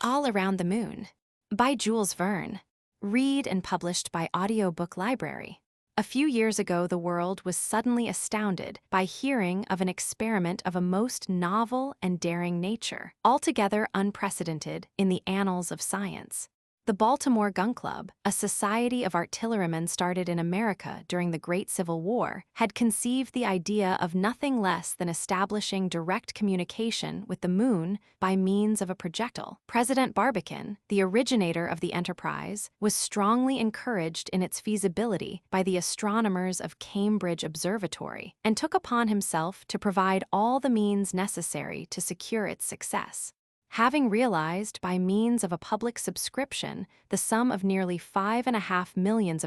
All Around the Moon by Jules Verne. Read and published by Audiobook Library. A few years ago, the world was suddenly astounded by hearing of an experiment of a most novel and daring nature, altogether unprecedented in the annals of science. The Baltimore Gun Club, a society of artillerymen started in America during the Great Civil War, had conceived the idea of nothing less than establishing direct communication with the moon by means of a projectile. President Barbicane, the originator of the enterprise, was strongly encouraged in its feasibility by the astronomers of Cambridge Observatory and took upon himself to provide all the means necessary to secure its success. Having realized, by means of a public subscription, the sum of nearly $5.5 million,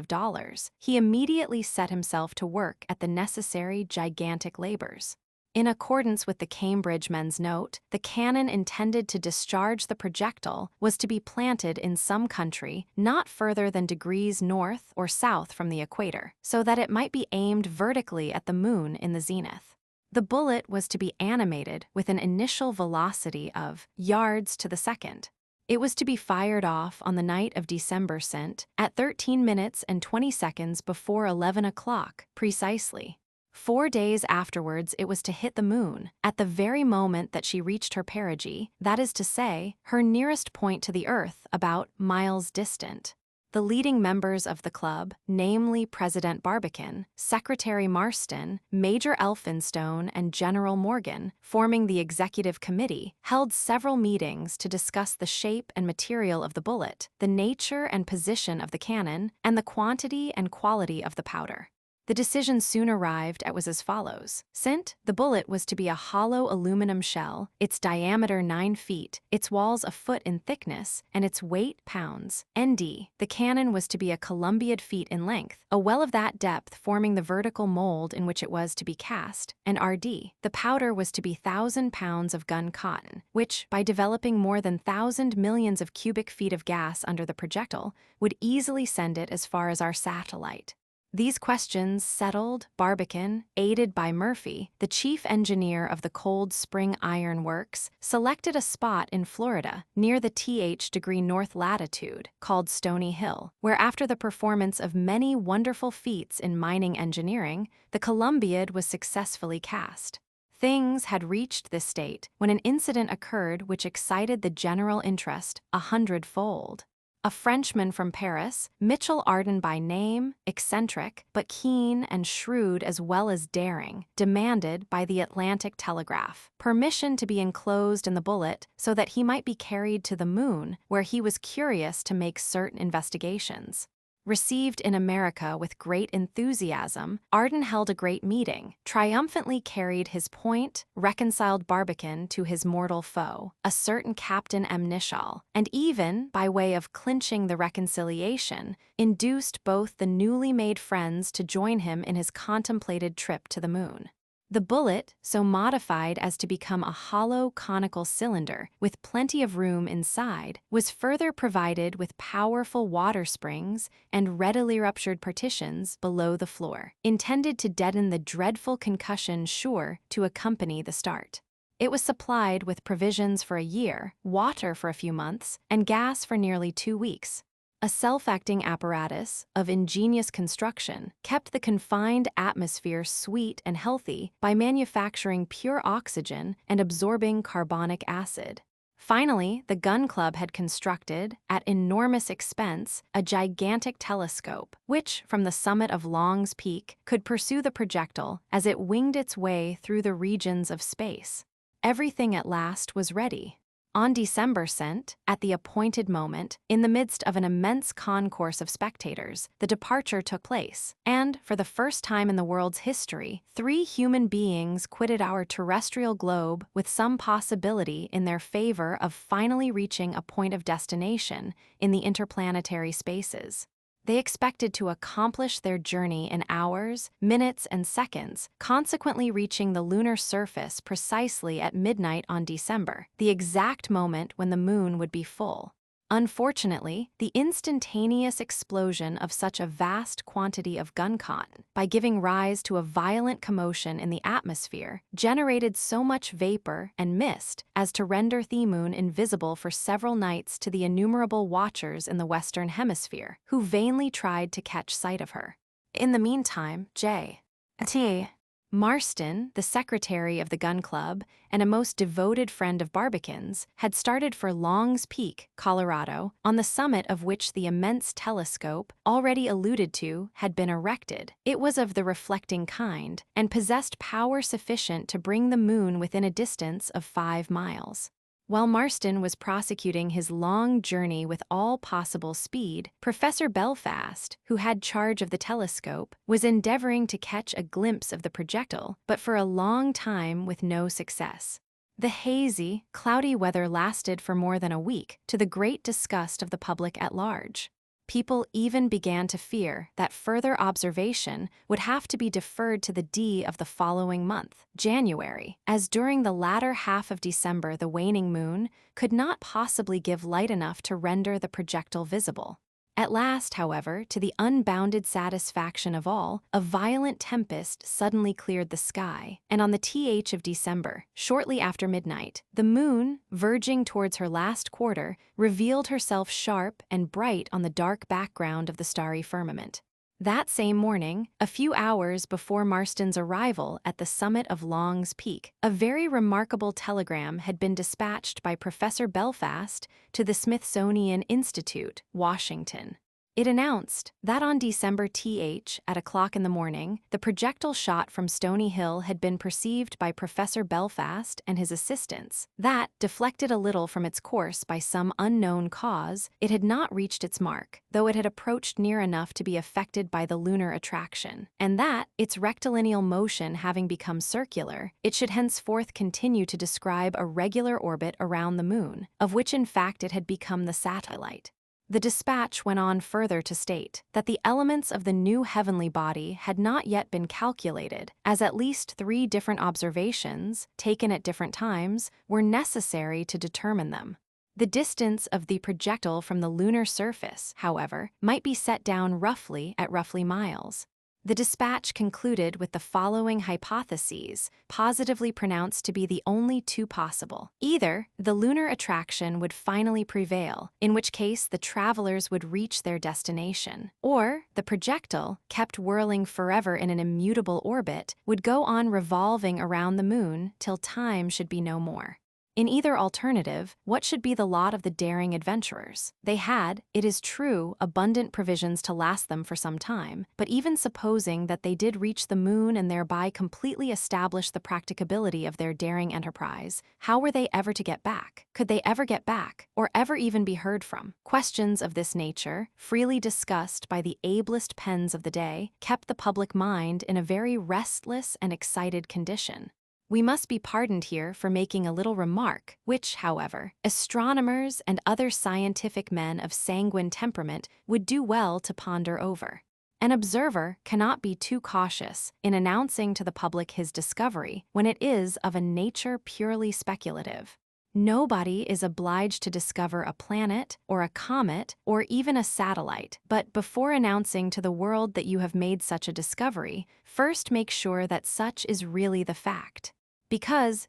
he immediately set himself to work at the necessary gigantic labors. In accordance with the Cambridge men's note, the cannon intended to discharge the projectile was to be planted in some country not further than degrees north or south from the equator, so that it might be aimed vertically at the moon in the zenith. The bullet was to be animated with an initial velocity of yards to the second. It was to be fired off on the night of December cent at 13 minutes and 20 seconds before 11 o'clock precisely. 4 days afterwards, it was to hit the moon at the very moment that she reached her perigee, that is to say, her nearest point to the Earth, about miles distant. The leading members of the club, namely President Barbicane, Secretary Marston, Major Elphinstone, and General Morgan, forming the executive committee, held several meetings to discuss the shape and material of the bullet, the nature and position of the cannon, and the quantity and quality of the powder. The decision soon arrived and was as follows. Cent, the bullet was to be a hollow aluminum shell, its diameter 9 feet, its walls a foot in thickness, and its weight pounds. Nd, the cannon was to be a columbiad feet in length, a well of that depth forming the vertical mold in which it was to be cast. And Rd, the powder was to be 1,000 pounds of gun cotton, which, by developing more than 1,000 millions of cubic feet of gas under the projectile, would easily send it as far as our satellite. These questions settled, Barbicane, aided by Murphy, the chief engineer of the Cold Spring Iron Works, selected a spot in Florida, near the th° north latitude, called Stony Hill, where after the performance of many wonderful feats in mining engineering, the columbiad was successfully cast. Things had reached this state when an incident occurred which excited the general interest 100-fold. A Frenchman from Paris, Mitchell Arden by name, eccentric, but keen and shrewd as well as daring, demanded, by the Atlantic Telegraph, permission to be enclosed in the bullet so that he might be carried to the moon, where he was curious to make certain investigations. Received in America with great enthusiasm, Arden held a great meeting, triumphantly carried his point, reconciled Barbicane to his mortal foe, a certain Captain Amnischal, and even, by way of clinching the reconciliation, induced both the newly made friends to join him in his contemplated trip to the moon. The bullet, so modified as to become a hollow conical cylinder with plenty of room inside, was further provided with powerful water springs and readily ruptured partitions below the floor, intended to deaden the dreadful concussion sure to accompany the start. It was supplied with provisions for a year, water for a few months, and gas for nearly 2 weeks. A self-acting apparatus, of ingenious construction, kept the confined atmosphere sweet and healthy by manufacturing pure oxygen and absorbing carbonic acid. Finally, the Gun Club had constructed, at enormous expense, a gigantic telescope, which, from the summit of Long's Peak, could pursue the projectile as it winged its way through the regions of space. Everything at last was ready. On December cent, at the appointed moment, in the midst of an immense concourse of spectators, the departure took place, and, for the first time in the world's history, 3 human beings quitted our terrestrial globe with some possibility in their favor of finally reaching a point of destination in the interplanetary spaces. They expected to accomplish their journey in hours, minutes, and seconds, consequently reaching the lunar surface precisely at midnight on December, the exact moment when the moon would be full. Unfortunately, the instantaneous explosion of such a vast quantity of gun cotton, by giving rise to a violent commotion in the atmosphere, generated so much vapor and mist as to render the moon invisible for several nights to the innumerable watchers in the Western Hemisphere, who vainly tried to catch sight of her. In the meantime, J.T. Marston, the secretary of the gun club and a most devoted friend of Barbican's, had started for Long's Peak, Colorado, on the summit of which the immense telescope, already alluded to, had been erected. It was of the reflecting kind, and possessed power sufficient to bring the moon within a distance of 5 miles. While Marston was prosecuting his long journey with all possible speed, Professor Belfast, who had charge of the telescope, was endeavoring to catch a glimpse of the projectile, but for a long time with no success. The hazy, cloudy weather lasted for more than a week, to the great disgust of the public at large. People even began to fear that further observation would have to be deferred to the D of the following month, January, as during the latter half of December the waning moon could not possibly give light enough to render the projectile visible. At last, however, to the unbounded satisfaction of all, a violent tempest suddenly cleared the sky, and on the th of December, shortly after midnight, the moon, verging towards her last quarter, revealed herself sharp and bright on the dark background of the starry firmament. That same morning, a few hours before Marston's arrival at the summit of Long's Peak, a very remarkable telegram had been dispatched by Professor Belfast to the Smithsonian Institute, Washington. It announced that on December th at 1:00 in the morning, the projectile shot from Stony Hill had been perceived by Professor Belfast and his assistants, that, deflected a little from its course by some unknown cause, it had not reached its mark, though it had approached near enough to be affected by the lunar attraction, and that, its rectilineal motion having become circular, it should henceforth continue to describe a regular orbit around the moon, of which in fact it had become the satellite. The dispatch went on further to state that the elements of the new heavenly body had not yet been calculated, as at least 3 different observations, taken at different times, were necessary to determine them. The distance of the projectile from the lunar surface, however, might be set down roughly at miles. The dispatch concluded with the following hypotheses, positively pronounced to be the only 2 possible. Either the lunar attraction would finally prevail, in which case the travelers would reach their destination, or the projectile, kept whirling forever in an immutable orbit, would go on revolving around the moon till time should be no more. In either alternative, what should be the lot of the daring adventurers? They had, it is true, abundant provisions to last them for some time, but even supposing that they did reach the moon and thereby completely establish the practicability of their daring enterprise, how were they ever to get back? Could they ever get back, or ever even be heard from? Questions of this nature, freely discussed by the ablest pens of the day, kept the public mind in a very restless and excited condition. We must be pardoned here for making a little remark, which, however, astronomers and other scientific men of sanguine temperament would do well to ponder over. An observer cannot be too cautious in announcing to the public his discovery when it is of a nature purely speculative. Nobody is obliged to discover a planet or a comet or even a satellite, but before announcing to the world that you have made such a discovery, first make sure that such is really the fact. Because,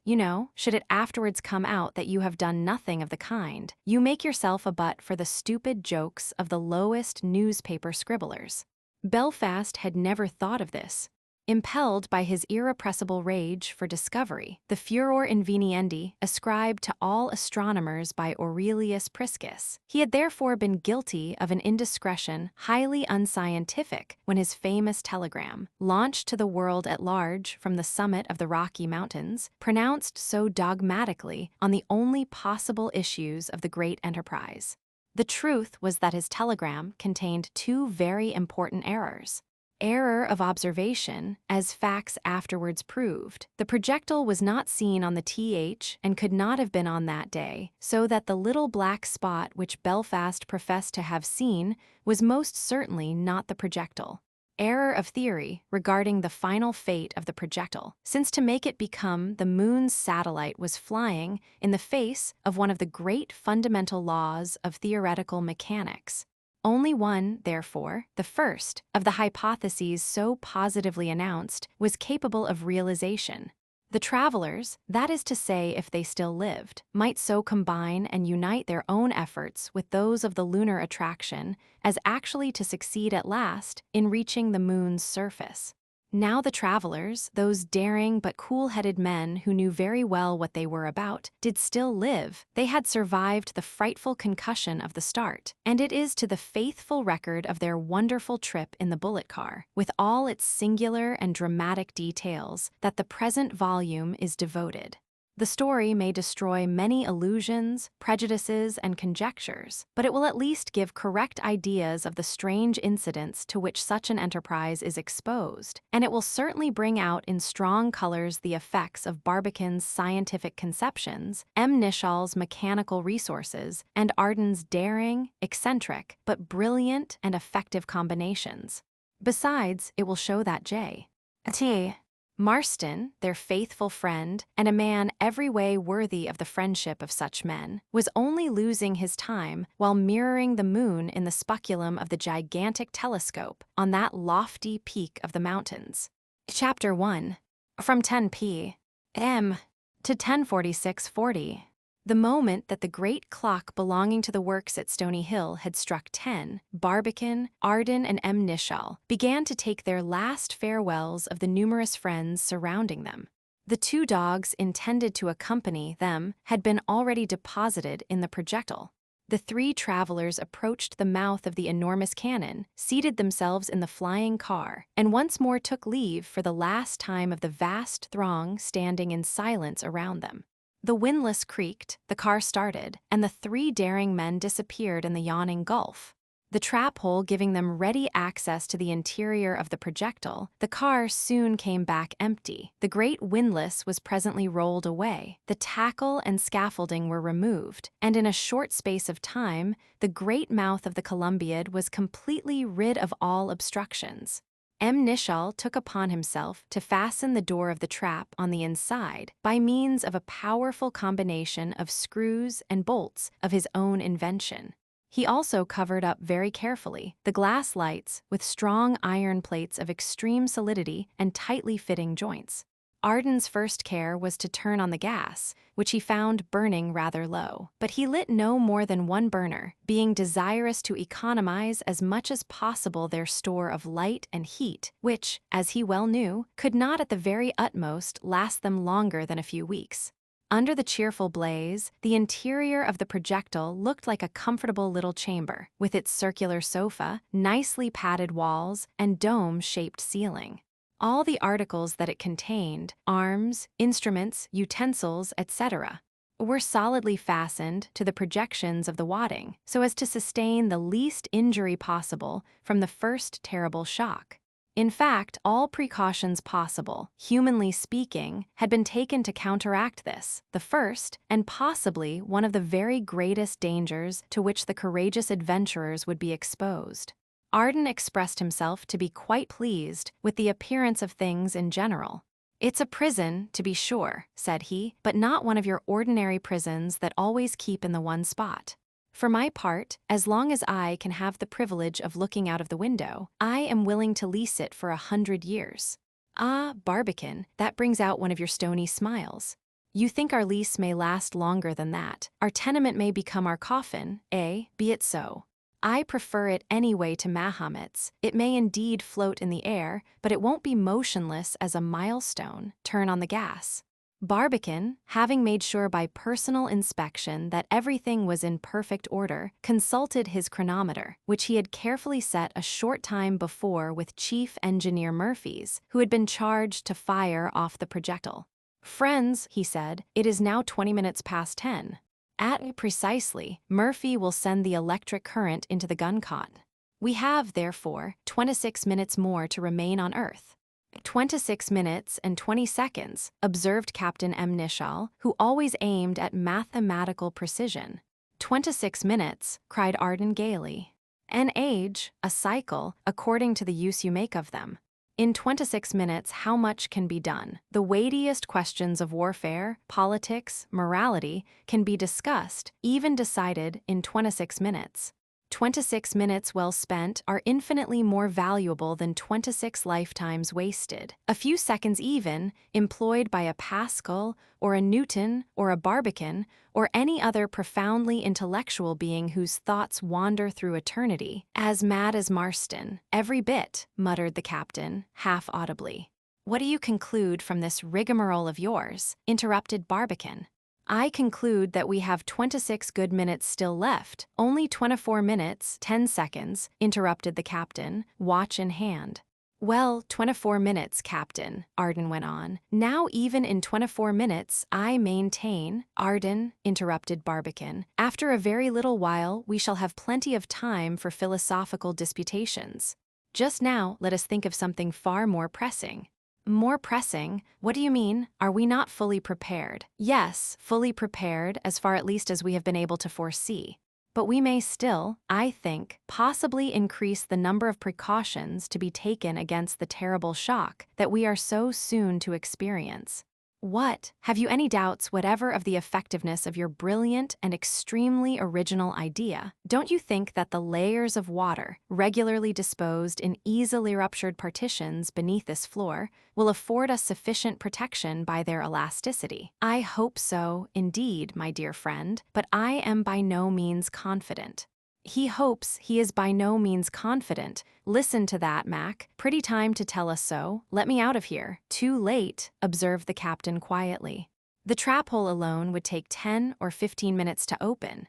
should it afterwards come out that you have done nothing of the kind, you make yourself a butt for the stupid jokes of the lowest newspaper scribblers. Belfast had never thought of this. Impelled by his irrepressible rage for discovery, the furor inveniendi ascribed to all astronomers by Aurelius Priscus, he had therefore been guilty of an indiscretion highly unscientific when his famous telegram, launched to the world at large from the summit of the Rocky Mountains, pronounced so dogmatically on the only possible issues of the great enterprise. The truth was that his telegram contained 2 very important errors. Error of observation, as facts afterwards proved. The projectile was not seen on the th and could not have been on that day, so that the little black spot which Belfast professed to have seen was most certainly not the projectile. error of theory regarding the final fate of the projectile, since to make it become the moon's satellite was flying in the face of one of the great fundamental laws of theoretical mechanics. Only one, therefore, the first, of the hypotheses so positively announced, was capable of realization. The travelers, that is to say if they still lived, might so combine and unite their own efforts with those of the lunar attraction as actually to succeed at last in reaching the moon's surface. Now the travelers, those daring but cool-headed men who knew very well what they were about, did still live. They had survived the frightful concussion of the start, and it is to the faithful record of their wonderful trip in the bullet car, with all its singular and dramatic details, that the present volume is devoted. The story may destroy many illusions, prejudices, and conjectures, but it will at least give correct ideas of the strange incidents to which such an enterprise is exposed, and it will certainly bring out in strong colors the effects of Barbican's scientific conceptions, M. Nishal's mechanical resources, and Arden's daring, eccentric, but brilliant and effective combinations. Besides, it will show that J.T. Marston, their faithful friend, and a man every way worthy of the friendship of such men, was only losing his time while mirroring the moon in the speculum of the gigantic telescope on that lofty peak of the mountains. Chapter 1. From 10 p.m. to 10:46:40. The moment that the great clock belonging to the works at Stony Hill had struck 10, Barbican, Arden, and M. Nishal began to take their last farewells of the numerous friends surrounding them. The 2 dogs intended to accompany them had been already deposited in the projectile. The 3 travelers approached the mouth of the enormous cannon, seated themselves in the flying car, and once more took leave for the last time of the vast throng standing in silence around them. The windlass creaked, the car started, and the 3 daring men disappeared in the yawning gulf. The trap hole giving them ready access to the interior of the projectile, the car soon came back empty. The great windlass was presently rolled away, the tackle and scaffolding were removed, and in a short space of time, the great mouth of the Columbiad was completely rid of all obstructions. M. Nishal took upon himself to fasten the door of the trap on the inside by means of a powerful combination of screws and bolts of his own invention. He also covered up very carefully the glass lights with strong iron plates of extreme solidity and tightly fitting joints. Arden's first care was to turn on the gas, which he found burning rather low, but he lit no more than 1 burner, being desirous to economize as much as possible their store of light and heat, which, as he well knew, could not at the very utmost last them longer than a few weeks. Under the cheerful blaze, the interior of the projectile looked like a comfortable little chamber, with its circular sofa, nicely padded walls, and dome-shaped ceiling. All the articles that it contained, arms, instruments, utensils, etc., were solidly fastened to the projections of the wadding, so as to sustain the least injury possible from the first terrible shock. In fact, all precautions possible, humanly speaking, had been taken to counteract this, the first, and possibly one of the very greatest dangers to which the courageous adventurers would be exposed. Arden expressed himself to be quite pleased with the appearance of things in general. "It's a prison, to be sure," said he, "but not one of your ordinary prisons that always keep in the one spot. For my part, as long as I can have the privilege of looking out of the window, I am willing to lease it for 100 years. Ah, Barbican, that brings out one of your stony smiles. You think our lease may last longer than that. Our tenement may become our coffin, eh? Be it so. I prefer it anyway to Mahomet's. It may indeed float in the air, but it won't be motionless as a milestone. Turn on the gas." Barbican, having made sure by personal inspection that everything was in perfect order, consulted his chronometer, which he had carefully set a short time before with Chief Engineer Murphy's, who had been charged to fire off the projectile. "Friends," he said, "it is now 20 minutes past 10. At precisely, Murphy will send the electric current into the gun cotton. We have, therefore, 26 minutes more to remain on Earth." 26 minutes and 20 seconds, observed Captain M. Nishal, who always aimed at mathematical precision. 26 minutes, cried Arden gaily. An age, a cycle, according to the use you make of them. In 26 minutes, how much can be done? The weightiest questions of warfare, politics, morality can be discussed, even decided, in 26 minutes. 26 minutes well spent are infinitely more valuable than 26 lifetimes wasted. A few seconds even, employed by a Pascal, or a Newton, or a Barbicane, or any other profoundly intellectual being whose thoughts wander through eternity, as mad as Marston. Every bit, muttered the captain, half audibly. What do you conclude from this rigmarole of yours? Interrupted Barbicane. I conclude that we have 26 good minutes still left. Only 24 minutes, 10 seconds, interrupted the captain, watch in hand. Well, 24 minutes, Captain, Arden went on. Now even in 24 minutes, I maintain, Arden, interrupted Barbicane, after a very little while we shall have plenty of time for philosophical disputations. Just now, let us think of something far more pressing. More pressing? What do you mean? Are we not fully prepared? Yes, fully prepared, as far at least as we have been able to foresee. But we may still, I think, possibly increase the number of precautions to be taken against the terrible shock that we are so soon to experience. What? Have you any doubts whatever of the effectiveness of your brilliant and extremely original idea? Don't you think that the layers of water, regularly disposed in easily ruptured partitions beneath this floor, will afford us sufficient protection by their elasticity? I hope so, indeed, my dear friend, but I am by no means confident. He hopes, he is by no means confident. Listen to that, Mac. Pretty time to tell us so. Let me out of here. Too late, observed the captain quietly. The trap hole alone would take 10 or 15 minutes to open.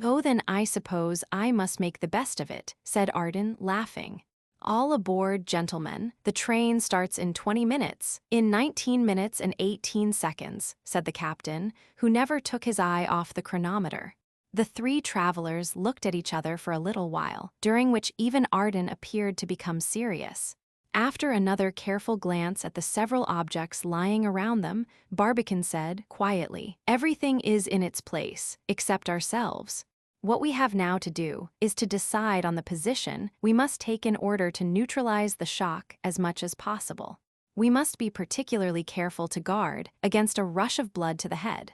Oh, then I suppose I must make the best of it, said Arden, laughing. All aboard, gentlemen. The train starts in 20 minutes. In 19 minutes and 18 seconds, said the captain, who never took his eye off the chronometer. The three travelers looked at each other for a little while, during which even Arden appeared to become serious. After another careful glance at the several objects lying around them, Barbicane said, quietly, "Everything is in its place, except ourselves. What we have now to do is to decide on the position we must take in order to neutralize the shock as much as possible. We must be particularly careful to guard against a rush of blood to the head."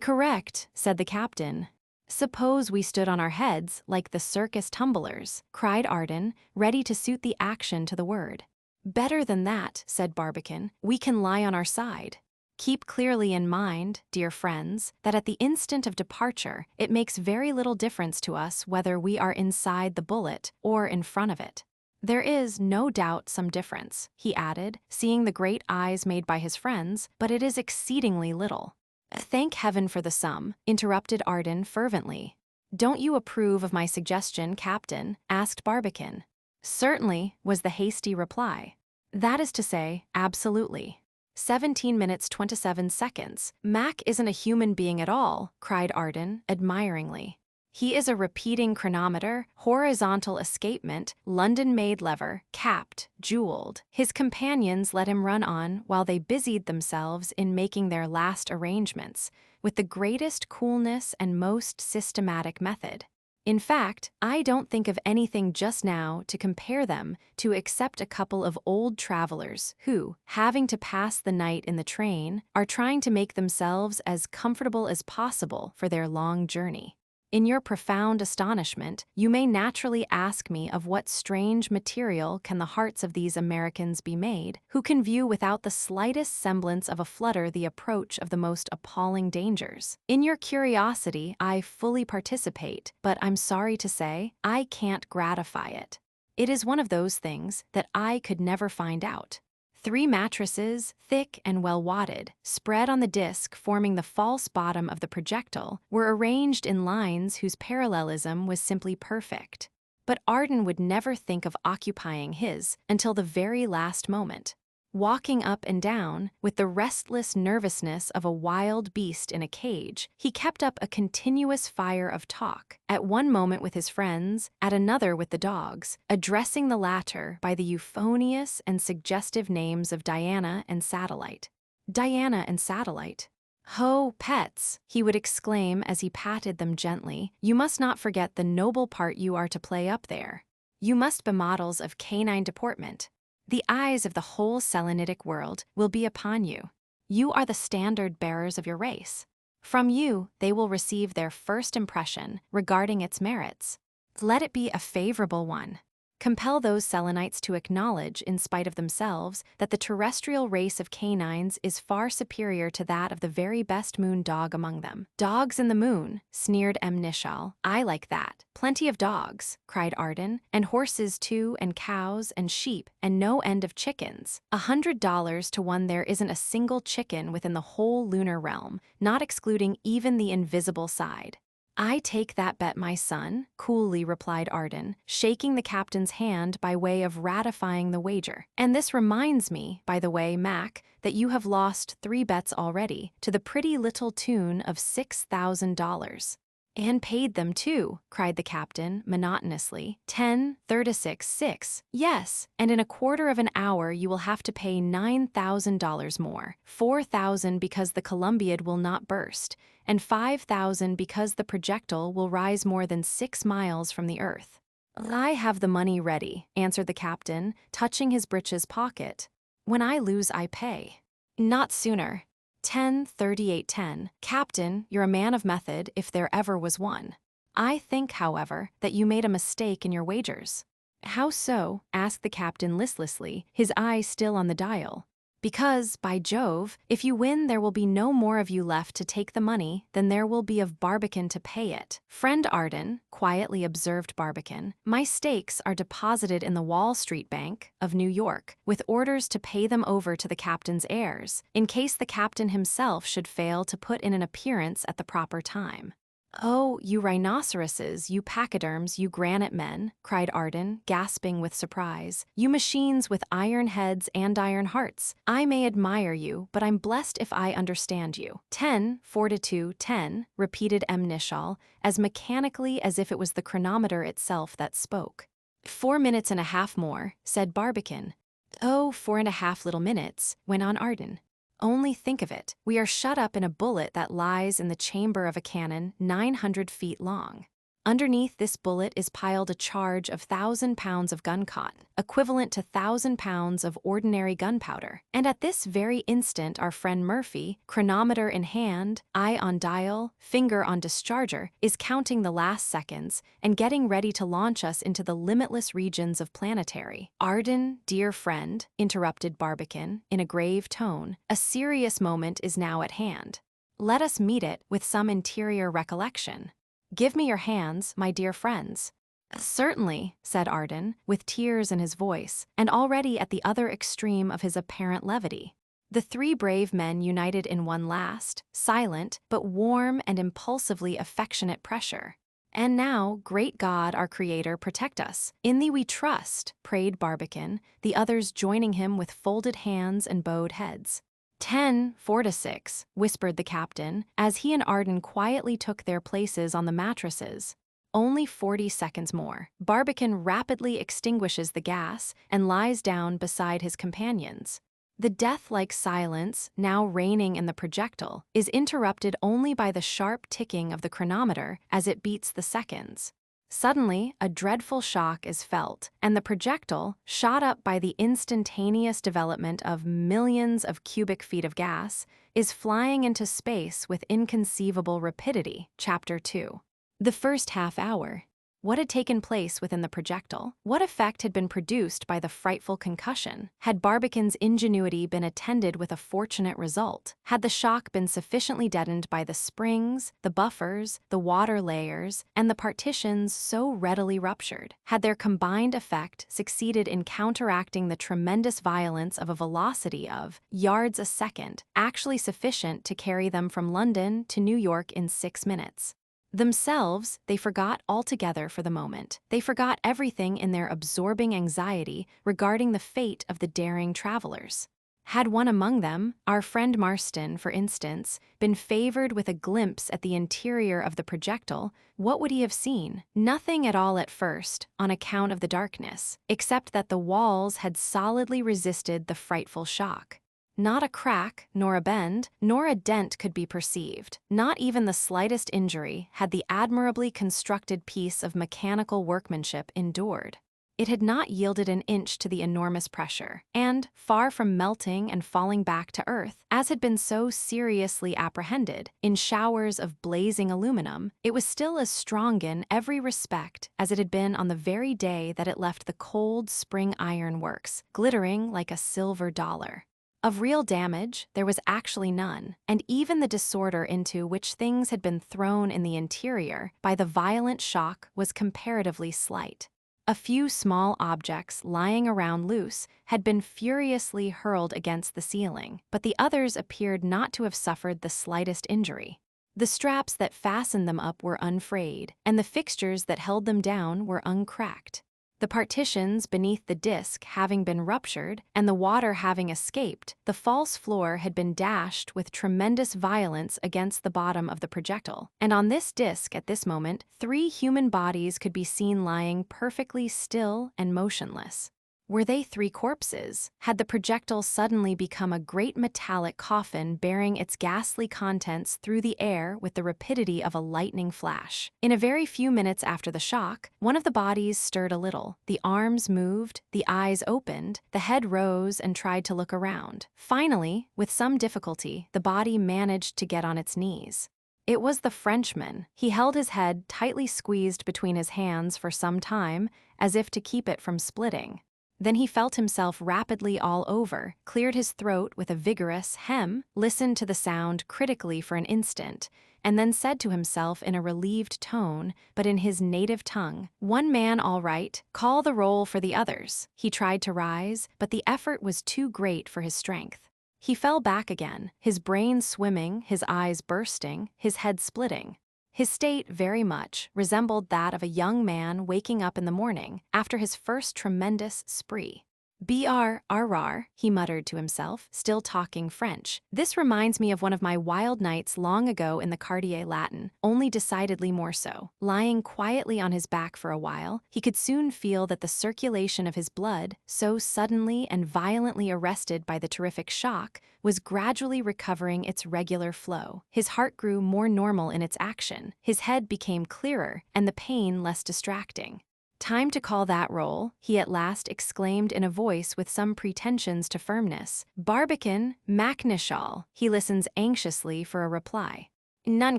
"Correct," said the captain. "Suppose we stood on our heads like the circus tumblers," cried Arden, ready to suit the action to the word. "Better than that," said Barbicane. "We can lie on our side. Keep clearly in mind, dear friends, that at the instant of departure, it makes very little difference to us whether we are inside the bullet or in front of it. There is, no doubt, some difference," he added, seeing the great eyes made by his friends, "but it is exceedingly little." "Thank heaven for the sum," interrupted Arden fervently. "Don't you approve of my suggestion, Captain?" asked Barbicane. "Certainly," was the hasty reply. "That is to say, absolutely." 17 minutes 27 seconds. "Mac isn't a human being at all," cried Arden, admiringly. "He is a repeating chronometer, horizontal escapement, London-made lever, capped, jeweled." His companions let him run on while they busied themselves in making their last arrangements, with the greatest coolness and most systematic method. In fact, I don't think of anything just now to compare them to except a couple of old travelers who, having to pass the night in the train, are trying to make themselves as comfortable as possible for their long journey. In your profound astonishment, you may naturally ask me of what strange material can the hearts of these Americans be made, who can view without the slightest semblance of a flutter the approach of the most appalling dangers. In your curiosity, I fully participate, but I'm sorry to say, I can't gratify it. It is one of those things that I could never find out. 3 mattresses, thick and well wadded, spread on the disc forming the false bottom of the projectile, were arranged in lines whose parallelism was simply perfect. But Arden would never think of occupying his until the very last moment. Walking up and down, with the restless nervousness of a wild beast in a cage, he kept up a continuous fire of talk, at one moment with his friends, at another with the dogs, addressing the latter by the euphonious and suggestive names of Diana and Satellite. Diana and Satellite. "Ho, pets," he would exclaim as he patted them gently, "you must not forget the noble part you are to play up there. You must be models of canine deportment. The eyes of the whole Selenitic world will be upon you. You are the standard bearers of your race. From you, they will receive their first impression regarding its merits. Let it be a favorable one. Compel those Selenites to acknowledge, in spite of themselves, that the terrestrial race of canines is far superior to that of the very best moon dog among them." "Dogs in the moon," sneered Nishal. "I like that. Plenty of dogs," cried Arden, "and horses too, and cows, and sheep, and no end of chickens. $100 to one there isn't a single chicken within the whole lunar realm, not excluding even the invisible side." "I take that bet, my son," coolly replied Arden, shaking the captain's hand by way of ratifying the wager. "And this reminds me, by the way, Mac, that you have lost 3 bets already, to the pretty little tune of $6,000. "And paid them too," cried the captain, monotonously. 10, 36, 6. "Yes, and in a quarter of an hour you will have to pay $9,000 more. 4,000 because the Columbiad will not burst, and 5,000 because the projectile will rise more than 6 miles from the earth." "I have the money ready," answered the captain, touching his breeches pocket. "When I lose, I pay." "Not sooner." 10:38:10. "Captain, you're a man of method, if there ever was one. I think, however, that you made a mistake in your wagers." "How so?" asked the captain listlessly, his eye still on the dial. "Because, by Jove, if you win there will be no more of you left to take the money than there will be of Barbican to pay it." "Friend Arden," quietly observed Barbican, "my stakes are deposited in the Wall Street Bank of New York, with orders to pay them over to the captain's heirs, in case the captain himself should fail to put in an appearance at the proper time." "Oh, you rhinoceroses, you pachyderms, you granite men," cried Arden, gasping with surprise. "You machines with iron heads and iron hearts. I may admire you, but I'm blessed if I understand you." 10:42:10, repeated Nishal, as mechanically as if it was the chronometer itself that spoke. 4 minutes and a half more, said Barbican. "Oh, 4.5 little minutes," went on Arden. "Only think of it, we are shut up in a bullet that lies in the chamber of a cannon 900 feet long. Underneath this bullet is piled a charge of 1,000 pounds of gun cotton, equivalent to 1,000 pounds of ordinary gunpowder. And at this very instant our friend Murphy, chronometer in hand, eye on dial, finger on discharger, is counting the last seconds and getting ready to launch us into the limitless regions of planetary." "Arden, dear friend," interrupted Barbican, in a grave tone, "a serious moment is now at hand. Let us meet it with some interior recollection. Give me your hands, my dear friends." "Certainly," said Arden, with tears in his voice, and already at the other extreme of his apparent levity. The 3 brave men united in one last, silent, but warm and impulsively affectionate pressure. "And now, great God, our Creator, protect us. In thee we trust," prayed Barbican, the others joining him with folded hands and bowed heads. 10:46, whispered the captain, as he and Arden quietly took their places on the mattresses. "Only 40 seconds more." Barbican rapidly extinguishes the gas and lies down beside his companions. The death-like silence, now reigning in the projectile, is interrupted only by the sharp ticking of the chronometer as it beats the seconds. Suddenly, a dreadful shock is felt, and the projectile, shot up by the instantaneous development of millions of cubic feet of gas, is flying into space with inconceivable rapidity. Chapter 2. The first half hour. What had taken place within the projectile? What effect had been produced by the frightful concussion? Had Barbican's ingenuity been attended with a fortunate result? Had the shock been sufficiently deadened by the springs, the buffers, the water layers, and the partitions so readily ruptured? Had their combined effect succeeded in counteracting the tremendous violence of a velocity of yards a second, actually sufficient to carry them from London to New York in 6 minutes? Themselves, they forgot altogether for the moment. They forgot everything in their absorbing anxiety regarding the fate of the daring travelers. Had one among them, our friend Marston, for instance, been favored with a glimpse at the interior of the projectile, what would he have seen? Nothing at all at first, on account of the darkness, except that the walls had solidly resisted the frightful shock. Not a crack, nor a bend, nor a dent could be perceived. Not even the slightest injury had the admirably constructed piece of mechanical workmanship endured. It had not yielded an inch to the enormous pressure, and, far from melting and falling back to earth, as had been so seriously apprehended, in showers of blazing aluminum, it was still as strong in every respect as it had been on the very day that it left the cold spring iron works, glittering like a silver dollar. Of real damage, there was actually none, and even the disorder into which things had been thrown in the interior by the violent shock was comparatively slight. A few small objects lying around loose had been furiously hurled against the ceiling, but the others appeared not to have suffered the slightest injury. The straps that fastened them up were unfrayed, and the fixtures that held them down were uncracked. The partitions beneath the disc having been ruptured, and the water having escaped, the false floor had been dashed with tremendous violence against the bottom of the projectile, and on this disc at this moment 3 human bodies could be seen lying perfectly still and motionless. Were they 3 corpses? Had the projectile suddenly become a great metallic coffin bearing its ghastly contents through the air with the rapidity of a lightning flash? In a very few minutes after the shock, one of the bodies stirred a little, the arms moved, the eyes opened, the head rose and tried to look around. Finally, with some difficulty, the body managed to get on its knees. It was the Frenchman. He held his head tightly squeezed between his hands for some time, as if to keep it from splitting. Then he felt himself rapidly all over, cleared his throat with a vigorous hem, listened to the sound critically for an instant, and then said to himself in a relieved tone, but in his native tongue, "One man all right, call the roll for the others." He tried to rise, but the effort was too great for his strength. He fell back again, his brain swimming, his eyes bursting, his head splitting. His state very much resembled that of a young man waking up in the morning after his first tremendous spree. "Br, he muttered to himself, still talking French. "This reminds me of one of my wild nights long ago in the Quartier Latin, only decidedly more so." Lying quietly on his back for a while, he could soon feel that the circulation of his blood, so suddenly and violently arrested by the terrific shock, was gradually recovering its regular flow. His heart grew more normal in its action, his head became clearer, and the pain less distracting. "Time to call that roll," he at last exclaimed in a voice with some pretensions to firmness. "Barbican, Macnishal." He listens anxiously for a reply. None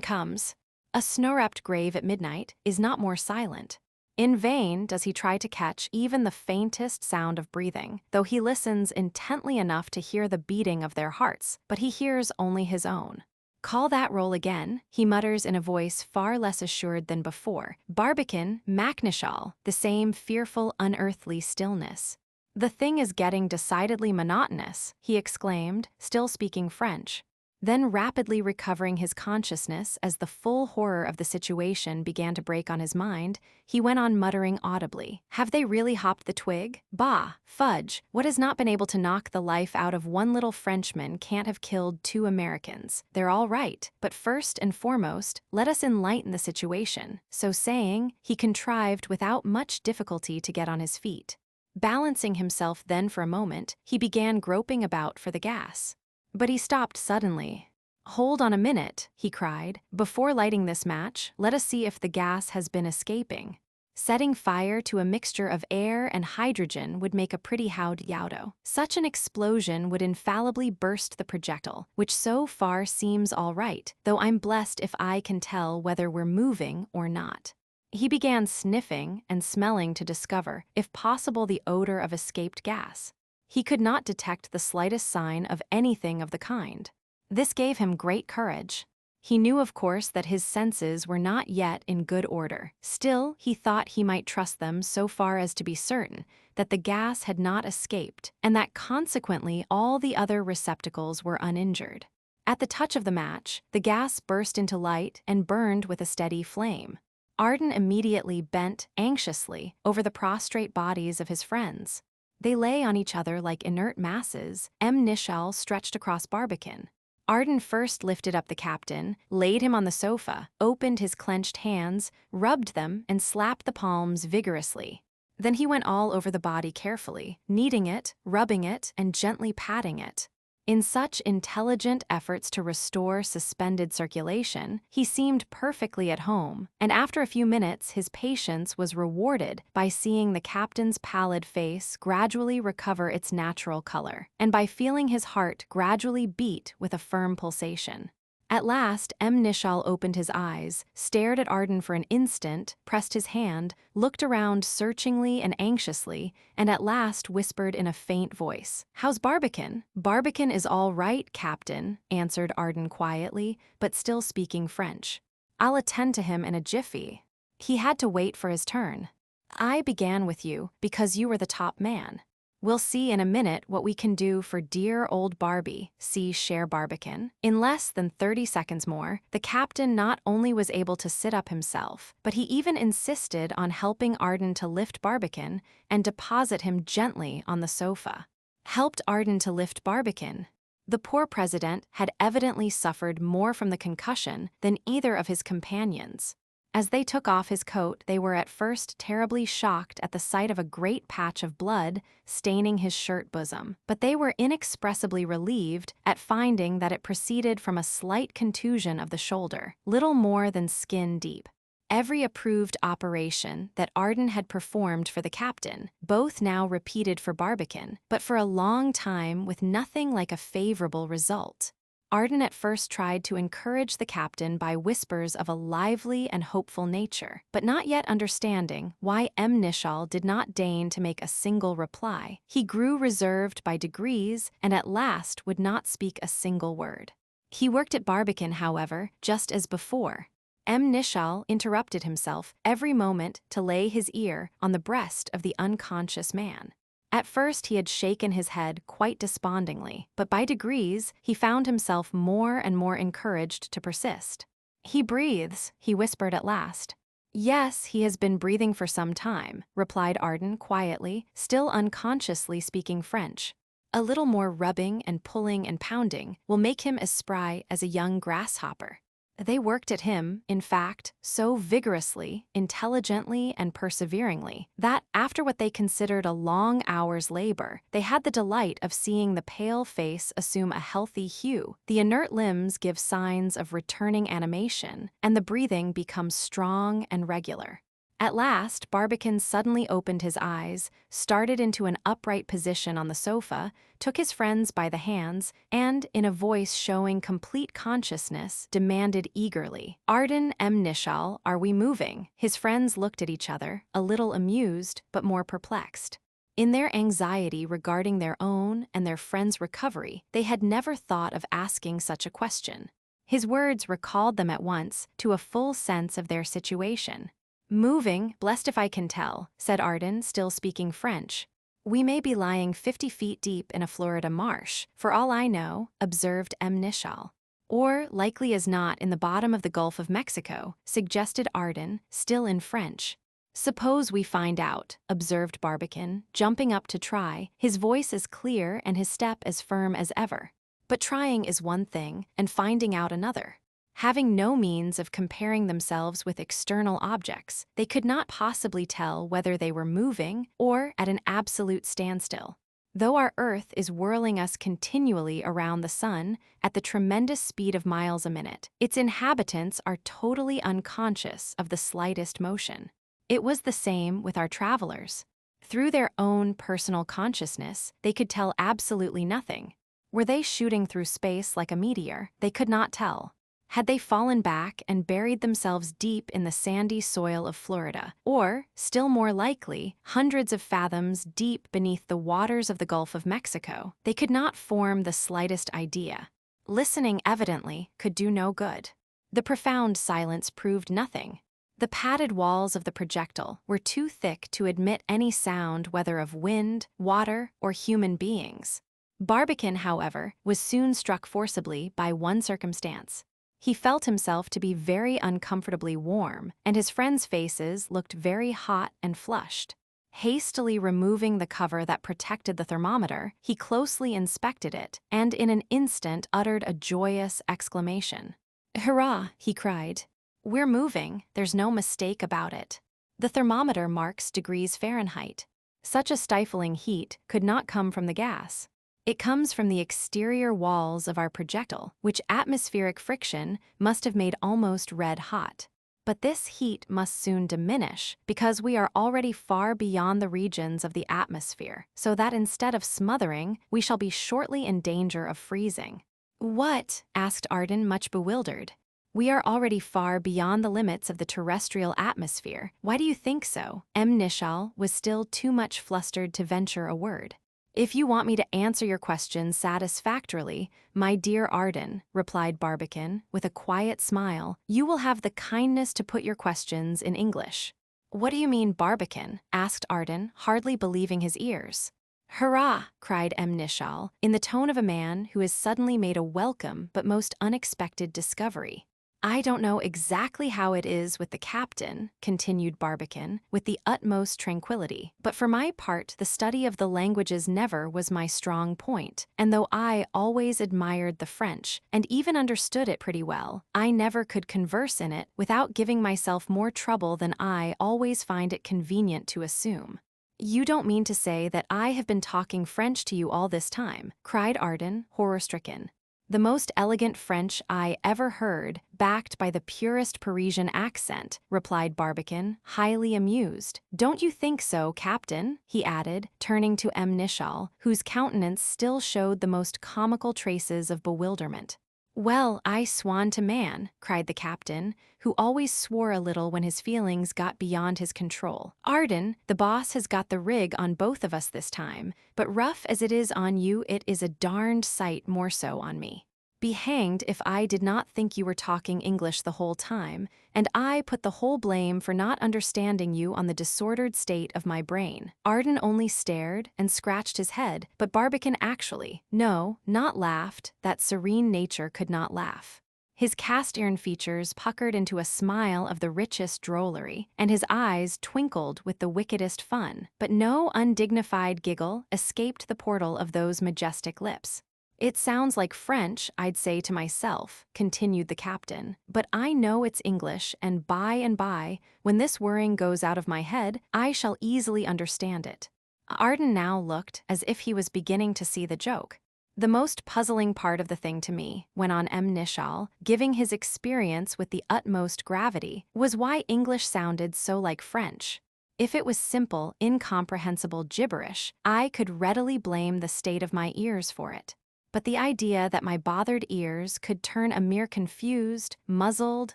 comes. A snow-wrapped grave at midnight is not more silent. In vain does he try to catch even the faintest sound of breathing, though he listens intently enough to hear the beating of their hearts, but he hears only his own. "Call that roll again," he mutters in a voice far less assured than before. "Barbican, Macnishal," the same fearful, unearthly stillness. "The thing is getting decidedly monotonous," he exclaimed, still speaking French. Then rapidly recovering his consciousness as the full horror of the situation began to break on his mind, he went on muttering audibly, "Have they really hopped the twig? Bah, fudge, what has not been able to knock the life out of one little Frenchman can't have killed 2 Americans. They're all right, but first and foremost, let us enlighten the situation." So saying, he contrived without much difficulty to get on his feet. Balancing himself then for a moment, he began groping about for the gas. But he stopped suddenly. "Hold on a minute," he cried. "Before lighting this match, let us see if the gas has been escaping." Setting fire to a mixture of air and hydrogen would make a pretty howdy-yowdo. Such an explosion would infallibly burst the projectile, which so far seems all right, though I'm blessed if I can tell whether we're moving or not. He began sniffing and smelling to discover, if possible, the odor of escaped gas. He could not detect the slightest sign of anything of the kind. This gave him great courage. He knew, of course, that his senses were not yet in good order. Still, he thought he might trust them so far as to be certain that the gas had not escaped, and that consequently all the other receptacles were uninjured. At the touch of the match, the gas burst into light and burned with a steady flame. Arden immediately bent anxiously over the prostrate bodies of his friends. They lay on each other like inert masses, Nishal stretched across Barbican. Arden first lifted up the captain, laid him on the sofa, opened his clenched hands, rubbed them, and slapped the palms vigorously. Then he went all over the body carefully, kneading it, rubbing it, and gently patting it. In such intelligent efforts to restore suspended circulation, he seemed perfectly at home, and after a few minutes his patience was rewarded by seeing the captain's pallid face gradually recover its natural color, and by feeling his heart gradually beat with a firm pulsation. At last, Nishal opened his eyes, stared at Arden for an instant, pressed his hand, looked around searchingly and anxiously, and at last whispered in a faint voice, "How's Barbican?" "Barbican is all right, Captain," answered Arden quietly, but still speaking French. "I'll attend to him in a jiffy." He had to wait for his turn. "I began with you because you were the top man. We'll see in a minute what we can do for dear old Barbie, see Cher Barbican." In less than 30 seconds more, the captain not only was able to sit up himself, but he even insisted on helping Arden to lift Barbican and deposit him gently on the sofa. Helped Arden to lift Barbican. The poor president had evidently suffered more from the concussion than either of his companions. As they took off his coat, they were at first terribly shocked at the sight of a great patch of blood staining his shirt bosom, but they were inexpressibly relieved at finding that it proceeded from a slight contusion of the shoulder, little more than skin deep. Every approved operation that Arden had performed for the captain, both now repeated for Barbican, but for a long time with nothing like a favorable result. Arden at first tried to encourage the captain by whispers of a lively and hopeful nature, but not yet understanding why Nishal did not deign to make a single reply, he grew reserved by degrees and at last would not speak a single word. He worked at Barbican, however, just as before. Nishal interrupted himself every moment to lay his ear on the breast of the unconscious man. At first he had shaken his head quite despondingly, but by degrees he found himself more and more encouraged to persist. "He breathes," he whispered at last. "Yes, he has been breathing for some time," replied Arden quietly, still unconsciously speaking French. "A little more rubbing and pulling and pounding will make him as spry as a young grasshopper." They worked at him, in fact, so vigorously, intelligently, and perseveringly, that, after what they considered a long hour's labor, they had the delight of seeing the pale face assume a healthy hue, the inert limbs give signs of returning animation, and the breathing become strong and regular. At last, Barbican suddenly opened his eyes, started into an upright position on the sofa, took his friends by the hands, and, in a voice showing complete consciousness, demanded eagerly, "Arden Nishal, are we moving?" His friends looked at each other, a little amused, but more perplexed. In their anxiety regarding their own and their friend's recovery, they had never thought of asking such a question. His words recalled them at once to a full sense of their situation. "Moving, blessed if I can tell," said Arden, still speaking French. "We may be lying 50 feet deep in a Florida marsh, for all I know," observed Nishal. "Or, likely as not, in the bottom of the Gulf of Mexico," suggested Arden, still in French. "Suppose we find out," observed Barbican, jumping up to try, his voice as clear and his step as firm as ever. But trying is one thing, and finding out another. Having no means of comparing themselves with external objects, they could not possibly tell whether they were moving or at an absolute standstill. Though our Earth is whirling us continually around the sun at the tremendous speed of miles a minute, its inhabitants are totally unconscious of the slightest motion. It was the same with our travelers. Through their own personal consciousness, they could tell absolutely nothing. Were they shooting through space like a meteor? They could not tell. Had they fallen back and buried themselves deep in the sandy soil of Florida, or, still more likely, hundreds of fathoms deep beneath the waters of the Gulf of Mexico, they could not form the slightest idea. Listening, evidently, could do no good. The profound silence proved nothing. The padded walls of the projectile were too thick to admit any sound, whether of wind, water, or human beings. Barbican, however, was soon struck forcibly by one circumstance. He felt himself to be very uncomfortably warm, and his friends' faces looked very hot and flushed. Hastily removing the cover that protected the thermometer, he closely inspected it, and in an instant uttered a joyous exclamation. "Hurrah!" he cried. "We're moving, there's no mistake about it. The thermometer marks degrees Fahrenheit. Such a stifling heat could not come from the gas. It comes from the exterior walls of our projectile, which atmospheric friction must have made almost red hot. But this heat must soon diminish because we are already far beyond the regions of the atmosphere, so that instead of smothering, we shall be shortly in danger of freezing. What? Asked Arden, much bewildered. We are already far beyond the limits of the terrestrial atmosphere. Why do you think so? Nishal was still too much flustered to venture a word. If you want me to answer your question satisfactorily, my dear Arden, replied Barbican, with a quiet smile, you will have the kindness to put your questions in English. What do you mean, Barbican? Asked Arden, hardly believing his ears. Hurrah! Cried Nishal, in the tone of a man who has suddenly made a welcome but most unexpected discovery. I don't know exactly how it is with the captain, continued Barbican, with the utmost tranquility, but for my part the study of the languages never was my strong point, and though I always admired the French, and even understood it pretty well, I never could converse in it without giving myself more trouble than I always find it convenient to assume. You don't mean to say that I have been talking French to you all this time, cried Arden, horror-stricken. The most elegant French I ever heard, backed by the purest Parisian accent, replied Barbican, highly amused. Don't you think so, Captain? He added, turning to Nishal, whose countenance still showed the most comical traces of bewilderment. Well, I swan to man, cried the captain, who always swore a little when his feelings got beyond his control. Arden, the boss has got the rig on both of us this time, but rough as it is on you, it is a darned sight more so on me. Be hanged if I did not think you were talking English the whole time, and I put the whole blame for not understanding you on the disordered state of my brain. Arden only stared and scratched his head, but Barbican actually, no, not laughed, that serene nature could not laugh. His cast-iron features puckered into a smile of the richest drollery, and his eyes twinkled with the wickedest fun, but no undignified giggle escaped the portal of those majestic lips. It sounds like French, I'd say to myself, continued the captain, but I know it's English, and by, when this worrying goes out of my head, I shall easily understand it. Arden now looked as if he was beginning to see the joke. The most puzzling part of the thing to me, went on Nishal, giving his experience with the utmost gravity, was why English sounded so like French. If it was simple, incomprehensible gibberish, I could readily blame the state of my ears for it. But the idea that my bothered ears could turn a mere confused, muzzled,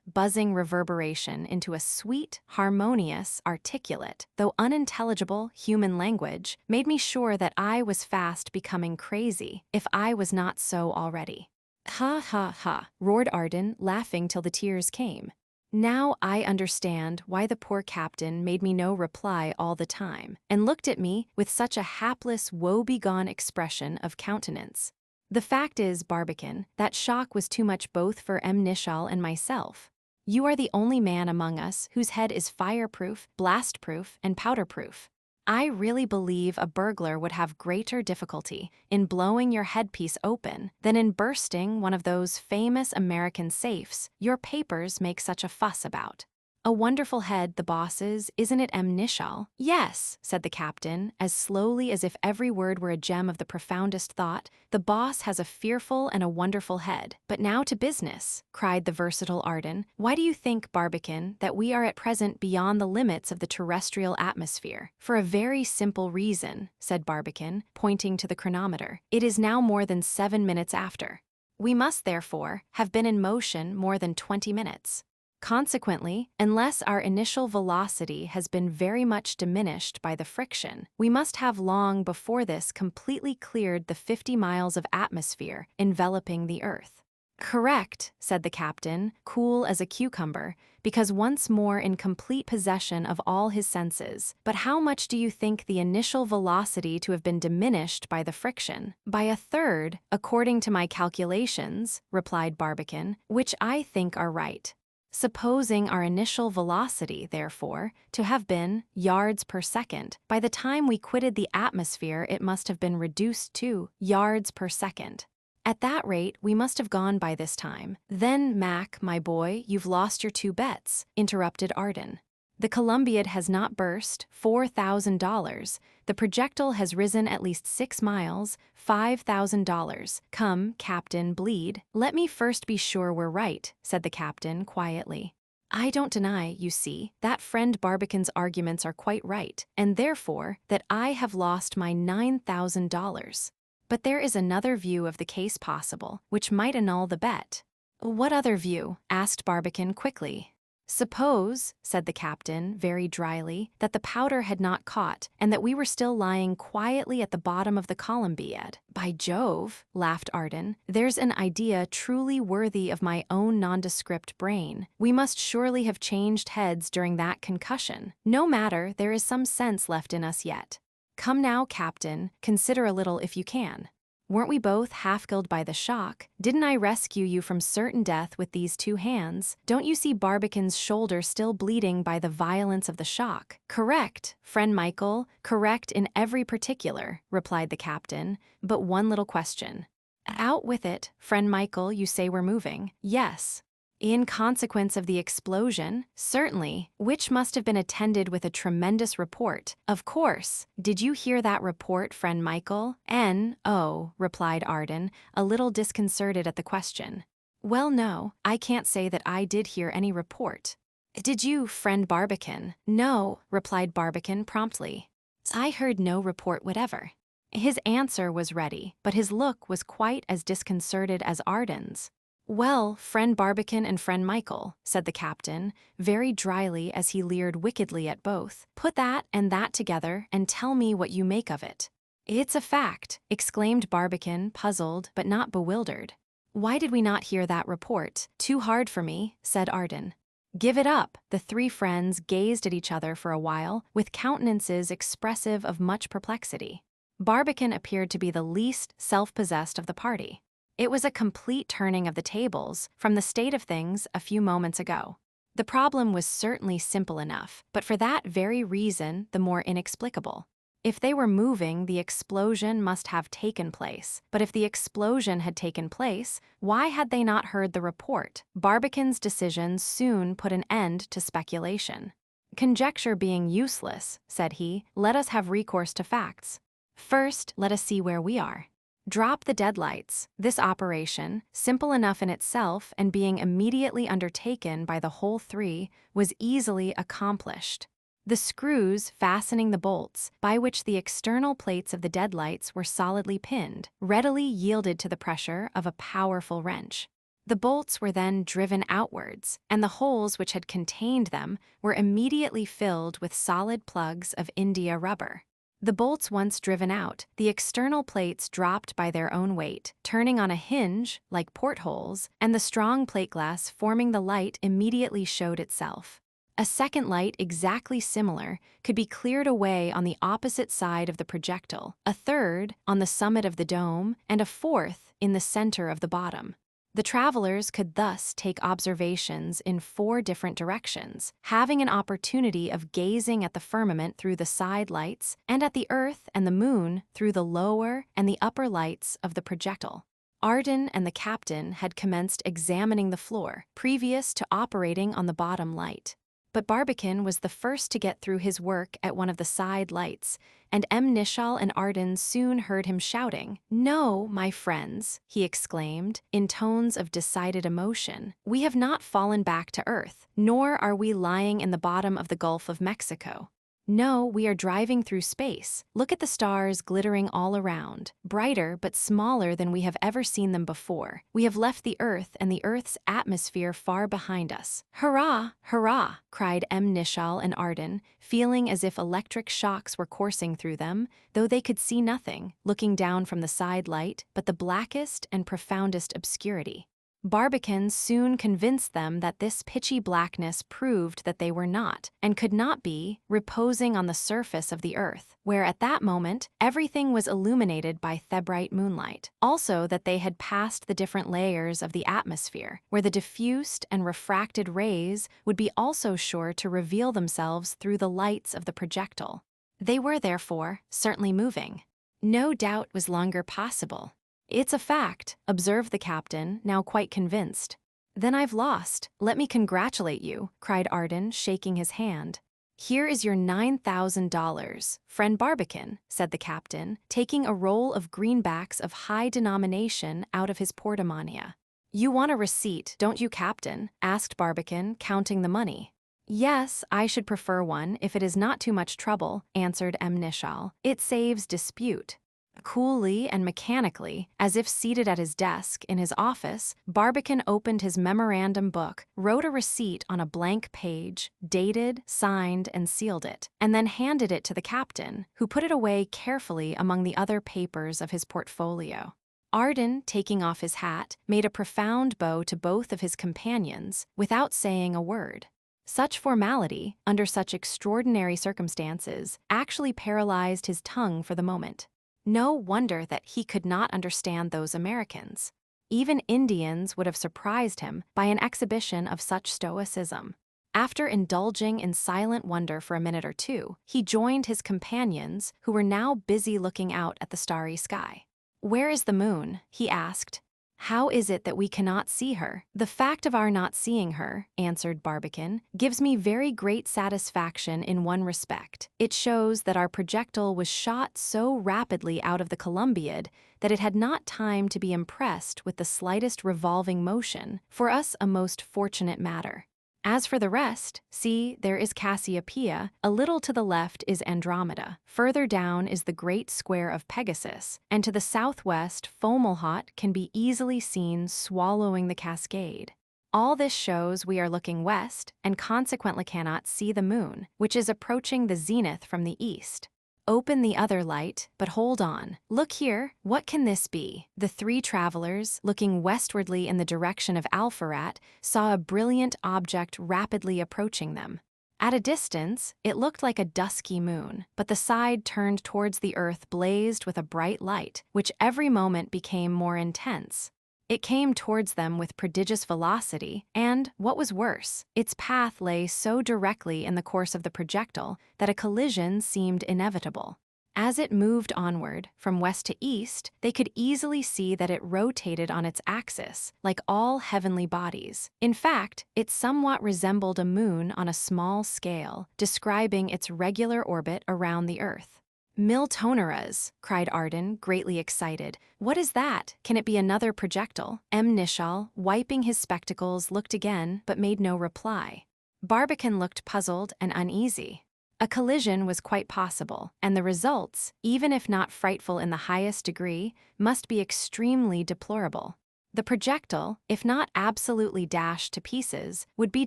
buzzing reverberation into a sweet, harmonious, articulate, though unintelligible human language made me sure that I was fast becoming crazy, if I was not so already. Ha ha ha, roared Arden, laughing till the tears came. Now I understand why the poor captain made me no reply all the time, and looked at me with such a hapless, woe-begone expression of countenance. The fact is, Barbican, that shock was too much both for Nishal and myself. You are the only man among us whose head is fireproof, blastproof, and powderproof. I really believe a burglar would have greater difficulty in blowing your headpiece open than in bursting one of those famous American safes your papers make such a fuss about. A wonderful head, the boss's, isn't it, Nishal? Yes, said the captain, as slowly as if every word were a gem of the profoundest thought. The boss has a fearful and a wonderful head. But now to business, cried the versatile Arden. Why do you think, Barbican, that we are at present beyond the limits of the terrestrial atmosphere? For a very simple reason, said Barbican, pointing to the chronometer. It is now more than 7 minutes after. We must, therefore, have been in motion more than 20 minutes. Consequently, unless our initial velocity has been very much diminished by the friction, we must have long before this completely cleared the 50 miles of atmosphere enveloping the Earth. Correct, said the captain, cool as a cucumber, because once more in complete possession of all his senses. But how much do you think the initial velocity to have been diminished by the friction? By a third, according to my calculations, replied Barbican, which I think are right. Supposing our initial velocity, therefore, to have been yards per second, by the time we quitted the atmosphere it must have been reduced to yards per second. At that rate we must have gone by this time. Then, Mac, my boy, you've lost your 2 bets, interrupted Arden. The Columbiad has not burst, $4,000. The projectile has risen at least 6 miles, $5,000. Come, Captain Bleed, let me first be sure we're right, said the captain quietly. I don't deny, you see, that friend Barbican's arguments are quite right, and therefore that I have lost my $9,000. But there is another view of the case possible, which might annul the bet. What other view? Asked Barbican quickly. Suppose, said the captain very dryly, that the powder had not caught, and that we were still lying quietly at the bottom of the Columbiad. By Jove, laughed Arden, there's an idea truly worthy of my own nondescript brain. We must surely have changed heads during that concussion. No matter, there is some sense left in us yet. Come now, Captain, consider a little if you can. Weren't we both half-killed by the shock? Didn't I rescue you from certain death with these 2 hands? Don't you see Barbican's shoulder still bleeding by the violence of the shock? Correct, friend Michael, correct in every particular, replied the captain, but one little question. Out with it, friend Michael, you say we're moving. Yes. In consequence of the explosion, certainly, which must have been attended with a tremendous report. Of course. Did you hear that report, friend Michael? N.O., replied Arden, a little disconcerted at the question. Well, no, I can't say that I did hear any report. Did you, friend Barbican? No, replied Barbican promptly. I heard no report whatever. His answer was ready, but his look was quite as disconcerted as Arden's. Well, friend Barbican and friend Michael, said the captain, very dryly as he leered wickedly at both, put that and that together and tell me what you make of it. It's a fact, exclaimed Barbican, puzzled but not bewildered. Why did we not hear that report? Too hard for me, said Arden. Give it up. The 3 friends gazed at each other for a while, with countenances expressive of much perplexity. Barbican appeared to be the least self-possessed of the party. It was a complete turning of the tables from the state of things a few moments ago. The problem was certainly simple enough, but for that very reason the more inexplicable. If they were moving, the explosion must have taken place. But if the explosion had taken place, why had they not heard the report? Barbican's decision soon put an end to speculation. Conjecture being useless, said he, let us have recourse to facts. First, let us see where we are. Drop the deadlights. This operation, simple enough in itself and being immediately undertaken by the whole 3, was easily accomplished. The screws fastening the bolts, by which the external plates of the deadlights were solidly pinned, readily yielded to the pressure of a powerful wrench. The bolts were then driven outwards, and the holes which had contained them were immediately filled with solid plugs of India rubber. The bolts once driven out, the external plates dropped by their own weight, turning on a hinge, like portholes, and the strong plate glass forming the light immediately showed itself. A second light exactly similar could be cleared away on the opposite side of the projectile, a third on the summit of the dome, and a fourth in the center of the bottom. The travelers could thus take observations in 4 different directions, having an opportunity of gazing at the firmament through the side lights and at the earth and the moon through the lower and the upper lights of the projectile. Arden and the captain had commenced examining the floor, previous to operating on the bottom light. But Barbican was the first to get through his work at one of the side lights, and M. Nishal and Arden soon heard him shouting, "No, my friends," he exclaimed, in tones of decided emotion, "we have not fallen back to earth, nor are we lying in the bottom of the Gulf of Mexico. No, we are driving through space. Look at the stars glittering all around, brighter but smaller than we have ever seen them before. We have left the Earth and the Earth's atmosphere far behind us. Hurrah! Hurrah!" cried M. Nishal and Arden, feeling as if electric shocks were coursing through them, though they could see nothing, looking down from the side light, but the blackest and profoundest obscurity. Barbican soon convinced them that this pitchy blackness proved that they were not, and could not be, reposing on the surface of the earth, where at that moment everything was illuminated by Thebrite moonlight. Also that they had passed the different layers of the atmosphere, where the diffused and refracted rays would be also sure to reveal themselves through the lights of the projectile. They were, therefore, certainly moving. No doubt was longer possible. "It's a fact," observed the captain, now quite convinced. "Then I've lost. Let me congratulate you," cried Arden, shaking his hand. "Here is your $9,000, friend Barbicane," said the captain, taking a roll of greenbacks of high denomination out of his portemonnaie. "You want a receipt, don't you, Captain?" asked Barbicane, counting the money. "Yes, I should prefer one if it is not too much trouble," answered M. Nichal. "It saves dispute." Coolly and mechanically, as if seated at his desk in his office, Barbicane opened his memorandum book, wrote a receipt on a blank page, dated, signed, and sealed it, and then handed it to the captain, who put it away carefully among the other papers of his portfolio. Arden, taking off his hat, made a profound bow to both of his companions, without saying a word. Such formality, under such extraordinary circumstances, actually paralyzed his tongue for the moment. No wonder that he could not understand those Americans. Even Indians would have surprised him by an exhibition of such stoicism. After indulging in silent wonder for a minute or two, he joined his companions, who were now busy looking out at the starry sky. "Where is the moon?" he asked. "How is it that we cannot see her?" "The fact of our not seeing her," answered Barbicane, "gives me very great satisfaction in one respect. It shows that our projectile was shot so rapidly out of the Columbiad that it had not time to be impressed with the slightest revolving motion, for us a most fortunate matter. As for the rest, see, there is Cassiopeia, a little to the left is Andromeda, further down is the great square of Pegasus, and to the southwest Fomalhaut can be easily seen swallowing the cascade. All this shows we are looking west, and consequently cannot see the moon, which is approaching the zenith from the east. Open the other light, but hold on. Look here, what can this be?" The three travelers, looking westwardly in the direction of Alpherat, saw a brilliant object rapidly approaching them. At a distance, it looked like a dusky moon, but the side turned towards the earth blazed with a bright light, which every moment became more intense. It came towards them with prodigious velocity, and, what was worse, its path lay so directly in the course of the projectile that a collision seemed inevitable. As it moved onward, from west to east, they could easily see that it rotated on its axis, like all heavenly bodies. In fact, it somewhat resembled a moon on a small scale, describing its regular orbit around the earth. "Miltoneras!" cried Arden, greatly excited. "What is that? Can it be another projectile?" M. Nichal, wiping his spectacles, looked again, but made no reply. Barbicane looked puzzled and uneasy. A collision was quite possible, and the results, even if not frightful in the highest degree, must be extremely deplorable. The projectile, if not absolutely dashed to pieces, would be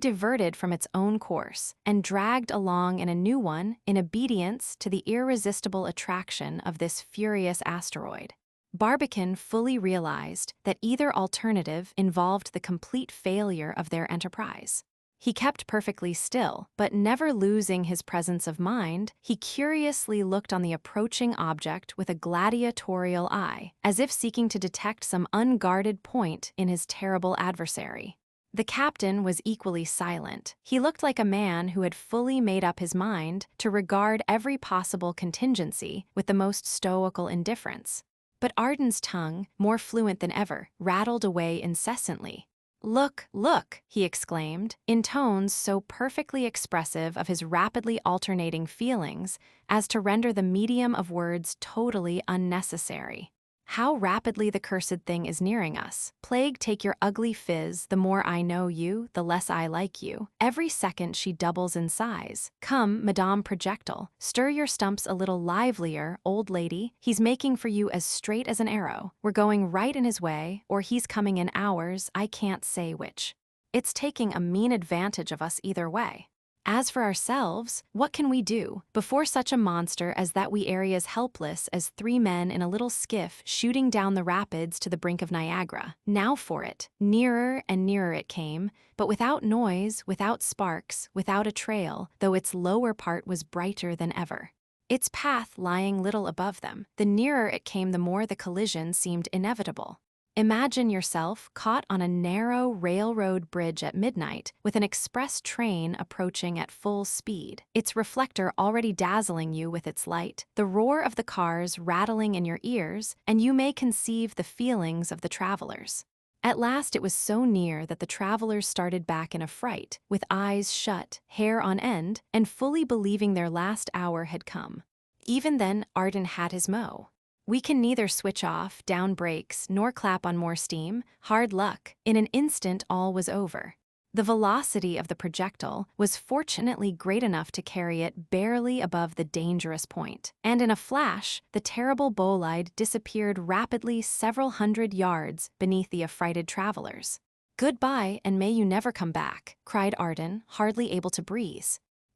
diverted from its own course and dragged along in a new one in obedience to the irresistible attraction of this furious asteroid. Barbicane fully realized that either alternative involved the complete failure of their enterprise. He kept perfectly still, but never losing his presence of mind, he curiously looked on the approaching object with a gladiatorial eye, as if seeking to detect some unguarded point in his terrible adversary. The captain was equally silent. He looked like a man who had fully made up his mind to regard every possible contingency with the most stoical indifference. But Arden's tongue, more fluent than ever, rattled away incessantly. "Look, look!" he exclaimed, in tones so perfectly expressive of his rapidly alternating feelings as to render the medium of words totally unnecessary. "How rapidly the cursed thing is nearing us. Plague take your ugly phiz, the more I know you, the less I like you. Every second she doubles in size. Come, Madame Projectile, stir your stumps a little livelier, old lady. He's making for you as straight as an arrow. We're going right in his way, or he's coming in ours, I can't say which. It's taking a mean advantage of us either way. As for ourselves, what can we do? Before such a monster as that we are as helpless as three men in a little skiff shooting down the rapids to the brink of Niagara. Now for it. Nearer and nearer it came, but without noise, without sparks, without a trail, though its lower part was brighter than ever. Its path lying little above them, the nearer it came the more the collision seemed inevitable. Imagine yourself caught on a narrow railroad bridge at midnight with an express train approaching at full speed, its reflector already dazzling you with its light, the roar of the cars rattling in your ears, and you may conceive the feelings of the travelers. At last it was so near that the travelers started back in a fright, with eyes shut, hair on end, and fully believing their last hour had come. Even then, Arden had his mo. We can neither switch off, down brakes, nor clap on more steam. Hard luck. In an instant all was over. The velocity of the projectile was fortunately great enough to carry it barely above the dangerous point, and in a flash, the terrible bolide disappeared rapidly several hundred yards beneath the affrighted travelers. "Goodbye, and may you never come back," cried Arden, hardly able to breathe.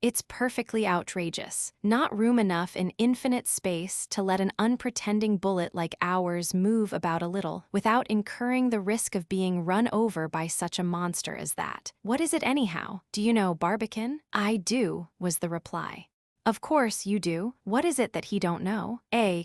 "It's perfectly outrageous. Not room enough in infinite space to let an unpretending bullet like ours move about a little without incurring the risk of being run over by such a monster as that. What is it anyhow? Do you know Barbican?" "I do," was the reply. "Of course you do. What is it that he don't know?"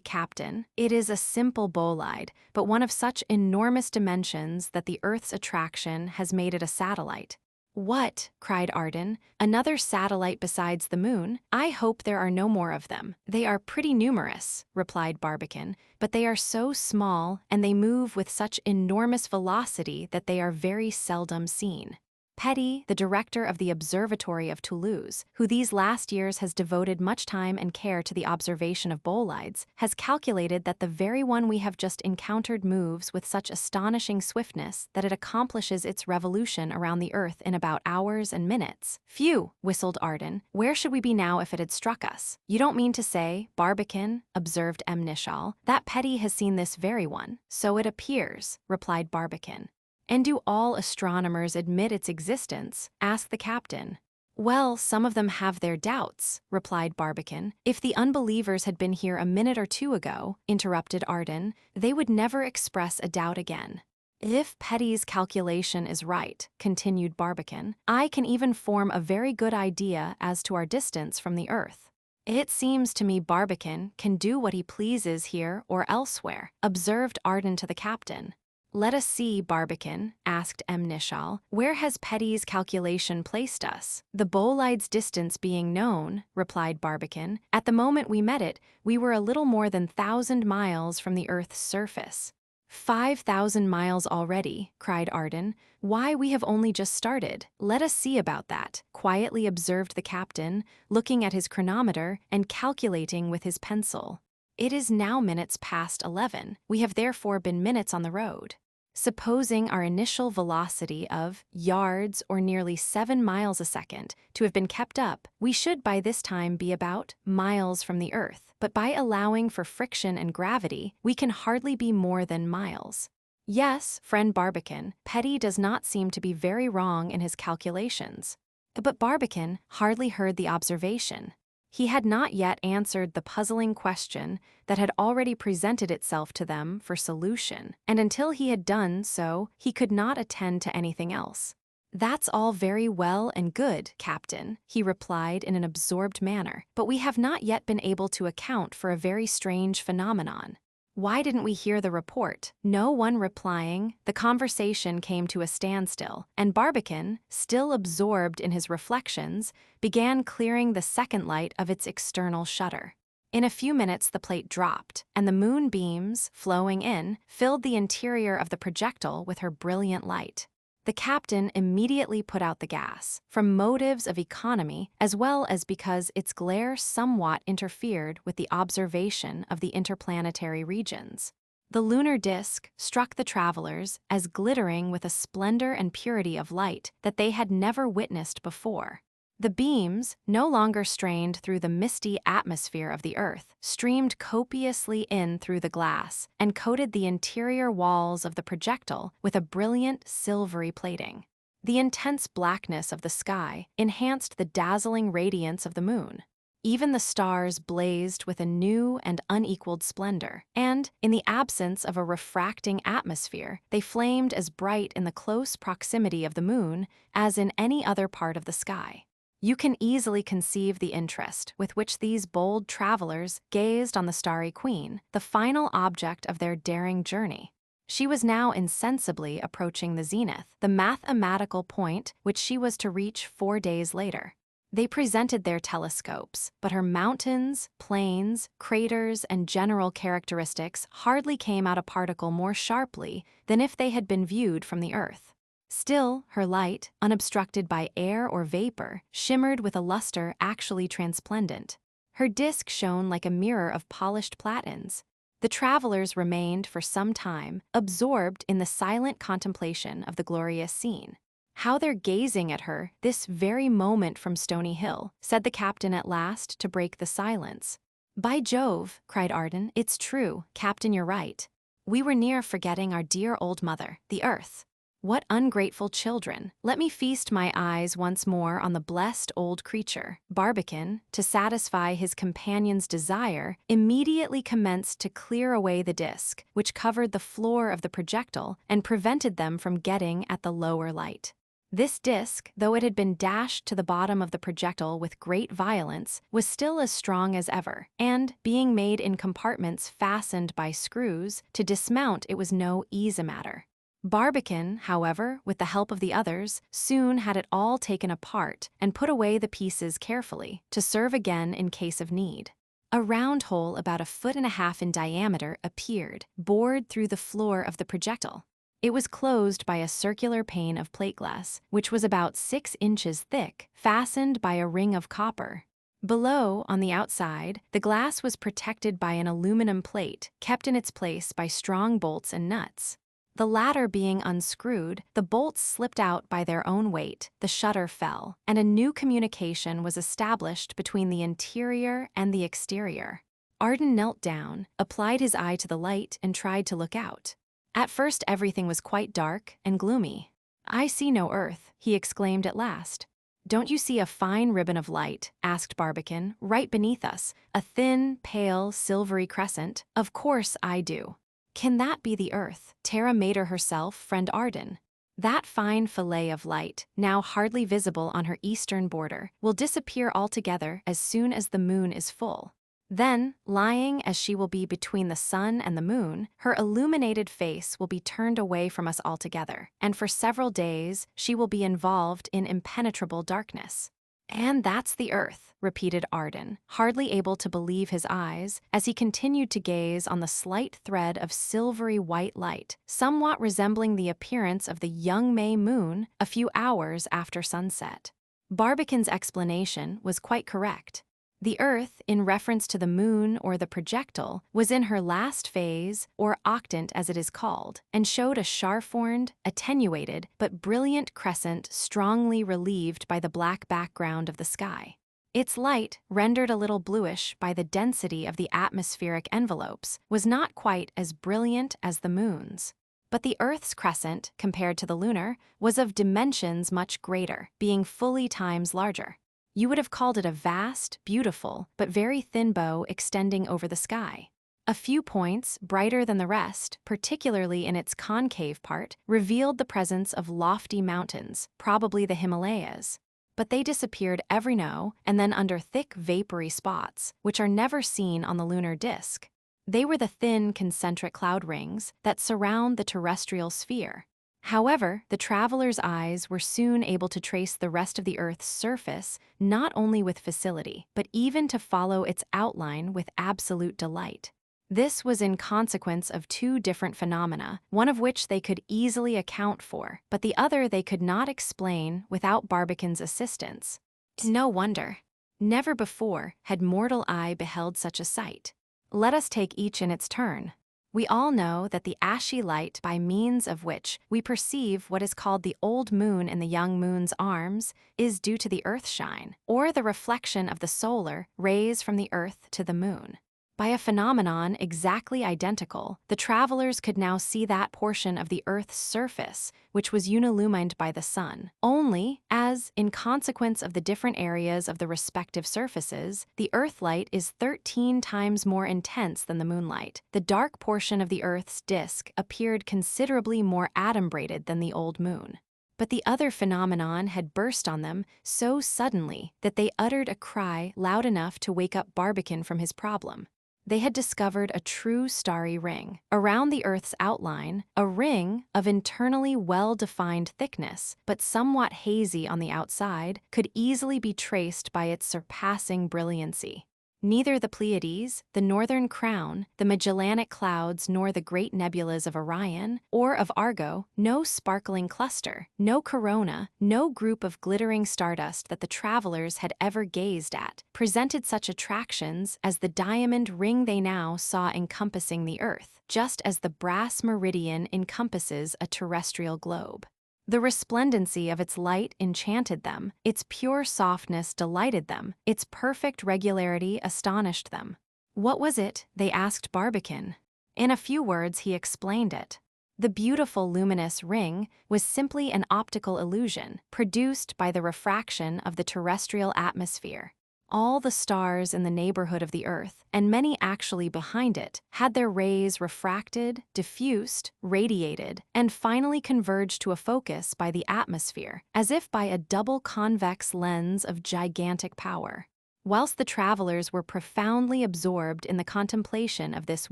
Captain, it is a simple bolide, but one of such enormous dimensions that the Earth's attraction has made it a satellite." "What?" cried Arden. "Another satellite besides the moon? I hope there are no more of them." "They are pretty numerous," replied Barbican, "but they are so small and they move with such enormous velocity that they are very seldom seen." Petit, the director of the Observatory of Toulouse, who these last years has devoted much time and care to the observation of bolides, has calculated that the very one we have just encountered moves with such astonishing swiftness that it accomplishes its revolution around the Earth in about hours and minutes. "Phew," whistled Arden. "Where should we be now if it had struck us?" "You don't mean to say, Barbican," observed Nishal, "that Petit has seen this very one." "So it appears," replied Barbican. "And do all astronomers admit its existence?" asked the captain. "Well, some of them have their doubts," replied Barbican. "If the unbelievers had been here a minute or two ago," interrupted Arden, "they would never express a doubt again." "If Petty's calculation is right," continued Barbican, "I can even form a very good idea as to our distance from the Earth." "It seems to me Barbican can do what he pleases here or elsewhere," observed Arden to the captain. "Let us see, Barbican," asked Nishal, "where has Petty's calculation placed us?" "The bolide's distance being known," replied Barbican, "at the moment we met it, we were a little more than 1,000 miles from the Earth's surface." 5,000 miles already," cried Arden. "Why, we have only just started." "Let us see about that," quietly observed the captain, looking at his chronometer and calculating with his pencil. "It is now minutes past 11. We have therefore been minutes on the road. Supposing our initial velocity of yards or nearly 7 miles a second to have been kept up, we should by this time be about miles from the Earth, but by allowing for friction and gravity, we can hardly be more than miles." "Yes, friend Barbican, Petty does not seem to be very wrong in his calculations." But Barbican hardly heard the observation. He had not yet answered the puzzling question that had already presented itself to them for solution, and until he had done so, he could not attend to anything else. "That's all very well and good, Captain," he replied in an absorbed manner, "but we have not yet been able to account for a very strange phenomenon." "Why didn't we hear the report?" No one replying, the conversation came to a standstill, and Barbican, still absorbed in his reflections, began clearing the second light of its external shutter. In a few minutes the plate dropped, and the moon beams, flowing in, filled the interior of the projectile with her brilliant light. The captain immediately put out the gas, from motives of economy as well as because its glare somewhat interfered with the observation of the interplanetary regions. The lunar disk struck the travelers as glittering with a splendor and purity of light that they had never witnessed before. The beams, no longer strained through the misty atmosphere of the Earth, streamed copiously in through the glass and coated the interior walls of the projectile with a brilliant silvery plating. The intense blackness of the sky enhanced the dazzling radiance of the moon. Even the stars blazed with a new and unequaled splendor, and, in the absence of a refracting atmosphere, they flamed as bright in the close proximity of the moon as in any other part of the sky. You can easily conceive the interest with which these bold travelers gazed on the Starry Queen, the final object of their daring journey. She was now insensibly approaching the zenith, the mathematical point which she was to reach 4 days later. They presented their telescopes, but her mountains, plains, craters, and general characteristics hardly came out a particle more sharply than if they had been viewed from the Earth. Still, her light, unobstructed by air or vapor, shimmered with a luster actually transplendent. Her disk shone like a mirror of polished platins. The travelers remained for some time absorbed in the silent contemplation of the glorious scene. "How they're gazing at her this very moment from Stony Hill," said the captain at last to break the silence. "By Jove," cried Arden, "it's true, Captain, you're right. We were near forgetting our dear old mother, the Earth. What ungrateful children. Let me feast my eyes once more on the blessed old creature." Barbicane, to satisfy his companion's desire, immediately commenced to clear away the disk, which covered the floor of the projectile and prevented them from getting at the lower light. This disk, though it had been dashed to the bottom of the projectile with great violence, was still as strong as ever, and, being made in compartments fastened by screws, to dismount it was no easy matter. Barbicane, however, with the help of the others, soon had it all taken apart and put away the pieces carefully, to serve again in case of need. A round hole about 1.5 feet in diameter appeared, bored through the floor of the projectile. It was closed by a circular pane of plate glass, which was about 6 inches thick, fastened by a ring of copper. Below, on the outside, the glass was protected by an aluminum plate, kept in its place by strong bolts and nuts. The latter being unscrewed, the bolts slipped out by their own weight, the shutter fell, and a new communication was established between the interior and the exterior. Arden knelt down, applied his eye to the light, and tried to look out. At first everything was quite dark and gloomy. "I see no Earth," he exclaimed at last. "Don't you see a fine ribbon of light?" asked Barbicane, "right beneath us, a thin, pale, silvery crescent?" "Of course I do." "Can that be the Earth, Terra Mater herself, friend Arden? That fine fillet of light, now hardly visible on her eastern border, will disappear altogether as soon as the moon is full. Then, lying as she will be between the sun and the moon, her illuminated face will be turned away from us altogether, and for several days she will be involved in impenetrable darkness." "And that's the Earth," repeated Arden, hardly able to believe his eyes, as he continued to gaze on the slight thread of silvery white light, somewhat resembling the appearance of the young May moon a few hours after sunset. Barbicane's explanation was quite correct. The Earth, in reference to the moon or the projectile, was in her last phase, or octant as it is called, and showed a sharp-horned, attenuated, but brilliant crescent strongly relieved by the black background of the sky. Its light, rendered a little bluish by the density of the atmospheric envelopes, was not quite as brilliant as the moon's. But the Earth's crescent, compared to the lunar, was of dimensions much greater, being fully times larger. You would have called it a vast, beautiful, but very thin bow extending over the sky. A few points, brighter than the rest, particularly in its concave part, revealed the presence of lofty mountains, probably the Himalayas. But they disappeared every now and then under thick vapory spots, which are never seen on the lunar disk. They were the thin concentric cloud rings that surround the terrestrial sphere. However, the travelers' eyes were soon able to trace the rest of the Earth's surface not only with facility, but even to follow its outline with absolute delight. This was in consequence of two different phenomena, one of which they could easily account for, but the other they could not explain without Barbicane's assistance. No wonder. Never before had mortal eye beheld such a sight. Let us take each in its turn. We all know that the ashy light by means of which we perceive what is called the old moon in the young moon's arms is due to the earthshine, or the reflection of the solar rays from the earth to the moon. By a phenomenon exactly identical, the travelers could now see that portion of the Earth's surface which was unilumined by the sun, only as, in consequence of the different areas of the respective surfaces, the earthlight is 13 times more intense than the moonlight. The dark portion of the Earth's disk appeared considerably more adumbrated than the old moon. But the other phenomenon had burst on them so suddenly that they uttered a cry loud enough to wake up Barbicane from his problem. They had discovered a true starry ring. Around the Earth's outline, a ring of internally well-defined thickness, but somewhat hazy on the outside, could easily be traced by its surpassing brilliancy. Neither the Pleiades, the Northern Crown, the Magellanic Clouds, nor the great nebulas of Orion or of Argo, no sparkling cluster, no corona, no group of glittering stardust that the travelers had ever gazed at, presented such attractions as the diamond ring they now saw encompassing the Earth, just as the brass meridian encompasses a terrestrial globe. The resplendency of its light enchanted them, its pure softness delighted them, its perfect regularity astonished them. What was it? They asked Barbicane. In a few words he explained it. The beautiful luminous ring was simply an optical illusion, produced by the refraction of the terrestrial atmosphere. All the stars in the neighborhood of the Earth, and many actually behind it, had their rays refracted, diffused, radiated, and finally converged to a focus by the atmosphere, as if by a double convex lens of gigantic power. Whilst the travelers were profoundly absorbed in the contemplation of this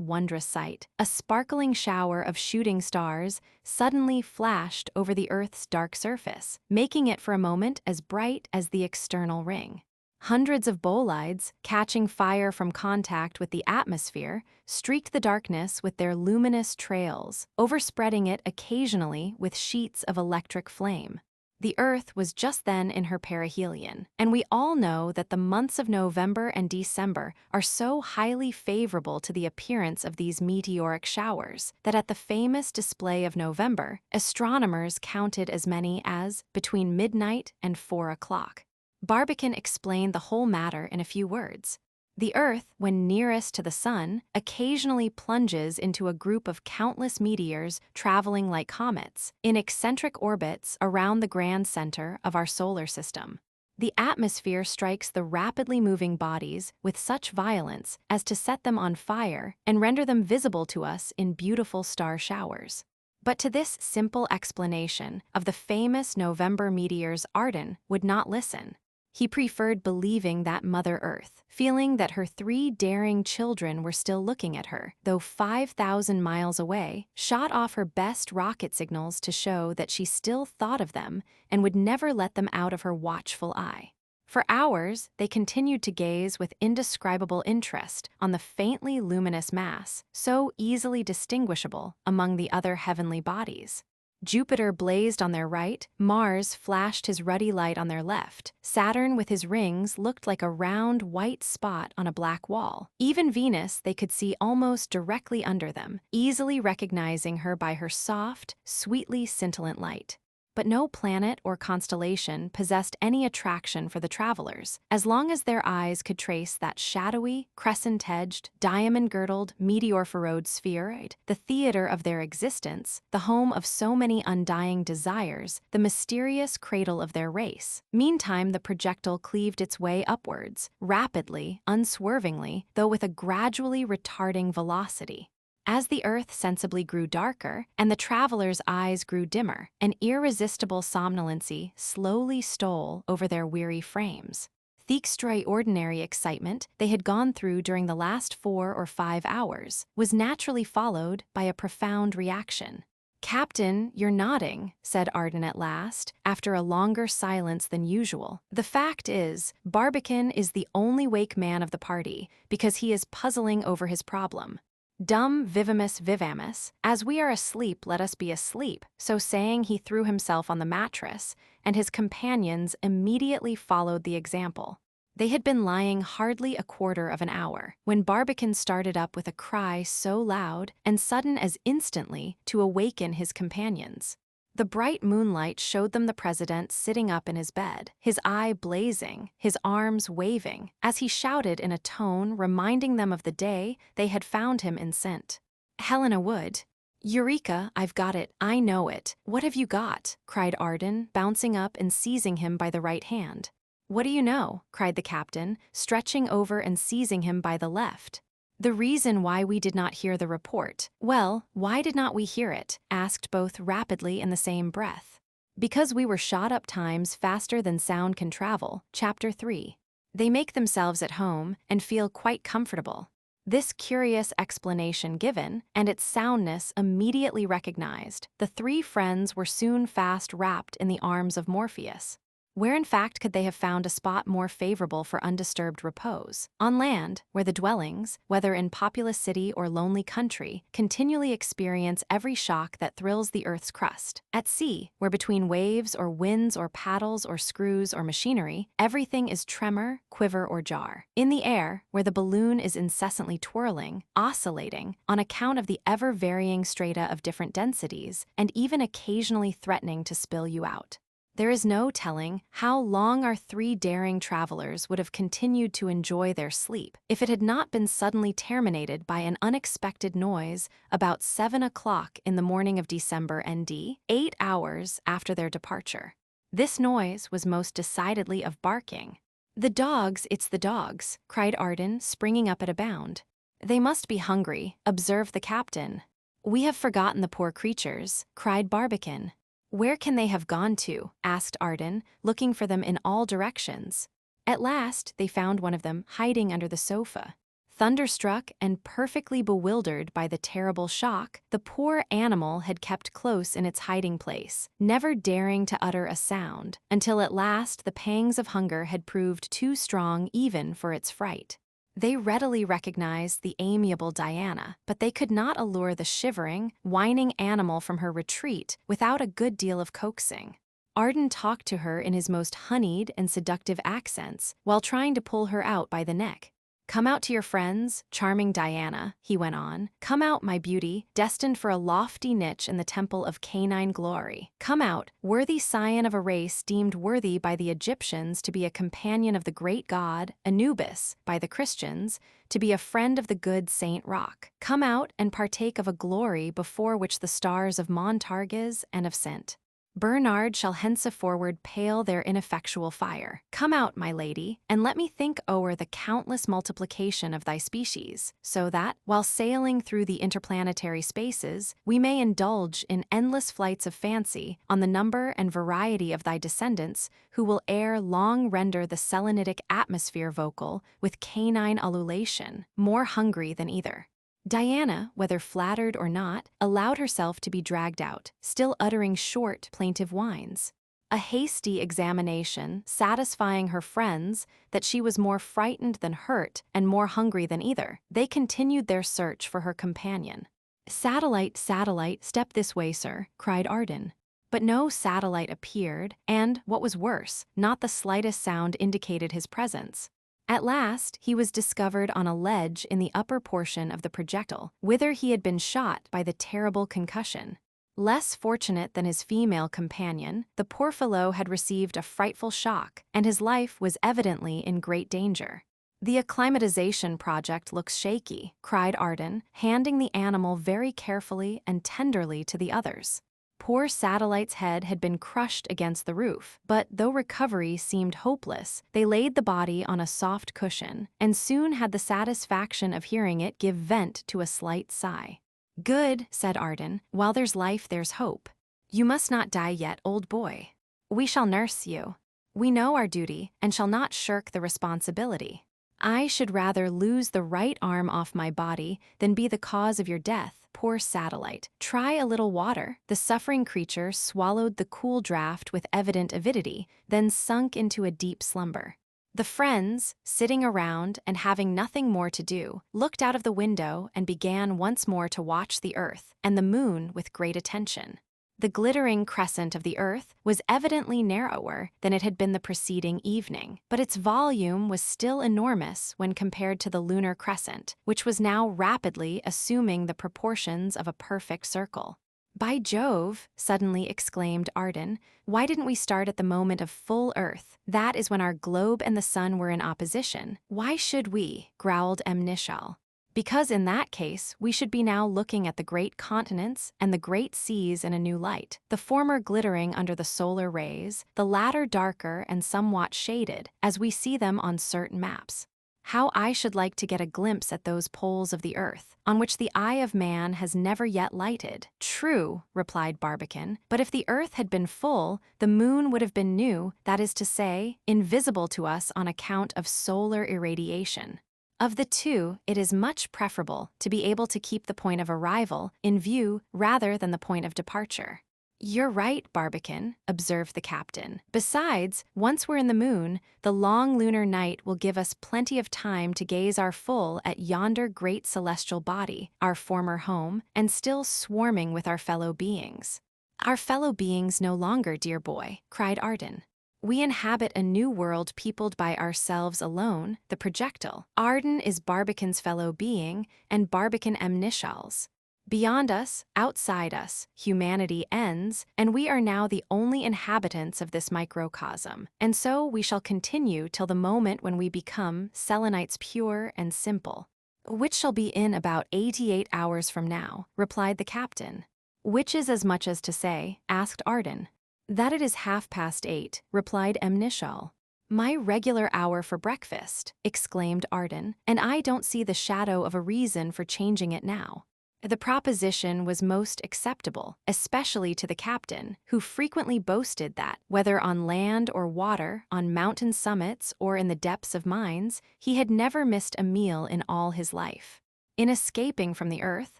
wondrous sight, a sparkling shower of shooting stars suddenly flashed over the Earth's dark surface, making it for a moment as bright as the external ring. Hundreds of bolides, catching fire from contact with the atmosphere, streaked the darkness with their luminous trails, overspreading it occasionally with sheets of electric flame. The Earth was just then in her perihelion, and we all know that the months of November and December are so highly favorable to the appearance of these meteoric showers that at the famous display of November, astronomers counted as many as between midnight and 4 o'clock. Barbicane explained the whole matter in a few words. The Earth, when nearest to the Sun, occasionally plunges into a group of countless meteors traveling like comets, in eccentric orbits around the grand center of our solar system. The atmosphere strikes the rapidly moving bodies with such violence as to set them on fire and render them visible to us in beautiful star showers. But to this simple explanation of the famous November meteors Arden would not listen. He preferred believing that Mother Earth, feeling that her 3 daring children were still looking at her, though 5,000 miles away, shot off her best rocket signals to show that she still thought of them and would never let them out of her watchful eye. For hours, they continued to gaze with indescribable interest on the faintly luminous mass, so easily distinguishable among the other heavenly bodies. Jupiter blazed on their right, Mars flashed his ruddy light on their left, Saturn with his rings looked like a round white spot on a black wall. Even Venus they could see almost directly under them, easily recognizing her by her soft, sweetly scintillant light. But no planet or constellation possessed any attraction for the travelers, as long as their eyes could trace that shadowy, crescent-edged, diamond-girdled, meteor-furrowed spheroid, the theater of their existence, the home of so many undying desires, the mysterious cradle of their race. Meantime, the projectile cleaved its way upwards, rapidly, unswervingly, though with a gradually retarding velocity. As the Earth sensibly grew darker, and the travelers' eyes grew dimmer, an irresistible somnolency slowly stole over their weary frames. The extraordinary excitement they had gone through during the last 4 or 5 hours was naturally followed by a profound reaction. "Captain, you're nodding," said Arden at last, after a longer silence than usual. "The fact is, Barbicane is the only awake man of the party, because he is puzzling over his problem. Dum vivimus vivamus, as we are asleep let us be asleep," so saying he threw himself on the mattress, and his companions immediately followed the example. They had been lying hardly a quarter of an hour, when Barbicane started up with a cry so loud and sudden as instantly to awaken his companions. The bright moonlight showed them the president sitting up in his bed, his eye blazing, his arms waving, as he shouted in a tone reminding them of the day they had found him enceinte. "Helena Wood." "Eureka, I've got it, I know it. What have you got?" cried Arden, bouncing up and seizing him by the right hand. "What do you know?" cried the captain, stretching over and seizing him by the left. "The reason why we did not hear the report." "Well, why did not we hear it?" asked both rapidly in the same breath. "Because we were shot up times faster than sound can travel." Chapter 3. They make themselves at home and feel quite comfortable. This curious explanation given, and its soundness immediately recognized, the three friends were soon fast wrapped in the arms of Morpheus. Where in fact could they have found a spot more favorable for undisturbed repose? On land, where the dwellings, whether in populous city or lonely country, continually experience every shock that thrills the earth's crust. At sea, where between waves or winds or paddles or screws or machinery, everything is tremor, quiver, or jar. In the air, where the balloon is incessantly twirling, oscillating, on account of the ever-varying strata of different densities, and even occasionally threatening to spill you out. There is no telling how long our three daring travelers would have continued to enjoy their sleep if it had not been suddenly terminated by an unexpected noise about 7 o'clock in the morning of December ND, 8 hours after their departure. This noise was most decidedly of barking. "The dogs, it's the dogs," cried Arden, springing up at a bound. "They must be hungry," observed the captain. "We have forgotten the poor creatures," cried Barbicane. "Where can they have gone to?" asked Arden, looking for them in all directions. At last, they found one of them hiding under the sofa. Thunderstruck and perfectly bewildered by the terrible shock, the poor animal had kept close in its hiding place, never daring to utter a sound, until at last the pangs of hunger had proved too strong even for its fright. They readily recognized the amiable Diana, but they could not allure the shivering, whining animal from her retreat without a good deal of coaxing. Arden talked to her in his most honeyed and seductive accents while trying to pull her out by the neck. "Come out to your friends, charming Diana," he went on. "Come out, my beauty, destined for a lofty niche in the temple of canine glory. Come out, worthy scion of a race deemed worthy by the Egyptians to be a companion of the great god, Anubis, by the Christians, to be a friend of the good Saint Roch. Come out and partake of a glory before which the stars of Montargis and of St. Bernard shall henceforward pale their ineffectual fire. Come out, my lady, and let me think o'er the countless multiplication of thy species, so that, while sailing through the interplanetary spaces, we may indulge in endless flights of fancy on the number and variety of thy descendants, who will ere long render the selenitic atmosphere vocal with canine ululation, more hungry than either." Diana, whether flattered or not, allowed herself to be dragged out, still uttering short, plaintive whines. A hasty examination, satisfying her friends that she was more frightened than hurt and more hungry than either, they continued their search for her companion. "Satellite, satellite, step this way, sir," cried Arden. But no satellite appeared, and, what was worse, not the slightest sound indicated his presence. At last, he was discovered on a ledge in the upper portion of the projectile, whither he had been shot by the terrible concussion. Less fortunate than his female companion, the poor fellow had received a frightful shock, and his life was evidently in great danger. "The acclimatization project looks shaky," cried Arden, handing the animal very carefully and tenderly to the others. Poor Satellite's head had been crushed against the roof, but though recovery seemed hopeless, they laid the body on a soft cushion, and soon had the satisfaction of hearing it give vent to a slight sigh. "Good," said Arden, "while there's life there's hope. You must not die yet, old boy. We shall nurse you. We know our duty, and shall not shirk the responsibility. I should rather lose the right arm off my body than be the cause of your death, poor Satellite. Try a little water." The suffering creature swallowed the cool draught with evident avidity, then sunk into a deep slumber. The friends, sitting around and having nothing more to do, looked out of the window and began once more to watch the earth and the moon with great attention. The glittering crescent of the earth was evidently narrower than it had been the preceding evening, but its volume was still enormous when compared to the lunar crescent, which was now rapidly assuming the proportions of a perfect circle. "By Jove," suddenly exclaimed Arden, "why didn't we start at the moment of full earth? That is when our globe and the sun were in opposition." "Why should we?" growled Nishal. "Because in that case we should be now looking at the great continents and the great seas in a new light, the former glittering under the solar rays, the latter darker and somewhat shaded, as we see them on certain maps. How I should like to get a glimpse at those poles of the earth, on which the eye of man has never yet lighted." "True," replied Barbicane, "but if the earth had been full, the moon would have been new, that is to say, invisible to us on account of solar irradiation." Of the two, it is much preferable to be able to keep the point of arrival in view rather than the point of departure. You're right, Barbican, observed the captain. Besides, once we're in the moon, the long lunar night will give us plenty of time to gaze our full at yonder great celestial body, our former home, and still swarming with our fellow beings. Our fellow beings no longer, dear boy, cried Arden. We inhabit a new world peopled by ourselves alone, the projectile. Arden is Barbican's fellow being, and Barbican Amnishal's. Beyond us, outside us, humanity ends, and we are now the only inhabitants of this microcosm. And so we shall continue till the moment when we become Selenites pure and simple. Which shall be in about 88 hours from now, replied the captain. Which is as much as to say, asked Arden. That it is 8:30, replied Amnishal. My regular hour for breakfast, exclaimed Arden, and I don't see the shadow of a reason for changing it now. The proposition was most acceptable, especially to the captain, who frequently boasted that, whether on land or water, on mountain summits or in the depths of mines, he had never missed a meal in all his life. In escaping from the earth,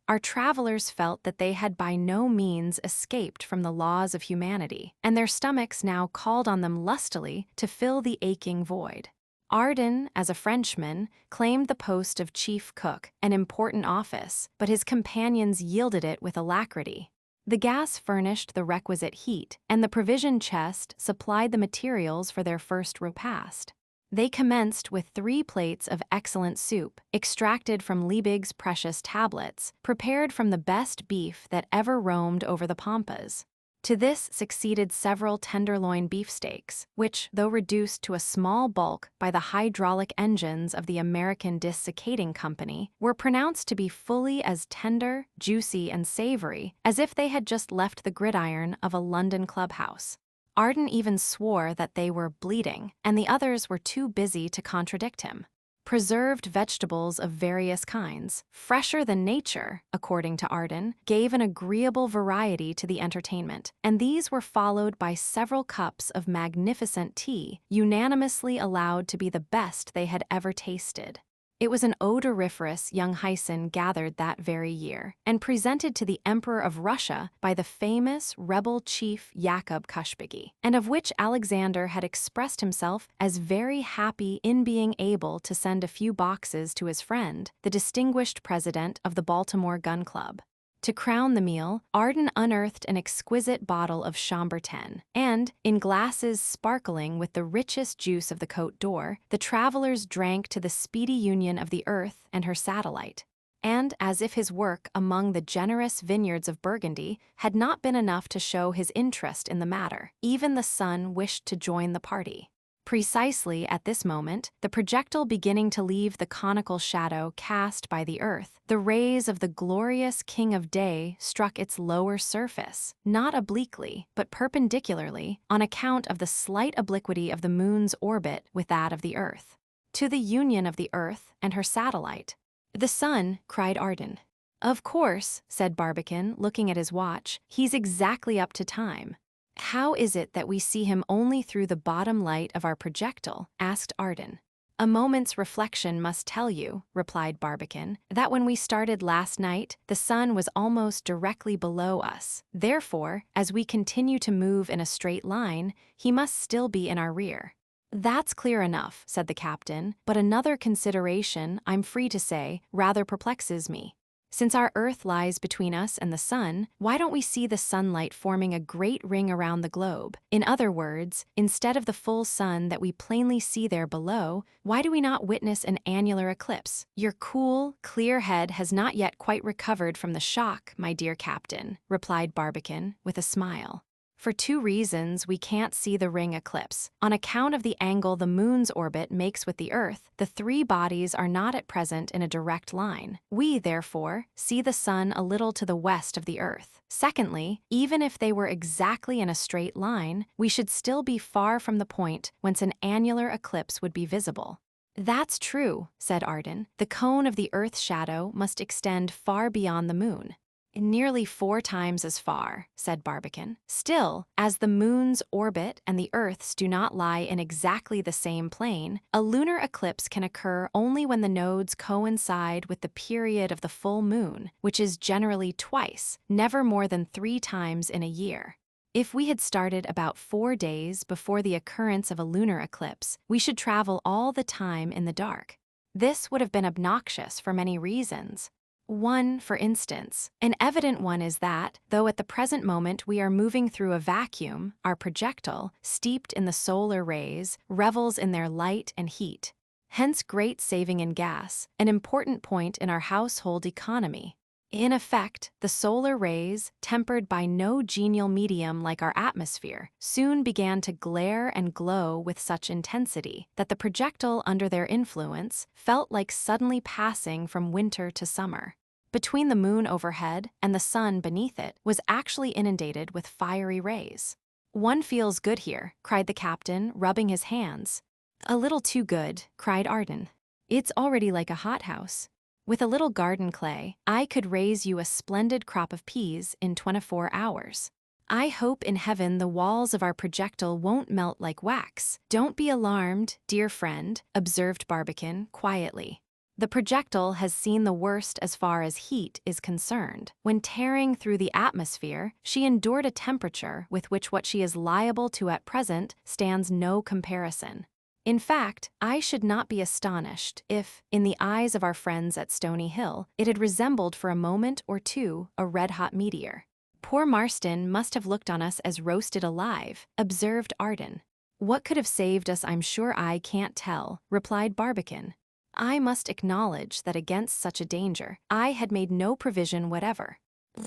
our travelers felt that they had by no means escaped from the laws of humanity, and their stomachs now called on them lustily to fill the aching void. Arden, as a Frenchman, claimed the post of chief cook, an important office, but his companions yielded it with alacrity. The gas furnished the requisite heat, and the provision chest supplied the materials for their first repast. They commenced with 3 plates of excellent soup, extracted from Liebig's precious tablets, prepared from the best beef that ever roamed over the pampas. To this succeeded several tenderloin beefsteaks, which, though reduced to a small bulk by the hydraulic engines of the American Desiccating Company, were pronounced to be fully as tender, juicy, and savory as if they had just left the gridiron of a London clubhouse. Arden even swore that they were bleeding, and the others were too busy to contradict him. Preserved vegetables of various kinds, fresher than nature, according to Arden, gave an agreeable variety to the entertainment, and these were followed by several cups of magnificent tea, unanimously allowed to be the best they had ever tasted. It was an odoriferous young hyson gathered that very year, and presented to the Emperor of Russia by the famous rebel chief Yakub Kushbegi, and of which Alexander had expressed himself as very happy in being able to send a few boxes to his friend, the distinguished president of the Baltimore Gun Club. To crown the meal, Arden unearthed an exquisite bottle of Chambertin, and, in glasses sparkling with the richest juice of the Côte d'Or, the travelers drank to the speedy union of the earth and her satellite. And, as if his work among the generous vineyards of Burgundy had not been enough to show his interest in the matter, even the sun wished to join the party. Precisely at this moment, the projectile beginning to leave the conical shadow cast by the earth, the rays of the glorious King of Day struck its lower surface, not obliquely, but perpendicularly, on account of the slight obliquity of the moon's orbit with that of the earth, to the union of the earth and her satellite. The sun, cried Arden. Of course, said Barbican, looking at his watch, he's exactly up to time. How is it that we see him only through the bottom light of our projectile? Asked Arden. A moment's reflection must tell you, replied Barbican, that when we started last night, the sun was almost directly below us. Therefore, as we continue to move in a straight line, he must still be in our rear. That's clear enough, said the captain, but another consideration, I'm free to say, rather perplexes me. Since our Earth lies between us and the sun, why don't we see the sunlight forming a great ring around the globe? In other words, instead of the full sun that we plainly see there below, why do we not witness an annular eclipse? Your cool, clear head has not yet quite recovered from the shock, my dear captain, replied Barbican, with a smile. For 2 reasons we can't see the ring eclipse. On account of the angle the moon's orbit makes with the Earth, the 3 bodies are not at present in a direct line. We, therefore, see the sun a little to the west of the Earth. Secondly, even if they were exactly in a straight line, we should still be far from the point whence an annular eclipse would be visible. That's true, said Arden. The cone of the Earth's shadow must extend far beyond the moon. Nearly 4 times as far, said Barbicane. Still, as the moon's orbit and the Earth's do not lie in exactly the same plane, a lunar eclipse can occur only when the nodes coincide with the period of the full moon, which is generally twice, never more than 3 times in a year. If we had started about 4 days before the occurrence of a lunar eclipse, we should travel all the time in the dark. This would have been obnoxious for many reasons. One, for instance, an evident one is that, though at the present moment we are moving through a vacuum, our projectile, steeped in the solar rays, revels in their light and heat. Hence great saving in gas, an important point in our household economy. In effect, the solar rays, tempered by no genial medium like our atmosphere, soon began to glare and glow with such intensity that the projectile under their influence felt like suddenly passing from winter to summer. Between the moon overhead and the sun beneath it was actually inundated with fiery rays. "One feels good here," cried the captain, rubbing his hands. "A little too good," cried Arden. "It's already like a hothouse. With a little garden clay, I could raise you a splendid crop of peas in 24 hours. I hope in heaven the walls of our projectile won't melt like wax." "Don't be alarmed, dear friend," observed Barbicane quietly. "The projectile has seen the worst as far as heat is concerned. When tearing through the atmosphere, she endured a temperature with which what she is liable to at present stands no comparison. In fact, I should not be astonished if, in the eyes of our friends at Stony Hill, it had resembled for a moment or two a red-hot meteor." "Poor Marston must have looked on us as roasted alive," observed Arden. "What could have saved us I'm sure I can't tell," replied Barbicane. "I must acknowledge that against such a danger, I had made no provision whatever."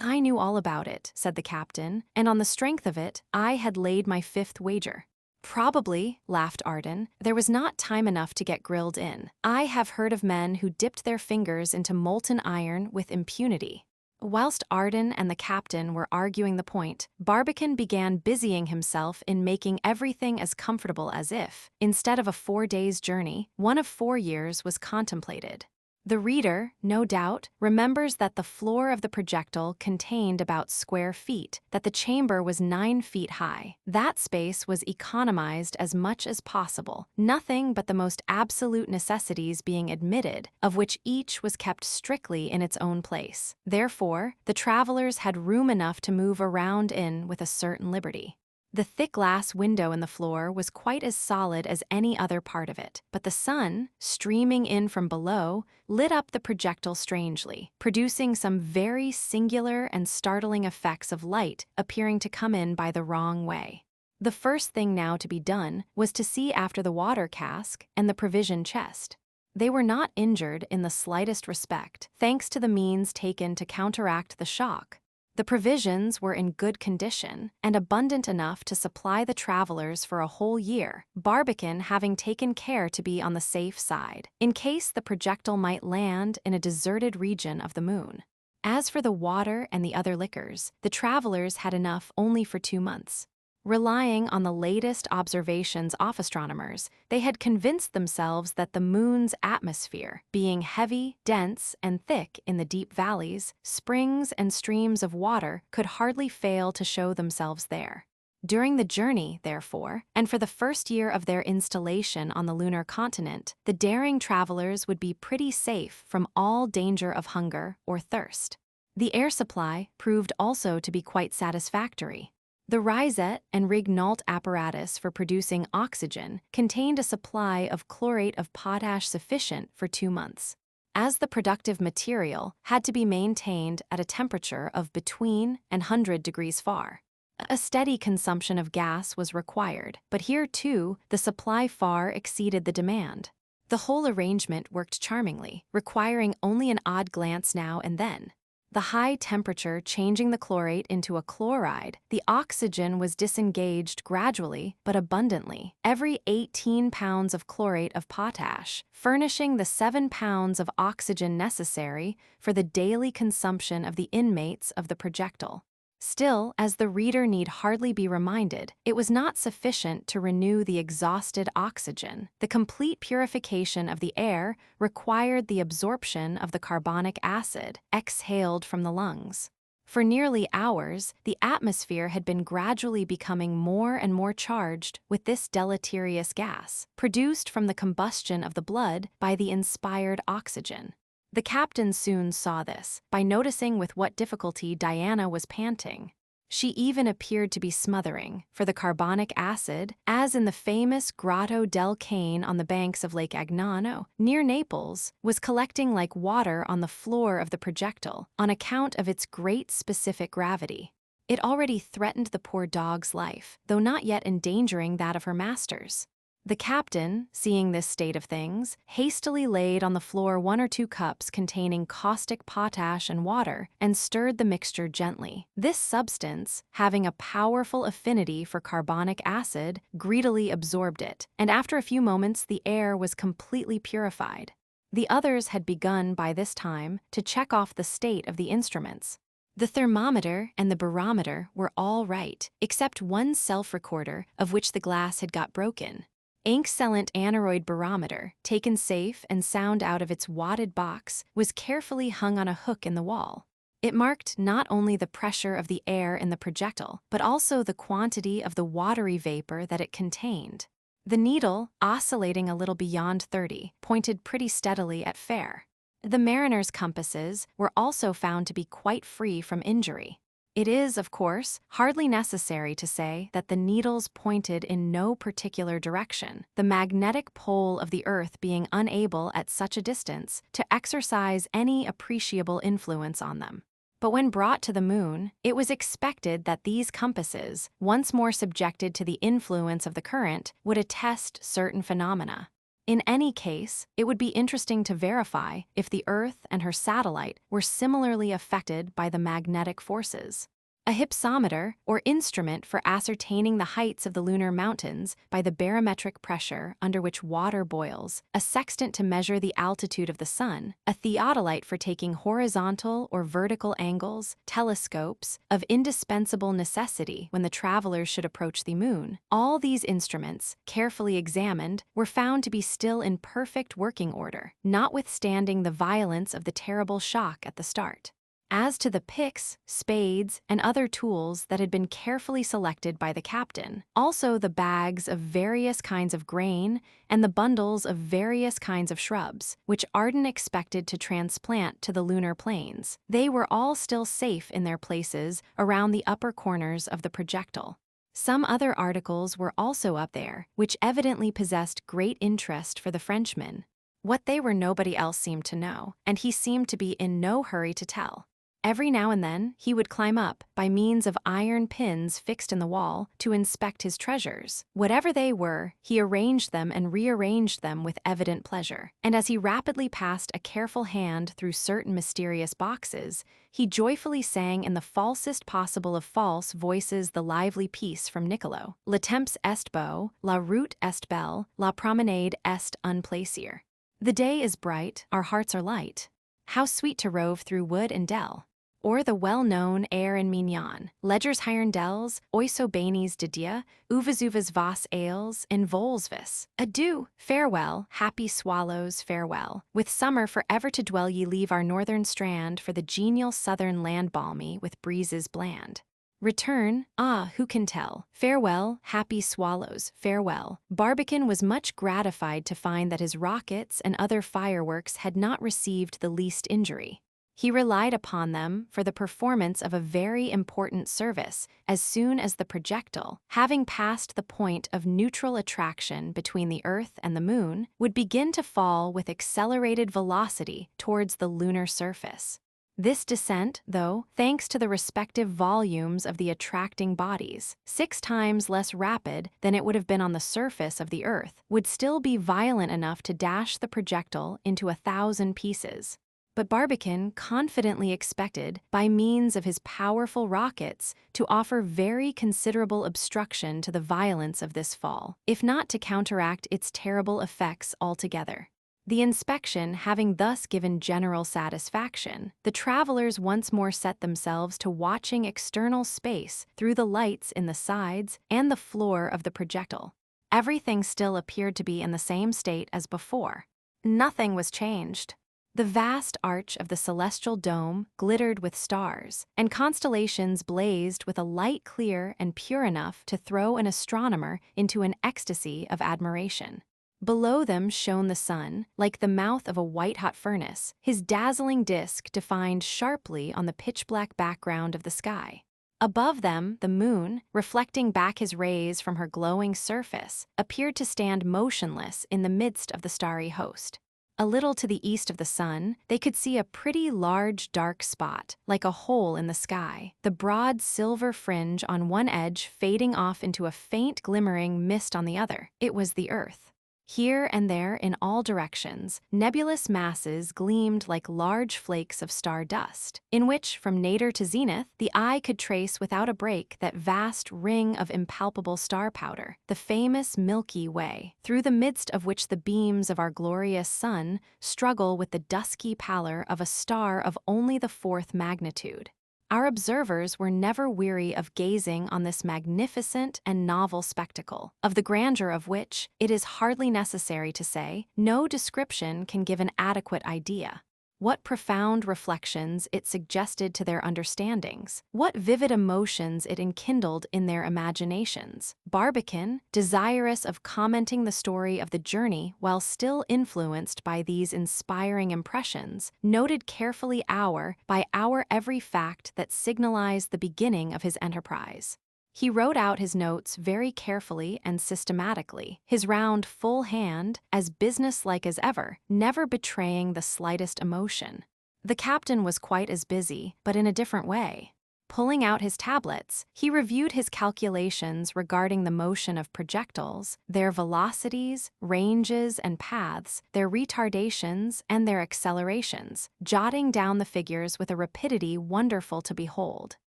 "I knew all about it," said the captain, "and on the strength of it, I had laid my 5th wager." "Probably," laughed Arden, "there was not time enough to get grilled in. I have heard of men who dipped their fingers into molten iron with impunity." Whilst Arden and the captain were arguing the point, Barbicane began busying himself in making everything as comfortable as if, instead of a 4 days' journey, one of 4 years was contemplated. The reader, no doubt, remembers that the floor of the projectile contained about square feet, that the chamber was 9 feet high. That space was economized as much as possible, nothing but the most absolute necessities being admitted, of which each was kept strictly in its own place. Therefore, the travelers had room enough to move around in with a certain liberty. The thick glass window in the floor was quite as solid as any other part of it, but the sun, streaming in from below, lit up the projectile strangely, producing some very singular and startling effects of light appearing to come in by the wrong way. The first thing now to be done was to see after the water cask and the provision chest. They were not injured in the slightest respect, thanks to the means taken to counteract the shock. The provisions were in good condition and abundant enough to supply the travelers for a whole year, Barbicane having taken care to be on the safe side, in case the projectile might land in a deserted region of the moon. As for the water and the other liquors, the travelers had enough only for 2 months. Relying on the latest observations of astronomers, they had convinced themselves that the moon's atmosphere, being heavy, dense, and thick in the deep valleys, springs and streams of water could hardly fail to show themselves there. During the journey, therefore, and for the first year of their installation on the lunar continent, the daring travelers would be pretty safe from all danger of hunger or thirst. The air supply proved also to be quite satisfactory. The Rysette and Rignault apparatus for producing oxygen contained a supply of chlorate of potash sufficient for 2 months. As the productive material had to be maintained at a temperature of between 100 degrees Fahr. A steady consumption of gas was required, but here too the supply far exceeded the demand. The whole arrangement worked charmingly, requiring only an odd glance now and then. The high temperature changing the chlorate into a chloride, the oxygen was disengaged gradually but abundantly, every 18 pounds of chlorate of potash, furnishing the 7 pounds of oxygen necessary for the daily consumption of the inmates of the projectile. Still, as the reader need hardly be reminded, it was not sufficient to renew the exhausted oxygen. The complete purification of the air required the absorption of the carbonic acid exhaled from the lungs. For nearly hours, the atmosphere had been gradually becoming more and more charged with this deleterious gas, produced from the combustion of the blood by the inspired oxygen. The captain soon saw this, by noticing with what difficulty Diana was panting. She even appeared to be smothering, for the carbonic acid, as in the famous Grotto del Cane on the banks of Lake Agnano, near Naples, was collecting like water on the floor of the projectile on account of its great specific gravity. It already threatened the poor dog's life, though not yet endangering that of her master's. The captain, seeing this state of things, hastily laid on the floor 1 or 2 cups containing caustic potash and water and stirred the mixture gently. This substance, having a powerful affinity for carbonic acid, greedily absorbed it, and after a few moments the air was completely purified. The others had begun by this time to check off the state of the instruments. The thermometer and the barometer were all right, except one self-recorder of which the glass had got broken. Excellent aneroid barometer, taken safe and sound out of its wadded box, was carefully hung on a hook in the wall. It marked not only the pressure of the air in the projectile, but also the quantity of the watery vapor that it contained. The needle, oscillating a little beyond 30, pointed pretty steadily at fair. The mariners' compasses were also found to be quite free from injury. It is, of course, hardly necessary to say that the needles pointed in no particular direction, the magnetic pole of the Earth being unable at such a distance to exercise any appreciable influence on them. But when brought to the moon, it was expected that these compasses, once more subjected to the influence of the current, would attest certain phenomena. In any case, it would be interesting to verify if the Earth and her satellite were similarly affected by the magnetic forces. A hypsometer, or instrument for ascertaining the heights of the lunar mountains by the barometric pressure under which water boils, a sextant to measure the altitude of the sun, a theodolite for taking horizontal or vertical angles, telescopes, of indispensable necessity when the travelers should approach the moon. All these instruments, carefully examined, were found to be still in perfect working order, notwithstanding the violence of the terrible shock at the start. As to the picks, spades, and other tools that had been carefully selected by the captain, also the bags of various kinds of grain and the bundles of various kinds of shrubs, which Arden expected to transplant to the lunar plains, they were all still safe in their places around the upper corners of the projectile. Some other articles were also up there, which evidently possessed great interest for the Frenchman. What they were nobody else seemed to know, and he seemed to be in no hurry to tell. Every now and then, he would climb up, by means of iron pins fixed in the wall, to inspect his treasures. Whatever they were, he arranged them and rearranged them with evident pleasure. And as he rapidly passed a careful hand through certain mysterious boxes, he joyfully sang in the falsest possible of false voices the lively piece from Niccolo. Le temps est beau, la route est belle, la promenade est un plaisir. The day is bright, our hearts are light. How sweet to rove through wood and dell. Or the well-known air in Mignon, Ledger's Hirondelles, Oisobanes de Dieu, Uvas Vas Ales, and Volsvis. Adieu, farewell, happy swallows, farewell. With summer forever to dwell ye leave our northern strand for the genial southern land balmy with breezes bland. Return, ah, who can tell? Farewell, happy swallows, farewell. Barbicane was much gratified to find that his rockets and other fireworks had not received the least injury. He relied upon them for the performance of a very important service as soon as the projectile, having passed the point of neutral attraction between the Earth and the Moon, would begin to fall with accelerated velocity towards the lunar surface. This descent, though, thanks to the respective volumes of the attracting bodies, 6 times less rapid than it would have been on the surface of the Earth, would still be violent enough to dash the projectile into 1,000 pieces. But Barbicane confidently expected, by means of his powerful rockets, to offer very considerable obstruction to the violence of this fall, if not to counteract its terrible effects altogether. The inspection having thus given general satisfaction, the travelers once more set themselves to watching external space through the lights in the sides and the floor of the projectile. Everything still appeared to be in the same state as before. Nothing was changed. The vast arch of the celestial dome glittered with stars, and constellations blazed with a light clear and pure enough to throw an astronomer into an ecstasy of admiration. Below them shone the sun, like the mouth of a white-hot furnace, his dazzling disk defined sharply on the pitch-black background of the sky. Above them, the moon, reflecting back his rays from her glowing surface, appeared to stand motionless in the midst of the starry host. A little to the east of the sun, they could see a pretty large dark spot, like a hole in the sky, the broad silver fringe on one edge fading off into a faint glimmering mist on the other. It was the Earth. Here and there, in all directions, nebulous masses gleamed like large flakes of star dust, in which, from nadir to zenith, the eye could trace without a break that vast ring of impalpable star powder, the famous Milky Way, through the midst of which the beams of our glorious sun struggle with the dusky pallor of a star of only the fourth magnitude. Our observers were never weary of gazing on this magnificent and novel spectacle, of the grandeur of which, it is hardly necessary to say, no description can give an adequate idea. What profound reflections it suggested to their understandings, what vivid emotions it enkindled in their imaginations. Barbicane, desirous of commenting the story of the journey while still influenced by these inspiring impressions, noted carefully hour by hour every fact that signalized the beginning of his enterprise. He wrote out his notes very carefully and systematically, his round, full hand, as businesslike as ever, never betraying the slightest emotion. The captain was quite as busy, but in a different way. Pulling out his tablets, he reviewed his calculations regarding the motion of projectiles, their velocities, ranges, and paths, their retardations, and their accelerations, jotting down the figures with a rapidity wonderful to behold.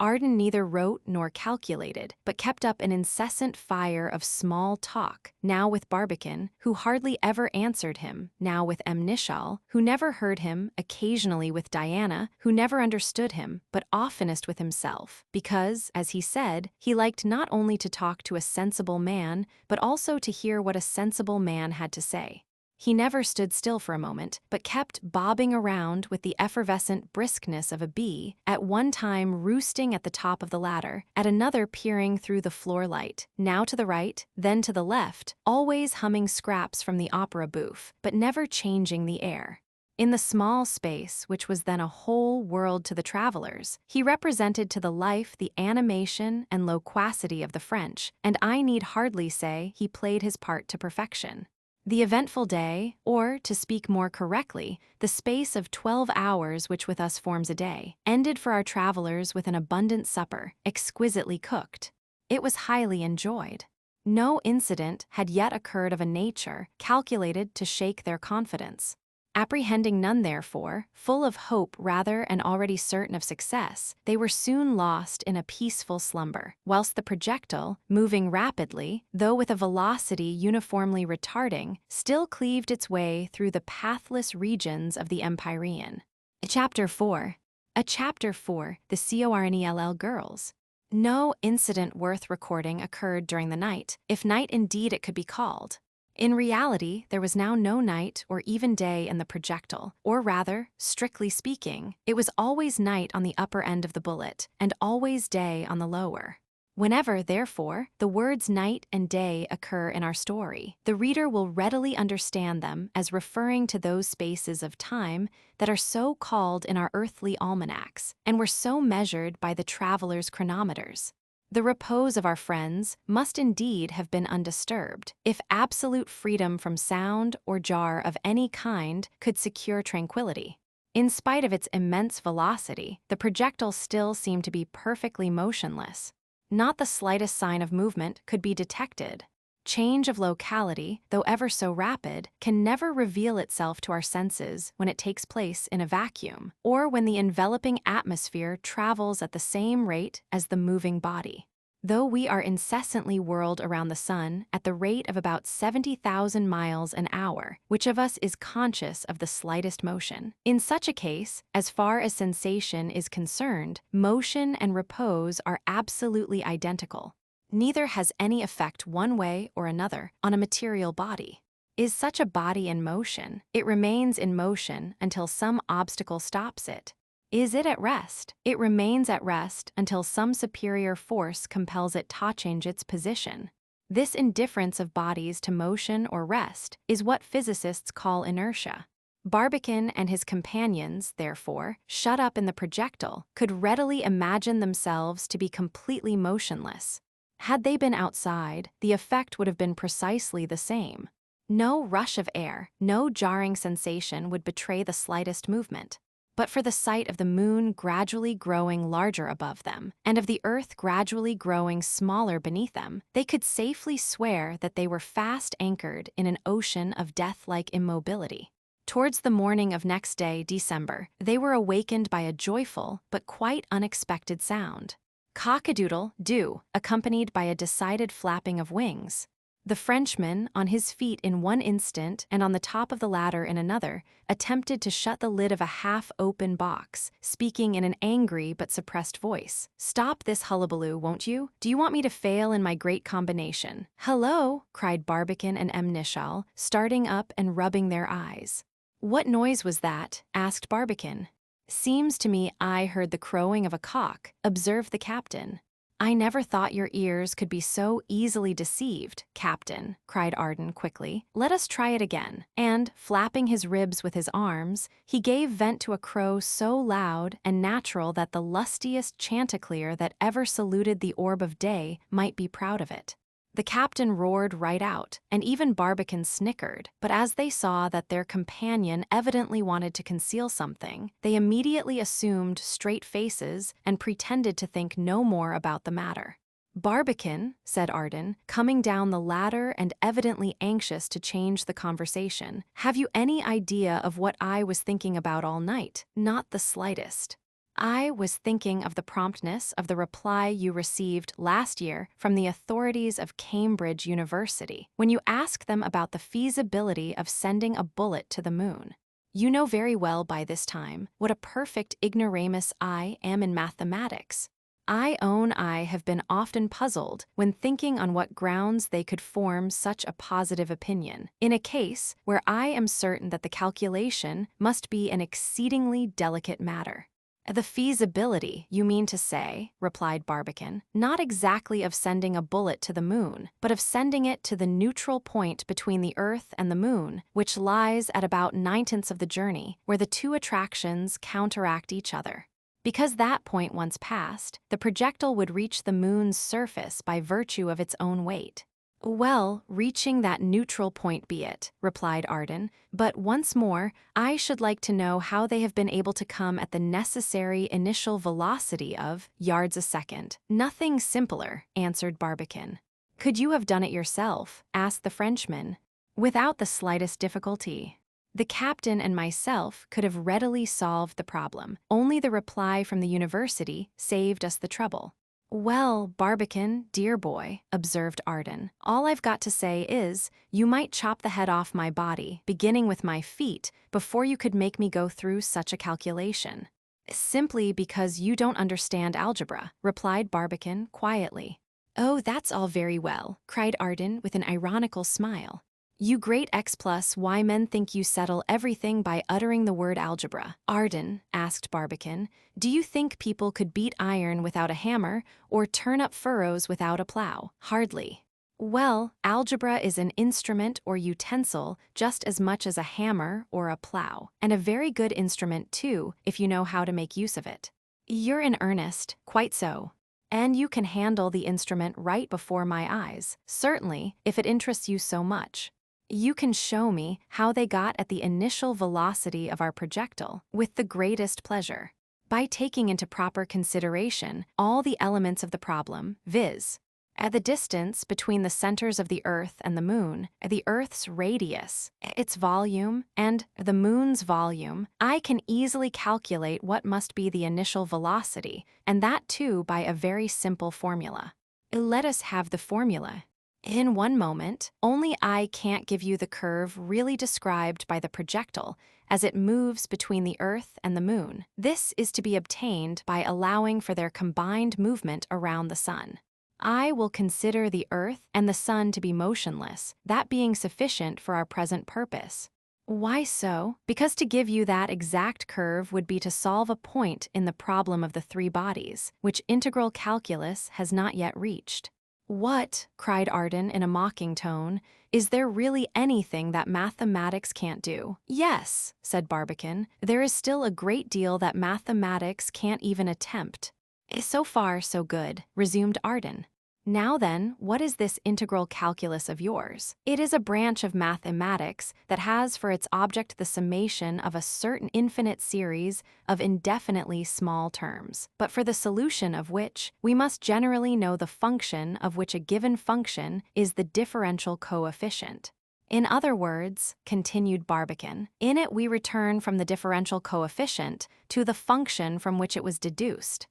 Arden neither wrote nor calculated, but kept up an incessant fire of small talk, now with Barbicane, who hardly ever answered him, now with Amnischal, who never heard him, occasionally with Diana, who never understood him, but oftenest with himself, because, as he said, he liked not only to talk to a sensible man, but also to hear what a sensible man had to say. He never stood still for a moment, but kept bobbing around with the effervescent briskness of a bee, at one time roosting at the top of the ladder, at another peering through the floor light, now to the right, then to the left, always humming scraps from the opera bouffe, but never changing the air. In the small space, which was then a whole world to the travelers, he represented to the life the animation and loquacity of the French, and I need hardly say he played his part to perfection. The eventful day, or, to speak more correctly, the space of 12 hours which with us forms a day, ended for our travelers with an abundant supper, exquisitely cooked. It was highly enjoyed. No incident had yet occurred of a nature calculated to shake their confidence. Apprehending none, therefore, full of hope rather and already certain of success, they were soon lost in a peaceful slumber, whilst the projectile, moving rapidly, though with a velocity uniformly retarding, still cleaved its way through the pathless regions of the Empyrean. Chapter 4. A chapter for the Cornell girls. No incident worth recording occurred during the night, if night indeed it could be called. In reality, there was now no night or even day in the projectile, or rather, strictly speaking, it was always night on the upper end of the bullet, and always day on the lower. Whenever, therefore, the words night and day occur in our story, the reader will readily understand them as referring to those spaces of time that are so called in our earthly almanacs, and were so measured by the travelers' chronometers. The repose of our friends must indeed have been undisturbed, if absolute freedom from sound or jar of any kind could secure tranquility. In spite of its immense velocity, the projectile still seemed to be perfectly motionless. Not the slightest sign of movement could be detected. Change of locality, though ever so rapid, can never reveal itself to our senses when it takes place in a vacuum, or when the enveloping atmosphere travels at the same rate as the moving body. Though we are incessantly whirled around the sun at the rate of about 70,000 miles an hour, which of us is conscious of the slightest motion? In such a case, as far as sensation is concerned, motion and repose are absolutely identical. Neither has any effect one way or another on a material body. Is such a body in motion? It remains in motion until some obstacle stops it. Is it at rest? It remains at rest until some superior force compels it to change its position. This indifference of bodies to motion or rest is what physicists call inertia. Barbicane and his companions, therefore, shut up in the projectile, could readily imagine themselves to be completely motionless. Had they been outside, the effect would have been precisely the same. No rush of air, no jarring sensation would betray the slightest movement. But for the sight of the moon gradually growing larger above them, and of the earth gradually growing smaller beneath them, they could safely swear that they were fast anchored in an ocean of death-like immobility. Towards the morning of next day, December, they were awakened by a joyful but quite unexpected sound. Cock-a-doodle-doo, accompanied by a decided flapping of wings. The Frenchman, on his feet in one instant and on the top of the ladder in another, attempted to shut the lid of a half-open box, speaking in an angry but suppressed voice. "Stop this hullabaloo, won't you? Do you want me to fail in my great combination?" "Hello!" cried Barbicane and M. Nicholl, starting up and rubbing their eyes. "What noise was that?" asked Barbicane. "Seems to me I heard the crowing of a cock," observed the captain. "I never thought your ears could be so easily deceived, Captain," cried Arden quickly. "Let us try it again." And, flapping his ribs with his arms, he gave vent to a crow so loud and natural that the lustiest chanticleer that ever saluted the orb of day might be proud of it. The captain roared right out, and even Barbicane snickered, but as they saw that their companion evidently wanted to conceal something, they immediately assumed straight faces and pretended to think no more about the matter. "Barbicane," said Arden, coming down the ladder and evidently anxious to change the conversation, "have you any idea of what I was thinking about all night?" "Not the slightest." "I was thinking of the promptness of the reply you received last year from the authorities of Cambridge University, when you asked them about the feasibility of sending a bullet to the moon. You know very well by this time what a perfect ignoramus I am in mathematics. I own I have been often puzzled when thinking on what grounds they could form such a positive opinion, in a case where I am certain that the calculation must be an exceedingly delicate matter." "The feasibility, you mean to say," replied Barbicane, "not exactly of sending a bullet to the moon, but of sending it to the neutral point between the earth and the moon, which lies at about 9/10 of the journey, where the two attractions counteract each other. Because that point once passed, the projectile would reach the moon's surface by virtue of its own weight." "Well, reaching that neutral point be it," replied Arden, "but once more, I should like to know how they have been able to come at the necessary initial velocity of yards a second." "Nothing simpler," answered Barbicane. "Could you have done it yourself?" asked the Frenchman. "Without the slightest difficulty. The captain and myself could have readily solved the problem. Only the reply from the university saved us the trouble." "Well, Barbicane, dear boy," observed Arden, "all I've got to say is, you might chop the head off my body, beginning with my feet, before you could make me go through such a calculation." "Simply because you don't understand algebra," replied Barbicane quietly. "Oh, that's all very well," cried Arden with an ironical smile. "You great X plus Y men think you settle everything by uttering the word algebra." "Arden," asked Barbicane, "do you think people could beat iron without a hammer or turn up furrows without a plow?" "Hardly." "Well, algebra is an instrument or utensil just as much as a hammer or a plow, and a very good instrument too if you know how to make use of it." "You're in earnest." "Quite so." "And you can handle the instrument right before my eyes." "Certainly, if it interests you so much." "You can show me how they got at the initial velocity of our projectile with the greatest pleasure. By taking into proper consideration all the elements of the problem, viz. At the distance between the centers of the Earth and the Moon, the Earth's radius, its volume, and the Moon's volume, I can easily calculate what must be the initial velocity, and that too by a very simple formula." "Let us have the formula." "In one moment, only I can't give you the curve really described by the projectile as it moves between the Earth and the Moon. This is to be obtained by allowing for their combined movement around the Sun." I will consider the Earth and the Sun to be motionless, that being sufficient for our present purpose. Why so? Because to give you that exact curve would be to solve a point in the problem of the three bodies, which integral calculus has not yet reached. What? Cried Arden in a mocking tone. Is there really anything that mathematics can't do? Yes, said Barbicane. There is still a great deal that mathematics can't even attempt. So far, so good, resumed Arden. Now then, what is this integral calculus of yours? It is a branch of mathematics that has for its object the summation of a certain infinite series of indefinitely small terms, but for the solution of which we must generally know the function of which a given function is the differential coefficient. In other words, continued Barbicane, in it we return from the differential coefficient to the function from which it was deduced.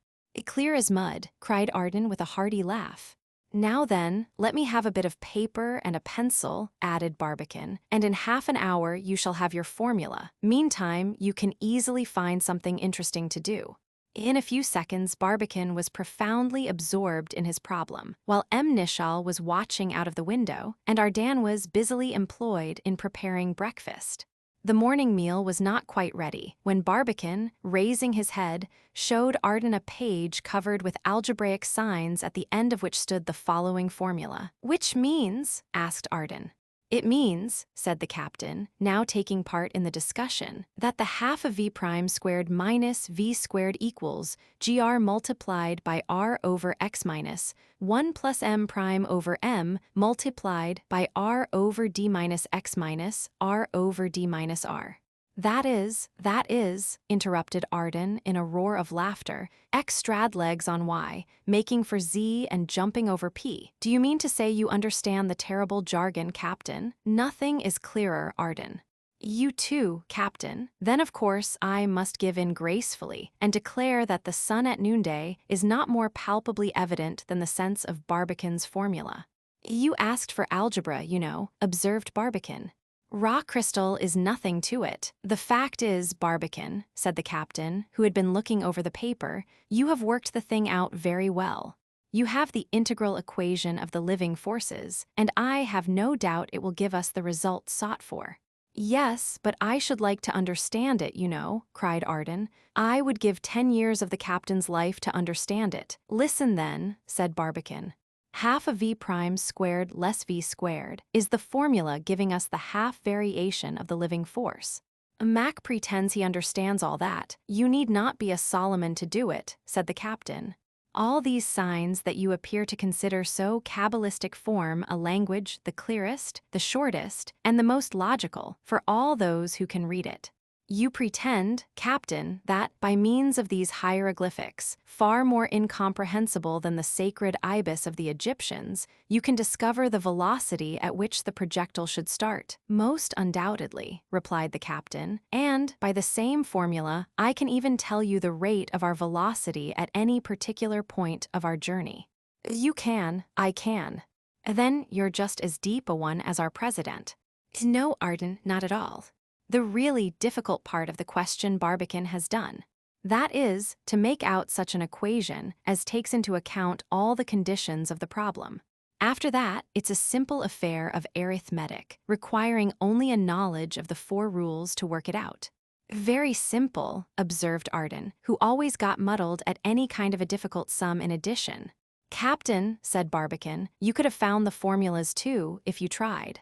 Clear as mud, cried Arden with a hearty laugh. Now then, let me have a bit of paper and a pencil, added Barbicane, and in half an hour you shall have your formula. Meantime, you can easily find something interesting to do. In a few seconds, Barbicane was profoundly absorbed in his problem, while M. Nishal was watching out of the window, and Ardan was busily employed in preparing breakfast. The morning meal was not quite ready when Barbicane, raising his head, showed Arden a page covered with algebraic signs at the end of which stood the following formula. Which means? Asked Arden. It means, said the captain, now taking part in the discussion, that the half of v prime squared minus v squared equals gr multiplied by r over x minus 1 plus m prime over m multiplied by r over d minus x minus r over d minus r. That is, interrupted Arden in a roar of laughter, x strad legs on y, making for z and jumping over p. Do you mean to say you understand the terrible jargon, Captain? Nothing is clearer, Arden. You too, Captain. Then of course I must give in gracefully and declare that the sun at noonday is not more palpably evident than the sense of Barbicane's formula. You asked for algebra, you know, observed Barbicane. Raw crystal is nothing to it. The fact is, Barbicane, said the captain, who had been looking over the paper, you have worked the thing out very well. You have the integral equation of the living forces, and I have no doubt it will give us the result sought for. Yes, but I should like to understand it, you know, cried Arden. I would give 10 years of the captain's life to understand it. Listen then, said Barbicane. Half of v prime squared less v squared is the formula giving us the half variation of the living force. Mac pretends he understands all that. You need not be a Solomon to do it, said the captain. All these signs that you appear to consider so cabalistic form a language the clearest, the shortest, and the most logical for all those who can read it. You pretend, Captain, that, by means of these hieroglyphics, far more incomprehensible than the sacred ibis of the Egyptians, you can discover the velocity at which the projectile should start. Most undoubtedly, replied the captain, and, by the same formula, I can even tell you the rate of our velocity at any particular point of our journey. You can, I can. Then you're just as deep a one as our president. No, Arden, not at all. The really difficult part of the question Barbicane has done. That is, to make out such an equation as takes into account all the conditions of the problem. After that, it's a simple affair of arithmetic, requiring only a knowledge of the 4 rules to work it out. Very simple, observed Arden, who always got muddled at any kind of a difficult sum in addition. Captain, said Barbicane, you could have found the formulas too, if you tried.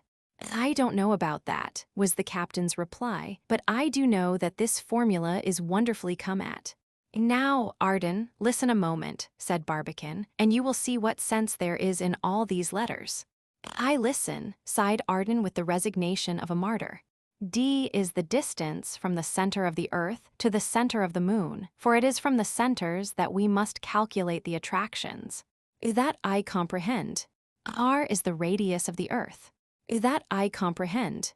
I don't know about that, was the captain's reply, but I do know that this formula is wonderfully come at. Now, Arden, listen a moment, said Barbicane, and you will see what sense there is in all these letters. I listen, sighed Arden with the resignation of a martyr. D is the distance from the center of the earth to the center of the moon, for it is from the centers that we must calculate the attractions. That I comprehend. R is the radius of the earth. That I comprehend.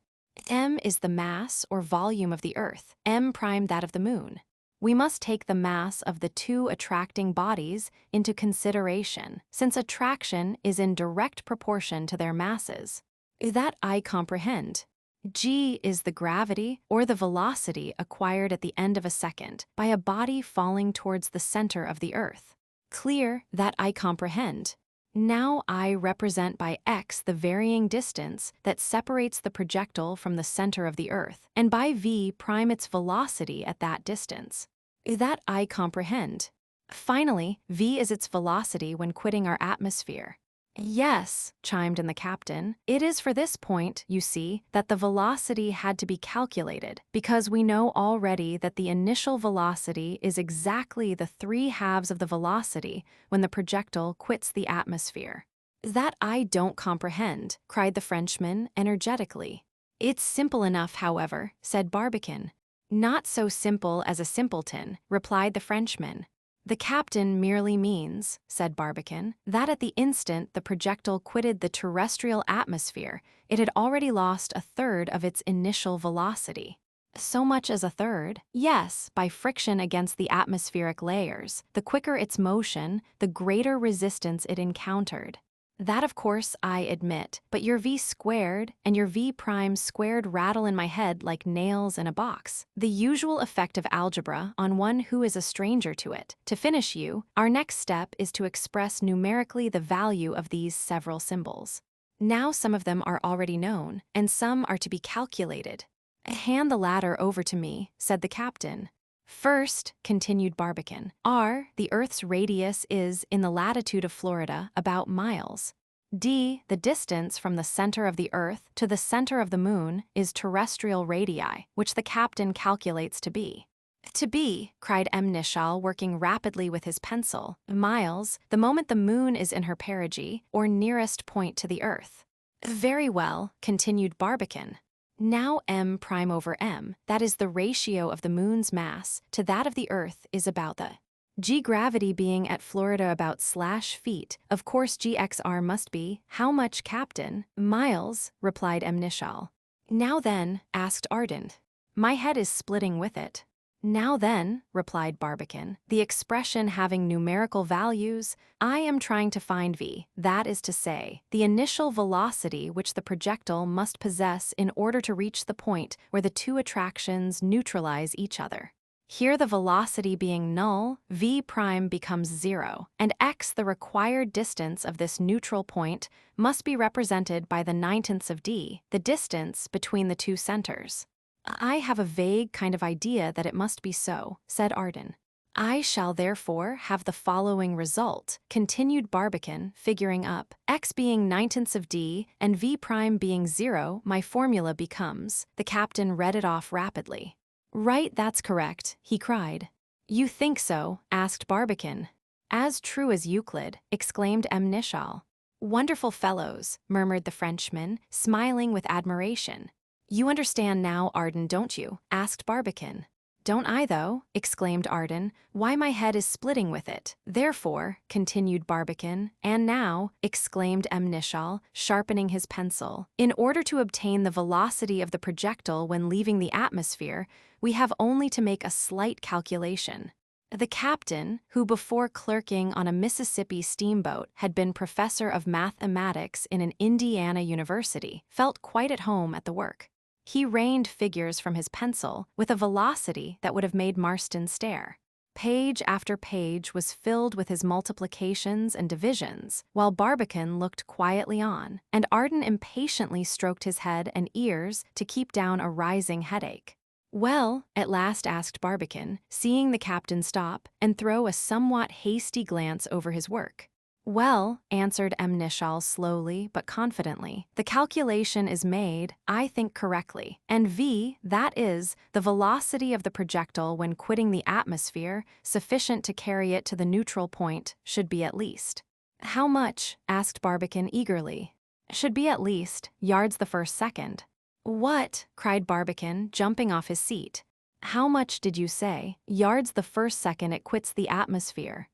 M is the mass or volume of the earth, m prime that of the moon. We must take the mass of the 2 attracting bodies into consideration, since attraction is in direct proportion to their masses. That I comprehend. G is the gravity or the velocity acquired at the end of a second by a body falling towards the center of the earth. Clear, that I comprehend. Now I represent by x the varying distance that separates the projectile from the center of the Earth, and by v prime its velocity at that distance. That I comprehend. Finally, v is its velocity when quitting our atmosphere. Yes, chimed in the captain. It is for this point, you see, that the velocity had to be calculated, because we know already that the initial velocity is exactly the 3/2 of the velocity when the projectile quits the atmosphere. That I don't comprehend, cried the Frenchman energetically. It's simple enough, however, said Barbicane. Not so simple as a simpleton, replied the Frenchman. The captain merely means, said Barbicane, that at the instant the projectile quitted the terrestrial atmosphere, it had already lost 1/3 of its initial velocity. So much as 1/3? Yes, by friction against the atmospheric layers. The quicker its motion, the greater resistance it encountered. That, of course, I admit, but your v squared and your v prime squared rattle in my head like nails in a box. The usual effect of algebra on one who is a stranger to it. To finish you, our next step is to express numerically the value of these several symbols. Now some of them are already known, and some are to be calculated. Hand the latter over to me, said the captain. First, continued Barbicane, the Earth's radius is, in the latitude of Florida, about miles. D, the distance from the center of the Earth to the center of the Moon, is terrestrial radii, which the captain calculates to be. To be, cried M. Nichal, working rapidly with his pencil, miles, the moment the Moon is in her perigee, or nearest point to the Earth. Very well, continued Barbicane. Now m prime over m, that is the ratio of the Moon's mass to that of the Earth, is about the g gravity being at Florida about /feet. Of course gxr must be, how much, captain? Miles, replied M. Nichal. Now then, asked Ardent. My head is splitting with it. Now then, replied Barbicane, the expression having numerical values, I am trying to find v, that is to say, the initial velocity which the projectile must possess in order to reach the point where the two attractions neutralize each other. Here the velocity being null, v prime becomes 0, and x, the required distance of this neutral point, must be represented by the 9/10 of d, the distance between the two centers. I have a vague kind of idea that it must be so, said Arden. I shall therefore have the following result, continued Barbicane, figuring up. X being 9/10 of d and v prime being 0, my formula becomes. The captain read it off rapidly. Right, that's correct, he cried. You think so? Asked Barbicane. As true as Euclid, exclaimed M. Nichal. Wonderful fellows, murmured the Frenchman, smiling with admiration. You understand now, Arden, don't you? Asked Barbicane. Don't I, though? Exclaimed Arden. Why, my head is splitting with it. Therefore, continued Barbicane, and now, exclaimed M. Nichal, sharpening his pencil, in order to obtain the velocity of the projectile when leaving the atmosphere, we have only to make a slight calculation. The captain, who before clerking on a Mississippi steamboat had been professor of mathematics in an Indiana university, felt quite at home at the work. He rained figures from his pencil with a velocity that would have made Marston stare. Page after page was filled with his multiplications and divisions, while Barbicane looked quietly on, and Arden impatiently stroked his head and ears to keep down a rising headache. Well, at last asked Barbicane, seeing the captain stop and throw a somewhat hasty glance over his work. Well, answered M. Nichal slowly but confidently, the calculation is made, I think, correctly, and v, that is, the velocity of the projectile when quitting the atmosphere, sufficient to carry it to the neutral point, should be at least. How much? Asked Barbicane eagerly. Should be at least, yards the first second. What? Cried Barbicane, jumping off his seat. How much did you say? Yards the first second it quits the atmosphere.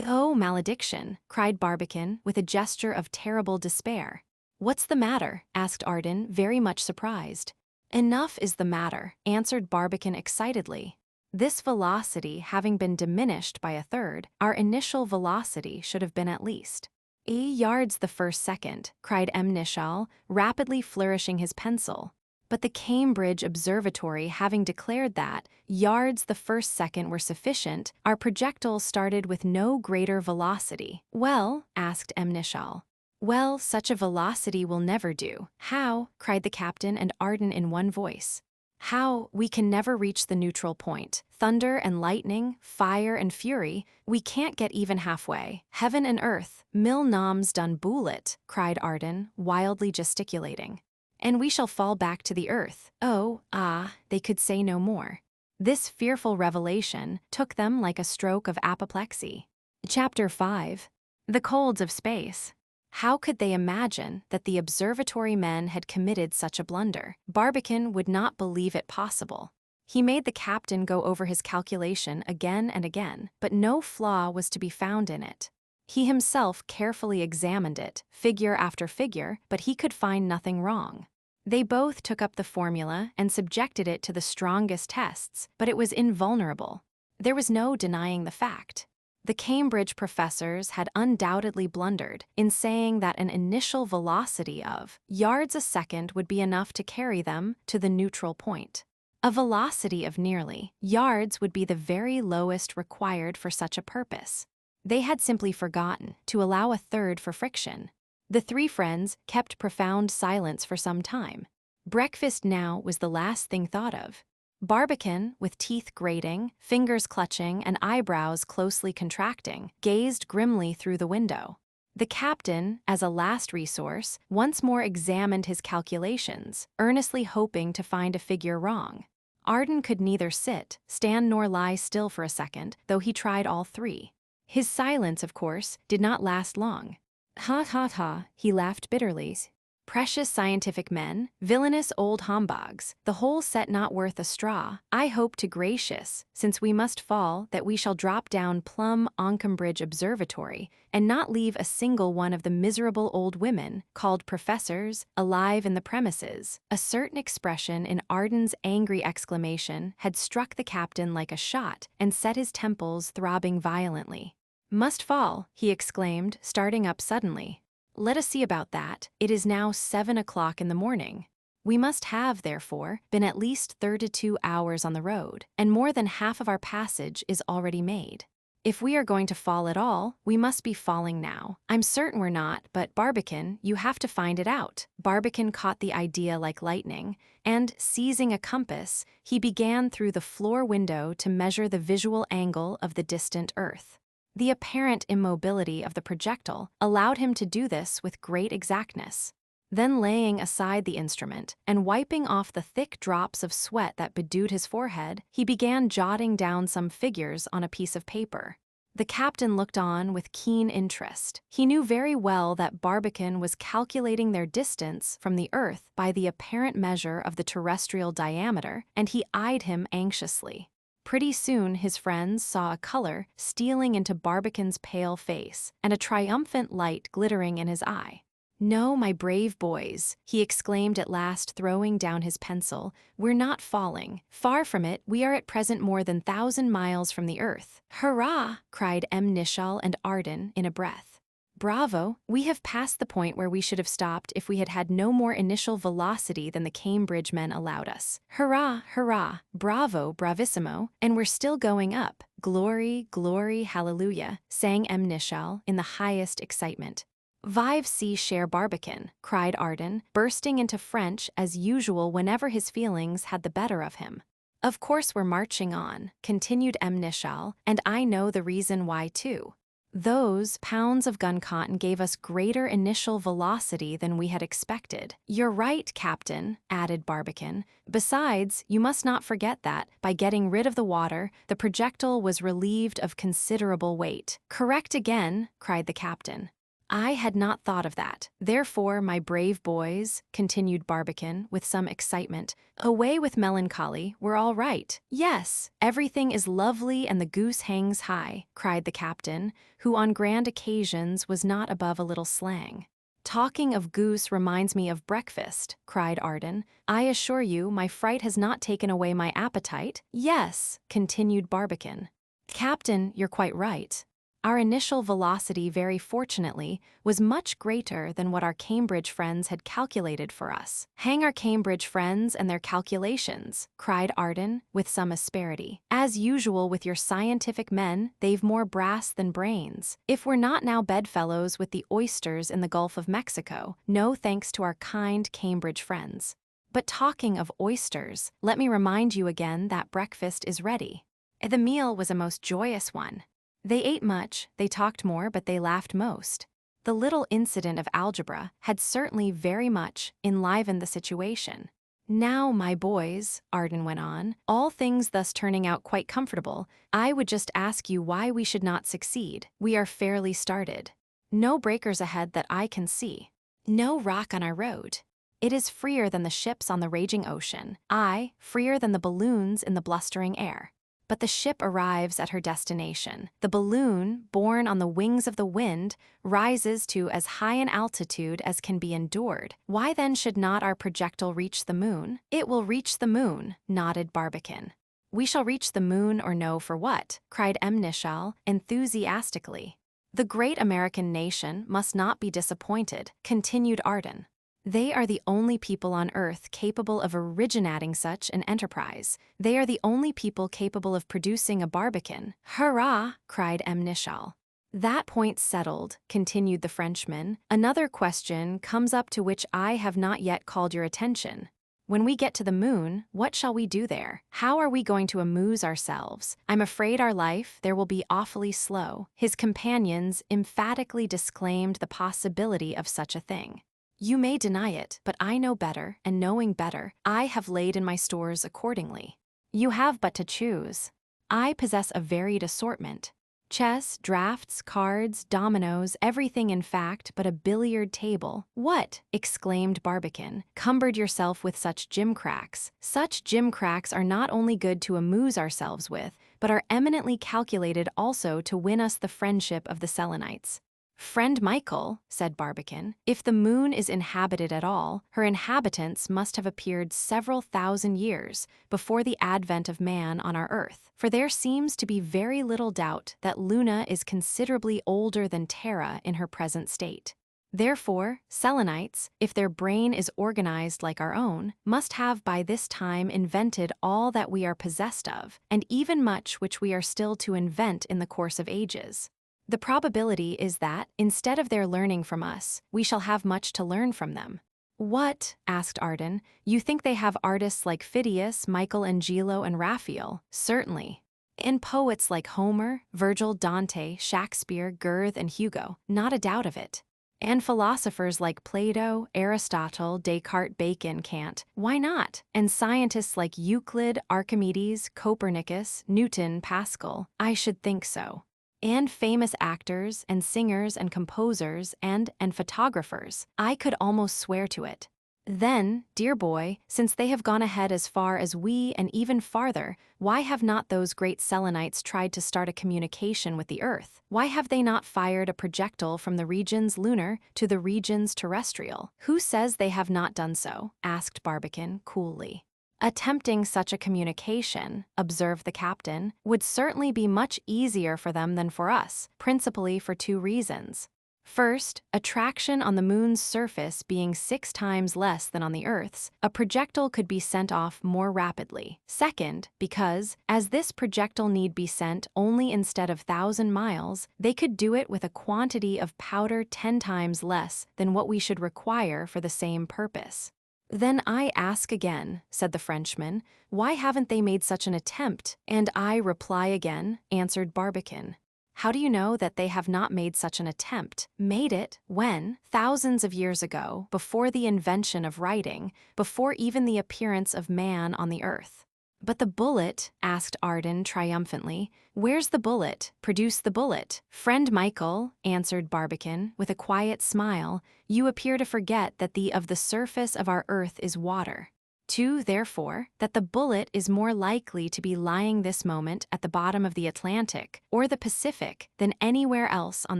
Oh, malediction, cried Barbicane with a gesture of terrible despair. What's the matter? Asked Arden, very much surprised. Enough is the matter, answered Barbicane excitedly. This velocity having been diminished by 1/3, our initial velocity should have been at least. E yards the first second, cried M. Nichal, rapidly flourishing his pencil. But the Cambridge Observatory having declared that yards the first second were sufficient, our projectile started with no greater velocity. "Well?" asked Nishal. "Well, such a velocity will never do." "How?" cried the captain and Arden in one voice. "How? We can never reach the neutral point. Thunder and lightning, fire and fury, we can't get even halfway. Heaven and earth, mil noms done bullet," cried Arden, wildly gesticulating. "And we shall fall back to the earth." Oh, ah, they could say no more. This fearful revelation took them like a stroke of apoplexy. Chapter 5. The Colds of Space. How could they imagine that the observatory men had committed such a blunder? Barbicane would not believe it possible. He made the captain go over his calculation again and again, but no flaw was to be found in it. He himself carefully examined it, figure after figure, but he could find nothing wrong. They both took up the formula and subjected it to the strongest tests, but it was invulnerable. There was no denying the fact. The Cambridge professors had undoubtedly blundered in saying that an initial velocity of yards a second would be enough to carry them to the neutral point. A velocity of nearly yards would be the very lowest required for such a purpose. They had simply forgotten to allow a third for friction. The three friends kept profound silence for some time. Breakfast now was the last thing thought of. Barbicane, with teeth grating, fingers clutching, and eyebrows closely contracting, gazed grimly through the window. The captain, as a last resource, once more examined his calculations, earnestly hoping to find a figure wrong. Arden could neither sit, stand, nor lie still for a second, though he tried all three. His silence, of course, did not last long. "Ha ha ha," he laughed bitterly. "Precious scientific men, villainous old humbugs, the whole set not worth a straw. I hope to gracious, since we must fall, that we shall drop down plumb Oncambridge Observatory, and not leave a single one of the miserable old women, called professors, alive in the premises." A certain expression in Arden's angry exclamation had struck the captain like a shot and set his temples throbbing violently. "Must fall," he exclaimed, starting up suddenly. "Let us see about that. It is now 7 o'clock in the morning. We must have, therefore, been at least 32 hours on the road, and more than half of our passage is already made. If we are going to fall at all, we must be falling now. I'm certain we're not, but Barbicane, you have to find it out." Barbicane caught the idea like lightning, and, seizing a compass, he began through the floor window to measure the visual angle of the distant earth. The apparent immobility of the projectile allowed him to do this with great exactness. Then, laying aside the instrument and wiping off the thick drops of sweat that bedewed his forehead, he began jotting down some figures on a piece of paper. The captain looked on with keen interest. He knew very well that Barbicane was calculating their distance from the earth by the apparent measure of the terrestrial diameter, and he eyed him anxiously. Pretty soon his friends saw a color stealing into Barbicane's pale face, and a triumphant light glittering in his eye. "No, my brave boys," he exclaimed at last, throwing down his pencil, "we're not falling. Far from it, we are at present more than 1,000 miles from the earth." "Hurrah!" cried Nishal and Arden in a breath. "Bravo! We have passed the point where we should have stopped if we had had no more initial velocity than the Cambridge men allowed us. Hurrah, hurrah, bravo, bravissimo, and we're still going up. Glory, glory, hallelujah," sang Nishal in the highest excitement. "Vive si cher Barbicane," cried Arden, bursting into French as usual whenever his feelings had the better of him. "Of course we're marching on," continued Nishal, "and I know the reason why too. Those pounds of gun cotton gave us greater initial velocity than we had expected." "You're right, Captain," added Barbicane. "Besides, you must not forget that, by getting rid of the water, the projectile was relieved of considerable weight." "Correct again," cried the captain. "I had not thought of that. Therefore, my brave boys," continued Barbicane with some excitement, "away with melancholy, we're all right. Yes, everything is lovely and the goose hangs high," cried the captain, who on grand occasions was not above a little slang. "Talking of goose reminds me of breakfast," cried Arden. "I assure you my fright has not taken away my appetite." "Yes," continued Barbicane. "Captain, you're quite right. Our initial velocity, very fortunately, was much greater than what our Cambridge friends had calculated for us. Hang our Cambridge friends and their calculations, cried Arden, with some asperity. As usual with your scientific men, they've more brass than brains. If we're not now bedfellows with the oysters in the Gulf of Mexico, no thanks to our kind Cambridge friends. But talking of oysters, let me remind you again that breakfast is ready. The meal was a most joyous one. They ate much, they talked more, but they laughed most. The little incident of algebra had certainly very much enlivened the situation. Now, my boys, Arden went on, all things thus turning out quite comfortable, I would just ask you why we should not succeed. We are fairly started. No breakers ahead that I can see. No rock on our road. It is freer than the ships on the raging ocean, aye, freer than the balloons in the blustering air. But the ship arrives at her destination. The balloon, borne on the wings of the wind, rises to as high an altitude as can be endured. Why then should not our projectile reach the moon? It will reach the moon, nodded Barbicane. We shall reach the moon or no for what? Cried Mnichal enthusiastically. The great American nation must not be disappointed, continued Arden. They are the only people on Earth capable of originating such an enterprise. They are the only people capable of producing a Barbicane. Hurrah! Cried Mnichal. That point settled, continued the Frenchman, another question comes up to which I have not yet called your attention. When we get to the moon, what shall we do there? How are we going to amuse ourselves? I'm afraid our life there will be awfully slow. His companions emphatically disclaimed the possibility of such a thing. You may deny it, but I know better, and knowing better, I have laid in my stores accordingly. You have but to choose. I possess a varied assortment. Chess, draughts, cards, dominoes, everything in fact but a billiard table. What? Exclaimed Barbicane. Cumbered yourself with such gimcracks. Such gimcracks are not only good to amuse ourselves with, but are eminently calculated also to win us the friendship of the Selenites. Friend Michael, said Barbicane, if the moon is inhabited at all, her inhabitants must have appeared several thousand years before the advent of man on our earth, for there seems to be very little doubt that Luna is considerably older than Terra in her present state. Therefore, Selenites, if their brain is organized like our own, must have by this time invented all that we are possessed of, and even much which we are still to invent in the course of ages. The probability is that, instead of their learning from us, we shall have much to learn from them. What? Asked Arden. You think they have artists like Phidias, Michelangelo, and Raphael? Certainly. And poets like Homer, Virgil, Dante, Shakespeare, Goethe, and Hugo? Not a doubt of it. And philosophers like Plato, Aristotle, Descartes, Bacon, Kant? Why not? And scientists like Euclid, Archimedes, Copernicus, Newton, Pascal? I should think so. And famous actors and singers and composers and photographers. I could almost swear to it. Then, dear boy, since they have gone ahead as far as we and even farther, why have not those great Selenites tried to start a communication with the Earth? Why have they not fired a projectile from the regions lunar to the regions terrestrial? Who says they have not done so? Asked Barbicane coolly. Attempting such a communication, observed the captain, would certainly be much easier for them than for us, principally for two reasons. First, attraction on the moon's surface being 6 times less than on the Earth's, a projectile could be sent off more rapidly. Second, because, as this projectile need be sent only instead of 1,000 miles, they could do it with a quantity of powder 10 times less than what we should require for the same purpose. Then I ask again, said the Frenchman, why haven't they made such an attempt? And I reply again, answered Barbicane. How do you know that they have not made such an attempt? Made it when, thousands of years ago, before the invention of writing, before even the appearance of man on the earth. But the bullet, asked Arden triumphantly. Where's the bullet? Produce the bullet. Friend Michael, answered Barbicane, with a quiet smile, you appear to forget that of the surface of our earth is water. 2, therefore, that the bullet is more likely to be lying this moment at the bottom of the Atlantic or the Pacific than anywhere else on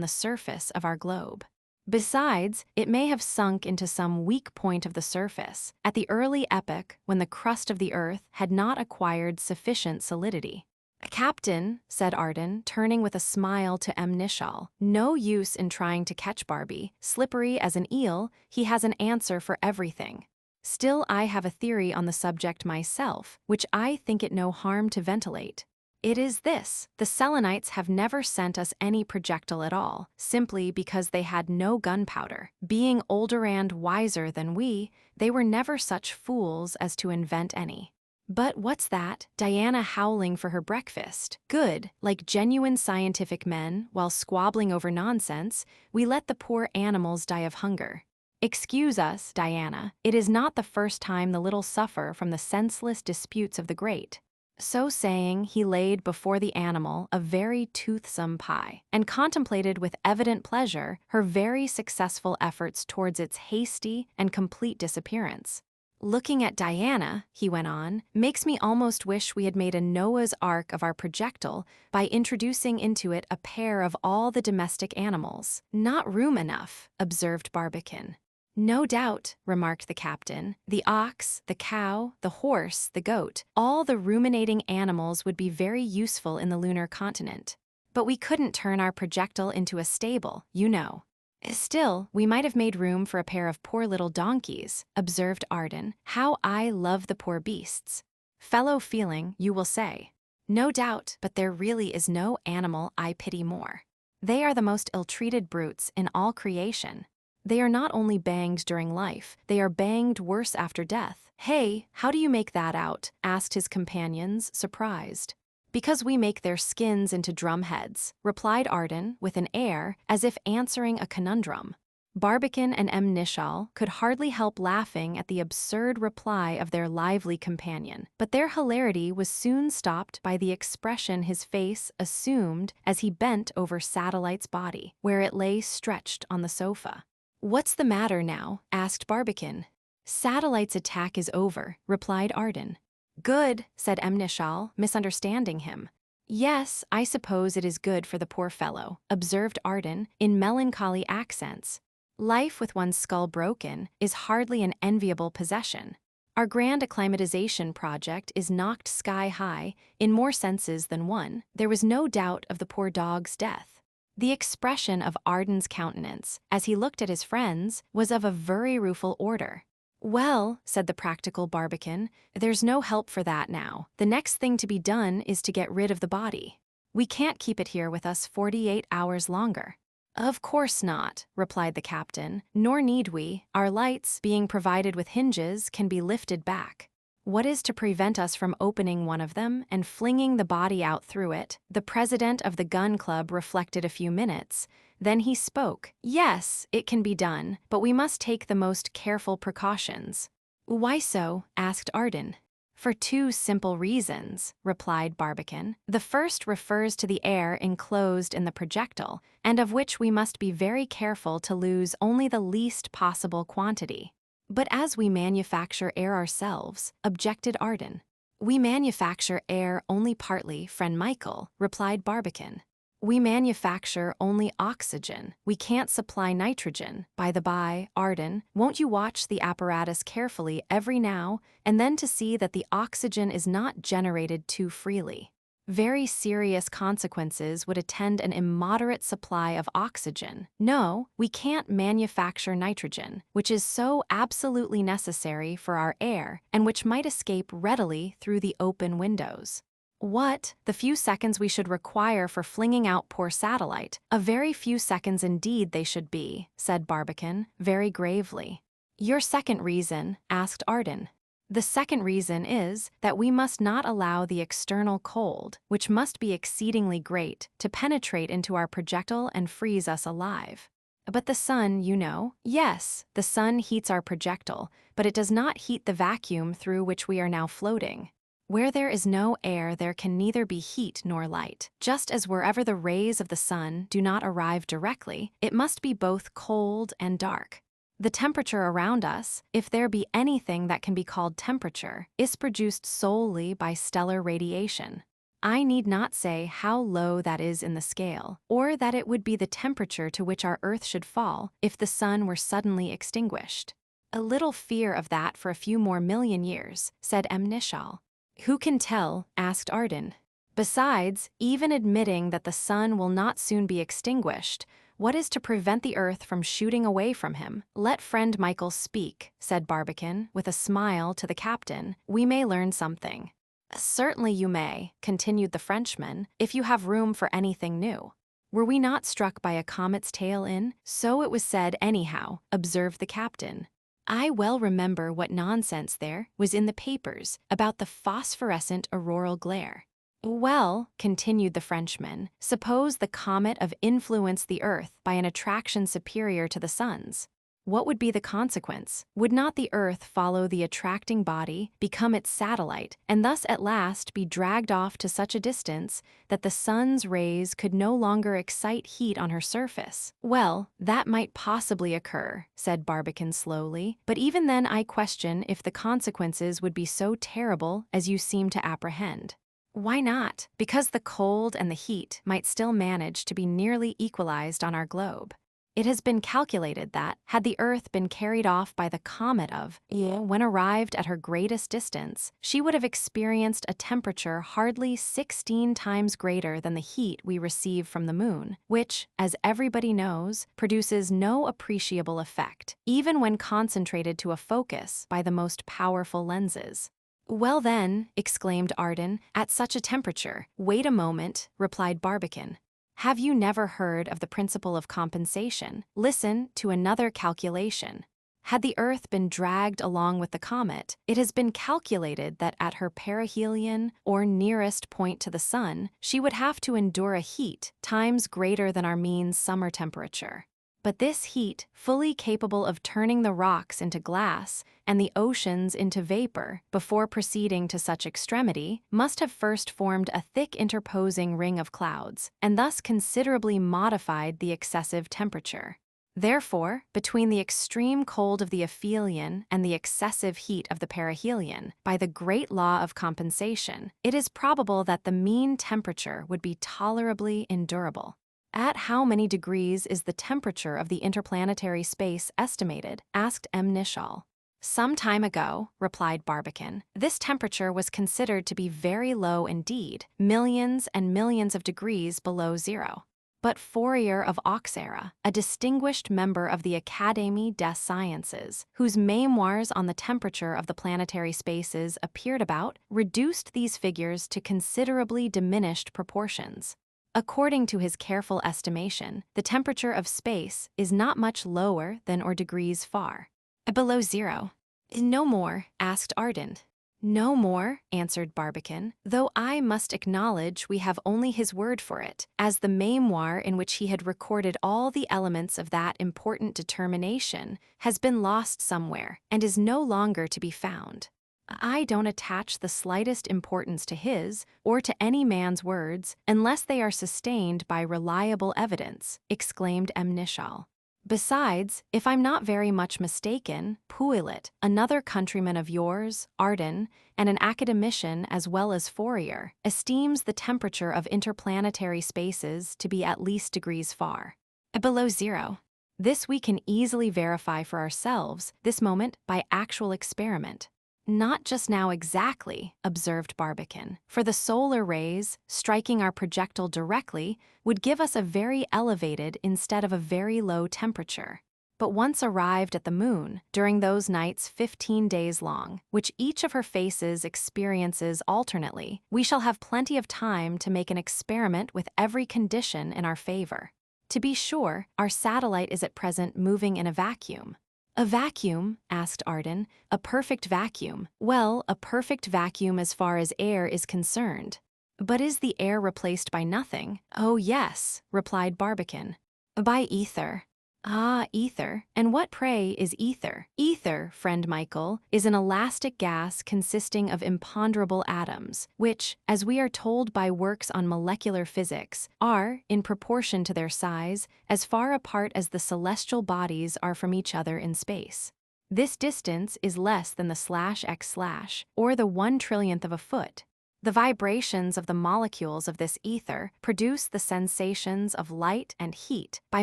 the surface of our globe. Besides, it may have sunk into some weak point of the surface, at the early epoch when the crust of the earth had not acquired sufficient solidity. Captain, said Arden, turning with a smile to Nishal, no use in trying to catch Barbie. Slippery as an eel, he has an answer for everything. Still, I have a theory on the subject myself, which I think it no harm to ventilate. It is this: the Selenites have never sent us any projectile at all, simply because they had no gunpowder. Being older and wiser than we, they were never such fools as to invent any. But what's that? Diana howling for her breakfast. Good, like genuine scientific men, while squabbling over nonsense, we let the poor animals die of hunger. Excuse us, Diana, it is not the first time the little suffer from the senseless disputes of the great. So saying, he laid before the animal a very toothsome pie, and contemplated with evident pleasure her very successful efforts towards its hasty and complete disappearance. Looking at Diana, he went on, makes me almost wish we had made a Noah's Ark of our projectile by introducing into it a pair of all the domestic animals. Not room enough, observed Barbicane. No doubt, remarked the captain, the ox, the cow, the horse, the goat, all the ruminating animals would be very useful in the lunar continent. But we couldn't turn our projectile into a stable, you know. Still, we might have made room for a pair of poor little donkeys, observed Arden. How I love the poor beasts. Fellow feeling, you will say. No doubt, but there really is no animal I pity more. They are the most ill-treated brutes in all creation. They are not only banged during life, they are banged worse after death. Hey, how do you make that out? Asked his companions, surprised. Because we make their skins into drumheads, replied Arden with an air as if answering a conundrum. Barbicane and Nishal could hardly help laughing at the absurd reply of their lively companion, but their hilarity was soon stopped by the expression his face assumed as he bent over Satellite's body, where it lay stretched on the sofa. What's the matter now? Asked Barbicane. Satellite's attack is over, replied Arden. Good, said Nishal, misunderstanding him. Yes, I suppose it is good for the poor fellow, observed Arden, in melancholy accents. Life with one's skull broken is hardly an enviable possession. Our grand acclimatization project is knocked sky high, in more senses than one. There was no doubt of the poor dog's death. The expression of Arden's countenance, as he looked at his friends, was of a very rueful order. Well, said the practical Barbicane, there's no help for that now. The next thing to be done is to get rid of the body. We can't keep it here with us 48 hours longer. Of course not, replied the captain, nor need we. Our lights, being provided with hinges, can be lifted back. What is to prevent us from opening one of them and flinging the body out through it? The president of the gun club reflected a few minutes. Then he spoke. Yes, it can be done, but we must take the most careful precautions. Why so? Asked Arden. For two simple reasons, replied Barbicane. The first refers to the air enclosed in the projectile, and of which we must be very careful to lose only the least possible quantity. But as we manufacture air ourselves, objected Arden. We manufacture air only partly, friend Michael, replied Barbicane. We manufacture only oxygen. We can't supply nitrogen. By the by, Arden, won't you watch the apparatus carefully every now and then to see that the oxygen is not generated too freely? Very serious consequences would attend an immoderate supply of oxygen. No, we can't manufacture nitrogen, which is so absolutely necessary for our air and which might escape readily through the open windows. What? The few seconds we should require for flinging out poor Satellite. A very few seconds indeed they should be, said Barbicane, very gravely. Your second reason? Asked Arden. The second reason is that we must not allow the external cold, which must be exceedingly great, to penetrate into our projectile and freeze us alive. But the sun, you know. Yes, the sun heats our projectile, but it does not heat the vacuum through which we are now floating. Where there is no air, there can neither be heat nor light. Just as wherever the rays of the sun do not arrive directly, it must be both cold and dark. The temperature around us, if there be anything that can be called temperature, is produced solely by stellar radiation. I need not say how low that is in the scale, or that it would be the temperature to which our Earth should fall if the sun were suddenly extinguished. A little fear of that for a few more million years, said Nishal. Who can tell? Asked Arden. Besides, even admitting that the sun will not soon be extinguished, what is to prevent the Earth from shooting away from him? Let friend Michael speak, said Barbicane, with a smile to the captain. We may learn something. Certainly you may, continued the Frenchman, if you have room for anything new. Were we not struck by a comet's tail in? So it was said anyhow, observed the captain. I well remember what nonsense there was in the papers about the phosphorescent auroral glare. Well, continued the Frenchman, suppose the comet have influenced the Earth by an attraction superior to the sun's. What would be the consequence? Would not the Earth follow the attracting body, become its satellite, and thus at last be dragged off to such a distance that the sun's rays could no longer excite heat on her surface? Well, that might possibly occur, said Barbicane slowly, but even then I question if the consequences would be so terrible as you seem to apprehend. Why not? Because the cold and the heat might still manage to be nearly equalized on our globe. It has been calculated that, had the Earth been carried off by the comet of, when arrived at her greatest distance, she would have experienced a temperature hardly 16 times greater than the heat we receive from the moon, which, as everybody knows, produces no appreciable effect, even when concentrated to a focus by the most powerful lenses. Well then, exclaimed Ardan, at such a temperature. Wait a moment, replied Barbicane. Have you never heard of the principle of compensation? Listen to another calculation. Had the Earth been dragged along with the comet, it has been calculated that at her perihelion, or nearest point to the sun, she would have to endure a heat times greater than our mean summer temperature. But this heat, fully capable of turning the rocks into glass and the oceans into vapor before proceeding to such extremity, must have first formed a thick interposing ring of clouds, and thus considerably modified the excessive temperature. Therefore, between the extreme cold of the aphelion and the excessive heat of the perihelion, by the great law of compensation, it is probable that the mean temperature would be tolerably endurable. At how many degrees is the temperature of the interplanetary space estimated? Asked M. Nishal. Some time ago, replied Barbicane, this temperature was considered to be very low indeed, millions and millions of degrees below zero. But Fourier of Auxerre, a distinguished member of the Académie des Sciences, whose memoirs on the temperature of the planetary spaces appeared about, reduced these figures to considerably diminished proportions. According to his careful estimation, the temperature of space is not much lower than or degrees far. Below zero. No more, asked Ardan. No more, answered Barbicane, though I must acknowledge we have only his word for it, as the memoir in which he had recorded all the elements of that important determination has been lost somewhere and is no longer to be found. I don't attach the slightest importance to his or to any man's words unless they are sustained by reliable evidence, exclaimed M. Nishal. Besides, if I'm not very much mistaken, Pouillet, another countryman of yours, Ardan, and an academician as well as Fourier, esteems the temperature of interplanetary spaces to be at least degrees far. Below zero. This we can easily verify for ourselves, this moment, by actual experiment. Not just now exactly, observed Barbicane, for the solar rays, striking our projectile directly, would give us a very elevated instead of a very low temperature. But once arrived at the moon, during those nights 15 days long, which each of her faces experiences alternately, we shall have plenty of time to make an experiment with every condition in our favor. To be sure, our satellite is at present moving in a vacuum. A vacuum? Asked Ardan. A perfect vacuum. Well, a perfect vacuum as far as air is concerned. But is the air replaced by nothing? Oh yes, replied Barbicane. By ether. Ah, ether. And what, pray, is ether? Ether, friend Michael, is an elastic gas consisting of imponderable atoms, which, as we are told by works on molecular physics, are, in proportion to their size, as far apart as the celestial bodies are from each other in space. This distance is less than the /x/, or the 1/1,000,000th of a foot. The vibrations of the molecules of this ether produce the sensations of light and heat by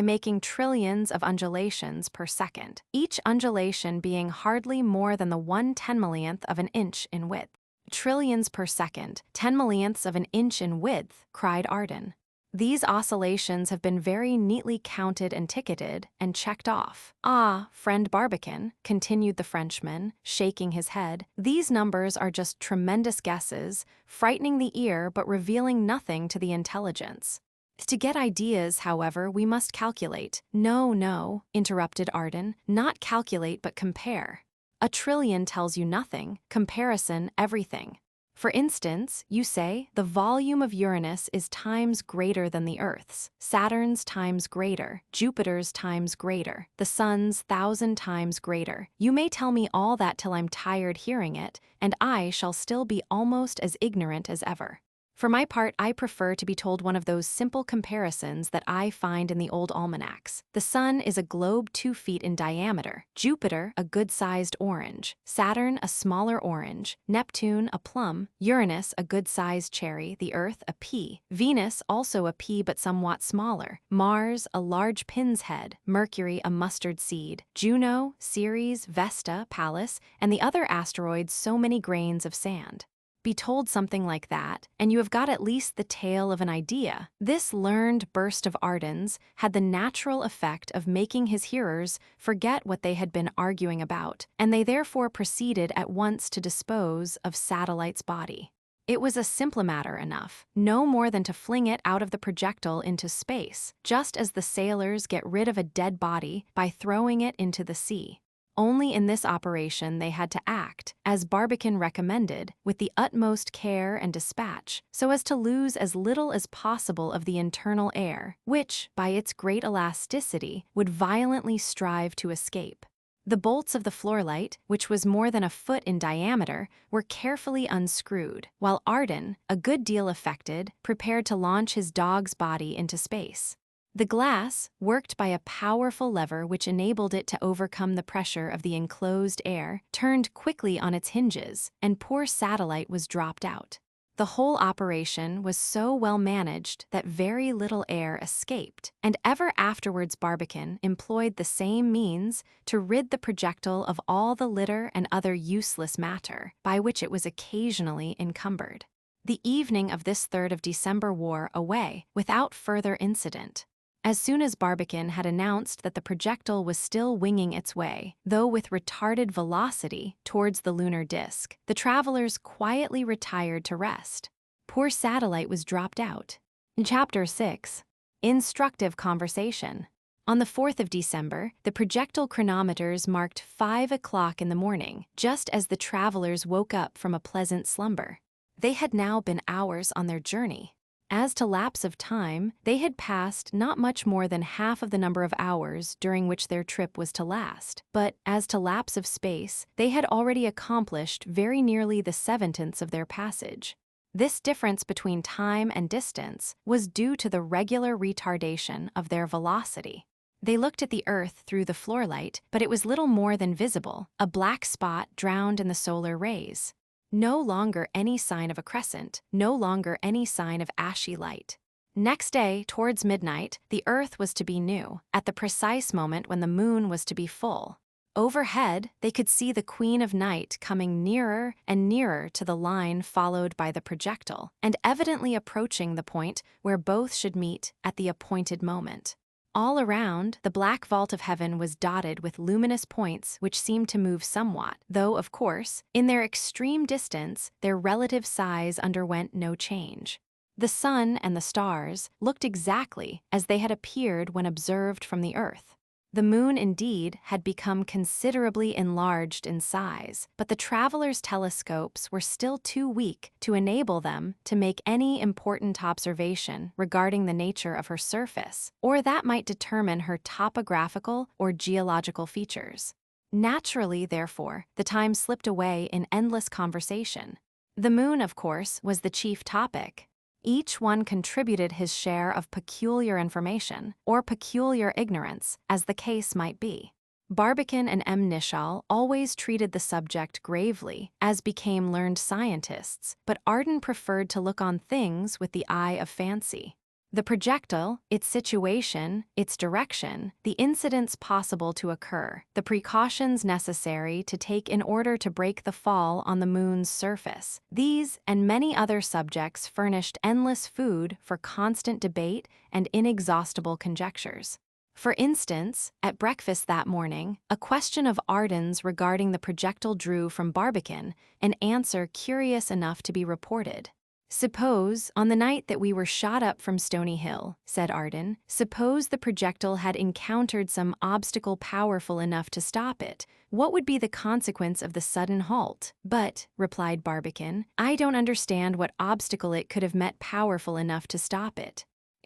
making trillions of undulations per second, each undulation being hardly more than the 1/10,000,000th of an inch in width. trillions per second, 10 millionths of an inch in width, cried Arden. These oscillations have been very neatly counted and ticketed and checked off. Ah, friend Barbicane, continued the Frenchman, shaking his head, these numbers are just tremendous guesses, frightening the ear but revealing nothing to the intelligence. To get ideas, however, we must calculate. No, interrupted Arden, not calculate but compare. A trillion tells you nothing, comparison everything. For instance, you say, the volume of Uranus is times greater than the Earth's, Saturn's times greater, Jupiter's times greater, the Sun's 1,000 times greater. You may tell me all that till I'm tired hearing it, and I shall still be almost as ignorant as ever. For my part, I prefer to be told one of those simple comparisons that I find in the old almanacs. The Sun is a globe 2 feet in diameter, Jupiter a good-sized orange, Saturn a smaller orange, Neptune a plum, Uranus a good-sized cherry, the Earth a pea, Venus also a pea but somewhat smaller, Mars a large pin's head, Mercury a mustard seed, Juno, Ceres, Vesta, Pallas, and the other asteroids so many grains of sand. Be told something like that, and you have got at least the tail of an idea. This learned burst of Arden's had the natural effect of making his hearers forget what they had been arguing about, and they therefore proceeded at once to dispose of Satellite's body. It was a simple matter enough, no more than to fling it out of the projectile into space, just as the sailors get rid of a dead body by throwing it into the sea. Only in this operation they had to act, as Barbicane recommended, with the utmost care and dispatch, so as to lose as little as possible of the internal air, which, by its great elasticity, would violently strive to escape. The bolts of the floorlight, which was more than a foot in diameter, were carefully unscrewed, while Arden, a good deal affected, prepared to launch his dog's body into space. The glass, worked by a powerful lever which enabled it to overcome the pressure of the enclosed air, turned quickly on its hinges, and poor Satellite was dropped out. The whole operation was so well managed that very little air escaped, and ever afterwards Barbicane employed the same means to rid the projectile of all the litter and other useless matter, by which it was occasionally encumbered. The evening of this 3rd of December wore away, without further incident. As soon as Barbicane had announced that the projectile was still winging its way, though with retarded velocity, towards the lunar disk, the travelers quietly retired to rest. Poor Satellite was dropped out. Chapter 6. Instructive Conversation. On the 4th of December, the projectile chronometers marked 5 o'clock in the morning, just as the travelers woke up from a pleasant slumber. They had now been hours on their journey. As to lapse of time, they had passed not much more than half of the number of hours during which their trip was to last, but as to lapse of space, they had already accomplished very nearly the 70ths of their passage. This difference between time and distance was due to the regular retardation of their velocity. They looked at the Earth through the floorlight, but it was little more than visible, a black spot drowned in the solar rays. No longer any sign of a crescent, no longer any sign of ashy light. Next day, towards midnight, the Earth was to be new, at the precise moment when the moon was to be full. Overhead, they could see the Queen of Night coming nearer and nearer to the line followed by the projectile, and evidently approaching the point where both should meet at the appointed moment. All around, the black vault of heaven was dotted with luminous points which seemed to move somewhat, though, of course, in their extreme distance, their relative size underwent no change. The sun and the stars looked exactly as they had appeared when observed from the Earth. The moon, indeed, had become considerably enlarged in size, but the travelers' telescopes were still too weak to enable them to make any important observation regarding the nature of her surface, or that might determine her topographical or geological features. Naturally, therefore, the time slipped away in endless conversation. The moon, of course, was the chief topic. Each one contributed his share of peculiar information, or peculiar ignorance, as the case might be. Barbicane and M. Nichol always treated the subject gravely, as became learned scientists, but Arden preferred to look on things with the eye of fancy. The projectile, its situation, its direction, the incidents possible to occur, the precautions necessary to take in order to break the fall on the moon's surface. These and many other subjects furnished endless food for constant debate and inexhaustible conjectures. For instance, at breakfast that morning, a question of Arden's regarding the projectile drew from Barbicane, an answer curious enough to be reported. "Suppose, on the night that we were shot up from Stony Hill," said Arden, "suppose the projectile had encountered some obstacle powerful enough to stop it, what would be the consequence of the sudden halt?" "But," replied Barbicane, "I don't understand what obstacle it could have met powerful enough to stop it."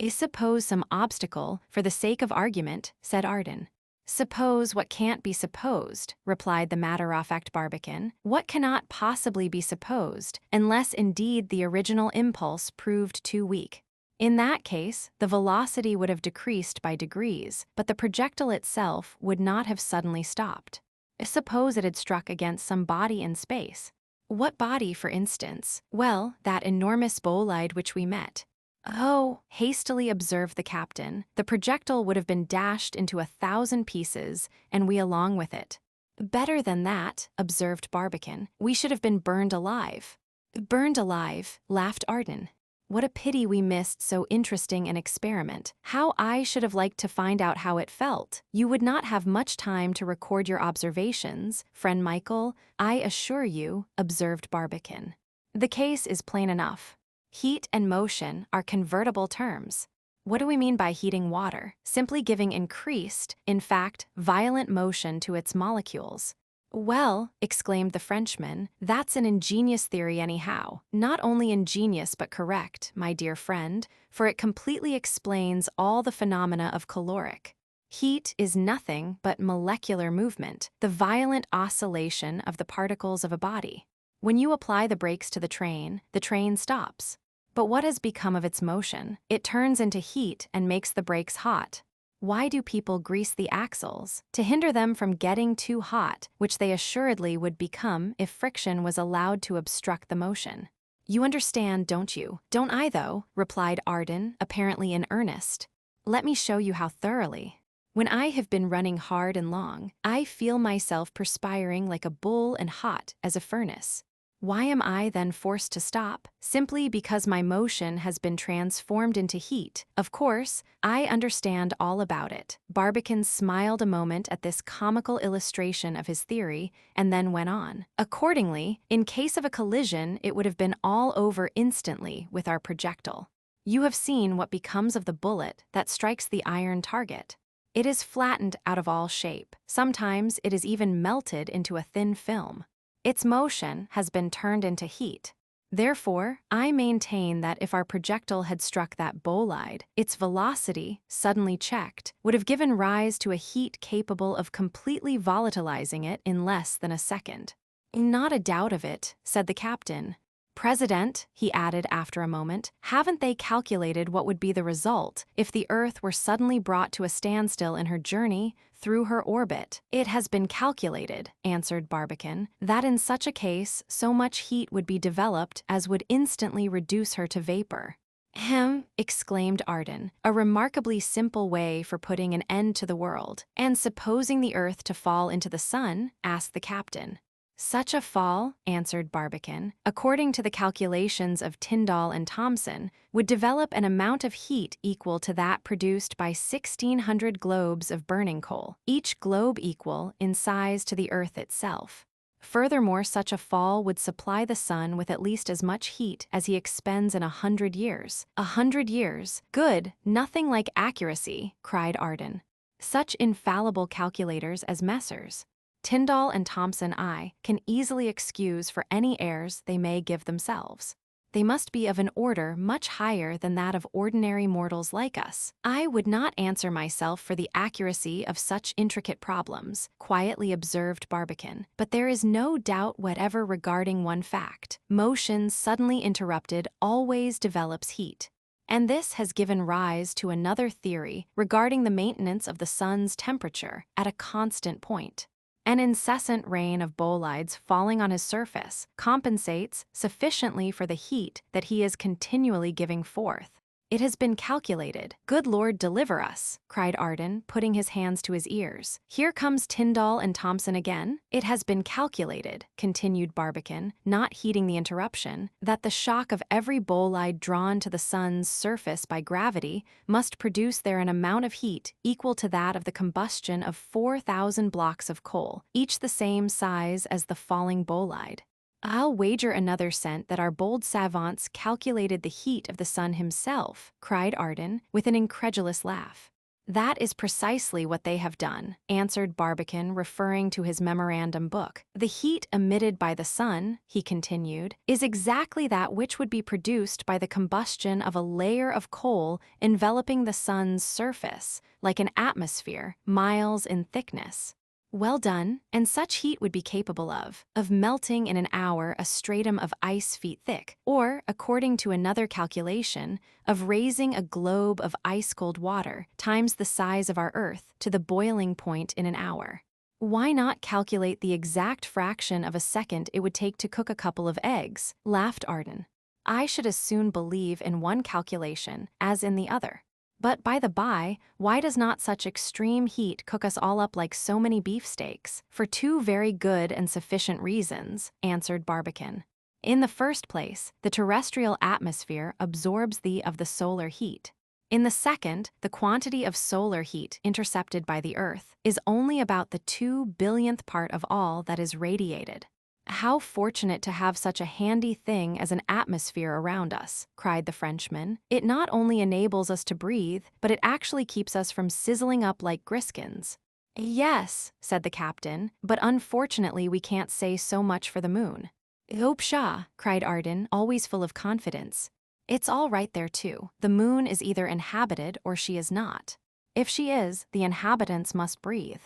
"Suppose some obstacle, for the sake of argument," said Arden. "Suppose what can't be supposed," replied the matter-of-fact Barbicane. "What cannot possibly be supposed, unless indeed the original impulse proved too weak? In that case, the velocity would have decreased by degrees, but the projectile itself would not have suddenly stopped. Suppose it had struck against some body in space." "What body, for instance?" "Well, that enormous bolide which we met." "Oh," hastily observed the captain, "the projectile would have been dashed into 1,000 pieces, and we along with it." "Better than that," observed Barbicane, "we should have been burned alive." "Burned alive," laughed Arden. "What a pity we missed so interesting an experiment. How I should have liked to find out how it felt. You would not have much time to record your observations, friend Michael, I assure you," observed Barbicane. "The case is plain enough. Heat and motion are convertible terms. What do we mean by heating water? Simply giving increased, in fact, violent motion to its molecules." "Well," exclaimed the Frenchman, "that's an ingenious theory anyhow. Not only ingenious but correct, my dear friend, for it completely explains all the phenomena of caloric. Heat is nothing but molecular movement, the violent oscillation of the particles of a body. When you apply the brakes to the train stops. But what has become of its motion? It turns into heat and makes the brakes hot. Why do people grease the axles? To hinder them from getting too hot, which they assuredly would become if friction was allowed to obstruct the motion. You understand, don't you?" "Don't I, though?" replied Arden, apparently in earnest. "Let me show you how thoroughly. When I have been running hard and long, I feel myself perspiring like a bull and hot as a furnace. Why am I then forced to stop? Simply because my motion has been transformed into heat. Of course, I understand all about it." Barbicane smiled a moment at this comical illustration of his theory, and then went on. "Accordingly, in case of a collision, it would have been all over instantly with our projectile. You have seen what becomes of the bullet that strikes the iron target. It is flattened out of all shape. Sometimes it is even melted into a thin film. Its motion has been turned into heat. Therefore, I maintain that if our projectile had struck that bolide, its velocity, suddenly checked, would have given rise to a heat capable of completely volatilizing it in less than a second." "Not a doubt of it," said the captain. "President," he added after a moment, "haven't they calculated what would be the result if the Earth were suddenly brought to a standstill in her journey through her orbit?" "It has been calculated," answered Barbicane, "that in such a case so much heat would be developed as would instantly reduce her to vapor." "Hem," exclaimed Arden, "a remarkably simple way for putting an end to the world." "And supposing the Earth to fall into the sun?" asked the captain. "Such a fall," answered Barbicane, "according to the calculations of Tyndall and Thomson, would develop an amount of heat equal to that produced by 1,600 globes of burning coal, each globe equal in size to the Earth itself. Furthermore, such a fall would supply the sun with at least as much heat as he expends in 100 years. 100 years? Good, nothing like accuracy," cried Arden. "Such infallible calculators as Messrs. Tyndall and Thomson I can easily excuse for any airs they may give themselves. They must be of an order much higher than that of ordinary mortals like us. I would not answer myself for the accuracy of such intricate problems," quietly observed Barbicane, "but there is no doubt whatever regarding one fact. Motion suddenly interrupted always develops heat. And this has given rise to another theory regarding the maintenance of the sun's temperature at a constant point. An incessant rain of bolides falling on his surface compensates sufficiently for the heat that he is continually giving forth. It has been calculated. Good Lord, deliver us, cried Arden, putting his hands to his ears. Here comes Tyndall and Thompson again. It has been calculated, continued Barbicane, not heeding the interruption, that the shock of every bolide drawn to the sun's surface by gravity must produce there an amount of heat equal to that of the combustion of 4,000 blocks of coal, each the same size as the falling bolide. I'll wager another cent that our bold savants calculated the heat of the sun himself, cried Arden, with an incredulous laugh. That is precisely what they have done, answered Barbicane, referring to his memorandum book. The heat emitted by the sun, he continued, is exactly that which would be produced by the combustion of a layer of coal enveloping the sun's surface, like an atmosphere, miles in thickness. Well done, and such heat would be capable of melting in an hour a stratum of ice feet thick, or, according to another calculation, of raising a globe of ice-cold water times the size of our Earth to the boiling point in an hour. Why not calculate the exact fraction of a second it would take to cook a couple of eggs? Laughed Arden. I should as soon believe in one calculation as in the other. But by the by, why does not such extreme heat cook us all up like so many beefsteaks? For two very good and sufficient reasons, answered Barbicane. In the first place, the terrestrial atmosphere absorbs of the solar heat. In the second, the quantity of solar heat intercepted by the Earth is only about the 2 billionth part of all that is radiated. How fortunate to have such a handy thing as an atmosphere around us, cried the Frenchman. It not only enables us to breathe, but it actually keeps us from sizzling up like griskins. Yes, said the captain, but unfortunately we can't say so much for the moon. Oh pshaw, cried Arden, always full of confidence. It's all right there too. The moon is either inhabited or she is not. If she is, the inhabitants must breathe.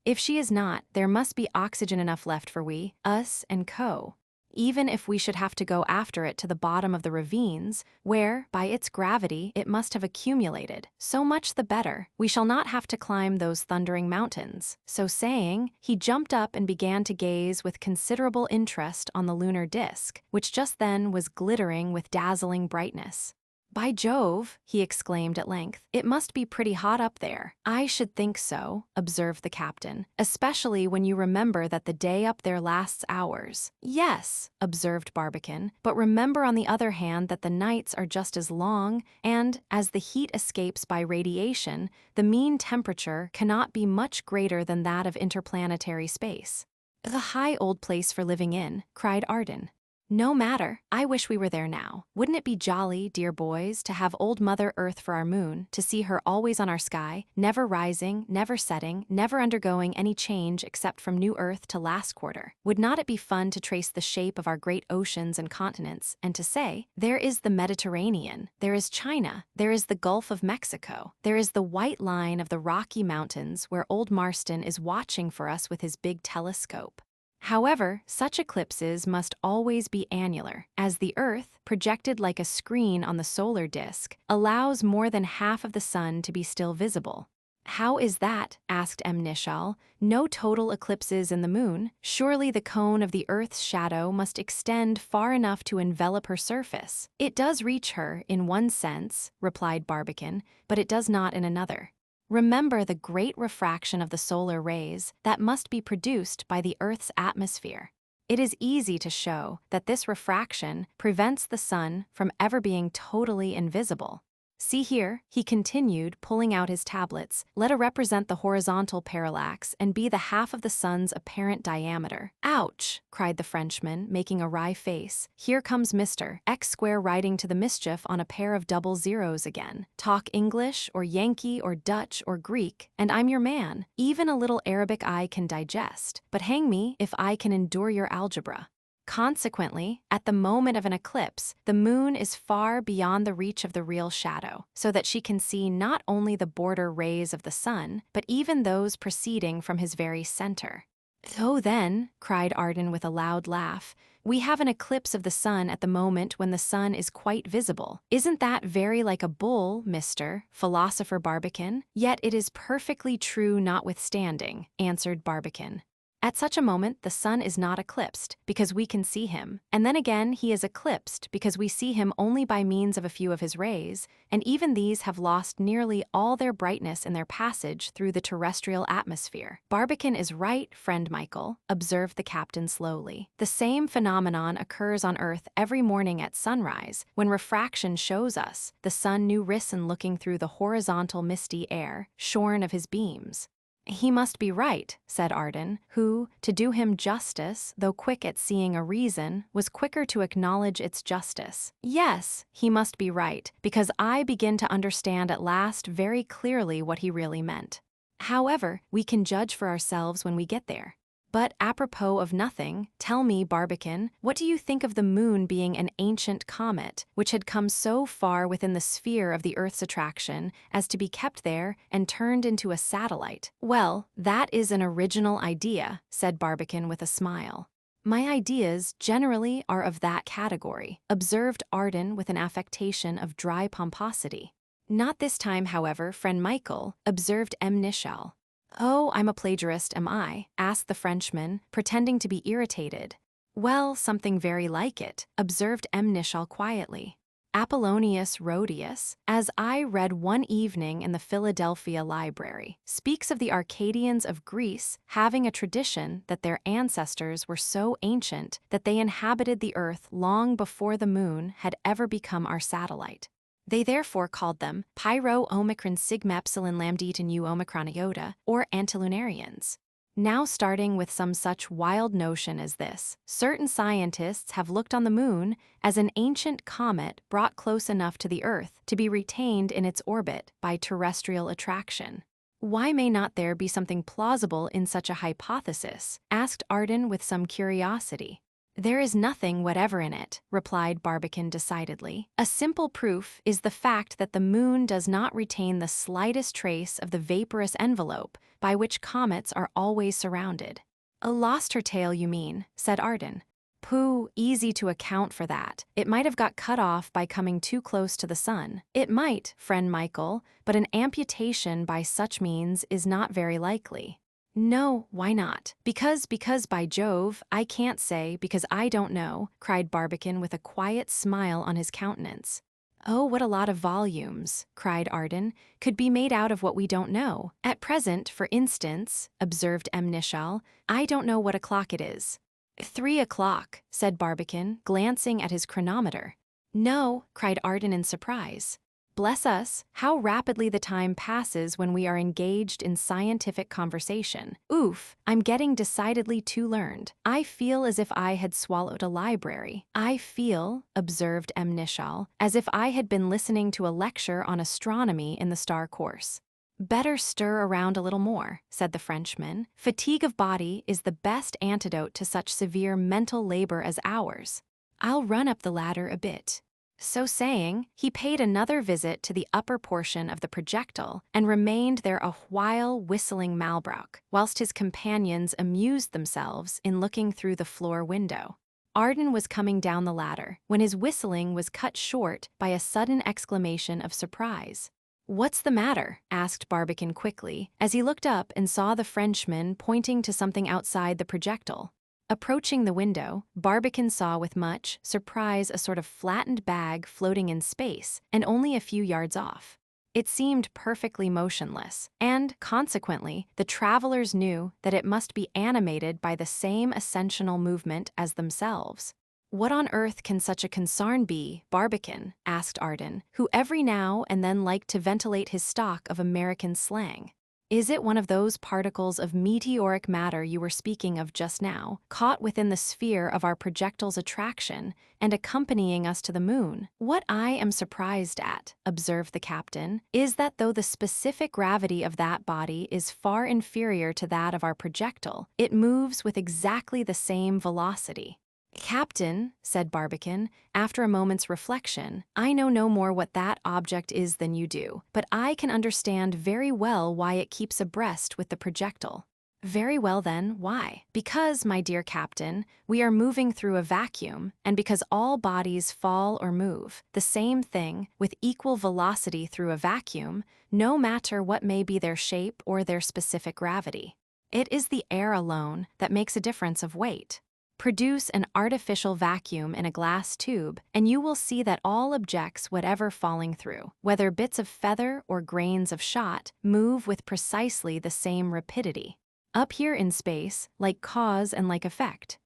If she is not, there must be oxygen enough left for us, and co. Even if we should have to go after it to the bottom of the ravines, where, by its gravity, it must have accumulated, so much the better. We shall not have to climb those thundering mountains. So saying, he jumped up and began to gaze with considerable interest on the lunar disk, which just then was glittering with dazzling brightness. By Jove, he exclaimed at length, it must be pretty hot up there. I should think so, observed the captain, especially when you remember that the day up there lasts hours. Yes, observed Barbicane, but remember on the other hand that the nights are just as long, and, as the heat escapes by radiation, the mean temperature cannot be much greater than that of interplanetary space. The high old place for living in, cried Arden. No matter, I wish we were there now. Wouldn't it be jolly, dear boys, to have old Mother Earth for our moon, to see her always on our sky, never rising, never setting, never undergoing any change except from new Earth to last quarter? Would not it be fun to trace the shape of our great oceans and continents, and to say, there is the Mediterranean, there is China, there is the Gulf of Mexico, there is the white line of the Rocky Mountains where old Marston is watching for us with his big telescope. However, such eclipses must always be annular, as the Earth, projected like a screen on the solar disk, allows more than half of the sun to be still visible. How is that? Asked M. Nishal. No total eclipses in the moon. Surely the cone of the Earth's shadow must extend far enough to envelop her surface. It does reach her, in one sense, replied Barbicane, but it does not in another. Remember the great refraction of the solar rays that must be produced by the Earth's atmosphere. It is easy to show that this refraction prevents the sun from ever being totally invisible. See here, he continued, pulling out his tablets, let a represent the horizontal parallax and be the half of the sun's apparent diameter. Ouch, cried the Frenchman, making a wry face. Here comes Mr. X square riding to the mischief on a pair of double zeros again. Talk English or Yankee or Dutch or Greek, and I'm your man. Even a little Arabic I can digest, but hang me if I can endure your algebra. Consequently, at the moment of an eclipse, the moon is far beyond the reach of the real shadow, so that she can see not only the border rays of the sun, but even those proceeding from his very center. Oh then, cried Arden with a loud laugh, we have an eclipse of the sun at the moment when the sun is quite visible. Isn't that very like a bull, Mr. Philosopher Barbicane? Yet it is perfectly true notwithstanding, answered Barbicane. At such a moment, the sun is not eclipsed, because we can see him, and then again he is eclipsed because we see him only by means of a few of his rays, and even these have lost nearly all their brightness in their passage through the terrestrial atmosphere. Barbicane is right, friend Michael, observed the captain slowly. The same phenomenon occurs on Earth every morning at sunrise, when refraction shows us the sun new risen looking through the horizontal misty air, shorn of his beams. He must be right, said Arden, who, to do him justice, though quick at seeing a reason, was quicker to acknowledge its justice. Yes, he must be right, because I begin to understand at last very clearly what he really meant. However, we can judge for ourselves when we get there. But apropos of nothing, tell me, Barbicane, what do you think of the moon being an ancient comet, which had come so far within the sphere of the Earth's attraction as to be kept there and turned into a satellite? Well, that is an original idea, said Barbicane with a smile. My ideas generally are of that category, observed Arden with an affectation of dry pomposity. Not this time, however, friend Michael, observed M. Nichal. Oh, I'm a plagiarist, am I? Asked the Frenchman, pretending to be irritated. Well, something very like it, observed M. Nichal quietly. Apollonius Rhodius, as I read one evening in the Philadelphia Library, speaks of the Arcadians of Greece having a tradition that their ancestors were so ancient that they inhabited the earth long before the moon had ever become our satellite. They therefore called them Pyro Omicron Sigma Epsilon Lambda Nu Omicron Iota, or Antilunarians. Now, starting with some such wild notion as this, certain scientists have looked on the moon as an ancient comet brought close enough to the Earth to be retained in its orbit by terrestrial attraction. Why may not there be something plausible in such a hypothesis? Asked Arden with some curiosity. There is nothing whatever in it, replied Barbicane decidedly. A simple proof is the fact that the moon does not retain the slightest trace of the vaporous envelope by which comets are always surrounded. Lost her tail, you mean, said Arden. Pooh, easy to account for that. It might have got cut off by coming too close to the sun. It might, friend Michael, but an amputation by such means is not very likely. No, why not? Because by Jove, I can't say because I don't know, cried Barbicane with a quiet smile on his countenance. Oh, what a lot of volumes, cried Arden, could be made out of what we don't know. At present, for instance, observed M. Nichal, I don't know what o'clock it is. 3 o'clock, said Barbicane, glancing at his chronometer. No, cried Arden in surprise. Bless us, how rapidly the time passes when we are engaged in scientific conversation. Oof, I'm getting decidedly too learned. I feel as if I had swallowed a library. I feel, observed M. Nichal, as if I had been listening to a lecture on astronomy in the star course. Better stir around a little more, said the Frenchman. Fatigue of body is the best antidote to such severe mental labor as ours. I'll run up the ladder a bit. So saying, he paid another visit to the upper portion of the projectile and remained there a while whistling Malbrook, whilst his companions amused themselves in looking through the floor window. Arden was coming down the ladder when his whistling was cut short by a sudden exclamation of surprise. What's the matter? Asked Barbicane quickly, as he looked up and saw the Frenchman pointing to something outside the projectile. Approaching the window, Barbicane saw with much surprise a sort of flattened bag floating in space and only a few yards off. It seemed perfectly motionless, and, consequently, the travelers knew that it must be animated by the same ascensional movement as themselves. What on earth can such a concern be, Barbicane? Asked Arden, who every now and then liked to ventilate his stock of American slang. Is it one of those particles of meteoric matter you were speaking of just now, caught within the sphere of our projectile's attraction and accompanying us to the moon? What I am surprised at, observed the captain, is that though the specific gravity of that body is far inferior to that of our projectile, it moves with exactly the same velocity. Captain, said Barbicane, after a moment's reflection, I know no more what that object is than you do, but I can understand very well why it keeps abreast with the projectile. Very well then, why? Because, my dear Captain, we are moving through a vacuum, and because all bodies fall or move, the same thing, with equal velocity through a vacuum, no matter what may be their shape or their specific gravity. It is the air alone that makes a difference of weight. Produce an artificial vacuum in a glass tube, and you will see that all objects, whatever falling through, whether bits of feather or grains of shot, move with precisely the same rapidity. Up here in space, like cause and like effect.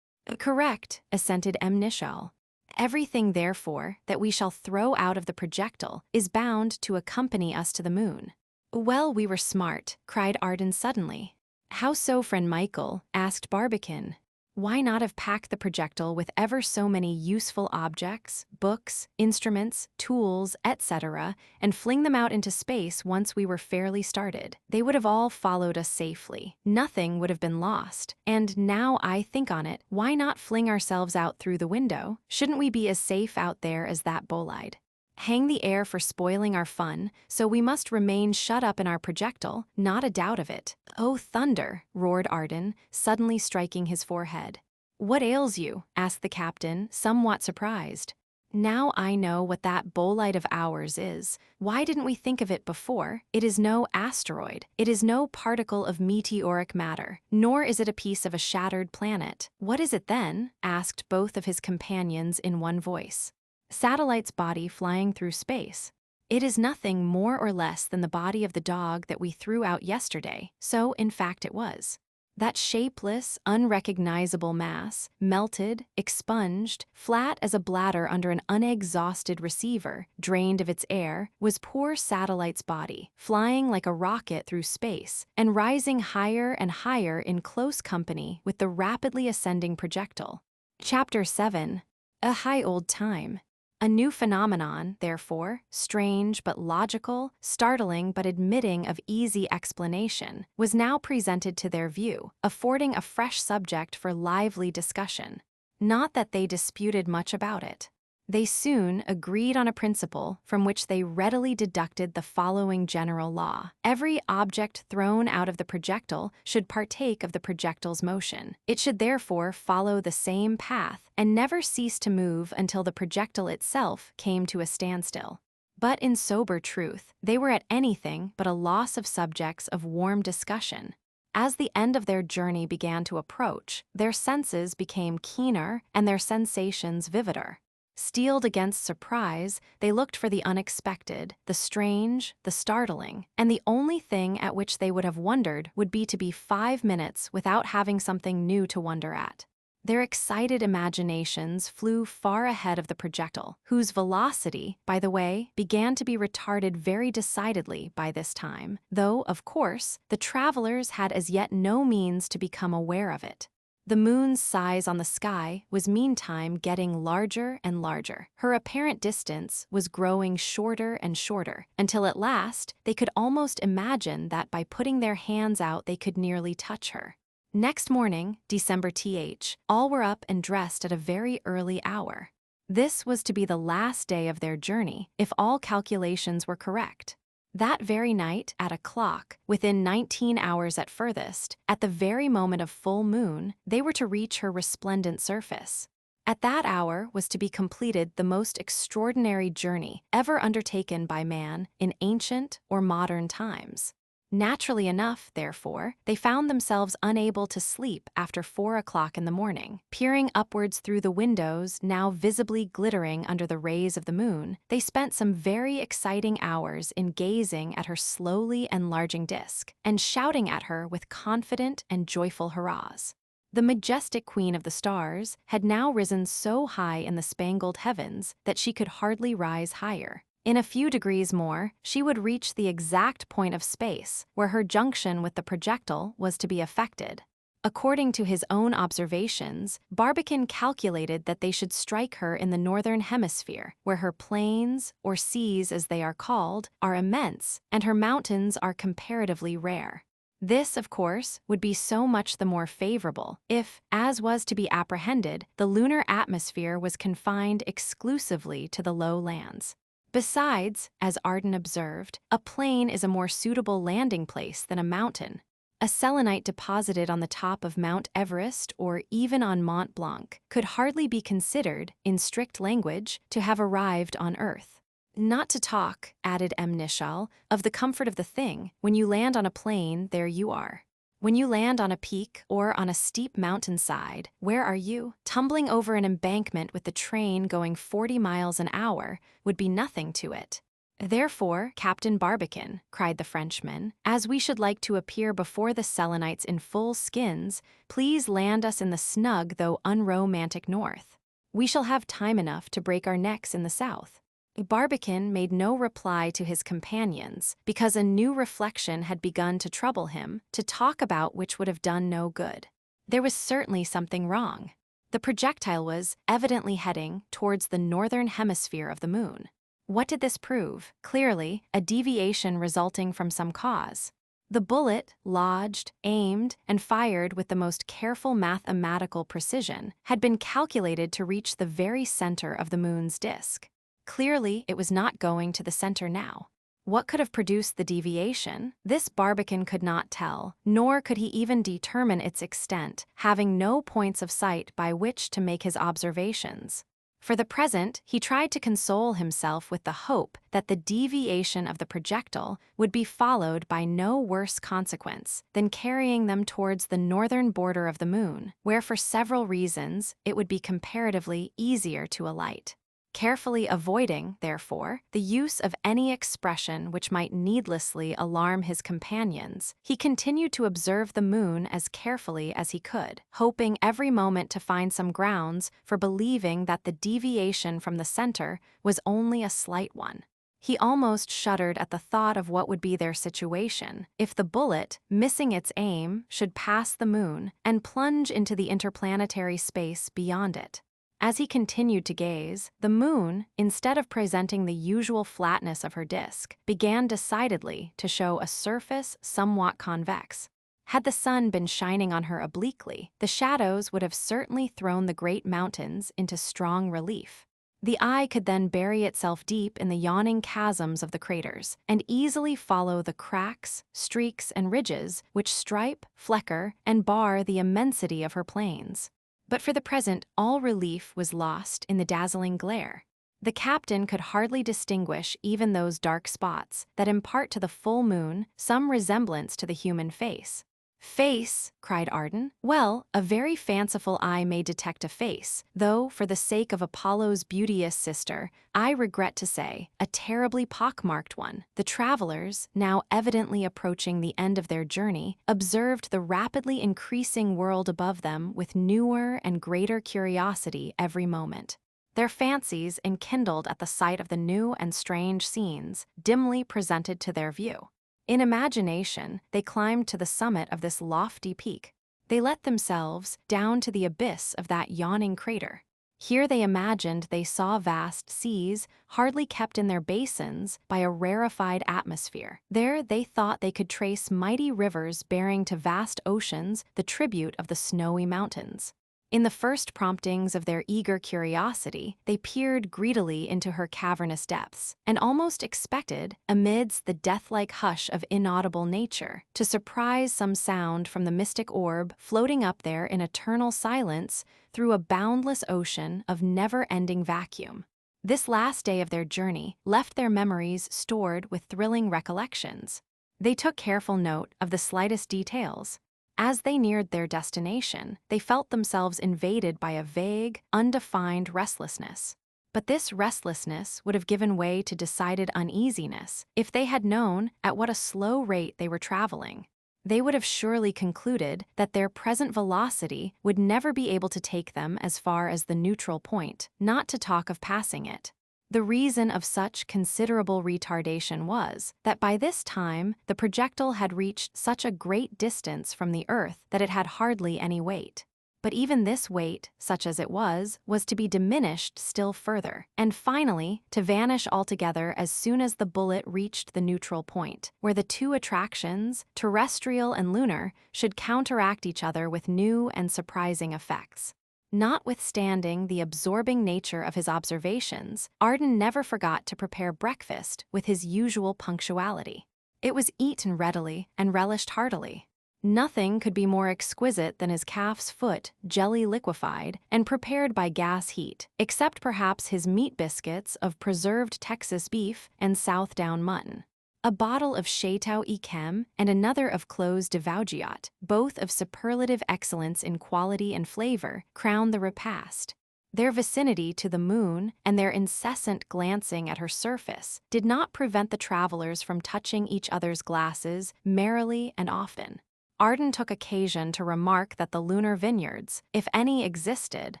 Correct, assented M. Nishal. Everything, therefore, that we shall throw out of the projectile is bound to accompany us to the moon. Well, we were smart, cried Arden suddenly. How so, friend Michael? Asked Barbicane. Why not have packed the projectile with ever so many useful objects, books, instruments, tools, etc., and fling them out into space once we were fairly started? They would have all followed us safely. Nothing would have been lost. And now I think on it, why not fling ourselves out through the window? Shouldn't we be as safe out there as that bolide? Hang the air for spoiling our fun, so we must remain shut up in our projectile, not a doubt of it. Oh, thunder, roared Arden, suddenly striking his forehead. What ails you? Asked the captain, somewhat surprised. Now I know what that bolide of ours is. Why didn't we think of it before? It is no asteroid. It is no particle of meteoric matter, nor is it a piece of a shattered planet. What is it then? Asked both of his companions in one voice. Satellite's body flying through space. It is nothing more or less than the body of the dog that we threw out yesterday, so in fact it was. That shapeless, unrecognizable mass, melted, expunged, flat as a bladder under an unexhausted receiver, drained of its air, was poor Satellite's body, flying like a rocket through space, and rising higher and higher in close company with the rapidly ascending projectile. Chapter 7. A High Old Time. A new phenomenon, therefore, strange but logical, startling but admitting of easy explanation, was now presented to their view, affording a fresh subject for lively discussion. Not that they disputed much about it. They soon agreed on a principle from which they readily deducted the following general law. Every object thrown out of the projectile should partake of the projectile's motion. It should therefore follow the same path and never cease to move until the projectile itself came to a standstill. But in sober truth, they were at anything but a loss of subjects of warm discussion. As the end of their journey began to approach, their senses became keener and their sensations vivider. Steeled against surprise, they looked for the unexpected, the strange, the startling, and the only thing at which they would have wondered would be to be 5 minutes without having something new to wonder at. Their excited imaginations flew far ahead of the projectile, whose velocity, by the way, began to be retarded very decidedly by this time, though, of course, the travelers had as yet no means to become aware of it. The moon's size on the sky was meantime getting larger and larger. Her apparent distance was growing shorter and shorter, until at last they could almost imagine that by putting their hands out they could nearly touch her. Next morning, December th, all were up and dressed at a very early hour. This was to be the last day of their journey, if all calculations were correct. That very night, at a clock, within 19 hours at furthest, at the very moment of full moon, they were to reach her resplendent surface. At that hour was to be completed the most extraordinary journey ever undertaken by man in ancient or modern times. Naturally enough, therefore, they found themselves unable to sleep after 4 o'clock in the morning. Peering upwards through the windows, now visibly glittering under the rays of the moon, they spent some very exciting hours in gazing at her slowly enlarging disk, and shouting at her with confident and joyful hurrahs. The majestic queen of the stars had now risen so high in the spangled heavens that she could hardly rise higher. In a few degrees more, she would reach the exact point of space where her junction with the projectile was to be effected. According to his own observations, Barbicane calculated that they should strike her in the northern hemisphere, where her plains, or seas as they are called, are immense, and her mountains are comparatively rare. This, of course, would be so much the more favorable if, as was to be apprehended, the lunar atmosphere was confined exclusively to the low lands. Besides, as Arden observed, a plain is a more suitable landing place than a mountain. A selenite deposited on the top of Mount Everest or even on Mont Blanc could hardly be considered, in strict language, to have arrived on Earth. Not to talk, added M. Nishal, of the comfort of the thing, when you land on a plain, there you are. When you land on a peak or on a steep mountainside, where are you? Tumbling over an embankment with the train going 40 miles an hour would be nothing to it. Therefore, Captain Barbicane, cried the Frenchman, as we should like to appear before the Selenites in full skins, please land us in the snug though unromantic north. We shall have time enough to break our necks in the south. Barbicane made no reply to his companions, because a new reflection had begun to trouble him, to talk about which would have done no good. There was certainly something wrong. The projectile was evidently heading towards the northern hemisphere of the moon. What did this prove? Clearly, a deviation resulting from some cause. The bullet, lodged, aimed, and fired with the most careful mathematical precision, had been calculated to reach the very center of the moon's disk. Clearly, it was not going to the center now. What could have produced the deviation? This Barbicane could not tell, nor could he even determine its extent, having no points of sight by which to make his observations. For the present, he tried to console himself with the hope that the deviation of the projectile would be followed by no worse consequence than carrying them towards the northern border of the moon, where for several reasons it would be comparatively easier to alight. Carefully avoiding, therefore, the use of any expression which might needlessly alarm his companions, he continued to observe the moon as carefully as he could, hoping every moment to find some grounds for believing that the deviation from the center was only a slight one. He almost shuddered at the thought of what would be their situation if the bullet, missing its aim, should pass the moon and plunge into the interplanetary space beyond it. As he continued to gaze, the moon, instead of presenting the usual flatness of her disk, began decidedly to show a surface somewhat convex. Had the sun been shining on her obliquely, the shadows would have certainly thrown the great mountains into strong relief. The eye could then bury itself deep in the yawning chasms of the craters, and easily follow the cracks, streaks, and ridges which stripe, flecker, and bar the immensity of her plains. But for the present, all relief was lost in the dazzling glare. The captain could hardly distinguish even those dark spots that impart to the full moon some resemblance to the human face. "Face!" cried Arden. "Well, a very fanciful eye may detect a face, though, for the sake of Apollo's beauteous sister, I regret to say, a terribly pockmarked one." The travelers, now evidently approaching the end of their journey, observed the rapidly increasing world above them with newer and greater curiosity every moment. Their fancies enkindled at the sight of the new and strange scenes dimly presented to their view. In imagination, they climbed to the summit of this lofty peak. They let themselves down to the abyss of that yawning crater. Here they imagined they saw vast seas, hardly kept in their basins by a rarefied atmosphere. There they thought they could trace mighty rivers bearing to vast oceans the tribute of the snowy mountains. In the first promptings of their eager curiosity, they peered greedily into her cavernous depths, and almost expected, amidst the death-like hush of inaudible nature, to surprise some sound from the mystic orb floating up there in eternal silence through a boundless ocean of never-ending vacuum. This last day of their journey left their memories stored with thrilling recollections. They took careful note of the slightest details. As they neared their destination, they felt themselves invaded by a vague, undefined restlessness. But this restlessness would have given way to decided uneasiness if they had known at what a slow rate they were traveling. They would have surely concluded that their present velocity would never be able to take them as far as the neutral point, not to talk of passing it. The reason of such considerable retardation was that by this time the projectile had reached such a great distance from the Earth that it had hardly any weight. But even this weight, such as it was to be diminished still further, and finally to vanish altogether as soon as the bullet reached the neutral point, where the two attractions, terrestrial and lunar, should counteract each other with new and surprising effects. Notwithstanding the absorbing nature of his observations, Arden never forgot to prepare breakfast with his usual punctuality. It was eaten readily and relished heartily. Nothing could be more exquisite than his calf's foot, jelly liquefied, and prepared by gas heat, except perhaps his meat biscuits of preserved Texas beef and Southdown mutton. a bottle of Chateau Yquem and another of Clos de Vougiat, both of superlative excellence in quality and flavor, crowned the repast. Their vicinity to the moon and their incessant glancing at her surface did not prevent the travelers from touching each other's glasses merrily and often. Arden took occasion to remark that the lunar vineyards, if any existed,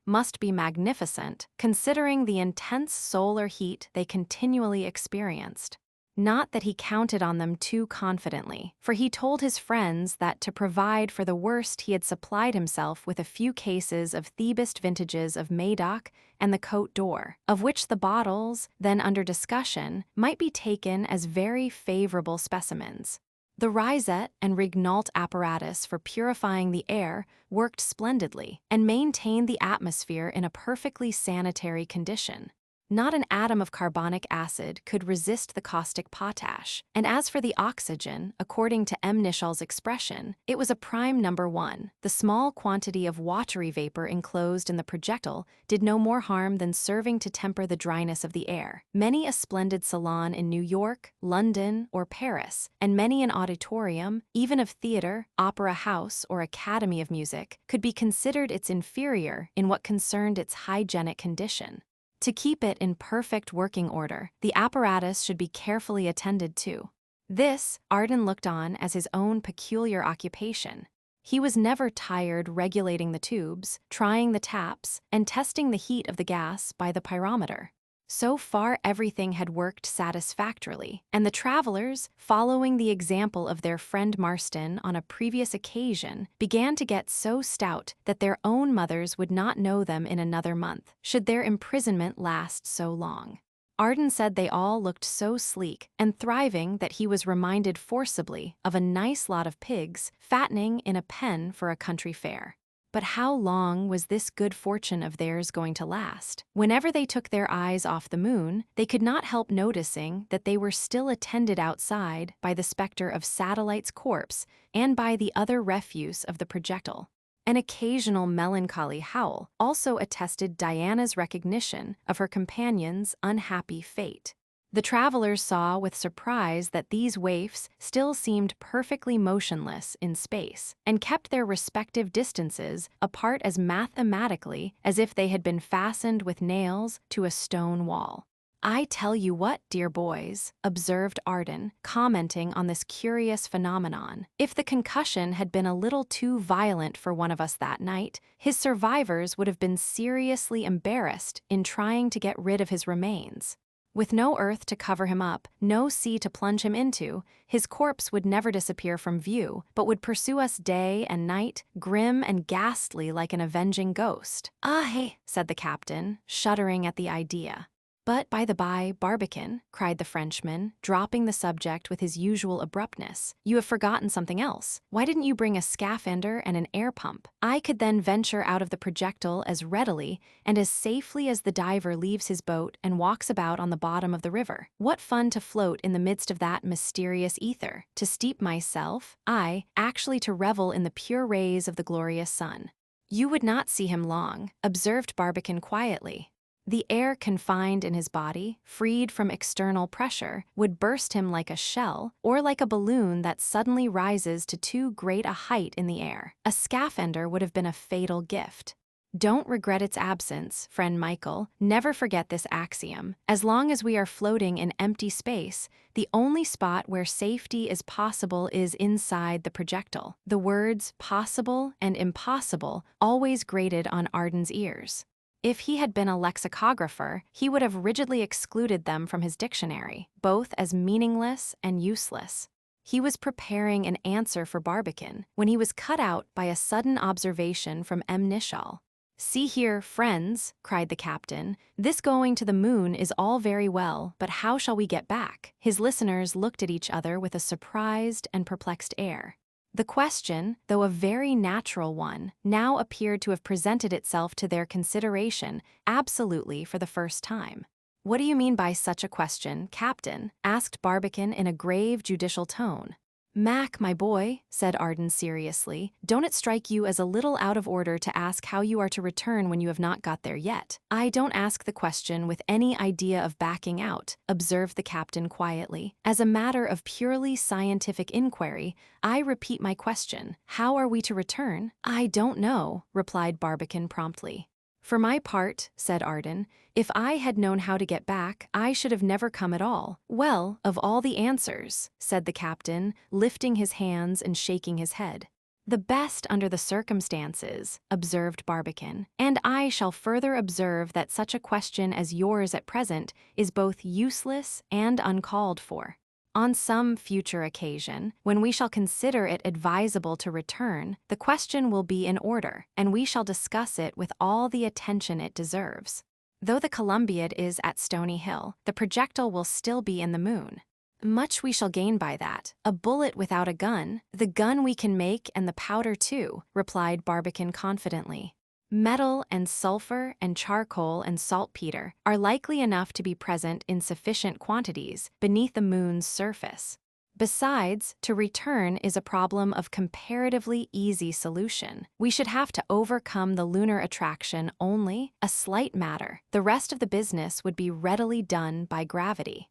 must be magnificent, considering the intense solar heat they continually experienced. Not that he counted on them too confidently, for he told his friends that to provide for the worst he had supplied himself with a few cases of Thebest vintages of Médoc and the Côte d'Or, of which the bottles, then under discussion, might be taken as very favorable specimens. The Risette and Rignault apparatus for purifying the air worked splendidly and maintained the atmosphere in a perfectly sanitary condition. Not an atom of carbonic acid could resist the caustic potash, and as for the oxygen, according to M. Nichol's expression, it was a prime number one. The small quantity of watery vapor enclosed in the projectile did no more harm than serving to temper the dryness of the air. Many a splendid salon in New York, London, or Paris, and many an auditorium, even of theater, opera house, or academy of music, could be considered its inferior in what concerned its hygienic condition. To keep it in perfect working order, the apparatus should be carefully attended to. This, Arden looked on as his own peculiar occupation. He was never tired regulating the tubes, trying the taps, and testing the heat of the gas by the pyrometer. So far everything had worked satisfactorily, and the travelers, following the example of their friend Marston on a previous occasion, began to get so stout that their own mothers would not know them in another month, should their imprisonment last so long. Arden said they all looked so sleek and thriving that he was reminded forcibly of a nice lot of pigs fattening in a pen for a country fair. But how long was this good fortune of theirs going to last? Whenever they took their eyes off the moon, they could not help noticing that they were still attended outside by the specter of Satellite's corpse and by the other refuse of the projectile. An occasional melancholy howl also attested Diana's recognition of her companion's unhappy fate. The travelers saw with surprise that these waifs still seemed perfectly motionless in space, and kept their respective distances apart as mathematically as if they had been fastened with nails to a stone wall. "I tell you what, dear boys," observed Arden, commenting on this curious phenomenon, "if the concussion had been a little too violent for one of us that night, his survivors would have been seriously embarrassed in trying to get rid of his remains. With no earth to cover him up, no sea to plunge him into, his corpse would never disappear from view, but would pursue us day and night, grim and ghastly like an avenging ghost." "Ah, hey," said the captain, shuddering at the idea. "But, by the by, Barbicane," cried the Frenchman, dropping the subject with his usual abruptness, "you have forgotten something else. Why didn't you bring a scaphander and an air pump? I could then venture out of the projectile as readily and as safely as the diver leaves his boat and walks about on the bottom of the river. What fun to float in the midst of that mysterious ether, to steep myself, aye, actually to revel in the pure rays of the glorious sun." "You would not see him long," observed Barbicane quietly. "The air confined in his body, freed from external pressure, would burst him like a shell, or like a balloon that suddenly rises to too great a height in the air. A scaphander would have been a fatal gift. Don't regret its absence, friend Michael. Never forget this axiom. As long as we are floating in empty space, the only spot where safety is possible is inside the projectile." The words possible and impossible always grated on Arden's ears. If he had been a lexicographer, he would have rigidly excluded them from his dictionary, both as meaningless and useless. He was preparing an answer for Barbicane when he was cut out by a sudden observation from M. Nichol. "See here, friends," cried the captain, "this going to the moon is all very well, but how shall we get back?" His listeners looked at each other with a surprised and perplexed air. The question, though a very natural one, now appeared to have presented itself to their consideration absolutely for the first time. "What do you mean by such a question, Captain?" asked Barbicane in a grave, judicial tone. "Mac, my boy," said Arden seriously, "don't it strike you as a little out of order to ask how you are to return when you have not got there yet?" "I don't ask the question with any idea of backing out," observed the captain quietly. "As a matter of purely scientific inquiry, I repeat my question. How are we to return?" "I don't know," replied Barbicane promptly. "For my part," said Arden, "if I had known how to get back, I should have never come at all." "Well, of all the answers," said the captain, lifting his hands and shaking his head. "The best under the circumstances," observed Barbicane, "and I shall further observe that such a question as yours at present is both useless and uncalled for. On some future occasion, when we shall consider it advisable to return, the question will be in order, and we shall discuss it with all the attention it deserves. Though the Columbiad is at Stony Hill, the projectile will still be in the moon. Much we shall gain by that. A bullet without a gun, the gun we can make and the powder too," replied Barbicane confidently. "Metal and sulfur and charcoal and saltpeter are likely enough to be present in sufficient quantities beneath the moon's surface. Besides, to return is a problem of comparatively easy solution. We should have to overcome the lunar attraction only, a slight matter. The rest of the business would be readily done by gravity."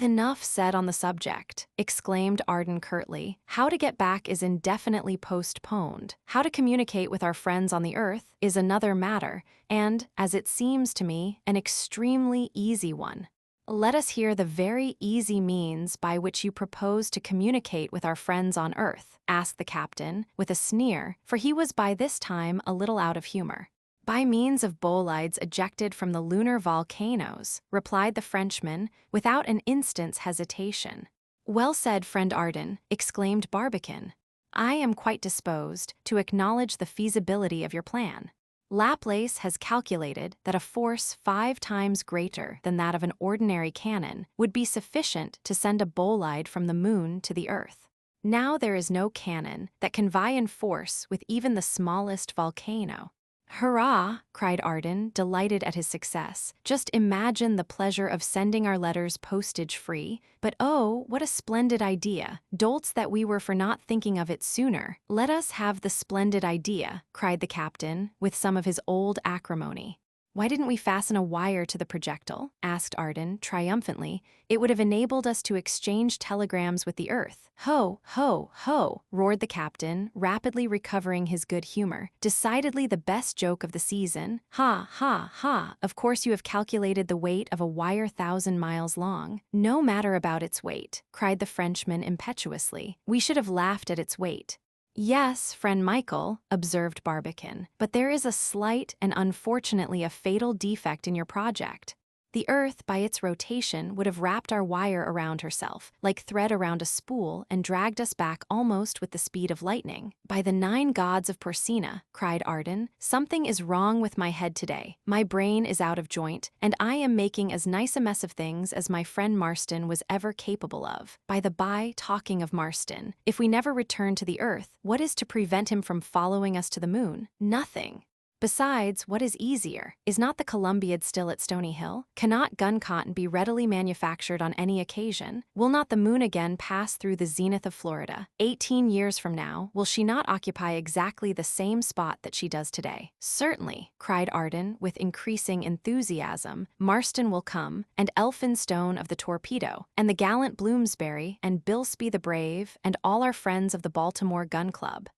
"Enough said on the subject," exclaimed Arden curtly. "How to get back is indefinitely postponed. How to communicate with our friends on the Earth is another matter, and, as it seems to me, an extremely easy one." "Let us hear the very easy means by which you propose to communicate with our friends on Earth," asked the captain, with a sneer, for he was by this time a little out of humor. "By means of bolides ejected from the lunar volcanoes," replied the Frenchman, without an instant's hesitation. "Well said, friend Arden," exclaimed Barbicane. "I am quite disposed to acknowledge the feasibility of your plan. Laplace has calculated that a force 5 times greater than that of an ordinary cannon would be sufficient to send a bolide from the moon to the Earth. Now there is no cannon that can vie in force with even the smallest volcano." "Hurrah!" cried Arden, delighted at his success. "Just imagine the pleasure of sending our letters postage-free. But oh, what a splendid idea! Dolts that we were for not thinking of it sooner. Let us have the splendid idea," cried the captain, with some of his old acrimony. "Why didn't we fasten a wire to the projectile?" asked Arden, triumphantly. "It would have enabled us to exchange telegrams with the Earth." "Ho, ho, ho!" roared the captain, rapidly recovering his good humor. "Decidedly the best joke of the season. Ha, ha, ha! Of course you have calculated the weight of a wire 1,000 miles long." "No matter about its weight," cried the Frenchman impetuously. "We should have laughed at its weight." "Yes, friend Michael," observed Barbicane, "but there is a slight and unfortunately a fatal defect in your project. The Earth, by its rotation, would have wrapped our wire around herself, like thread around a spool, and dragged us back almost with the speed of lightning." "By the 9 gods of Porcina," cried Arden, "something is wrong with my head today. My brain is out of joint, and I am making as nice a mess of things as my friend Marston was ever capable of. By the by, talking of Marston, if we never return to the Earth, what is to prevent him from following us to the moon? Nothing. Besides, what is easier? Is not the Columbiad still at Stony Hill? Cannot gun cotton be readily manufactured on any occasion? Will not the moon again pass through the zenith of Florida? 18 years from now, will she not occupy exactly the same spot that she does today? Certainly," cried Arden, with increasing enthusiasm, "Marston will come, and Elphinstone of the Torpedo, and the gallant Bloomsbury, and Bilsby the Brave, and all our friends of the Baltimore Gun Club."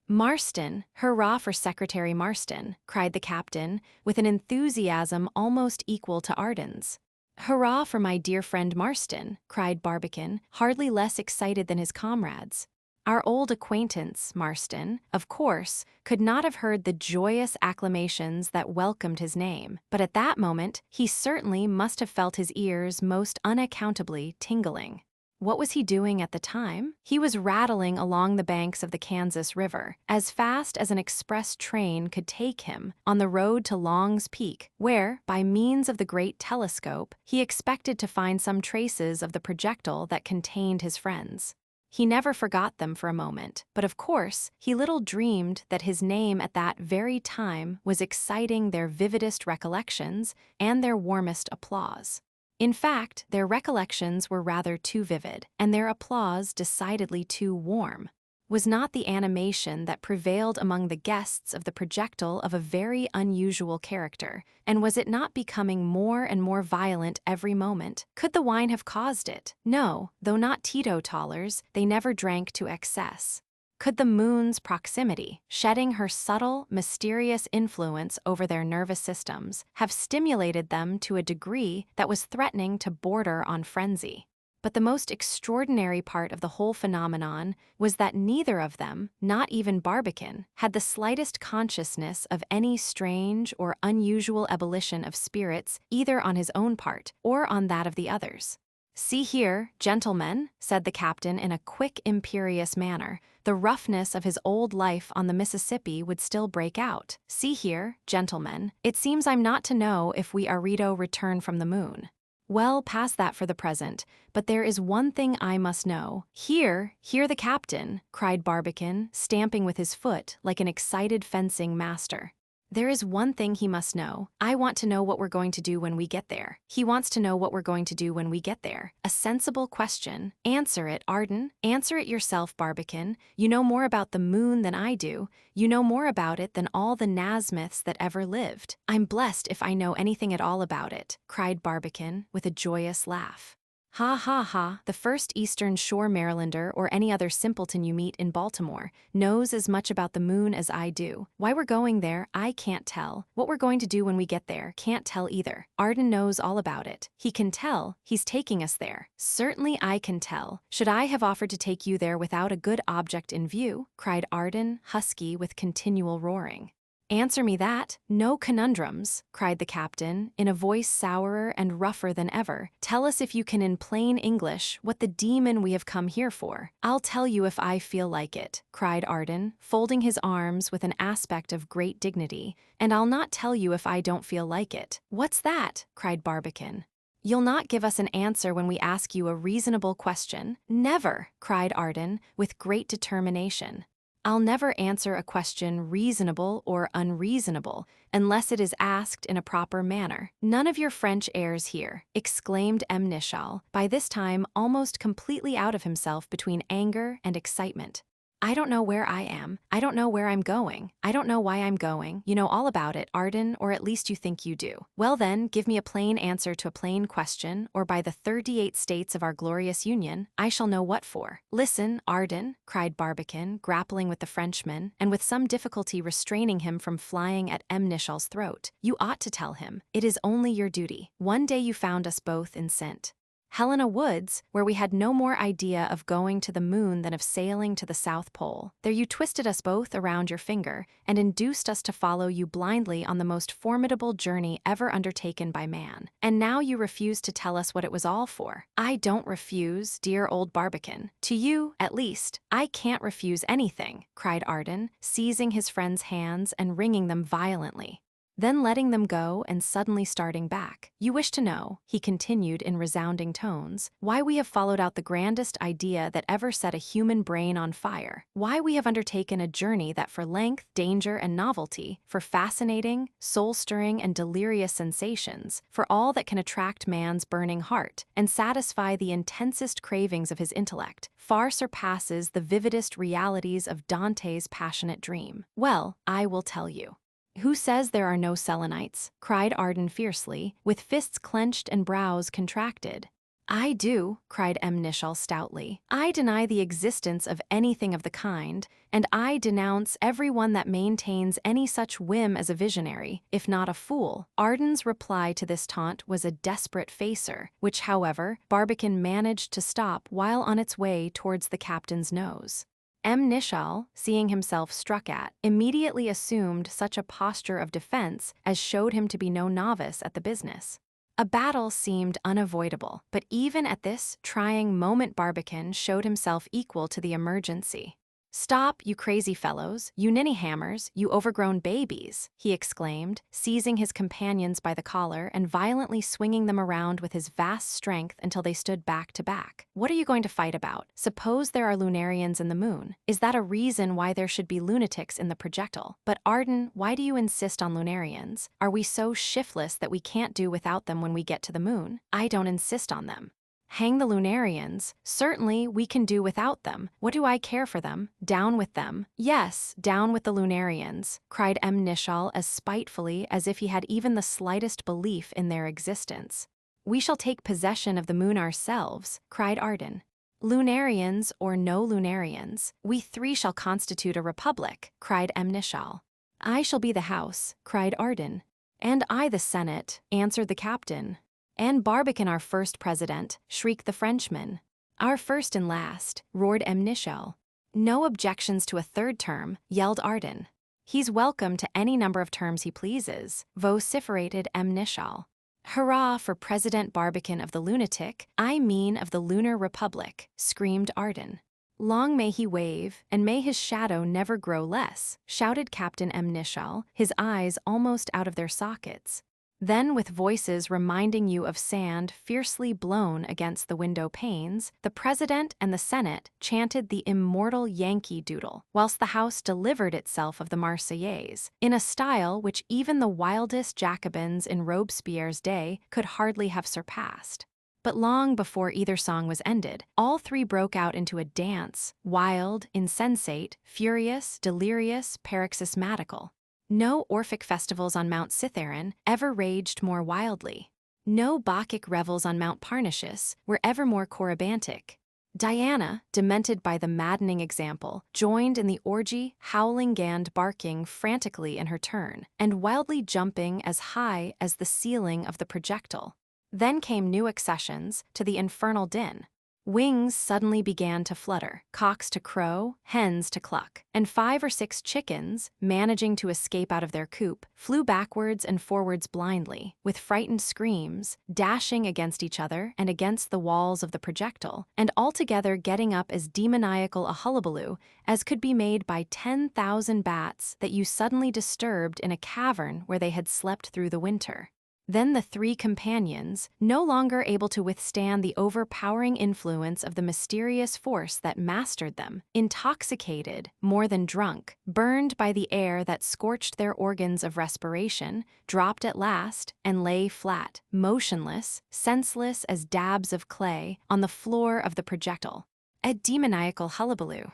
"Marston! Hurrah for Secretary Marston!" cried the captain, with an enthusiasm almost equal to Arden's. "Hurrah for my dear friend Marston!" cried Barbicane, hardly less excited than his comrades. Our old acquaintance, Marston, of course, could not have heard the joyous acclamations that welcomed his name, but at that moment he certainly must have felt his ears most unaccountably tingling. What was he doing at the time? He was rattling along the banks of the Kansas River, as fast as an express train could take him, on the road to Long's Peak, where, by means of the great telescope, he expected to find some traces of the projectile that contained his friends. He never forgot them for a moment, but of course, he little dreamed that his name at that very time was exciting their vividest recollections and their warmest applause. In fact, their recollections were rather too vivid, and their applause decidedly too warm. Was not the animation that prevailed among the guests of the projectile of a very unusual character, and was it not becoming more and more violent every moment? Could the wine have caused it? No, though not teetotalers, they never drank to excess. Could the moon's proximity, shedding her subtle, mysterious influence over their nervous systems, have stimulated them to a degree that was threatening to border on frenzy? But the most extraordinary part of the whole phenomenon was that neither of them, not even Barbicane, had the slightest consciousness of any strange or unusual ebullition of spirits either on his own part or on that of the others. "See here, gentlemen," said the captain in a quick, imperious manner. The roughness of his old life on the Mississippi would still break out. "See here, gentlemen, it seems I'm not to know if we Arito return from the moon. Well, past that for the present, but there is one thing I must know." "Hear the captain," cried Barbicane, stamping with his foot like an excited fencing master. "There is one thing he must know. I want to know what we're going to do when we get there. He wants to know what we're going to do when we get there. A sensible question. Answer it, Arden. Answer it yourself, Barbicane. You know more about the moon than I do. You know more about it than all the Nasmyths that ever lived." "I'm blessed if I know anything at all about it," cried Barbicane with a joyous laugh. "Ha ha ha, the first Eastern Shore Marylander or any other simpleton you meet in Baltimore knows as much about the moon as I do. Why we're going there, I can't tell. What we're going to do when we get there, can't tell either. Arden knows all about it. He can tell, he's taking us there. Certainly I can tell. Should I have offered to take you there without a good object in view?" cried Arden, husky with continual roaring. "Answer me that. No conundrums," cried the captain, in a voice sourer and rougher than ever. "Tell us if you can in plain English what the demon we have come here for." "I'll tell you if I feel like it," cried Arden, folding his arms with an aspect of great dignity, "and I'll not tell you if I don't feel like it." "What's that?" cried Barbicane. "You'll not give us an answer when we ask you a reasonable question?" "Never," cried Arden, with great determination. "I'll never answer a question reasonable or unreasonable unless it is asked in a proper manner. None of your French airs here," exclaimed M. Nichal, by this time almost completely out of himself between anger and excitement. "I don't know where I am. I don't know where I'm going. I don't know why I'm going. You know all about it, Arden, or at least you think you do. Well then, give me a plain answer to a plain question, or by the 38 states of our glorious Union, I shall know what for." "Listen, Arden," cried Barbicane, grappling with the Frenchman, and with some difficulty restraining him from flying at M. Nichal's throat. "You ought to tell him. It is only your duty. One day you found us both in St. Helena Woods, where we had no more idea of going to the moon than of sailing to the South Pole. There you twisted us both around your finger, and induced us to follow you blindly on the most formidable journey ever undertaken by man. And now you refuse to tell us what it was all for." "I don't refuse, dear old Barbicane. To you, at least, I can't refuse anything," cried Arden, seizing his friend's hands and wringing them violently. Then letting them go and suddenly starting back. "You wish to know," he continued in resounding tones, "why we have followed out the grandest idea that ever set a human brain on fire, why we have undertaken a journey that for length, danger, and novelty, for fascinating, soul-stirring, and delirious sensations, for all that can attract man's burning heart, and satisfy the intensest cravings of his intellect, far surpasses the vividest realities of Dante's passionate dream. Well, I will tell you. "Who says there are no Selenites?" cried Arden fiercely, with fists clenched and brows contracted. "I do," cried M. Nichal stoutly. "I deny the existence of anything of the kind, and I denounce everyone that maintains any such whim as a visionary, if not a fool." Arden's reply to this taunt was a desperate facer, which, however, Barbicane managed to stop while on its way towards the captain's nose. M. Nichal, seeing himself struck at, immediately assumed such a posture of defense as showed him to be no novice at the business. A battle seemed unavoidable, but even at this trying moment Barbicane showed himself equal to the emergency. "Stop, you crazy fellows, you ninny-hammers, you overgrown babies," he exclaimed, seizing his companions by the collar and violently swinging them around with his vast strength until they stood back to back. "What are you going to fight about? Suppose there are lunarians in the moon. Is that a reason why there should be lunatics in the projectile? But Arden, why do you insist on lunarians? Are we so shiftless that we can't do without them when we get to the moon?" "I don't insist on them." "Hang the lunarians. Certainly, we can do without them. What do I care for them? Down with them." "Yes, down with the lunarians," cried Nishal as spitefully as if he had even the slightest belief in their existence. "We shall take possession of the moon ourselves," cried Arden. "Lunarians or no lunarians, we three shall constitute a republic," cried Nishal. "I shall be the House," cried Arden. "And I the Senate," answered the captain. "And Barbican our first president," shrieked the Frenchman. "Our first and last," roared Nishal. "No objections to a third term," yelled Arden. "He's welcome to any number of terms he pleases," vociferated Nishal. "Hurrah for President Barbican of the Lunatic, I mean of the Lunar Republic," screamed Arden. "Long may he wave, and may his shadow never grow less," shouted Captain Nishal, his eyes almost out of their sockets. Then, with voices reminding you of sand fiercely blown against the window panes, the President and the Senate chanted the immortal Yankee Doodle, whilst the House delivered itself of the Marseillaise, in a style which even the wildest Jacobins in Robespierre's day could hardly have surpassed. But long before either song was ended, all three broke out into a dance, wild, insensate, furious, delirious, paroxysmatical. No Orphic festivals on Mount Cithaeron ever raged more wildly. No Bacchic revels on Mount Parnassus were ever more corybantic. Diana, demented by the maddening example, joined in the orgy, howling and barking frantically in her turn, and wildly jumping as high as the ceiling of the projectile. Then came new accessions to the infernal din. Wings suddenly began to flutter, cocks to crow, hens to cluck, and 5 or 6 chickens, managing to escape out of their coop, flew backwards and forwards blindly, with frightened screams, dashing against each other and against the walls of the projectile, and altogether getting up as demoniacal a hullabaloo as could be made by 10,000 bats that you suddenly disturbed in a cavern where they had slept through the winter. Then the three companions, no longer able to withstand the overpowering influence of the mysterious force that mastered them, intoxicated, more than drunk, burned by the air that scorched their organs of respiration, dropped at last and lay flat, motionless, senseless as dabs of clay, on the floor of the projectile. A demoniacal hullabaloo.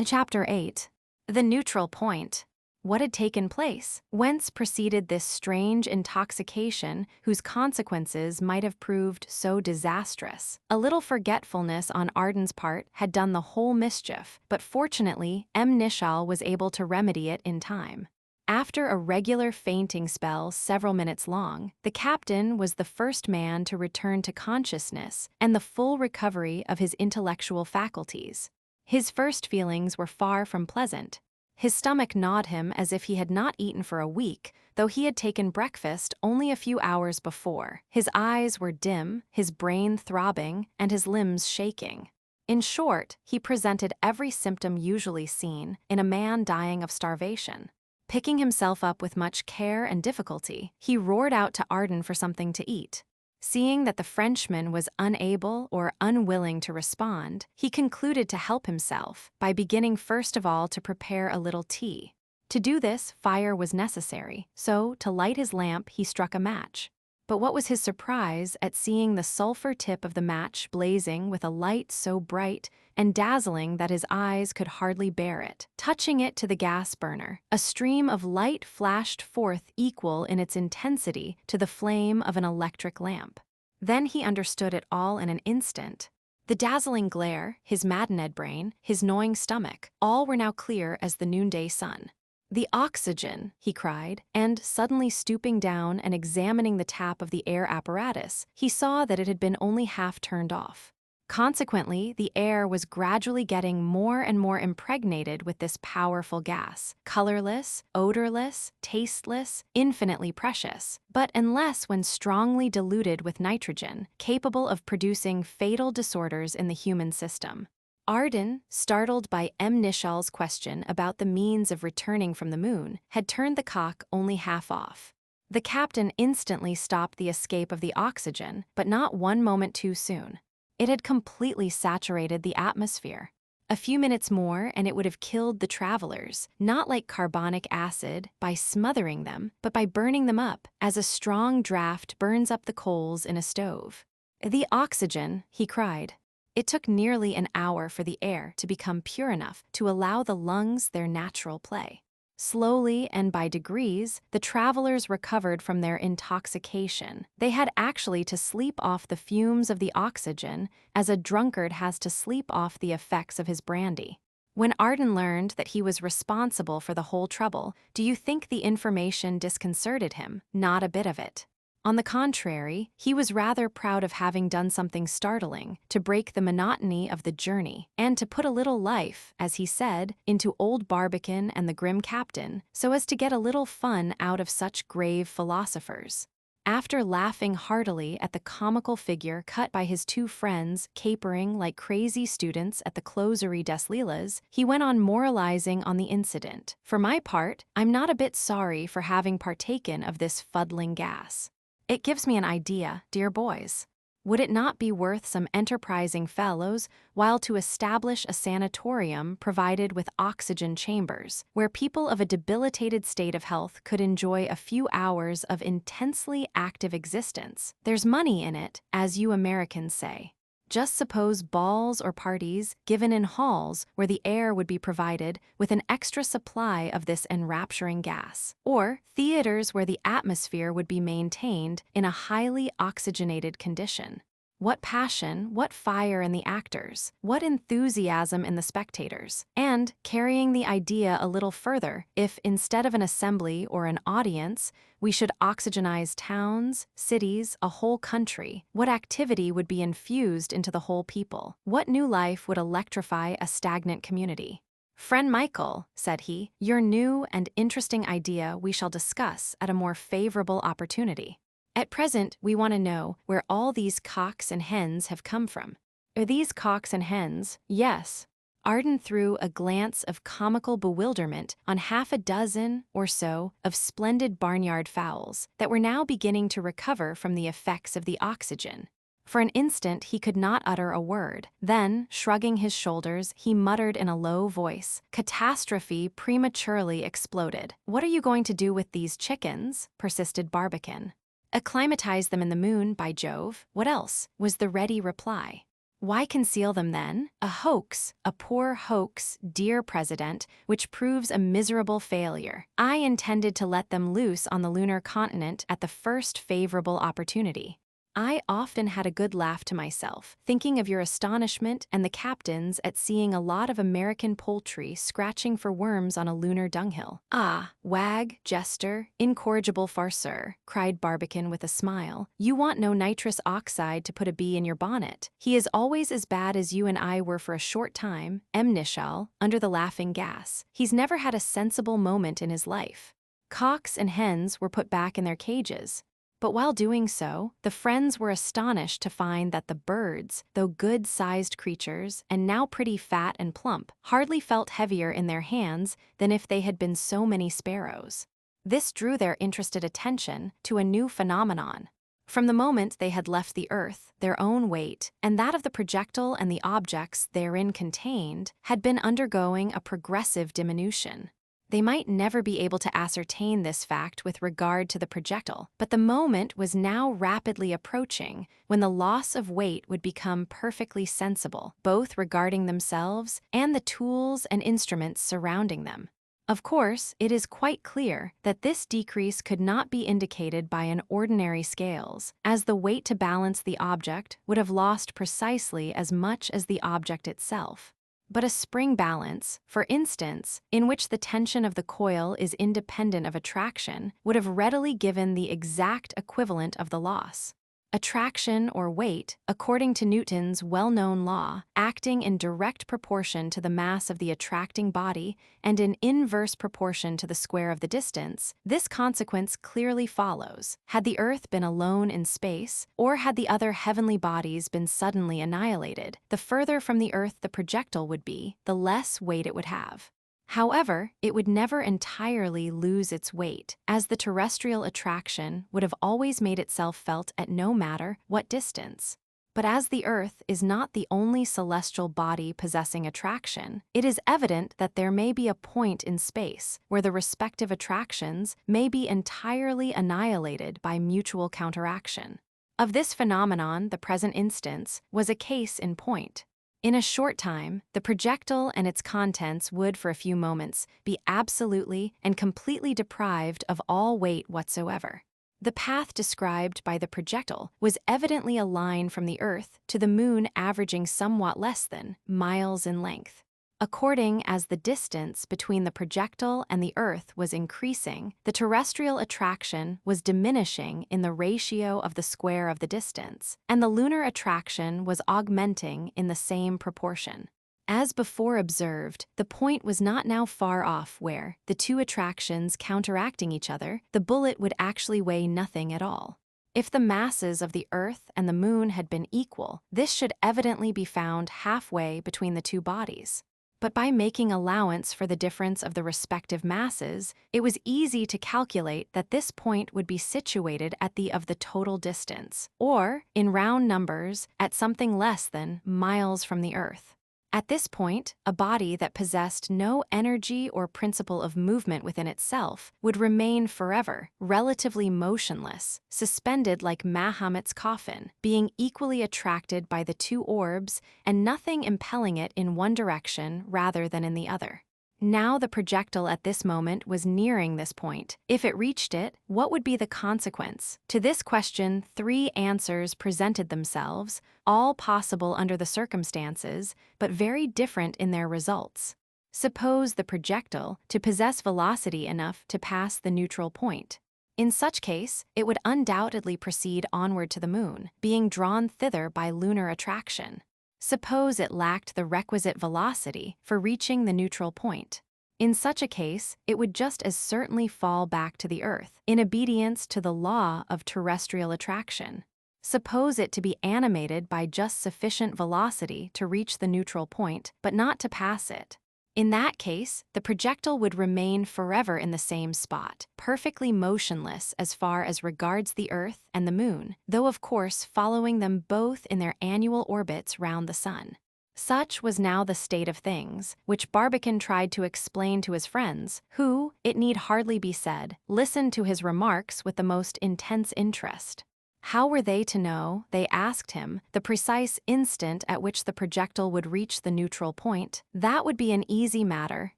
Chapter 8. The Neutral Point. What had taken place? Whence proceeded this strange intoxication whose consequences might have proved so disastrous? A little forgetfulness on Arden's part had done the whole mischief, but fortunately Nishal was able to remedy it in time. After a regular fainting spell several minutes long, the captain was the first man to return to consciousness and the full recovery of his intellectual faculties. His first feelings were far from pleasant. His stomach gnawed him as if he had not eaten for a week, though he had taken breakfast only a few hours before. His eyes were dim, his brain throbbing, and his limbs shaking. In short, he presented every symptom usually seen in a man dying of starvation. Picking himself up with much care and difficulty, he roared out to Arden for something to eat. Seeing that the Frenchman was unable or unwilling to respond, he concluded to help himself by beginning first of all to prepare a little tea. To do this, fire was necessary, so to light his lamp he struck a match. But what was his surprise at seeing the sulphur tip of the match blazing with a light so bright and dazzling that his eyes could hardly bear it. Touching it to the gas burner, a stream of light flashed forth equal in its intensity to the flame of an electric lamp. Then he understood it all in an instant. The dazzling glare, his maddened brain, his gnawing stomach, all were now clear as the noonday sun. "The oxygen," he cried, and suddenly stooping down and examining the tap of the air apparatus, he saw that it had been only half turned off. Consequently, the air was gradually getting more and more impregnated with this powerful gas, colorless, odorless, tasteless, infinitely precious, but unless when strongly diluted with nitrogen, capable of producing fatal disorders in the human system. Arden, startled by M. Nishal's question about the means of returning from the moon, had turned the cock only half off. The captain instantly stopped the escape of the oxygen, but not one moment too soon. It had completely saturated the atmosphere. A few minutes more and it would have killed the travelers, not like carbonic acid, by smothering them, but by burning them up, as a strong draft burns up the coals in a stove. "The oxygen," he cried. It took nearly an hour for the air to become pure enough to allow the lungs their natural play. Slowly and by degrees, the travelers recovered from their intoxication. They had actually to sleep off the fumes of the oxygen, as a drunkard has to sleep off the effects of his brandy. When Arden learned that he was responsible for the whole trouble, do you think the information disconcerted him? Not a bit of it. On the contrary, he was rather proud of having done something startling to break the monotony of the journey and to put a little life, as he said, into old Barbican and the grim captain, so as to get a little fun out of such grave philosophers. After laughing heartily at the comical figure cut by his two friends capering like crazy students at the Closerie des Lilas, he went on moralizing on the incident. "For my part, I'm not a bit sorry for having partaken of this fuddling gas. It gives me an idea, dear boys. Would it not be worth some enterprising fellows while to establish a sanatorium provided with oxygen chambers, where people of a debilitated state of health could enjoy a few hours of intensely active existence? There's money in it, as you Americans say. Just suppose balls or parties given in halls where the air would be provided with an extra supply of this enrapturing gas, or theaters where the atmosphere would be maintained in a highly oxygenated condition. What passion, what fire in the actors, what enthusiasm in the spectators. And, carrying the idea a little further, if instead of an assembly or an audience, we should oxygenize towns, cities, a whole country, what activity would be infused into the whole people? What new life would electrify a stagnant community? Friend Michael," said he, "your new and interesting idea we shall discuss at a more favorable opportunity. At present, we want to know where all these cocks and hens have come from." "Are these cocks and hens?" "Yes." Arden threw a glance of comical bewilderment on half a dozen or so of splendid barnyard fowls that were now beginning to recover from the effects of the oxygen. For an instant he could not utter a word. Then, shrugging his shoulders, he muttered in a low voice. Catastrophe prematurely exploded. "What are you going to do with these chickens?" persisted Barbican. "Acclimatize them in the moon, by Jove. What else?" was the ready reply. "Why conceal them then? A hoax, a poor hoax, dear President, which proves a miserable failure. I intended to let them loose on the lunar continent at the first favorable opportunity. I often had a good laugh to myself, thinking of your astonishment and the captain's at seeing a lot of American poultry scratching for worms on a lunar dunghill." "Ah, wag, jester, incorrigible farceur," cried Barbican with a smile. "You want no nitrous oxide to put a bee in your bonnet. He is always as bad as you and I were for a short time, M. Nishal, under the laughing gas. He's never had a sensible moment in his life." Cocks and hens were put back in their cages. But while doing so, the friends were astonished to find that the birds, though good-sized creatures and now pretty fat and plump, hardly felt heavier in their hands than if they had been so many sparrows. This drew their interested attention to a new phenomenon. From the moment they had left the earth, their own weight, and that of the projectile and the objects therein contained, had been undergoing a progressive diminution. They might never be able to ascertain this fact with regard to the projectile, but the moment was now rapidly approaching when the loss of weight would become perfectly sensible, both regarding themselves and the tools and instruments surrounding them. Of course, it is quite clear that this decrease could not be indicated by an ordinary scales, as the weight to balance the object would have lost precisely as much as the object itself. But a spring balance, for instance, in which the tension of the coil is independent of attraction, would have readily given the exact equivalent of the loss. Attraction or weight, according to Newton's well-known law, acting in direct proportion to the mass of the attracting body and in inverse proportion to the square of the distance, this consequence clearly follows. Had the Earth been alone in space, or had the other heavenly bodies been suddenly annihilated, the further from the Earth the projectile would be, the less weight it would have. However, it would never entirely lose its weight, as the terrestrial attraction would have always made itself felt at no matter what distance. But as the Earth is not the only celestial body possessing attraction, it is evident that there may be a point in space where the respective attractions may be entirely annihilated by mutual counteraction. Of this phenomenon, the present instance was a case in point. In a short time, the projectile and its contents would, for a few moments, be absolutely and completely deprived of all weight whatsoever. The path described by the projectile was evidently a line from the Earth to the Moon averaging somewhat less than miles in length. According as the distance between the projectile and the Earth was increasing, the terrestrial attraction was diminishing in the ratio of the square of the distance, and the lunar attraction was augmenting in the same proportion. As before observed, the point was not now far off where, the two attractions counteracting each other, the bullet would actually weigh nothing at all. If the masses of the Earth and the Moon had been equal, this should evidently be found halfway between the two bodies. But by making allowance for the difference of the respective masses, it was easy to calculate that this point would be situated at the of the total distance, or, in round numbers, at something less than miles from the Earth. At this point, a body that possessed no energy or principle of movement within itself would remain forever, relatively motionless, suspended like Mahomet's coffin, being equally attracted by the two orbs and nothing impelling it in one direction rather than in the other. Now the projectile at this moment was nearing this point. If it reached it, what would be the consequence? To this question, three answers presented themselves, all possible under the circumstances, but very different in their results. Suppose the projectile to possess velocity enough to pass the neutral point. In such case, it would undoubtedly proceed onward to the Moon, being drawn thither by lunar attraction. Suppose it lacked the requisite velocity for reaching the neutral point. In such a case, it would just as certainly fall back to the Earth, in obedience to the law of terrestrial attraction. Suppose it to be animated by just sufficient velocity to reach the neutral point, but not to pass it. In that case, the projectile would remain forever in the same spot, perfectly motionless as far as regards the Earth and the Moon, though of course following them both in their annual orbits round the Sun. Such was now the state of things, which Barbicane tried to explain to his friends, who, it need hardly be said, listened to his remarks with the most intense interest. How were they to know, they asked him, the precise instant at which the projectile would reach the neutral point? That would be an easy matter,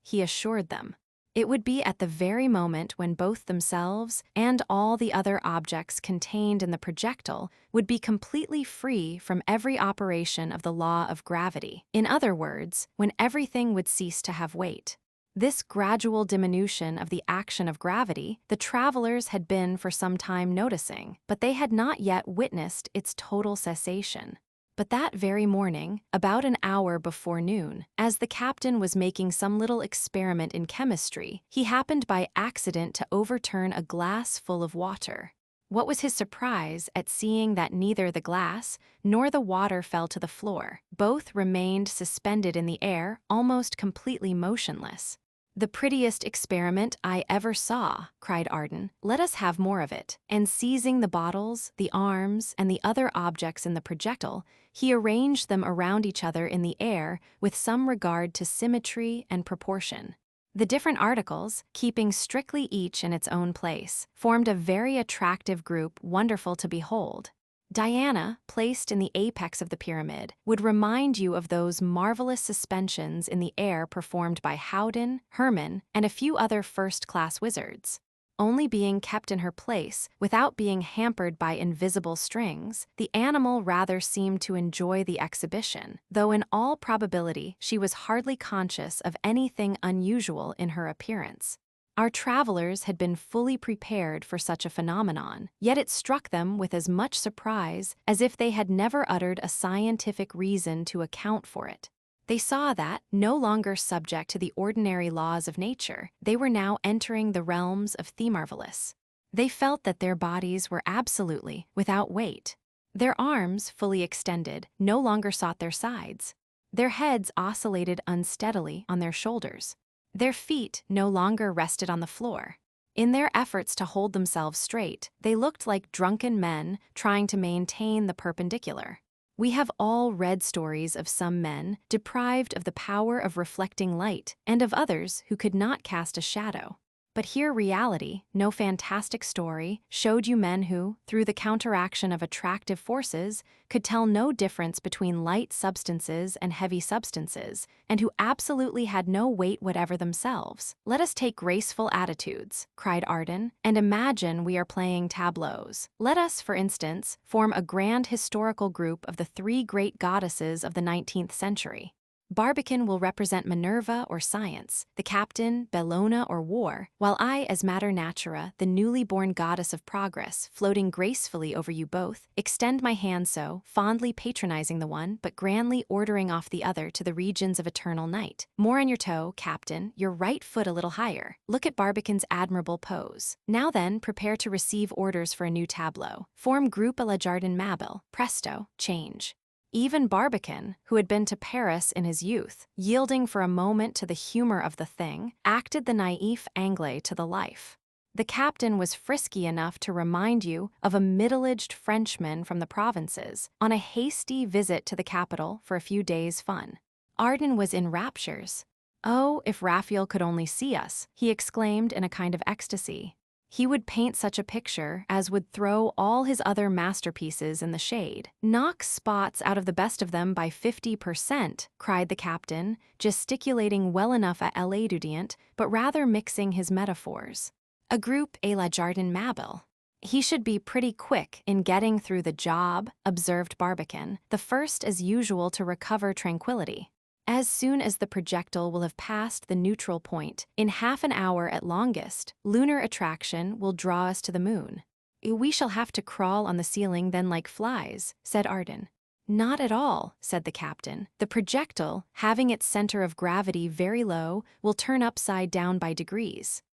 he assured them. It would be at the very moment when both themselves and all the other objects contained in the projectile would be completely free from every operation of the law of gravity. In other words, when everything would cease to have weight. This gradual diminution of the action of gravity the travelers had been for some time noticing, but they had not yet witnessed its total cessation. But that very morning, about an hour before noon, as the captain was making some little experiment in chemistry, he happened by accident to overturn a glass full of water. What was his surprise at seeing that neither the glass nor the water fell to the floor. Both remained suspended in the air, almost completely motionless. "The prettiest experiment I ever saw," cried Arden. "Let us have more of it." And seizing the bottles, the arms, and the other objects in the projectile, he arranged them around each other in the air with some regard to symmetry and proportion. The different articles, keeping strictly each in its own place, formed a very attractive group wonderful to behold. Diana, placed in the apex of the pyramid, would remind you of those marvelous suspensions in the air performed by Howden, Hermann, and a few other first-class wizards. Only being kept in her place, without being hampered by invisible strings, the animal rather seemed to enjoy the exhibition, though in all probability she was hardly conscious of anything unusual in her appearance. Our travelers had been fully prepared for such a phenomenon, yet it struck them with as much surprise as if they had never uttered a scientific reason to account for it. They saw that, no longer subject to the ordinary laws of nature, they were now entering the realms of the marvelous. They felt that their bodies were absolutely without weight. Their arms, fully extended, no longer sought their sides. Their heads oscillated unsteadily on their shoulders. Their feet no longer rested on the floor. In their efforts to hold themselves straight, they looked like drunken men trying to maintain the perpendicular. We have all read stories of some men deprived of the power of reflecting light and of others who could not cast a shadow. But here reality, no fantastic story, showed you men who, through the counteraction of attractive forces, could tell no difference between light substances and heavy substances, and who absolutely had no weight whatever themselves. "Let us take graceful attitudes," cried Arden, "and imagine we are playing tableaux. Let us, for instance, form a grand historical group of the three great goddesses of the 19th century. Barbicane will represent Minerva or science, the captain, Bellona or war, while I, as Mater Natura, the newly born goddess of progress, floating gracefully over you both, extend my hand so, fondly patronizing the one, but grandly ordering off the other to the regions of eternal night. More on your toe, captain, your right foot a little higher. Look at Barbicane's admirable pose. Now then, prepare to receive orders for a new tableau. Form group à la Jardin Mabille. Presto, change." Even Barbicane, who had been to Paris in his youth, yielding for a moment to the humor of the thing, acted the naïf Anglais to the life. The captain was frisky enough to remind you of a middle-aged Frenchman from the provinces, on a hasty visit to the capital for a few days' fun. Arden was in raptures. "Oh, if Raphael could only see us," he exclaimed in a kind of ecstasy. He would paint such a picture as would throw all his other masterpieces in the shade. "Knock spots out of the best of them by 50%, cried the captain, gesticulating well enough at l'étudiant, but rather mixing his metaphors. "A group à la Jardin Mabille. He should be pretty quick in getting through the job," observed Barbicane, the first as usual to recover tranquility. "As soon as the projectile will have passed the neutral point, in half an hour at longest, lunar attraction will draw us to the moon." "We shall have to crawl on the ceiling then like flies," said Arden. "Not at all," said the captain. "The projectile, having its center of gravity very low, will turn upside down by degrees."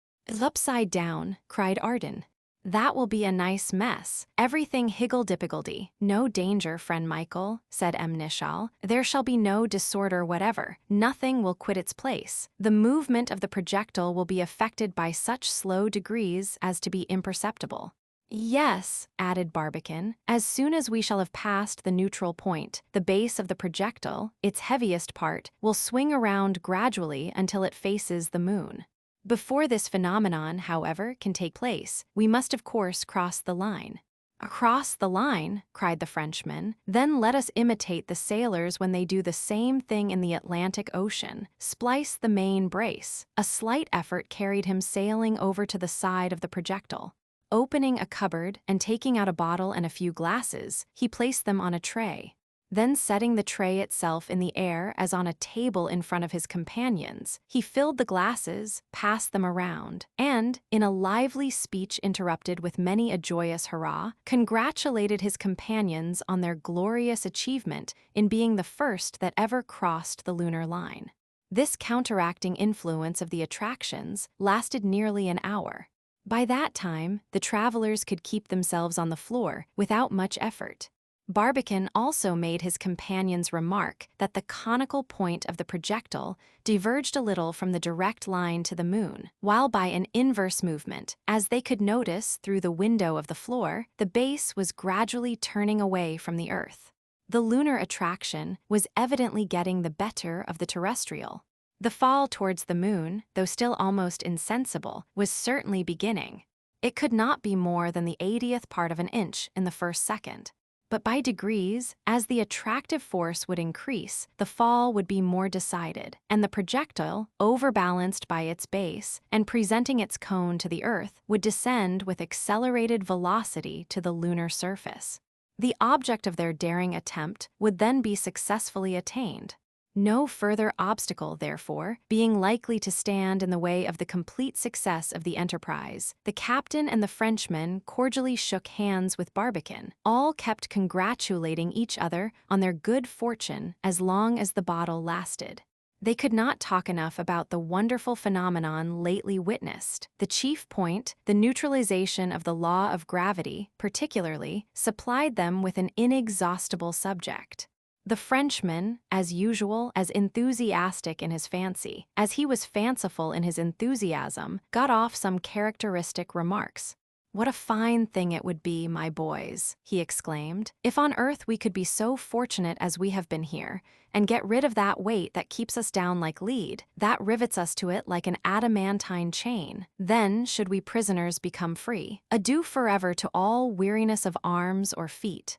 "Upside down," cried Arden. "That will be a nice mess. Everything higgledy-piggledy." "No danger, friend Michael," said M. Nichal. "There shall be no disorder whatever. Nothing will quit its place. The movement of the projectile will be affected by such slow degrees as to be imperceptible." "Yes," added Barbicane, "as soon as we shall have passed the neutral point, the base of the projectile, its heaviest part, will swing around gradually until it faces the moon. Before this phenomenon, however, can take place, we must of course cross the line." "Across the line," cried the Frenchman. "Then let us imitate the sailors when they do the same thing in the Atlantic Ocean. Splice the main brace." A slight effort carried him sailing over to the side of the projectile. Opening a cupboard and taking out a bottle and a few glasses, he placed them on a tray. Then setting the tray itself in the air as on a table in front of his companions, he filled the glasses, passed them around, and, in a lively speech interrupted with many a joyous hurrah, congratulated his companions on their glorious achievement in being the first that ever crossed the lunar line. This counteracting influence of the attractions lasted nearly an hour. By that time, the travelers could keep themselves on the floor without much effort. Barbicane also made his companions remark that the conical point of the projectile diverged a little from the direct line to the moon, while by an inverse movement, as they could notice through the window of the floor, the base was gradually turning away from the earth. The lunar attraction was evidently getting the better of the terrestrial. The fall towards the moon, though still almost insensible, was certainly beginning. It could not be more than the 80th part of an inch in the first second. But by degrees, as the attractive force would increase, the fall would be more decided, and the projectile, overbalanced by its base and presenting its cone to the Earth, would descend with accelerated velocity to the lunar surface. The object of their daring attempt would then be successfully attained. No further obstacle, therefore, being likely to stand in the way of the complete success of the enterprise. The captain and the Frenchman cordially shook hands with Barbicane. All kept congratulating each other on their good fortune as long as the bottle lasted. They could not talk enough about the wonderful phenomenon lately witnessed. The chief point, the neutralization of the law of gravity, particularly, supplied them with an inexhaustible subject. The Frenchman, as usual, as enthusiastic in his fancy, as he was fanciful in his enthusiasm, got off some characteristic remarks. "What a fine thing it would be, my boys," he exclaimed, "if on earth we could be so fortunate as we have been here, and get rid of that weight that keeps us down like lead, that rivets us to it like an adamantine chain. Then should we prisoners become free. Adieu forever to all weariness of arms or feet."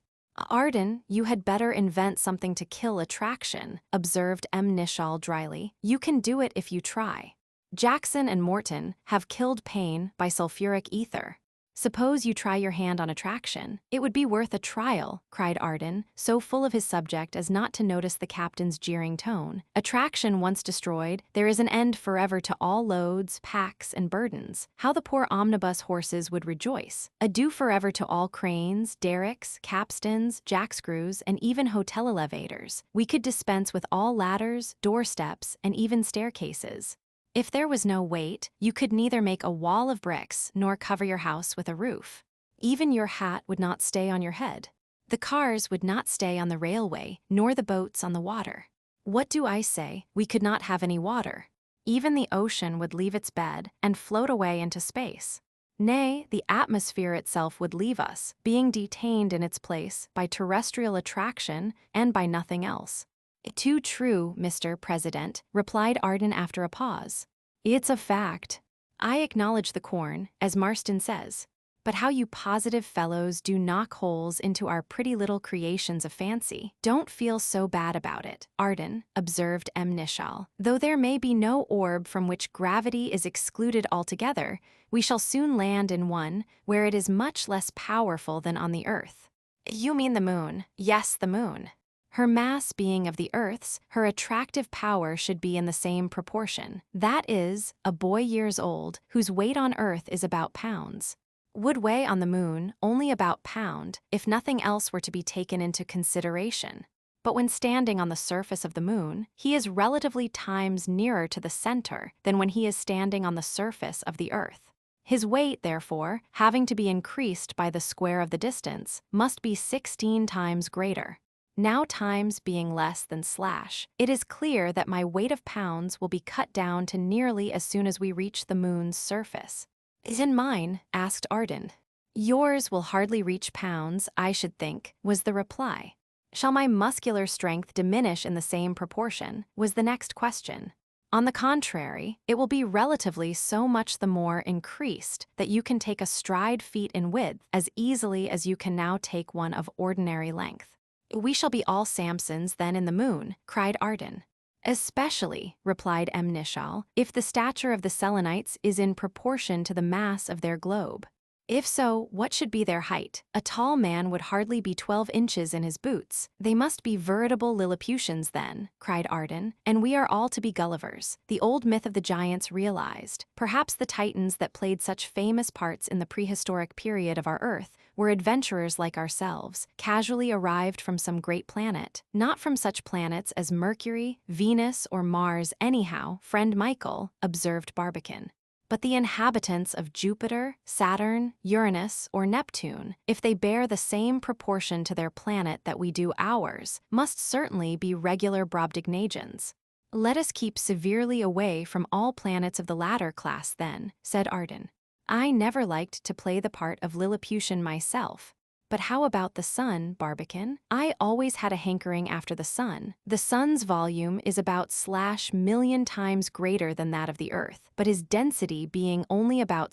"Arden, you had better invent something to kill attraction," observed M. Nishal dryly. "You can do it if you try. Jackson and Morton have killed pain by sulfuric ether. Suppose you try your hand on attraction. It would be worth a trial," cried Arden, so full of his subject as not to notice the captain's jeering tone. "Attraction once destroyed, there is an end forever to all loads, packs, and burdens. How the poor omnibus horses would rejoice! Adieu forever to all cranes, derricks, capstans, jackscrews, and even hotel elevators. We could dispense with all ladders, doorsteps, and even staircases. If there was no weight, you could neither make a wall of bricks nor cover your house with a roof. Even your hat would not stay on your head. The cars would not stay on the railway, nor the boats on the water. What do I say? We could not have any water. Even the ocean would leave its bed and float away into space. Nay, the atmosphere itself would leave us, being detained in its place by terrestrial attraction and by nothing else." "Too true, Mr. President," replied Arden after a pause. "It's a fact. I acknowledge the corn, as Marston says. But how you positive fellows do knock holes into our pretty little creations of fancy. Don't feel so bad about it, Arden," observed M. Nishal. "Though there may be no orb from which gravity is excluded altogether, we shall soon land in one where it is much less powerful than on the earth." "You mean the moon." "Yes, the moon. Her mass being of the Earth's, her attractive power should be in the same proportion. That is, a boy years old, whose weight on Earth is about pounds, would weigh on the moon only about pound, if nothing else were to be taken into consideration. But when standing on the surface of the moon, he is relatively times nearer to the center than when he is standing on the surface of the Earth. His weight, therefore, having to be increased by the square of the distance, must be 16 times greater. Now times being less than slash, it is clear that my weight of pounds will be cut down to nearly as soon as we reach the moon's surface." "Isn't mine?" asked Arden. "Yours will hardly reach pounds, I should think," was the reply. "Shall my muscular strength diminish in the same proportion?" was the next question. "On the contrary, it will be relatively so much the more increased that you can take a stride feet in width as easily as you can now take one of ordinary length." "We shall be all Samsons then in the moon," cried Arden. "Especially," replied M. Nishal, "if the stature of the Selenites is in proportion to the mass of their globe. If so, what should be their height? A tall man would hardly be 12 inches in his boots. They must be veritable Lilliputians then," cried Arden, "and we are all to be Gullivers, the old myth of the giants realized. Perhaps the Titans that played such famous parts in the prehistoric period of our Earth were adventurers like ourselves, casually arrived from some great planet. Not from such planets as Mercury, Venus, or Mars anyhow, friend Michael," observed Barbicane. "But the inhabitants of Jupiter, Saturn, Uranus, or Neptune, if they bear the same proportion to their planet that we do ours, must certainly be regular Brobdingnagians." "Let us keep severely away from all planets of the latter class then," said Arden. "I never liked to play the part of Lilliputian myself. But how about the sun, Barbicane? I always had a hankering after the sun. The sun's volume is about /million times greater than that of the Earth, but his density being only about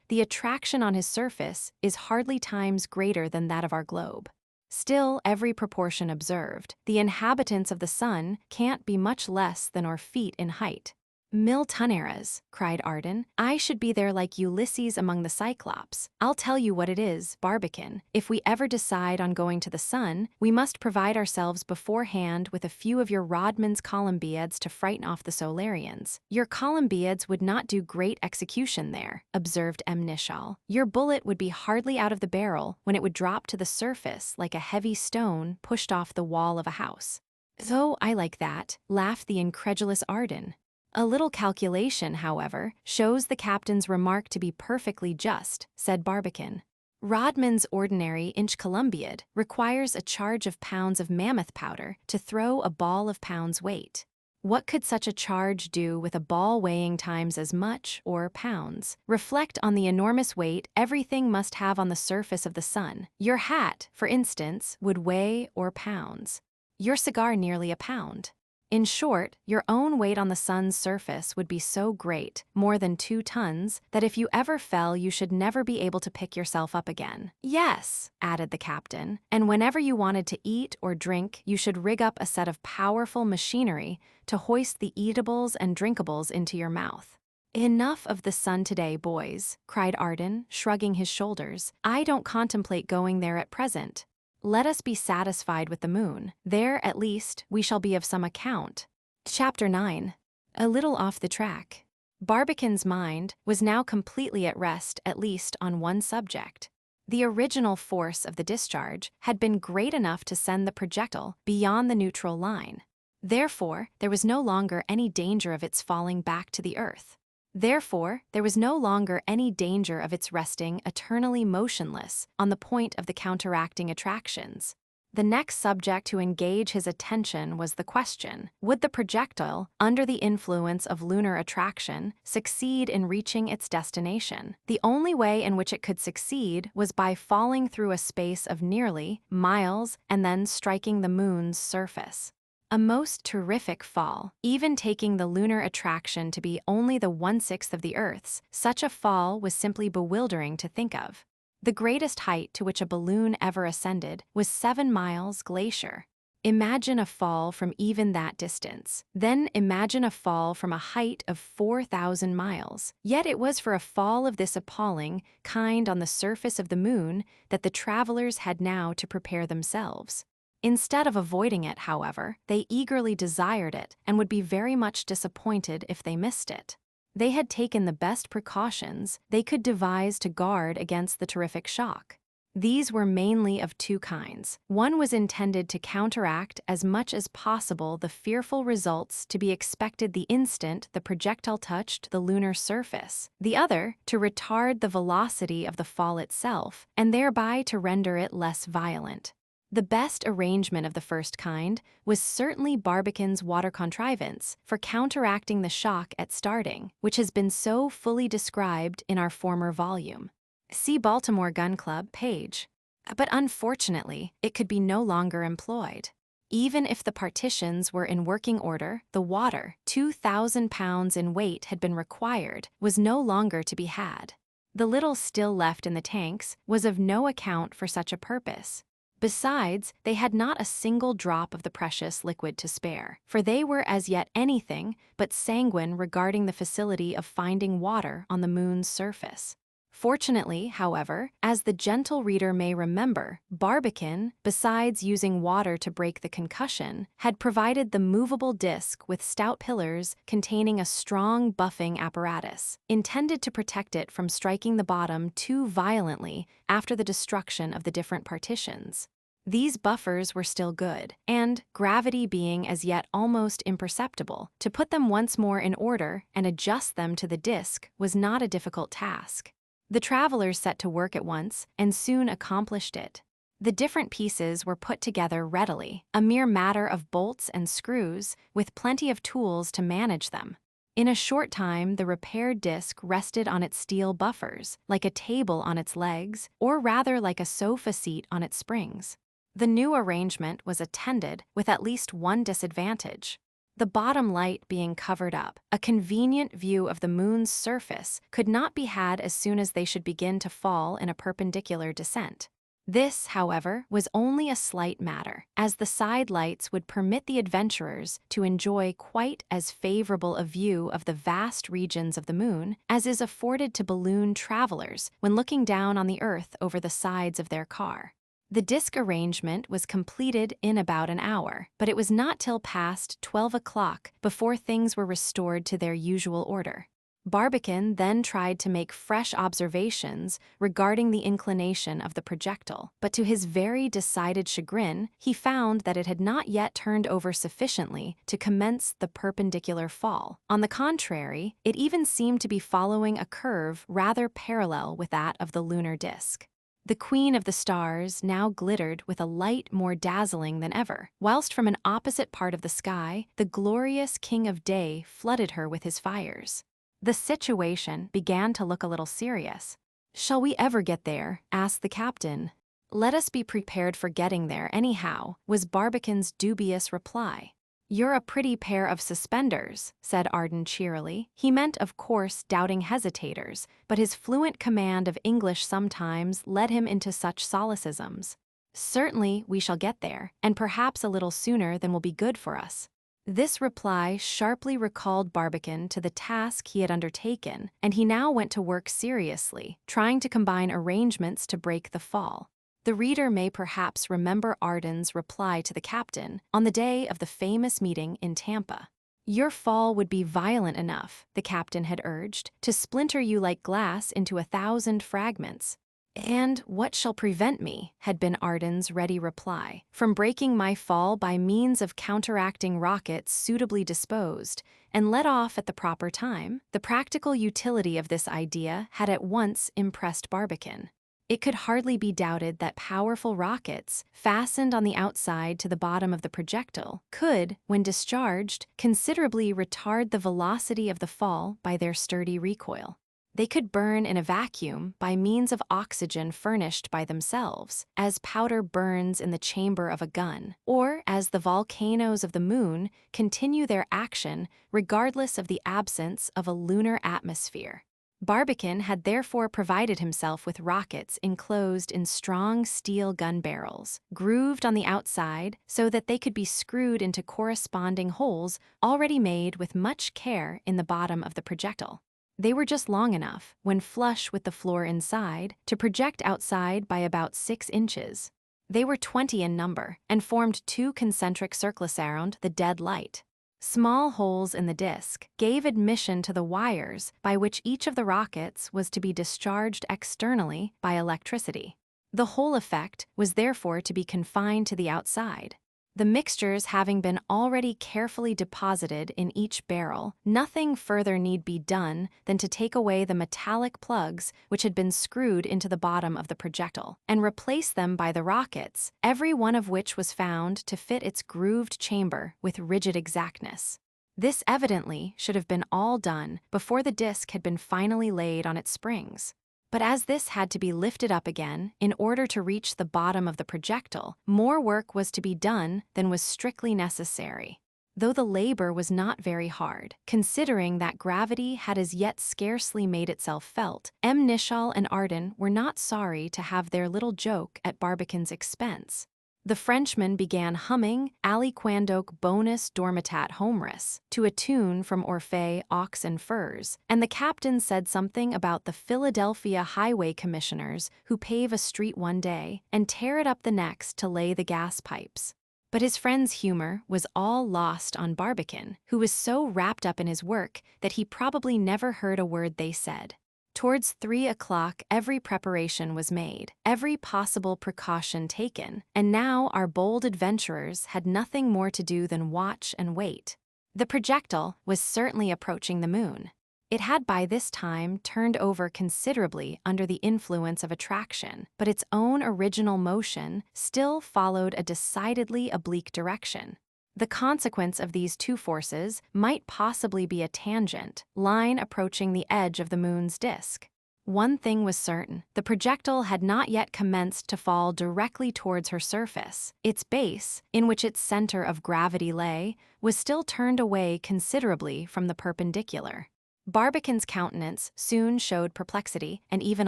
the attraction on his surface is hardly times greater than that of our globe. Still, every proportion observed, the inhabitants of the sun can't be much less than our feet in height." "Mil tonneras," cried Arden. "I should be there like Ulysses among the Cyclops. I'll tell you what it is, Barbican. If we ever decide on going to the sun, we must provide ourselves beforehand with a few of your Rodman's Columbiads to frighten off the Solarians." "Your Columbiads would not do great execution there," observed M. Nishal. "Your bullet would be hardly out of the barrel when it would drop to the surface like a heavy stone pushed off the wall of a house." "So I like that," laughed the incredulous Arden. "A little calculation, however, shows the captain's remark to be perfectly just," said Barbican. "Rodman's ordinary inch Columbiad requires a charge of pounds of mammoth powder to throw a ball of pounds weight. What could such a charge do with a ball weighing times as much, or pounds? Reflect on the enormous weight everything must have on the surface of the sun. Your hat, for instance, would weigh, or pounds. Your cigar nearly a pound. In short, your own weight on the sun's surface would be so great, more than 2 tons, that if you ever fell you should never be able to pick yourself up again." "Yes," added the captain, "and whenever you wanted to eat or drink, you should rig up a set of powerful machinery to hoist the eatables and drinkables into your mouth." "Enough of the sun today, boys," cried Arden, shrugging his shoulders. "I don't contemplate going there at present. Let us be satisfied with the moon. There, at least, we shall be of some account." Chapter 9. A little off the track. Barbican's mind was now completely at rest, at least on one subject. The original force of the discharge had been great enough to send the projectile beyond the neutral line. Therefore, there was no longer any danger of its falling back to the earth. Therefore, there was no longer any danger of its resting eternally motionless on the point of the counteracting attractions. The next subject to engage his attention was the question: would the projectile, under the influence of lunar attraction, succeed in reaching its destination? The only way in which it could succeed was by falling through a space of nearly miles and then striking the moon's surface. A most terrific fall, even taking the lunar attraction to be only the 1/6 of the Earth's. Such a fall was simply bewildering to think of. The greatest height to which a balloon ever ascended was 7 miles glacier. Imagine a fall from even that distance. Then imagine a fall from a height of 4,000 miles. Yet it was for a fall of this appalling kind on the surface of the moon that the travelers had now to prepare themselves. Instead of avoiding it, however, they eagerly desired it and would be very much disappointed if they missed it. They had taken the best precautions they could devise to guard against the terrific shock. These were mainly of 2 kinds. One was intended to counteract as much as possible the fearful results to be expected the instant the projectile touched the lunar surface. The other, to retard the velocity of the fall itself, and thereby to render it less violent. The best arrangement of the first kind was certainly Barbican's water contrivance for counteracting the shock at starting, which has been so fully described in our former volume. See Baltimore Gun Club, page. But unfortunately, it could be no longer employed. Even if the partitions were in working order, the water, 2,000 pounds in weight had been required, was no longer to be had. The little still left in the tanks was of no account for such a purpose. Besides, they had not a single drop of the precious liquid to spare, for they were as yet anything but sanguine regarding the facility of finding water on the moon's surface. Fortunately, however, as the gentle reader may remember, Barbican, besides using water to break the concussion, had provided the movable disc with stout pillars containing a strong buffing apparatus, intended to protect it from striking the bottom too violently after the destruction of the different partitions. These buffers were still good, and, gravity being as yet almost imperceptible, to put them once more in order and adjust them to the disc was not a difficult task. The travelers set to work at once and soon accomplished it. The different pieces were put together readily, a mere matter of bolts and screws, with plenty of tools to manage them. In a short time, the repaired disc rested on its steel buffers, like a table on its legs, or rather like a sofa seat on its springs. The new arrangement was attended with at least one disadvantage. The bottom light being covered up, a convenient view of the moon's surface could not be had as soon as they should begin to fall in a perpendicular descent. This, however, was only a slight matter, as the side lights would permit the adventurers to enjoy quite as favorable a view of the vast regions of the moon as is afforded to balloon travelers when looking down on the Earth over the sides of their car. The disc arrangement was completed in about an hour, but it was not till past 12 o'clock before things were restored to their usual order. Barbicane then tried to make fresh observations regarding the inclination of the projectile, but to his very decided chagrin, he found that it had not yet turned over sufficiently to commence the perpendicular fall. On the contrary, it even seemed to be following a curve rather parallel with that of the lunar disk. The Queen of the Stars now glittered with a light more dazzling than ever, whilst from an opposite part of the sky, the glorious King of Day flooded her with his fires. The situation began to look a little serious. "Shall we ever get there?" asked the captain. "Let us be prepared for getting there, anyhow," was Barbicane's dubious reply. "You're a pretty pair of suspenders," said Arden cheerily. He meant, of course, doubting hesitators, but his fluent command of English sometimes led him into such solecisms. "Certainly we shall get there, and perhaps a little sooner than will be good for us." This reply sharply recalled Barbicane to the task he had undertaken, and he now went to work seriously, trying to combine arrangements to break the fall. The reader may perhaps remember Arden's reply to the captain on the day of the famous meeting in Tampa. "Your fall would be violent enough," the captain had urged, "to splinter you like glass into 1,000 fragments." "And what shall prevent me," had been Arden's ready reply, "from breaking my fall by means of counteracting rockets suitably disposed, and let off at the proper time?" The practical utility of this idea had at once impressed Barbicane. It could hardly be doubted that powerful rockets, fastened on the outside to the bottom of the projectile, could, when discharged, considerably retard the velocity of the fall by their sturdy recoil. They could burn in a vacuum by means of oxygen furnished by themselves, as powder burns in the chamber of a gun, or as the volcanoes of the moon continue their action regardless of the absence of a lunar atmosphere. Barbicane had therefore provided himself with rockets enclosed in strong steel gun barrels, grooved on the outside so that they could be screwed into corresponding holes already made with much care in the bottom of the projectile. They were just long enough, when flush with the floor inside, to project outside by about 6 inches. They were 20 in number, and formed 2 concentric circles around the dead light. Small holes in the disc gave admission to the wires by which each of the rockets was to be discharged externally by electricity. The whole effect was therefore to be confined to the outside. The mixtures having been already carefully deposited in each barrel, nothing further need be done than to take away the metallic plugs which had been screwed into the bottom of the projectile, and replace them by the rockets, every one of which was found to fit its grooved chamber with rigid exactness. This evidently should have been all done before the disc had been finally laid on its springs. But as this had to be lifted up again in order to reach the bottom of the projectile, more work was to be done than was strictly necessary. Though the labor was not very hard, considering that gravity had as yet scarcely made itself felt, M. Nichol and Arden were not sorry to have their little joke at Barbicane's expense. The Frenchman began humming Aliquandoque bonus dormitat homeris to a tune from Orphée, Ox and Furs, and the captain said something about the Philadelphia highway commissioners who pave a street one day and tear it up the next to lay the gas pipes. But his friend's humor was all lost on Barbicane, who was so wrapped up in his work that he probably never heard a word they said. Towards 3 o'clock, every preparation was made, every possible precaution taken, and now our bold adventurers had nothing more to do than watch and wait. The projectile was certainly approaching the moon. It had by this time turned over considerably under the influence of attraction, but its own original motion still followed a decidedly oblique direction. The consequence of these two forces might possibly be a tangent line approaching the edge of the moon's disk. One thing was certain: the projectile had not yet commenced to fall directly towards her surface. Its base, in which its center of gravity lay, was still turned away considerably from the perpendicular. Barbicane's countenance soon showed perplexity and even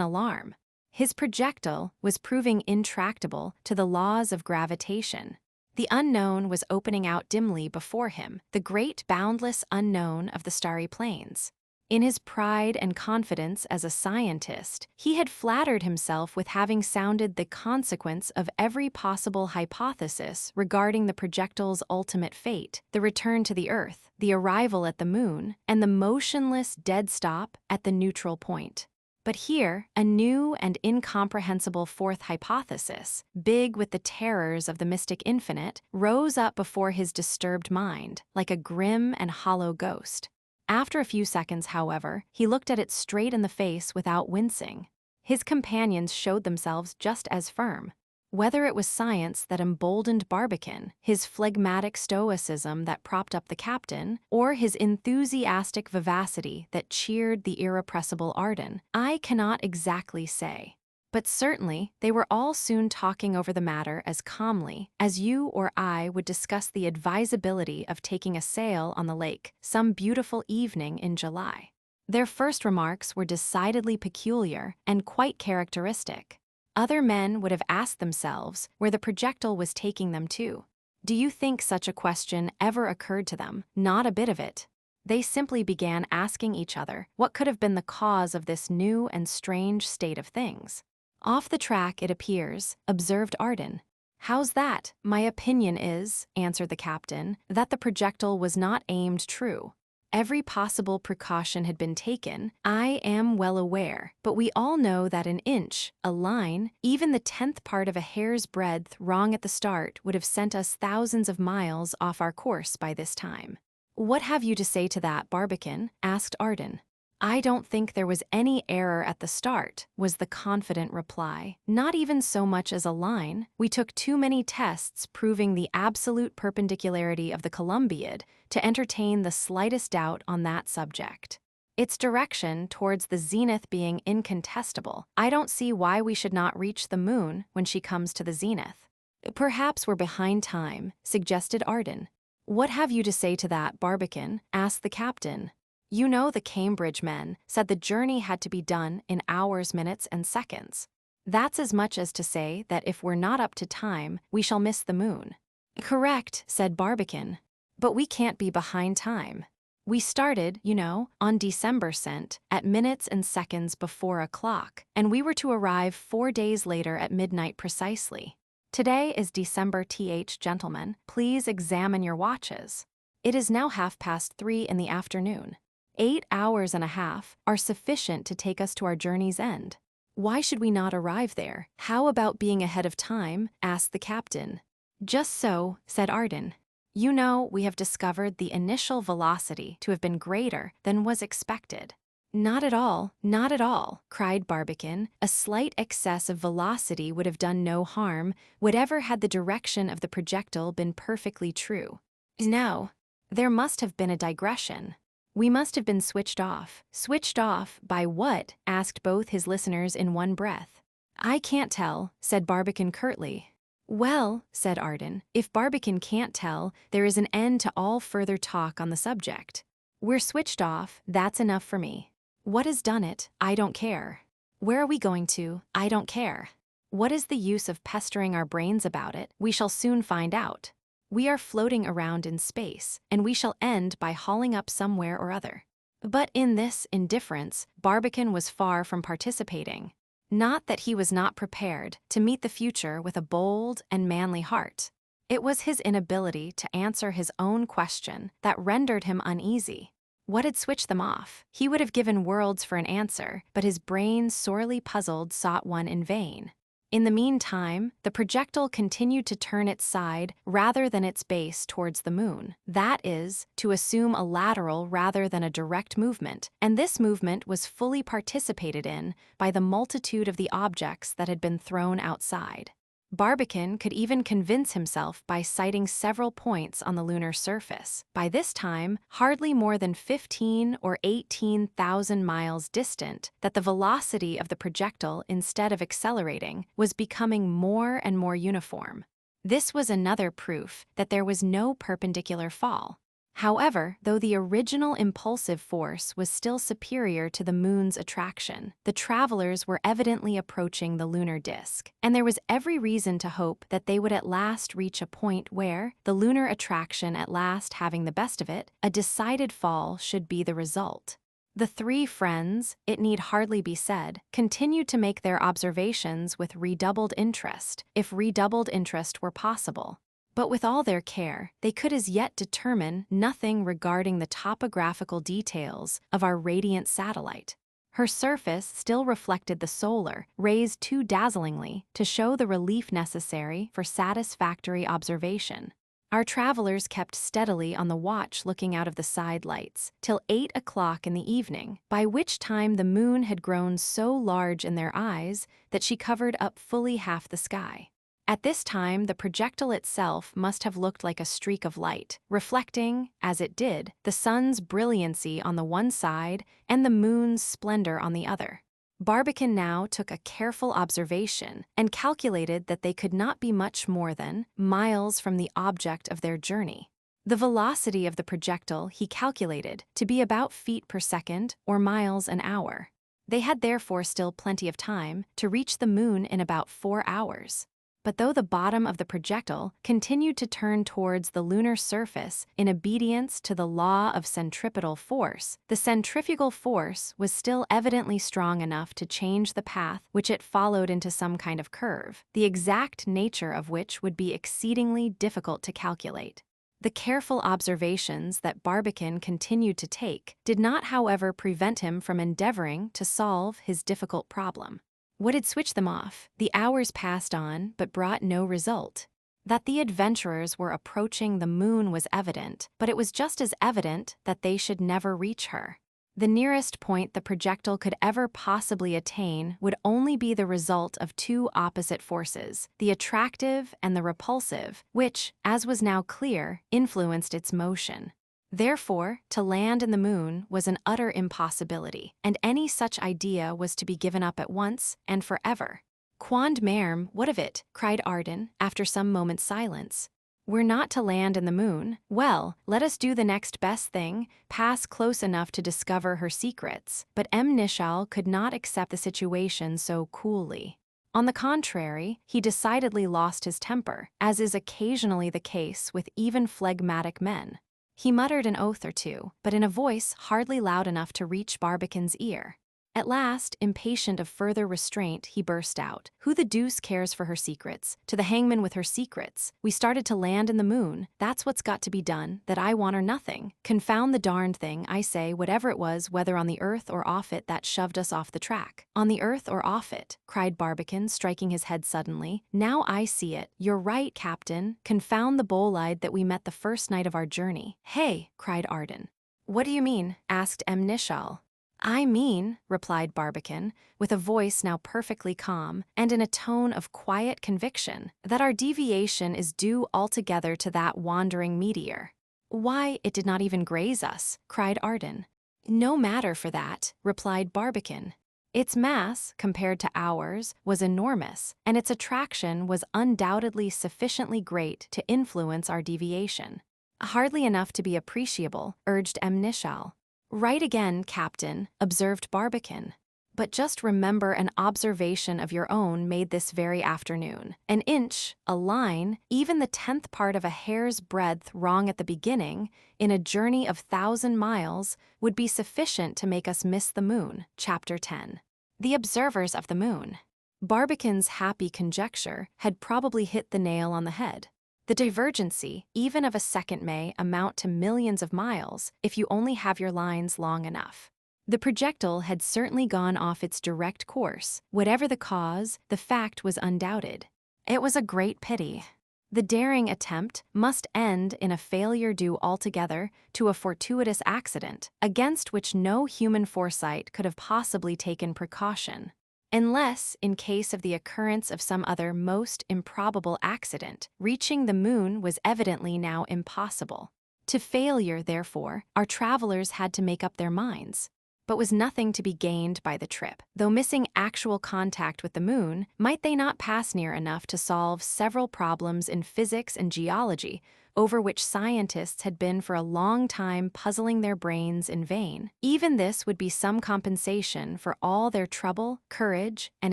alarm. His projectile was proving intractable to the laws of gravitation. The unknown was opening out dimly before him, the great boundless unknown of the starry plains. In his pride and confidence as a scientist, he had flattered himself with having sounded the consequence of every possible hypothesis regarding the projectile's ultimate fate, the return to the Earth, the arrival at the Moon, and the motionless dead stop at the neutral point. But here, a new and incomprehensible fourth hypothesis, big with the terrors of the mystic infinite, rose up before his disturbed mind, like a grim and hollow ghost. After a few seconds, however, he looked at it straight in the face without wincing. His companions showed themselves just as firm. Whether it was science that emboldened Barbicane, his phlegmatic stoicism that propped up the captain, or his enthusiastic vivacity that cheered the irrepressible Arden, I cannot exactly say. But certainly, they were all soon talking over the matter as calmly as you or I would discuss the advisability of taking a sail on the lake some beautiful evening in July. Their first remarks were decidedly peculiar and quite characteristic. Other men would have asked themselves where the projectile was taking them to. Do you think such a question ever occurred to them? Not a bit of it. They simply began asking each other what could have been the cause of this new and strange state of things. Off the track, it appears, observed Arden. How's that? My opinion is, answered the captain, that the projectile was not aimed true. Every possible precaution had been taken, I am well aware, but we all know that an inch, a line, even the 10th part of a hair's breadth wrong at the start would have sent us thousands of miles off our course by this time. What have you to say to that, Barbicane? Asked Arden. I don't think there was any error at the start, was the confident reply. Not even so much as a line. We took too many tests proving the absolute perpendicularity of the Columbiad to entertain the slightest doubt on that subject. Its direction towards the zenith being incontestable, I don't see why we should not reach the Moon when she comes to the zenith. Perhaps we're behind time, suggested Arden. What have you to say to that, Barbicane? Asked the captain. You know, the Cambridge men said the journey had to be done in hours, minutes, and seconds. That's as much as to say that if we're not up to time, we shall miss the Moon. Correct, said Barbicane. But we can't be behind time. We started, you know, on December cent, at minutes and seconds before a clock, and we were to arrive 4 days later at midnight precisely. Today is December th, gentlemen. Please examine your watches. It is now 3:30 in the afternoon. 8 hours and a half are sufficient to take us to our journey's end. Why should we not arrive there? How about being ahead of time? Asked the captain. Just so, said Arden. You know, we have discovered the initial velocity to have been greater than was expected. Not at all, cried Barbicane. A slight excess of velocity would have done no harm, whatever had the direction of the projectile been perfectly true. No, there must have been a digression. We must have been switched off. Switched off by what? Asked both his listeners in one breath. I can't tell, said Barbicane curtly. Well, said Arden, if Barbicane can't tell, there is an end to all further talk on the subject. We're switched off, that's enough for me. What has done it? I don't care. Where are we going to? I don't care. What is the use of pestering our brains about it? We shall soon find out. We are floating around in space, and we shall end by hauling up somewhere or other. But in this indifference, Barbicane was far from participating. Not that he was not prepared to meet the future with a bold and manly heart. It was his inability to answer his own question that rendered him uneasy. What had switched them off? He would have given worlds for an answer, but his brain, sorely puzzled, sought one in vain. In the meantime, the projectile continued to turn its side rather than its base towards the Moon. That is, to assume a lateral rather than a direct movement, and this movement was fully participated in by the multitude of the objects that had been thrown outside. Barbicane could even convince himself by citing several points on the lunar surface, by this time hardly more than 15 or 18,000 miles distant, that the velocity of the projectile, instead of accelerating, was becoming more and more uniform. This was another proof that there was no perpendicular fall. However, though the original impulsive force was still superior to the moon's attraction, the travelers were evidently approaching the lunar disk, and there was every reason to hope that they would at last reach a point where, the lunar attraction at last having the best of it, a decided fall should be the result. The three friends, it need hardly be said, continued to make their observations with redoubled interest, if redoubled interest were possible. But with all their care, they could as yet determine nothing regarding the topographical details of our radiant satellite. Her surface still reflected the solar rays too dazzlingly to show the relief necessary for satisfactory observation. Our travelers kept steadily on the watch looking out of the side lights till 8 o'clock in the evening, by which time the moon had grown so large in their eyes that she covered up fully half the sky. At this time, the projectile itself must have looked like a streak of light, reflecting, as it did, the sun's brilliancy on the one side and the moon's splendor on the other. Barbicane now took a careful observation and calculated that they could not be much more than miles from the object of their journey. The velocity of the projectile he calculated to be about feet per second or miles an hour. They had therefore still plenty of time to reach the moon in about 4 hours. But though the bottom of the projectile continued to turn towards the lunar surface in obedience to the law of centripetal force, the centrifugal force was still evidently strong enough to change the path which it followed into some kind of curve, the exact nature of which would be exceedingly difficult to calculate. The careful observations that Barbicane continued to take did not, however, prevent him from endeavoring to solve his difficult problem. What had switched them off? The hours passed on, but brought no result. That the adventurers were approaching the moon was evident, but it was just as evident that they should never reach her. The nearest point the projectile could ever possibly attain would only be the result of two opposite forces, the attractive and the repulsive, which, as was now clear, influenced its motion. Therefore, to land in the moon was an utter impossibility, and any such idea was to be given up at once and forever. "Quond merm, what of it?" cried Arden, after some moments' silence. "We're not to land in the moon. Well, let us do the next best thing, pass close enough to discover her secrets." But M. Nichal could not accept the situation so coolly. On the contrary, he decidedly lost his temper, as is occasionally the case with even phlegmatic men. He muttered an oath or two, but in a voice hardly loud enough to reach Barbicane's ear. At last, impatient of further restraint, he burst out, "Who the deuce cares for her secrets? To the hangman with her secrets. We started to land in the moon. That's what's got to be done, that I want or nothing. Confound the darned thing, I say, whatever it was, whether on the earth or off it, that shoved us off the track." "On the earth or off it?" cried Barbicane, striking his head suddenly. "Now I see it. You're right, Captain. Confound the bolide that we met the first night of our journey." "Hey!" cried Arden. "What do you mean?" asked M. Nichal. "I mean," replied Barbicane, with a voice now perfectly calm, and in a tone of quiet conviction, "that our deviation is due altogether to that wandering meteor." "Why, it did not even graze us," cried Arden. "No matter for that," replied Barbicane. "Its mass, compared to ours, was enormous, and its attraction was undoubtedly sufficiently great to influence our deviation." "Hardly enough to be appreciable," urged M. Nichal. "Right again, Captain," observed Barbicane. "But just remember an observation of your own made this very afternoon. An inch, a line, even the 10th part of a hair's breadth wrong at the beginning, in a journey of 1,000 miles, would be sufficient to make us miss the moon." Chapter 10. The observers of the moon. Barbicane's happy conjecture had probably hit the nail on the head. The divergency, even of a second, may amount to millions of miles if you only have your lines long enough. The projectile had certainly gone off its direct course. Whatever the cause, the fact was undoubted. It was a great pity. The daring attempt must end in a failure due altogether to a fortuitous accident, against which no human foresight could have possibly taken precaution. Unless, in case of the occurrence of some other most improbable accident, reaching the moon was evidently now impossible. To failure, therefore, our travelers had to make up their minds. But was nothing to be gained by the trip? Though missing actual contact with the moon, might they not pass near enough to solve several problems in physics and geology over which scientists had been for a long time puzzling their brains in vain. Even this would be some compensation for all their trouble, courage, and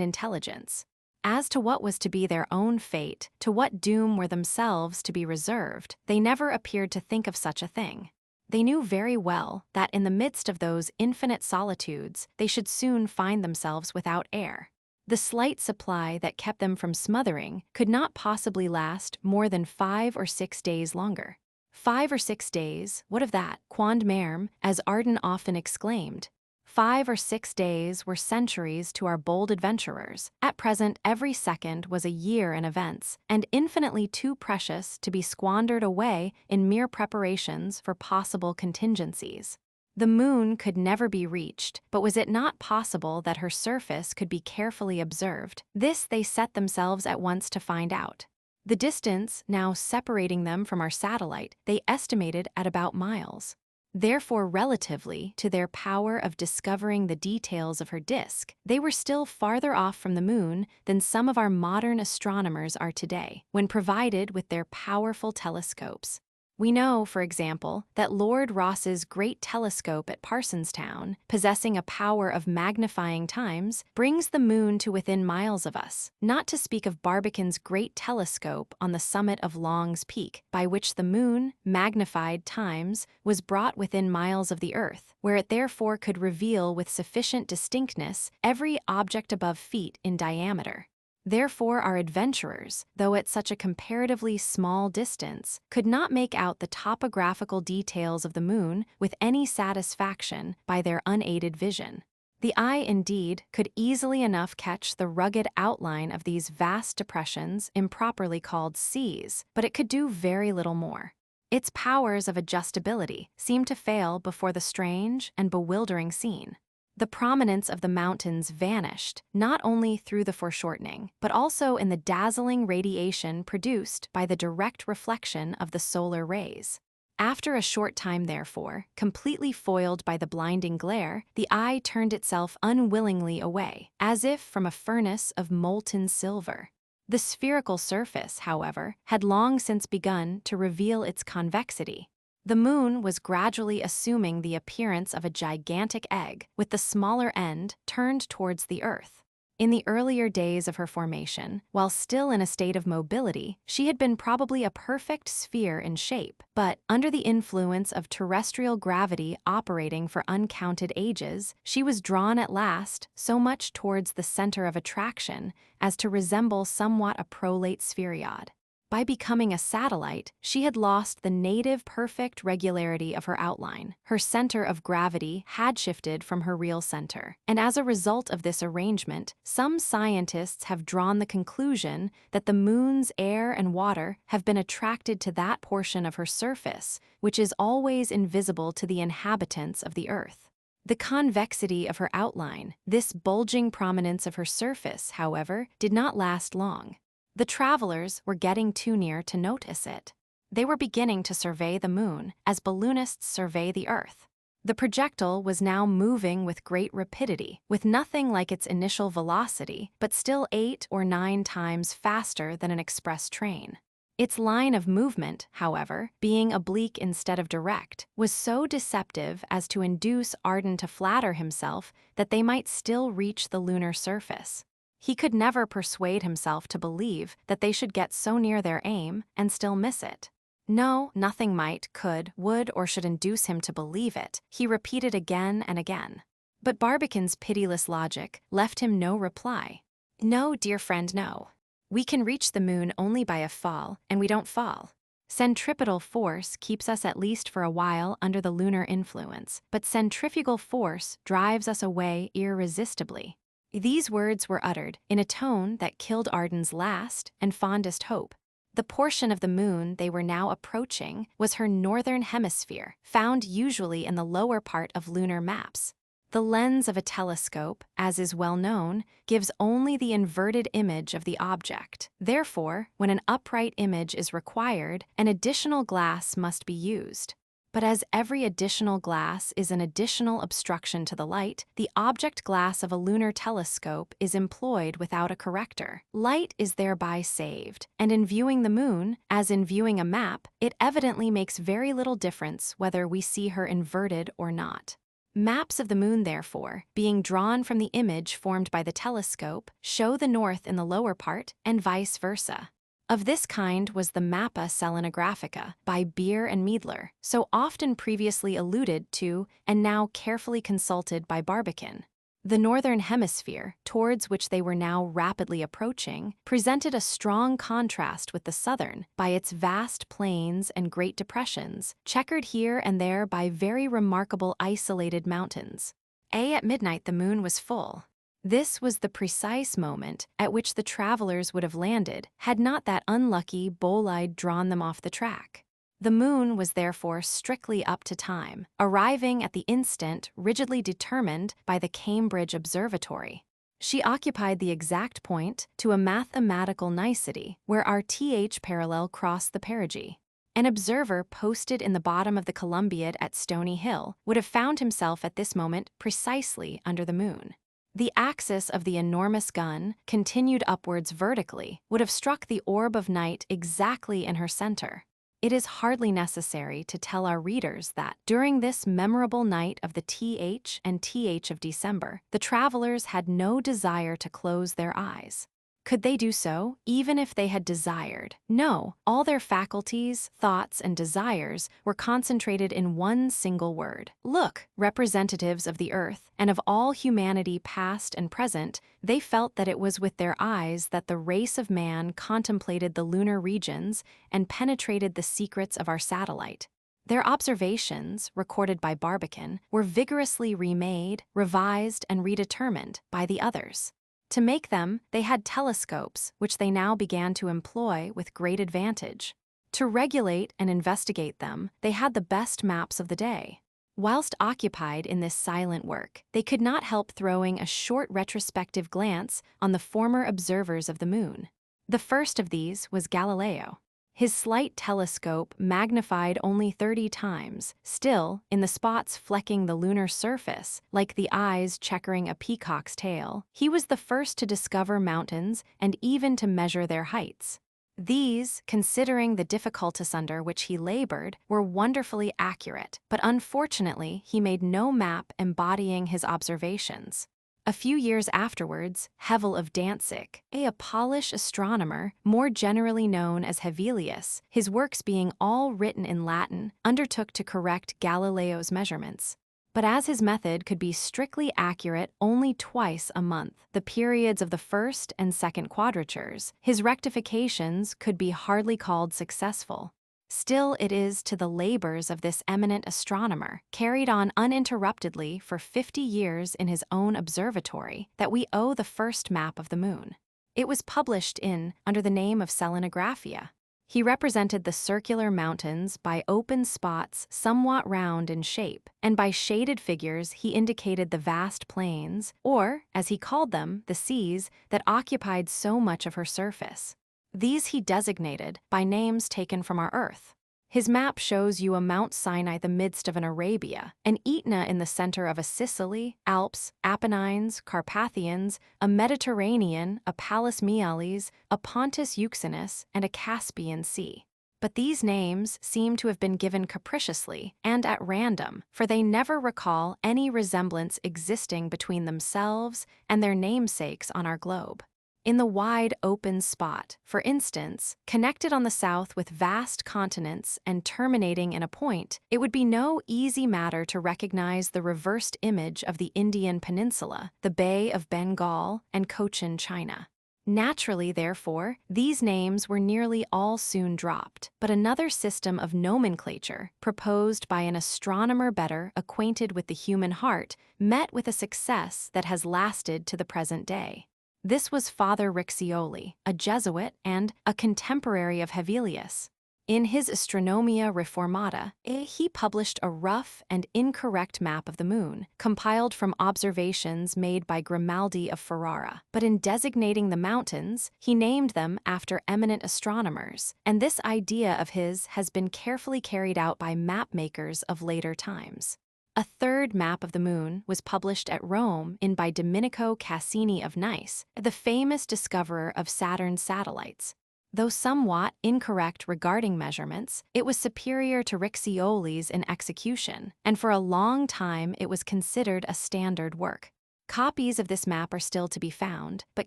intelligence. As to what was to be their own fate, to what doom were themselves to be reserved, they never appeared to think of such a thing. They knew very well that in the midst of those infinite solitudes, they should soon find themselves without air. The slight supply that kept them from smothering could not possibly last more than 5 or 6 days longer. 5 or 6 days, what of that, quond merum, as Arden often exclaimed. 5 or 6 days were centuries to our bold adventurers. At present, every second was a year in events, and infinitely too precious to be squandered away in mere preparations for possible contingencies. The moon could never be reached, but was it not possible that her surface could be carefully observed? This they set themselves at once to find out. The distance now separating them from our satellite they estimated at about miles. Therefore, relatively to their power of discovering the details of her disk, they were still farther off from the moon than some of our modern astronomers are today, when provided with their powerful telescopes. We know, for example, that Lord Rosse's great telescope at Parsonstown, possessing a power of magnifying times, brings the moon to within miles of us, not to speak of Barbican's great telescope on the summit of Long's Peak, by which the moon, magnified times, was brought within miles of the earth, where it therefore could reveal with sufficient distinctness every object above feet in diameter. Therefore our adventurers, though at such a comparatively small distance, could not make out the topographical details of the moon with any satisfaction by their unaided vision. The eye, indeed, could easily enough catch the rugged outline of these vast depressions improperly called seas, but it could do very little more. Its powers of adjustability seemed to fail before the strange and bewildering scene. The prominence of the mountains vanished, not only through the foreshortening, but also in the dazzling radiation produced by the direct reflection of the solar rays. After a short time, therefore, completely foiled by the blinding glare, the eye turned itself unwillingly away, as if from a furnace of molten silver. The spherical surface, however, had long since begun to reveal its convexity. The moon was gradually assuming the appearance of a gigantic egg, with the smaller end turned towards the earth. In the earlier days of her formation, while still in a state of mobility, she had been probably a perfect sphere in shape, but under the influence of terrestrial gravity operating for uncounted ages, she was drawn at last so much towards the center of attraction as to resemble somewhat a prolate spheroid. By becoming a satellite, she had lost the native perfect regularity of her outline. Her center of gravity had shifted from her real center, and as a result of this arrangement, some scientists have drawn the conclusion that the moon's air and water have been attracted to that portion of her surface which is always invisible to the inhabitants of the earth. The convexity of her outline, this bulging prominence of her surface, however, did not last long. The travelers were getting too near to notice it. They were beginning to survey the moon, as balloonists survey the earth. The projectile was now moving with great rapidity, with nothing like its initial velocity, but still 8 or 9 times faster than an express train. Its line of movement, however, being oblique instead of direct, was so deceptive as to induce Arden to flatter himself that they might still reach the lunar surface. He could never persuade himself to believe that they should get so near their aim and still miss it. No, nothing might, could, would, or should induce him to believe it, he repeated again and again. But Barbican's pitiless logic left him no reply. No, dear friend, no. We can reach the moon only by a fall, and we don't fall. Centripetal force keeps us at least for a while under the lunar influence, but centrifugal force drives us away irresistibly. These words were uttered in a tone that killed Arden's last and fondest hope. The portion of the moon they were now approaching was her northern hemisphere, found usually in the lower part of lunar maps. The lens of a telescope, as is well known, gives only the inverted image of the object. Therefore, when an upright image is required, an additional glass must be used. But as every additional glass is an additional obstruction to the light, the object glass of a lunar telescope is employed without a corrector. Light is thereby saved, and in viewing the moon, as in viewing a map, it evidently makes very little difference whether we see her inverted or not. Maps of the moon, therefore, being drawn from the image formed by the telescope, show the north in the lower part, and vice versa. Of this kind was the Mappa Selenographica by Beer and Meidler, so often previously alluded to and now carefully consulted by Barbicane. The northern hemisphere, towards which they were now rapidly approaching, presented a strong contrast with the southern by its vast plains and great depressions, checkered here and there by very remarkable isolated mountains. At midnight the moon was full. This was the precise moment at which the travelers would have landed had not that unlucky bolide drawn them off the track. The moon was therefore strictly up to time, arriving at the instant rigidly determined by the Cambridge Observatory. She occupied the exact point to a mathematical nicety where our TH parallel crossed the perigee. An observer posted in the bottom of the Columbiad at Stony Hill would have found himself at this moment precisely under the moon. The axis of the enormous gun, continued upwards vertically, would have struck the orb of night exactly in her center. It is hardly necessary to tell our readers that, during this memorable night of the TH and TH of December, the travelers had no desire to close their eyes. Could they do so, even if they had desired? No, all their faculties, thoughts, and desires were concentrated in one single word. Look, representatives of the earth, and of all humanity past and present, they felt that it was with their eyes that the race of man contemplated the lunar regions and penetrated the secrets of our satellite. Their observations, recorded by Barbicane, were vigorously remade, revised, and redetermined by the others. To make them, they had telescopes, which they now began to employ with great advantage. To regulate and investigate them, they had the best maps of the day. Whilst occupied in this silent work, they could not help throwing a short retrospective glance on the former observers of the moon. The first of these was Galileo. His slight telescope magnified only 30 times, still, in the spots flecking the lunar surface, like the eyes checkering a peacock's tail, he was the first to discover mountains and even to measure their heights. These, considering the difficulties under which he labored, were wonderfully accurate, but unfortunately he made no map embodying his observations. A few years afterwards, Hevel of Danzig, a Polish astronomer, more generally known as Hevelius, his works being all written in Latin, undertook to correct Galileo's measurements. But as his method could be strictly accurate only twice a month, the periods of the first and second quadratures, his rectifications could be hardly called successful. Still, it is to the labors of this eminent astronomer, carried on uninterruptedly for 50 years in his own observatory, that we owe the first map of the moon. It was published under the name of Selenographia. He represented the circular mountains by open spots somewhat round in shape, and by shaded figures he indicated the vast plains, or, as he called them, the seas, that occupied so much of her surface. These he designated by names taken from our Earth. His map shows you a Mount Sinai in the midst of an Arabia, an Etna in the center of a Sicily, Alps, Apennines, Carpathians, a Mediterranean, a Palus Mialis, a Pontus Euxinus, and a Caspian Sea. But these names seem to have been given capriciously and at random, for they never recall any resemblance existing between themselves and their namesakes on our globe. In the wide open spot, for instance, connected on the south with vast continents and terminating in a point, it would be no easy matter to recognize the reversed image of the Indian peninsula, the Bay of Bengal, and Cochin China. Naturally, therefore, these names were nearly all soon dropped, but another system of nomenclature, proposed by an astronomer better acquainted with the human heart, met with a success that has lasted to the present day. This was Father Riccioli, a Jesuit and a contemporary of Hevelius. In his Astronomia Reformata, he published a rough and incorrect map of the moon, compiled from observations made by Grimaldi of Ferrara. But in designating the mountains, he named them after eminent astronomers, and this idea of his has been carefully carried out by map-makers of later times. A third map of the moon was published at Rome by Domenico Cassini of Nice, the famous discoverer of Saturn's satellites. Though somewhat incorrect regarding measurements, it was superior to Riccioli's in execution, and for a long time it was considered a standard work. Copies of this map are still to be found, but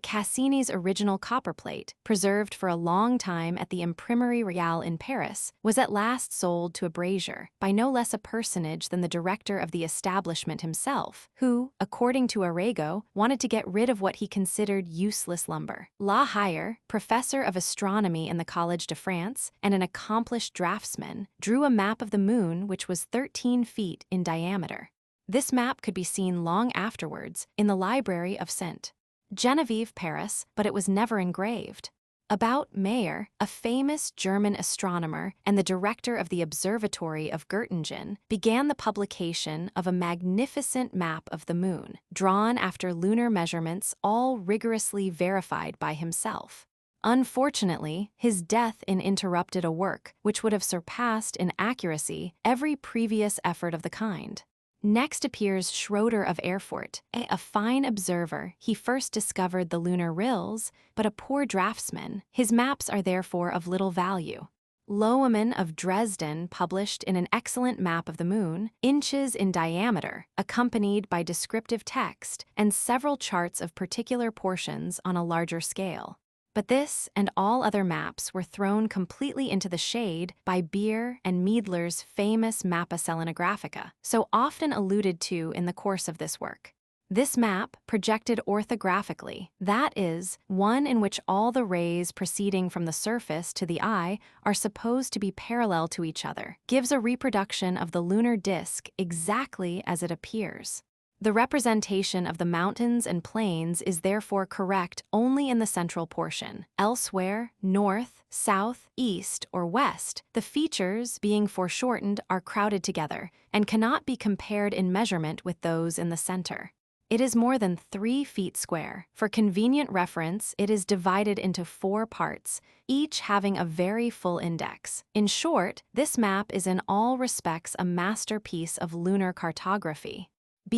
Cassini's original copperplate, preserved for a long time at the Imprimerie Reale in Paris, was at last sold to a brazier by no less a personage than the director of the establishment himself, who, according to Arago, wanted to get rid of what he considered useless lumber. La Hire, professor of astronomy in the Collège de France and an accomplished draftsman, drew a map of the moon which was 13 feet in diameter. This map could be seen long afterwards in the library of St. Genevieve, Paris, but it was never engraved. About Mayer, a famous German astronomer and the director of the Observatory of Göttingen, began the publication of a magnificent map of the moon, drawn after lunar measurements all rigorously verified by himself. Unfortunately, his death interrupted a work which would have surpassed in accuracy every previous effort of the kind. Next appears Schroeder of Erfurt. A fine observer, he first discovered the lunar rills, but a poor draftsman. His maps are therefore of little value. Loewen of Dresden published an excellent map of the moon, inches in diameter, accompanied by descriptive text and several charts of particular portions on a larger scale. But this and all other maps were thrown completely into the shade by Beer and Meidler's famous Mappa Selenographica, so often alluded to in the course of this work. This map, projected orthographically, that is, one in which all the rays proceeding from the surface to the eye are supposed to be parallel to each other, gives a reproduction of the lunar disk exactly as it appears. The representation of the mountains and plains is therefore correct only in the central portion. Elsewhere, north, south, east, or west, the features, being foreshortened, are crowded together and cannot be compared in measurement with those in the center. It is more than 3 feet square. For convenient reference, it is divided into 4 parts, each having a very full index. In short, this map is in all respects a masterpiece of lunar cartography.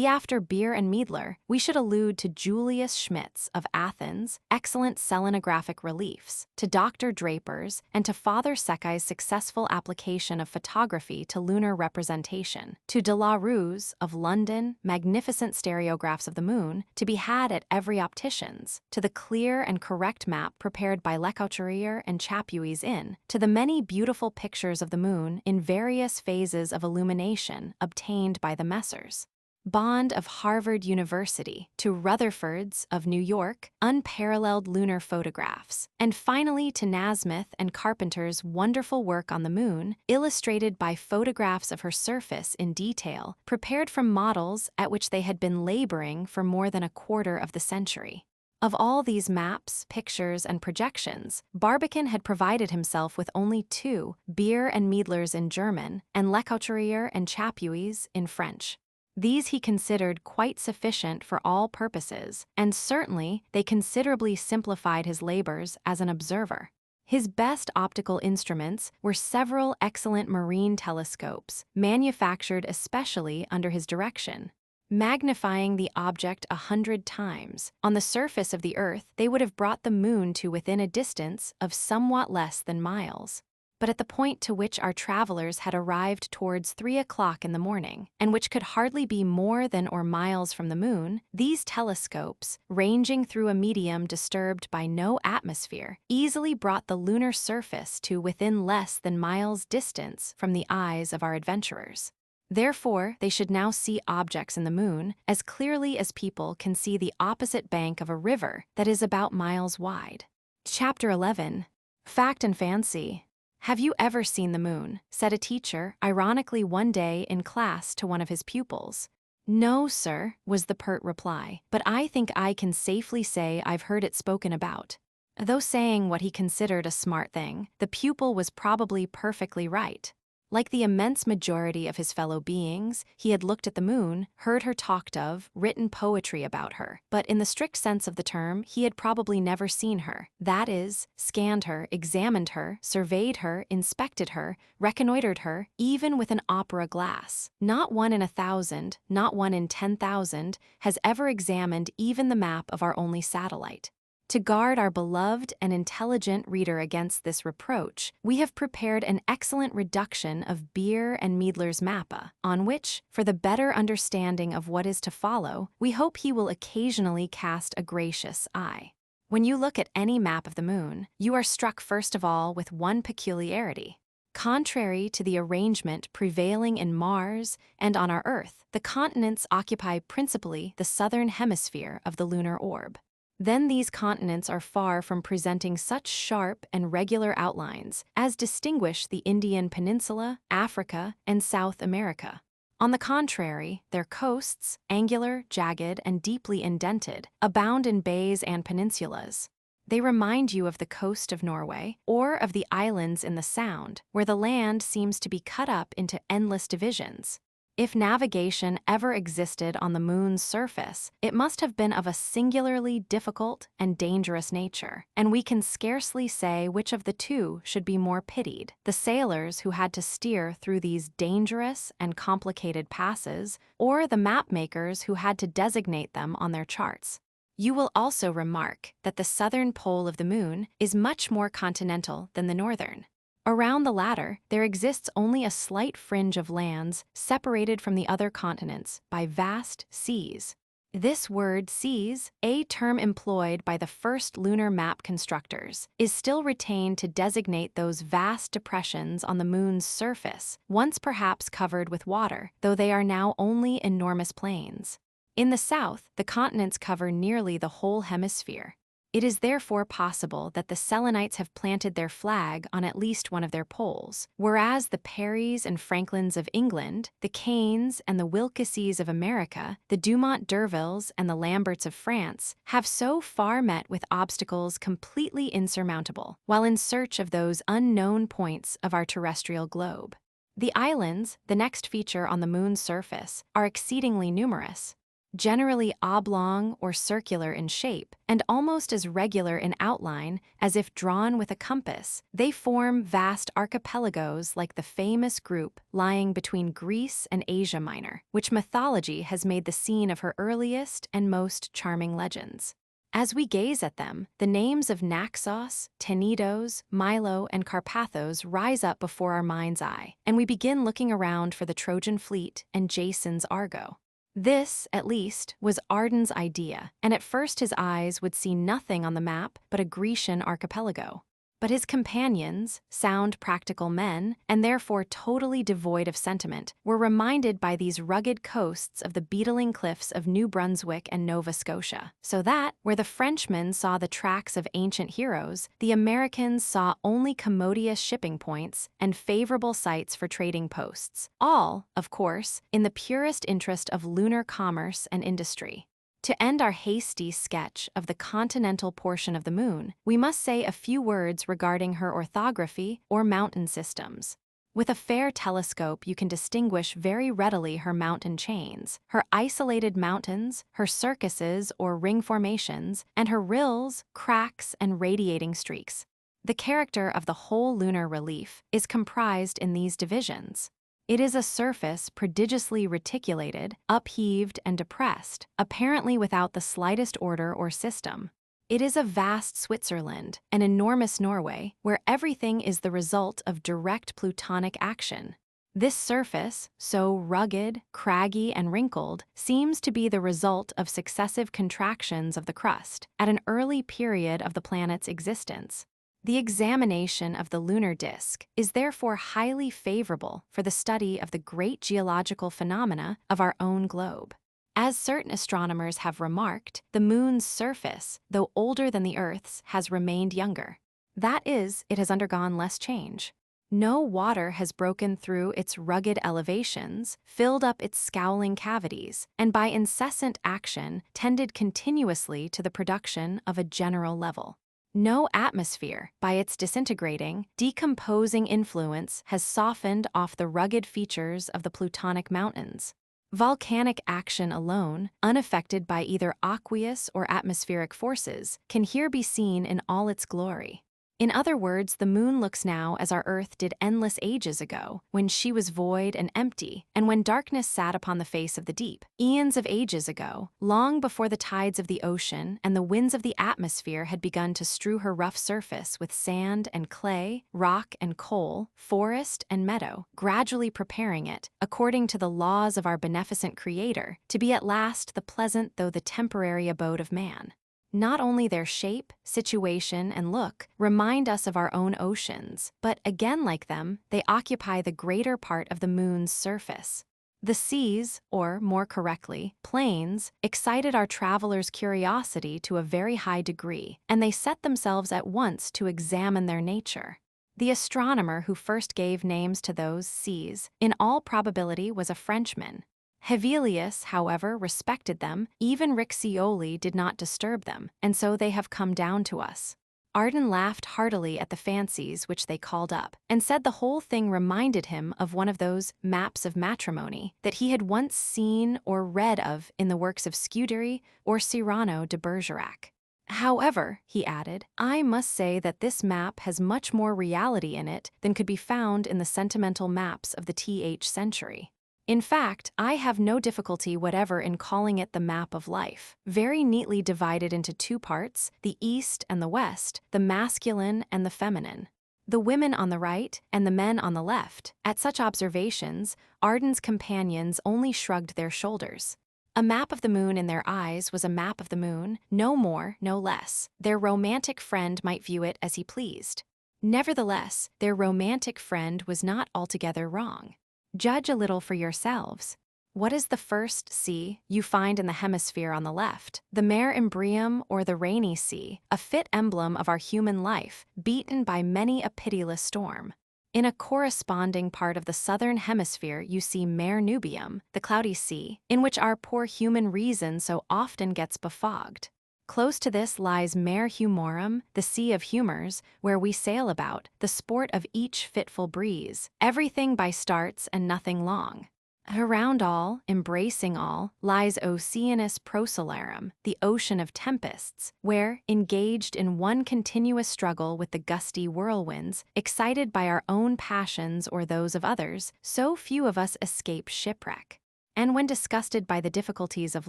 After Beer and Meidler, we should allude to Julius Schmidt's of Athens' excellent selenographic reliefs, to Dr. Draper's, and to Father Sekai's successful application of photography to lunar representation, to de la Rue's of London magnificent stereographs of the moon to be had at every optician's, to the clear and correct map prepared by Lecouturier and Chapuis to the many beautiful pictures of the moon in various phases of illumination obtained by the Messrs. Bond of Harvard University, to Rutherford's of New York, unparalleled lunar photographs, and finally to Nasmyth and Carpenter's wonderful work on the moon, illustrated by photographs of her surface in detail, prepared from models at which they had been laboring for more than a quarter of the century. Of all these maps, pictures, and projections, Barbicane had provided himself with only 2, Beer and Meidler's in German, and Lecouturier and Chapuis in French. These he considered quite sufficient for all purposes, and certainly they considerably simplified his labors as an observer. His best optical instruments were several excellent marine telescopes, manufactured especially under his direction. Magnifying the object 100 times, on the surface of the Earth they would have brought the moon to within a distance of somewhat less than miles. But at the point to which our travelers had arrived towards 3 o'clock in the morning, and which could hardly be more than or miles from the moon, these telescopes, ranging through a medium disturbed by no atmosphere, easily brought the lunar surface to within less than miles distance from the eyes of our adventurers. Therefore, they should now see objects in the moon as clearly as people can see the opposite bank of a river that is about miles wide. Chapter 11. Fact and Fancy. "Have you ever seen the moon?" said a teacher, ironically one day in class to one of his pupils. "No, sir," was the pert reply, "but I think I can safely say I've heard it spoken about." Though saying what he considered a smart thing, the pupil was probably perfectly right. Like the immense majority of his fellow beings, he had looked at the moon, heard her talked of, written poetry about her. But in the strict sense of the term, he had probably never seen her. That is, scanned her, examined her, surveyed her, inspected her, reconnoitered her, even with an opera glass. Not one in 1,000, not one in 10,000, has ever examined even the map of our only satellite. To guard our beloved and intelligent reader against this reproach, we have prepared an excellent reduction of Beer and Meidler's Mappa, on which, for the better understanding of what is to follow, we hope he will occasionally cast a gracious eye. When you look at any map of the moon, you are struck first of all with one peculiarity. Contrary to the arrangement prevailing in Mars and on our Earth, the continents occupy principally the southern hemisphere of the lunar orb. Then these continents are far from presenting such sharp and regular outlines as distinguish the Indian Peninsula, Africa, and South America. On the contrary, their coasts, angular, jagged, and deeply indented, abound in bays and peninsulas. They remind you of the coast of Norway or of the islands in the Sound, where the land seems to be cut up into endless divisions. If navigation ever existed on the moon's surface, it must have been of a singularly difficult and dangerous nature, and we can scarcely say which of the two should be more pitied: the sailors who had to steer through these dangerous and complicated passes, or the map-makers who had to designate them on their charts. You will also remark that the southern pole of the moon is much more continental than the northern. Around the latter, there exists only a slight fringe of lands separated from the other continents by vast seas. This word seas, a term employed by the first lunar map constructors, is still retained to designate those vast depressions on the moon's surface, once perhaps covered with water, though they are now only enormous plains. In the south, the continents cover nearly the whole hemisphere. It is therefore possible that the Selenites have planted their flag on at least one of their poles, whereas the Parrys and Franklins of England, the Kanes and the Wilkeses of America, the Dumont d'Urvilles and the Lamberts of France have so far met with obstacles completely insurmountable, while in search of those unknown points of our terrestrial globe. The islands, the next feature on the moon's surface, are exceedingly numerous. Generally oblong or circular in shape, and almost as regular in outline as if drawn with a compass, they form vast archipelagos like the famous group lying between Greece and Asia Minor, which mythology has made the scene of her earliest and most charming legends. As we gaze at them, the names of Naxos, Tenedos, Milo, and Carpathos rise up before our mind's eye, and we begin looking around for the Trojan fleet and Jason's Argo. This, at least, was Arden's idea, and at first his eyes would see nothing on the map but a Grecian archipelago. But his companions, sound practical men, and therefore totally devoid of sentiment, were reminded by these rugged coasts of the beetling cliffs of New Brunswick and Nova Scotia, so that, where the Frenchmen saw the tracks of ancient heroes, the Americans saw only commodious shipping points and favorable sites for trading posts, all, of course, in the purest interest of lunar commerce and industry. To end our hasty sketch of the continental portion of the moon, we must say a few words regarding her orthography or mountain systems. With a fair telescope, you can distinguish very readily her mountain chains, her isolated mountains, her circuses or ring formations, and her rills, cracks, and radiating streaks. The character of the whole lunar relief is comprised in these divisions. It is a surface prodigiously reticulated, upheaved, and depressed, apparently without the slightest order or system. It is a vast Switzerland, an enormous Norway, where everything is the result of direct plutonic action. This surface, so rugged, craggy, and wrinkled, seems to be the result of successive contractions of the crust at an early period of the planet's existence. The examination of the lunar disk is therefore highly favorable for the study of the great geological phenomena of our own globe. As certain astronomers have remarked, the moon's surface, though older than the Earth's, has remained younger. That is, it has undergone less change. No water has broken through its rugged elevations, filled up its scowling cavities, and by incessant action tended continuously to the production of a general level. No atmosphere, by its disintegrating, decomposing influence, has softened off the rugged features of the Plutonic mountains. Volcanic action alone, unaffected by either aqueous or atmospheric forces, can here be seen in all its glory. In other words, the moon looks now as our Earth did endless ages ago, when she was void and empty, and when darkness sat upon the face of the deep. Eons of ages ago, long before the tides of the ocean and the winds of the atmosphere had begun to strew her rough surface with sand and clay, rock and coal, forest and meadow, gradually preparing it, according to the laws of our beneficent Creator, to be at last the pleasant though the temporary abode of man. Not only their shape, situation, and look remind us of our own oceans, but again like them, they occupy the greater part of the moon's surface. The seas, or more correctly, plains, excited our travelers' curiosity to a very high degree, and they set themselves at once to examine their nature. The astronomer who first gave names to those seas, in all probability, was a Frenchman. Hevelius, however, respected them, even Riccioli did not disturb them, and so they have come down to us. Arden laughed heartily at the fancies which they called up, and said the whole thing reminded him of one of those maps of matrimony that he had once seen or read of in the works of Scudery or Cyrano de Bergerac. However, he added, I must say that this map has much more reality in it than could be found in the sentimental maps of the th century. In fact, I have no difficulty whatever in calling it the map of life, very neatly divided into two parts, the East and the West, the masculine and the feminine. The women on the right and the men on the left. At such observations, Arden's companions only shrugged their shoulders. A map of the moon in their eyes was a map of the moon, no more, no less. Their romantic friend might view it as he pleased. Nevertheless, their romantic friend was not altogether wrong. Judge a little for yourselves. What is the first sea you find in the hemisphere on the left? The mare imbrium or the rainy sea, a fit emblem of our human life, beaten by many a pitiless storm. In a corresponding part of the southern hemisphere you see mare nubium, the cloudy sea, in which our poor human reason so often gets befogged. Close to this lies Mare Humorum, the sea of humors, where we sail about, the sport of each fitful breeze, everything by starts and nothing long. Around all, embracing all, lies Oceanus Procellarum, the ocean of tempests, where, engaged in one continuous struggle with the gusty whirlwinds, excited by our own passions or those of others, so few of us escape shipwreck. And when disgusted by the difficulties of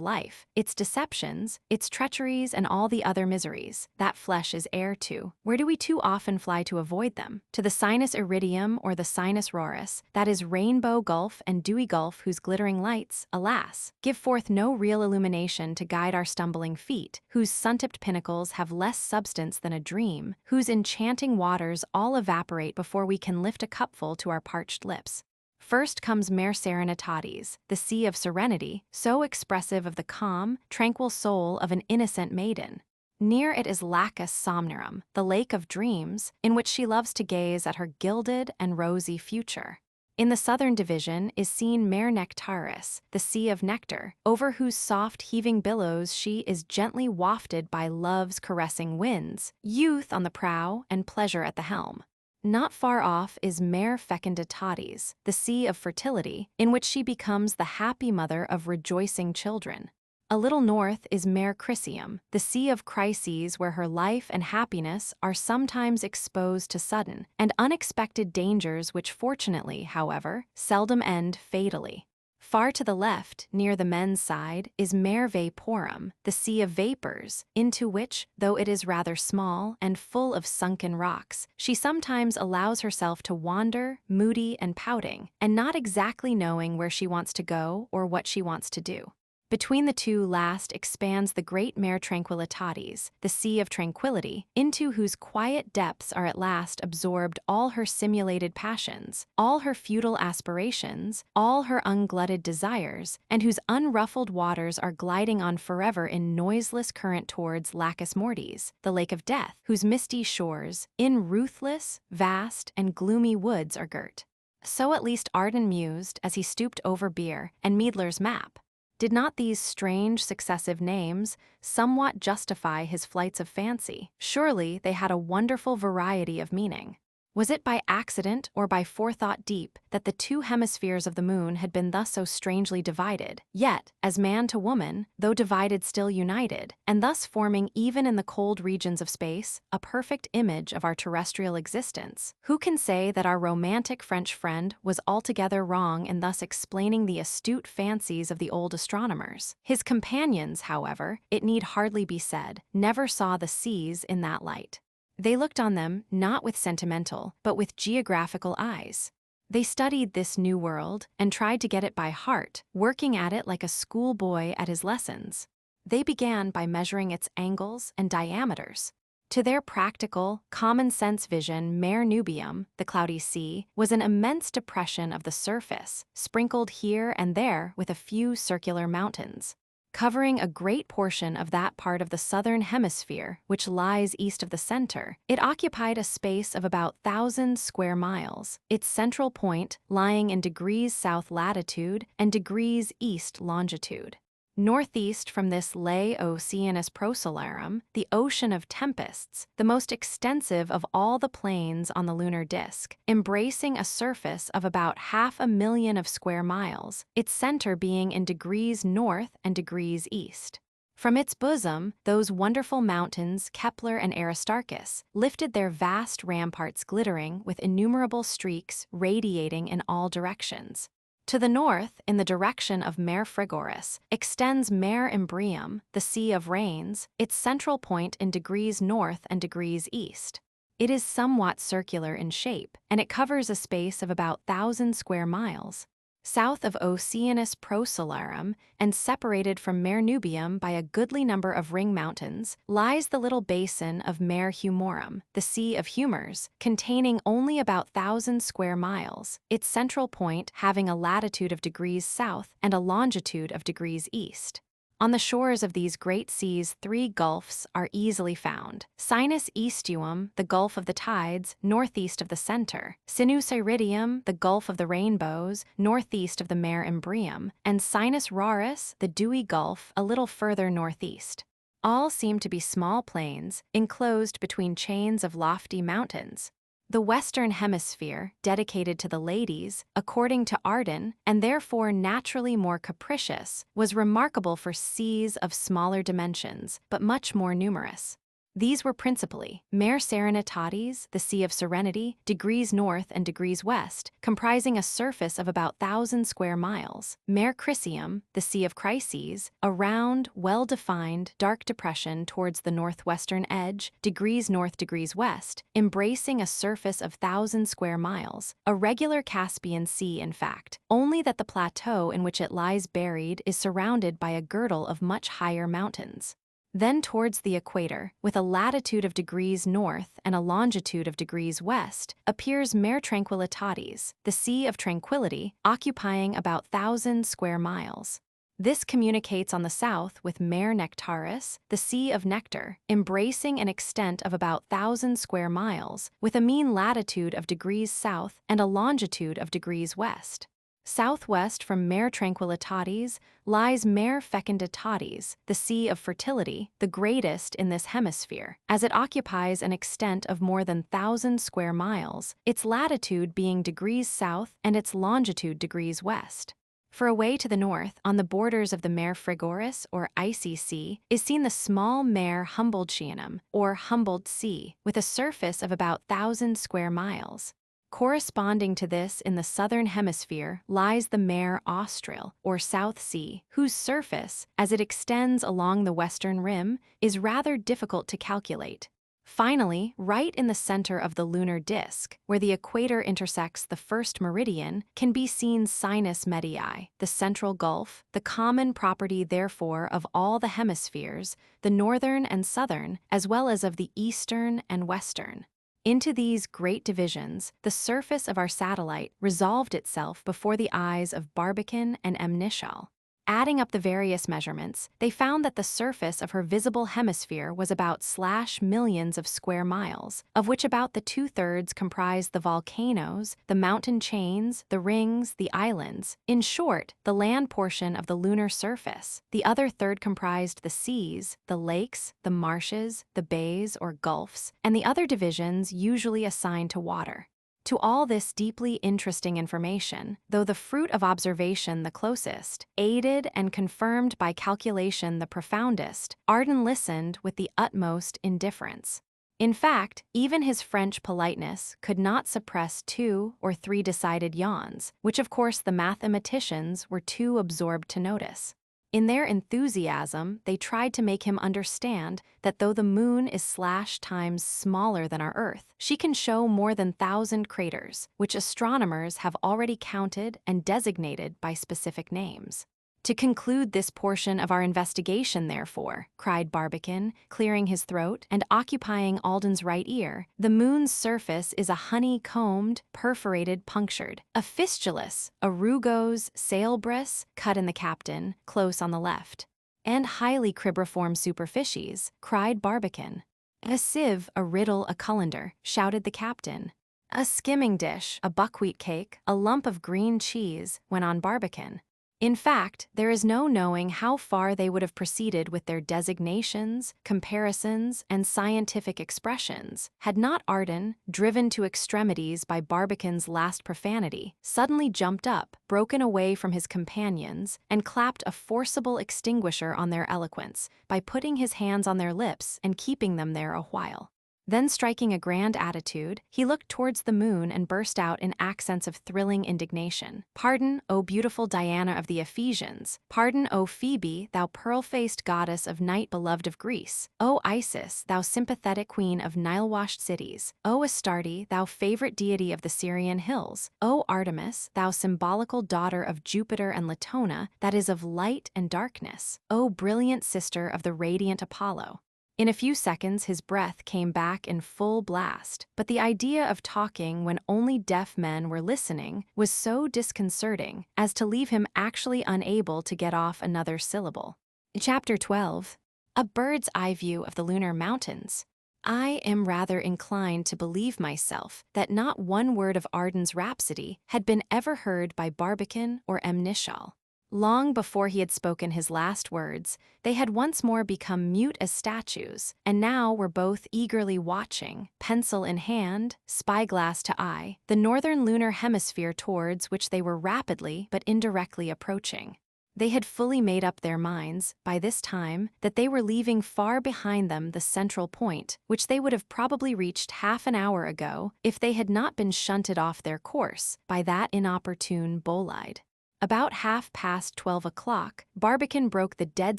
life, its deceptions, its treacheries, and all the other miseries, that flesh is heir to, where do we too often fly to avoid them? To the Sinus Iridium or the Sinus Roris, that is Rainbow Gulf and Dewy Gulf, whose glittering lights, alas, give forth no real illumination to guide our stumbling feet, whose sun-tipped pinnacles have less substance than a dream, whose enchanting waters all evaporate before we can lift a cupful to our parched lips. First comes Mare Serenitatis, the sea of serenity, so expressive of the calm, tranquil soul of an innocent maiden. Near it is Lacus Somnorum, the lake of dreams, in which she loves to gaze at her gilded and rosy future. In the southern division is seen Mare Nectaris, the sea of nectar, over whose soft heaving billows she is gently wafted by love's caressing winds, youth on the prow and pleasure at the helm. Not far off is Mare Fecunditatis, the sea of fertility, in which she becomes the happy mother of rejoicing children. A little north is Mare Crisium, the sea of crises where her life and happiness are sometimes exposed to sudden and unexpected dangers which fortunately, however, seldom end fatally. Far to the left, near the men's side, is Mare Vaporum, the sea of vapors, into which, though it is rather small and full of sunken rocks, she sometimes allows herself to wander, moody and pouting, and not exactly knowing where she wants to go or what she wants to do. Between the two last expands the great Mare Tranquillitatis, the sea of tranquility, into whose quiet depths are at last absorbed all her simulated passions, all her futile aspirations, all her unglutted desires, and whose unruffled waters are gliding on forever in noiseless current towards Lacus Mortis, the lake of death, whose misty shores, in ruthless, vast, and gloomy woods are girt. So at least Arden mused as he stooped over beer and Meidler's map. Did not these strange successive names somewhat justify his flights of fancy? Surely they had a wonderful variety of meaning. Was it by accident or by forethought deep that the two hemispheres of the moon had been thus so strangely divided, yet, as man to woman, though divided still united, and thus forming even in the cold regions of space, a perfect image of our terrestrial existence? Who can say that our romantic French friend was altogether wrong in thus explaining the astute fancies of the old astronomers? His companions, however, it need hardly be said, never saw the seas in that light. They looked on them not with sentimental, but with geographical eyes. They studied this new world and tried to get it by heart, working at it like a schoolboy at his lessons. They began by measuring its angles and diameters. To their practical, common-sense vision, Mare Nubium, the cloudy sea, was an immense depression of the surface, sprinkled here and there with a few circular mountains. Covering a great portion of that part of the southern hemisphere which lies east of the center, it occupied a space of about 1,000 square miles, its central point lying in degrees south latitude and degrees east longitude. Northeast from this lay Oceanus Procellarum, the ocean of tempests, the most extensive of all the plains on the lunar disk, embracing a surface of about 500,000 of square miles, its center being in degrees north and degrees east. From its bosom, those wonderful mountains, Kepler and Aristarchus, lifted their vast ramparts glittering with innumerable streaks radiating in all directions. To the north, in the direction of Mare Frigoris, extends Mare Imbrium, the Sea of Rains, its central point in degrees north and degrees east. It is somewhat circular in shape, and it covers a space of about 1,000 square miles. South of Oceanus Procellarum, and separated from Mare Nubium by a goodly number of ring mountains, lies the little basin of Mare Humorum, the Sea of Humors, containing only about 1,000 square miles, its central point having a latitude of degrees south and a longitude of degrees east. On the shores of these great seas 3 gulfs are easily found: Sinus Eastuum, the Gulf of the Tides, northeast of the center; Sinus Iridium, the Gulf of the Rainbows, northeast of the Mare Imbrium; and Sinus Raris, the Dewy Gulf, a little further northeast. All seem to be small plains, enclosed between chains of lofty mountains. The Western Hemisphere, dedicated to the ladies, according to Arden, and therefore naturally more capricious, was remarkable for seas of smaller dimensions, but much more numerous. These were principally Mare Serenitatis, the Sea of Serenity, degrees north and degrees west, comprising a surface of about 1,000 square miles; Mare Crisium, the Sea of Crises, a round, well-defined, dark depression towards the northwestern edge, degrees north, degrees west, embracing a surface of 1,000 square miles; a regular Caspian Sea, in fact, only that the plateau in which it lies buried is surrounded by a girdle of much higher mountains. Then towards the equator, with a latitude of degrees north and a longitude of degrees west, appears Mare Tranquillitatis, the Sea of Tranquility, occupying about 1,000 square miles. This communicates on the south with Mare Nectaris, the Sea of Nectar, embracing an extent of about 1,000 square miles, with a mean latitude of degrees south and a longitude of degrees west. Southwest from Mare Tranquillitatis lies Mare Fecunditatis, the Sea of Fertility, the greatest in this hemisphere, as it occupies an extent of more than 1,000 square miles, its latitude being degrees south and its longitude degrees west. For away to the north, on the borders of the Mare Frigoris, or Icy Sea, is seen the small Mare Humboldtianum, or Humboldt Sea, with a surface of about 1,000 square miles. Corresponding to this in the southern hemisphere lies the Mare Austral, or South Sea, whose surface, as it extends along the western rim, is rather difficult to calculate. Finally, right in the center of the lunar disk, where the equator intersects the first meridian, can be seen Sinus Medii, the central gulf, the common property therefore of all the hemispheres, the northern and southern, as well as of the eastern and western. Into these great divisions, the surface of our satellite resolved itself before the eyes of Barbicane and Amnischal. Adding up the various measurements, they found that the surface of her visible hemisphere was about /millions of square miles, of which about the 2/3 comprised the volcanoes, the mountain chains, the rings, the islands, in short, the land portion of the lunar surface. The other third comprised the seas, the lakes, the marshes, the bays or gulfs, and the other divisions usually assigned to water. To all this deeply interesting information, though the fruit of observation the closest, aided and confirmed by calculation the profoundest, Arden listened with the utmost indifference. In fact, even his French politeness could not suppress 2 or 3 decided yawns, which of course the mathematicians were too absorbed to notice. In their enthusiasm, they tried to make him understand that though the moon is /times smaller than our Earth, she can show more than 1,000 craters, which astronomers have already counted and designated by specific names. To conclude this portion of our investigation, therefore, cried Barbicane, clearing his throat and occupying Alden's right ear, the moon's surface is a honey-combed, perforated punctured, a fistulous, a rugose, sailbris, cut in the captain, close on the left, and highly cribriform superficies, cried Barbicane. A sieve, a riddle, a colander, shouted the captain. A skimming dish, a buckwheat cake, a lump of green cheese, went on Barbicane. In fact, there is no knowing how far they would have proceeded with their designations, comparisons, and scientific expressions, had not Arden, driven to extremities by Barbicane's last profanity, suddenly jumped up, broken away from his companions, and clapped a forcible extinguisher on their eloquence, by putting his hands on their lips and keeping them there a while. Then striking a grand attitude, he looked towards the moon and burst out in accents of thrilling indignation. "Pardon, O beautiful Diana of the Ephesians! Pardon, O Phoebe, thou pearl-faced goddess of night beloved of Greece! O Isis, thou sympathetic queen of Nile-washed cities! O Astarte, thou favorite deity of the Syrian hills! O Artemis, thou symbolical daughter of Jupiter and Latona, that is of light and darkness! O brilliant sister of the radiant Apollo!" In a few seconds his breath came back in full blast, but the idea of talking when only deaf men were listening was so disconcerting as to leave him actually unable to get off another syllable. Chapter 12. A Bird's Eye View of the Lunar Mountains. I am rather inclined to believe myself that not one word of Arden's rhapsody had been ever heard by Barbicane or Amnischal. Long before he had spoken his last words, they had once more become mute as statues, and now were both eagerly watching, pencil in hand, spyglass to eye, the northern lunar hemisphere towards which they were rapidly but indirectly approaching. They had fully made up their minds, by this time, that they were leaving far behind them the central point, which they would have probably reached half an hour ago if they had not been shunted off their course by that inopportune bolide. About 12:30 o'clock, Barbicane broke the dead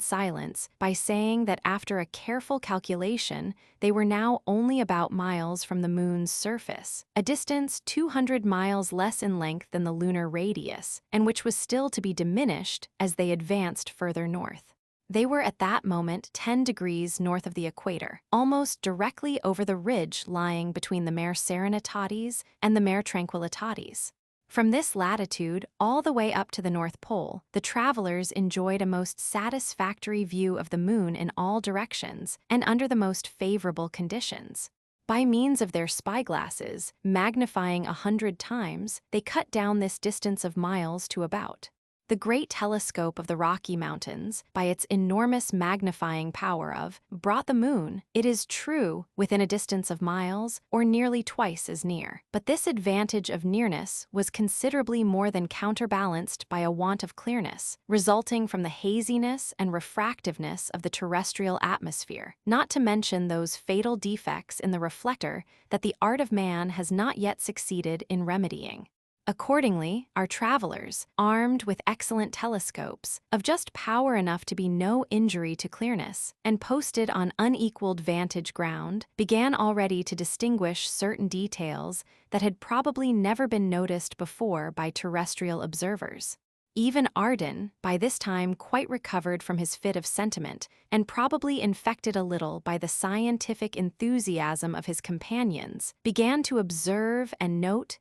silence by saying that after a careful calculation, they were now only about miles from the moon's surface, a distance 200 miles less in length than the lunar radius, and which was still to be diminished as they advanced further north. They were at that moment 10 degrees north of the equator, almost directly over the ridge lying between the Mare Serenitatis and the Mare Tranquillitatis. From this latitude all the way up to the North Pole, the travelers enjoyed a most satisfactory view of the moon in all directions and under the most favorable conditions. By means of their spyglasses, magnifying 100 times, they cut down this distance of miles to about. The great telescope of the Rocky Mountains, by its enormous magnifying power brought the moon, it is true, within a distance of miles, or nearly twice as near. But this advantage of nearness was considerably more than counterbalanced by a want of clearness, resulting from the haziness and refractiveness of the terrestrial atmosphere, not to mention those fatal defects in the reflector that the art of man has not yet succeeded in remedying. Accordingly, our travelers, armed with excellent telescopes, of just power enough to be no injury to clearness, and posted on unequaled vantage ground, began already to distinguish certain details that had probably never been noticed before by terrestrial observers. Even Arden, by this time quite recovered from his fit of sentiment, and probably infected a little by the scientific enthusiasm of his companions, began to observe and note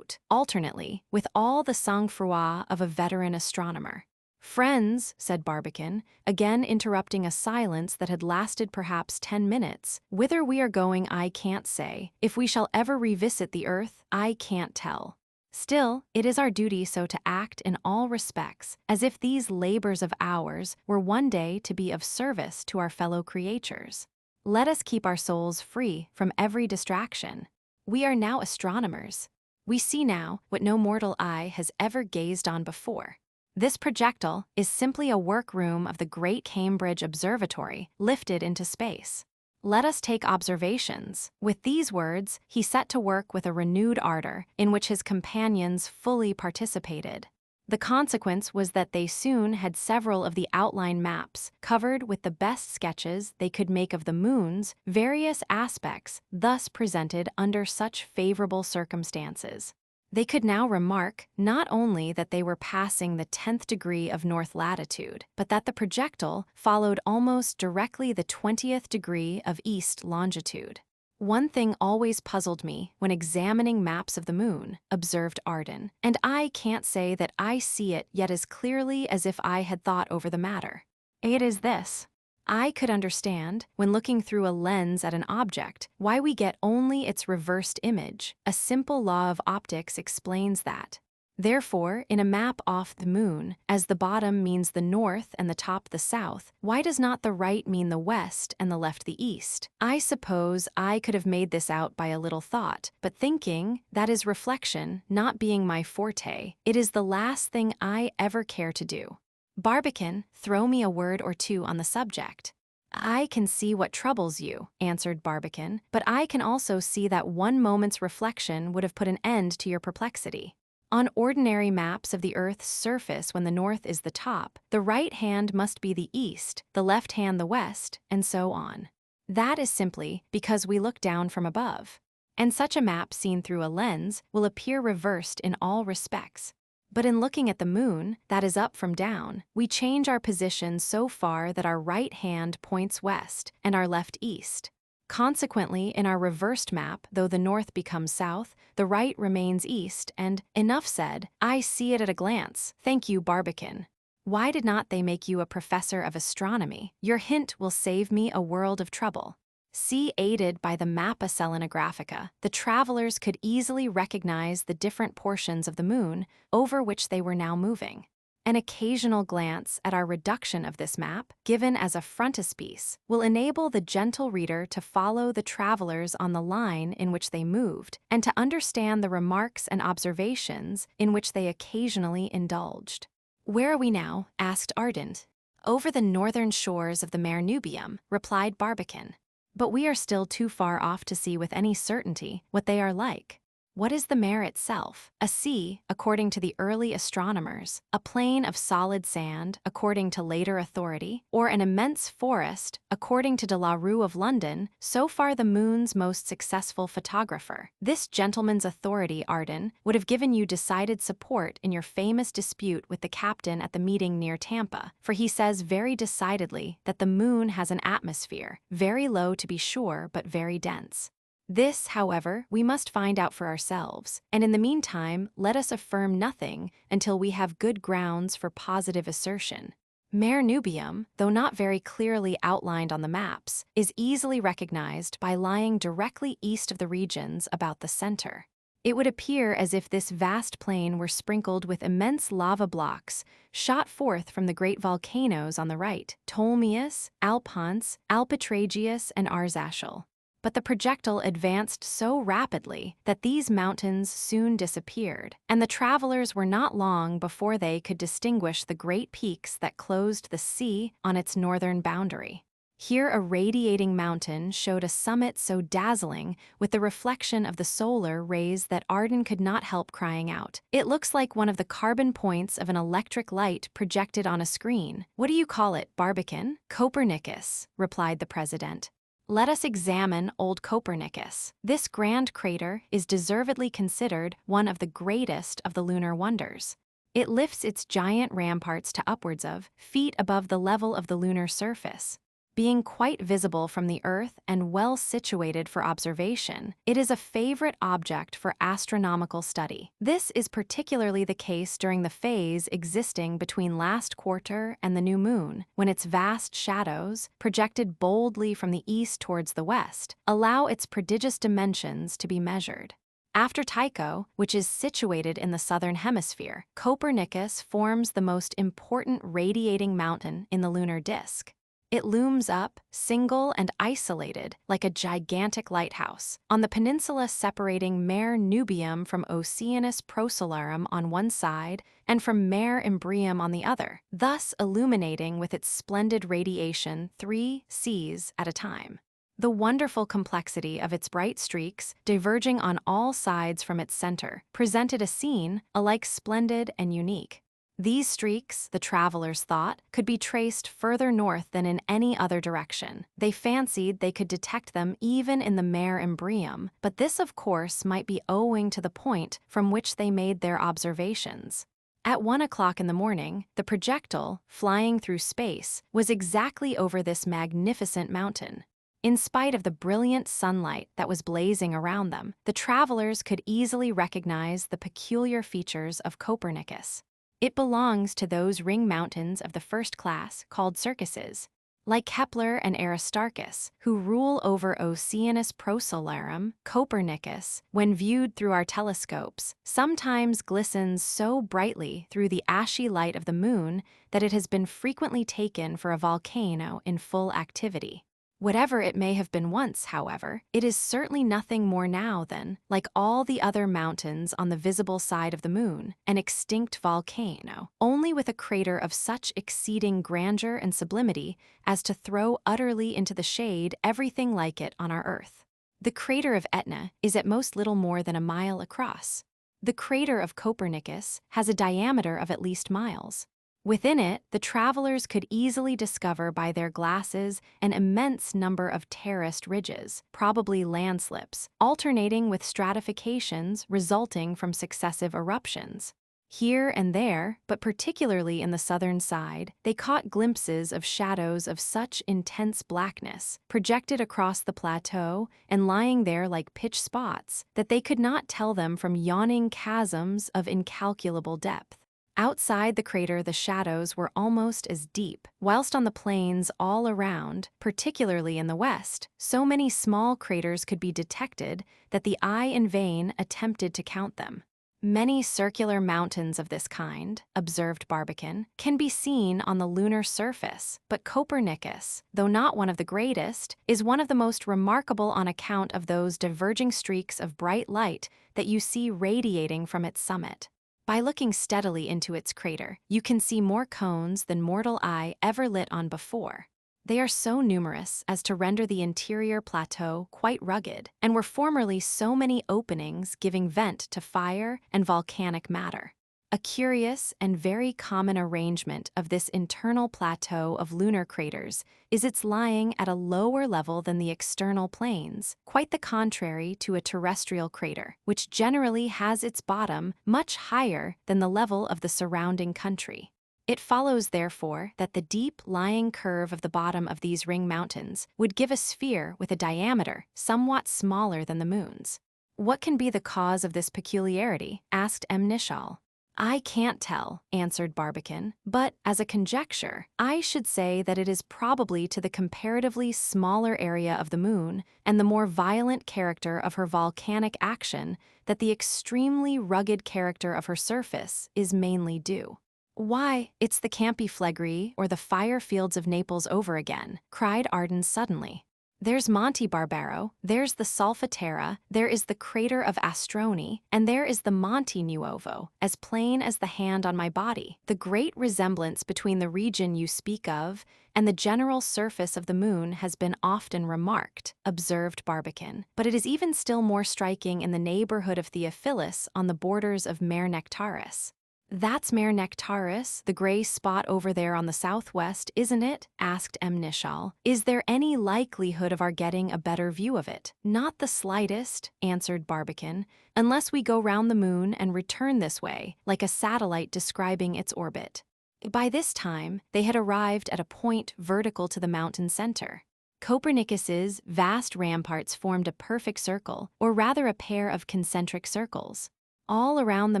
alternately, with all the sang-froid of a veteran astronomer. "Friends," said Barbicane, again interrupting a silence that had lasted perhaps 10 minutes, "whither we are going I can't say. If we shall ever revisit the earth, I can't tell. Still, it is our duty so to act in all respects, as if these labors of ours were one day to be of service to our fellow creatures. Let us keep our souls free from every distraction. We are now astronomers. We see now what no mortal eye has ever gazed on before. This projectile is simply a workroom of the great Cambridge Observatory lifted into space. Let us take observations." With these words, he set to work with a renewed ardor, in which his companions fully participated. The consequence was that they soon had several of the outline maps covered with the best sketches they could make of the moon's various aspects thus presented under such favorable circumstances. They could now remark not only that they were passing the 10th degree of north latitude, but that the projectile followed almost directly the 20th degree of east longitude. "One thing always puzzled me when examining maps of the moon," observed Arden, "and I can't say that I see it yet as clearly as if I had thought over the matter. It is this. I could understand, when looking through a lens at an object, why we get only its reversed image. A simple law of optics explains that. Therefore, in a map off the moon, as the bottom means the north and the top the south, why does not the right mean the west and the left the east? I suppose I could have made this out by a little thought, but thinking, that is reflection, not being my forte, it is the last thing I ever care to do. Barbicane, throw me a word or two on the subject." "I can see what troubles you," answered Barbicane, "but I can also see that one moment's reflection would have put an end to your perplexity. On ordinary maps of the Earth's surface when the north is the top, the right hand must be the east, the left hand the west, and so on. That is simply because we look down from above. And such a map seen through a lens will appear reversed in all respects. But in looking at the moon, that is up from down, we change our position so far that our right hand points west and our left east. Consequently, in our reversed map, though the north becomes south, the right remains east, and, enough said, I see it at a glance. Thank you, Barbicane. Why did not they make you a professor of astronomy? Your hint will save me a world of trouble." See, aided by the Mappa Selenographica, the travelers could easily recognize the different portions of the moon over which they were now moving. An occasional glance at our reduction of this map, given as a frontispiece, will enable the gentle reader to follow the travelers on the line in which they moved, and to understand the remarks and observations in which they occasionally indulged. "Where are we now?" asked Ardent. "Over the northern shores of the Mare Nubium," replied Barbicane. "But we are still too far off to see with any certainty what they are like. What is the mare itself? A sea, according to the early astronomers, a plain of solid sand, according to later authority, or an immense forest, according to de la Rue of London, so far the moon's most successful photographer. This gentleman's authority, Arden, would have given you decided support in your famous dispute with the captain at the meeting near Tampa, for he says very decidedly that the moon has an atmosphere, very low to be sure, but very dense. This, however, we must find out for ourselves, and in the meantime let us affirm nothing until we have good grounds for positive assertion. Mare Nubium, though not very clearly outlined on the maps, is easily recognized by lying directly east of the regions about the center. It would appear as if this vast plain were sprinkled with immense lava blocks shot forth from the great volcanoes on the right, Ptolemais, Alphonse, Alpetragius, and Arzachel. But the projectile advanced so rapidly that these mountains soon disappeared, and the travelers were not long before they could distinguish the great peaks that closed the sea on its northern boundary. Here a radiating mountain showed a summit so dazzling with the reflection of the solar rays that Arden could not help crying out, "It looks like one of the carbon points of an electric light projected on a screen. What do you call it, Barbicane?" "Copernicus," replied the president. "Let us examine old Copernicus. This grand crater is deservedly considered one of the greatest of the lunar wonders. It lifts its giant ramparts to upwards of feet above the level of the lunar surface. Being quite visible from the Earth and well situated for observation, it is a favorite object for astronomical study. This is particularly the case during the phase existing between last quarter and the new moon, when its vast shadows, projected boldly from the east towards the west, allow its prodigious dimensions to be measured. After Tycho, which is situated in the southern hemisphere, Copernicus forms the most important radiating mountain in the lunar disk. It looms up, single and isolated, like a gigantic lighthouse, on the peninsula separating Mare Nubium from Oceanus Procellarum on one side and from Mare Imbrium on the other, thus illuminating with its splendid radiation 3 seas at a time. The wonderful complexity of its bright streaks, diverging on all sides from its center, presented a scene alike splendid and unique. These streaks, the travelers thought, could be traced further north than in any other direction. They fancied they could detect them even in the Mare Imbrium, but this, of course, might be owing to the point from which they made their observations. At 1 o'clock in the morning, the projectile, flying through space, was exactly over this magnificent mountain. In spite of the brilliant sunlight that was blazing around them, the travelers could easily recognize the peculiar features of Copernicus. It belongs to those ring mountains of the first class called circuses. Like Kepler and Aristarchus, who rule over Oceanus Procellarum, Copernicus, when viewed through our telescopes, sometimes glistens so brightly through the ashy light of the moon that it has been frequently taken for a volcano in full activity. Whatever it may have been once, however, it is certainly nothing more now than, like all the other mountains on the visible side of the moon, an extinct volcano, only with a crater of such exceeding grandeur and sublimity as to throw utterly into the shade everything like it on our Earth. The crater of Etna is at most little more than a mile across. The crater of Copernicus has a diameter of at least miles. Within it, the travelers could easily discover by their glasses an immense number of terraced ridges, probably landslips, alternating with stratifications resulting from successive eruptions. Here and there, but particularly in the southern side, they caught glimpses of shadows of such intense blackness, projected across the plateau and lying there like pitch spots, that they could not tell them from yawning chasms of incalculable depth. Outside the crater, the shadows were almost as deep, whilst on the plains all around, particularly in the west, so many small craters could be detected that the eye in vain attempted to count them. Many circular mountains of this kind, observed Barbicane, can be seen on the lunar surface, but Copernicus, though not one of the greatest, is one of the most remarkable on account of those diverging streaks of bright light that you see radiating from its summit. By looking steadily into its crater, you can see more cones than mortal eye ever lit on before. They are so numerous as to render the interior plateau quite rugged, and were formerly so many openings giving vent to fire and volcanic matter. A curious and very common arrangement of this internal plateau of lunar craters is its lying at a lower level than the external planes, quite the contrary to a terrestrial crater, which generally has its bottom much higher than the level of the surrounding country. It follows, therefore, that the deep lying curve of the bottom of these ring mountains would give a sphere with a diameter somewhat smaller than the moon's. What can be the cause of this peculiarity? Asked M. Nishal. I can't tell, answered Barbicane, but, as a conjecture, I should say that it is probably to the comparatively smaller area of the moon and the more violent character of her volcanic action that the extremely rugged character of her surface is mainly due. Why, it's the Campi Flegrei or the fire fields of Naples over again, cried Arden suddenly. There's Monte Barbaro, there's the Solfatara, there is the crater of Astroni, and there is the Monte Nuovo, as plain as the hand on my body. The great resemblance between the region you speak of and the general surface of the moon has been often remarked, observed Barbicane, but it is even still more striking in the neighborhood of Theophilus on the borders of Mare Nectaris. That's Mare Nectaris, the gray spot over there on the southwest, isn't it? Asked M. Nishal. Is there any likelihood of our getting a better view of it? Not the slightest, answered Barbicane, unless we go round the moon and return this way, like a satellite describing its orbit. By this time, they had arrived at a point vertical to the mountain center. Copernicus's vast ramparts formed a perfect circle, or rather a pair of concentric circles. All around the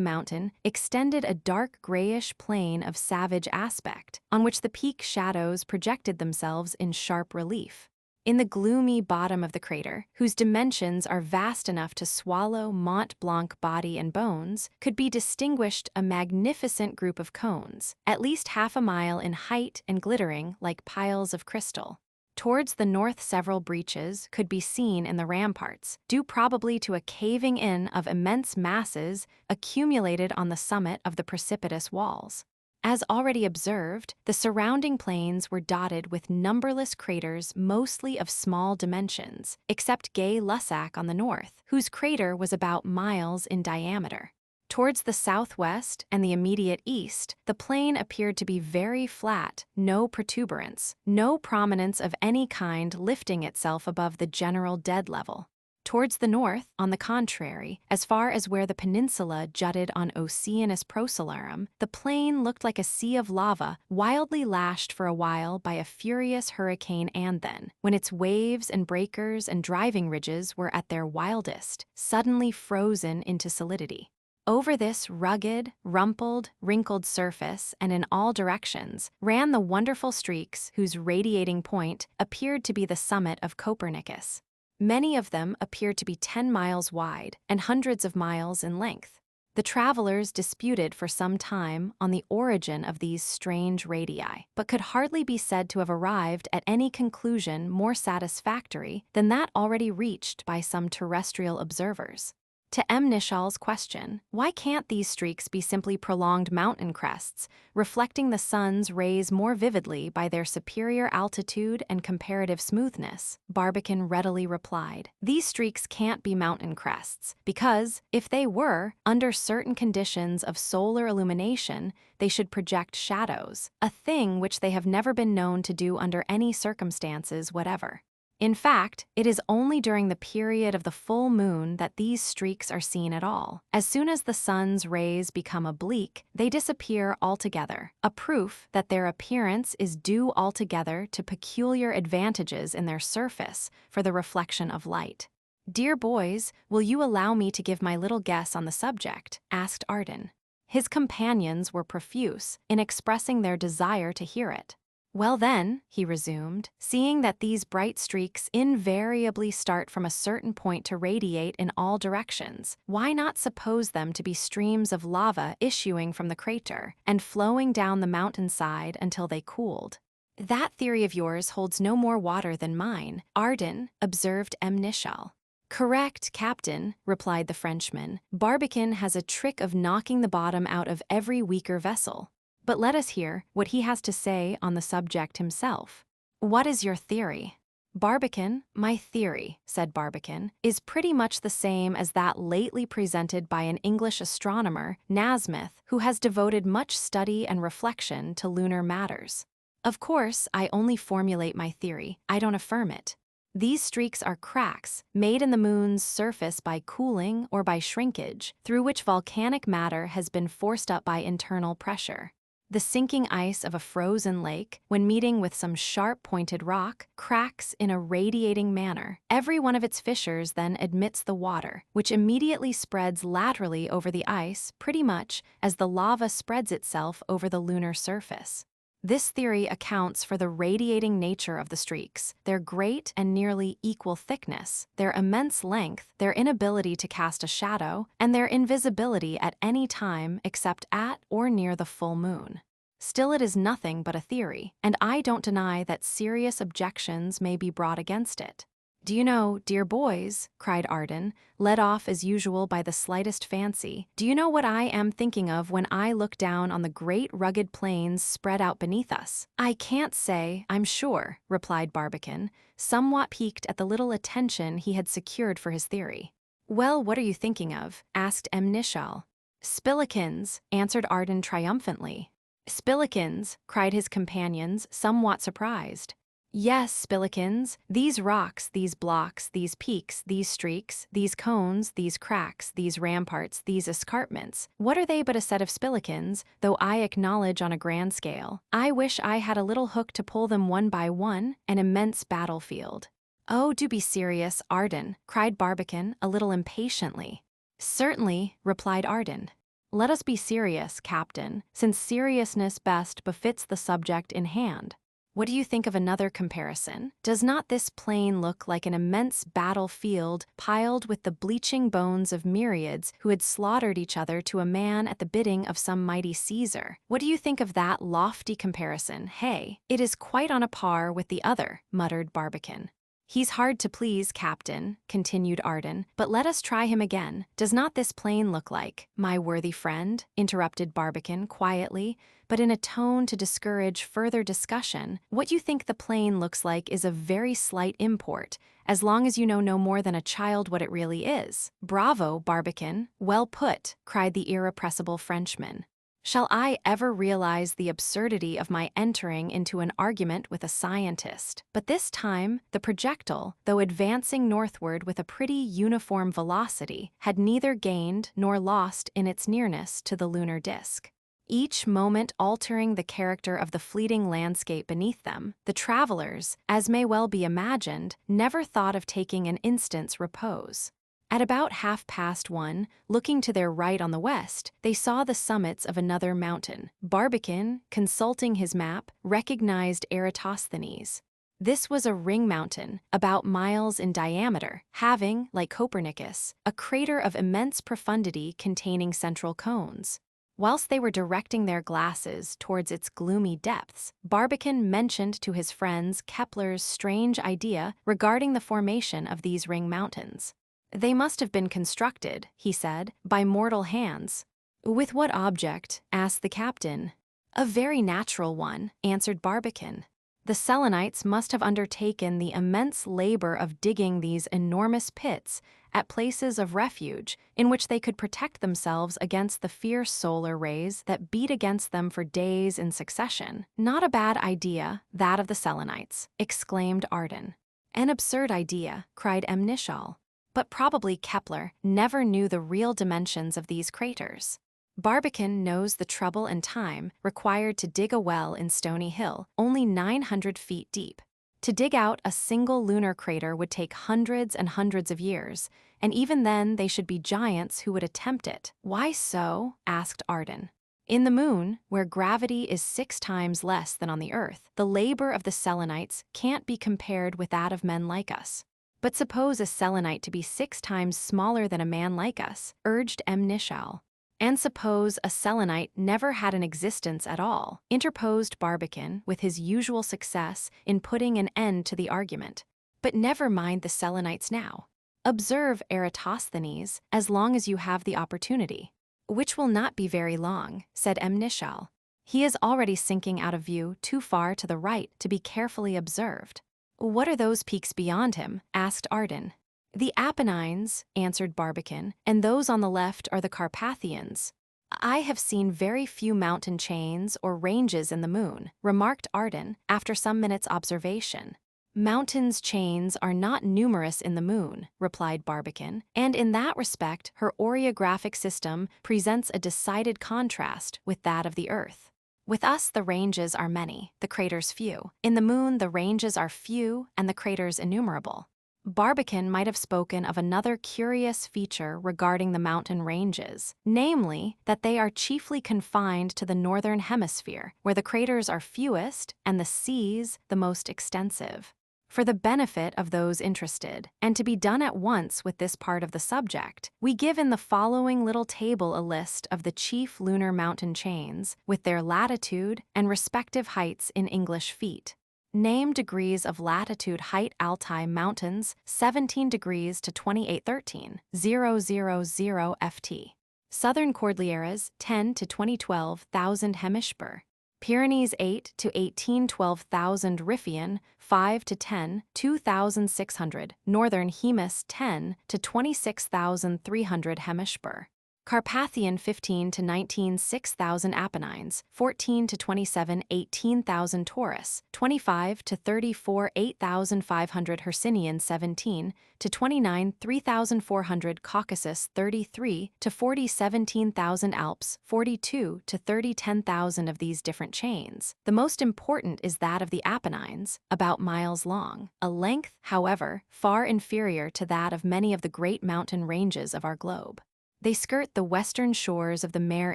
mountain extended a dark grayish plain of savage aspect, on which the peak shadows projected themselves in sharp relief. In the gloomy bottom of the crater, whose dimensions are vast enough to swallow Mont Blanc body and bones, could be distinguished a magnificent group of cones, at least half a mile in height and glittering like piles of crystal. Towards the north, several breaches could be seen in the ramparts, due probably to a caving in of immense masses accumulated on the summit of the precipitous walls. As already observed, the surrounding plains were dotted with numberless craters, mostly of small dimensions, except Gay Lussac on the north, whose crater was about miles in diameter. Towards the southwest and the immediate east, the plain appeared to be very flat, no protuberance, no prominence of any kind lifting itself above the general dead level. Towards the north, on the contrary, as far as where the peninsula jutted on Oceanus Procellarum, the plain looked like a sea of lava, wildly lashed for a while by a furious hurricane, and then, when its waves and breakers and driving ridges were at their wildest, suddenly frozen into solidity. Over this rugged, rumpled, wrinkled surface, and in all directions, ran the wonderful streaks whose radiating point appeared to be the summit of Copernicus. Many of them appeared to be 10 miles wide and hundreds of miles in length. The travelers disputed for some time on the origin of these strange radii, but could hardly be said to have arrived at any conclusion more satisfactory than that already reached by some terrestrial observers. To M. Nishal's question, why can't these streaks be simply prolonged mountain crests, reflecting the sun's rays more vividly by their superior altitude and comparative smoothness, Barbicane readily replied, these streaks can't be mountain crests, because, if they were, under certain conditions of solar illumination, they should project shadows, a thing which they have never been known to do under any circumstances whatever. In fact, it is only during the period of the full moon that these streaks are seen at all. As soon as the sun's rays become oblique, they disappear altogether, a proof that their appearance is due altogether to peculiar advantages in their surface for the reflection of light. "Dear boys, will you allow me to give my little guess on the subject?" asked Arden. His companions were profuse in expressing their desire to hear it. "Well then," he resumed, "seeing that these bright streaks invariably start from a certain point to radiate in all directions, why not suppose them to be streams of lava issuing from the crater and flowing down the mountainside until they cooled?" "That theory of yours holds no more water than mine," Arden observed M. Nishal. "Correct, Captain," replied the Frenchman. "Barbicane has a trick of knocking the bottom out of every weaker vessel. But let us hear what he has to say on the subject himself. What is your theory?" "Barbicane, my theory," said Barbicane, "is pretty much the same as that lately presented by an English astronomer, Nasmyth, who has devoted much study and reflection to lunar matters. Of course, I only formulate my theory, I don't affirm it. These streaks are cracks made in the moon's surface by cooling or by shrinkage, through which volcanic matter has been forced up by internal pressure. The sinking ice of a frozen lake, when meeting with some sharp-pointed rock, cracks in a radiating manner. Every one of its fissures then admits the water, which immediately spreads laterally over the ice pretty much as the lava spreads itself over the lunar surface. This theory accounts for the radiating nature of the streaks, their great and nearly equal thickness, their immense length, their inability to cast a shadow, and their invisibility at any time except at or near the full moon. Still, it is nothing but a theory, and I don't deny that serious objections may be brought against it. "Do you know, dear boys," cried Arden, led off as usual by the slightest fancy, "do you know what I am thinking of when I look down on the great rugged plains spread out beneath us?" "I can't say, I'm sure," replied Barbicane, somewhat piqued at the little attention he had secured for his theory. "Well, what are you thinking of?" asked M. Nishal. "Spillikins," answered Arden triumphantly. "Spillikins," cried his companions, somewhat surprised. Yes, spillikins, these rocks, these blocks, these peaks, these streaks, these cones, these cracks, these ramparts, these escarpments, what are they but a set of spillikins, though I acknowledge on a grand scale. I wish I had a little hook to pull them one by one, an immense battlefield. Oh, do be serious, Arden, cried Barbicane, a little impatiently. Certainly, replied Arden. Let us be serious, Captain, since seriousness best befits the subject in hand. What do you think of another comparison? Does not this plain look like an immense battlefield piled with the bleaching bones of myriads who had slaughtered each other to a man at the bidding of some mighty Caesar? What do you think of that lofty comparison, hey? It is quite on a par with the other, muttered Barbicane. He's hard to please, Captain, continued Arden, but let us try him again. Does not this plain look like, my worthy friend, interrupted Barbicane quietly, but in a tone to discourage further discussion, what you think the plain looks like is of very slight import, as long as you know no more than a child what it really is. Bravo, Barbicane, well put, cried the irrepressible Frenchman. Shall I ever realize the absurdity of my entering into an argument with a scientist? But this time, the projectile, though advancing northward with a pretty uniform velocity, had neither gained nor lost in its nearness to the lunar disk. Each moment altering the character of the fleeting landscape beneath them, the travelers, as may well be imagined, never thought of taking an instant's repose. At about 1:30, looking to their right on the west, they saw the summits of another mountain. Barbicane, consulting his map, recognized Eratosthenes. This was a ring mountain, about miles in diameter, having, like Copernicus, a crater of immense profundity containing central cones. Whilst they were directing their glasses towards its gloomy depths, Barbicane mentioned to his friends Kepler's strange idea regarding the formation of these ring mountains. They must have been constructed, he said, by mortal hands. With what object? Asked the captain. A very natural one, answered Barbicane. The Selenites must have undertaken the immense labor of digging these enormous pits at places of refuge in which they could protect themselves against the fierce solar rays that beat against them for days in succession. Not a bad idea, that of the Selenites, exclaimed Arden. An absurd idea, cried Amnischal. But probably Kepler never knew the real dimensions of these craters. Barbicane knows the trouble and time required to dig a well in Stony Hill, only 900 feet deep. To dig out a single lunar crater would take hundreds and hundreds of years, and even then they should be giants who would attempt it. Why so? Asked Arden. In the moon, where gravity is 6 times less than on the Earth, the labor of the Selenites can't be compared with that of men like us. But suppose a Selenite to be 6 times smaller than a man like us, urged Amnischal. And suppose a Selenite never had an existence at all, interposed Barbicane with his usual success in putting an end to the argument. But never mind the Selenites now. Observe Eratosthenes as long as you have the opportunity. Which will not be very long, said Amnischal. He is already sinking out of view too far to the right to be carefully observed. What are those peaks beyond him? Asked Arden. The Apennines, answered Barbicane, and those on the left are the Carpathians. I have seen very few mountain chains or ranges in the moon, remarked Arden, after some minutes' observation. Mountains chains are not numerous in the moon, replied Barbicane, and in that respect her orographic system presents a decided contrast with that of the Earth. With us the ranges are many, the craters few. In the moon the ranges are few and the craters innumerable. Barbicane might have spoken of another curious feature regarding the mountain ranges, namely that they are chiefly confined to the northern hemisphere, where the craters are fewest and the seas the most extensive. For the benefit of those interested, and to be done at once with this part of the subject, we give in the following little table a list of the chief lunar mountain chains, with their latitude and respective heights in English feet. Name degrees of latitude height Altai Mountains 17 degrees to 2813, 000 ft. Southern Cordilleras 10 to 2012,000 Hemisphere. Pyrenees 8 to 1812,000 Riffian 5 to 10, 2,600. Northern Hemis 10 to 26,300 Hemisphere. Carpathian 15 to 19 6,000 Apennines, 14 to 27 18,000 Taurus, 25 to 34 8,500 Hercynian 17 to 29 3,400 Caucasus 33 to 40 17,000 Alps 42 to 30 10,000 of these different chains. The most important is that of the Apennines, about miles long, a length, however, far inferior to that of many of the great mountain ranges of our globe. They skirt the western shores of the Mare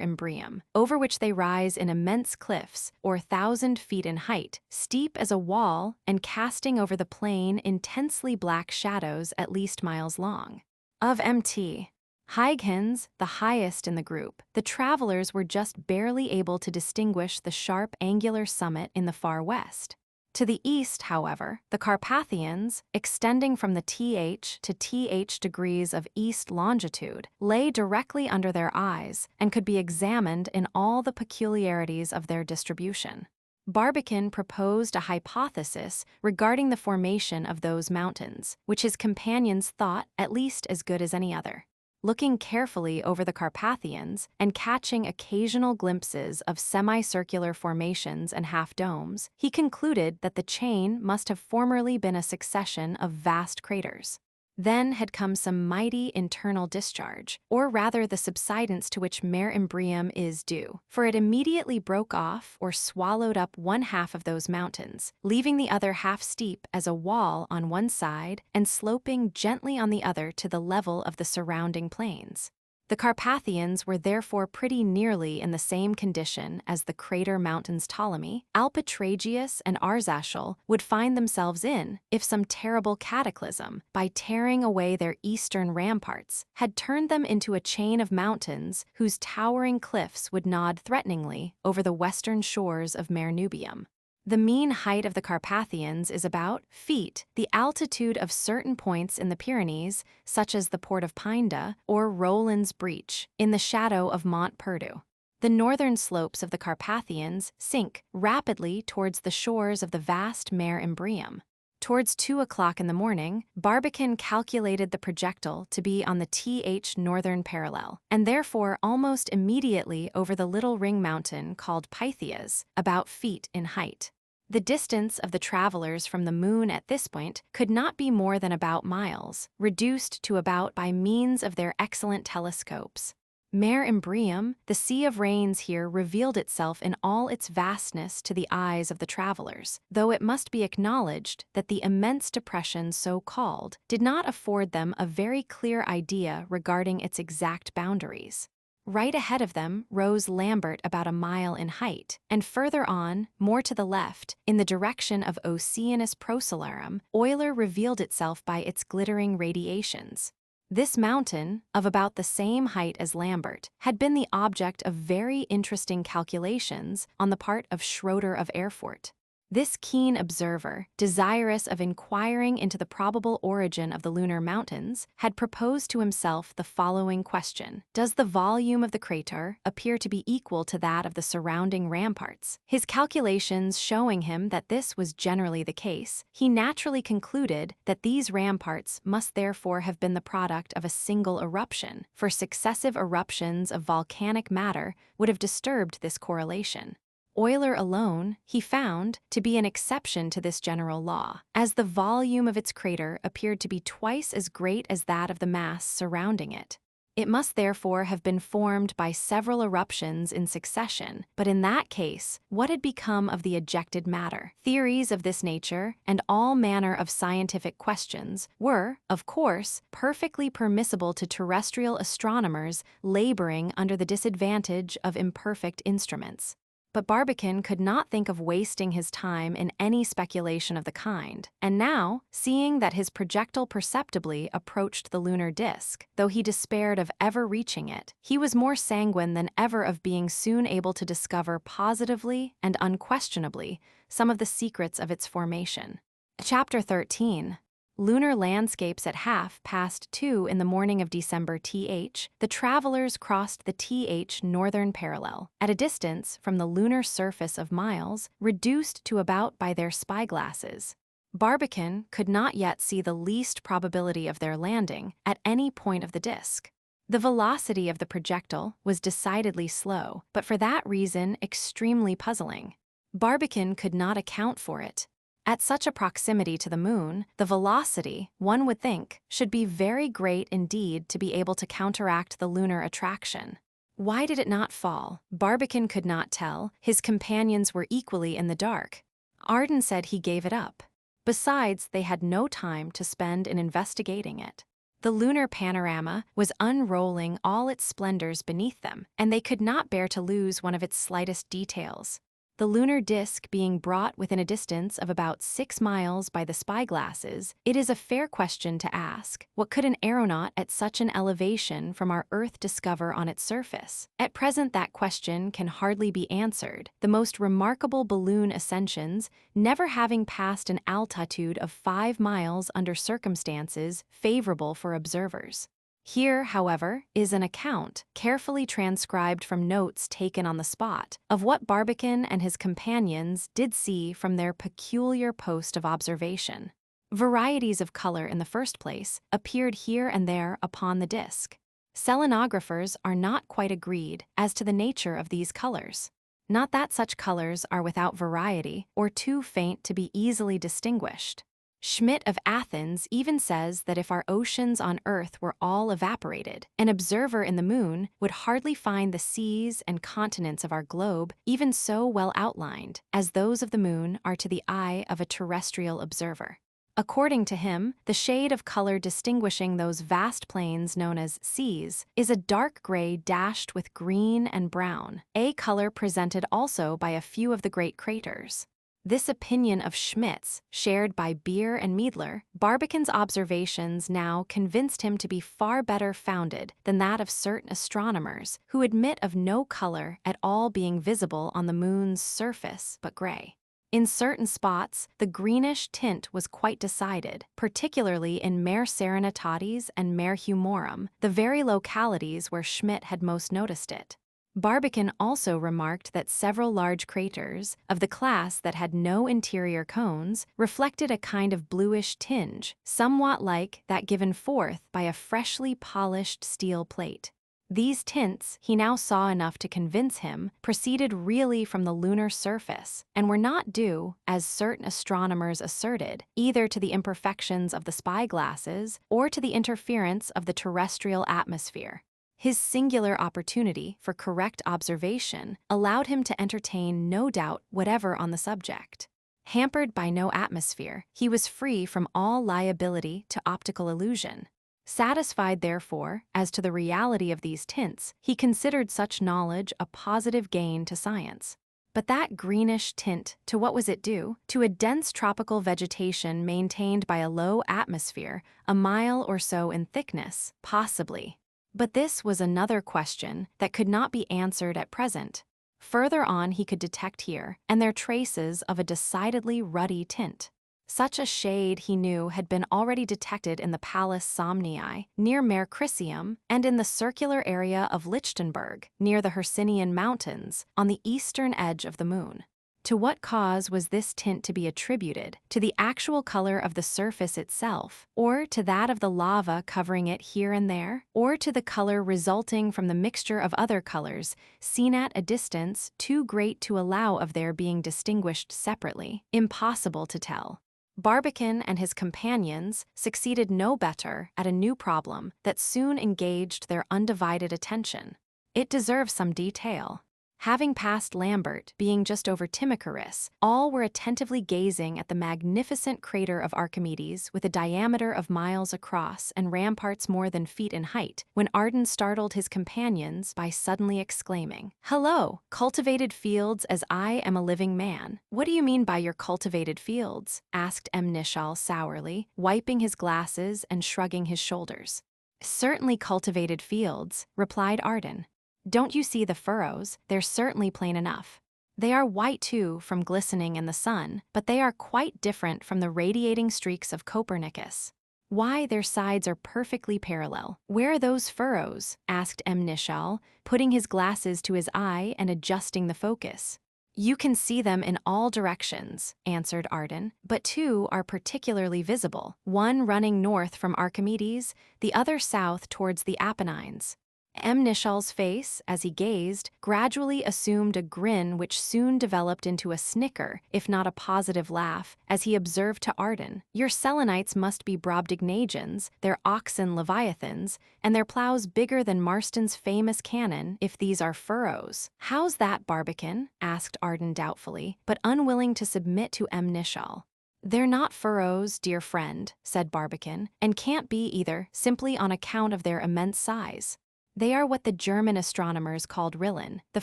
Imbrium, over which they rise in immense cliffs, or 1,000 feet in height, steep as a wall and casting over the plain intensely black shadows at least miles long. Of Mt. Huygens, the highest in the group, the travelers were just barely able to distinguish the sharp angular summit in the far west. To the east, however, the Carpathians, extending from the TH to TH degrees of east longitude, lay directly under their eyes and could be examined in all the peculiarities of their distribution. Barbicane proposed a hypothesis regarding the formation of those mountains, which his companions thought at least as good as any other. Looking carefully over the Carpathians and catching occasional glimpses of semicircular formations and half-domes, he concluded that the chain must have formerly been a succession of vast craters. Then had come some mighty internal discharge, or rather the subsidence to which Mare Imbrium is due, for it immediately broke off or swallowed up one half of those mountains, leaving the other half steep as a wall on one side and sloping gently on the other to the level of the surrounding plains. The Carpathians were therefore pretty nearly in the same condition as the crater mountains Ptolemy, Alpetragius, and Arzachel would find themselves in if some terrible cataclysm, by tearing away their eastern ramparts, had turned them into a chain of mountains whose towering cliffs would nod threateningly over the western shores of Mare Nubium. The mean height of the Carpathians is about feet, the altitude of certain points in the Pyrenees, such as the port of Pinda or Roland's Breach, in the shadow of Mont Perdu. The northern slopes of the Carpathians sink rapidly towards the shores of the vast Mare Imbrium. Towards 2 o'clock in the morning, Barbicane calculated the projectile to be on the TH northern parallel, and therefore almost immediately over the little ring mountain called Pythias, about feet in height. The distance of the travelers from the moon at this point could not be more than about miles, reduced to about by means of their excellent telescopes. Mare Imbrium, the Sea of Rains here revealed itself in all its vastness to the eyes of the travelers, though it must be acknowledged that the immense depression so called did not afford them a very clear idea regarding its exact boundaries. Right ahead of them rose Lambert about a mile in height, and further on, more to the left, in the direction of Oceanus Procellarum, Euler revealed itself by its glittering radiations. This mountain, of about the same height as Lambert, had been the object of very interesting calculations on the part of Schroeder of Erfurt. This keen observer, desirous of inquiring into the probable origin of the lunar mountains, had proposed to himself the following question: does the volume of the crater appear to be equal to that of the surrounding ramparts? His calculations showing him that this was generally the case, he naturally concluded that these ramparts must therefore have been the product of a single eruption, for successive eruptions of volcanic matter would have disturbed this correlation. Euler alone, he found, to be an exception to this general law, as the volume of its crater appeared to be twice as great as that of the mass surrounding it. It must therefore have been formed by several eruptions in succession, but in that case, what had become of the ejected matter? Theories of this nature, and all manner of scientific questions, were, of course, perfectly permissible to terrestrial astronomers laboring under the disadvantage of imperfect instruments. But Barbicane could not think of wasting his time in any speculation of the kind, and now, seeing that his projectile perceptibly approached the lunar disk, though he despaired of ever reaching it, he was more sanguine than ever of being soon able to discover positively and unquestionably some of the secrets of its formation. Chapter 13. Lunar landscapes at 2:30 in the morning of December th, the travelers crossed the th northern parallel, at a distance from the lunar surface of miles, reduced to about by their spyglasses. Barbicane could not yet see the least probability of their landing at any point of the disk. The velocity of the projectile was decidedly slow, but for that reason extremely puzzling. Barbicane could not account for it. At such a proximity to the moon, the velocity, one would think, should be very great indeed to be able to counteract the lunar attraction. Why did it not fall? Barbicane could not tell. His companions were equally in the dark. Arden said he gave it up. Besides, they had no time to spend in investigating it. The lunar panorama was unrolling all its splendors beneath them, and they could not bear to lose one of its slightest details. The lunar disk being brought within a distance of about 6 miles by the spyglasses, it is a fair question to ask, what could an aeronaut at such an elevation from our Earth discover on its surface? At present that question can hardly be answered, the most remarkable balloon ascensions never having passed an altitude of 5 miles under circumstances favorable for observers. Here, however, is an account, carefully transcribed from notes taken on the spot, of what Barbicane and his companions did see from their peculiar post of observation. Varieties of color, in the first place, appeared here and there upon the disk. Selenographers are not quite agreed as to the nature of these colors. Not that such colors are without variety, or too faint to be easily distinguished. Schmidt of Athens even says that if our oceans on Earth were all evaporated, an observer in the moon would hardly find the seas and continents of our globe even so well outlined as those of the moon are to the eye of a terrestrial observer. According to him, the shade of color distinguishing those vast plains known as seas is a dark gray dashed with green and brown, a color presented also by a few of the great craters. This opinion of Schmidt's, shared by Beer and Meidler, Barbicane's observations now convinced him to be far better founded than that of certain astronomers who admit of no color at all being visible on the moon's surface but gray. In certain spots, the greenish tint was quite decided, particularly in Mare Serenitatis and Mare Humorum, the very localities where Schmidt had most noticed it. Barbicane also remarked that several large craters, of the class that had no interior cones, reflected a kind of bluish tinge, somewhat like that given forth by a freshly polished steel plate. These tints, he now saw enough to convince him, proceeded really from the lunar surface, and were not due, as certain astronomers asserted, either to the imperfections of the spyglasses or to the interference of the terrestrial atmosphere. His singular opportunity for correct observation allowed him to entertain no doubt whatever on the subject. Hampered by no atmosphere, he was free from all liability to optical illusion. Satisfied, therefore, as to the reality of these tints, he considered such knowledge a positive gain to science. But that greenish tint, to what was it due? To a dense tropical vegetation maintained by a low atmosphere, a mile or so in thickness, possibly. But this was another question that could not be answered at present. Further on he could detect here and there traces of a decidedly ruddy tint. Such a shade, he knew, had been already detected in the Palus Somnii, near Mare Crisium, and in the circular area of Lichtenberg, near the Hercynian Mountains, on the eastern edge of the moon. To what cause was this tint to be attributed? To the actual color of the surface itself, or to that of the lava covering it here and there, or to the color resulting from the mixture of other colors, seen at a distance too great to allow of their being distinguished separately? Impossible to tell. Barbicane and his companions succeeded no better at a new problem that soon engaged their undivided attention. It deserves some detail. Having passed Lambert, being just over Timocharus, all were attentively gazing at the magnificent crater of Archimedes with a diameter of miles across and ramparts more than feet in height, when Arden startled his companions by suddenly exclaiming, "Hello, cultivated fields as I am a living man." "What do you mean by your cultivated fields?" asked M. Nichol sourly, wiping his glasses and shrugging his shoulders. "Certainly cultivated fields," replied Arden. "Don't you see the furrows? They're certainly plain enough. They are white too from glistening in the sun, but they are quite different from the radiating streaks of Copernicus. Why, their sides are perfectly parallel." "Where are those furrows?" asked M. Nichol, putting his glasses to his eye and adjusting the focus. "You can see them in all directions," answered Arden, "but two are particularly visible, one running north from Archimedes, the other south towards the Apennines. M. Nishal's face, as he gazed, gradually assumed a grin which soon developed into a snicker, if not a positive laugh, as he observed to Arden, "Your Selenites must be Brobdingnagians, their oxen Leviathans, and their plows bigger than Marston's famous cannon, if these are furrows." "How's that, Barbicane?" asked Arden doubtfully, but unwilling to submit to M. Nishal. "They're not furrows, dear friend," said Barbicane, "and can't be either, simply on account of their immense size. They are what the German astronomers called Rillen, the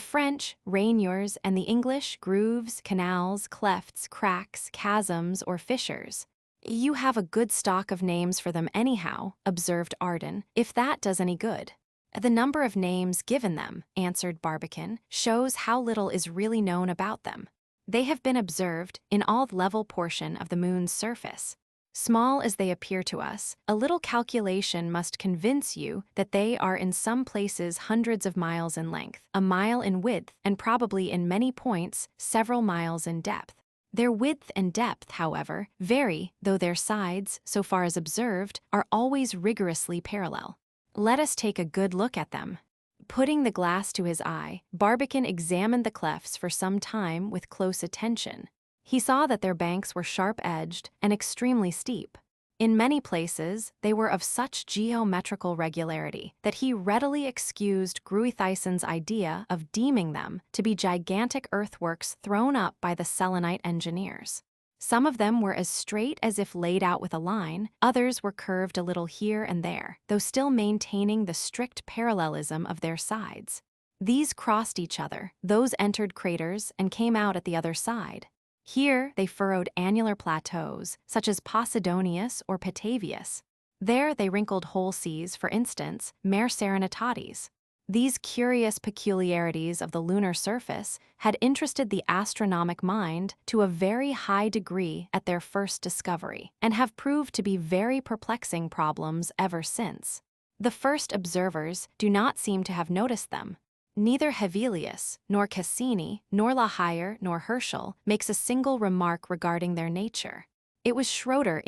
French, rainures, and the English, grooves, canals, clefts, cracks, chasms, or fissures." "You have a good stock of names for them anyhow," observed Arden, "if that does any good." "The number of names given them," answered Barbicane, "shows how little is really known about them. They have been observed in all level portion of the moon's surface. Small as they appear to us, a little calculation must convince you that they are in some places hundreds of miles in length, a mile in width, and probably in many points several miles in depth. Their width and depth, however, vary, though their sides, so far as observed, are always rigorously parallel. Let us take a good look at them." Putting the glass to his eye, Barbicane examined the clefts for some time with close attention. He saw that their banks were sharp-edged and extremely steep. In many places, they were of such geometrical regularity that he readily excused Gruithyson's idea of deeming them to be gigantic earthworks thrown up by the Selenite engineers. Some of them were as straight as if laid out with a line, others were curved a little here and there, though still maintaining the strict parallelism of their sides. These crossed each other, those entered craters and came out at the other side. Here they furrowed annular plateaus, such as Posidonius or Petavius. There they wrinkled whole seas, for instance, Mare Serenitatis. These curious peculiarities of the lunar surface had interested the astronomic mind to a very high degree at their first discovery, and have proved to be very perplexing problems ever since. The first observers do not seem to have noticed them. Neither Hevelius, nor Cassini, nor La Hire, nor Herschel makes a single remark regarding their nature. It was Schroeder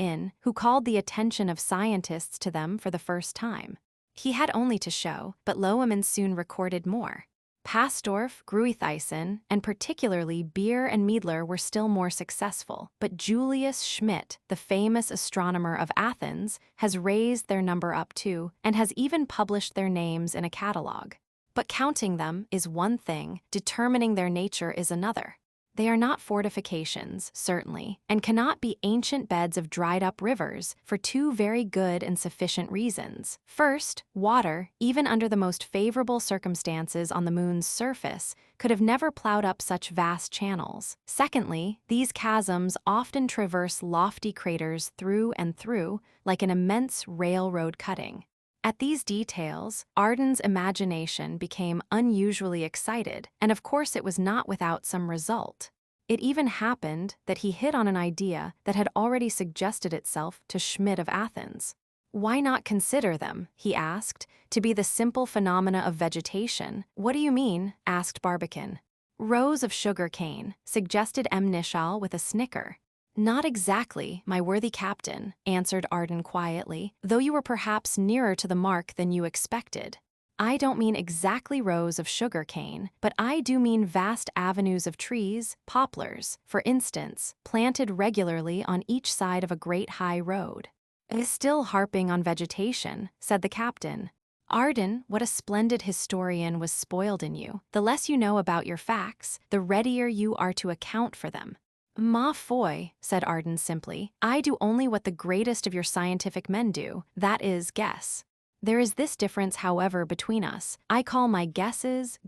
who called the attention of scientists to them for the first time. He had only to show, but Loewen soon recorded more. Pastorff, Gruithyson, and particularly Beer and Meidler were still more successful, but Julius Schmidt, the famous astronomer of Athens, has raised their number up too, and has even published their names in a catalogue. But counting them is one thing, determining their nature is another. They are not fortifications, certainly, and cannot be ancient beds of dried-up rivers for two very good and sufficient reasons. First, water, even under the most favorable circumstances on the moon's surface, could have never plowed up such vast channels. Secondly, these chasms often traverse lofty craters through and through, like an immense railroad cutting. At these details, Arden's imagination became unusually excited, and of course it was not without some result. It even happened that he hit on an idea that had already suggested itself to Schmidt of Athens. "Why not consider them," he asked, "to be the simple phenomena of vegetation?" "What do you mean?" asked Barbicane. "Rows of sugar cane," suggested M. Nishal with a snicker. "Not exactly, my worthy captain," answered Arden quietly, "though you were perhaps nearer to the mark than you expected. I don't mean exactly rows of sugar cane, but I do mean vast avenues of trees, poplars, for instance, planted regularly on each side of a great high road." "Still harping on vegetation," said the captain. "Arden, what a splendid historian was spoiled in you. The less you know about your facts, the readier you are to account for them." "Ma foi," said Arden simply, "I do only what the greatest of your scientific men do, that is, guess. There is this difference, however, between us. I call my guesses,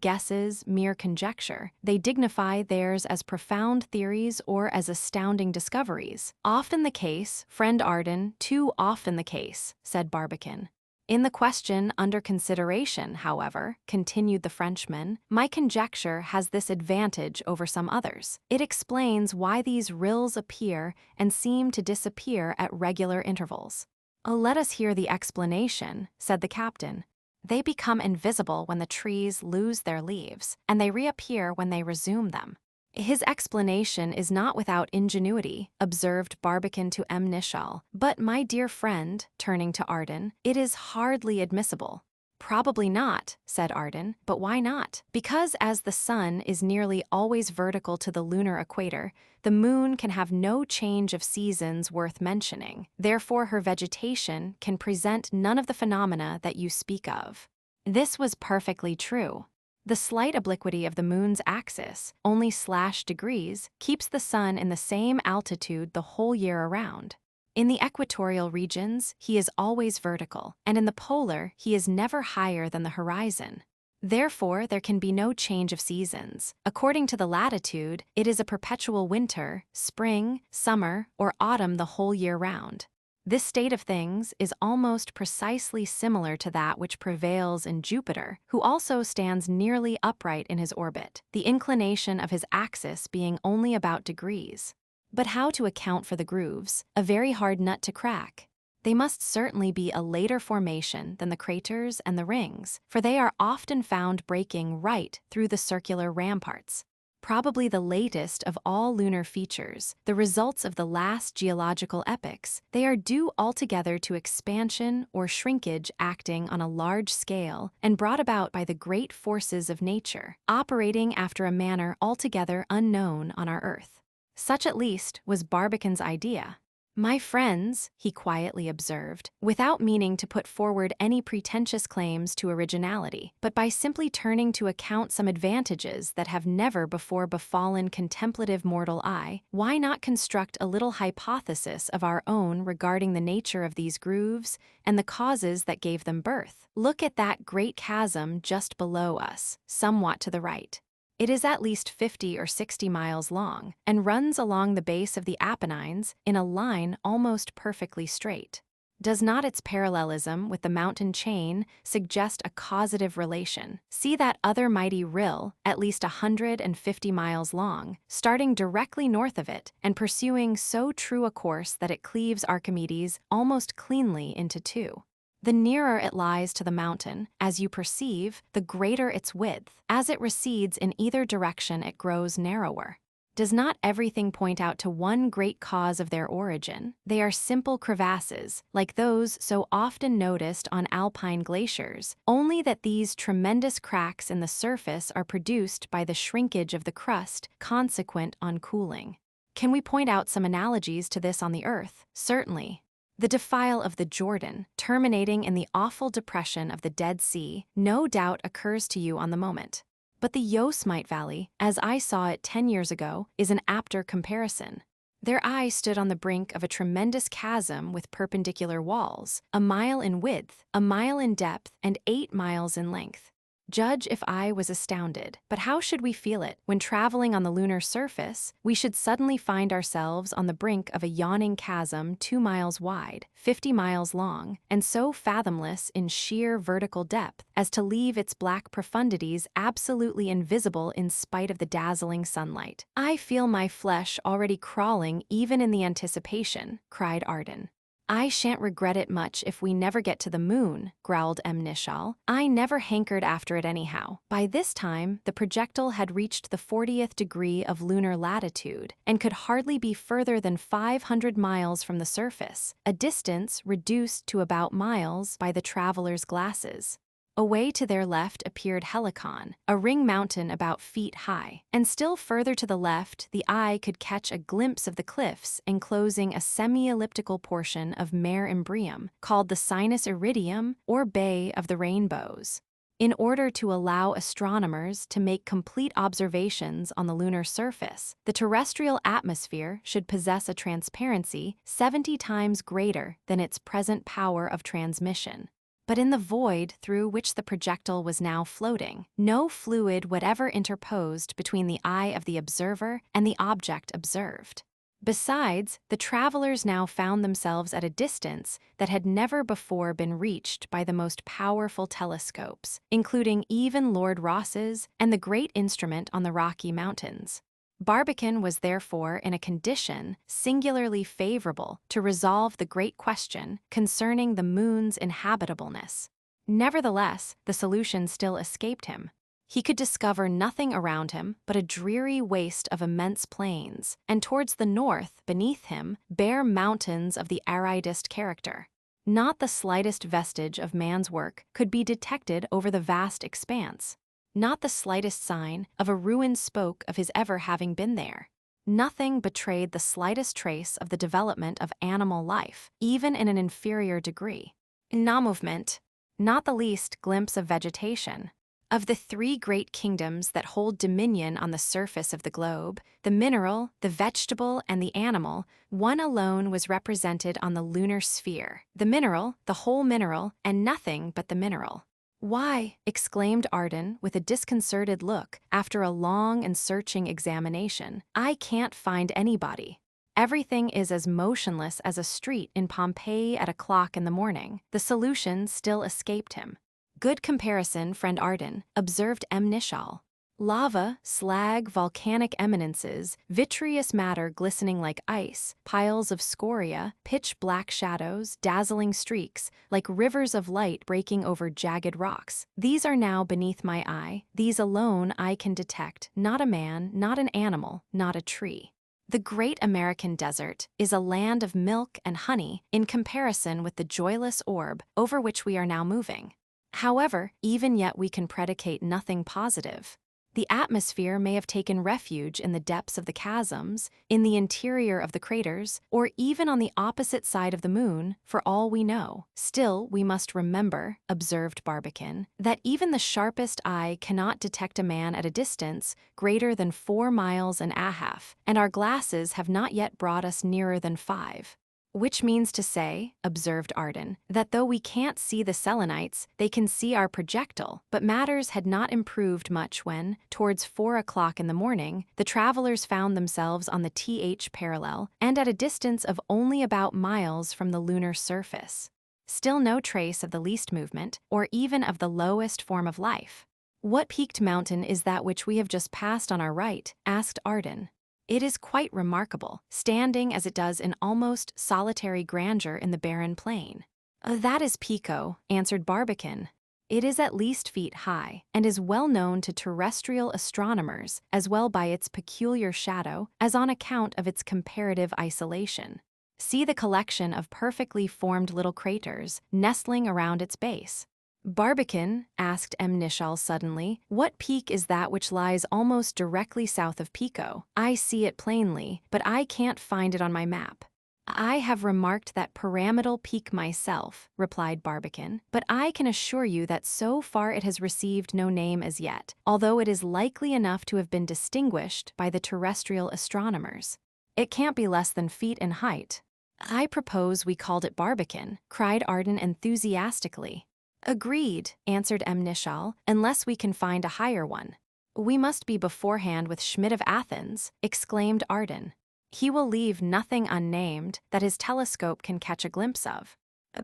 mere conjecture. They dignify theirs as profound theories or as astounding discoveries. Often the case, friend Arden, too often the case," said Barbicane. "In the question under consideration, however," continued the Frenchman, "my conjecture has this advantage over some others. It explains why these rills appear and seem to disappear at regular intervals." "Let us hear the explanation," said the captain. "They become invisible when the trees lose their leaves, and they reappear when they resume them." "His explanation is not without ingenuity," observed Barbicane to M. Nishal, "but, my dear friend," turning to Arden, "it is hardly admissible." Probably not, said Arden, but why not? Because as the sun is nearly always vertical to the lunar equator, the moon can have no change of seasons worth mentioning. Therefore, her vegetation can present none of the phenomena that you speak of. This was perfectly true. The slight obliquity of the moon's axis, only /degrees, keeps the sun in the same altitude the whole year around. In the equatorial regions, he is always vertical, and in the polar, he is never higher than the horizon. Therefore, there can be no change of seasons. According to the latitude, it is a perpetual winter, spring, summer, or autumn the whole year round. This state of things is almost precisely similar to that which prevails in Jupiter, who also stands nearly upright in his orbit, the inclination of his axis being only about degrees. But how to account for the grooves? A very hard nut to crack. They must certainly be a later formation than the craters and the rings, for they are often found breaking right through the circular ramparts. Probably the latest of all lunar features, the results of the last geological epochs, they are due altogether to expansion or shrinkage acting on a large scale and brought about by the great forces of nature, operating after a manner altogether unknown on our Earth. Such at least was Barbican's idea. My friends, he quietly observed, without meaning to put forward any pretentious claims to originality, but by simply turning to account some advantages that have never before befallen contemplative mortal eye, why not construct a little hypothesis of our own regarding the nature of these grooves and the causes that gave them birth? Look at that great chasm just below us, somewhat to the right. It is at least 50 or 60 miles long and runs along the base of the Apennines in a line almost perfectly straight. Does not its parallelism with the mountain chain suggest a causative relation? See that other mighty rill, at least 150 miles long, starting directly north of it and pursuing so true a course that it cleaves Archimedes almost cleanly into two. The nearer it lies to the mountain, as you perceive, the greater its width. As it recedes in either direction, it grows narrower. Does not everything point out to one great cause of their origin? They are simple crevasses, like those so often noticed on alpine glaciers, only that these tremendous cracks in the surface are produced by the shrinkage of the crust consequent on cooling. Can we point out some analogies to this on the Earth? Certainly. The defile of the Jordan, terminating in the awful depression of the Dead Sea, no doubt occurs to you on the moment. But the Yosemite Valley, as I saw it 10 years ago, is an apter comparison. Their eye stood on the brink of a tremendous chasm with perpendicular walls, a mile in width, a mile in depth, and 8 miles in length. Judge if I was astounded. But how should we feel it when traveling on the lunar surface, we should suddenly find ourselves on the brink of a yawning chasm 2 miles wide, 50 miles long, and so fathomless in sheer vertical depth as to leave its black profundities absolutely invisible in spite of the dazzling sunlight. I feel my flesh already crawling even in the anticipation, cried Arden. I shan't regret it much if we never get to the moon, growled Nishal. I never hankered after it anyhow. By this time, the projectile had reached the 40th degree of lunar latitude and could hardly be further than 500 miles from the surface, a distance reduced to about miles by the traveler's glasses. Away to their left appeared Helicon, a ring mountain about feet high, and still further to the left the eye could catch a glimpse of the cliffs enclosing a semi-elliptical portion of Mare Imbrium, called the Sinus Iridium or Bay of the Rainbows. In order to allow astronomers to make complete observations on the lunar surface, the terrestrial atmosphere should possess a transparency 70 times greater than its present power of transmission. But in the void through which the projectile was now floating, no fluid whatever interposed between the eye of the observer and the object observed. Besides, the travelers now found themselves at a distance that had never before been reached by the most powerful telescopes, including even Lord Rosse's and the great instrument on the Rocky Mountains. Barbican was therefore in a condition singularly favorable to resolve the great question concerning the moon's inhabitableness. Nevertheless, the solution still escaped him. He could discover nothing around him but a dreary waste of immense plains, and towards the north, beneath him, bare mountains of the aridest character. Not the slightest vestige of man's work could be detected over the vast expanse. Not the slightest sign of a ruin spoke of his ever having been there. Nothing betrayed the slightest trace of the development of animal life, even in an inferior degree. No movement, not the least glimpse of vegetation. Of the three great kingdoms that hold dominion on the surface of the globe, the mineral, the vegetable, and the animal, one alone was represented on the lunar sphere. The mineral, the whole mineral, and nothing but the mineral. "Why," exclaimed Arden with a disconcerted look after a long and searching examination, "I can't find anybody. Everything is as motionless as a street in Pompeii at 1:00 in the morning." The solution still escaped him. "Good comparison, friend Arden," observed M. Nishal. "Lava, slag, volcanic eminences, vitreous matter glistening like ice, piles of scoria, pitch-black shadows, dazzling streaks, like rivers of light breaking over jagged rocks. These are now beneath my eye. These alone I can detect, not a man, not an animal, not a tree. The great American desert is a land of milk and honey in comparison with the joyless orb over which we are now moving. However, even yet we can predicate nothing positive. The atmosphere may have taken refuge in the depths of the chasms, in the interior of the craters, or even on the opposite side of the moon, for all we know. Still, we must remember," observed Barbicane, "that even the sharpest eye cannot detect a man at a distance greater than 4 miles and a half, and our glasses have not yet brought us nearer than 5. "Which means to say," observed Arden, "that though we can't see the Selenites, they can see our projectile." But matters had not improved much when, towards 4:00 in the morning, the travelers found themselves on the TH parallel and at a distance of only about miles from the lunar surface. Still no trace of the least movement, or even of the lowest form of life. "What peaked mountain is that which we have just passed on our right?" asked Arden. "It is quite remarkable, standing as it does in almost solitary grandeur in the barren plain." "That is Pico," answered Barbicane. "It is at least feet high, and is well known to terrestrial astronomers, as well by its peculiar shadow as on account of its comparative isolation. See the collection of perfectly formed little craters nestling around its base." "Barbicane," asked M. Nishal suddenly, "what peak is that which lies almost directly south of Pico? I see it plainly, but I can't find it on my map." "I have remarked that pyramidal peak myself," replied Barbicane, "but I can assure you that so far it has received no name as yet, although it is likely enough to have been distinguished by the terrestrial astronomers. It can't be less than feet in height." "I propose we called it Barbicane," cried Arden enthusiastically. "Agreed," answered M. Nishal, "unless we can find a higher one." "We must be beforehand with Schmidt of Athens," exclaimed Arden. "He will leave nothing unnamed that his telescope can catch a glimpse of."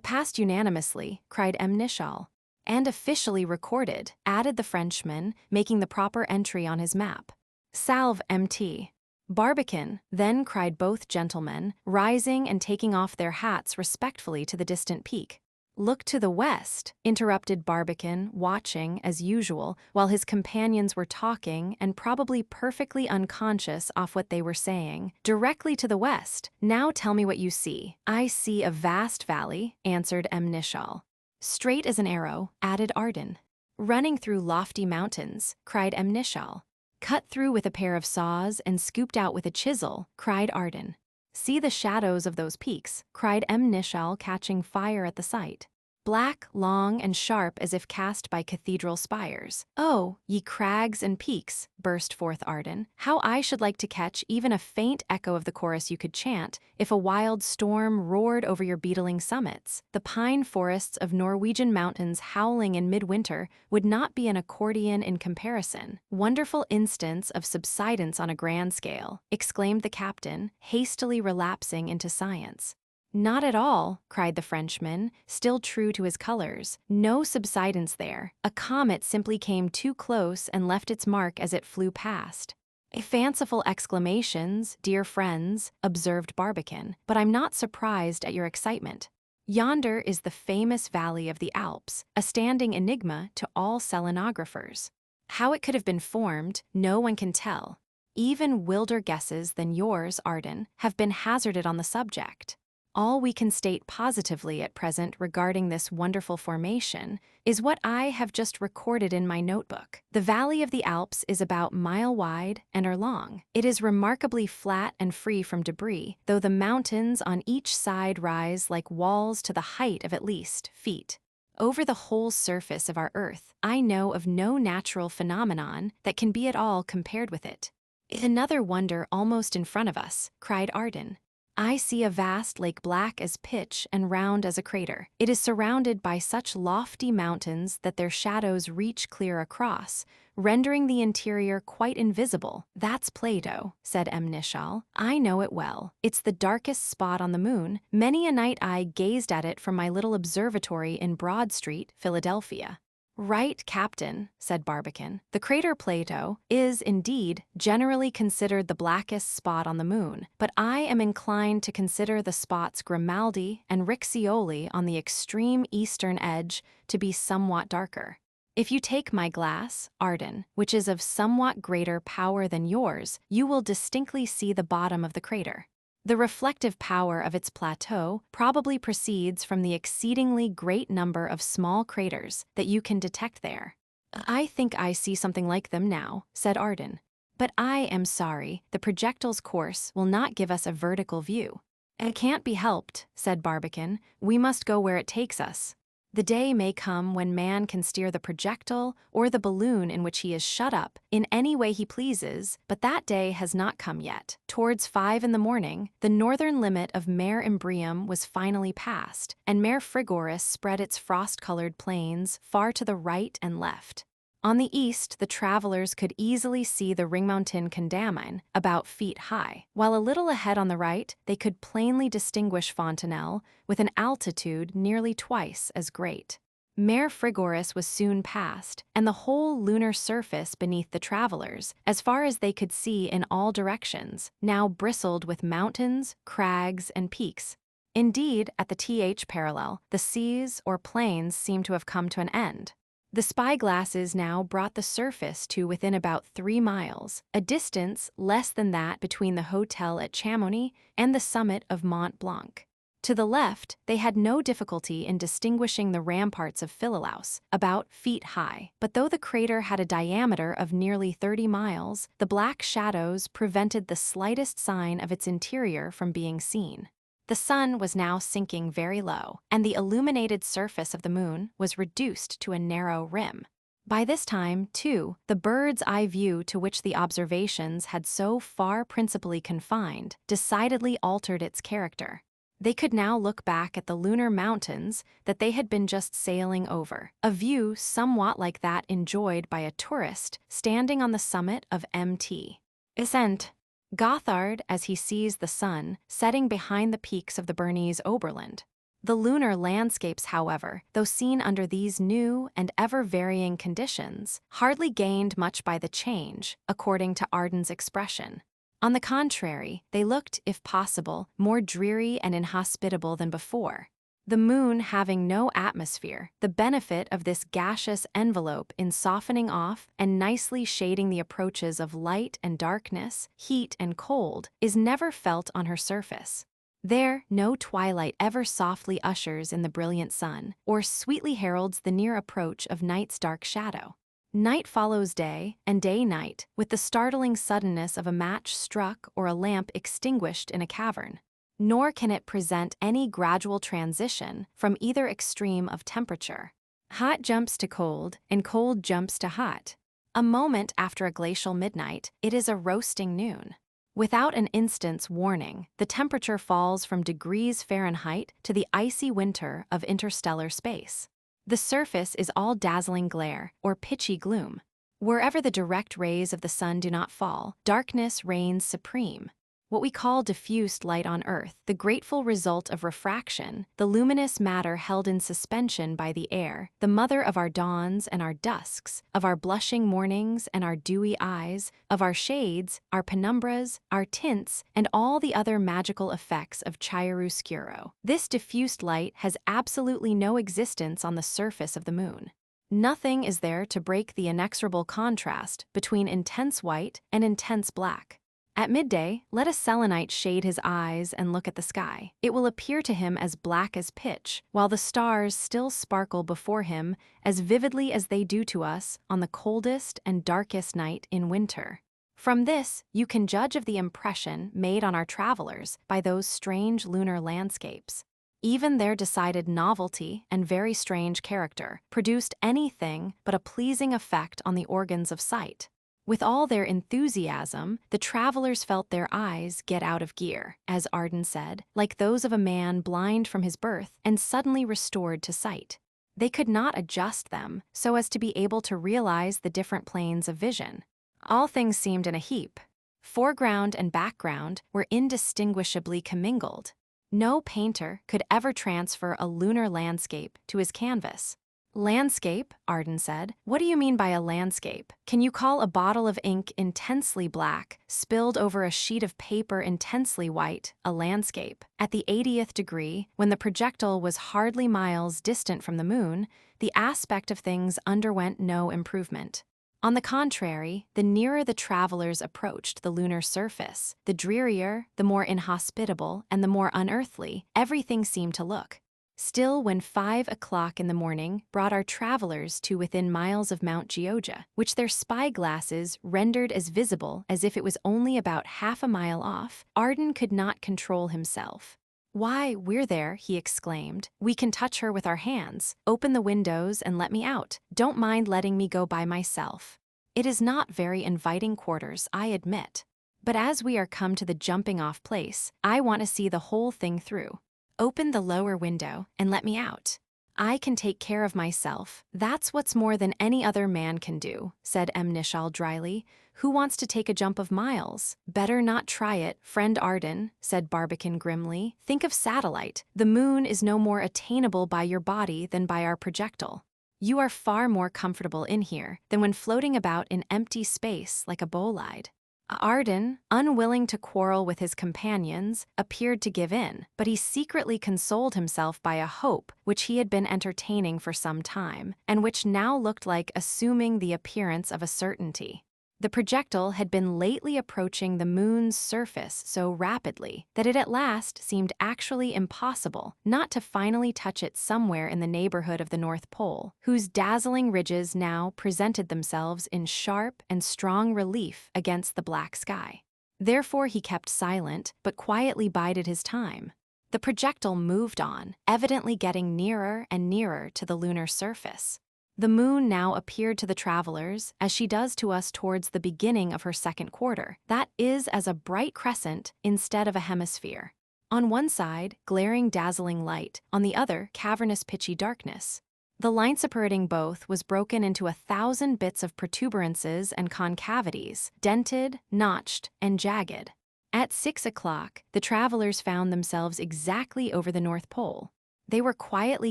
"Passed unanimously," cried M. Nishal. "And officially recorded," added the Frenchman, making the proper entry on his map. "Salve, MT." "Barbicane," then cried both gentlemen, rising and taking off their hats respectfully to the distant peak. "Look to the west," interrupted Barbicane, watching, as usual, while his companions were talking and probably perfectly unconscious of what they were saying. "Directly to the west. Now tell me what you see." "I see a vast valley," answered M. Nishal. "Straight as an arrow," added Arden. "Running through lofty mountains," cried M. Nishal. "Cut through with a pair of saws and scooped out with a chisel," cried Arden. "See the shadows of those peaks," cried M. Nishal, catching fire at the sight. "Black, long, and sharp as if cast by cathedral spires." "Oh, ye crags and peaks," burst forth Arden, "how I should like to catch even a faint echo of the chorus you could chant if a wild storm roared over your beetling summits. The pine forests of Norwegian mountains howling in midwinter would not be an accordion in comparison." "Wonderful instance of subsidence on a grand scale," exclaimed the captain, hastily relapsing into science. "Not at all," cried the Frenchman, still true to his colors. "No subsidence there. A comet simply came too close and left its mark as it flew past." "Fanciful exclamations, dear friends," observed Barbicane, "but I'm not surprised at your excitement. Yonder is the famous valley of the Alps, a standing enigma to all selenographers. How it could have been formed, no one can tell. Even wilder guesses than yours, Arden, have been hazarded on the subject." All we can state positively at present regarding this wonderful formation is what I have just recorded in my notebook. The Valley of the Alps is about mile wide and are long. It is remarkably flat and free from debris, though the mountains on each side rise like walls to the height of at least feet. Over the whole surface of our Earth, I know of no natural phenomenon that can be at all compared with it. Another wonder almost in front of us, cried Arden. I see a vast lake black as pitch and round as a crater. It is surrounded by such lofty mountains that their shadows reach clear across, rendering the interior quite invisible. That's Plato, said M. Nishal. I know it well. It's the darkest spot on the moon. Many a night I gazed at it from my little observatory in Broad Street, Philadelphia. Right, Captain, said Barbicane. The crater Plato is, indeed, generally considered the blackest spot on the moon, but I am inclined to consider the spots Grimaldi and Riccioli on the extreme eastern edge to be somewhat darker. If you take my glass, Arden, which is of somewhat greater power than yours, you will distinctly see the bottom of the crater. The reflective power of its plateau probably proceeds from the exceedingly great number of small craters that you can detect there. I think I see something like them now, said Arden. But I am sorry, the projectile's course will not give us a vertical view. It can't be helped, said Barbicane. We must go where it takes us. The day may come when man can steer the projectile or the balloon in which he is shut up in any way he pleases, but that day has not come yet. Towards 5 in the morning, the northern limit of Mare Imbrium was finally passed, and Mare Frigoris spread its frost-colored plains far to the right and left. On the east, the travelers could easily see the Ringmountain Condamine, about feet high, while a little ahead on the right, they could plainly distinguish Fontenelle, with an altitude nearly twice as great. Mare Frigoris was soon passed, and the whole lunar surface beneath the travelers, as far as they could see in all directions, now bristled with mountains, crags, and peaks. Indeed, at the th parallel, the seas or plains seemed to have come to an end. The spyglasses now brought the surface to within about 3 miles, a distance less than that between the hotel at Chamonix and the summit of Mont Blanc. To the left, they had no difficulty in distinguishing the ramparts of Philolaus, about feet high, but though the crater had a diameter of nearly 30 miles, the black shadows prevented the slightest sign of its interior from being seen. The sun was now sinking very low, and the illuminated surface of the moon was reduced to a narrow rim. By this time, too, the bird's-eye view to which the observations had so far principally confined decidedly altered its character. They could now look back at the lunar mountains that they had been just sailing over, a view somewhat like that enjoyed by a tourist standing on the summit of Mt. Ascent. Gothard as he sees the sun setting behind the peaks of the Bernese Oberland. The lunar landscapes, however, though seen under these new and ever-varying conditions, hardly gained much by the change, according to Arden's expression. On the contrary, they looked, if possible, more dreary and inhospitable than before. The moon having no atmosphere, the benefit of this gaseous envelope in softening off and nicely shading the approaches of light and darkness, heat and cold, is never felt on her surface. There, no twilight ever softly ushers in the brilliant sun, or sweetly heralds the near approach of night's dark shadow. Night follows day, and day night, with the startling suddenness of a match struck or a lamp extinguished in a cavern. Nor can it present any gradual transition from either extreme of temperature. Hot jumps to cold, and cold jumps to hot. A moment after a glacial midnight, it is a roasting noon. Without an instant's warning, the temperature falls from degrees Fahrenheit to the icy winter of interstellar space. The surface is all dazzling glare, or pitchy gloom. Wherever the direct rays of the sun do not fall, darkness reigns supreme. What we call diffused light on Earth, the grateful result of refraction, the luminous matter held in suspension by the air, the mother of our dawns and our dusks, of our blushing mornings and our dewy eyes, of our shades, our penumbras, our tints, and all the other magical effects of chiaroscuro. This diffused light has absolutely no existence on the surface of the moon. Nothing is there to break the inexorable contrast between intense white and intense black. At midday, let a selenite shade his eyes and look at the sky. It will appear to him as black as pitch, while the stars still sparkle before him as vividly as they do to us on the coldest and darkest night in winter. From this, you can judge of the impression made on our travelers by those strange lunar landscapes. Even their decided novelty and very strange character produced anything but a pleasing effect on the organs of sight. With all their enthusiasm, the travelers felt their eyes get out of gear, as Arden said, like those of a man blind from his birth and suddenly restored to sight. They could not adjust them so as to be able to realize the different planes of vision. All things seemed in a heap. Foreground and background were indistinguishably commingled. No painter could ever transfer a lunar landscape to his canvas. Landscape, Arden said. What do you mean by a landscape? Can you call a bottle of ink intensely black, spilled over a sheet of paper intensely white, a landscape? At the 80th degree, when the projectile was hardly miles distant from the moon, the aspect of things underwent no improvement. On the contrary, the nearer the travelers approached the lunar surface, the drearier, the more inhospitable, and the more unearthly everything seemed to look. Still, when 5 o'clock in the morning brought our travelers to within miles of Mount Gioja, which their spyglasses rendered as visible as if it was only about half a mile off, Arden could not control himself. "Why, we're there," he exclaimed. "We can touch her with our hands. Open the windows and let me out. Don't mind letting me go by myself. It is not very inviting quarters, I admit. But as we are come to the jumping-off place, I want to see the whole thing through. Open the lower window and let me out. I can take care of myself. That's what's more than any other man can do," said Nishal dryly. "Who wants to take a jump of miles?" "Better not try it, friend Arden," said Barbicane grimly. "Think of satellite. The moon is no more attainable by your body than by our projectile. You are far more comfortable in here than when floating about in empty space like a bolide." Arden, unwilling to quarrel with his companions, appeared to give in, but he secretly consoled himself by a hope which he had been entertaining for some time, and which now looked like assuming the appearance of a certainty. The projectile had been lately approaching the moon's surface so rapidly that it at last seemed actually impossible not to finally touch it somewhere in the neighborhood of the North Pole, whose dazzling ridges now presented themselves in sharp and strong relief against the black sky. Therefore he kept silent, but quietly bided his time. The projectile moved on, evidently getting nearer and nearer to the lunar surface. The moon now appeared to the travelers as she does to us towards the beginning of her second quarter, that is, as a bright crescent instead of a hemisphere. On one side, glaring dazzling light, on the other, cavernous pitchy darkness. The line separating both was broken into 1,000 bits of protuberances and concavities, dented, notched, and jagged. At 6 o'clock, the travelers found themselves exactly over the North Pole. They were quietly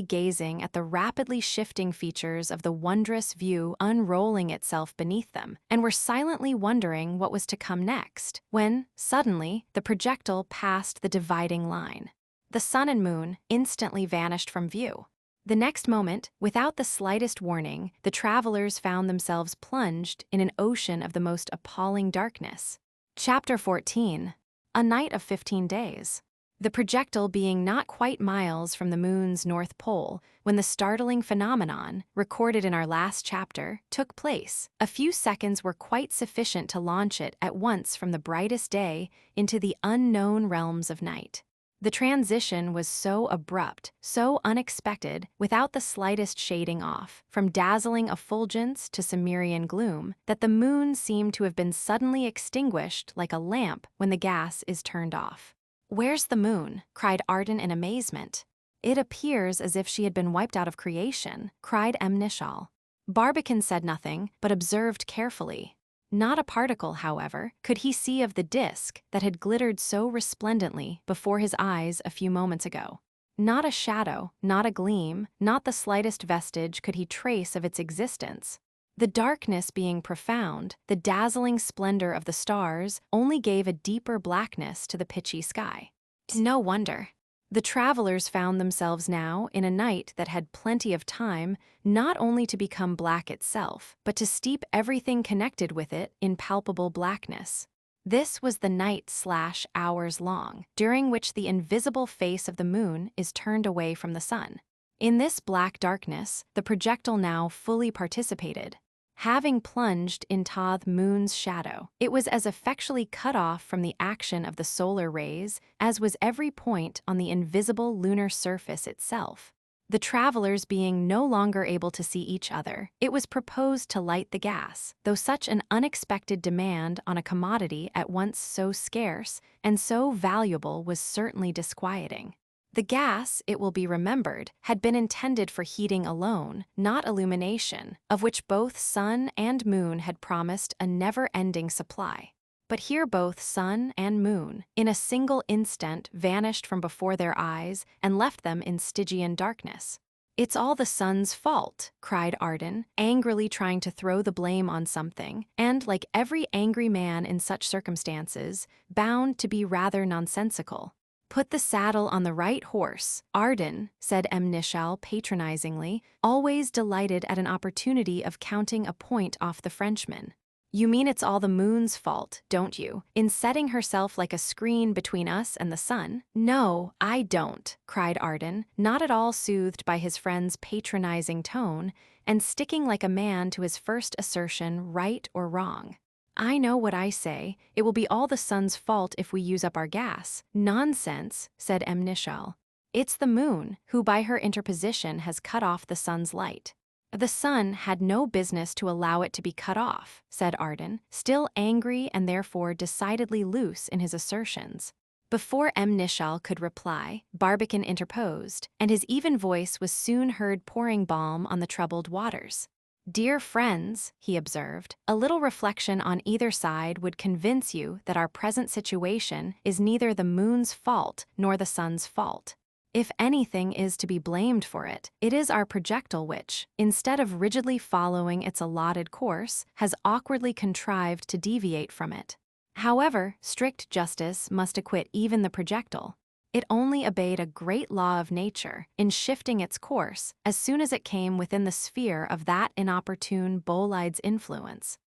gazing at the rapidly shifting features of the wondrous view unrolling itself beneath them, and were silently wondering what was to come next, when, suddenly, the projectile passed the dividing line. The sun and moon instantly vanished from view. The next moment, without the slightest warning, the travelers found themselves plunged in an ocean of the most appalling darkness. Chapter 14. A Night of 15 Days. The projectile being not quite miles from the moon's north pole when the startling phenomenon, recorded in our last chapter, took place. A few seconds were quite sufficient to launch it at once from the brightest day into the unknown realms of night. The transition was so abrupt, so unexpected, without the slightest shading off, from dazzling effulgence to Cimmerian gloom, that the moon seemed to have been suddenly extinguished like a lamp when the gas is turned off. "Where's the moon?" cried Arden in amazement. "It appears as if she had been wiped out of creation," cried Nishal. Barbicane said nothing, but observed carefully. Not a particle, however, could he see of the disk that had glittered so resplendently before his eyes a few moments ago. Not a shadow, not a gleam, not the slightest vestige could he trace of its existence. The darkness being profound, the dazzling splendor of the stars only gave a deeper blackness to the pitchy sky. No wonder. The travelers found themselves now in a night that had plenty of time not only to become black itself, but to steep everything connected with it in palpable blackness. This was the night/hours long, during which the invisible face of the moon is turned away from the sun. In this black darkness, the projectile now fully participated. Having plunged into the moon's shadow, it was as effectually cut off from the action of the solar rays as was every point on the invisible lunar surface itself. The travelers being no longer able to see each other, it was proposed to light the gas, though such an unexpected demand on a commodity at once so scarce and so valuable was certainly disquieting. The gas, it will be remembered, had been intended for heating alone, not illumination, of which both sun and moon had promised a never-ending supply. But here both sun and moon, in a single instant, vanished from before their eyes and left them in Stygian darkness. "It's all the sun's fault," cried Arden, angrily trying to throw the blame on something, and, like every angry man in such circumstances, bound to be rather nonsensical. "Put the saddle on the right horse, Arden," said Nishal patronizingly, always delighted at an opportunity of counting a point off the Frenchman. "You mean it's all the moon's fault, don't you, in setting herself like a screen between us and the sun?" "No, I don't," cried Arden, not at all soothed by his friend's patronizing tone, and sticking like a man to his first assertion, right or wrong. "I know what I say. It will be all the sun's fault if we use up our gas." "Nonsense," said Nishal. "It's the moon, who by her interposition has cut off the sun's light." "The sun had no business to allow it to be cut off," said Arden, still angry and therefore decidedly loose in his assertions. Before Nishal could reply, Barbicane interposed, and his even voice was soon heard pouring balm on the troubled waters. "Dear friends," he observed, "a little reflection on either side would convince you that our present situation is neither the moon's fault nor the sun's fault. If anything is to be blamed for it, it is our projectile which, instead of rigidly following its allotted course, has awkwardly contrived to deviate from it. However, strict justice must acquit even the projectile. It only obeyed a great law of nature in shifting its course as soon as it came within the sphere of that inopportune bolide's influence."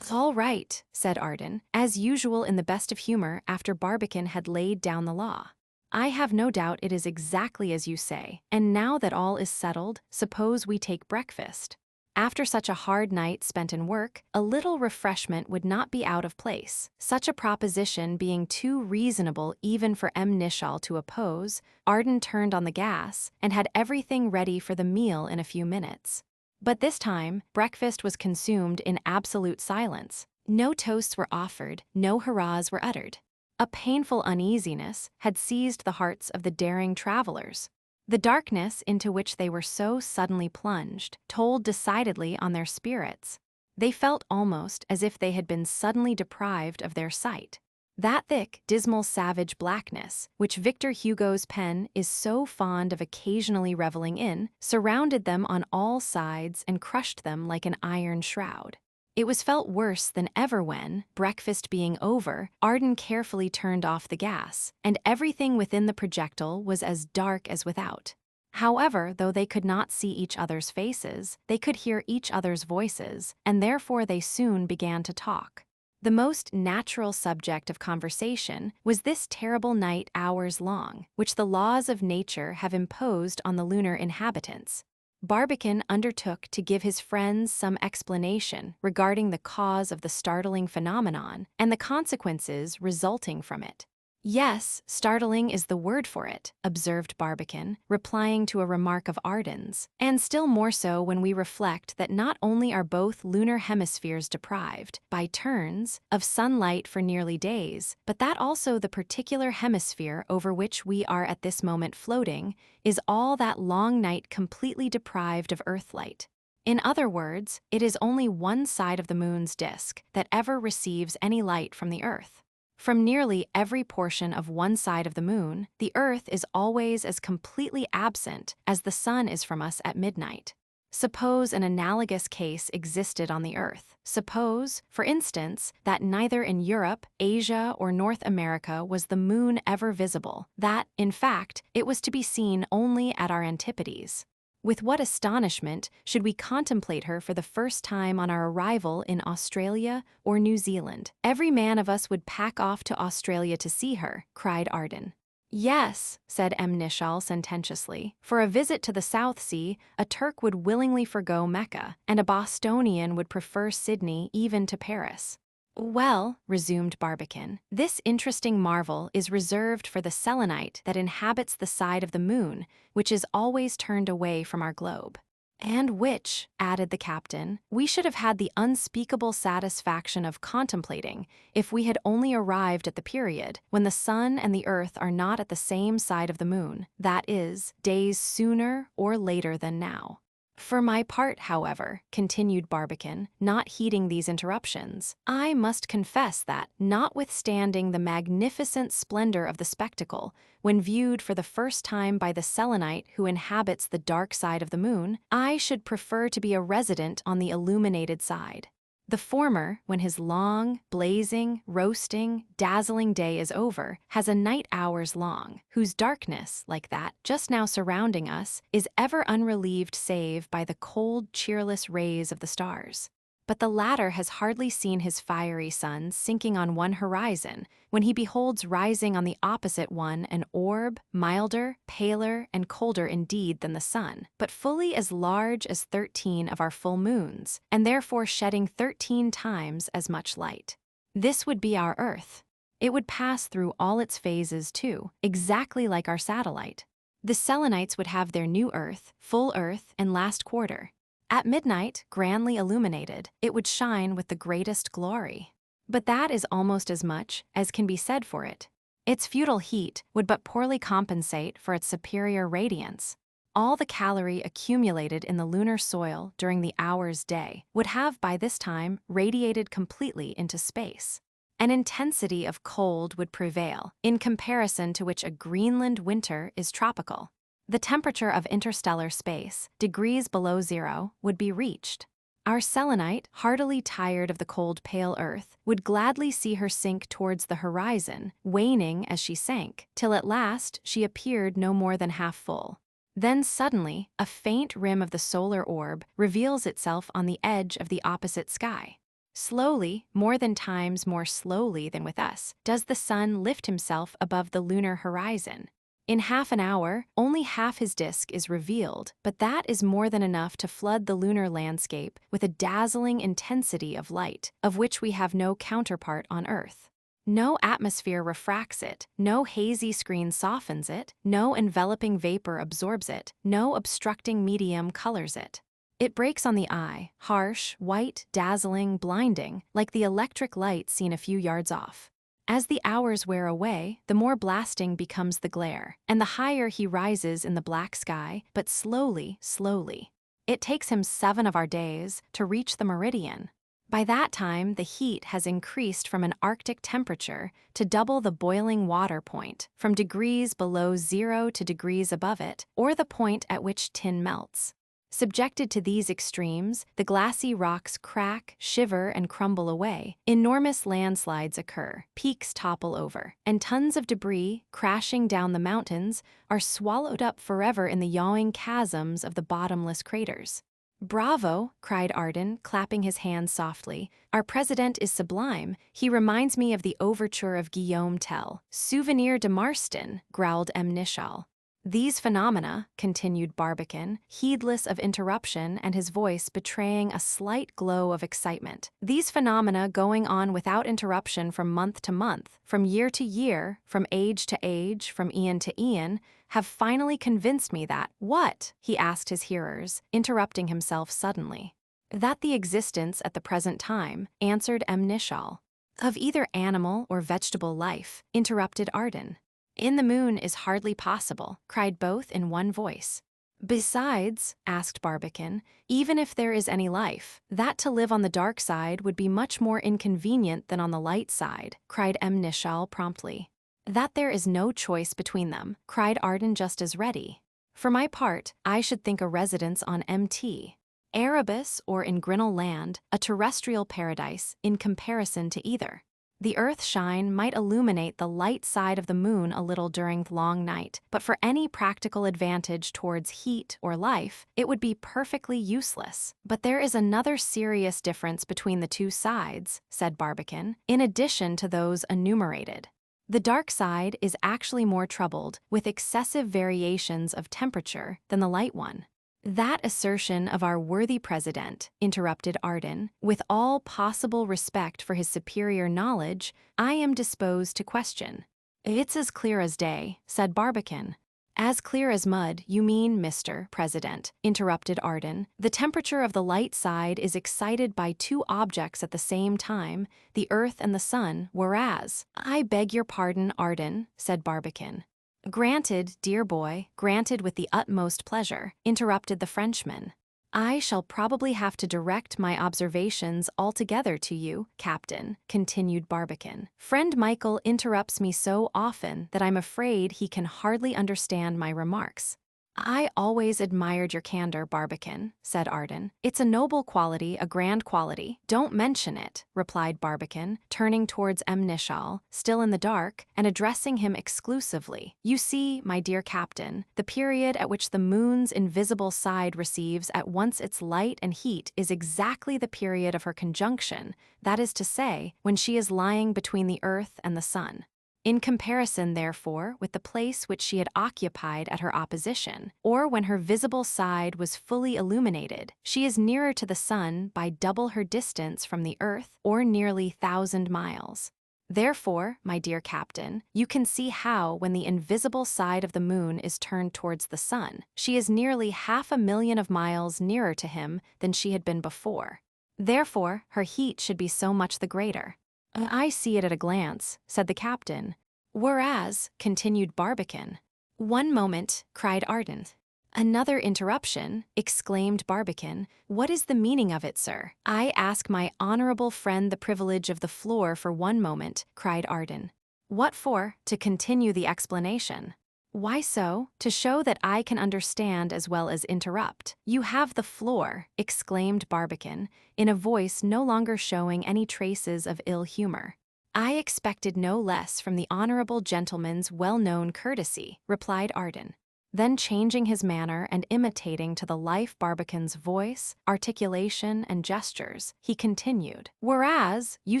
"All right," said Arden, as usual in the best of humor after Barbicane had laid down the law. "I have no doubt it is exactly as you say, and now that all is settled, suppose we take breakfast. After such a hard night spent in work, a little refreshment would not be out of place." Such a proposition being too reasonable even for Nishal to oppose, Arden turned on the gas and had everything ready for the meal in a few minutes. But this time, breakfast was consumed in absolute silence. No toasts were offered, no hurrahs were uttered. A painful uneasiness had seized the hearts of the daring travelers. The darkness into which they were so suddenly plunged told decidedly on their spirits. They felt almost as if they had been suddenly deprived of their sight. That thick, dismal, savage blackness, which Victor Hugo's pen is so fond of occasionally reveling in, surrounded them on all sides and crushed them like an iron shroud. It was felt worse than ever when, breakfast being over, Arden carefully turned off the gas, and everything within the projectile was as dark as without. However, though they could not see each other's faces, they could hear each other's voices, and therefore they soon began to talk. The most natural subject of conversation was this terrible night hours long, which the laws of nature have imposed on the lunar inhabitants. Barbicane undertook to give his friends some explanation regarding the cause of the startling phenomenon and the consequences resulting from it. "Yes, startling is the word for it," observed Barbicane, replying to a remark of Arden's, "and still more so when we reflect that not only are both lunar hemispheres deprived, by turns, of sunlight for nearly days, but that also the particular hemisphere over which we are at this moment floating is all that long night completely deprived of earthlight. In other words, it is only one side of the moon's disk that ever receives any light from the earth. From nearly every portion of one side of the moon, the earth is always as completely absent as the sun is from us at midnight. Suppose an analogous case existed on the earth. Suppose, for instance, that neither in Europe, Asia, or North America was the moon ever visible, that, in fact, it was to be seen only at our antipodes. With what astonishment should we contemplate her for the first time on our arrival in Australia or New Zealand? Every man of us would pack off to Australia to see her, cried Arden. Yes, said Nishal sententiously. For a visit to the South Sea, a Turk would willingly forgo Mecca, and a Bostonian would prefer Sydney even to Paris. Well, resumed Barbicane, this interesting marvel is reserved for the selenite that inhabits the side of the moon, which is always turned away from our globe. And which, added the captain, we should have had the unspeakable satisfaction of contemplating if we had only arrived at the period when the sun and the earth are not at the same side of the moon, that is, days sooner or later than now. For my part, however, continued Barbicane, not heeding these interruptions, I must confess that, notwithstanding the magnificent splendor of the spectacle, when viewed for the first time by the selenite who inhabits the dark side of the moon, I should prefer to be a resident on the illuminated side. The former, when his long, blazing, roasting, dazzling day is over, has a night hours long, whose darkness, like that just now surrounding us, is ever unrelieved save by the cold, cheerless rays of the stars. But the latter has hardly seen his fiery sun sinking on one horizon, when he beholds rising on the opposite one an orb, milder, paler, and colder indeed than the sun, but fully as large as 13 of our full moons, and therefore shedding 13 times as much light. This would be our Earth. It would pass through all its phases, too, exactly like our satellite. The Selenites would have their new Earth, full Earth, and last quarter. At midnight, grandly illuminated, it would shine with the greatest glory. But that is almost as much as can be said for it. Its futile heat would but poorly compensate for its superior radiance. All the calorie accumulated in the lunar soil during the hour's day would have by this time radiated completely into space. An intensity of cold would prevail, in comparison to which a Greenland winter is tropical. The temperature of interstellar space, degrees below zero, would be reached. Our selenite, heartily tired of the cold pale earth, would gladly see her sink towards the horizon, waning as she sank, till at last she appeared no more than half full. Then suddenly, a faint rim of the solar orb reveals itself on the edge of the opposite sky. Slowly, more than times more slowly than with us, does the sun lift himself above the lunar horizon. In half an hour, only half his disk is revealed, but that is more than enough to flood the lunar landscape with a dazzling intensity of light, of which we have no counterpart on Earth. No atmosphere refracts it, no hazy screen softens it, no enveloping vapor absorbs it, no obstructing medium colors it. It breaks on the eye, harsh, white, dazzling, blinding, like the electric light seen a few yards off. As the hours wear away, the more blasting becomes the glare, and the higher he rises in the black sky, but slowly, slowly. It takes him 7 of our days to reach the meridian. By that time, the heat has increased from an Arctic temperature to double the boiling water point, from degrees below zero to degrees above it, or the point at which tin melts. Subjected to these extremes, the glassy rocks crack, shiver, and crumble away. Enormous landslides occur, peaks topple over, and tons of debris, crashing down the mountains, are swallowed up forever in the yawing chasms of the bottomless craters. "Bravo!" cried Arden, clapping his hands softly. "Our president is sublime. He reminds me of the overture of Guillaume Tell." "Souvenir de Marston," growled Nishal. "These phenomena," continued Barbicane, heedless of interruption and his voice betraying a slight glow of excitement, "these phenomena going on without interruption from month to month, from year to year, from age to age, from eon to eon, have finally convinced me that—" "What?" he asked his hearers, interrupting himself suddenly. "That the existence at the present time," answered Nishal. "Of either animal or vegetable life," interrupted Arden. "In the moon is hardly possible," cried both in one voice. "Besides," asked Barbicane, "even if there is any life, that to live on the dark side would be much more inconvenient than on the light side," cried Nishal promptly. "That there is no choice between them," cried Arden just as ready. "For my part, I should think a residence on Mt. Erebus or in Grinnell Land a terrestrial paradise in comparison to either. The Earth's shine might illuminate the light side of the moon a little during the long night, but for any practical advantage towards heat or life, it would be perfectly useless. But there is another serious difference between the two sides, said Barbicane, in addition to those enumerated. The dark side is actually more troubled with excessive variations of temperature than the light one. That assertion of our worthy president, interrupted Arden, with all possible respect for his superior knowledge, I am disposed to question. It's as clear as day, said Barbicane. As clear as mud, you mean, Mr. President, interrupted Arden. The temperature of the light side is excited by two objects at the same time, the earth and the sun, whereas— I beg your pardon, Arden, said Barbicane. Granted, dear boy, granted with the utmost pleasure, interrupted the Frenchman. I shall probably have to direct my observations altogether to you, Captain, continued Barbicane. Friend Michael interrupts me so often that I'm afraid he can hardly understand my remarks. I always admired your candor, Barbicane, said Arden. It's a noble quality, a grand quality. Don't mention it, replied Barbicane, turning towards M. Nichal, still in the dark, and addressing him exclusively. You see, my dear captain, the period at which the moon's invisible side receives at once its light and heat is exactly the period of her conjunction, that is to say, when she is lying between the earth and the sun. In comparison, therefore, with the place which she had occupied at her opposition, or when her visible side was fully illuminated, she is nearer to the sun by double her distance from the earth, or nearly 1,000 miles. Therefore, my dear captain, you can see how, when the invisible side of the moon is turned towards the sun, she is nearly 500,000 of miles nearer to him than she had been before. Therefore, her heat should be so much the greater. I see it at a glance, said the captain. Whereas, continued Barbicane. One moment, cried Arden. Another interruption, exclaimed Barbicane. What is the meaning of it, sir? I ask my honorable friend the privilege of the floor for one moment, cried Arden. What for? To continue the explanation. Why so? To show that I can understand as well as interrupt. You have the floor, exclaimed Barbicane, in a voice no longer showing any traces of ill humor. I expected no less from the honorable gentleman's well-known courtesy, replied Arden. Then changing his manner and imitating to the life Barbicane's voice, articulation, and gestures, he continued, Whereas, you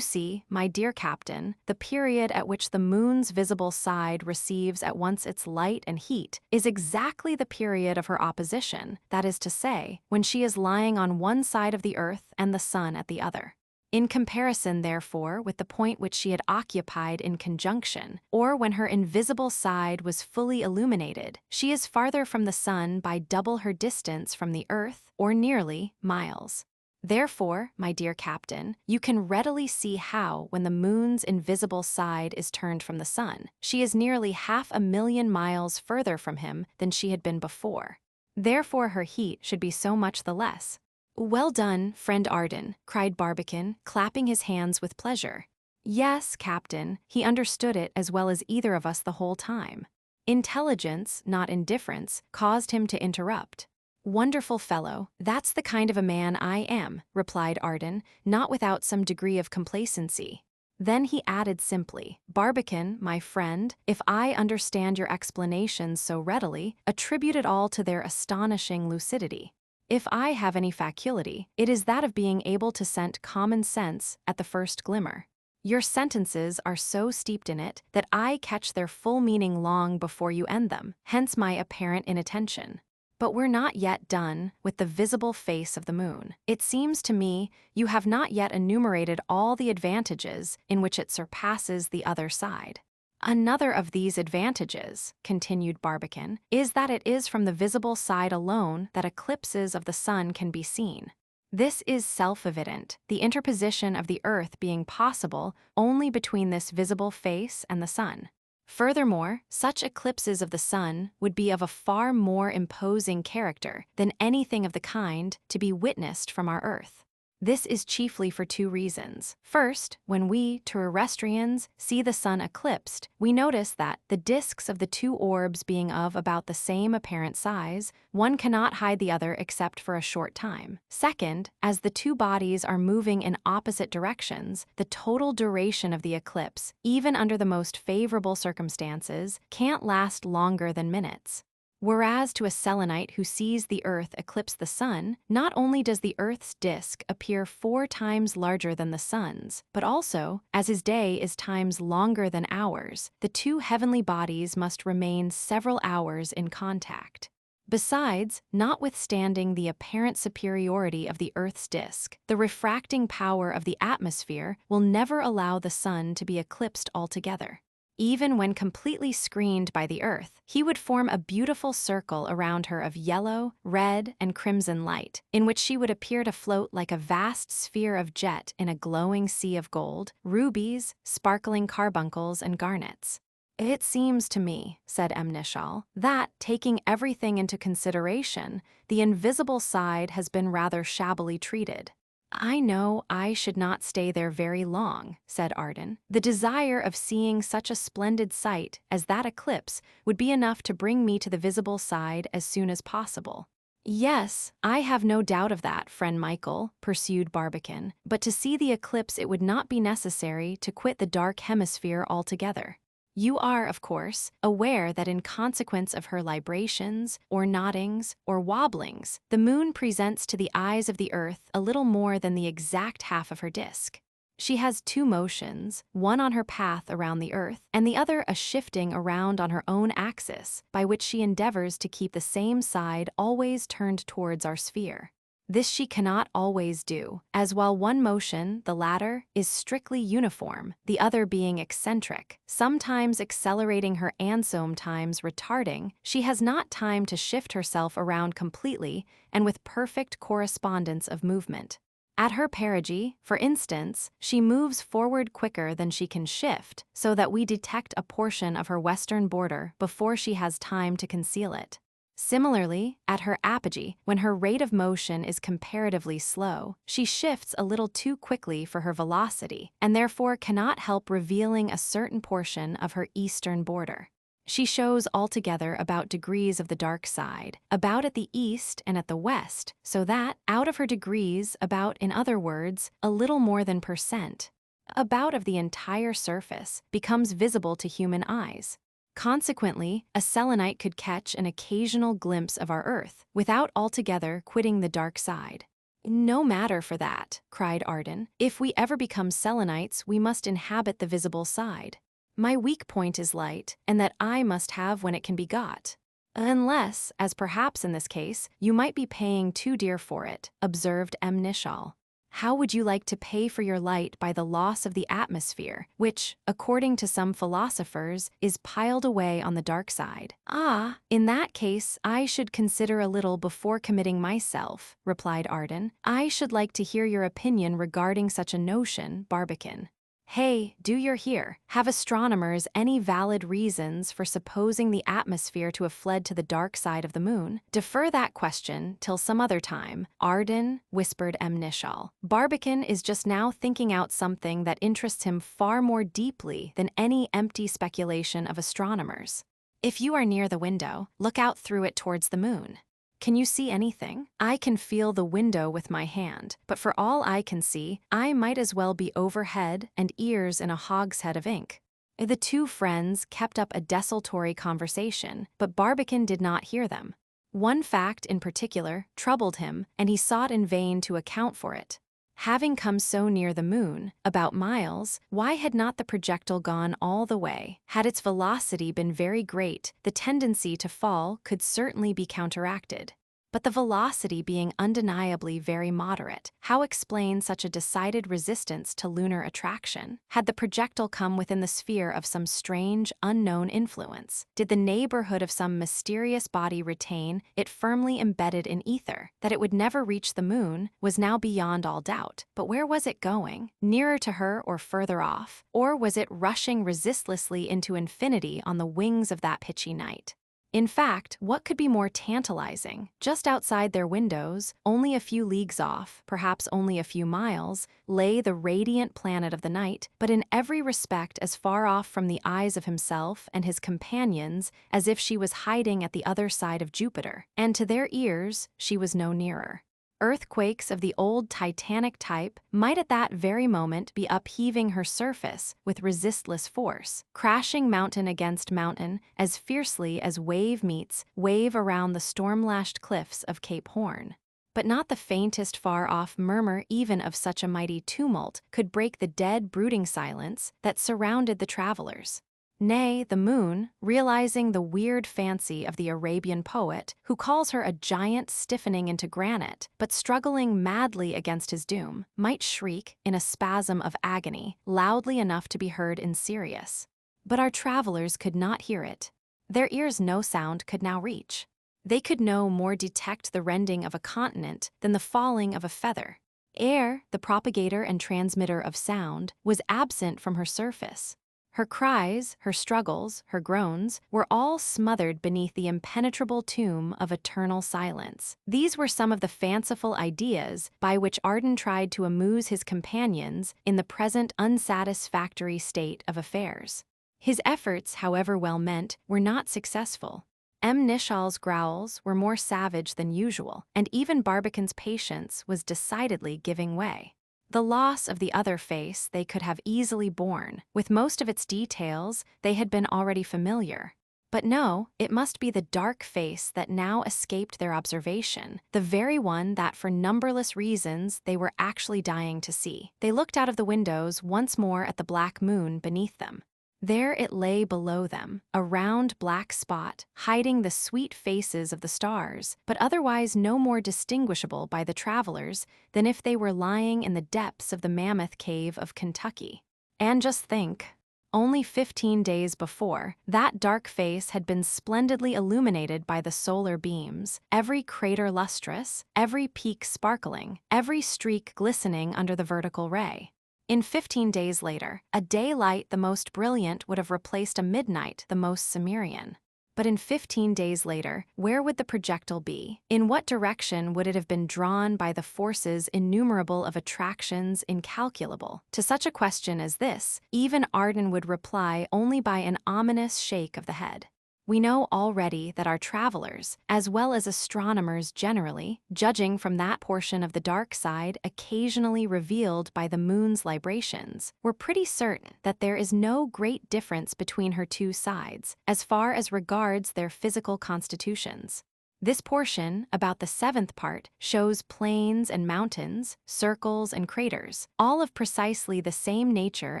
see, my dear captain, the period at which the moon's visible side receives at once its light and heat is exactly the period of her opposition, that is to say, when she is lying on one side of the earth and the sun at the other. In comparison, therefore, with the point which she had occupied in conjunction, or when her invisible side was fully illuminated, she is farther from the sun by double her distance from the earth, or nearly, miles. Therefore, my dear captain, you can readily see how, when the moon's invisible side is turned from the sun, she is nearly 500,000 miles further from him than she had been before. Therefore her heat should be so much the less. Well done, friend Arden, cried Barbicane, clapping his hands with pleasure. Yes, captain, he understood it as well as either of us the whole time. Intelligence, not indifference, caused him to interrupt. Wonderful fellow, that's the kind of a man I am, replied Arden, not without some degree of complacency. Then he added simply, Barbicane, my friend, if I understand your explanations so readily, attribute it all to their astonishing lucidity. If I have any faculty, it is that of being able to scent common sense at the first glimmer. Your sentences are so steeped in it that I catch their full meaning long before you end them, hence my apparent inattention. But we're not yet done with the visible face of the moon. It seems to me you have not yet enumerated all the advantages in which it surpasses the other side. Another of these advantages, continued Barbicane, is that it is from the visible side alone that eclipses of the sun can be seen. This is self-evident, the interposition of the earth being possible only between this visible face and the sun. Furthermore, such eclipses of the sun would be of a far more imposing character than anything of the kind to be witnessed from our earth. This is chiefly for two reasons. First, when we, terrestrians, see the sun eclipsed, we notice that, the disks of the two orbs being of about the same apparent size, one cannot hide the other except for a short time. Second, as the two bodies are moving in opposite directions, the total duration of the eclipse, even under the most favorable circumstances, can't last longer than minutes. Whereas to a selenite who sees the Earth eclipse the Sun, not only does the Earth's disk appear 4 times larger than the Sun's, but also, as his day is times longer than ours, the two heavenly bodies must remain several hours in contact. Besides, notwithstanding the apparent superiority of the Earth's disk, the refracting power of the atmosphere will never allow the Sun to be eclipsed altogether. Even when completely screened by the Earth, he would form a beautiful circle around her of yellow, red, and crimson light, in which she would appear to float like a vast sphere of jet in a glowing sea of gold, rubies, sparkling carbuncles, and garnets. "It seems to me," said Amnishal, "that, taking everything into consideration, the invisible side has been rather shabbily treated." "I know I should not stay there very long," said Arden. "The desire of seeing such a splendid sight as that eclipse would be enough to bring me to the visible side as soon as possible." "Yes, I have no doubt of that, friend Michael," pursued Barbicane, "but to see the eclipse it would not be necessary to quit the dark hemisphere altogether. You are, of course, aware that in consequence of her librations, or noddings, or wobblings, the moon presents to the eyes of the Earth a little more than the exact half of her disk. She has two motions, one on her path around the Earth, and the other a shifting around on her own axis, by which she endeavors to keep the same side always turned towards our sphere. This she cannot always do, as while one motion, the latter, is strictly uniform, the other being eccentric, sometimes accelerating her and sometimes retarding, she has not time to shift herself around completely and with perfect correspondence of movement. At her perigee, for instance, she moves forward quicker than she can shift, so that we detect a portion of her western border before she has time to conceal it. Similarly, at her apogee, when her rate of motion is comparatively slow, she shifts a little too quickly for her velocity, and therefore cannot help revealing a certain portion of her eastern border. She shows altogether about degrees of the dark side, about at the east and at the west, so that, out of her degrees, about, in other words, a little more than %, about of the entire surface, becomes visible to human eyes. Consequently, a selenite could catch an occasional glimpse of our Earth, without altogether quitting the dark side. "No matter for that," cried Arden. "If we ever become selenites, we must inhabit the visible side. My weak point is light, and that I must have when it can be got." "Unless, as perhaps in this case, you might be paying too dear for it," observed Amnishal. "How would you like to pay for your light by the loss of the atmosphere, which, according to some philosophers, is piled away on the dark side?" "Ah, in that case I should consider a little before committing myself," replied Arden. "I should like to hear your opinion regarding such a notion, Barbicane." "Hey, do you hear? Have astronomers any valid reasons for supposing the atmosphere to have fled to the dark side of the moon? Defer that question till some other time, Arden," whispered Amnishal. "Barbicane is just now thinking out something that interests him far more deeply than any empty speculation of astronomers. If you are near the window, look out through it towards the moon. Can you see anything? I can feel the window with my hand, but for all I can see, I might as well be over head and ears in a hogshead of ink." The two friends kept up a desultory conversation, but Barbicane did not hear them. One fact in particular troubled him, and he sought in vain to account for it. Having come so near the moon, about miles, why had not the projectile gone all the way? Had its velocity been very great, the tendency to fall could certainly be counteracted. But the velocity being undeniably very moderate, how explain such a decided resistance to lunar attraction? Had the projectile come within the sphere of some strange, unknown influence? Did the neighborhood of some mysterious body retain it firmly embedded in ether? That it would never reach the moon was now beyond all doubt. But where was it going? Nearer to her or further off? Or was it rushing resistlessly into infinity on the wings of that pitchy night? In fact, what could be more tantalizing? Just outside their windows, only a few leagues off, perhaps only a few miles, lay the radiant planet of the night, but in every respect as far off from the eyes of himself and his companions as if she was hiding at the other side of Jupiter, and to their ears she was no nearer. Earthquakes of the old Titanic type might at that very moment be upheaving her surface with resistless force, crashing mountain against mountain as fiercely as wave meets wave around the storm-lashed cliffs of Cape Horn. But not the faintest far-off murmur even of such a mighty tumult could break the dead, brooding silence that surrounded the travelers. Nay, the moon, realizing the weird fancy of the Arabian poet, who calls her a giant stiffening into granite, but struggling madly against his doom, might shriek, in a spasm of agony, loudly enough to be heard in Sirius. But our travelers could not hear it. Their ears no sound could now reach. They could no more detect the rending of a continent than the falling of a feather. Air, the propagator and transmitter of sound, was absent from her surface. Her cries, her struggles, her groans, were all smothered beneath the impenetrable tomb of eternal silence. These were some of the fanciful ideas by which Arden tried to amuse his companions in the present unsatisfactory state of affairs. His efforts, however well meant, were not successful. Nishal's growls were more savage than usual, and even Barbican's patience was decidedly giving way. The loss of the other face they could have easily borne. With most of its details, they had been already familiar. But no, it must be the dark face that now escaped their observation, the very one that for numberless reasons they were actually dying to see. They looked out of the windows once more at the black moon beneath them. There it lay below them, a round black spot, hiding the sweet faces of the stars, but otherwise no more distinguishable by the travelers than if they were lying in the depths of the Mammoth Cave of Kentucky. And just think, only 15 days before, that dark face had been splendidly illuminated by the solar beams, every crater lustrous, every peak sparkling, every streak glistening under the vertical ray. In 15 days later, a daylight the most brilliant would have replaced a midnight the most Cimmerian. But in 15 days later, where would the projectile be? In what direction would it have been drawn by the forces innumerable of attractions incalculable? To such a question as this, even Arden would reply only by an ominous shake of the head. We know already that our travelers, as well as astronomers generally, judging from that portion of the dark side occasionally revealed by the moon's librations, were pretty certain that there is no great difference between her two sides, as far as regards their physical constitutions. This portion, about the 7th part, shows plains and mountains, circles and craters, all of precisely the same nature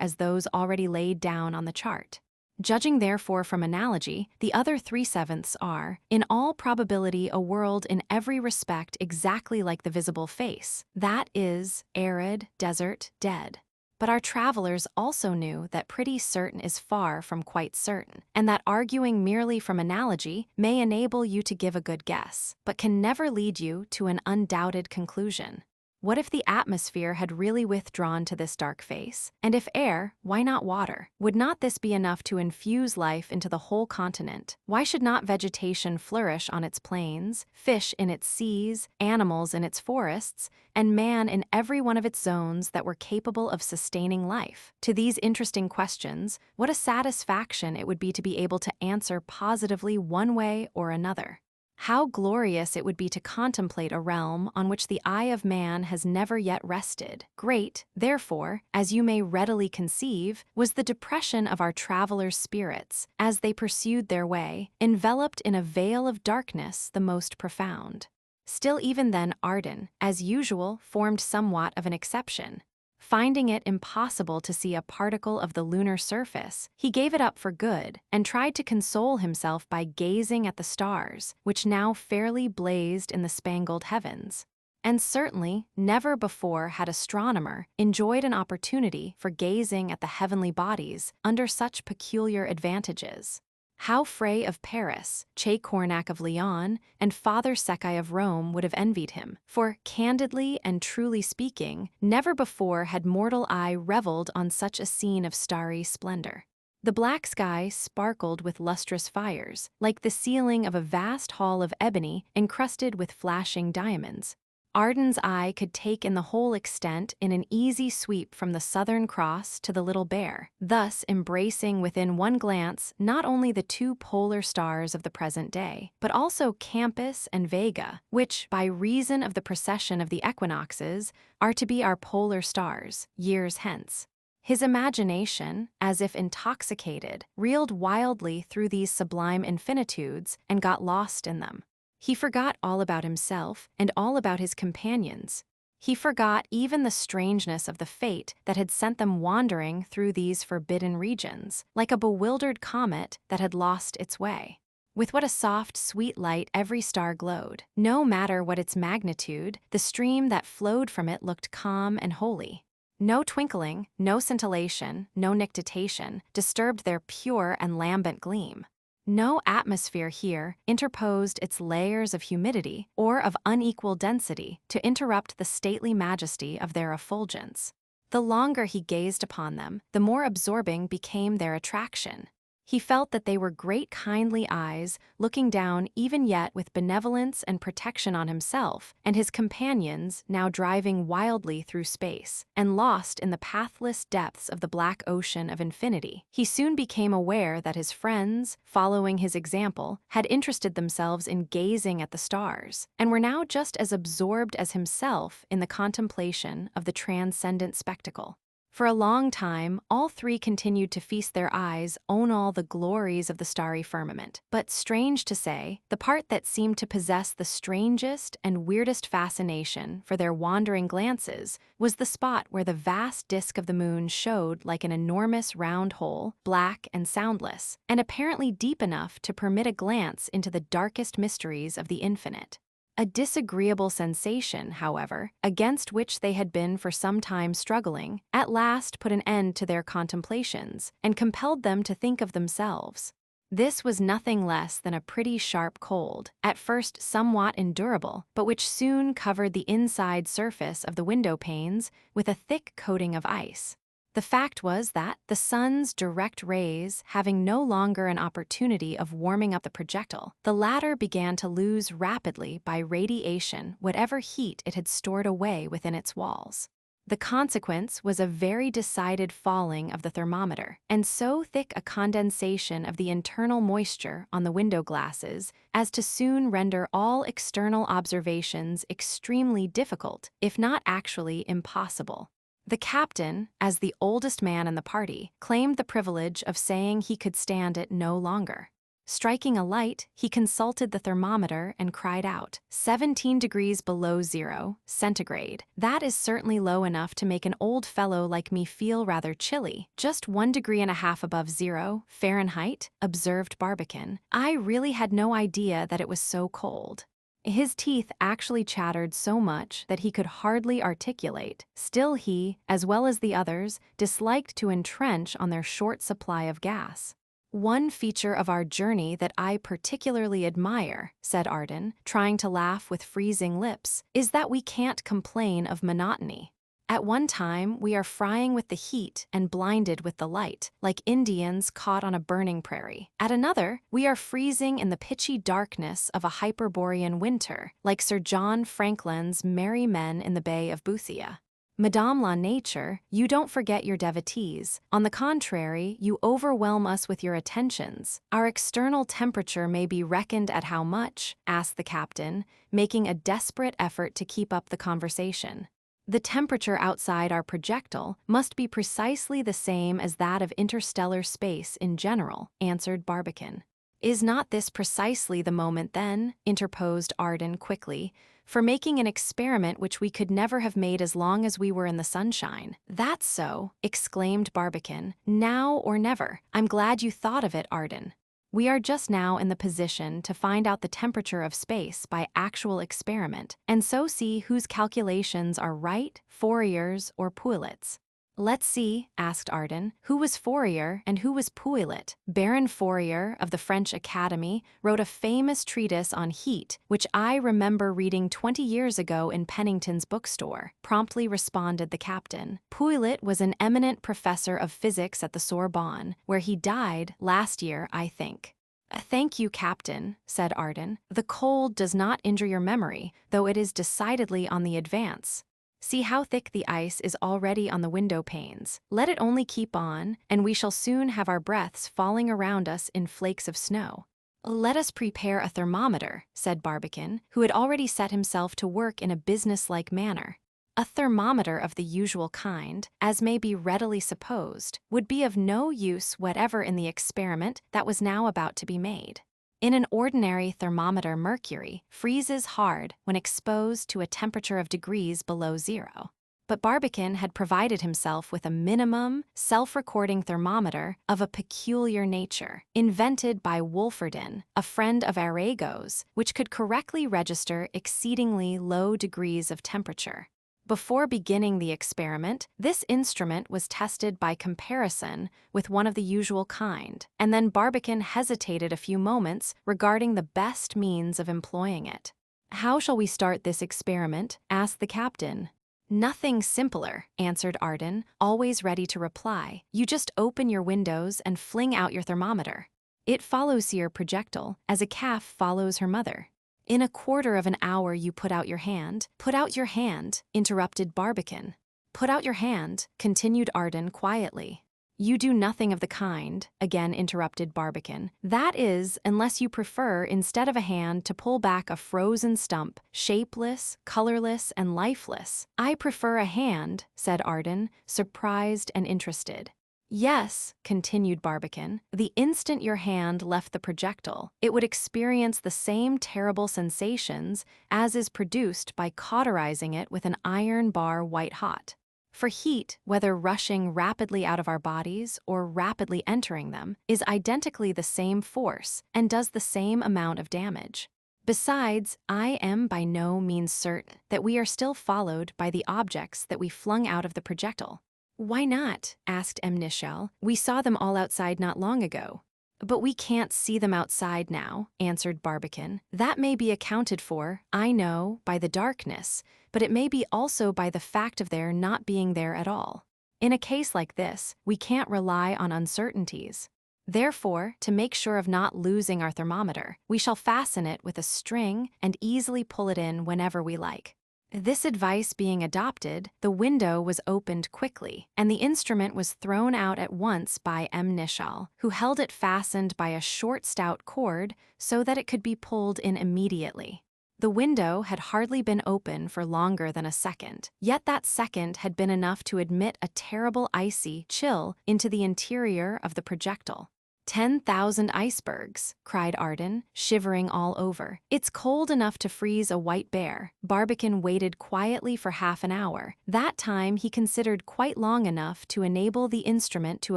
as those already laid down on the chart. Judging therefore from analogy, the other 3/7 are, in all probability, a world in every respect exactly like the visible face, that is, arid, desert, dead. But our travelers also knew that pretty certain is far from quite certain, and that arguing merely from analogy may enable you to give a good guess, but can never lead you to an undoubted conclusion. What if the atmosphere had really withdrawn to this dark face? And if air, why not water? Would not this be enough to infuse life into the whole continent? Why should not vegetation flourish on its plains, fish in its seas, animals in its forests, and man in every one of its zones that were capable of sustaining life? To these interesting questions, what a satisfaction it would be to be able to answer positively one way or another. How glorious it would be to contemplate a realm on which the eye of man has never yet rested. Great, therefore, as you may readily conceive, was the depression of our travelers' spirits, as they pursued their way, enveloped in a veil of darkness the most profound. Still even then Arden, as usual, formed somewhat of an exception. Finding it impossible to see a particle of the lunar surface, he gave it up for good and tried to console himself by gazing at the stars, which now fairly blazed in the spangled heavens. And certainly, never before had astronomer enjoyed an opportunity for gazing at the heavenly bodies under such peculiar advantages. How Frey of Paris, Che Cornac of Lyon, and Father Sekai of Rome would have envied him, for, candidly and truly speaking, never before had mortal eye reveled on such a scene of starry splendor. The black sky sparkled with lustrous fires, like the ceiling of a vast hall of ebony encrusted with flashing diamonds. Arden's eye could take in the whole extent in an easy sweep from the Southern Cross to the Little Bear, thus embracing within one glance not only the two polar stars of the present day, but also Campus and Vega, which, by reason of the precession of the equinoxes, are to be our polar stars years hence. His imagination, as if intoxicated, reeled wildly through these sublime infinitudes and got lost in them. He forgot all about himself and all about his companions. He forgot even the strangeness of the fate that had sent them wandering through these forbidden regions, like a bewildered comet that had lost its way. With what a soft, sweet light every star glowed. No matter what its magnitude, the stream that flowed from it looked calm and holy. No twinkling, no scintillation, no nictitation disturbed their pure and lambent gleam. No atmosphere here interposed its layers of humidity or of unequal density to interrupt the stately majesty of their effulgence. The longer he gazed upon them, the more absorbing became their attraction. He felt that they were great kindly eyes looking down even yet with benevolence and protection on himself and his companions now driving wildly through space and lost in the pathless depths of the black ocean of infinity. He soon became aware that his friends, following his example, had interested themselves in gazing at the stars and were now just as absorbed as himself in the contemplation of the transcendent spectacle. For a long time, all three continued to feast their eyes on all the glories of the starry firmament. But strange to say, the part that seemed to possess the strangest and weirdest fascination for their wandering glances was the spot where the vast disk of the moon showed like an enormous round hole, black and soundless, and apparently deep enough to permit a glance into the darkest mysteries of the infinite. A disagreeable sensation, however, against which they had been for some time struggling, at last put an end to their contemplations and compelled them to think of themselves. This was nothing less than a pretty sharp cold, at first somewhat endurable, but which soon covered the inside surface of the window panes with a thick coating of ice. The fact was that, the sun's direct rays having no longer an opportunity of warming up the projectile, the latter began to lose rapidly by radiation whatever heat it had stored away within its walls. The consequence was a very decided falling of the thermometer, and so thick a condensation of the internal moisture on the window glasses as to soon render all external observations extremely difficult, if not actually impossible. The captain, as the oldest man in the party, claimed the privilege of saying he could stand it no longer. Striking a light, he consulted the thermometer and cried out, 17 degrees below 0, centigrade. That is certainly low enough to make an old fellow like me feel rather chilly. Just 1.5 degrees above 0, Fahrenheit, observed Barbicane. I really had no idea that it was so cold. His teeth actually chattered so much that he could hardly articulate. Still he, as well as the others, disliked to entrench on their short supply of gas. "One feature of our journey that I particularly admire," said Arden, trying to laugh with freezing lips, "is that we can't complain of monotony. At one time, we are frying with the heat and blinded with the light, like Indians caught on a burning prairie. At another, we are freezing in the pitchy darkness of a Hyperborean winter, like Sir John Franklin's merry men in the Bay of Boothia. Madame la Nature, you don't forget your devotees. On the contrary, you overwhelm us with your attentions. Our external temperature may be reckoned at how much?" asked the captain, making a desperate effort to keep up the conversation. "The temperature outside our projectile must be precisely the same as that of interstellar space in general," answered Barbicane. "Is not this precisely the moment, then," interposed Arden quickly, "for making an experiment which we could never have made as long as we were in the sunshine?" "That's so," exclaimed Barbicane. "Now or never. I'm glad you thought of it, Arden. We are just now in the position to find out the temperature of space by actual experiment, and so see whose calculations are right, Fourier's or Pouillet's. Let's see, asked Arden, who was Fourier and who was Pouillet. Baron Fourier of the French Academy wrote a famous treatise on heat, which I remember reading 20 years ago in Pennington's bookstore, promptly responded the captain. Pouillet was an eminent professor of physics at the Sorbonne, where he died last year, I think. Thank you, Captain, said Arden. The cold does not injure your memory, though it is decidedly on the advance. See how thick the ice is already on the window panes. Let it only keep on, and we shall soon have our breaths falling around us in flakes of snow. Let us prepare a thermometer, said Barbicane, who had already set himself to work in a business-like manner. A thermometer of the usual kind, as may be readily supposed, would be of no use whatever in the experiment that was now about to be made. In an ordinary thermometer, mercury freezes hard when exposed to a temperature of degrees below zero. But Barbicane had provided himself with a minimum, self-recording thermometer of a peculiar nature, invented by Wolferdin, a friend of Arago's, which could correctly register exceedingly low degrees of temperature. Before beginning the experiment, this instrument was tested by comparison with one of the usual kind, and then Barbicane hesitated a few moments regarding the best means of employing it. "How shall we start this experiment?" asked the captain. "Nothing simpler," answered Arden, always ready to reply. "You just open your windows and fling out your thermometer. It follows your projectile, as a calf follows her mother. In a quarter of an hour you put out your hand." "Put out your hand," interrupted Barbicane. "Put out your hand," continued Arden quietly. "You do nothing of the kind," again interrupted Barbicane. "That is, unless you prefer, instead of a hand, to pull back a frozen stump, shapeless, colorless, and lifeless." "I prefer a hand," said Arden, surprised and interested. "Yes," continued Barbicane, "the instant your hand left the projectile, it would experience the same terrible sensations as is produced by cauterizing it with an iron bar white hot. For heat, whether rushing rapidly out of our bodies or rapidly entering them, is identically the same force and does the same amount of damage. Besides, I am by no means certain that we are still followed by the objects that we flung out of the projectile." "Why not?" asked M. Nichel. "We saw them all outside not long ago." "But we can't see them outside now," answered Barbicane. "That may be accounted for, I know, by the darkness, but it may be also by the fact of their not being there at all. In a case like this, we can't rely on uncertainties. Therefore, to make sure of not losing our thermometer, we shall fasten it with a string and easily pull it in whenever we like." This advice being adopted, the window was opened quickly, and the instrument was thrown out at once by M. Nichel, who held it fastened by a short stout cord so that it could be pulled in immediately. The window had hardly been open for longer than a second, yet that second had been enough to admit a terrible icy chill into the interior of the projectile. 10,000 icebergs, cried Arden, shivering all over. "It's cold enough to freeze a white bear." Barbicane waited quietly for half an hour. That time he considered quite long enough to enable the instrument to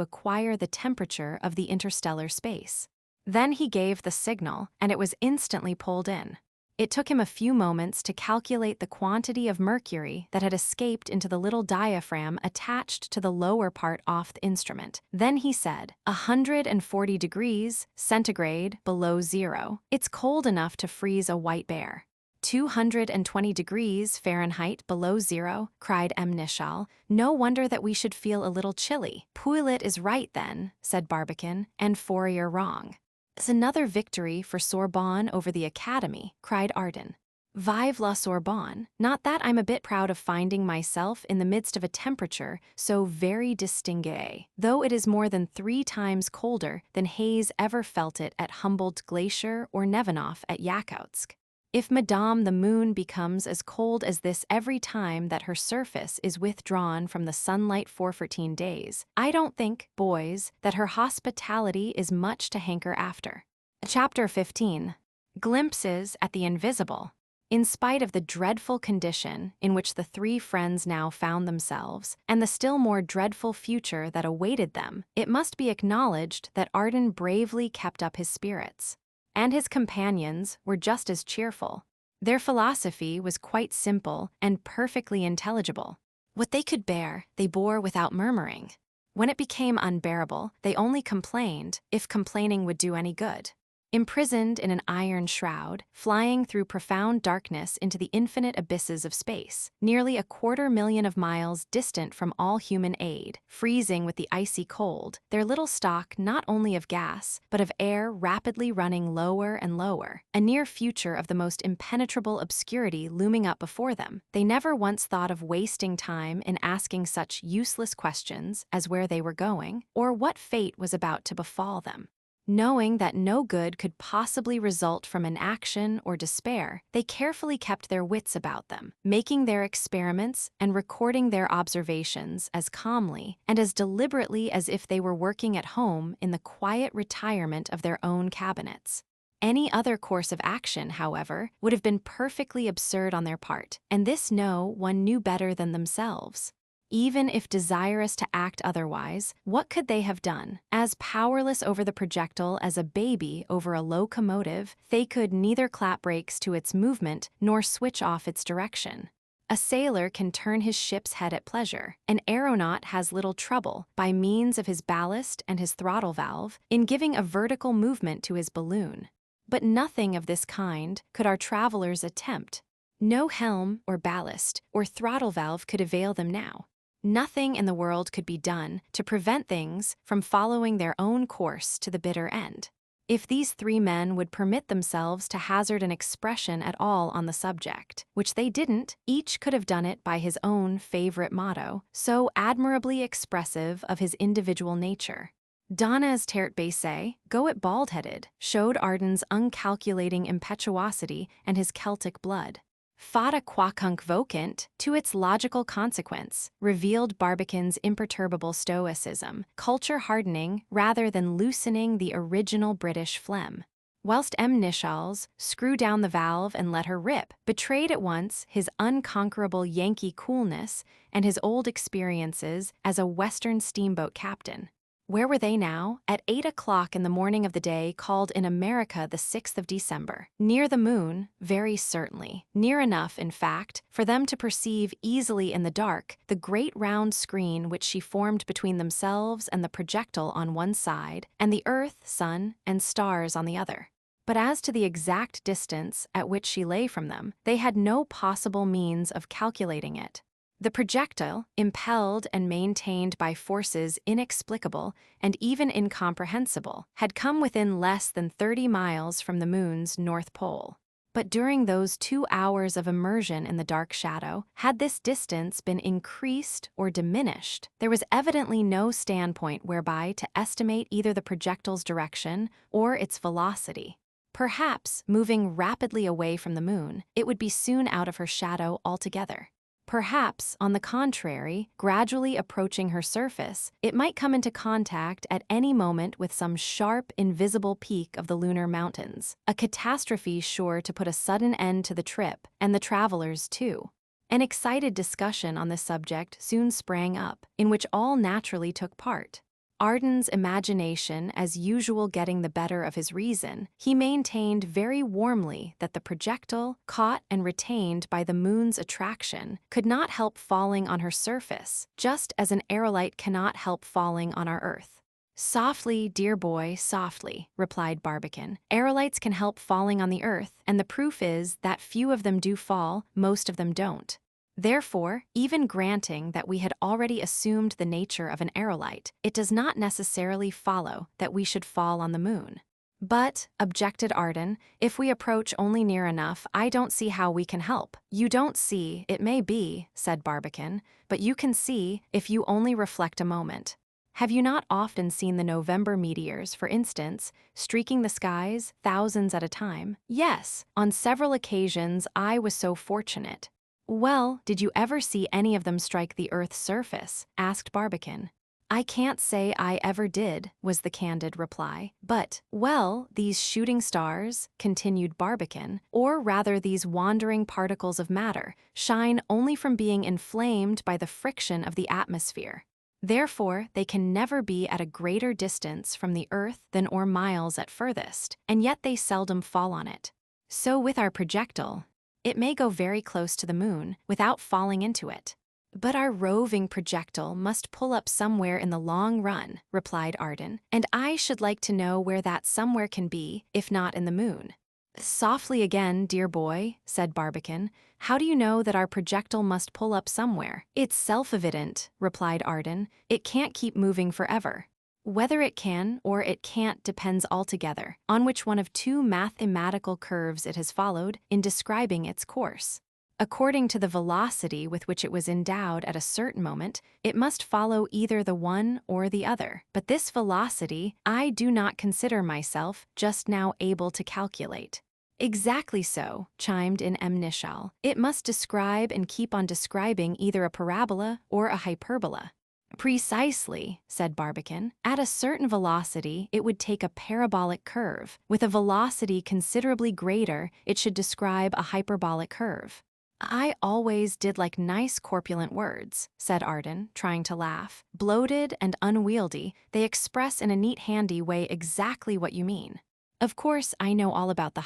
acquire the temperature of the interstellar space. Then he gave the signal, and it was instantly pulled in. It took him a few moments to calculate the quantity of mercury that had escaped into the little diaphragm attached to the lower part off the instrument. Then he said, 140 degrees centigrade below zero. It's cold enough to freeze a white bear. 220 degrees Fahrenheit below zero, cried M. Nichel. No wonder that we should feel a little chilly. Pouillet is right then, said Barbicane, and Fourier wrong. "It's another victory for Sorbonne over the Academy," cried Arden. "Vive la Sorbonne! Not that I'm a bit proud of finding myself in the midst of a temperature so very distingué, though it is more than 3 times colder than Hayes ever felt it at Humboldt Glacier or Nevanov at Yakutsk. If Madame the Moon becomes as cold as this every time that her surface is withdrawn from the sunlight for 14 days, I don't think, boys, that her hospitality is much to hanker after." Chapter 15. Glimpses at the Invisible. In spite of the dreadful condition in which the 3 friends now found themselves, and the still more dreadful future that awaited them, it must be acknowledged that Arden bravely kept up his spirits. And his companions were just as cheerful. Their philosophy was quite simple and perfectly intelligible. What they could bear, they bore without murmuring. When it became unbearable, they only complained, if complaining would do any good. Imprisoned in an iron shroud, flying through profound darkness into the infinite abysses of space, nearly 250,000 of miles distant from all human aid, freezing with the icy cold, their little stock not only of gas, but of air rapidly running lower and lower, a near future of the most impenetrable obscurity looming up before them, they never once thought of wasting time in asking such useless questions as where they were going, or what fate was about to befall them. Knowing that no good could possibly result from inaction or despair, they carefully kept their wits about them, making their experiments and recording their observations as calmly and as deliberately as if they were working at home in the quiet retirement of their own cabinets. Any other course of action, however, would have been perfectly absurd on their part, and this one knew better than themselves. Even if desirous to act otherwise, what could they have done? As powerless over the projectile as a baby over a locomotive, they could neither clap brakes to its movement nor switch off its direction. A sailor can turn his ship's head at pleasure. An aeronaut has little trouble, by means of his ballast and his throttle valve, in giving a vertical movement to his balloon. But nothing of this kind could our travelers attempt. No helm or ballast or throttle valve could avail them now. Nothing in the world could be done to prevent things from following their own course to the bitter end. If these three men would permit themselves to hazard an expression at all on the subject, which they didn't, each could have done it by his own favorite motto, so admirably expressive of his individual nature. Donna's tert baisse, go it bald-headed, showed Arden's uncalculating impetuosity and his Celtic blood. Fata quacunc vocant, to its logical consequence, revealed Barbican's imperturbable stoicism, culture hardening rather than loosening the original British phlegm. Whilst M. Nishal's, screw down the valve and let her rip, betrayed at once his unconquerable Yankee coolness and his old experiences as a Western steamboat captain. Where were they now? At 8 o'clock in the morning of the day called in America the 6th of December. Near the moon, very certainly. Near enough, in fact, for them to perceive easily in the dark the great round screen which she formed between themselves and the projectile on one side, and the earth, sun, and stars on the other. But as to the exact distance at which she lay from them, they had no possible means of calculating it. The projectile, impelled and maintained by forces inexplicable and even incomprehensible, had come within less than 30 miles from the moon's north pole. But during those 2 hours of immersion in the dark shadow, had this distance been increased or diminished, there was evidently no standpoint whereby to estimate either the projectile's direction or its velocity. Perhaps, moving rapidly away from the moon, it would be soon out of her shadow altogether. Perhaps, on the contrary, gradually approaching her surface, it might come into contact at any moment with some sharp, invisible peak of the lunar mountains, a catastrophe sure to put a sudden end to the trip, and the travelers too. An excited discussion on this subject soon sprang up, in which all naturally took part. Arden's imagination, as usual getting the better of his reason, he maintained very warmly that the projectile, caught and retained by the moon's attraction, could not help falling on her surface, just as an aerolite cannot help falling on our earth. "Softly, dear boy, softly," replied Barbican. "Aerolites can help falling on the earth, and the proof is that few of them do fall, most of them don't. Therefore, even granting that we had already assumed the nature of an aerolite, it does not necessarily follow that we should fall on the moon." "But," objected Arden, "if we approach only near enough, I don't see how we can help." "You don't see, it may be," said Barbican, "but you can see if you only reflect a moment. Have you not often seen the November meteors, for instance, streaking the skies, thousands at a time?" "Yes, on several occasions I was so fortunate." "Well, did you ever see any of them strike the earth's surface?" asked Barbican. "I can't say I ever did," was the candid reply. "But, well, these shooting stars," continued Barbican, "or rather these wandering particles of matter, shine only from being inflamed by the friction of the atmosphere. Therefore, they can never be at a greater distance from the earth than or miles at furthest, and yet they seldom fall on it. So with our projectile. It may go very close to the moon without falling into it. But our roving projectile must pull up somewhere in the long run, replied Arden, and I should like to know where that somewhere can be, if not in the moon. Softly again, dear boy, said Barbicane. How do you know that our projectile must pull up somewhere? It's self-evident, replied Arden. It can't keep moving forever. Whether it can or it can't depends altogether on which one of two mathematical curves it has followed in describing its course. According to the velocity with which it was endowed at a certain moment, it must follow either the one or the other. But this velocity I do not consider myself just now able to calculate. Exactly so, chimed in M. Nishal. It must describe and keep on describing either a parabola or a hyperbola. Precisely, said Barbicane. At a certain velocity, it would take a parabolic curve. With a velocity considerably greater, it should describe a hyperbolic curve. I always did like nice corpulent words, said Arden, trying to laugh. Bloated and unwieldy, they express in a neat handy way exactly what you mean. Of course, I know all about the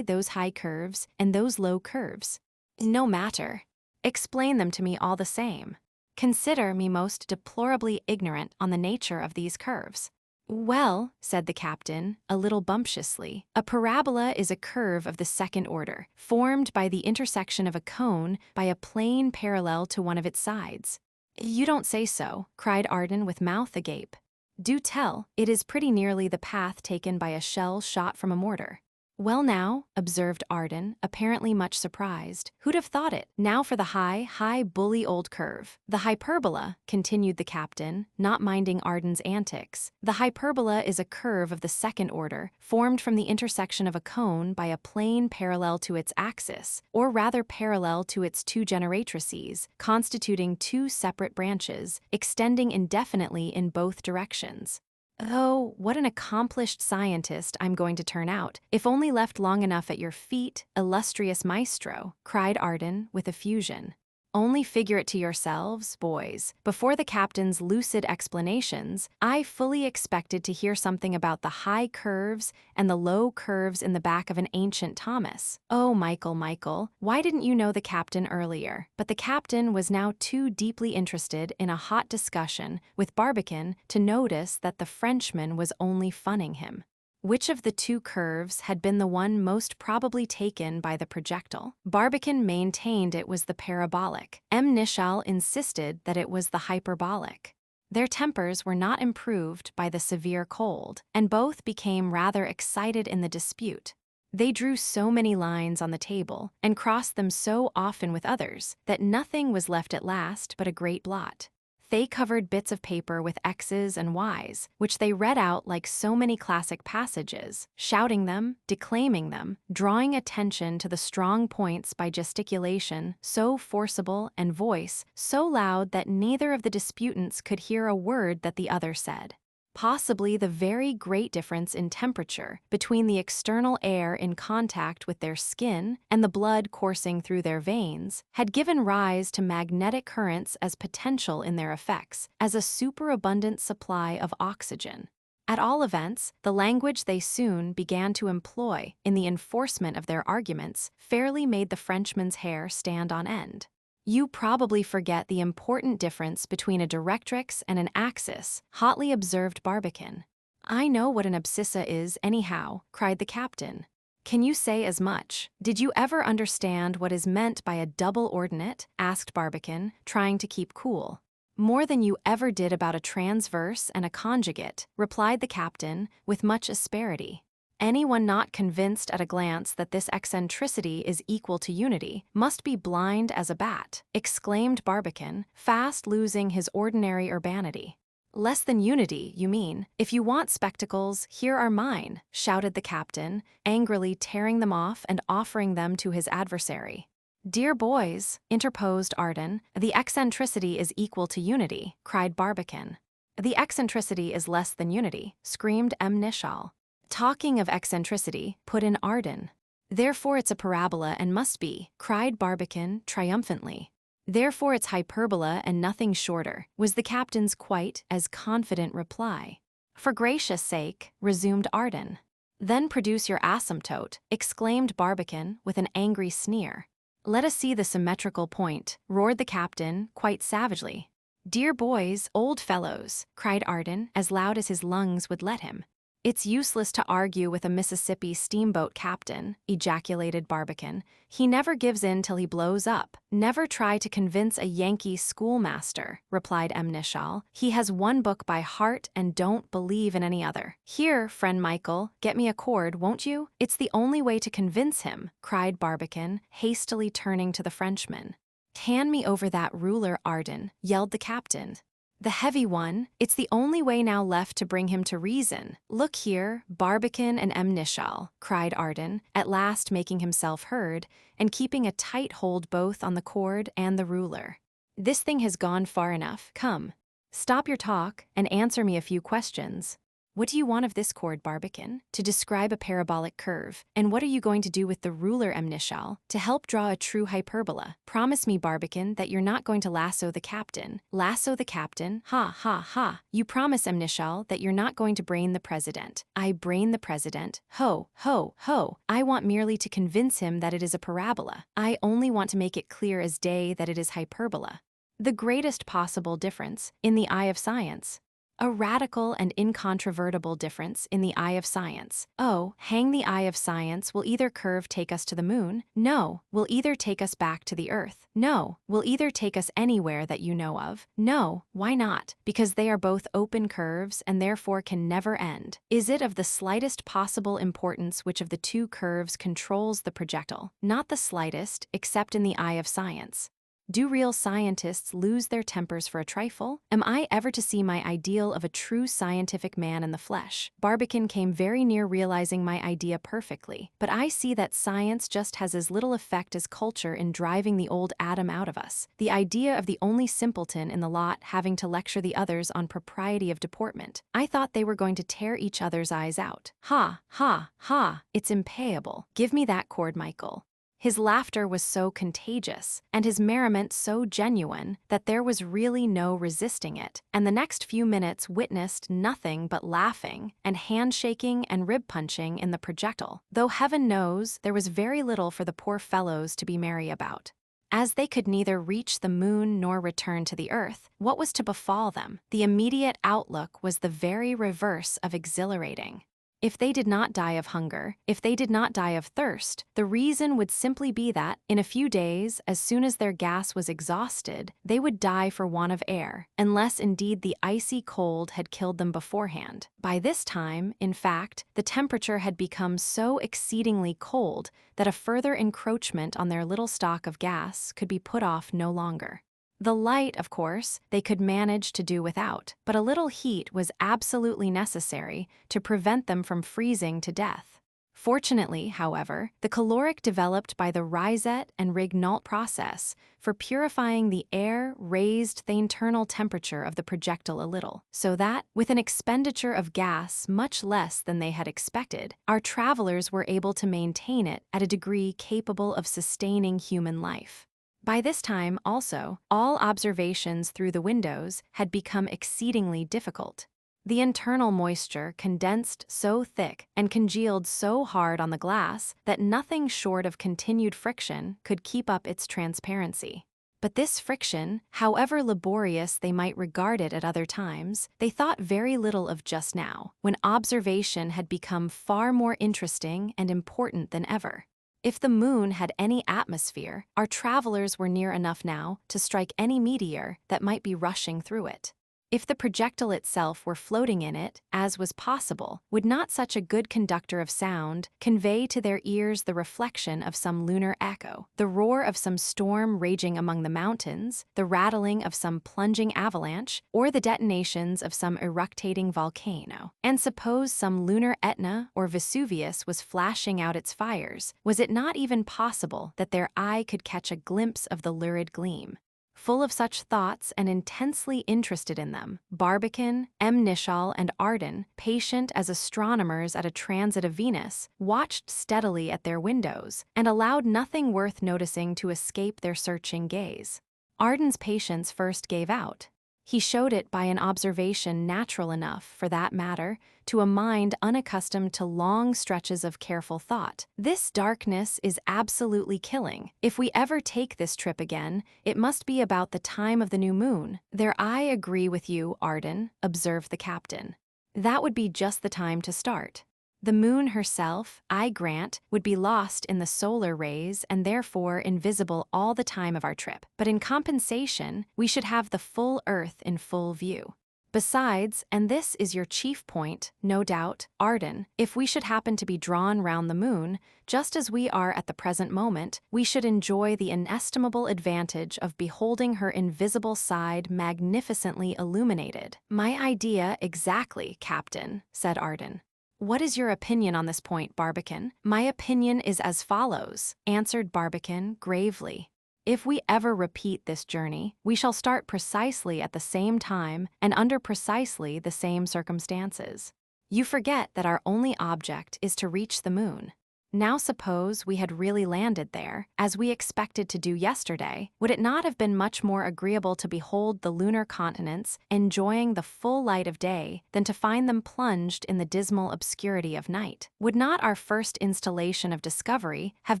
those high curves, and those low curves. No matter. Explain them to me all the same. Consider me most deplorably ignorant on the nature of these curves. Well, said the captain, a little bumptiously, a parabola is a curve of the second order, formed by the intersection of a cone by a plane parallel to one of its sides. You don't say so, cried Arden with mouth agape. Do tell, it is pretty nearly the path taken by a shell shot from a mortar. Well now, observed Arden, apparently much surprised. Who'd have thought it? Now for the high, bully old curve. The hyperbola, continued the captain, not minding Arden's antics. The hyperbola is a curve of the second order, formed from the intersection of a cone by a plane parallel to its axis, or rather parallel to its two generatrices, constituting two separate branches, extending indefinitely in both directions. Oh, what an accomplished scientist I'm going to turn out, if only left long enough at your feet, illustrious maestro, cried Arden with effusion. Only figure it to yourselves, boys. Before the captain's lucid explanations, I fully expected to hear something about the high curves and the low curves in the back of an ancient Thomas. Oh, Michael, why didn't you know the captain earlier? But the captain was now too deeply interested in a hot discussion with Barbicane to notice that the Frenchman was only funning him. Which of the two curves had been the one most probably taken by the projectile? Barbicane maintained it was the parabolic. M. Nishal insisted that it was the hyperbolic. Their tempers were not improved by the severe cold, and both became rather excited in the dispute. They drew so many lines on the table, and crossed them so often with others, that nothing was left at last but a great blot. They covered bits of paper with X's and Y's, which they read out like so many classic passages, shouting them, declaiming them, drawing attention to the strong points by gesticulation so forcible and voice so loud that neither of the disputants could hear a word that the other said. Possibly the very great difference in temperature between the external air in contact with their skin and the blood coursing through their veins had given rise to magnetic currents as potential in their effects as a superabundant supply of oxygen. At all events, the language they soon began to employ in the enforcement of their arguments fairly made the Frenchman's hair stand on end. You probably forget the important difference between a directrix and an axis, hotly observed Barbicane. I know what an abscissa is, anyhow, cried the captain. Can you say as much? Did you ever understand what is meant by a double ordinate? Asked Barbicane, trying to keep cool. More than you ever did about a transverse and a conjugate, replied the captain, with much asperity. Anyone not convinced at a glance that this eccentricity is equal to unity must be blind as a bat, exclaimed Barbicane, fast losing his ordinary urbanity. Less than unity, you mean? If you want spectacles, here are mine, shouted the captain, angrily tearing them off and offering them to his adversary. Dear boys, interposed Arden, the eccentricity is equal to unity, cried Barbicane. The eccentricity is less than unity, screamed M. Nishal. Talking of eccentricity, put in Arden. Therefore it's a parabola and must be, cried Barbicane triumphantly. Therefore it's hyperbola and nothing shorter, was the captain's quite as confident reply. For gracious sake, resumed Arden. Then produce your asymptote, exclaimed Barbicane with an angry sneer. "Let us see the symmetrical point," roared the captain, quite savagely. "Dear boys, old fellows," cried Arden, as loud as his lungs would let him. "It's useless to argue with a Mississippi steamboat captain," ejaculated Barbicane. "He never gives in till he blows up." "Never try to convince a Yankee schoolmaster," replied Amnischal. "He has one book by heart and don't believe in any other." "Here, friend Michael, get me a cord, won't you? It's the only way to convince him," cried Barbicane, hastily turning to the Frenchman. "Hand me over that ruler, Arden," yelled the captain. "The heavy one. It's the only way now left to bring him to reason." "Look here, Barbicane and Amnischal," cried Arden, at last making himself heard, and keeping a tight hold both on the cord and the ruler. "This thing has gone far enough. Come. Stop your talk, and answer me a few questions. What do you want of this cord, Barbicane? To describe a parabolic curve. And what are you going to do with the ruler, Amnischal? To help draw a true hyperbola. Promise me, Barbicane, that you're not going to lasso the captain." "Lasso the captain? Ha, ha, ha. You promise, Amnischal, that you're not going to brain the president." "I brain the president? Ho, ho, ho. I want merely to convince him that it is a parabola. I only want to make it clear as day that it is hyperbola. The greatest possible difference, in the eye of science. A radical and incontrovertible difference in the eye of science. Oh, hang the eye of science. Will either curve take us to the moon? No. Will either take us back to the earth? No. Will either take us anywhere that you know of? No. Why not? Because they are both open curves and therefore can never end. Is it of the slightest possible importance which of the two curves controls the projectile? Not the slightest, except in the eye of science. Do real scientists lose their tempers for a trifle? Am I ever to see my ideal of a true scientific man in the flesh? Barbicane came very near realizing my idea perfectly, but I see that science just has as little effect as culture in driving the old Adam out of us. The idea of the only simpleton in the lot having to lecture the others on propriety of deportment. I thought they were going to tear each other's eyes out. Ha, ha, ha, it's impayable. Give me that cord, Michael. His laughter was so contagious, and his merriment so genuine, that there was really no resisting it, and the next few minutes witnessed nothing but laughing, and handshaking and rib-punching in the projectile, though heaven knows there was very little for the poor fellows to be merry about. As they could neither reach the moon nor return to the earth, what was to befall them? The immediate outlook was the very reverse of exhilarating. If they did not die of hunger, if they did not die of thirst, the reason would simply be that, in a few days, as soon as their gas was exhausted, they would die for want of air, unless indeed the icy cold had killed them beforehand. By this time, in fact, the temperature had become so exceedingly cold that a further encroachment on their little stock of gas could be put off no longer. The light, of course, they could manage to do without, but a little heat was absolutely necessary to prevent them from freezing to death. Fortunately, however, the caloric developed by the Rysette and Regnault process for purifying the air raised the internal temperature of the projectile a little, so that, with an expenditure of gas much less than they had expected, our travelers were able to maintain it at a degree capable of sustaining human life. By this time, also, all observations through the windows had become exceedingly difficult. The internal moisture condensed so thick and congealed so hard on the glass that nothing short of continued friction could keep up its transparency. But this friction, however laborious they might regard it at other times, they thought very little of just now, when observation had become far more interesting and important than ever. If the moon had any atmosphere, our travelers were near enough now to strike any meteor that might be rushing through it. If the projectile itself were floating in it, as was possible, would not such a good conductor of sound convey to their ears the reflection of some lunar echo, the roar of some storm raging among the mountains, the rattling of some plunging avalanche, or the detonations of some eructating volcano? And suppose some lunar Etna or Vesuvius was flashing out its fires, was it not even possible that their eye could catch a glimpse of the lurid gleam? Full of such thoughts and intensely interested in them, Barbicane, Amnischal, and Arden, patient as astronomers at a transit of Venus, watched steadily at their windows and allowed nothing worth noticing to escape their searching gaze. Arden's patience first gave out. He showed it by an observation natural enough, for that matter, to a mind unaccustomed to long stretches of careful thought. This darkness is absolutely killing. If we ever take this trip again, it must be about the time of the new moon. There I agree with you, Arden, observed the captain. That would be just the time to start. The moon herself, I grant, would be lost in the solar rays and therefore invisible all the time of our trip. But in compensation, we should have the full Earth in full view. Besides, and this is your chief point, no doubt, Arden, if we should happen to be drawn round the moon, just as we are at the present moment, we should enjoy the inestimable advantage of beholding her invisible side magnificently illuminated. My idea exactly, Captain, said Arden. What is your opinion on this point, Barbicane? My opinion is as follows, answered Barbicane gravely. If we ever repeat this journey, we shall start precisely at the same time and under precisely the same circumstances. You forget that our only object is to reach the moon. Now suppose we had really landed there, as we expected to do yesterday, would it not have been much more agreeable to behold the lunar continents enjoying the full light of day than to find them plunged in the dismal obscurity of night? Would not our first installation of discovery have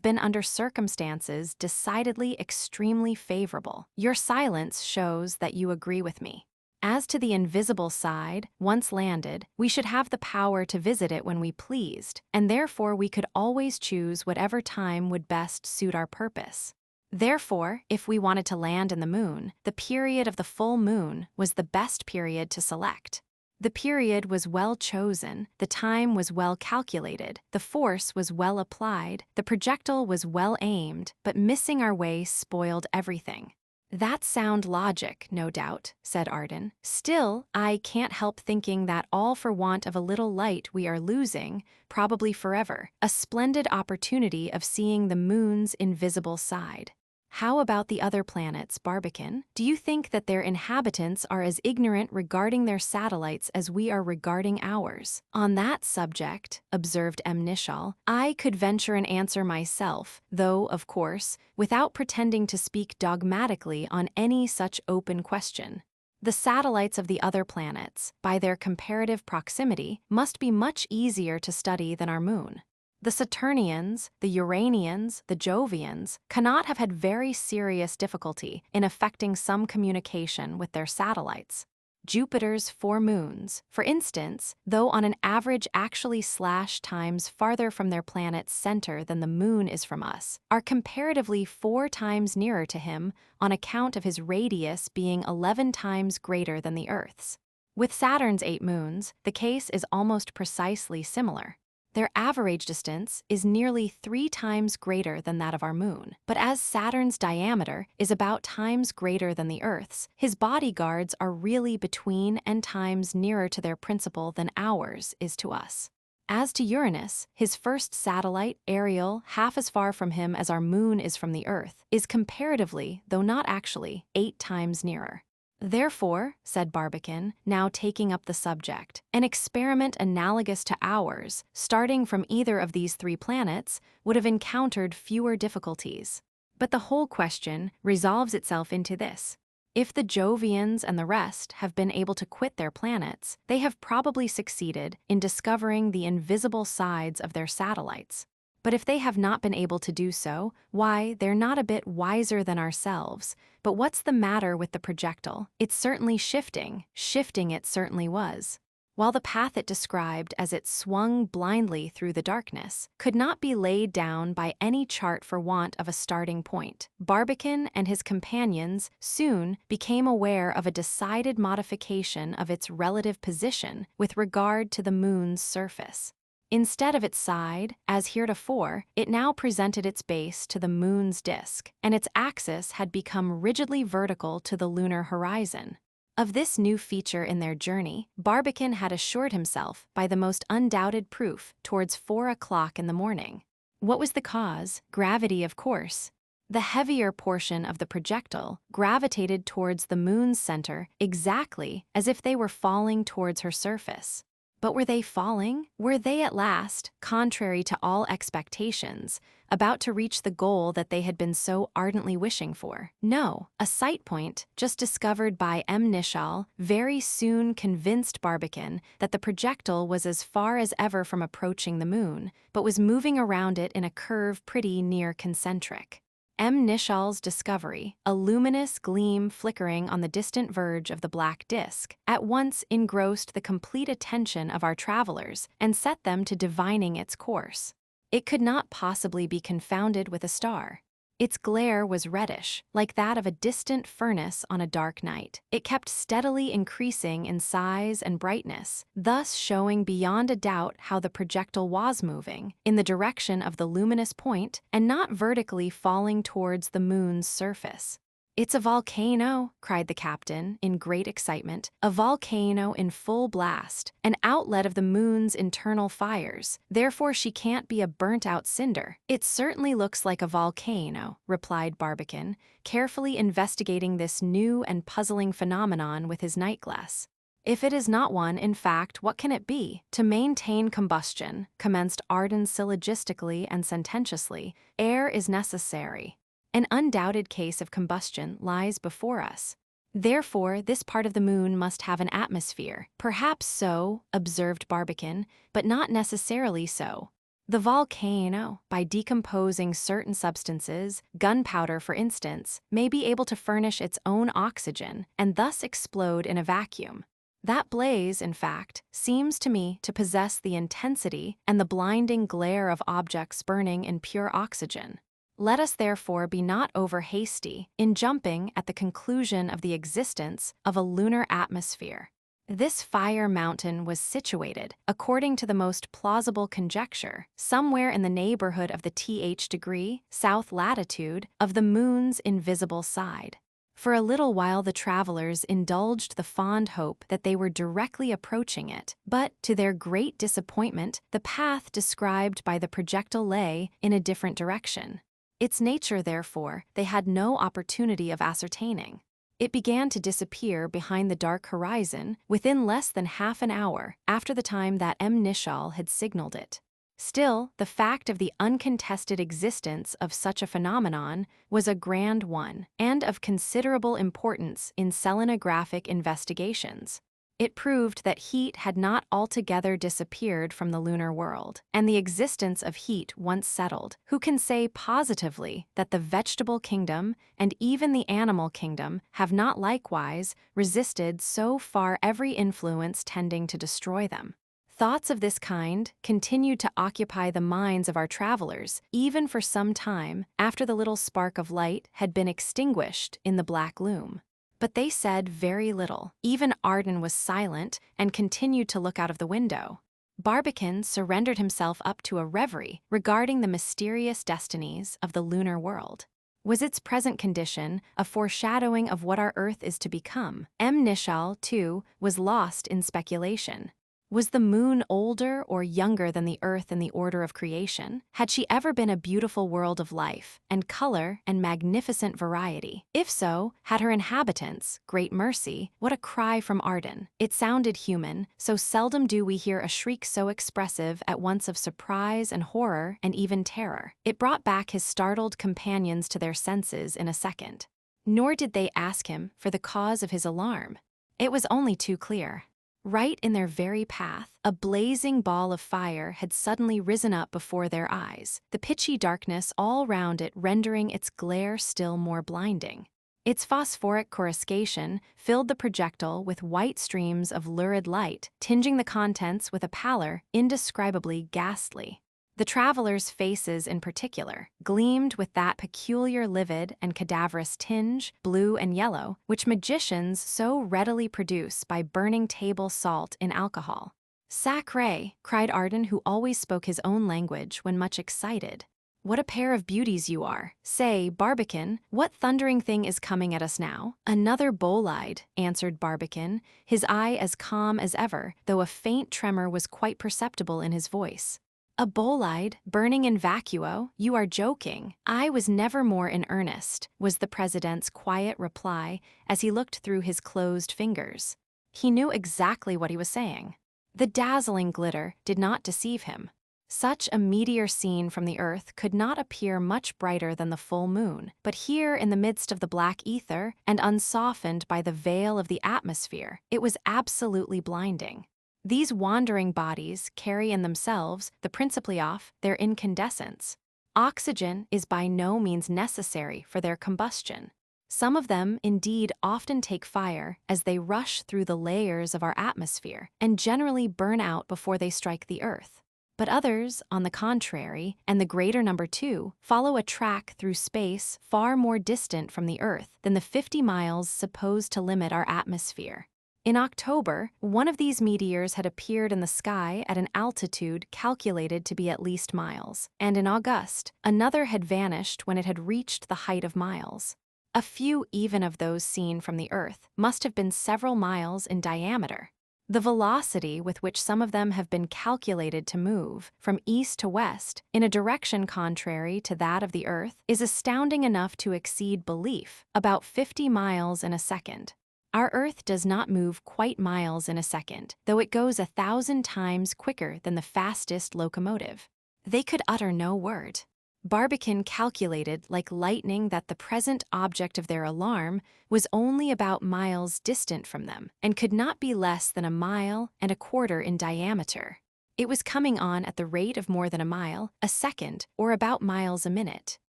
been under circumstances decidedly extremely favorable? Your silence shows that you agree with me. As to the invisible side, once landed, we should have the power to visit it when we pleased, and therefore we could always choose whatever time would best suit our purpose. Therefore, if we wanted to land in the moon, the period of the full moon was the best period to select. The period was well chosen, the time was well calculated, the force was well applied, the projectile was well aimed, but missing our way spoiled everything. That's sound logic, no doubt, said Arden. Still, I can't help thinking that all for want of a little light we are losing, probably forever, a splendid opportunity of seeing the moon's invisible side. How about the other planets, Barbicane? Do you think that their inhabitants are as ignorant regarding their satellites as we are regarding ours? On that subject, observed Amnischal, I could venture an answer myself, though, of course, without pretending to speak dogmatically on any such open question. The satellites of the other planets, by their comparative proximity, must be much easier to study than our moon. The Saturnians, the Uranians, the Jovians cannot have had very serious difficulty in effecting some communication with their satellites. Jupiter's 4 moons, for instance, though on an average actually /times farther from their planet's center than the moon is from us, are comparatively 4 times nearer to him on account of his radius being 11 times greater than the Earth's. With Saturn's 8 moons, the case is almost precisely similar. Their average distance is nearly 3 times greater than that of our moon. But as Saturn's diameter is about times greater than the Earth's, his bodyguards are really between and times nearer to their principal than ours is to us. As to Uranus, his first satellite, Ariel, half as far from him as our moon is from the Earth, is comparatively, though not actually, 8 times nearer. Therefore, said Barbicane, now taking up the subject, an experiment analogous to ours, starting from either of these 3 planets, would have encountered fewer difficulties. But the whole question resolves itself into this. If the Jovians and the rest have been able to quit their planets, they have probably succeeded in discovering the invisible sides of their satellites. But if they have not been able to do so, why, they're not a bit wiser than ourselves. But what's the matter with the projectile? It's certainly shifting. Shifting it certainly was. While the path it described as it swung blindly through the darkness could not be laid down by any chart for want of a starting point, Barbicane and his companions soon became aware of a decided modification of its relative position with regard to the moon's surface. Instead of its side, as heretofore, it now presented its base to the moon's disk, and its axis had become rigidly vertical to the lunar horizon. Of this new feature in their journey, Barbicane had assured himself by the most undoubted proof towards 4 o'clock in the morning. What was the cause? Gravity, of course. The heavier portion of the projectile gravitated towards the moon's center exactly as if they were falling towards her surface. But were they falling? Were they at last, contrary to all expectations, about to reach the goal that they had been so ardently wishing for? No, a sight point, just discovered by M. Nishal, very soon convinced Barbicane that the projectile was as far as ever from approaching the moon, but was moving around it in a curve pretty near concentric. M. Nishal's discovery, a luminous gleam flickering on the distant verge of the black disk, at once engrossed the complete attention of our travelers and set them to divining its course. It could not possibly be confounded with a star. Its glare was reddish, like that of a distant furnace on a dark night. It kept steadily increasing in size and brightness, thus showing beyond a doubt how the projectile was moving, in the direction of the luminous point, and not vertically falling towards the moon's surface. "It's a volcano," cried the captain, in great excitement. "A volcano in full blast, an outlet of the moon's internal fires. Therefore she can't be a burnt-out cinder." "It certainly looks like a volcano," replied Barbicane, carefully investigating this new and puzzling phenomenon with his night-glass. "If it is not one, in fact, what can it be? To maintain combustion," commenced Arden syllogistically and sententiously, "air is necessary. An undoubted case of combustion lies before us. Therefore, this part of the moon must have an atmosphere." "Perhaps so," observed Barbicane, "but not necessarily so. The volcano, by decomposing certain substances, gunpowder for instance, may be able to furnish its own oxygen and thus explode in a vacuum. That blaze, in fact, seems to me to possess the intensity and the blinding glare of objects burning in pure oxygen. Let us therefore be not over hasty in jumping at the conclusion of the existence of a lunar atmosphere. This fire mountain was situated, according to the most plausible conjecture, somewhere in the neighborhood of the th° south latitude of the moon's invisible side. For a little while the travelers indulged the fond hope that they were directly approaching it, but, to their great disappointment, the path described by the projectile lay in a different direction. Its nature, therefore, they had no opportunity of ascertaining. It began to disappear behind the dark horizon within less than half an hour after the time that M. Nishal had signaled it. Still, the fact of the uncontested existence of such a phenomenon was a grand one, and of considerable importance in selenographic investigations. It proved that heat had not altogether disappeared from the lunar world, and the existence of heat once settled. Who can say positively that the vegetable kingdom and even the animal kingdom have not likewise resisted so far every influence tending to destroy them? Thoughts of this kind continued to occupy the minds of our travelers even for some time after the little spark of light had been extinguished in the black loom. But they said very little. Even Arden was silent and continued to look out of the window. Barbicane surrendered himself up to a reverie regarding the mysterious destinies of the lunar world. Was its present condition a foreshadowing of what our Earth is to become? M. Nishal, too, was lost in speculation. Was the moon older or younger than the Earth in the order of creation? Had she ever been a beautiful world of life, and color, and magnificent variety? If so, had her inhabitants, great mercy, what a cry from Arden! It sounded human, so seldom do we hear a shriek so expressive at once of surprise and horror and even terror. It brought back his startled companions to their senses in a second. Nor did they ask him for the cause of his alarm. It was only too clear. Right in their very path, a blazing ball of fire had suddenly risen up before their eyes, the pitchy darkness all round it rendering its glare still more blinding. Its phosphoric coruscation filled the projectile with white streams of lurid light, tinging the contents with a pallor indescribably ghastly. The travelers' faces in particular gleamed with that peculiar livid and cadaverous tinge, blue and yellow, which magicians so readily produce by burning table salt in alcohol. "Sacré!" cried Arden, who always spoke his own language when much excited. "What a pair of beauties you are! Say, Barbicane, what thundering thing is coming at us now?" "Another bolide," answered Barbicane, his eye as calm as ever, though a faint tremor was quite perceptible in his voice. "A bolide, burning in vacuo? You are joking." "I was never more in earnest," was the president's quiet reply as he looked through his closed fingers. He knew exactly what he was saying. The dazzling glitter did not deceive him. Such a meteor seen from the Earth could not appear much brighter than the full moon, but here in the midst of the black ether and unsoftened by the veil of the atmosphere, it was absolutely blinding. These wandering bodies carry in themselves the principally their incandescence. Oxygen is by no means necessary for their combustion. Some of them indeed often take fire as they rush through the layers of our atmosphere and generally burn out before they strike the Earth. But others, on the contrary, and the greater number too, follow a track through space far more distant from the Earth than the 50 miles supposed to limit our atmosphere. In October, one of these meteors had appeared in the sky at an altitude calculated to be at least miles, and in August, another had vanished when it had reached the height of miles. A few even of those seen from the Earth must have been several miles in diameter. The velocity with which some of them have been calculated to move from east to west in a direction contrary to that of the Earth is astounding enough to exceed belief, about 50 miles in a second. Our Earth does not move quite miles in a second, though it goes 1,000 times quicker than the fastest locomotive. They could utter no word. Barbicane calculated like lightning that the present object of their alarm was only about miles distant from them and could not be less than 1.25 miles in diameter. It was coming on at the rate of more than a mile a second, or about miles a minute.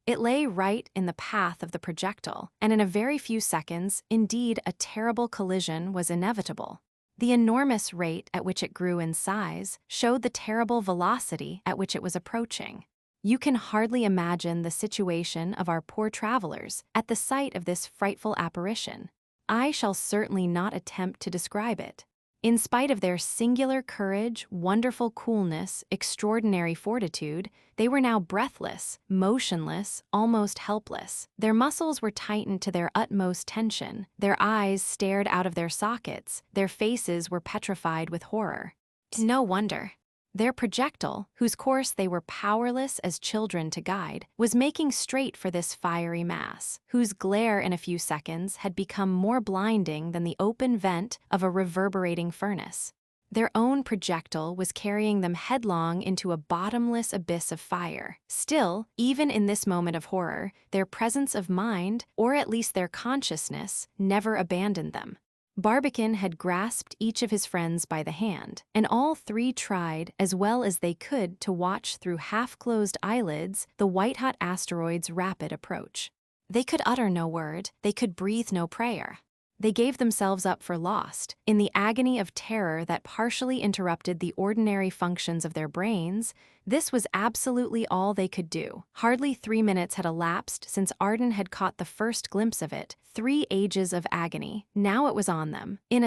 It lay right in the path of the projectile, and in a very few seconds, indeed, a terrible collision was inevitable. The enormous rate at which it grew in size showed the terrible velocity at which it was approaching. You can hardly imagine the situation of our poor travelers at the sight of this frightful apparition. I shall certainly not attempt to describe it. In spite of their singular courage, wonderful coolness, extraordinary fortitude, they were now breathless, motionless, almost helpless. Their muscles were tightened to their utmost tension, their eyes stared out of their sockets, their faces were petrified with horror. No wonder. Their projectile, whose course they were powerless as children to guide, was making straight for this fiery mass, whose glare in a few seconds had become more blinding than the open vent of a reverberating furnace. Their own projectile was carrying them headlong into a bottomless abyss of fire. Still, even in this moment of horror, their presence of mind, or at least their consciousness, never abandoned them. Barbicane had grasped each of his friends by the hand, and all three tried as well as they could to watch through half-closed eyelids the white-hot asteroid's rapid approach. They could utter no word, they could breathe no prayer. They gave themselves up for lost, in the agony of terror that partially interrupted the ordinary functions of their brains. This was absolutely all they could do. Hardly 3 minutes had elapsed since Ardan had caught the first glimpse of it. 3 ages of agony. Now it was on them. In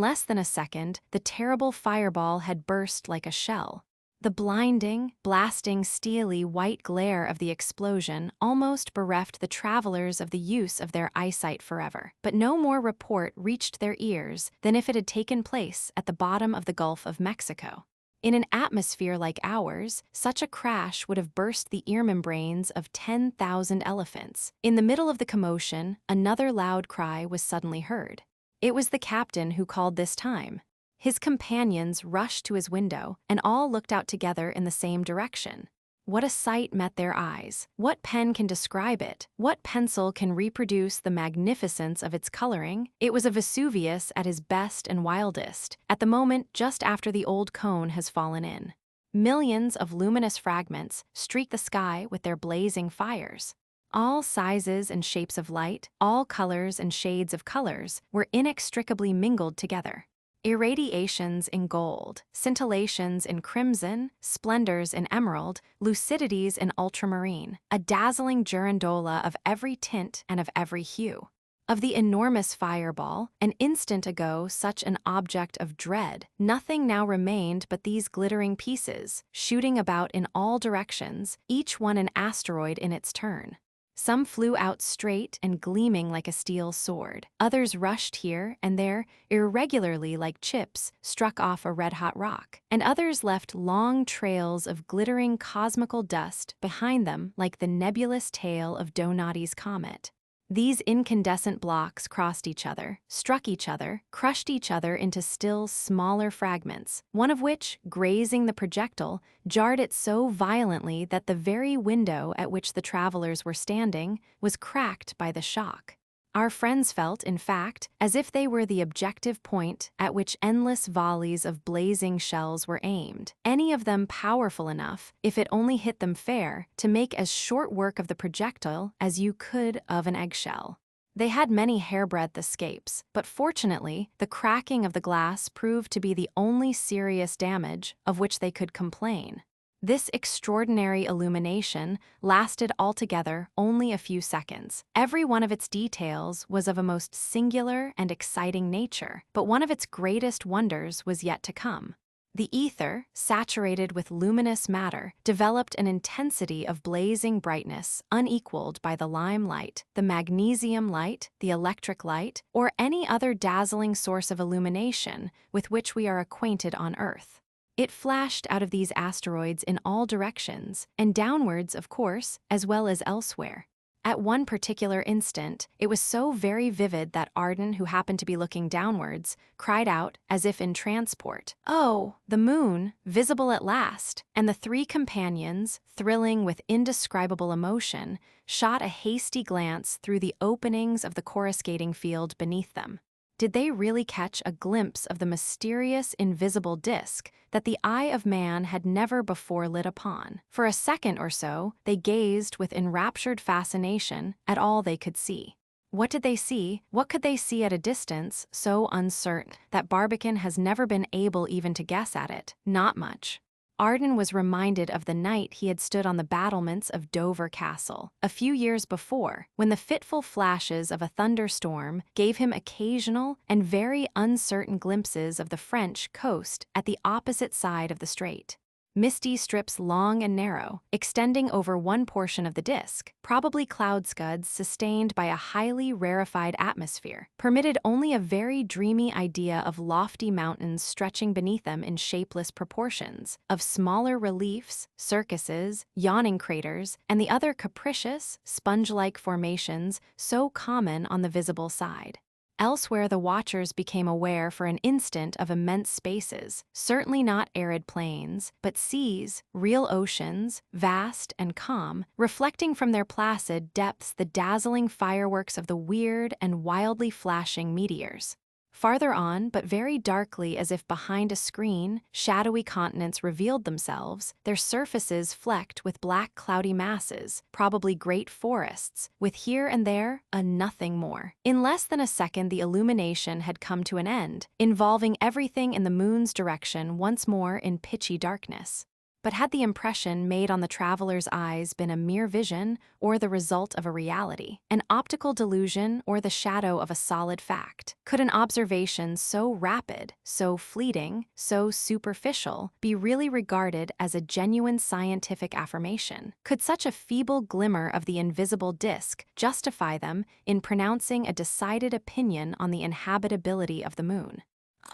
less than a second, the terrible fireball had burst like a shell. The blinding, blasting, steely white glare of the explosion almost bereft the travelers of the use of their eyesight forever. But no more report reached their ears than if it had taken place at the bottom of the Gulf of Mexico. In an atmosphere like ours, such a crash would have burst the ear membranes of 10,000 elephants. In the middle of the commotion, another loud cry was suddenly heard. It was the captain who called this time. His companions rushed to his window, and all looked out together in the same direction. What a sight met their eyes! What pen can describe it? What pencil can reproduce the magnificence of its coloring? It was a Vesuvius at his best and wildest, at the moment just after the old cone has fallen in. Millions of luminous fragments streak the sky with their blazing fires. All sizes and shapes of light, all colors and shades of colors, were inextricably mingled together. Irradiations in gold, scintillations in crimson, splendors in emerald, lucidities in ultramarine, a dazzling girandola of every tint and of every hue. Of the enormous fireball, an instant ago such an object of dread, nothing now remained but these glittering pieces, shooting about in all directions, each one an asteroid in its turn. Some flew out straight and gleaming like a steel sword. Others rushed here and there, irregularly like chips struck off a red-hot rock. And others left long trails of glittering cosmical dust behind them like the nebulous tail of Donati's comet. These incandescent blocks crossed each other, struck each other, crushed each other into still smaller fragments, one of which, grazing the projectile, jarred it so violently that the very window at which the travelers were standing was cracked by the shock. Our friends felt, in fact, as if they were the objective point at which endless volleys of blazing shells were aimed, any of them powerful enough, if it only hit them fair, to make as short work of the projectile as you could of an eggshell. They had many hairbreadth escapes, but fortunately, the cracking of the glass proved to be the only serious damage of which they could complain. This extraordinary illumination lasted altogether only a few seconds. Every one of its details was of a most singular and exciting nature, but one of its greatest wonders was yet to come. The ether, saturated with luminous matter, developed an intensity of blazing brightness unequaled by the lime light, the magnesium light, the electric light, or any other dazzling source of illumination with which we are acquainted on Earth. It flashed out of these asteroids in all directions, and downwards, of course, as well as elsewhere. At one particular instant, it was so very vivid that Arden, who happened to be looking downwards, cried out, as if in transport, "Oh, the moon, visible at last!" And the three companions, thrilling with indescribable emotion, shot a hasty glance through the openings of the coruscating field beneath them. Did they really catch a glimpse of the mysterious invisible disk that the eye of man had never before lit upon? For a second or so, they gazed with enraptured fascination at all they could see. What did they see? What could they see at a distance so uncertain that Barbicane has never been able even to guess at it? Not much. Arden was reminded of the night he had stood on the battlements of Dover Castle a few years before, when the fitful flashes of a thunderstorm gave him occasional and very uncertain glimpses of the French coast at the opposite side of the strait. Misty strips long and narrow, extending over one portion of the disk, probably cloud scuds sustained by a highly rarefied atmosphere, permitted only a very dreamy idea of lofty mountains stretching beneath them in shapeless proportions, of smaller reliefs, circuses, yawning craters, and the other capricious, sponge-like formations so common on the visible side. Elsewhere, the watchers became aware for an instant of immense spaces, certainly not arid plains, but seas, real oceans, vast and calm, reflecting from their placid depths the dazzling fireworks of the weird and wildly flashing meteors. Farther on, but very darkly as if behind a screen, shadowy continents revealed themselves, their surfaces flecked with black cloudy masses, probably great forests, with here and there a nothing more. In less than a second the illumination had come to an end, involving everything in the moon's direction once more in pitchy darkness. But had the impression made on the traveler's eyes been a mere vision or the result of a reality, an optical delusion or the shadow of a solid fact? Could an observation so rapid, so fleeting, so superficial be really regarded as a genuine scientific affirmation? Could such a feeble glimmer of the invisible disk justify them in pronouncing a decided opinion on the inhabitability of the moon?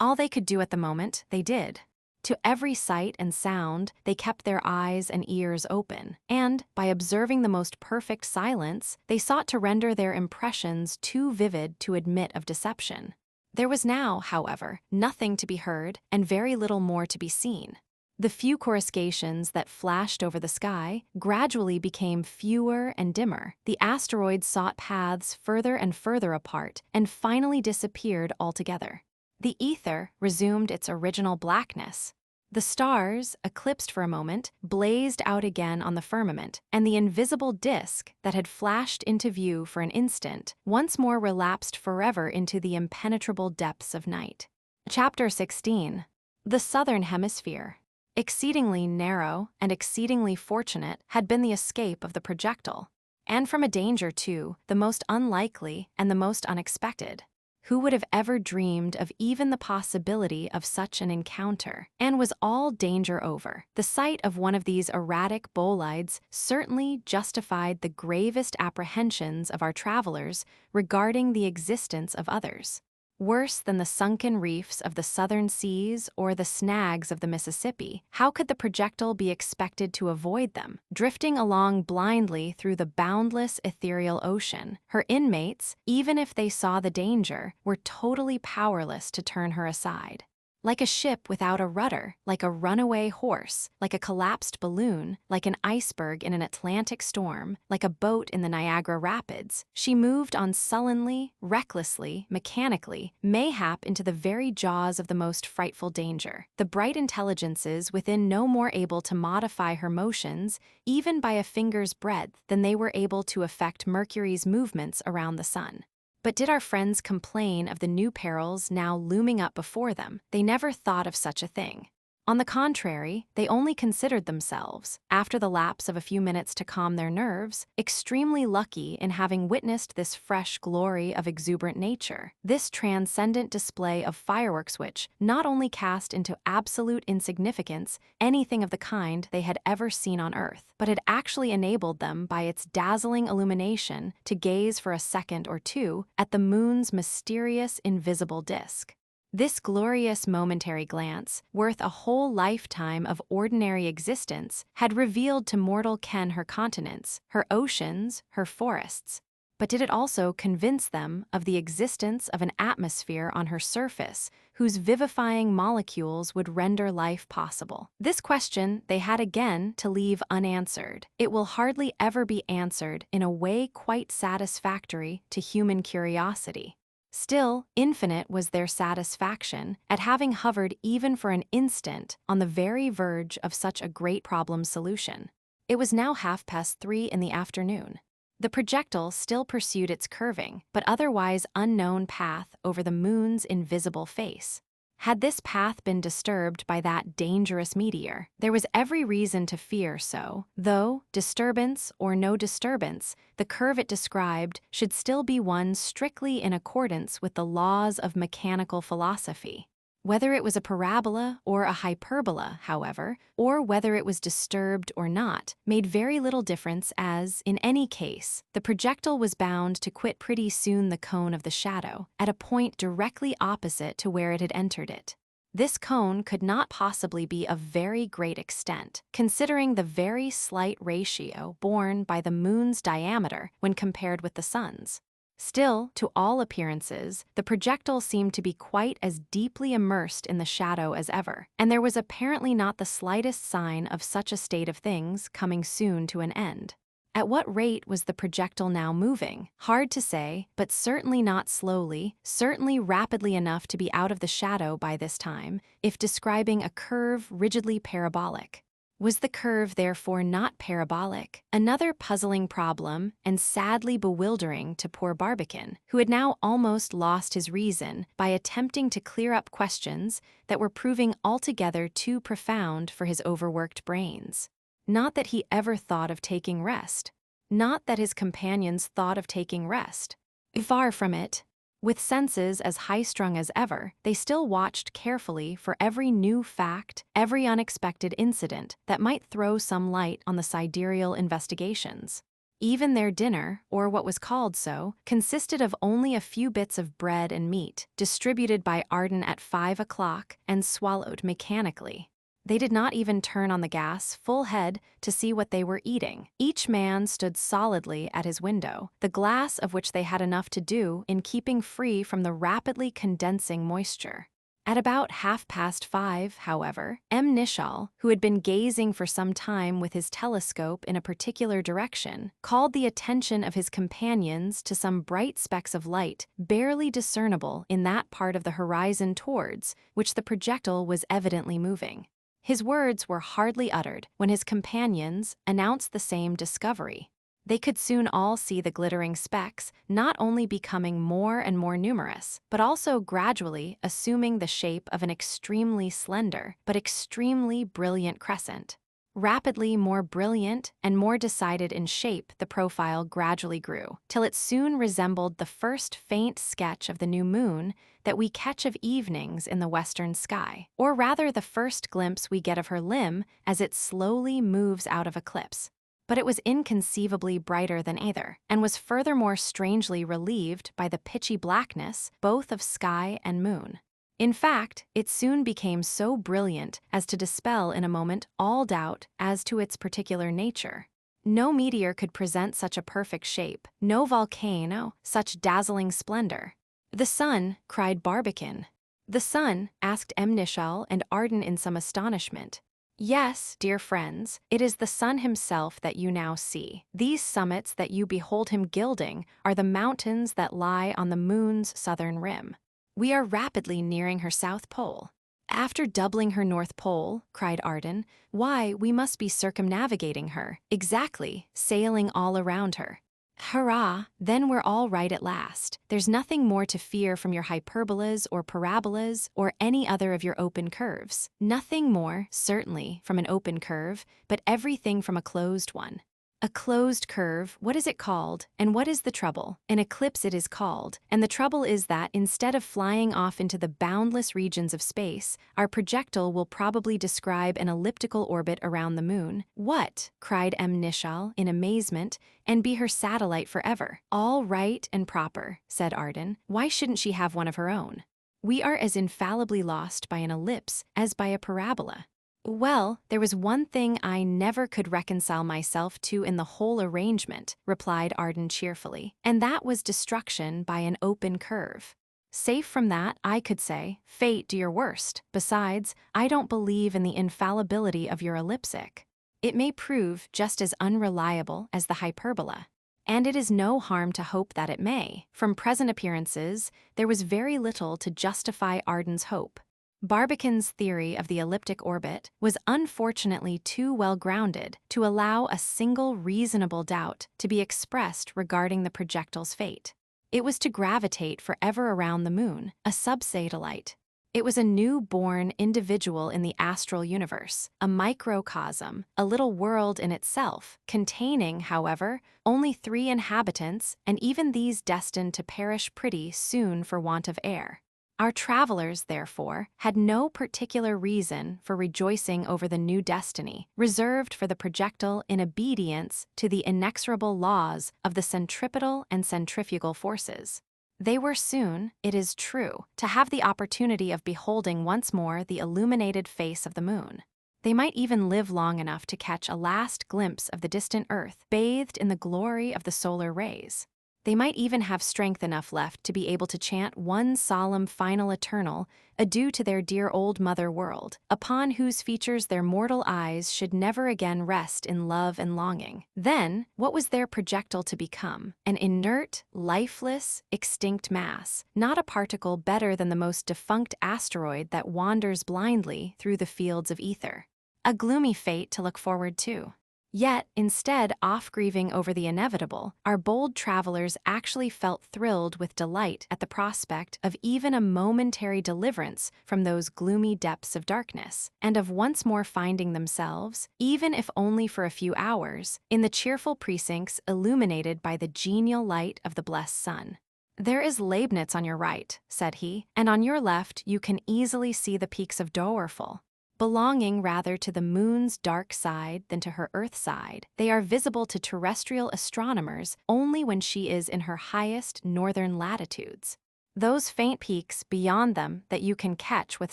All they could do at the moment, they did. To every sight and sound, they kept their eyes and ears open, and, by observing the most perfect silence, they sought to render their impressions too vivid to admit of deception. There was now, however, nothing to be heard and very little more to be seen. The few coruscations that flashed over the sky gradually became fewer and dimmer. The asteroids sought paths further and further apart and finally disappeared altogether. The ether resumed its original blackness. The stars, eclipsed for a moment, blazed out again on the firmament, and the invisible disk that had flashed into view for an instant once more relapsed forever into the impenetrable depths of night. Chapter 16. The Southern Hemisphere. Exceedingly narrow and exceedingly fortunate had been the escape of the projectile, and from a danger, too, the most unlikely and the most unexpected. Who would have ever dreamed of even the possibility of such an encounter? And was all danger over? The sight of one of these erratic bolides certainly justified the gravest apprehensions of our travelers regarding the existence of others. Worse than the sunken reefs of the southern seas or the snags of the Mississippi, how could the projectile be expected to avoid them? Drifting along blindly through the boundless ethereal ocean, her inmates, even if they saw the danger, were totally powerless to turn her aside. Like a ship without a rudder, like a runaway horse, like a collapsed balloon, like an iceberg in an Atlantic storm, like a boat in the Niagara Rapids, she moved on sullenly, recklessly, mechanically, mayhap into the very jaws of the most frightful danger. The bright intelligences within no more able to modify her motions, even by a finger's breadth, than they were able to affect Mercury's movements around the sun. But did our friends complain of the new perils now looming up before them? They never thought of such a thing. On the contrary, they only considered themselves, after the lapse of a few minutes to calm their nerves, extremely lucky in having witnessed this fresh glory of exuberant nature, this transcendent display of fireworks which not only cast into absolute insignificance anything of the kind they had ever seen on Earth, but had actually enabled them by its dazzling illumination to gaze for a second or two at the moon's mysterious invisible disk. This glorious momentary glance, worth a whole lifetime of ordinary existence, had revealed to mortal ken her continents, her oceans, her forests. But did it also convince them of the existence of an atmosphere on her surface whose vivifying molecules would render life possible? This question they had again to leave unanswered. It will hardly ever be answered in a way quite satisfactory to human curiosity. Still, infinite was their satisfaction at having hovered even for an instant on the very verge of such a great problem solution. It was now 3:30 in the afternoon. The projectile still pursued its curving, but otherwise unknown path over the moon's invisible face. Had this path been disturbed by that dangerous meteor, there was every reason to fear so, though, disturbance or no disturbance, the curve it described should still be one strictly in accordance with the laws of mechanical philosophy. Whether it was a parabola or a hyperbola, however, or whether it was disturbed or not, made very little difference as, in any case, the projectile was bound to quit pretty soon the cone of the shadow, at a point directly opposite to where it had entered it. This cone could not possibly be of very great extent, considering the very slight ratio borne by the moon's diameter when compared with the sun's. Still, to all appearances, the projectile seemed to be quite as deeply immersed in the shadow as ever, and there was apparently not the slightest sign of such a state of things coming soon to an end. At what rate was the projectile now moving? Hard to say, but certainly not slowly, certainly rapidly enough to be out of the shadow by this time, if describing a curve rigidly parabolic. Was the curve therefore not parabolic? Another puzzling problem and sadly bewildering to poor Barbicane, who had now almost lost his reason by attempting to clear up questions that were proving altogether too profound for his overworked brains. Not that he ever thought of taking rest. Not that his companions thought of taking rest. Far from it. With senses as high-strung as ever, they still watched carefully for every new fact, every unexpected incident that might throw some light on the sidereal investigations. Even their dinner, or what was called so, consisted of only a few bits of bread and meat, distributed by Arden at 5 o'clock and swallowed mechanically. They did not even turn on the gas full head to see what they were eating. Each man stood solidly at his window, the glass of which they had enough to do in keeping free from the rapidly condensing moisture. At about 5:30, however, M. Nishal, who had been gazing for some time with his telescope in a particular direction, called the attention of his companions to some bright specks of light barely discernible in that part of the horizon towards which the projectile was evidently moving. His words were hardly uttered when his companions announced the same discovery. They could soon all see the glittering specks not only becoming more and more numerous, but also gradually assuming the shape of an extremely slender but extremely brilliant crescent. Rapidly more brilliant and more decided in shape, the profile gradually grew, till it soon resembled the first faint sketch of the new moon that we catch of evenings in the western sky, or rather the first glimpse we get of her limb as it slowly moves out of eclipse. but it was inconceivably brighter than either, and was furthermore strangely relieved by the pitchy blackness both of sky and moon. In fact, it soon became so brilliant as to dispel in a moment all doubt as to its particular nature. No meteor could present such a perfect shape, no volcano such dazzling splendor. "The sun," cried Barbicane. "The sun?" asked Nichal and Arden in some astonishment. "Yes, dear friends, it is the sun himself that you now see. These summits that you behold him gilding are the mountains that lie on the moon's southern rim. We are rapidly nearing her south pole." "After doubling her north pole," cried Arden, "why, we must be circumnavigating her." "Exactly, sailing all around her." "Hurrah, then we're all right at last. There's nothing more to fear from your hyperbolas or parabolas or any other of your open curves. Nothing more, certainly, from an open curve, but everything from a closed one." "A closed curve, what is it called, and what is the trouble?" "An eclipse it is called, and the trouble is that instead of flying off into the boundless regions of space, our projectile will probably describe an elliptical orbit around the moon." "What?" cried Nichal in amazement, "and be her satellite forever." "All right and proper," said Arden. "Why shouldn't she have one of her own? We are as infallibly lost by an ellipse as by a parabola." "Well, there was one thing I never could reconcile myself to in the whole arrangement," replied Arden cheerfully, "and that was destruction by an open curve. Safe from that, I could say, fate do your worst. Besides, I don't believe in the infallibility of your elliptic. It may prove just as unreliable as the hyperbola. And it is no harm to hope that it may. From present appearances, there was very little to justify Arden's hope. Barbicane's theory of the elliptic orbit was unfortunately too well grounded to allow a single reasonable doubt to be expressed regarding the projectile's fate. It was to gravitate forever around the moon, a subsatellite. It was a new-born individual in the astral universe, a microcosm, a little world in itself, containing, however, only 3 inhabitants, and even these destined to perish pretty soon for want of air. Our travelers, therefore, had no particular reason for rejoicing over the new destiny, reserved for the projectile in obedience to the inexorable laws of the centripetal and centrifugal forces. They were soon, it is true, to have the opportunity of beholding once more the illuminated face of the moon. They might even live long enough to catch a last glimpse of the distant Earth, bathed in the glory of the solar rays. They might even have strength enough left to be able to chant one solemn final eternal adieu to their dear old mother world, upon whose features their mortal eyes should never again rest in love and longing. Then, what was their projectile to become? An inert, lifeless, extinct mass, not a particle better than the most defunct asteroid that wanders blindly through the fields of ether. A gloomy fate to look forward to. Yet, instead of grieving over the inevitable, our bold travelers actually felt thrilled with delight at the prospect of even a momentary deliverance from those gloomy depths of darkness, and of once more finding themselves, even if only for a few hours, in the cheerful precincts illuminated by the genial light of the blessed sun. "There is Leibniz on your right," said he, "and on your left you can easily see the peaks of Doerfel. Belonging rather to the moon's dark side than to her earth side, they are visible to terrestrial astronomers only when she is in her highest northern latitudes. Those faint peaks beyond them that you can catch with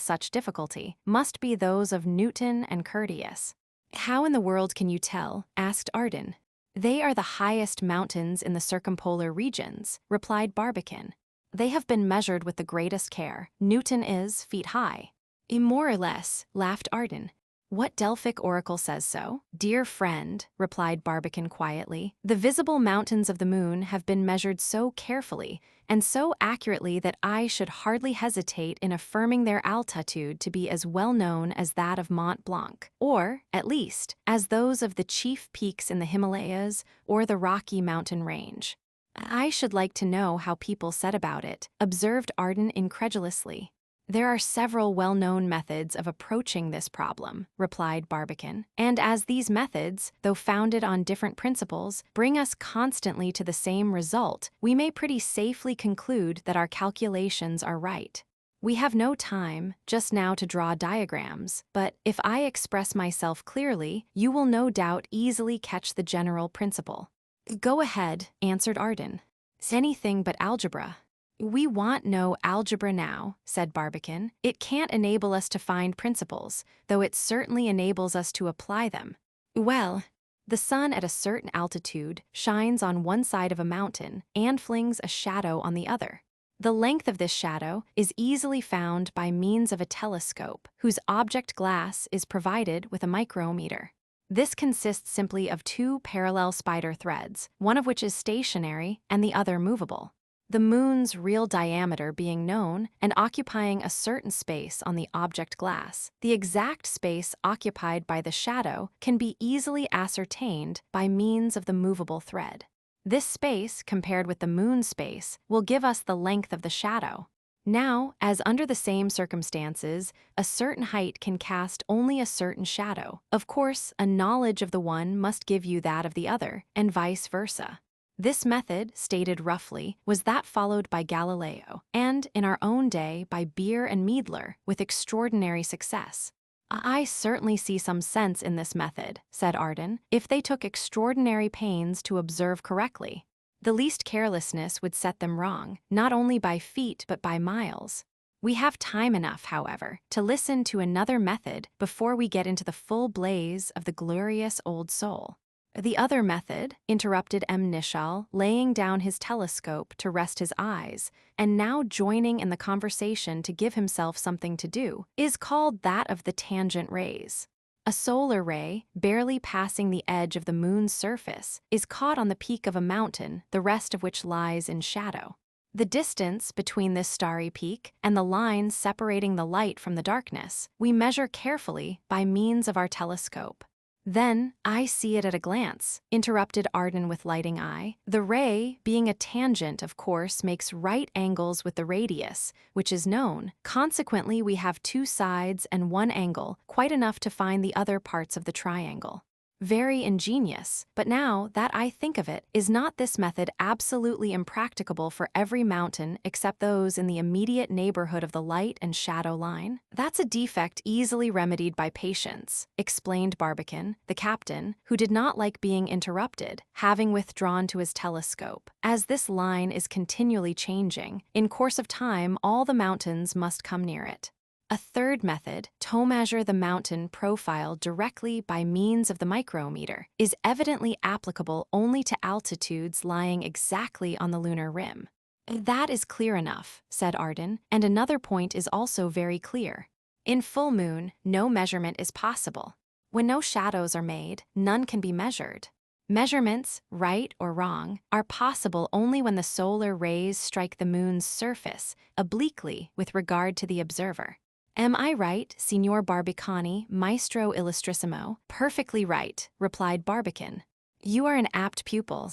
such difficulty must be those of Newton and Curtius." "How in the world can you tell?" asked Arden. "They are the highest mountains in the circumpolar regions," replied Barbicane. "They have been measured with the greatest care. Newton is feet high." "More or less," laughed Arden. "What Delphic oracle says so?" "Dear friend," replied Barbicane quietly, "the visible mountains of the moon have been measured so carefully and so accurately that I should hardly hesitate in affirming their altitude to be as well known as that of Mont Blanc, or, at least, as those of the chief peaks in the Himalayas or the Rocky Mountain range." "I should like to know how people set about it," observed Arden incredulously. "There are several well-known methods of approaching this problem," replied Barbicane, "and as these methods, though founded on different principles, bring us constantly to the same result, we may pretty safely conclude that our calculations are right." We have no time just now to draw diagrams, but if I express myself clearly, you will no doubt easily catch the general principle. Go ahead, answered Arden. Anything but algebra. We want no algebra now, said Barbicane. It can't enable us to find principles, though it certainly enables us to apply them. Well, the sun at a certain altitude shines on one side of a mountain and flings a shadow on the other. The length of this shadow is easily found by means of a telescope, whose object glass is provided with a micrometer. This consists simply of two parallel spider threads, one of which is stationary and the other movable. The moon's real diameter being known and occupying a certain space on the object glass, the exact space occupied by the shadow can be easily ascertained by means of the movable thread. This space, compared with the moon's space, will give us the length of the shadow. Now, as under the same circumstances, a certain height can cast only a certain shadow, of course, a knowledge of the one must give you that of the other, and vice versa. This method, stated roughly, was that followed by Galileo, and, in our own day, by Beer and Meidler, with extraordinary success. I certainly see some sense in this method, said Arden, if they took extraordinary pains to observe correctly. The least carelessness would set them wrong, not only by feet but by miles. We have time enough, however, to listen to another method before we get into the full blaze of the glorious old soul. The other method, interrupted M. Nishal, laying down his telescope to rest his eyes, and now joining in the conversation to give himself something to do, is called that of the tangent rays. A solar ray, barely passing the edge of the moon's surface, is caught on the peak of a mountain, the rest of which lies in shadow. The distance between this starry peak and the lines separating the light from the darkness, we measure carefully by means of our telescope. Then, I see it at a glance, interrupted Arden with lighting eye. The ray, being a tangent, of course, makes right angles with the radius, which is known. Consequently, we have two sides and one angle, quite enough to find the other parts of the triangle. Very ingenious, but now that I think of it, is not this method absolutely impracticable for every mountain except those in the immediate neighborhood of the light and shadow line? That's a defect easily remedied by patience, explained Barbicane, the captain, who did not like being interrupted, having withdrawn to his telescope. As this line is continually changing, in course of time all the mountains must come near it. A third method, to measure the mountain profile directly by means of the micrometer, is evidently applicable only to altitudes lying exactly on the lunar rim. That is clear enough, said Arden, and another point is also very clear. In full moon, no measurement is possible. When no shadows are made, none can be measured. Measurements, right or wrong, are possible only when the solar rays strike the moon's surface, obliquely with regard to the observer. Am I right, Signor Barbicane, Maestro Illustrissimo? Perfectly right, replied Barbicane. You are an apt pupil.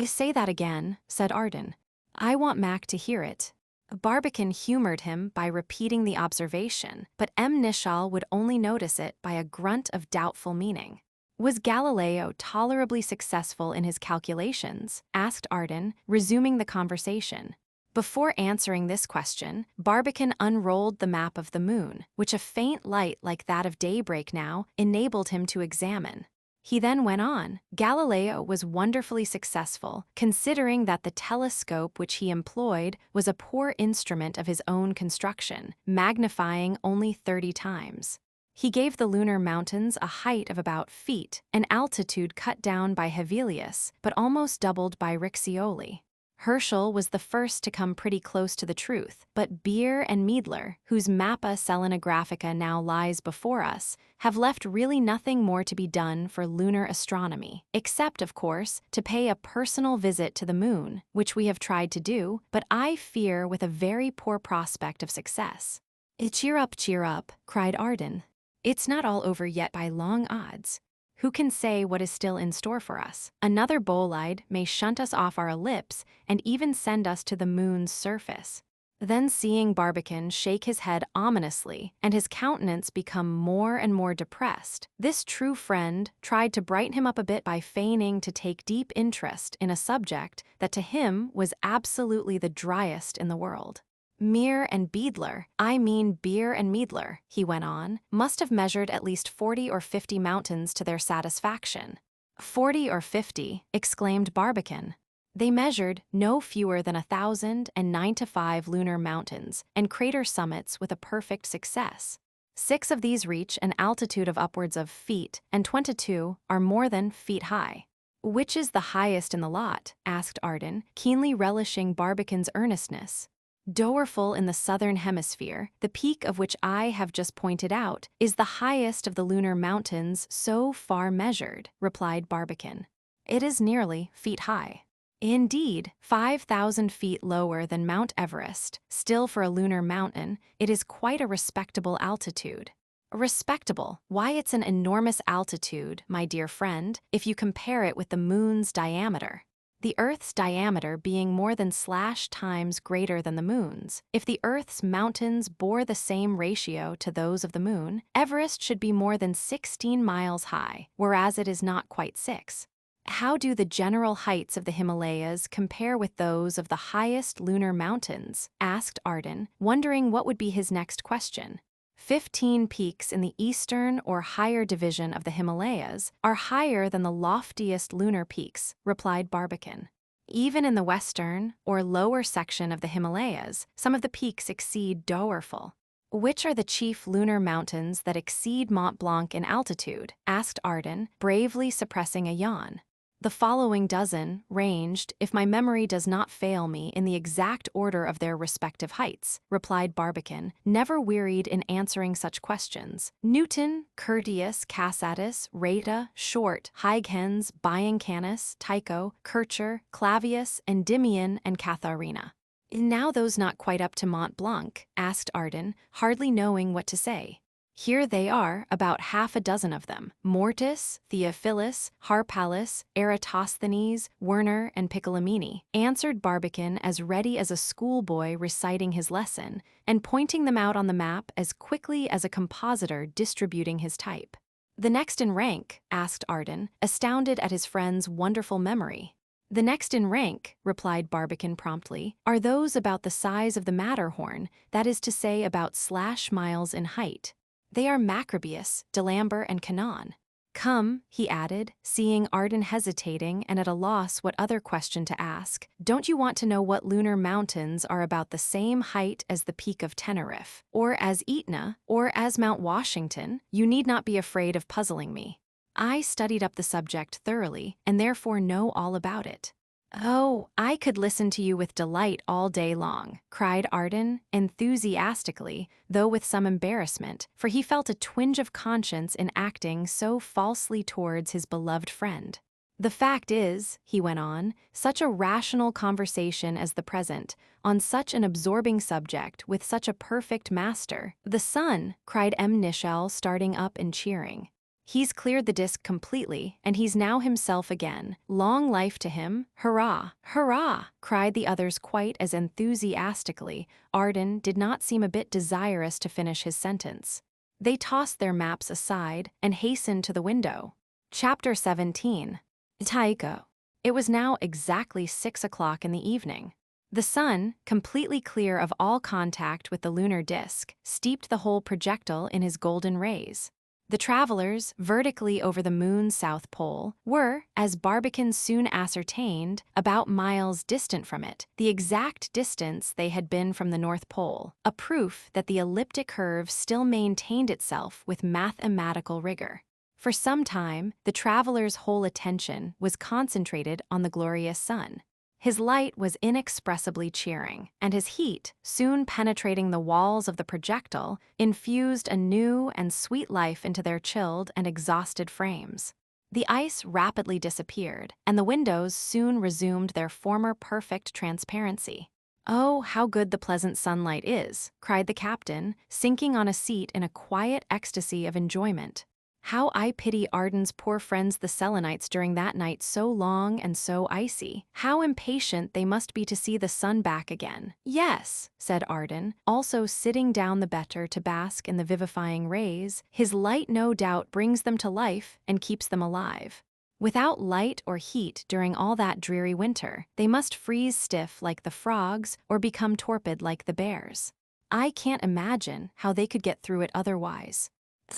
Say that again, said Arden. I want Mac to hear it. Barbicane humored him by repeating the observation, but M. Nishal would only notice it by a grunt of doubtful meaning. Was Galileo tolerably successful in his calculations? Asked Arden, resuming the conversation. Before answering this question, Barbicane unrolled the map of the moon, which a faint light like that of daybreak now enabled him to examine. He then went on. Galileo was wonderfully successful, considering that the telescope which he employed was a poor instrument of his own construction, magnifying only 30 times. He gave the lunar mountains a height of about feet, an altitude cut down by Hevelius, but almost doubled by Riccioli. Herschel was the first to come pretty close to the truth, but Beer and Meidler, whose Mappa Selenographica now lies before us, have left really nothing more to be done for lunar astronomy, except, of course, to pay a personal visit to the moon, which we have tried to do, but I fear with a very poor prospect of success. Cheer up, cried Arden. It's not all over yet by long odds. Who can say what is still in store for us? Another bolide may shunt us off our ellipse and even send us to the moon's surface. Then, seeing Barbicane shake his head ominously and his countenance become more and more depressed, this true friend tried to brighten him up a bit by feigning to take deep interest in a subject that to him was absolutely the driest in the world. Mir and Beedler, I mean Beer and Meadler, he went on, must have measured at least 40 or 50 mountains to their satisfaction. 40 or 50, exclaimed Barbicane. They measured no fewer than 1,095 lunar mountains and crater summits with a perfect success. 6 of these reach an altitude of upwards of feet, and 22 are more than feet high. Which is the highest in the lot? Asked Arden, keenly relishing Barbicane's earnestness. Doerful in the southern hemisphere, the peak of which I have just pointed out, is the highest of the lunar mountains so far measured, replied Barbicane. It is nearly feet high. Indeed, 5,000 feet lower than Mount Everest. Still, for a lunar mountain, it is quite a respectable altitude. Respectable? Why, it's an enormous altitude, my dear friend, if you compare it with the moon's diameter. The Earth's diameter being more than / times greater than the moon's. If the Earth's mountains bore the same ratio to those of the moon, Everest should be more than 16 miles high, whereas it is not quite 6. How do the general heights of the Himalayas compare with those of the highest lunar mountains? Asked Arden, wondering what would be his next question. 15 peaks in the eastern or higher division of the Himalayas are higher than the loftiest lunar peaks, replied Barbicane. Even in the western or lower section of the Himalayas, some of the peaks exceed Doerful. Which are the chief lunar mountains that exceed Mont Blanc in altitude? Asked Arden, bravely suppressing a yawn. The following dozen ranged, if my memory does not fail me, in the exact order of their respective heights, replied Barbicane, never wearied in answering such questions. Newton, Curtius, Cassatus, Rheta, Short, Huygens, Biancanus, Tycho, Kircher, Clavius, Endymion, and Catharina. Now those not quite up to Mont Blanc, asked Arden, hardly knowing what to say. Here they are, about half a dozen of them: Mortis, Theophilus, Harpalus, Eratosthenes, Werner, and Piccolomini, answered Barbicane as ready as a schoolboy reciting his lesson, and pointing them out on the map as quickly as a compositor distributing his type. The next in rank? Asked Arden, astounded at his friend's wonderful memory. The next in rank, replied Barbicane promptly, are those about the size of the Matterhorn, that is to say about / miles in height. They are Macrobius, Delambre, and Canaan. Come, he added, seeing Arden hesitating and at a loss what other question to ask, don't you want to know what lunar mountains are about the same height as the Peak of Teneriffe, or as Etna, or as Mount Washington? You need not be afraid of puzzling me. I studied up the subject thoroughly, and therefore know all about it. Oh, I could listen to you with delight all day long, cried Arden, enthusiastically, though with some embarrassment, for he felt a twinge of conscience in acting so falsely towards his beloved friend. The fact is, he went on, such a rational conversation as the present, on such an absorbing subject with such a perfect master. The sun, cried M. Nichel, starting up and cheering. He's cleared the disk completely, and he's now himself again. Long life to him! Hurrah! Hurrah! Cried the others quite as enthusiastically. Arden did not seem a bit desirous to finish his sentence. They tossed their maps aside and hastened to the window. Chapter 17. Tycho. It was now exactly 6 o'clock in the evening. The sun, completely clear of all contact with the lunar disk, steeped the whole projectile in his golden rays. The travelers, vertically over the moon's south pole, were, as Barbicane soon ascertained, about miles distant from it, the exact distance they had been from the North Pole, a proof that the elliptic curve still maintained itself with mathematical rigor. For some time, the travelers' whole attention was concentrated on the glorious sun. His light was inexpressibly cheering, and his heat, soon penetrating the walls of the projectile, infused a new and sweet life into their chilled and exhausted frames. The ice rapidly disappeared, and the windows soon resumed their former perfect transparency. "Oh, how good the pleasant sunlight is!" cried the captain, sinking on a seat in a quiet ecstasy of enjoyment. "How I pity Arden's poor friends the Selenites during that night so long and so icy. How impatient they must be to see the sun back again." "Yes," said Arden, also sitting down the better to bask in the vivifying rays, "his light no doubt brings them to life and keeps them alive." Without light or heat during all that dreary winter, they must freeze stiff like the frogs or become torpid like the bears. I can't imagine how they could get through it otherwise.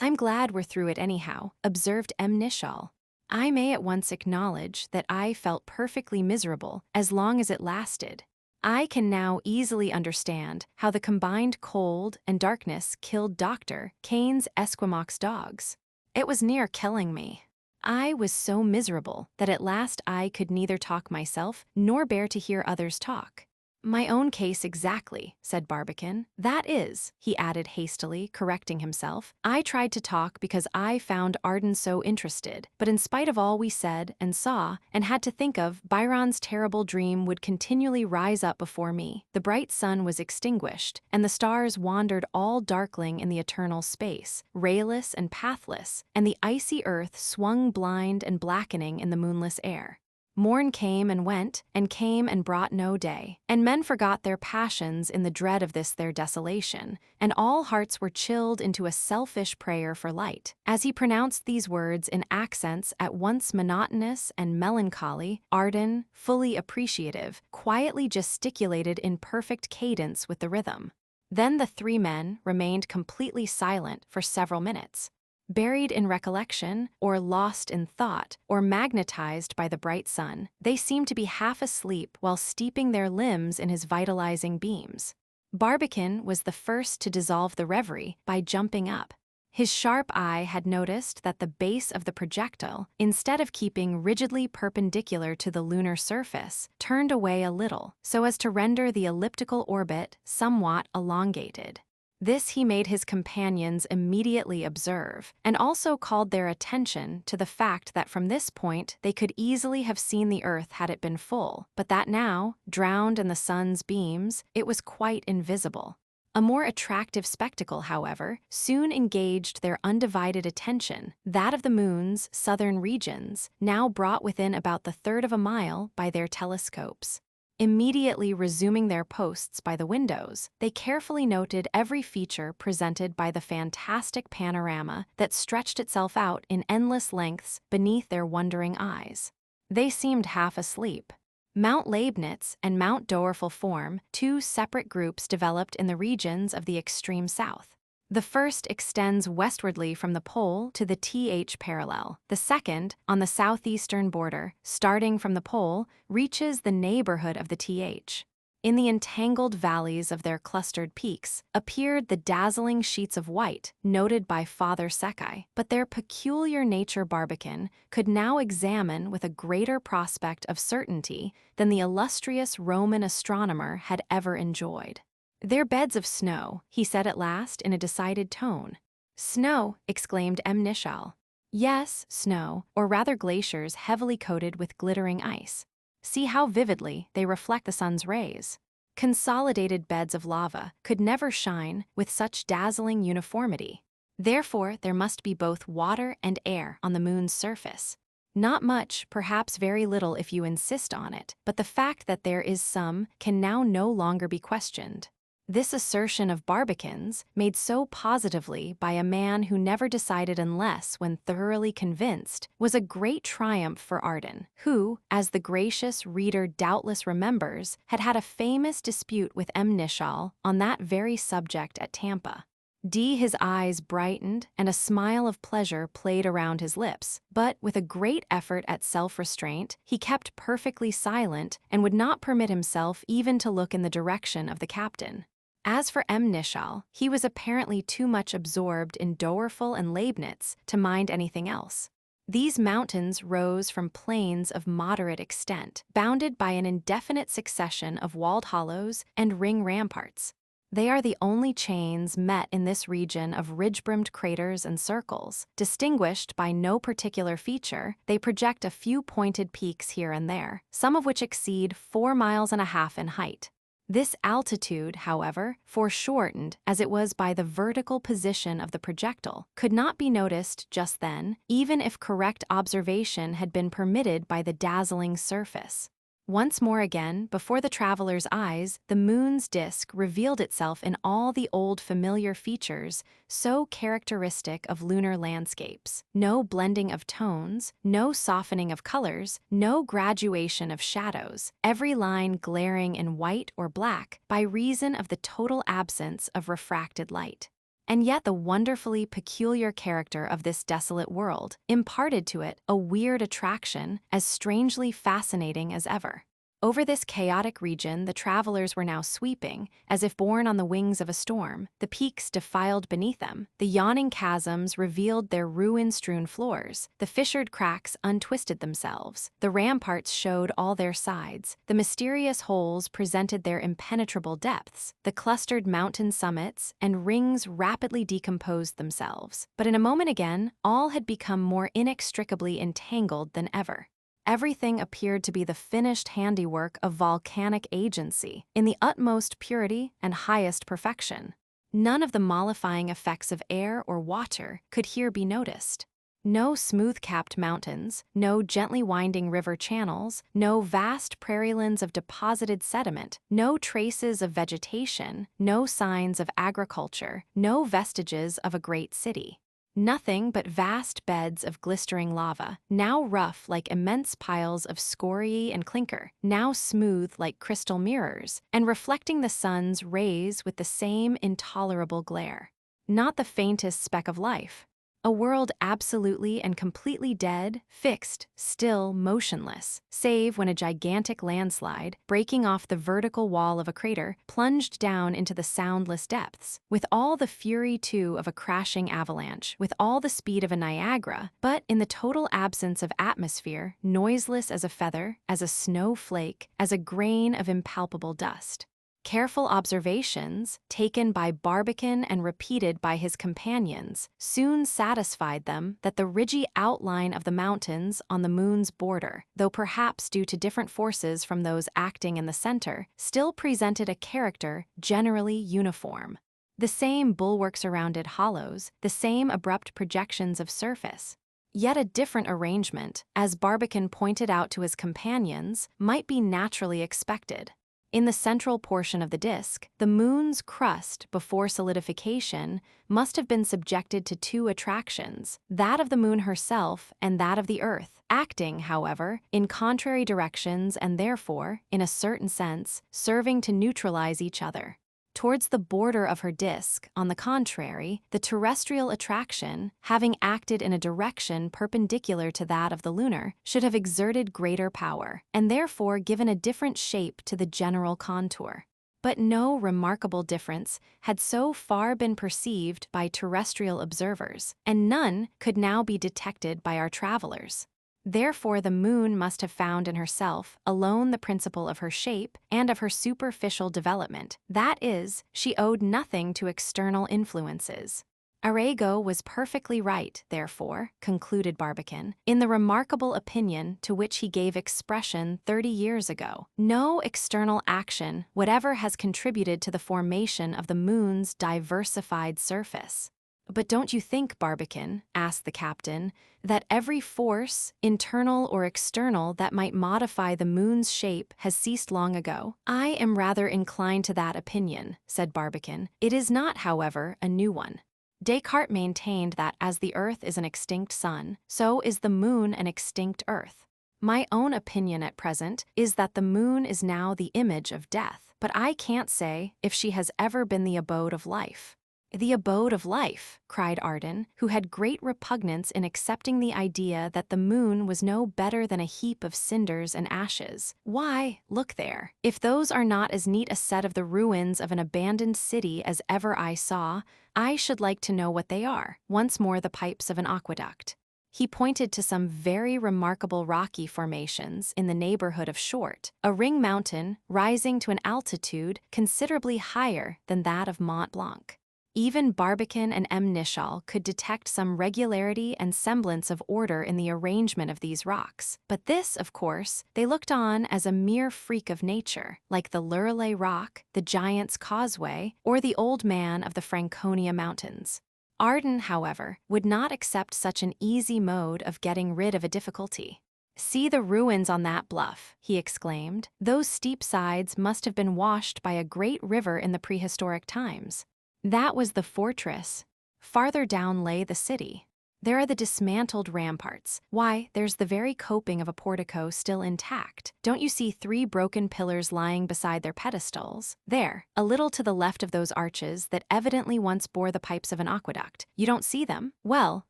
I'm glad we're through it anyhow, observed M. Nishal. I may at once acknowledge that I felt perfectly miserable as long as it lasted. I can now easily understand how the combined cold and darkness killed Dr. Kane's Esquimaux dogs. It was near killing me. I was so miserable that at last I could neither talk myself nor bear to hear others talk. My own case exactly, said Barbicane. That is, he added hastily, correcting himself, I tried to talk because I found Arden so interested, but in spite of all we said and saw and had to think of, Byron's terrible dream would continually rise up before me. The bright sun was extinguished, and the stars wandered all darkling in the eternal space, rayless and pathless, and the icy earth swung blind and blackening in the moonless air. Morn came and went, and came and brought no day, and men forgot their passions in the dread of this their desolation, and all hearts were chilled into a selfish prayer for light. As he pronounced these words in accents at once monotonous and melancholy, Arden, fully appreciative, quietly gesticulated in perfect cadence with the rhythm. Then the three men remained completely silent for several minutes. Buried in recollection, or lost in thought, or magnetized by the bright sun, they seemed to be half asleep while steeping their limbs in his vitalizing beams. Barbicane was the first to dissolve the reverie by jumping up. His sharp eye had noticed that the base of the projectile, instead of keeping rigidly perpendicular to the lunar surface, turned away a little, so as to render the elliptical orbit somewhat elongated. This he made his companions immediately observe, and also called their attention to the fact that from this point they could easily have seen the earth had it been full, but that now, drowned in the sun's beams, it was quite invisible. A more attractive spectacle, however, soon engaged their undivided attention, that of the moon's southern regions, now brought within about the third of a mile by their telescopes. Immediately resuming their posts by the windows, they carefully noted every feature presented by the fantastic panorama that stretched itself out in endless lengths beneath their wondering eyes. They seemed half asleep. Mount Leibnitz and Mount Doerfel form two separate groups developed in the regions of the extreme south. The first extends westwardly from the pole to the TH parallel. The second, on the southeastern border, starting from the pole, reaches the neighborhood of the TH. In the entangled valleys of their clustered peaks appeared the dazzling sheets of white noted by Father Secchi, but their peculiar nature Barbicane could now examine with a greater prospect of certainty than the illustrious Roman astronomer had ever enjoyed. They're beds of snow, he said at last in a decided tone. Snow, exclaimed M. Nishal. Yes, snow, or rather glaciers heavily coated with glittering ice. See how vividly they reflect the sun's rays. Consolidated beds of lava could never shine with such dazzling uniformity. Therefore, there must be both water and air on the moon's surface. Not much, perhaps very little if you insist on it, but the fact that there is some can now no longer be questioned. This assertion of Barbicane's, made so positively by a man who never decided unless when thoroughly convinced, was a great triumph for Arden, who, as the gracious reader doubtless remembers, had had a famous dispute with M. Nishal on that very subject at Tampa. His eyes brightened, and a smile of pleasure played around his lips, but with a great effort at self-restraint, he kept perfectly silent and would not permit himself even to look in the direction of the captain. As for M. Nishal, he was apparently too much absorbed in Doerfel and Leibnitz to mind anything else. These mountains rose from plains of moderate extent, bounded by an indefinite succession of walled hollows and ring ramparts. They are the only chains met in this region of ridge-brimmed craters and circles. Distinguished by no particular feature, they project a few pointed peaks here and there, some of which exceed 4.5 miles in height. This altitude, however, foreshortened as it was by the vertical position of the projectile, could not be noticed just then, even if correct observation had been permitted by the dazzling surface. Once more again, before the traveler's eyes, the moon's disk revealed itself in all the old familiar features so characteristic of lunar landscapes. No blending of tones, no softening of colors, no graduation of shadows, every line glaring in white or black by reason of the total absence of refracted light. And yet the wonderfully peculiar character of this desolate world imparted to it a weird attraction as strangely fascinating as ever. Over this chaotic region the travelers were now sweeping, as if borne on the wings of a storm. The peaks defiled beneath them, the yawning chasms revealed their ruin-strewn floors, the fissured cracks untwisted themselves, the ramparts showed all their sides, the mysterious holes presented their impenetrable depths, the clustered mountain summits and rings rapidly decomposed themselves. But in a moment again, all had become more inextricably entangled than ever. Everything appeared to be the finished handiwork of volcanic agency, in the utmost purity and highest perfection. None of the mollifying effects of air or water could here be noticed. No smooth-capped mountains, no gently winding river channels, no vast prairielands of deposited sediment, no traces of vegetation, no signs of agriculture, no vestiges of a great city. Nothing but vast beds of glistering lava, now rough like immense piles of scoriae and clinker, now smooth like crystal mirrors, and reflecting the sun's rays with the same intolerable glare. Not the faintest speck of life. A world absolutely and completely dead, fixed, still, motionless, save when a gigantic landslide, breaking off the vertical wall of a crater, plunged down into the soundless depths, with all the fury, too, of a crashing avalanche, with all the speed of a Niagara, but in the total absence of atmosphere, noiseless as a feather, as a snowflake, as a grain of impalpable dust. Careful observations, taken by Barbicane and repeated by his companions, soon satisfied them that the ridgy outline of the mountains on the moon's border, though perhaps due to different forces from those acting in the center, still presented a character generally uniform. The same bulwark-surrounded hollows, the same abrupt projections of surface. Yet a different arrangement, as Barbicane pointed out to his companions, might be naturally expected. In the central portion of the disk, the moon's crust, before solidification, must have been subjected to two attractions, that of the moon herself and that of the earth, acting, however, in contrary directions and therefore, in a certain sense, serving to neutralize each other. Towards the border of her disk, on the contrary, the terrestrial attraction, having acted in a direction perpendicular to that of the lunar, should have exerted greater power, and therefore given a different shape to the general contour. But no remarkable difference had so far been perceived by terrestrial observers, and none could now be detected by our travelers. Therefore the moon must have found in herself alone the principle of her shape and of her superficial development. That is, she owed nothing to external influences. Arago was perfectly right, therefore, concluded Barbicane, in the remarkable opinion to which he gave expression 30 years ago. No external action whatever has contributed to the formation of the moon's diversified surface. "But don't you think, Barbicane," asked the captain, "that every force, internal or external, that might modify the moon's shape has ceased long ago?" "I am rather inclined to that opinion," said Barbicane. "It is not, however, a new one. Descartes maintained that as the earth is an extinct sun, so is the moon an extinct earth. My own opinion at present is that the moon is now the image of death, but I can't say if she has ever been the abode of life." "The abode of life," cried Arden, who had great repugnance in accepting the idea that the moon was no better than a heap of cinders and ashes. "Why, look there. If those are not as neat a set of the ruins of an abandoned city as ever I saw, I should like to know what they are." Once more the pipes of an aqueduct. He pointed to some very remarkable rocky formations in the neighborhood of Short, a ring mountain rising to an altitude considerably higher than that of Mont Blanc. Even Barbicane and M. Nichol could detect some regularity and semblance of order in the arrangement of these rocks, but this, of course, they looked on as a mere freak of nature, like the Lurelay Rock, the Giant's Causeway, or the Old Man of the Franconia Mountains. Arden, however, would not accept such an easy mode of getting rid of a difficulty. "See the ruins on that bluff," he exclaimed. "Those steep sides must have been washed by a great river in the prehistoric times." That was the fortress. Farther down lay the city. There are the dismantled ramparts. Why, there's the very coping of a portico still intact. Don't you see 3 broken pillars lying beside their pedestals? There, a little to the left of those arches that evidently once bore the pipes of an aqueduct. You don't see them? Well,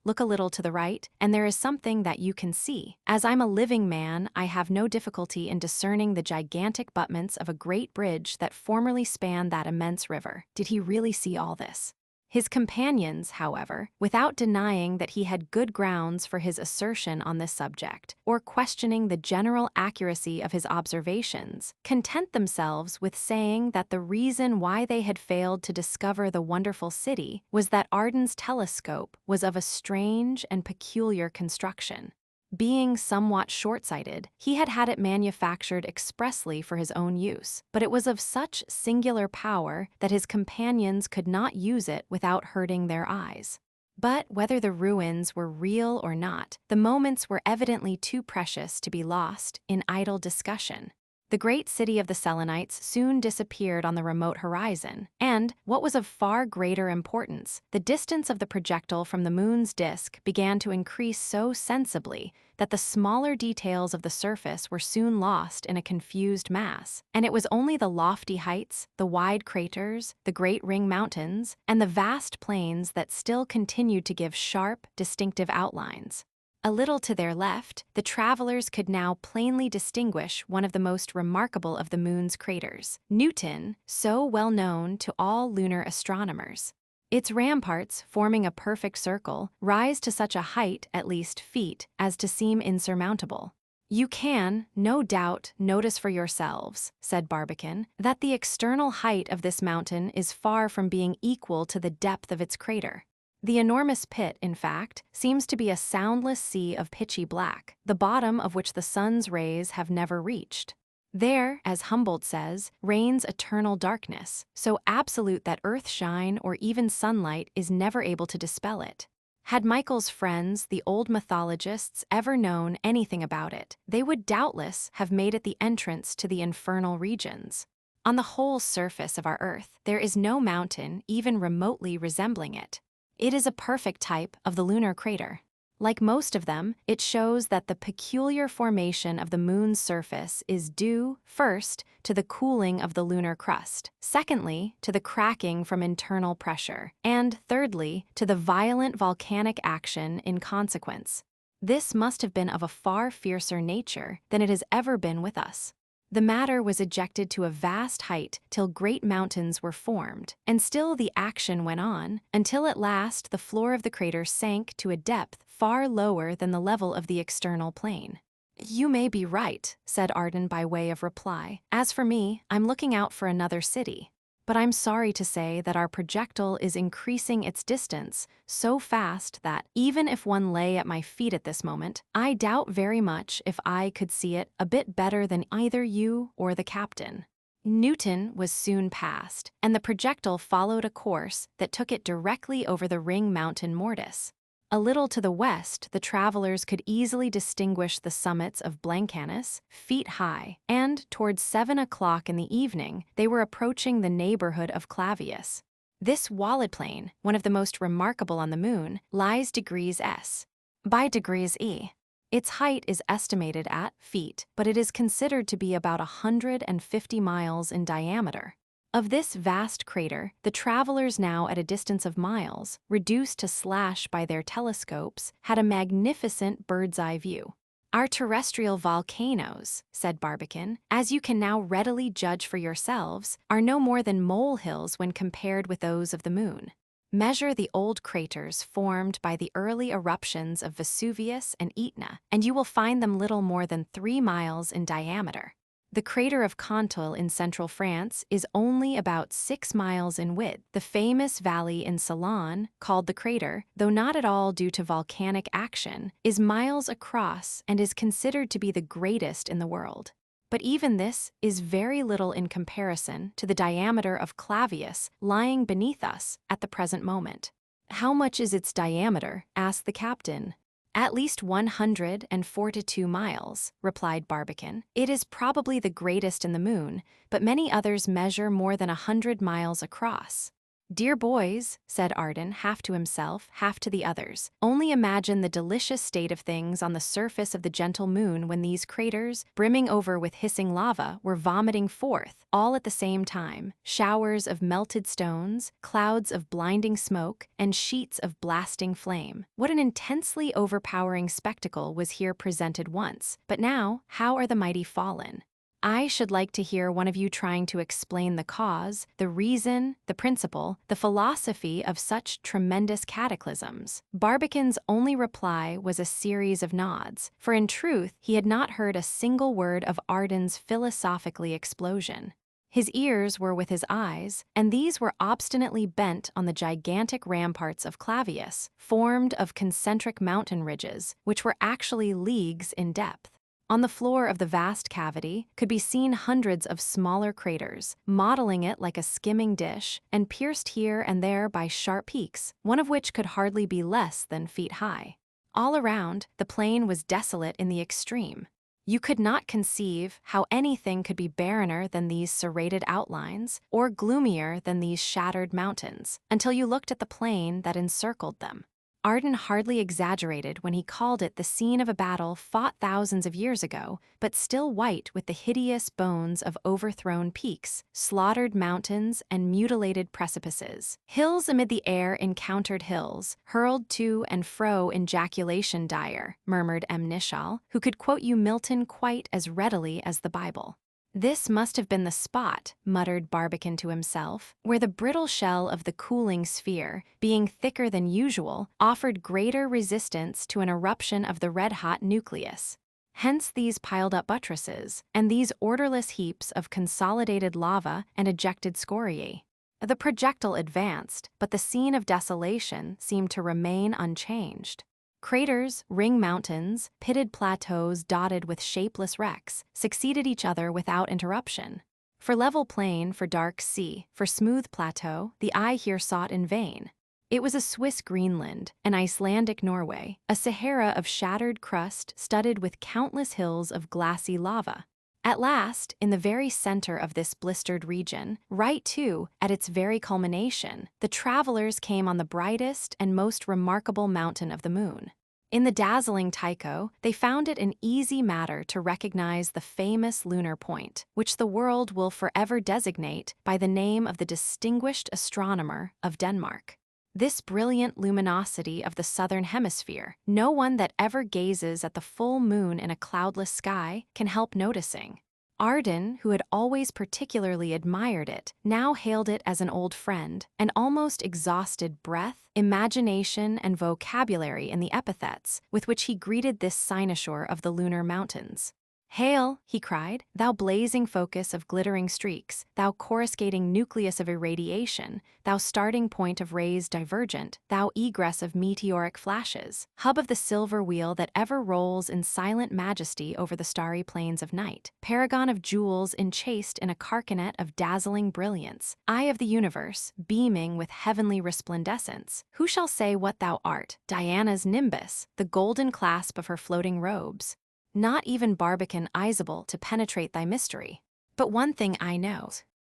look a little to the right, and there is something that you can see. As I'm a living man, I have no difficulty in discerning the gigantic battlements of a great bridge that formerly spanned that immense river. Did he really see all this? His companions, however, without denying that he had good grounds for his assertion on this subject, or questioning the general accuracy of his observations, content themselves with saying that the reason why they had failed to discover the wonderful city was that Arden's telescope was of a strange and peculiar construction. Being somewhat short-sighted, he had had it manufactured expressly for his own use, but it was of such singular power that his companions could not use it without hurting their eyes. But whether the ruins were real or not, the moments were evidently too precious to be lost in idle discussion. The great city of the Selenites soon disappeared on the remote horizon, and, what was of far greater importance, the distance of the projectile from the moon's disk began to increase so sensibly that the smaller details of the surface were soon lost in a confused mass, and it was only the lofty heights, the wide craters, the great ring mountains, and the vast plains that still continued to give sharp, distinctive outlines. A little to their left, the travelers could now plainly distinguish one of the most remarkable of the moon's craters, Newton, so well known to all lunar astronomers. Its ramparts, forming a perfect circle, rise to such a height, at least feet, as to seem insurmountable. "You can, no doubt, notice for yourselves," said Barbicane, "that the external height of this mountain is far from being equal to the depth of its crater. The enormous pit, in fact, seems to be a soundless sea of pitchy black, the bottom of which the sun's rays have never reached. There, as Humboldt says, reigns eternal darkness, so absolute that earthshine or even sunlight is never able to dispel it. Had Michael's friends, the old mythologists, ever known anything about it, they would doubtless have made it the entrance to the infernal regions. On the whole surface of our earth, there is no mountain even remotely resembling it. It is a perfect type of the lunar crater. Like most of them, it shows that the peculiar formation of the moon's surface is due, first, to the cooling of the lunar crust, secondly, to the cracking from internal pressure, and thirdly, to the violent volcanic action in consequence. This must have been of a far fiercer nature than it has ever been with us. The matter was ejected to a vast height till great mountains were formed, and still the action went on, until at last the floor of the crater sank to a depth far lower than the level of the external plane. "You may be right," said Arden by way of reply. "As for me, I'm looking out for another city. But I'm sorry to say that our projectile is increasing its distance so fast that, even if one lay at my feet at this moment, I doubt very much if I could see it a bit better than either you or the captain." Newton was soon passed, and the projectile followed a course that took it directly over the ring mountain mortise. A little to the west, the travelers could easily distinguish the summits of Blancanus, feet high, and towards 7 o'clock in the evening, they were approaching the neighborhood of Clavius. This walled plain, one of the most remarkable on the moon, lies degrees S by degrees E. Its height is estimated at feet, but it is considered to be about 150 miles in diameter. Of this vast crater, the travelers now at a distance of miles, reduced to slash by their telescopes, had a magnificent bird's-eye view. "Our terrestrial volcanoes," said Barbicane, "as you can now readily judge for yourselves, are no more than molehills when compared with those of the moon. Measure the old craters formed by the early eruptions of Vesuvius and Etna, and you will find them little more than 3 miles in diameter. The crater of Cantal in central France is only about 6 miles in width. The famous valley in Ceylon, called the crater, though not at all due to volcanic action, is miles across and is considered to be the greatest in the world. But even this is very little in comparison to the diameter of Clavius lying beneath us at the present moment." "How much is its diameter?" asked the captain. "At least 142 miles," replied Barbicane. "It is probably the greatest in the moon, but many others measure more than 100 miles across." "Dear boys," said Arden, half to himself, half to the others, "only imagine the delicious state of things on the surface of the gentle moon when these craters, brimming over with hissing lava, were vomiting forth, all at the same time, showers of melted stones, clouds of blinding smoke, and sheets of blasting flame. What an intensely overpowering spectacle was here presented once, but now, how are the mighty fallen? I should like to hear one of you trying to explain the cause, the reason, the principle, the philosophy of such tremendous cataclysms." Barbicane's only reply was a series of nods, for in truth he had not heard a single word of Arden's philosophically explosion. His ears were with his eyes, and these were obstinately bent on the gigantic ramparts of Clavius, formed of concentric mountain ridges, which were actually leagues in depth. On the floor of the vast cavity could be seen hundreds of smaller craters, modeling it like a skimming dish, and pierced here and there by sharp peaks, one of which could hardly be less than feet high. All around, the plain was desolate in the extreme. You could not conceive how anything could be barrener than these serrated outlines, or gloomier than these shattered mountains, until you looked at the plain that encircled them. Arden hardly exaggerated when he called it the scene of a battle fought thousands of years ago, but still white with the hideous bones of overthrown peaks, slaughtered mountains, and mutilated precipices. "Hills amid the air encountered hills, hurled to and fro in jaculation dire," murmured M. Nishal, who could quote you Milton quite as readily as the Bible. "This must have been the spot," muttered Barbicane to himself, "where the brittle shell of the cooling sphere, being thicker than usual, offered greater resistance to an eruption of the red-hot nucleus. Hence these piled-up buttresses, and these orderless heaps of consolidated lava and ejected scoriae." The projectile advanced, but the scene of desolation seemed to remain unchanged. Craters, ring mountains, pitted plateaus dotted with shapeless wrecks, succeeded each other without interruption. For level plain, for dark sea, for smooth plateau, the eye here sought in vain. It was a Swiss Greenland, an Icelandic Norway, a Sahara of shattered crust studded with countless hills of glassy lava. At last, in the very center of this blistered region, right too, at its very culmination, the travelers came on the brightest and most remarkable mountain of the moon. In the dazzling Tycho, they found it an easy matter to recognize the famous lunar point, which the world will forever designate by the name of the distinguished astronomer of Denmark. This brilliant luminosity of the southern hemisphere, no one that ever gazes at the full moon in a cloudless sky can help noticing. Arden, who had always particularly admired it, now hailed it as an old friend, and almost exhausted breath, imagination, and vocabulary in the epithets with which he greeted this cynosure of the lunar mountains. "Hail," he cried, "thou blazing focus of glittering streaks, thou coruscating nucleus of irradiation, thou starting point of rays divergent, thou egress of meteoric flashes, hub of the silver wheel that ever rolls in silent majesty over the starry plains of night, paragon of jewels enchased in a carcanet of dazzling brilliance, eye of the universe, beaming with heavenly resplendescence. Who shall say what thou art, Diana's nimbus, the golden clasp of her floating robes? Not even Barbicane is able to penetrate thy mystery. But one thing I know.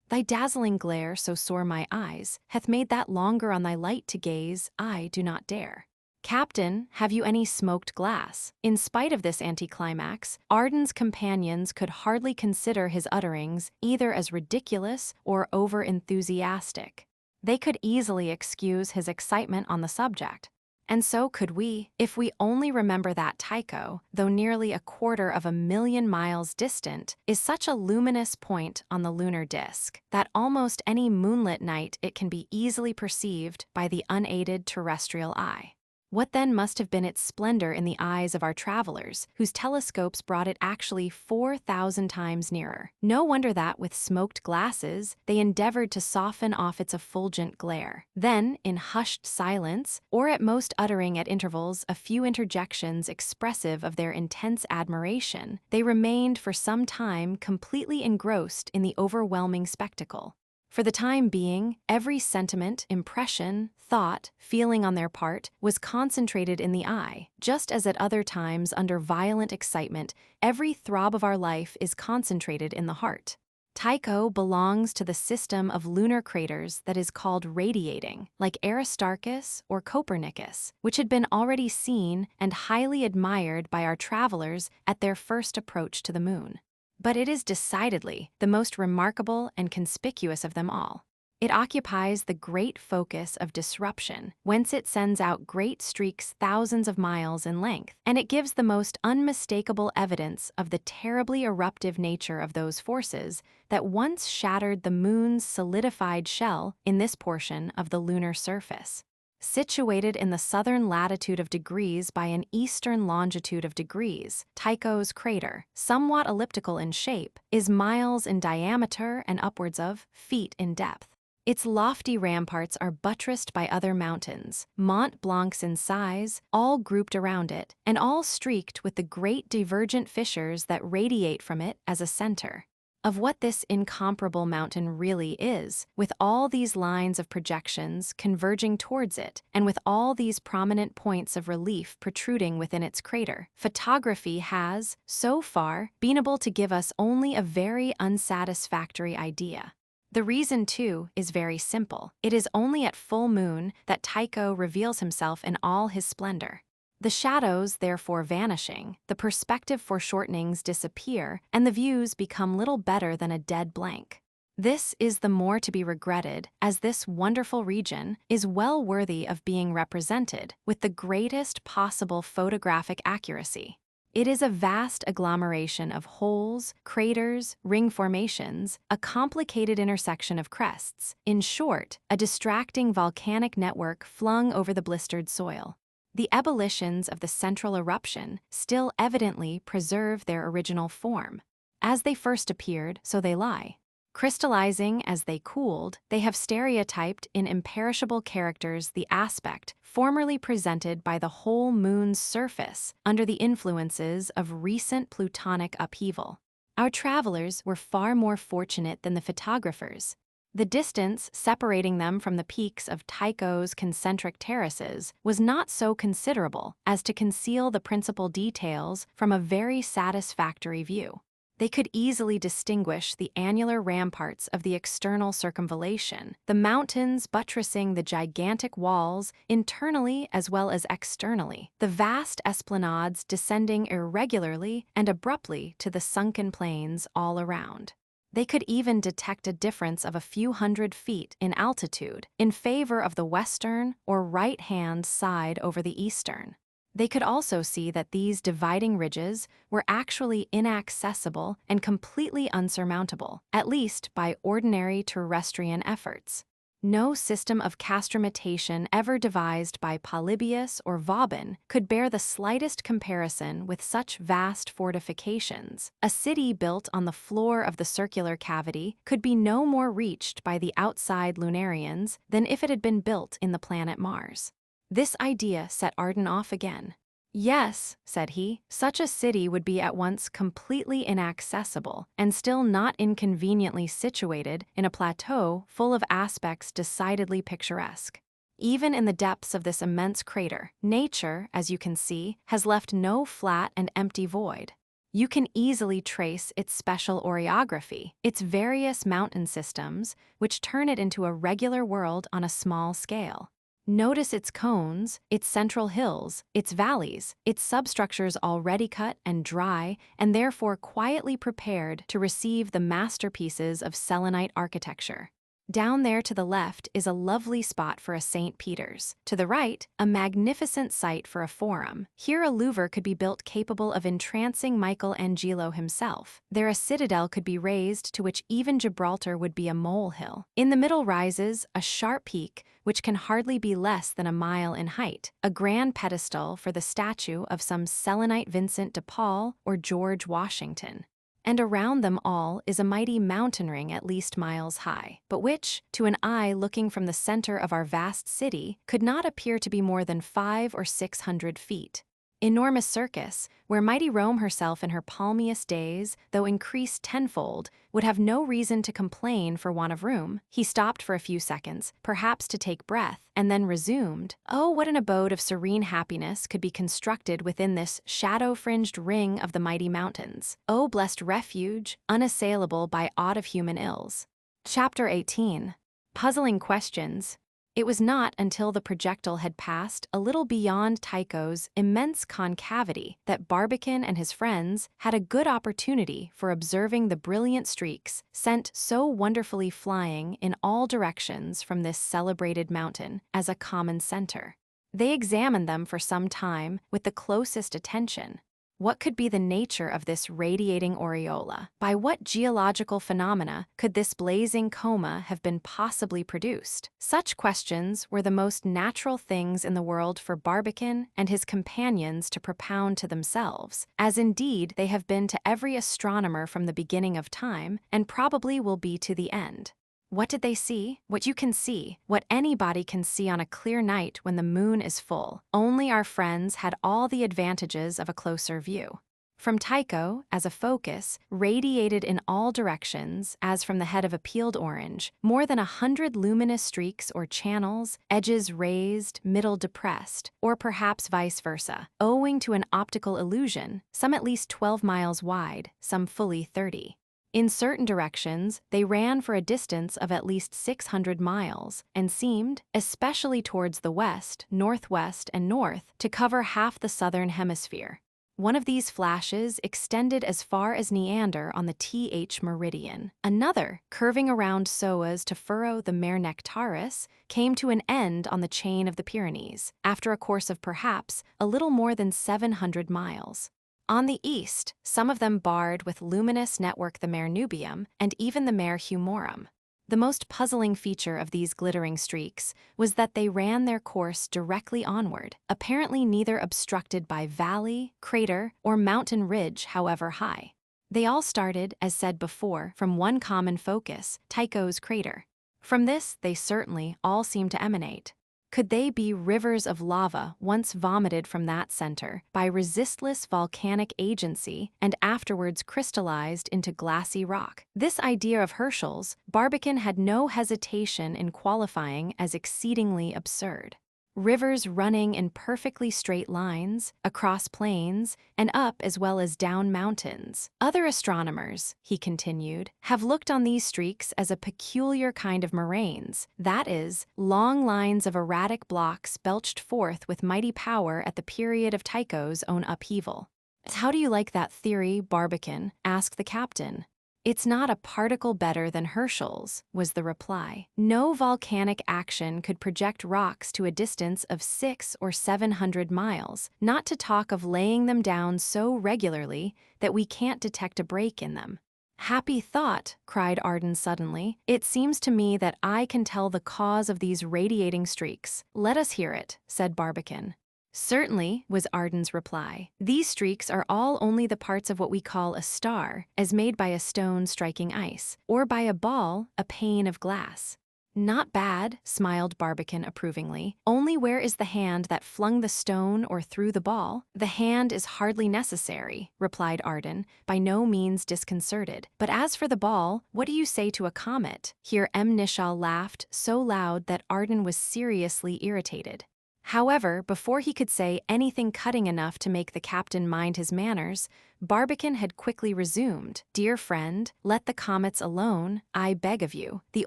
Thy dazzling glare, so sore my eyes, hath made that longer on thy light to gaze, I do not dare. Captain, have you any smoked glass?" In spite of this anticlimax, Arden's companions could hardly consider his utterings either as ridiculous or over-enthusiastic. They could easily excuse his excitement on the subject. And so could we, if we only remember that Tycho, though nearly 250,000 miles distant, is such a luminous point on the lunar disk that almost any moonlit night it can be easily perceived by the unaided terrestrial eye. What then must have been its splendor in the eyes of our travelers, whose telescopes brought it actually 4,000 times nearer? No wonder that, with smoked glasses, they endeavored to soften off its effulgent glare. Then, in hushed silence, or at most uttering at intervals a few interjections expressive of their intense admiration, they remained for some time completely engrossed in the overwhelming spectacle. For the time being, every sentiment, impression, thought, feeling on their part was concentrated in the eye, just as at other times under violent excitement, every throb of our life is concentrated in the heart. Tycho belongs to the system of lunar craters that is called radiating, like Aristarchus or Copernicus, which had been already seen and highly admired by our travelers at their first approach to the moon. But it is decidedly the most remarkable and conspicuous of them all. It occupies the great focus of disruption, whence it sends out great streaks thousands of miles in length, and it gives the most unmistakable evidence of the terribly eruptive nature of those forces that once shattered the moon's solidified shell in this portion of the lunar surface. Situated in the southern latitude of degrees by an eastern longitude of degrees, Tycho's crater, somewhat elliptical in shape, is miles in diameter and upwards of feet in depth. Its lofty ramparts are buttressed by other mountains, Mont Blancs in size, all grouped around it, and all streaked with the great divergent fissures that radiate from it as a center. Of what this incomparable mountain really is, with all these lines of projections converging towards it, and with all these prominent points of relief protruding within its crater, photography has, so far, been able to give us only a very unsatisfactory idea. The reason, too, is very simple. It is only at full moon that Tycho reveals himself in all his splendor. The shadows therefore vanishing, the perspective foreshortenings disappear, and the views become little better than a dead blank. This is the more to be regretted, as this wonderful region is well worthy of being represented with the greatest possible photographic accuracy. It is a vast agglomeration of holes, craters, ring formations, a complicated intersection of crests, in short, a distracting volcanic network flung over the blistered soil. The ebullitions of the central eruption still evidently preserve their original form. As they first appeared, so they lie. Crystallizing as they cooled, they have stereotyped in imperishable characters the aspect formerly presented by the whole moon's surface under the influences of recent plutonic upheaval. Our travelers were far more fortunate than the photographers. The distance separating them from the peaks of Tycho's concentric terraces was not so considerable as to conceal the principal details from a very satisfactory view. They could easily distinguish the annular ramparts of the external circumvallation, the mountains buttressing the gigantic walls internally as well as externally, the vast esplanades descending irregularly and abruptly to the sunken plains all around. They could even detect a difference of a few hundred feet in altitude in favor of the western or right-hand side over the eastern. They could also see that these dividing ridges were actually inaccessible and completely unsurmountable, at least by ordinary terrestrian efforts. No system of castrametation ever devised by Polybius or Vauban could bear the slightest comparison with such vast fortifications. A city built on the floor of the circular cavity could be no more reached by the outside lunarians than if it had been built in the planet Mars. This idea set Arden off again. Yes, said he, such a city would be at once completely inaccessible and still not inconveniently situated in a plateau full of aspects decidedly picturesque. Even in the depths of this immense crater, nature, as you can see, has left no flat and empty void. You can easily trace its special orography, its various mountain systems, which turn it into a regular world on a small scale. Notice its cones, its central hills, its valleys, its substructures already cut and dry, and therefore quietly prepared to receive the masterpieces of Selenite architecture. Down there to the left is a lovely spot for a St. Peter's. To the right, a magnificent site for a forum. Here a Louvre could be built capable of entrancing Michelangelo himself. There a citadel could be raised to which even Gibraltar would be a molehill. In the middle rises a sharp peak which can hardly be less than a mile in height, a grand pedestal for the statue of some Selenite Vincent de Paul or George Washington. And around them all is a mighty mountain ring at least miles high, but which, to an eye looking from the center of our vast city, could not appear to be more than 500 or 600 feet. Enormous circus, where mighty Rome herself in her palmiest days, though increased tenfold, would have no reason to complain for want of room. He stopped for a few seconds, perhaps to take breath, and then resumed. Oh, what an abode of serene happiness could be constructed within this shadow-fringed ring of the mighty mountains. Oh, blessed refuge, unassailable by aught of human ills. Chapter 18. Puzzling Questions. It was not until the projectile had passed a little beyond Tycho's immense concavity that Barbicane and his friends had a good opportunity for observing the brilliant streaks sent so wonderfully flying in all directions from this celebrated mountain as a common center. They examined them for some time with the closest attention. What could be the nature of this radiating aureola? By what geological phenomena could this blazing coma have been possibly produced? Such questions were the most natural things in the world for Barbicane and his companions to propound to themselves, as indeed they have been to every astronomer from the beginning of time, and probably will be to the end. What did they see? What you can see, what anybody can see on a clear night when the moon is full. Only our friends had all the advantages of a closer view. From Tycho, as a focus, radiated in all directions, as from the head of a peeled orange, more than 100 luminous streaks or channels, edges raised, middle depressed, or perhaps vice versa, owing to an optical illusion, some at least 12 miles wide, some fully 30. In certain directions, they ran for a distance of at least 600 miles and seemed, especially towards the west, northwest, and north, to cover half the southern hemisphere. One of these flashes extended as far as Neander on the TH meridian. Another, curving around Soas to furrow the Mare Nectaris, came to an end on the chain of the Pyrenees, after a course of perhaps a little more than 700 miles. On the east, some of them barred with luminous network the Mare Nubium and even the Mare Humorum. The most puzzling feature of these glittering streaks was that they ran their course directly onward, apparently neither obstructed by valley, crater, or mountain ridge however high. They all started, as said before, from one common focus, Tycho's crater. From this they certainly all seemed to emanate. Could they be rivers of lava once vomited from that center by resistless volcanic agency and afterwards crystallized into glassy rock? This idea of Herschel's, Barbicane had no hesitation in qualifying as exceedingly absurd. Rivers running in perfectly straight lines, across plains, and up as well as down mountains. Other astronomers, he continued, have looked on these streaks as a peculiar kind of moraines, that is, long lines of erratic blocks belched forth with mighty power at the period of Tycho's own upheaval. "How do you like that theory, Barbicane?" asked the captain. "It's not a particle better than Herschel's," was the reply. "No volcanic action could project rocks to a distance of 600 or 700 miles, not to talk of laying them down so regularly that we can't detect a break in them." "Happy thought," cried Arden suddenly. "It seems to me that I can tell the cause of these radiating streaks." "Let us hear it," said Barbicane. "Certainly," was Arden's reply. "These streaks are all only the parts of what we call a star, as made by a stone striking ice, or by a ball, a pane of glass." "Not bad," smiled Barbicane approvingly. "Only where is the hand that flung the stone or threw the ball?" "The hand is hardly necessary," replied Arden, by no means disconcerted. "But as for the ball, what do you say to a comet?" Here Nichal laughed so loud that Arden was seriously irritated. However, before he could say anything cutting enough to make the captain mind his manners, Barbicane had quickly resumed. "Dear friend, let the comets alone, I beg of you." The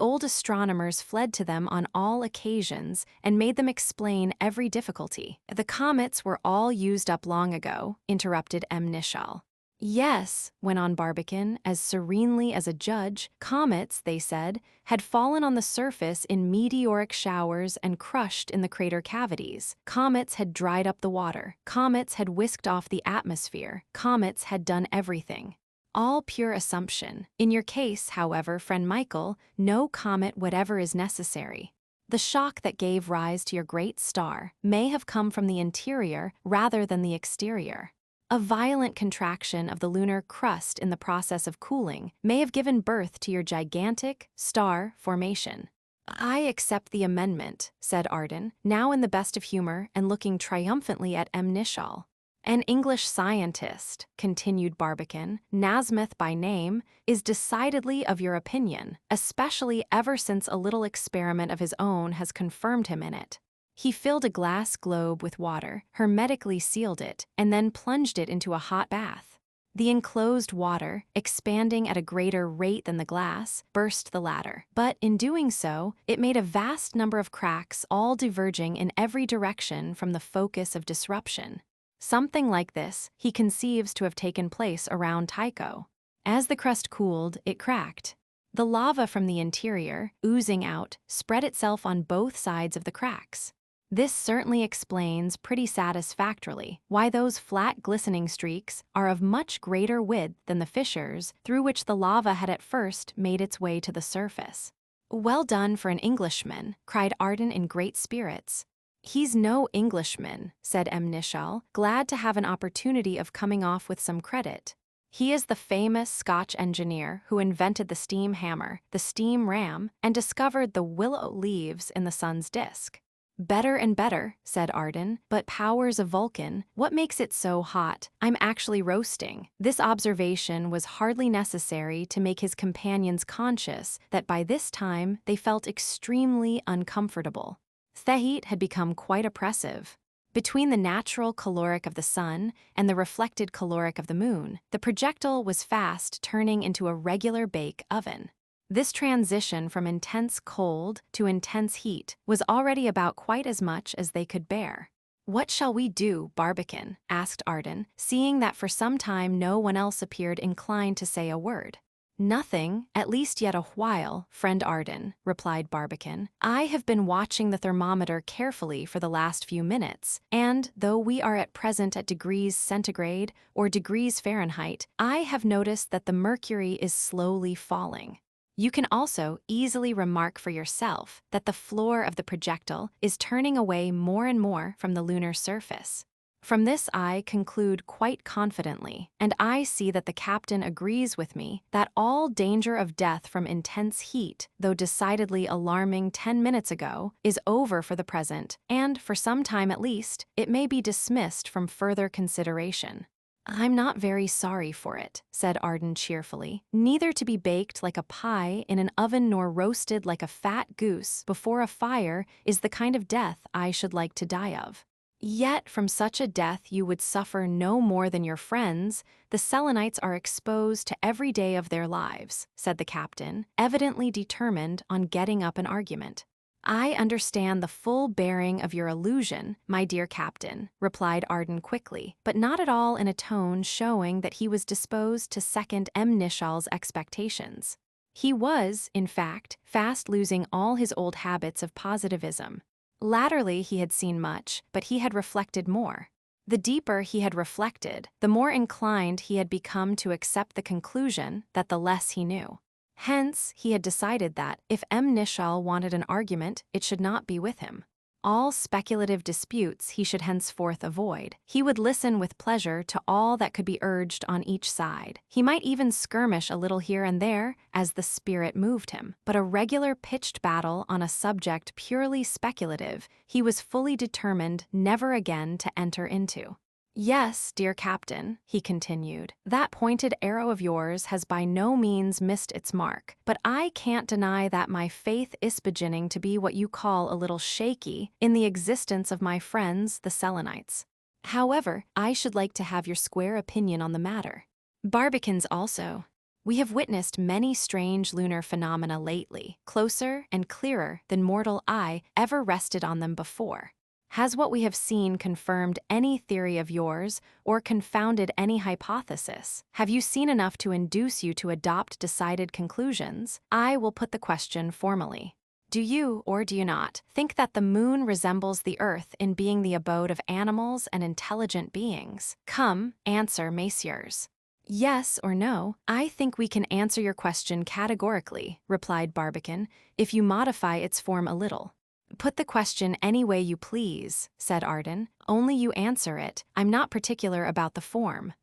old astronomers fled to them on all occasions and made them explain every difficulty. "The comets were all used up long ago," interrupted Nichal. "Yes," went on Barbicane, as serenely as a judge, "comets, they said, had fallen on the surface in meteoric showers and crushed in the crater cavities. Comets had dried up the water. Comets had whisked off the atmosphere. Comets had done everything. All pure assumption. In your case, however, friend Michael, no comet whatever is necessary. The shock that gave rise to your great star may have come from the interior rather than the exterior. A violent contraction of the lunar crust in the process of cooling may have given birth to your gigantic star formation." "I accept the amendment," said Arden, now in the best of humor and looking triumphantly at Nichal. An English scientist, continued Barbicane, Nasmyth by name, is decidedly of your opinion, especially ever since a little experiment of his own has confirmed him in it. He filled a glass globe with water, hermetically sealed it, and then plunged it into a hot bath. The enclosed water, expanding at a greater rate than the glass, burst the latter. But in doing so, it made a vast number of cracks, all diverging in every direction from the focus of disruption. Something like this he conceives to have taken place around Tycho. As the crust cooled, it cracked. The lava from the interior, oozing out, spread itself on both sides of the cracks. This certainly explains pretty satisfactorily why those flat glistening streaks are of much greater width than the fissures through which the lava had at first made its way to the surface. "Well done for an Englishman," cried Arden in great spirits. "He's no Englishman," said M. Nichol, glad to have an opportunity of coming off with some credit. "He is the famous Scotch engineer who invented the steam hammer, the steam ram, and discovered the willow leaves in the sun's disk." "Better and better," said Arden, "but powers of Vulcan, what makes it so hot? I'm actually roasting." This observation was hardly necessary to make his companions conscious that by this time they felt extremely uncomfortable. The heat had become quite oppressive. Between the natural caloric of the sun and the reflected caloric of the moon, the projectile was fast turning into a regular bake oven. This transition from intense cold to intense heat was already about quite as much as they could bear. "What shall we do, Barbicane?" asked Arden, seeing that for some time no one else appeared inclined to say a word. "Nothing, at least yet a while, friend Arden," replied Barbicane. "I have been watching the thermometer carefully for the last few minutes, and though we are at present at degrees centigrade or degrees Fahrenheit, I have noticed that the mercury is slowly falling. You can also easily remark for yourself that the floor of the projectile is turning away more and more from the lunar surface. From this I conclude quite confidently, and I see that the captain agrees with me, that all danger of death from intense heat, though decidedly alarming 10 minutes ago, is over for the present, and for some time at least, it may be dismissed from further consideration." "I'm not very sorry for it," said Arden cheerfully. "Neither to be baked like a pie in an oven nor roasted like a fat goose before a fire is the kind of death I should like to die of." "Yet from such a death you would suffer no more than your friends. The Selenites are exposed to every day of their lives," said the captain, evidently determined on getting up an argument. "I understand the full bearing of your allusion, my dear captain," replied Arden quickly, but not at all in a tone showing that he was disposed to second M. Nichol's expectations. He was, in fact, fast losing all his old habits of positivism. Latterly he had seen much, but he had reflected more. The deeper he had reflected, the more inclined he had become to accept the conclusion that the less he knew. Hence, he had decided that, if M. Nichol wanted an argument, it should not be with him. All speculative disputes he should henceforth avoid. He would listen with pleasure to all that could be urged on each side. He might even skirmish a little here and there, as the spirit moved him. But a regular pitched battle on a subject purely speculative, he was fully determined never again to enter into. "Yes, dear captain," he continued, "that pointed arrow of yours has by no means missed its mark, but I can't deny that my faith is beginning to be what you call a little shaky in the existence of my friends, the Selenites. However, I should like to have your square opinion on the matter." "Barbicane's also. We have witnessed many strange lunar phenomena lately, closer and clearer than mortal eye ever rested on them before. Has what we have seen confirmed any theory of yours, or confounded any hypothesis? Have you seen enough to induce you to adopt decided conclusions? I will put the question formally. Do you, or do you not, think that the moon resembles the earth in being the abode of animals and intelligent beings? Come, answer, messieurs." "Yes or no, I think we can answer your question categorically," replied Barbicane, "if you modify its form a little." "Put the question any way you please," said Arden, "only you answer it. I'm not particular about the form."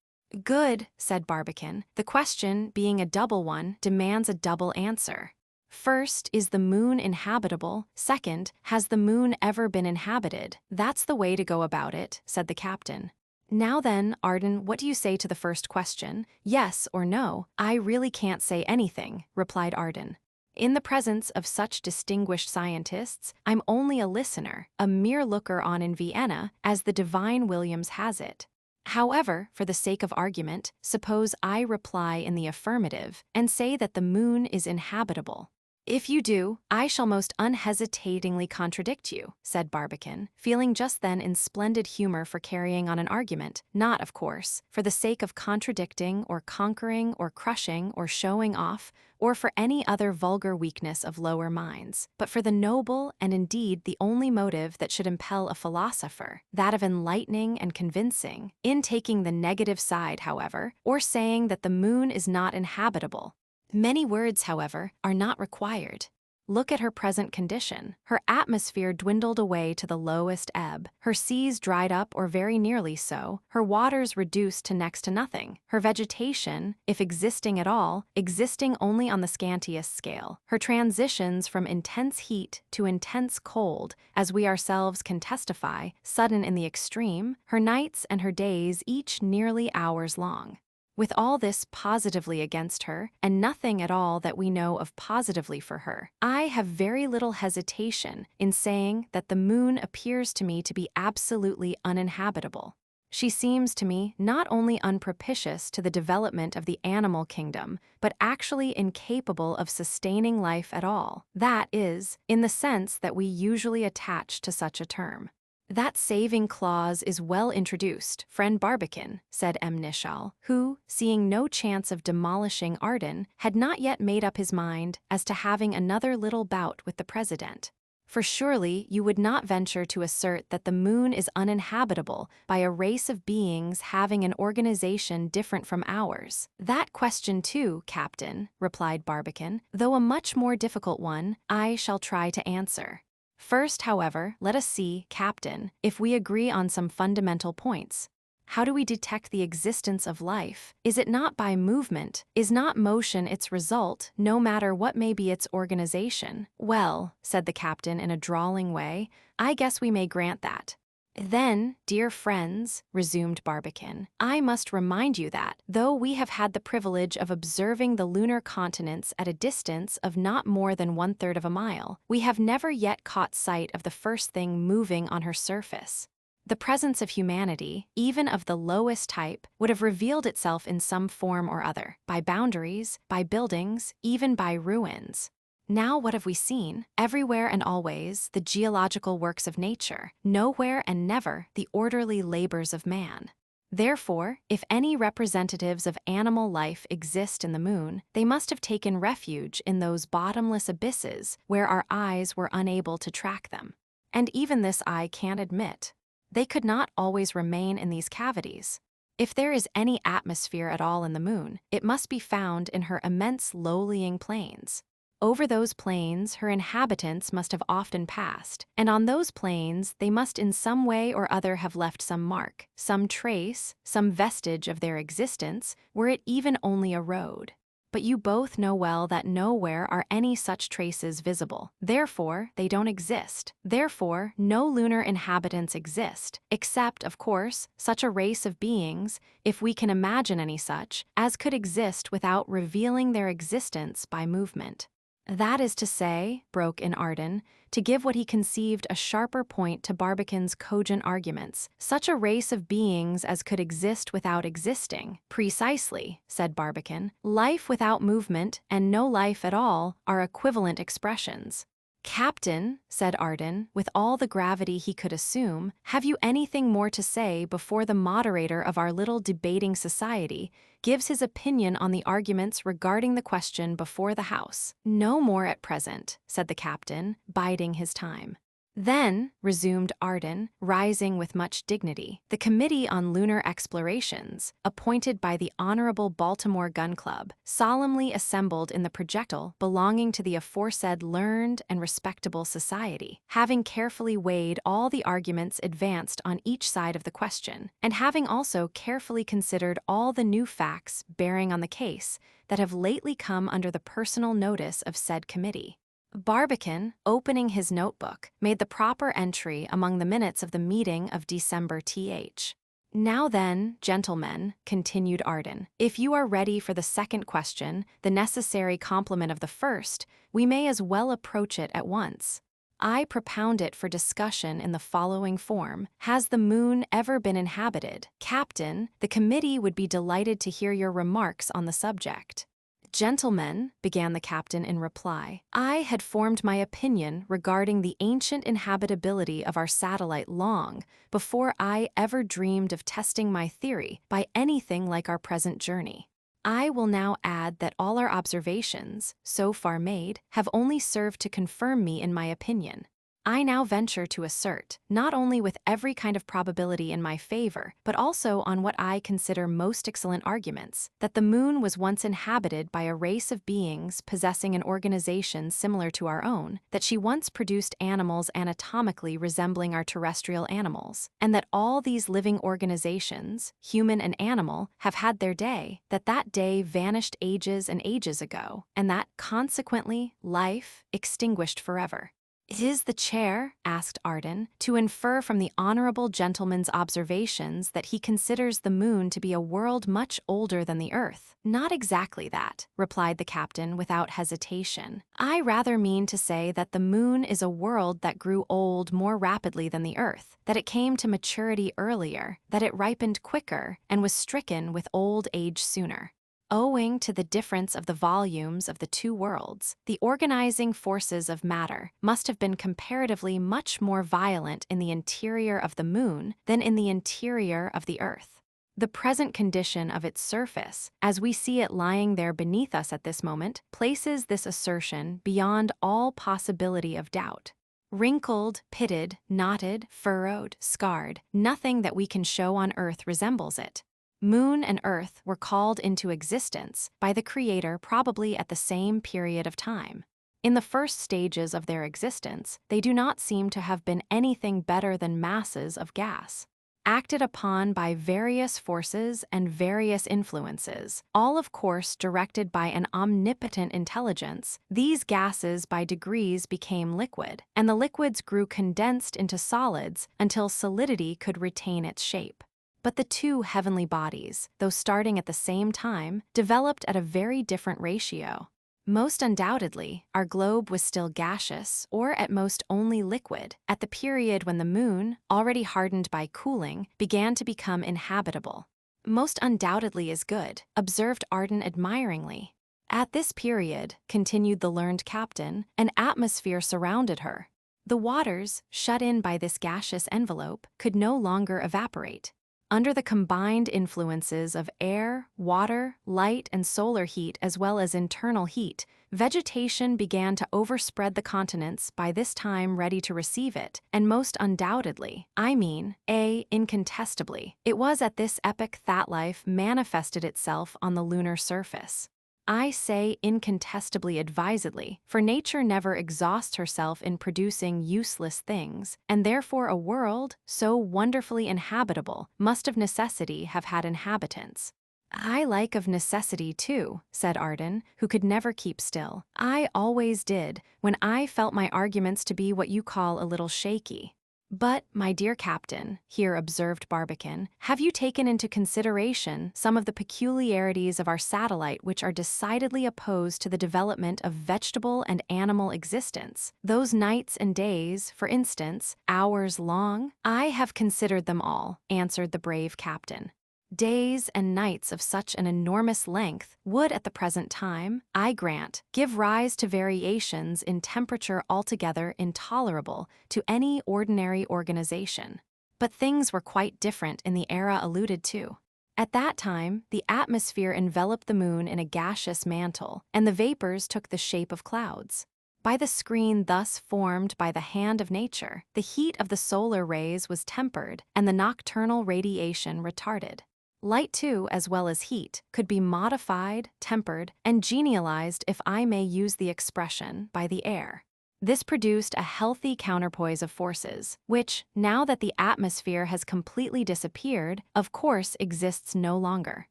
"Good," said Barbicane. "The question, being a double one, demands a double answer. First, is the moon inhabitable? Second, has the moon ever been inhabited? That's the way to go about it," said the captain. Now then, Arden, what do you say to the first question? Yes or no? I really can't say anything, replied Arden. In the presence of such distinguished scientists, I'm only a listener, a mere looker-on in Vienna, as the divine Williams has it. However, for the sake of argument, suppose I reply in the affirmative and say that the moon is inhabitable. If you do, I shall most unhesitatingly contradict you, said Barbicane, feeling just then in splendid humor for carrying on an argument, not, of course, for the sake of contradicting or conquering or crushing or showing off, or for any other vulgar weakness of lower minds, but for the noble and indeed the only motive that should impel a philosopher, that of enlightening and convincing, in taking the negative side, however, or saying that the moon is not inhabitable. Many words, however, are not required. Look at her present condition. Her atmosphere dwindled away to the lowest ebb, her seas dried up or very nearly so, her waters reduced to next to nothing, her vegetation, if existing at all, existing only on the scantiest scale, her transitions from intense heat to intense cold, as we ourselves can testify, sudden in the extreme, her nights and her days each nearly hours long. With all this positively against her, and nothing at all that we know of positively for her, I have very little hesitation in saying that the moon appears to me to be absolutely uninhabitable. She seems to me not only unpropitious to the development of the animal kingdom, but actually incapable of sustaining life at all. That is, in the sense that we usually attach to such a term. That saving clause is well introduced, friend Barbicane, said M. Nichal, who, seeing no chance of demolishing Arden, had not yet made up his mind as to having another little bout with the president. For surely you would not venture to assert that the moon is uninhabitable by a race of beings having an organization different from ours. That question too, Captain, replied Barbicane, though a much more difficult one, I shall try to answer. First, however, let us see, Captain, if we agree on some fundamental points. How do we detect the existence of life? Is it not by movement? Is not motion its result, no matter what may be its organization? Well, said the captain in a drawling way, I guess we may grant that. Then, dear friends, resumed Barbicane, I must remind you that, though we have had the privilege of observing the lunar continents at a distance of not more than 1/3 of a mile, we have never yet caught sight of the first thing moving on her surface. The presence of humanity, even of the lowest type, would have revealed itself in some form or other, by boundaries, by buildings, even by ruins. Now what have we seen? Everywhere and always the geological works of nature, nowhere and never the orderly labors of man. Therefore, if any representatives of animal life exist in the moon, they must have taken refuge in those bottomless abysses where our eyes were unable to track them. And even this I can't admit. They could not always remain in these cavities. If there is any atmosphere at all in the moon, it must be found in her immense lowlying plains. Over those plains her inhabitants must have often passed, and on those plains they must in some way or other have left some mark, some trace, some vestige of their existence, were it even only a road. But you both know well that nowhere are any such traces visible. Therefore, they don't exist. Therefore, no lunar inhabitants exist, except, of course, such a race of beings, if we can imagine any such, as could exist without revealing their existence by movement. That is to say, broke in Arden, to give what he conceived a sharper point to Barbicane's cogent arguments, such a race of beings as could exist without existing. Precisely, said Barbicane. Life without movement and no life at all are equivalent expressions. Captain, said Arden, with all the gravity he could assume, have you anything more to say before the moderator of our little debating society gives his opinion on the arguments regarding the question before the House? No more at present, said the captain, biding his time. Then, resumed Arden, rising with much dignity, the Committee on Lunar Explorations, appointed by the Honorable Baltimore Gun Club, solemnly assembled in the projectile belonging to the aforesaid learned and respectable society, having carefully weighed all the arguments advanced on each side of the question, and having also carefully considered all the new facts bearing on the case that have lately come under the personal notice of said committee. Barbicane, opening his notebook, made the proper entry among the minutes of the meeting of December th. Now then, gentlemen, continued Arden, if you are ready for the second question, the necessary complement of the first, we may as well approach it at once. I propound it for discussion in the following form. Has the moon ever been inhabited? Captain, the committee would be delighted to hear your remarks on the subject. Gentlemen, began the captain in reply, I had formed my opinion regarding the ancient inhabitability of our satellite long before I ever dreamed of testing my theory by anything like our present journey. I will now add that all our observations, so far made, have only served to confirm me in my opinion. I now venture to assert, not only with every kind of probability in my favor, but also on what I consider most excellent arguments, that the moon was once inhabited by a race of beings possessing an organization similar to our own, that she once produced animals anatomically resembling our terrestrial animals, and that all these living organizations, human and animal, have had their day, that that day vanished ages and ages ago, and that, consequently, life extinguished forever. Is the chair, asked Arden, to infer from the honorable gentleman's observations that he considers the moon to be a world much older than the earth? Not exactly that, replied the captain without hesitation. I rather mean to say that the moon is a world that grew old more rapidly than the earth, that it came to maturity earlier, that it ripened quicker, and was stricken with old age sooner. Owing to the difference of the volumes of the two worlds, the organizing forces of matter must have been comparatively much more violent in the interior of the moon than in the interior of the earth. The present condition of its surface, as we see it lying there beneath us at this moment, places this assertion beyond all possibility of doubt. Wrinkled, pitted, knotted, furrowed, scarred, nothing that we can show on earth resembles it. Moon and Earth were called into existence by the Creator probably at the same period of time. In the first stages of their existence, they do not seem to have been anything better than masses of gas. Acted upon by various forces and various influences, all of course directed by an omnipotent intelligence, these gases by degrees became liquid, and the liquids grew condensed into solids until solidity could retain its shape. But the two heavenly bodies, though starting at the same time, developed at a very different ratio. Most undoubtedly, our globe was still gaseous, or at most only liquid, at the period when the moon, already hardened by cooling, began to become inhabitable. Most undoubtedly is good, observed Arden admiringly. At this period, continued the learned captain, an atmosphere surrounded her. The waters, shut in by this gaseous envelope, could no longer evaporate. Under the combined influences of air, water, light, and solar heat as well as internal heat, vegetation began to overspread the continents by this time ready to receive it, and most undoubtedly, incontestably, it was at this epoch that life manifested itself on the lunar surface. I say incontestably advisedly, for nature never exhausts herself in producing useless things, and therefore a world, so wonderfully inhabitable, must of necessity have had inhabitants. I like of necessity too, said Arden, who could never keep still. I always did, when I felt my arguments to be what you call a little shaky. But, my dear captain, here observed Barbicane, have you taken into consideration some of the peculiarities of our satellite which are decidedly opposed to the development of vegetable and animal existence? Those nights and days, for instance, hours long? I have considered them all, answered the brave captain. Days and nights of such an enormous length would at the present time, I grant, give rise to variations in temperature altogether intolerable to any ordinary organization. But things were quite different in the era alluded to. At that time, the atmosphere enveloped the moon in a gaseous mantle, and the vapors took the shape of clouds. By the screen thus formed by the hand of nature, the heat of the solar rays was tempered and the nocturnal radiation retarded. Light, too, as well as heat, could be modified, tempered, and genialized, if I may use the expression, by the air. This produced a healthy counterpoise of forces, which, now that the atmosphere has completely disappeared, of course exists no longer.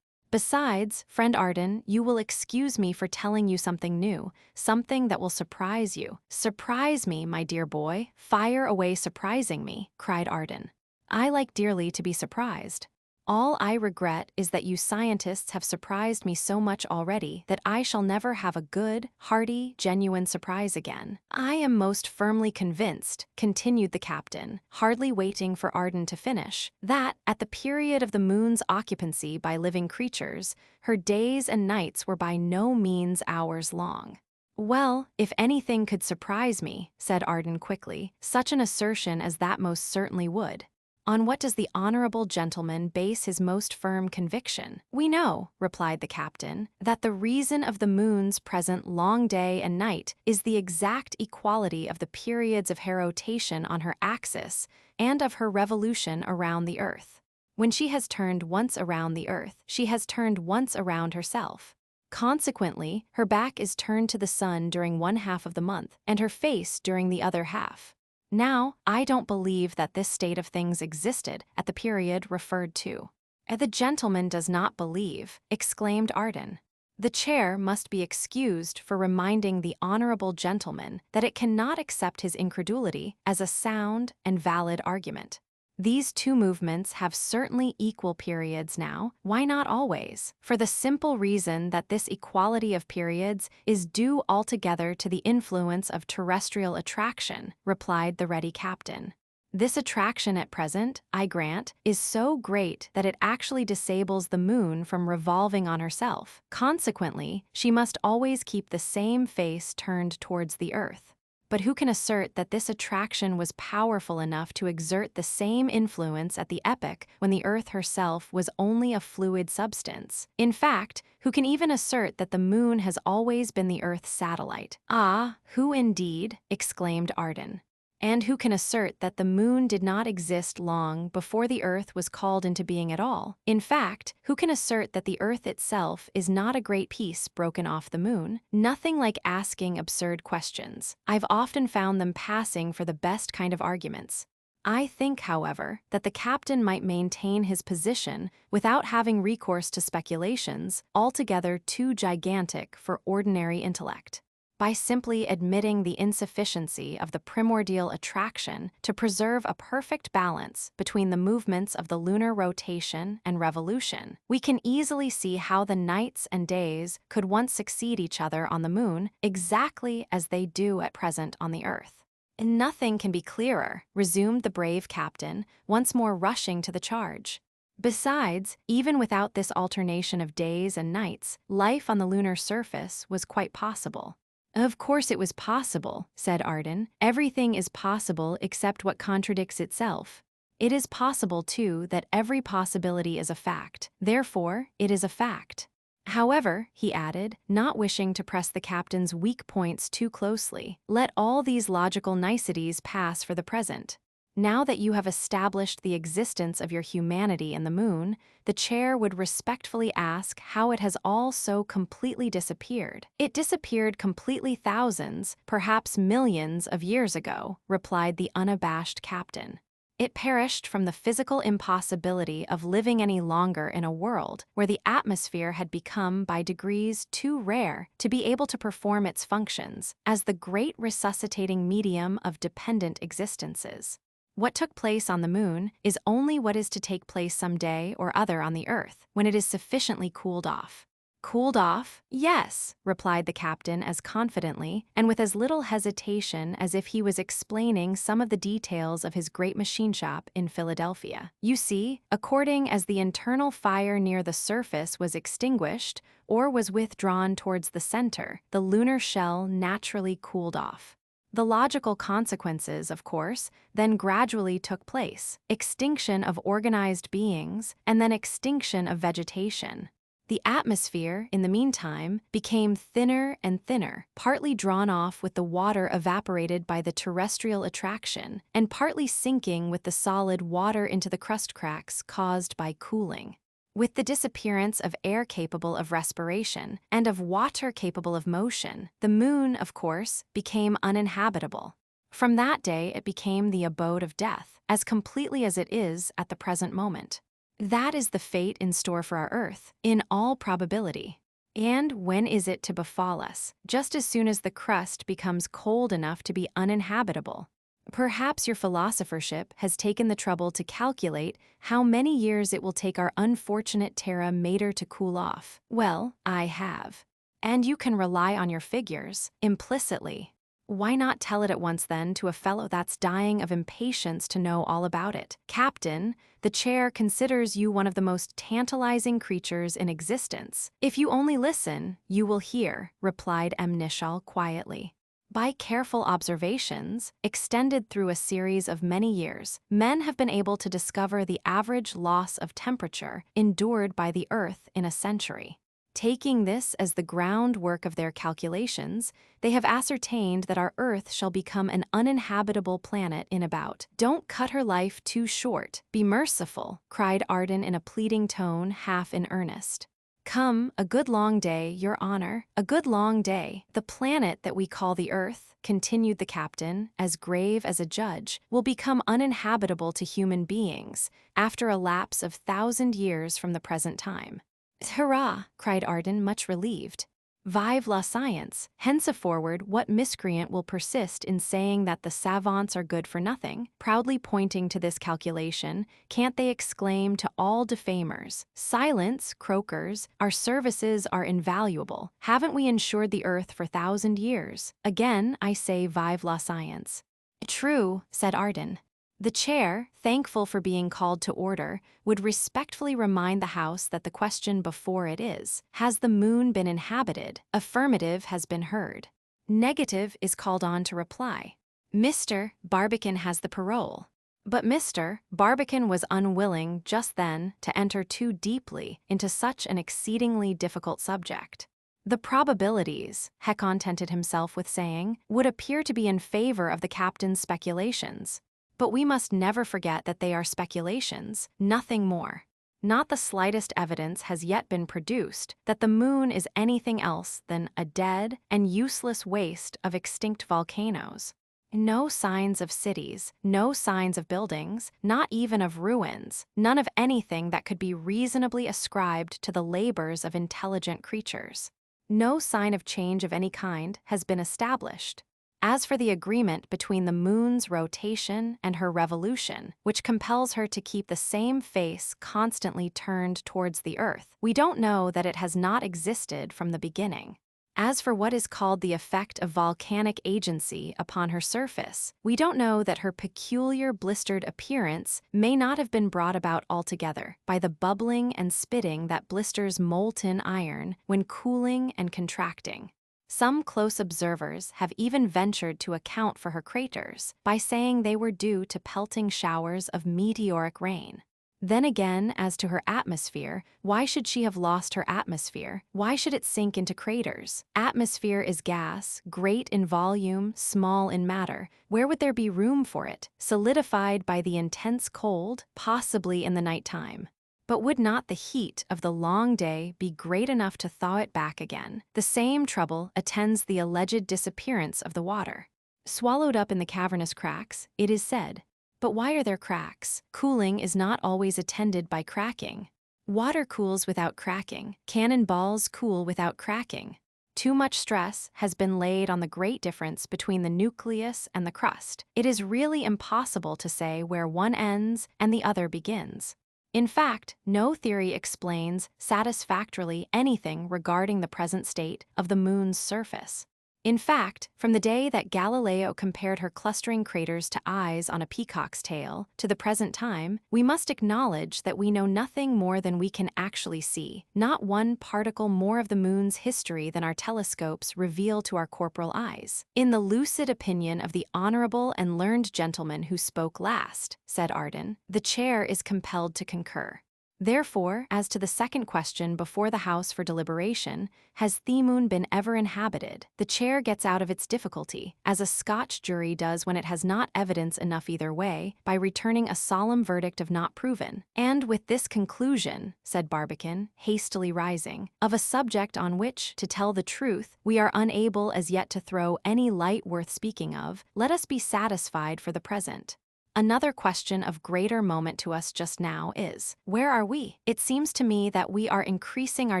Besides, friend Arden, you will excuse me for telling you something new, something that will surprise you. Surprise me, my dear boy, fire away surprising me, cried Arden. I like dearly to be surprised. All I regret is that you scientists have surprised me so much already that I shall never have a good, hearty, genuine surprise again. I am most firmly convinced," continued the captain, hardly waiting for Arden to finish, "that, at the period of the moon's occupancy by living creatures, her days and nights were by no means hours long." "Well, if anything could surprise me," said Arden quickly, "such an assertion as that most certainly would. On what does the honorable gentleman base his most firm conviction?" "We know," replied the captain, "that the reason of the moon's present long day and night is the exact equality of the periods of her rotation on her axis and of her revolution around the earth. When she has turned once around the earth, she has turned once around herself. Consequently, her back is turned to the sun during one half of the month, and her face during the other half. Now, I don't believe that this state of things existed at the period referred to." "The gentleman does not believe," exclaimed Arden. "The chair must be excused for reminding the honorable gentleman that it cannot accept his incredulity as a sound and valid argument. These two movements have certainly equal periods now, why not always? For the simple reason that this equality of periods is due altogether to the influence of terrestrial attraction," replied the ready captain. "This attraction at present, I grant, is so great that it actually disables the moon from revolving on herself. Consequently, she must always keep the same face turned towards the earth. But who can assert that this attraction was powerful enough to exert the same influence at the epoch when the earth herself was only a fluid substance? In fact, who can even assert that the moon has always been the earth's satellite?" "Ah, who indeed?" exclaimed Arden. "And who can assert that the moon did not exist long before the earth was called into being at all? In fact, who can assert that the earth itself is not a great piece broken off the moon? Nothing like asking absurd questions. I've often found them passing for the best kind of arguments. I think, however, that the captain might maintain his position without having recourse to speculations altogether too gigantic for ordinary intellect, by simply admitting the insufficiency of the primordial attraction to preserve a perfect balance between the movements of the lunar rotation and revolution. We can easily see how the nights and days could once succeed each other on the moon exactly as they do at present on the earth." "Nothing can be clearer," resumed the brave captain, once more rushing to the charge. "Besides, even without this alternation of days and nights, life on the lunar surface was quite possible." "Of course it was possible," said Arden. "Everything is possible except what contradicts itself. It is possible, too, that every possibility is a fact. Therefore, it is a fact. However," he added, not wishing to press the captain's weak points too closely, "let all these logical niceties pass for the present. Now that you have established the existence of your humanity in the moon, the chair would respectfully ask how it has all so completely disappeared." "It disappeared completely thousands, perhaps millions of years ago," replied the unabashed captain. "It perished from the physical impossibility of living any longer in a world where the atmosphere had become by degrees too rare to be able to perform its functions as the great resuscitating medium of dependent existences. What took place on the moon is only what is to take place some day or other on the earth, when it is sufficiently cooled off." "Cooled off? Yes," replied the captain as confidently and with as little hesitation as if he was explaining some of the details of his great machine shop in Philadelphia. "You see, according as the internal fire near the surface was extinguished or was withdrawn towards the center, the lunar shell naturally cooled off. The logical consequences, of course, then gradually took place: extinction of organized beings and then extinction of vegetation. The atmosphere, in the meantime, became thinner and thinner, partly drawn off with the water evaporated by the terrestrial attraction, and partly sinking with the solid water into the crust cracks caused by cooling. With the disappearance of air capable of respiration and of water capable of motion, the moon, of course, became uninhabitable. From that day it became the abode of death, as completely as it is at the present moment. That is the fate in store for our Earth, in all probability. And when is it to befall us? Just as soon as the crust becomes cold enough to be uninhabitable. Perhaps your philosophership has taken the trouble to calculate how many years it will take our unfortunate Terra Mater to cool off. Well, I have. And you can rely on your figures, implicitly. Why not tell it at once then to a fellow that's dying of impatience to know all about it? Captain, the chair considers you one of the most tantalizing creatures in existence. If you only listen, you will hear, replied Mnishal quietly. By careful observations, extended through a series of many years, men have been able to discover the average loss of temperature endured by the Earth in a century. Taking this as the groundwork of their calculations, they have ascertained that our Earth shall become an uninhabitable planet in about. Don't cut her life too short. Be merciful, cried Arden in a pleading tone, half in earnest. Come, a good long day, your honor, a good long day. The planet that we call the Earth, continued the captain, as grave as a judge, will become uninhabitable to human beings after a lapse of 1,000 years from the present time. Hurrah, cried Arden, much relieved. Vive la science! Henceforward, what miscreant will persist in saying that the savants are good for nothing? Proudly pointing to this calculation, can't they exclaim to all defamers, silence, croakers, our services are invaluable. Haven't we insured the earth for 1,000 years? Again, I say vive la science. True, said Arden. The chair, thankful for being called to order, would respectfully remind the House that the question before it is, has the moon been inhabited? Affirmative has been heard. Negative is called on to reply. Mr. Barbican has the parole. But Mr. Barbican was unwilling just then to enter too deeply into such an exceedingly difficult subject. The probabilities, Heck contented himself with saying, would appear to be in favor of the captain's speculations. But we must never forget that they are speculations, nothing more. Not the slightest evidence has yet been produced that the moon is anything else than a dead and useless waste of extinct volcanoes. No signs of cities, no signs of buildings, not even of ruins, none of anything that could be reasonably ascribed to the labors of intelligent creatures. No sign of change of any kind has been established. As for the agreement between the moon's rotation and her revolution, which compels her to keep the same face constantly turned towards the Earth, we don't know that it has not existed from the beginning. As for what is called the effect of volcanic agency upon her surface, we don't know that her peculiar blistered appearance may not have been brought about altogether by the bubbling and spitting that blisters molten iron when cooling and contracting. Some close observers have even ventured to account for her craters by saying they were due to pelting showers of meteoric rain. Then again, as to her atmosphere, why should she have lost her atmosphere? Why should it sink into craters? Atmosphere is gas, great in volume, small in matter. Where would there be room for it? Solidified by the intense cold, possibly in the nighttime. But would not the heat of the long day be great enough to thaw it back again? The same trouble attends the alleged disappearance of the water. Swallowed up in the cavernous cracks, it is said. But why are there cracks? Cooling is not always attended by cracking. Water cools without cracking. Cannonballs cool without cracking. Too much stress has been laid on the great difference between the nucleus and the crust. It is really impossible to say where one ends and the other begins. In fact, no theory explains satisfactorily anything regarding the present state of the moon's surface. In fact, from the day that Galileo compared her clustering craters to eyes on a peacock's tail to the present time, we must acknowledge that we know nothing more than we can actually see, not one particle more of the moon's history than our telescopes reveal to our corporal eyes. In the lucid opinion of the honorable and learned gentleman who spoke last, said Arden, the chair is compelled to concur. Therefore, as to the second question before the House for deliberation, has Themoon been ever inhabited? The chair gets out of its difficulty, as a Scotch jury does when it has not evidence enough either way, by returning a solemn verdict of not proven. And with this conclusion, said Barbican, hastily rising, of a subject on which, to tell the truth, we are unable as yet to throw any light worth speaking of, let us be satisfied for the present. Another question of greater moment to us just now is, where are we? It seems to me that we are increasing our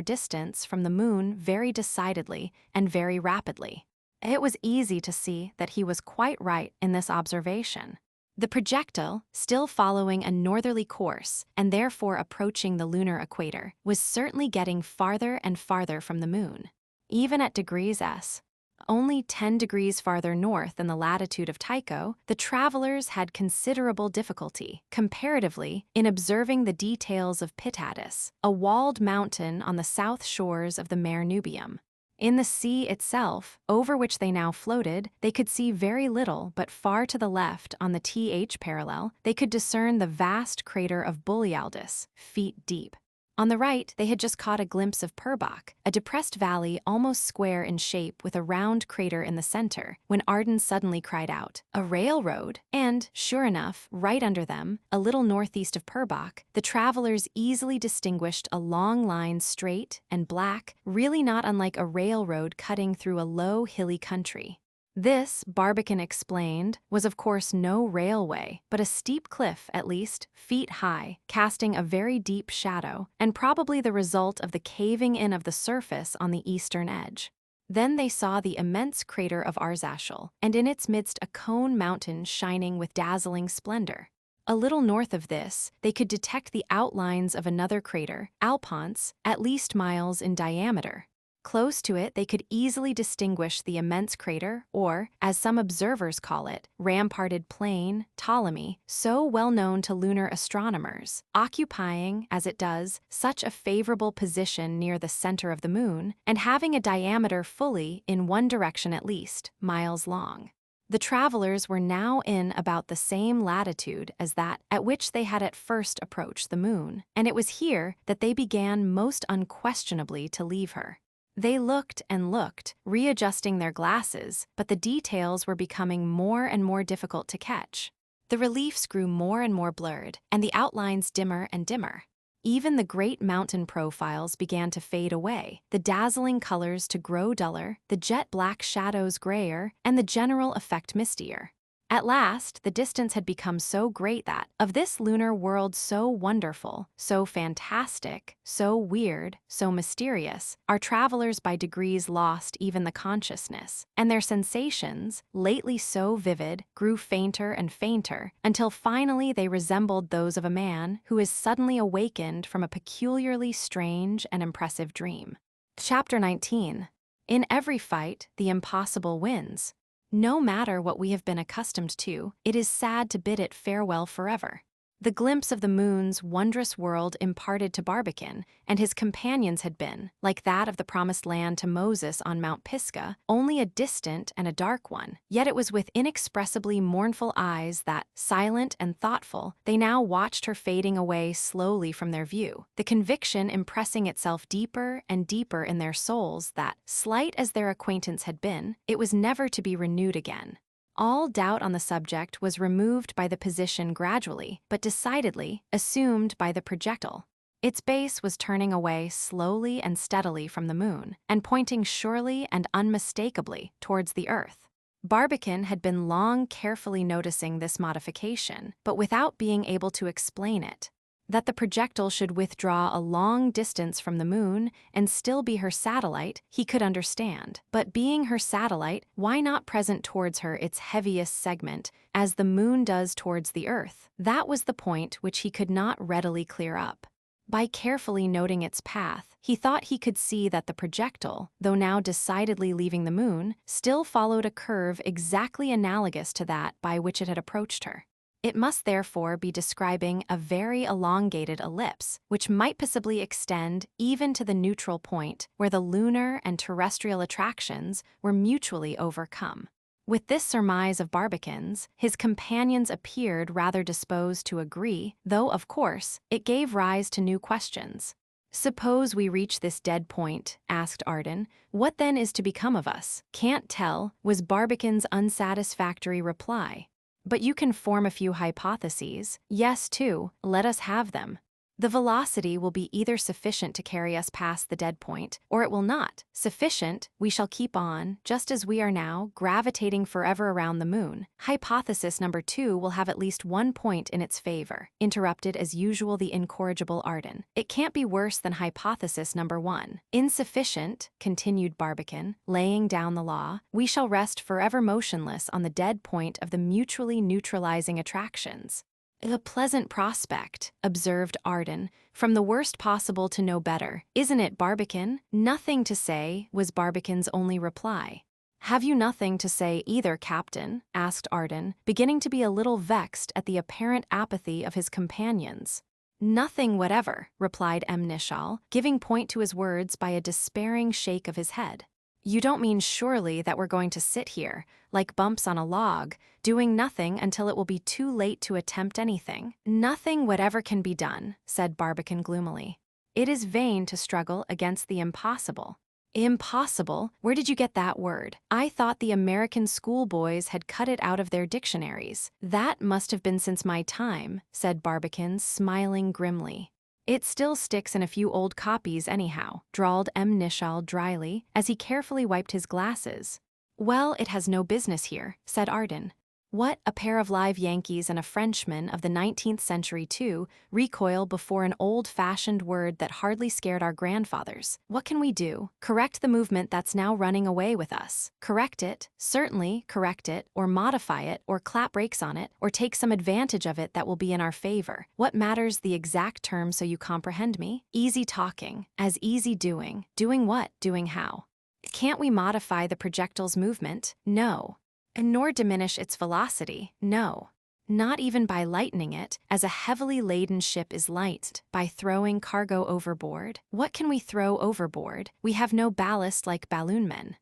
distance from the moon very decidedly and very rapidly. It was easy to see that he was quite right in this observation. The projectile, still following a northerly course and therefore approaching the lunar equator, was certainly getting farther and farther from the moon. Even at degrees S, only 10 degrees farther north than the latitude of Tycho, the travelers had considerable difficulty, comparatively, in observing the details of Pitadis, a walled mountain on the south shores of the Mare Nubium. In the sea itself, over which they now floated, they could see very little, but far to the left, on the TH parallel, they could discern the vast crater of Bullialdus, feet deep. On the right, they had just caught a glimpse of Purbach, a depressed valley almost square in shape with a round crater in the center, when Arden suddenly cried out, "A railroad!" And, sure enough, right under them, a little northeast of Purbach, the travelers easily distinguished a long line straight and black, really not unlike a railroad cutting through a low, hilly country. This, Barbicane explained, was of course no railway, but a steep cliff at least, feet high, casting a very deep shadow, and probably the result of the caving in of the surface on the eastern edge. Then they saw the immense crater of Arzachel, and in its midst a cone mountain shining with dazzling splendor. A little north of this, they could detect the outlines of another crater, Alphonse, at least miles in diameter. Close to it, they could easily distinguish the immense crater, or, as some observers call it, ramparted plain, Ptolemy, so well known to lunar astronomers, occupying, as it does, such a favorable position near the center of the moon, and having a diameter fully, in one direction at least, miles long. The travelers were now in about the same latitude as that at which they had at first approached the moon, and it was here that they began most unquestionably to leave her. They looked and looked, readjusting their glasses, but the details were becoming more and more difficult to catch. The reliefs grew more and more blurred, and the outlines dimmer and dimmer. Even the great mountain profiles began to fade away, the dazzling colors to grow duller, the jet-black shadows grayer, and the general effect mistier. At last, the distance had become so great that, of this lunar world so wonderful, so fantastic, so weird, so mysterious, our travelers by degrees lost even the consciousness, and their sensations, lately so vivid, grew fainter and fainter, until finally they resembled those of a man who is suddenly awakened from a peculiarly strange and impressive dream. Chapter 19. In every fight, the impossible wins. No matter what we have been accustomed to, it is sad to bid it farewell forever. The glimpse of the moon's wondrous world imparted to Barbicane and his companions had been, like that of the promised land to Moses on Mount Pisgah, only a distant and a dark one. Yet it was with inexpressibly mournful eyes that, silent and thoughtful, they now watched her fading away slowly from their view, the conviction impressing itself deeper and deeper in their souls that, slight as their acquaintance had been, it was never to be renewed again. All doubt on the subject was removed by the position gradually, but decidedly, assumed by the projectile. Its base was turning away slowly and steadily from the moon, and pointing surely and unmistakably towards the earth. Barbicane had been long carefully noticing this modification, but without being able to explain it. That the projectile should withdraw a long distance from the moon and still be her satellite, he could understand. But being her satellite, why not present towards her its heaviest segment, as the moon does towards the earth? That was the point which he could not readily clear up. By carefully noting its path, he thought he could see that the projectile, though now decidedly leaving the moon, still followed a curve exactly analogous to that by which it had approached her. It must therefore be describing a very elongated ellipse, which might possibly extend even to the neutral point where the lunar and terrestrial attractions were mutually overcome. With this surmise of Barbicane's, his companions appeared rather disposed to agree, though, of course, it gave rise to new questions. "Suppose we reach this dead point," asked Arden, "what then is to become of us?" "Can't tell," was Barbicane's unsatisfactory reply. "But you can form a few hypotheses." "Yes, too, let us have them." The velocity will be either sufficient to carry us past the dead point, or it will not. Sufficient, we shall keep on, just as we are now, gravitating forever around the moon. Hypothesis number 2 will have at least one point in its favor, interrupted as usual the incorrigible Arden. It can't be worse than hypothesis number 1. Insufficient, continued Barbicane, laying down the law, we shall rest forever motionless on the dead point of the mutually neutralizing attractions. A pleasant prospect, observed Arden, from the worst possible to no better. Isn't it, Barbicane? Nothing to say, was Barbicane's only reply. Have you nothing to say either, Captain? Asked Arden, beginning to be a little vexed at the apparent apathy of his companions. Nothing whatever, replied M. Nishal, giving point to his words by a despairing shake of his head. You don't mean surely that we're going to sit here, like bumps on a log, doing nothing until it will be too late to attempt anything? Nothing whatever can be done, said Barbicane gloomily. It is vain to struggle against the impossible. Impossible? Where did you get that word? I thought the American schoolboys had cut it out of their dictionaries. That must have been since my time, said Barbicane, smiling grimly. It still sticks in a few old copies anyhow, drawled M. Nishal dryly, as he carefully wiped his glasses. Well, it has no business here, said Arden. What, a pair of live Yankees and a Frenchman of the 19th century too, recoil before an old-fashioned word that hardly scared our grandfathers. What can we do? Correct the movement that's now running away with us. Correct it, certainly correct it, or modify it, or clap brakes on it, or take some advantage of it that will be in our favor. What matters the exact term so you comprehend me? Easy talking, as easy doing. Doing what? Doing how? Can't we modify the projectile's movement? No. Nor diminish its velocity, no. Not even by lightening it, as a heavily laden ship is lightened, by throwing cargo overboard. What can we throw overboard? We have no ballast like balloonmen.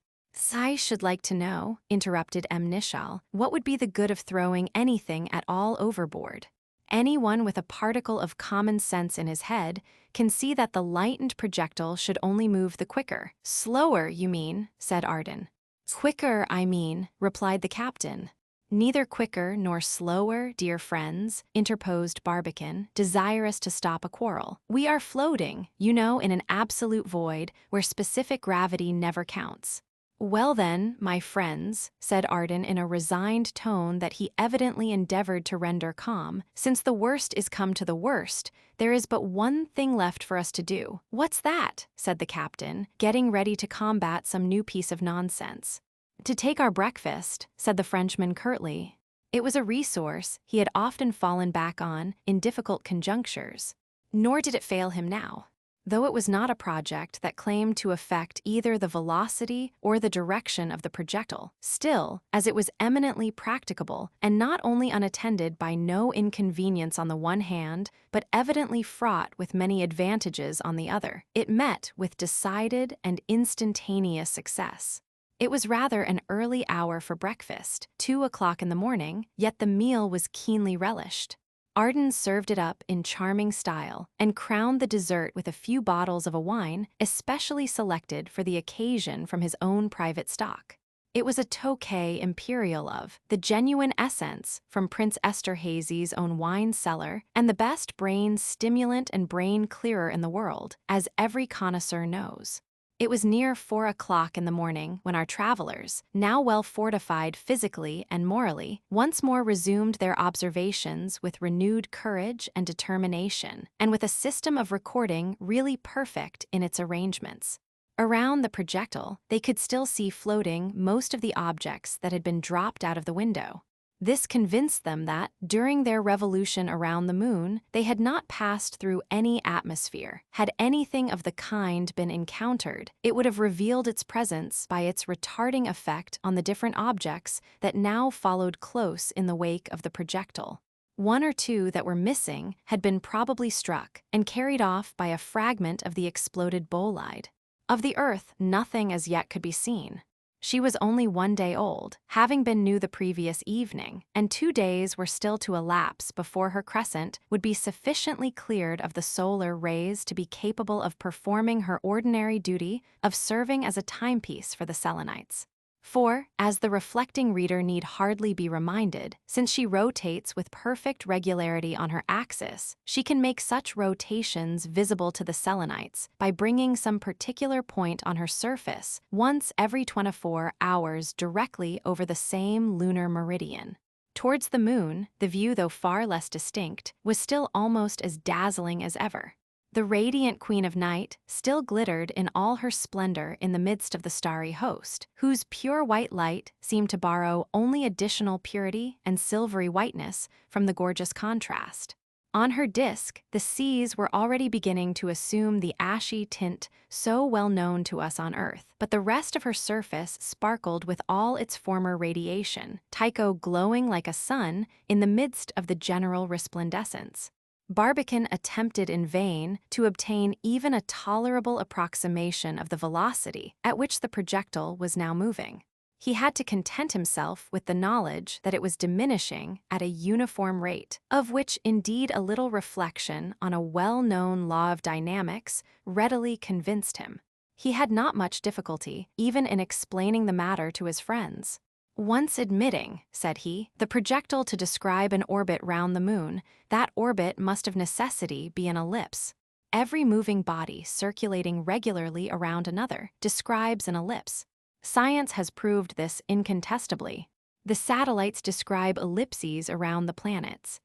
I should like to know, interrupted M. Nishal, what would be the good of throwing anything at all overboard? Anyone with a particle of common sense in his head can see that the lightened projectile should only move the quicker. Slower, you mean, said Arden. Quicker, I mean, replied the captain. Neither quicker nor slower, dear friends, interposed Barbicane, desirous to stop a quarrel. We are floating, you know, in an absolute void where specific gravity never counts. Well then, my friends, said Arden in a resigned tone that he evidently endeavored to render calm, since the worst is come to the worst, there is but one thing left for us to do. What's that? Said the captain, getting ready to combat some new piece of nonsense. To take our breakfast, said the Frenchman curtly. It was a resource he had often fallen back on in difficult conjunctures. Nor did it fail him now. Though it was not a project that claimed to affect either the velocity or the direction of the projectile, still, as it was eminently practicable and not only unattended by no inconvenience on the one hand, but evidently fraught with many advantages on the other, it met with decided and instantaneous success. It was rather an early hour for breakfast, 2 o'clock in the morning, yet the meal was keenly relished. Arden served it up in charming style and crowned the dessert with a few bottles of a wine especially selected for the occasion from his own private stock. It was a Tokay Imperial of the genuine essence from Prince Esterhazy's own wine cellar and the best brain stimulant and brain clearer in the world, as every connoisseur knows. It was near 4 o'clock in the morning when our travelers, now well fortified physically and morally, once more resumed their observations with renewed courage and determination, and with a system of recording really perfect in its arrangements. Around the projectile, they could still see floating most of the objects that had been dropped out of the window. This convinced them that, during their revolution around the moon, they had not passed through any atmosphere. Had anything of the kind been encountered, it would have revealed its presence by its retarding effect on the different objects that now followed close in the wake of the projectile. One or two that were missing had been probably struck and carried off by a fragment of the exploded bolide. Of the Earth, nothing as yet could be seen. She was only 1 day old, having been new the previous evening, and 2 days were still to elapse before her crescent would be sufficiently cleared of the solar rays to be capable of performing her ordinary duty of serving as a timepiece for the Selenites. For, as the reflecting reader need hardly be reminded, since she rotates with perfect regularity on her axis, she can make such rotations visible to the Selenites by bringing some particular point on her surface once every 24 hours directly over the same lunar meridian. Towards the moon, the view, though far less distinct, was still almost as dazzling as ever. The radiant Queen of Night still glittered in all her splendor in the midst of the starry host, whose pure white light seemed to borrow only additional purity and silvery whiteness from the gorgeous contrast. On her disk, the seas were already beginning to assume the ashy tint so well known to us on Earth, but the rest of her surface sparkled with all its former radiation, Tycho glowing like a sun in the midst of the general resplendescence. Barbicane attempted in vain to obtain even a tolerable approximation of the velocity at which the projectile was now moving. He had to content himself with the knowledge that it was diminishing at a uniform rate, of which indeed a little reflection on a well-known law of dynamics readily convinced him. He had not much difficulty even in explaining the matter to his friends. Once admitting, said he, the projectile to describe an orbit round the moon, that orbit must of necessity be an ellipse. Every moving body circulating regularly around another describes an ellipse. Science has proved this incontestably. The satellites describe ellipses around the planets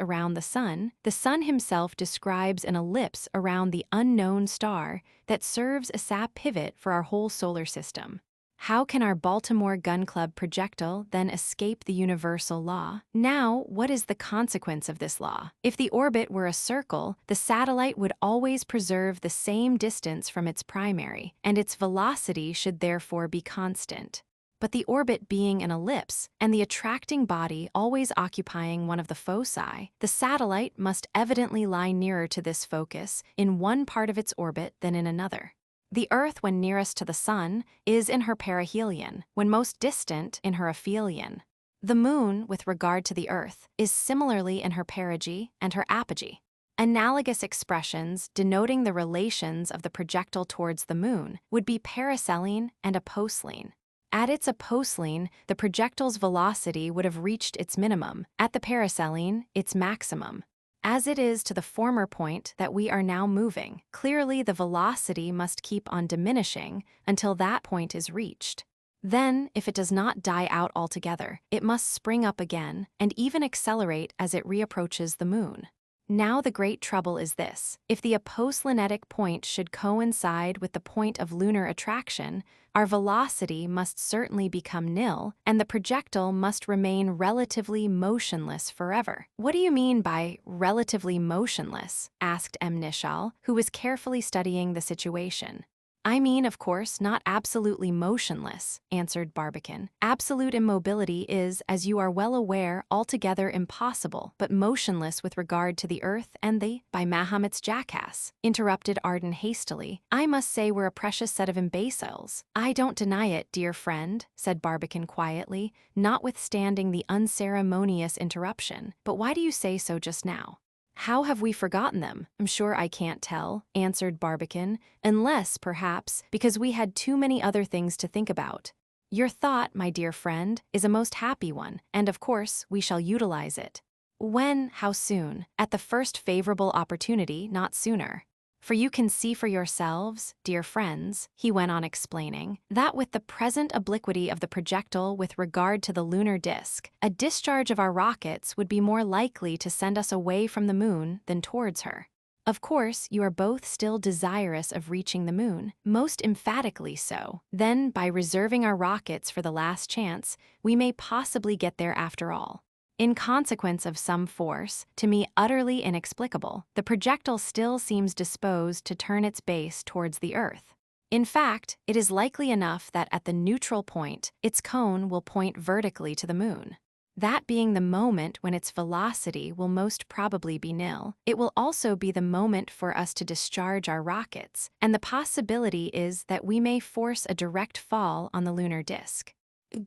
around the sun himself describes an ellipse around the unknown star that serves as a pivot for our whole solar system. How can our Baltimore Gun Club projectile then escape the universal law? Now, what is the consequence of this law? If the orbit were a circle, the satellite would always preserve the same distance from its primary, and its velocity should therefore be constant. But the orbit being an ellipse, and the attracting body always occupying one of the foci, the satellite must evidently lie nearer to this focus in one part of its orbit than in another. The Earth, when nearest to the Sun, is in her perihelion, when most distant in her aphelion. The Moon, with regard to the Earth, is similarly in her perigee and her apogee. Analogous expressions denoting the relations of the projectile towards the Moon would be periselene and aposelene. At its aposelene, the projectile's velocity would have reached its minimum, at the periselene, its maximum. As it is to the former point that we are now moving, clearly the velocity must keep on diminishing until that point is reached. Then, if it does not die out altogether, it must spring up again and even accelerate as it reapproaches the moon. Now the great trouble is this: if the aposlenetic point should coincide with the point of lunar attraction, our velocity must certainly become nil, and the projectile must remain relatively motionless forever. What do you mean by relatively motionless? Asked M. Nishal, who was carefully studying the situation. I mean, of course, not absolutely motionless, answered Barbicane. Absolute immobility is, as you are well aware, altogether impossible, but motionless with regard to the Earth and the, by Mahomet's jackass, interrupted Arden hastily. I must say we're a precious set of imbeciles. I don't deny it, dear friend, said Barbicane quietly, notwithstanding the unceremonious interruption. But why do you say so just now? How have we forgotten them? I'm sure I can't tell, answered Barbicane, unless, perhaps, because we had too many other things to think about. Your thought, my dear friend, is a most happy one, and of course we shall utilize it. When, how soon? At the first favorable opportunity, not sooner. For you can see for yourselves, dear friends, he went on explaining, that with the present obliquity of the projectile with regard to the lunar disk, a discharge of our rockets would be more likely to send us away from the moon than towards her. Of course, you are both still desirous of reaching the moon, most emphatically so. Then, by reserving our rockets for the last chance, we may possibly get there after all. In consequence of some force, to me utterly inexplicable, the projectile still seems disposed to turn its base towards the Earth. In fact, it is likely enough that at the neutral point, its cone will point vertically to the moon. That being the moment when its velocity will most probably be nil, it will also be the moment for us to discharge our rockets, and the possibility is that we may force a direct fall on the lunar disk.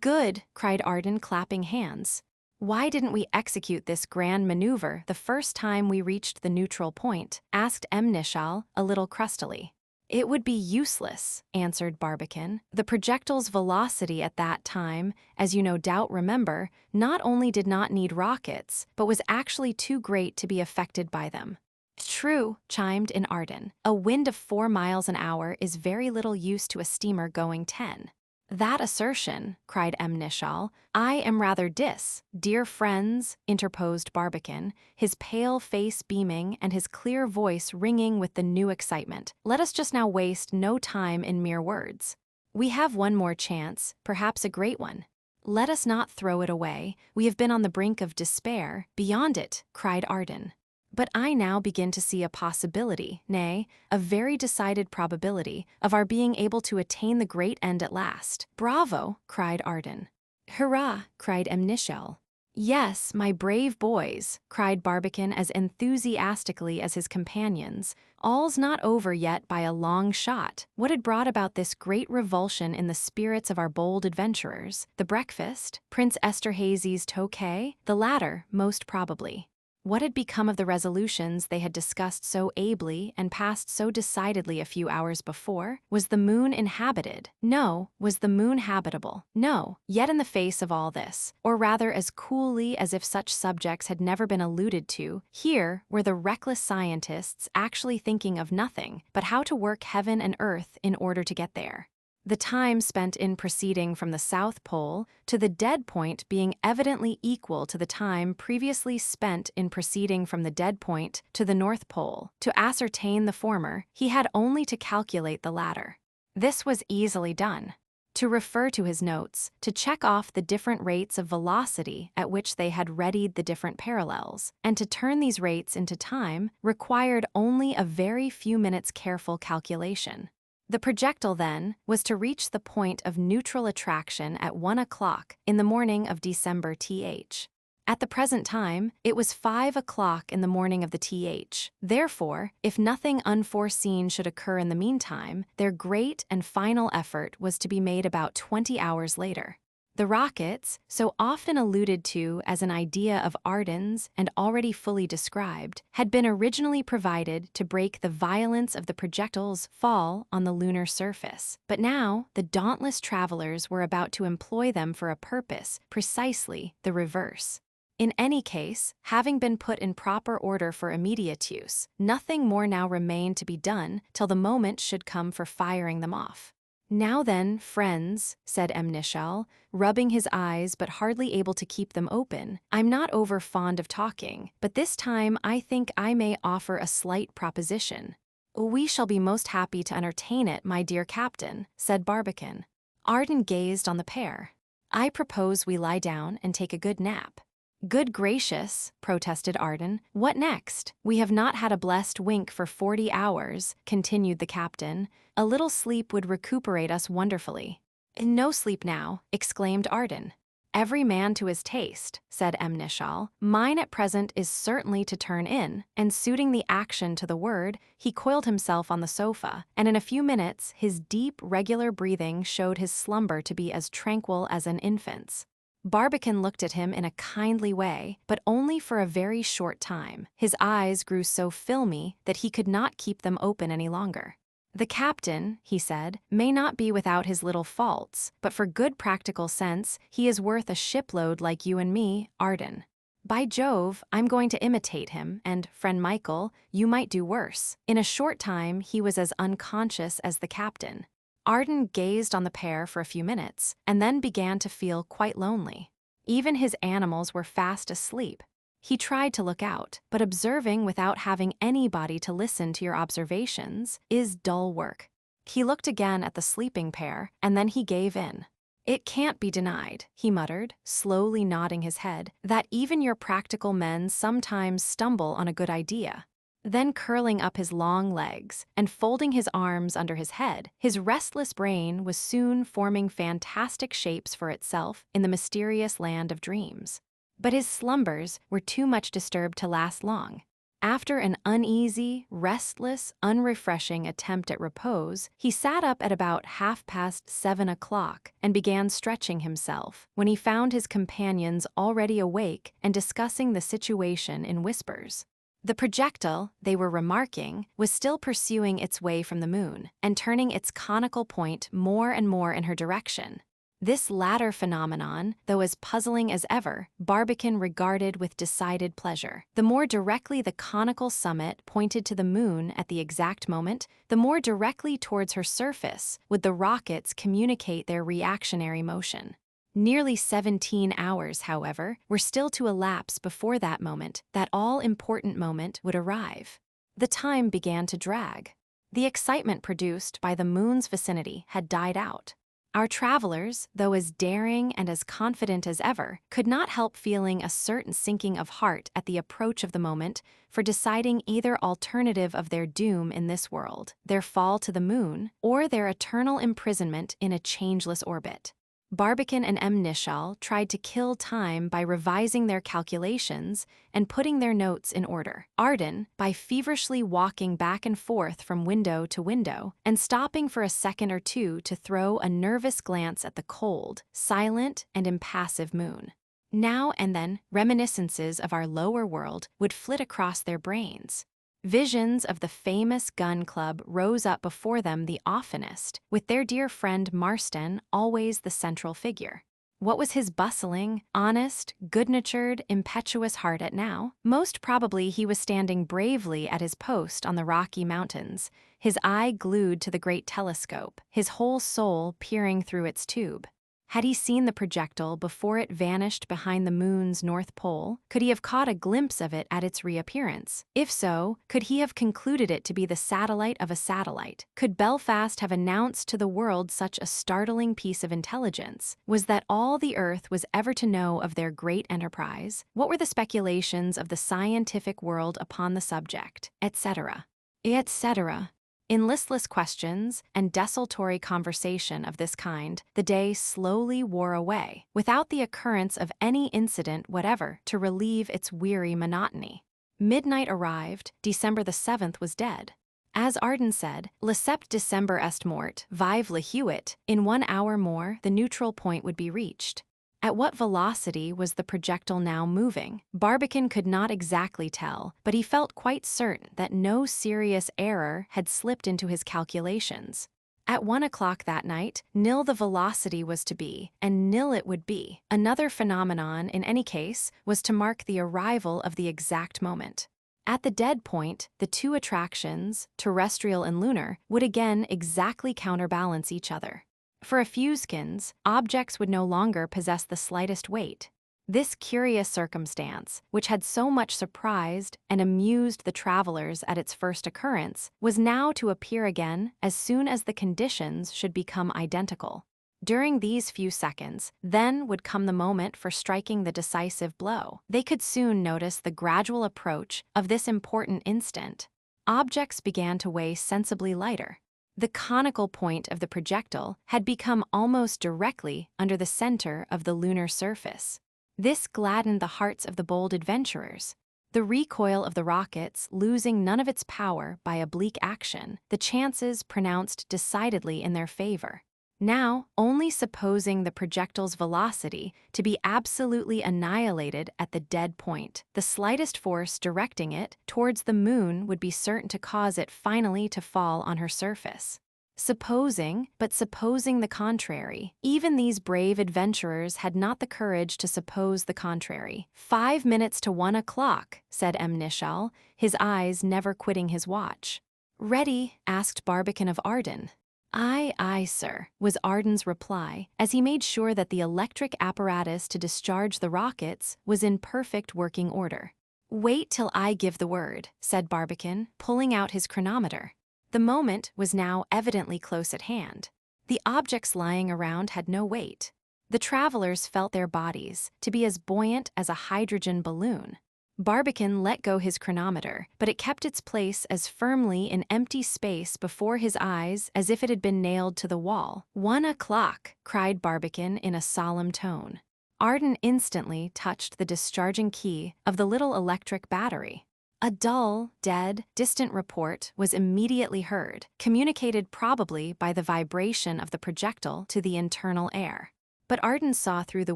Good, cried Arden, clapping hands. Why didn't we execute this grand maneuver the first time we reached the neutral point? Asked M. Nishal, a little crustily. "It would be useless," answered Barbicane. "The projectile's velocity at that time, as you no doubt remember, not only did not need rockets, but was actually too great to be affected by them." "True," chimed in Arden. "A wind of 4 miles an hour is very little use to a steamer going 10. "That assertion," cried Nichol. "I am rather dear friends," interposed Barbicane, his pale face beaming and his clear voice ringing with the new excitement. "Let us just now waste no time in mere words. We have one more chance, perhaps a great one. Let us not throw it away. We have been on the brink of despair." "Beyond it," cried Arden. "But I now begin to see a possibility, nay, a very decided probability, of our being able to attain the great end at last." "Bravo!" cried Arden. "Hurrah!" cried Nichol. "Yes, my brave boys," cried Barbicane as enthusiastically as his companions. "All's not over yet by a long shot." What had brought about this great revulsion in the spirits of our bold adventurers? The breakfast? Prince Esterhazy's Tokay? The latter, most probably. What had become of the resolutions they had discussed so ably and passed so decidedly a few hours before? Was the moon inhabited? No. Was the moon habitable? No. Yet in the face of all this, or rather as coolly as if such subjects had never been alluded to, here were the reckless scientists actually thinking of nothing but how to work heaven and earth in order to get there. The time spent in proceeding from the South Pole to the dead point being evidently equal to the time previously spent in proceeding from the dead point to the North Pole. To ascertain the former, he had only to calculate the latter. This was easily done. To refer to his notes, to check off the different rates of velocity at which they had readied the different parallels, and to turn these rates into time required only a very few minutes' careful calculation. The projectile, then, was to reach the point of neutral attraction at 1 o'clock in the morning of December th. At the present time, it was 5 o'clock in the morning of the th. Therefore, if nothing unforeseen should occur in the meantime, their great and final effort was to be made about 20 hours later. The rockets, so often alluded to as an idea of Arden's and already fully described, had been originally provided to break the violence of the projectile's fall on the lunar surface. But now, the dauntless travelers were about to employ them for a purpose precisely the reverse. In any case, having been put in proper order for immediate use, nothing more now remained to be done till the moment should come for firing them off. "Now then, friends," said Nichol, rubbing his eyes but hardly able to keep them open, "I'm not over fond of talking, but this time I think I may offer a slight proposition." "We shall be most happy to entertain it, my dear captain," said Barbicane. Arden gazed on the pair. "I propose we lie down and take a good nap." "Good gracious," protested Arden, "what next? We have not had a blessed wink for 40 hours, continued the captain. "A little sleep would recuperate us wonderfully." "No sleep now," exclaimed Arden. "Every man to his taste," said Nichol. "Mine at present is certainly to turn in," and suiting the action to the word, he coiled himself on the sofa, and in a few minutes his deep, regular breathing showed his slumber to be as tranquil as an infant's. Barbicane looked at him in a kindly way, but only for a very short time. His eyes grew so filmy that he could not keep them open any longer. "The captain," he said, "may not be without his little faults, but for good practical sense he is worth a shipload like you and me, Arden. By Jove, I'm going to imitate him, and, friend Michael, you might do worse." In a short time he was as unconscious as the captain. Arden gazed on the pair for a few minutes, and then began to feel quite lonely. Even his animals were fast asleep. He tried to look out, but observing without having anybody to listen to your observations is dull work. He looked again at the sleeping pair, and then he gave in. "It can't be denied," he muttered, slowly nodding his head, "that even your practical men sometimes stumble on a good idea." Then curling up his long legs and folding his arms under his head, his restless brain was soon forming fantastic shapes for itself in the mysterious land of dreams. But his slumbers were too much disturbed to last long. After an uneasy, restless, unrefreshing attempt at repose, he sat up at about 7:30 o'clock and began stretching himself, when he found his companions already awake and discussing the situation in whispers. The projectile, they were remarking, was still pursuing its way from the moon and turning its conical point more and more in her direction. This latter phenomenon, though as puzzling as ever, Barbicane regarded with decided pleasure. The more directly the conical summit pointed to the moon at the exact moment, the more directly towards her surface would the rockets communicate their reactionary motion. Nearly 17 hours, however, were still to elapse before that moment, that all-important moment, would arrive. The time began to drag. The excitement produced by the moon's vicinity had died out. Our travelers, though as daring and as confident as ever, could not help feeling a certain sinking of heart at the approach of the moment for deciding either alternative of their doom in this world, their fall to the moon, or their eternal imprisonment in a changeless orbit. Barbicane and M. Nicholl tried to kill time by revising their calculations and putting their notes in order. Ardan, by feverishly walking back and forth from window to window and stopping for a second or two to throw a nervous glance at the cold, silent, and impassive moon. Now and then, reminiscences of our lower world would flit across their brains. Visions of the famous gun club rose up before them the oftenest, with their dear friend Marston always the central figure. What was his bustling, honest, good-natured, impetuous heart at now? Most probably he was standing bravely at his post on the Rocky Mountains, his eye glued to the great telescope, his whole soul peering through its tube. Had he seen the projectile before it vanished behind the moon's north pole? Could he have caught a glimpse of it at its reappearance? If so, could he have concluded it to be the satellite of a satellite? Could Belfast have announced to the world such a startling piece of intelligence? Was that all the earth was ever to know of their great enterprise? What were the speculations of the scientific world upon the subject? Etc. Etc. In listless questions and desultory conversation of this kind, the day slowly wore away, without the occurrence of any incident whatever to relieve its weary monotony. Midnight arrived, December the 7th was dead. As Ardan said, "Le sept December est mort, vive le Hewitt." In 1 hour more, the neutral point would be reached. At what velocity was the projectile now moving? Barbicane could not exactly tell, but he felt quite certain that no serious error had slipped into his calculations. At 1 o'clock that night, nil the velocity was to be, and nil it would be. Another phenomenon, in any case, was to mark the arrival of the exact moment. At the dead point, the two attractions, terrestrial and lunar, would again exactly counterbalance each other. For a few seconds, objects would no longer possess the slightest weight. This curious circumstance, which had so much surprised and amused the travelers at its first occurrence, was now to appear again as soon as the conditions should become identical. During these few seconds, then would come the moment for striking the decisive blow. They could soon notice the gradual approach of this important instant. Objects began to weigh sensibly lighter. The conical point of the projectile had become almost directly under the center of the lunar surface. This gladdened the hearts of the bold adventurers. The recoil of the rockets losing none of its power by oblique action, the chances pronounced decidedly in their favor. Now, only supposing the projectile's velocity to be absolutely annihilated at the dead point, the slightest force directing it towards the moon would be certain to cause it finally to fall on her surface. Supposing the contrary, even these brave adventurers had not the courage to suppose the contrary. 5 minutes to 1 o'clock, said M. Nicholl, his eyes never quitting his watch. Ready? Asked Barbicane of Ardan. Aye, aye, sir, was Ardan's reply, as he made sure that the electric apparatus to discharge the rockets was in perfect working order. Wait till I give the word, said Barbicane, pulling out his chronometer. The moment was now evidently close at hand. The objects lying around had no weight. The travelers felt their bodies to be as buoyant as a hydrogen balloon. Barbicane let go his chronometer, but it kept its place as firmly in empty space before his eyes as if it had been nailed to the wall. 1 o'clock, cried Barbicane in a solemn tone. Ardan instantly touched the discharging key of the little electric battery. A dull, dead, distant report was immediately heard, communicated probably by the vibration of the projectile to the internal air. But Ardan saw through the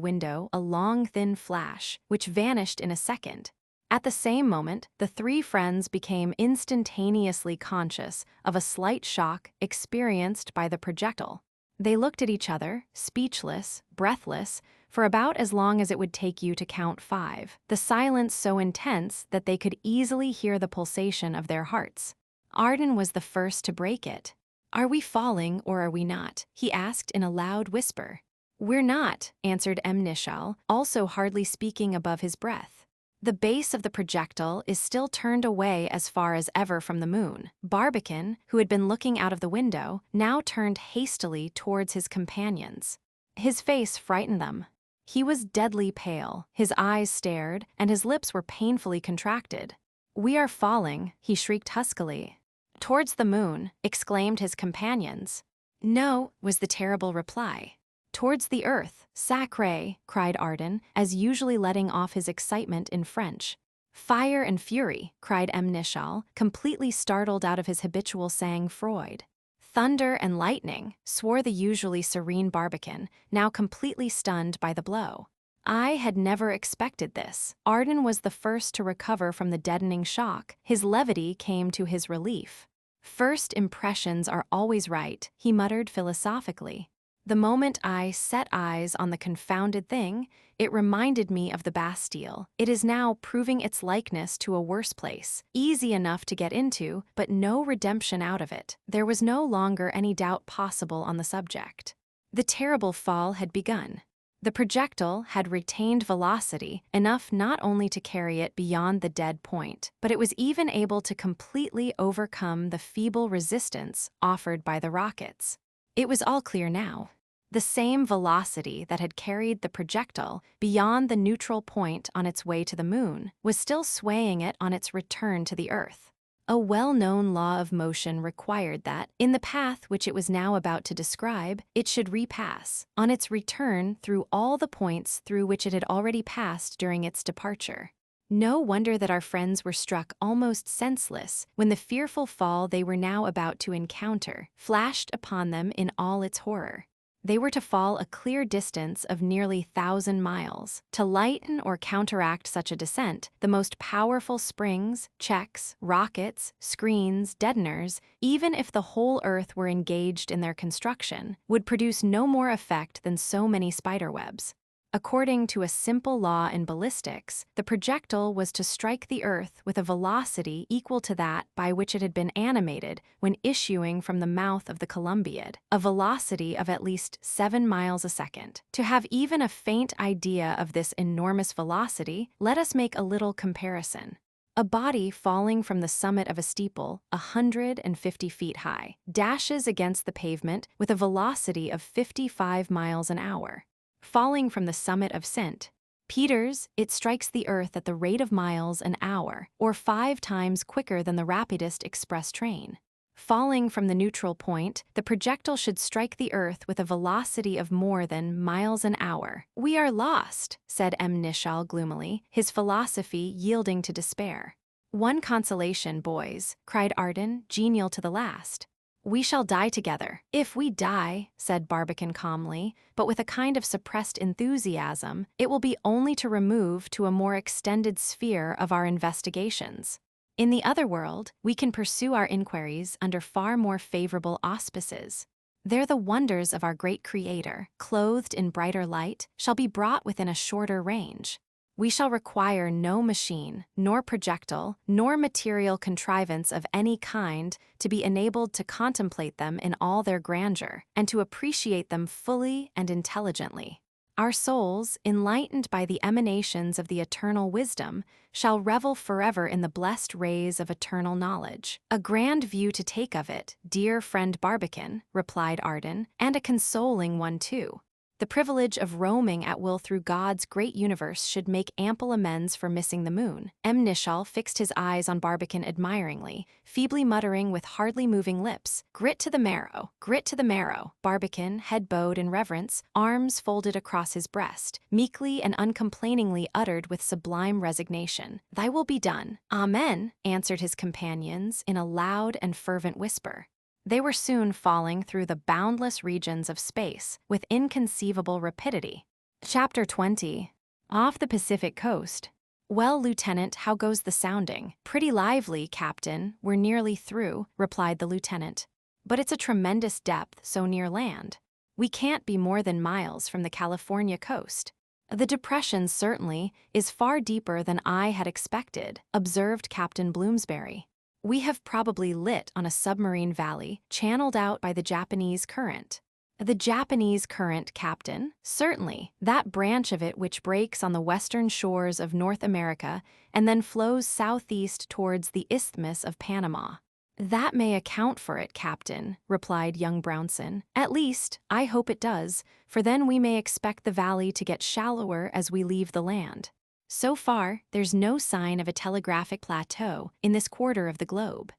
window a long, thin flash, which vanished in a second. At the same moment, the three friends became instantaneously conscious of a slight shock experienced by the projectile. They looked at each other, speechless, breathless, for about as long as it would take you to count 5, the silence so intense that they could easily hear the pulsation of their hearts. Arden was the first to break it. "Are we falling or are we not?" he asked in a loud whisper. "We're not," answered Nishal, also hardly speaking above his breath. The base of the projectile is still turned away as far as ever from the moon. Barbicane, who had been looking out of the window, now turned hastily towards his companions. His face frightened them. He was deadly pale, his eyes stared, and his lips were painfully contracted. "We are falling," he shrieked huskily. "Towards the moon," exclaimed his companions. "No," was the terrible reply. "Towards the earth, sacré," cried Arden, as usually letting off his excitement in French. "Fire and fury," cried Nishal, completely startled out of his habitual sang-froid. "Thunder and lightning," swore the usually serene Barbicane, now completely stunned by the blow. I had never expected this. Arden was the first to recover from the deadening shock. His levity came to his relief. "First impressions are always right," he muttered philosophically. "The moment I set eyes on the confounded thing, it reminded me of the Bastille. It is now proving its likeness to a worse place, easy enough to get into, but no redemption out of it." There was no longer any doubt possible on the subject. The terrible fall had begun. The projectile had retained velocity enough not only to carry it beyond the dead point, but it was even able to completely overcome the feeble resistance offered by the rockets. It was all clear now. The same velocity that had carried the projectile beyond the neutral point on its way to the moon was still swaying it on its return to the Earth. A well-known law of motion required that, in the path which it was now about to describe, it should repass, on its return, through all the points through which it had already passed during its departure. No wonder that our friends were struck almost senseless when the fearful fall they were now about to encounter flashed upon them in all its horror. They were to fall a clear distance of nearly 1,000 miles. To lighten or counteract such a descent, the most powerful springs, checks, rockets, screens, deadeners, even if the whole Earth were engaged in their construction, would produce no more effect than so many spiderwebs. According to a simple law in ballistics, the projectile was to strike the Earth with a velocity equal to that by which it had been animated when issuing from the mouth of the Columbiad, a velocity of at least 7 miles a second. To have even a faint idea of this enormous velocity, let us make a little comparison. A body falling from the summit of a steeple, 150 feet high, dashes against the pavement with a velocity of 55 miles an hour. Falling from the summit of St. Peter's, it strikes the Earth at the rate of miles an hour, or 5 times quicker than the rapidest express train. Falling from the neutral point, the projectile should strike the Earth with a velocity of more than miles an hour. "We are lost," said Nishal gloomily, his philosophy yielding to despair. "One consolation, boys," cried Arden, genial to the last. "We shall die together." "If we die," said Barbicane calmly, but with a kind of suppressed enthusiasm, "it will be only to remove to a more extended sphere of our investigations. In the other world, we can pursue our inquiries under far more favorable auspices. There the wonders of our great Creator, clothed in brighter light, shall be brought within a shorter range. We shall require no machine, nor projectile, nor material contrivance of any kind to be enabled to contemplate them in all their grandeur, and to appreciate them fully and intelligently. Our souls, enlightened by the emanations of the eternal wisdom, shall revel forever in the blessed rays of eternal knowledge." "A grand view to take of it, dear friend Barbicane," replied Arden, "and a consoling one too. The privilege of roaming at will through God's great universe should make ample amends for missing the moon." Nishal fixed his eyes on Barbicane admiringly, feebly muttering with hardly moving lips, "Grit to the marrow, grit to the marrow." Barbicane, head bowed in reverence, arms folded across his breast, meekly and uncomplainingly uttered with sublime resignation, "Thy will be done." "Amen," answered his companions in a loud and fervent whisper. They were soon falling through the boundless regions of space with inconceivable rapidity. Chapter 20. Off the Pacific coast. "Well, Lieutenant, how goes the sounding?" "Pretty lively, Captain. We're nearly through," replied the lieutenant. "But it's a tremendous depth so near land. We can't be more than miles from the California coast." "The depression certainly is far deeper than I had expected," observed Captain Bloomsbury. "We have probably lit on a submarine valley channeled out by the Japanese current." "The Japanese current, Captain?" "Certainly, that branch of it which breaks on the western shores of North America and then flows southeast towards the Isthmus of Panama." "That may account for it, Captain," replied young Brownson. "At least, I hope it does, for then we may expect the valley to get shallower as we leave the land. So far, there's no sign of a telegraphic plateau in this quarter of the globe."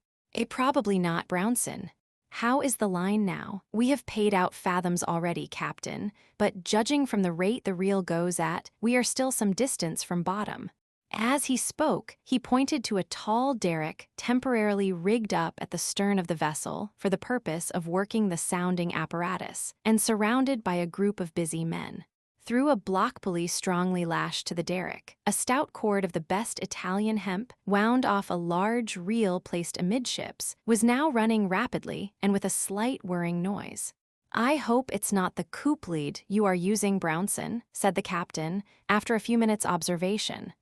Probably not, Brownson." "How is the line now?" "We have paid out fathoms already, Captain, but judging from the rate the reel goes at, we are still some distance from bottom." As he spoke, he pointed to a tall derrick temporarily rigged up at the stern of the vessel for the purpose of working the sounding apparatus, and surrounded by a group of busy men. Through a block pulley strongly lashed to the derrick, a stout cord of the best Italian hemp, wound off a large reel placed amidships, was now running rapidly and with a slight whirring noise. "I hope it's not the coop lead you are using, Brownson," said the captain, after a few minutes' observation.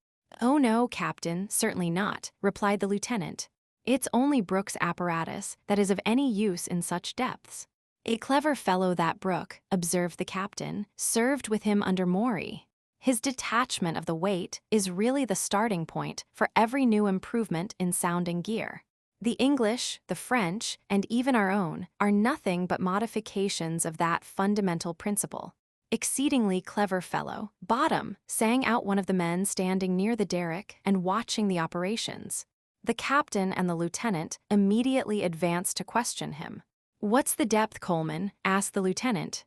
"Oh no, Captain, certainly not," replied the lieutenant. "It's only Brooke's apparatus that is of any use in such depths." "A clever fellow that Brooke," observed the captain, "served with him under Maury. His detachment of the weight is really the starting point for every new improvement in sounding gear. The English, the French, and even our own are nothing but modifications of that fundamental principle." "Exceedingly clever fellow." "Bottom," sang out one of the men standing near the derrick and watching the operations. The captain and the lieutenant immediately advanced to question him. "What's the depth, Coleman?" asked the lieutenant.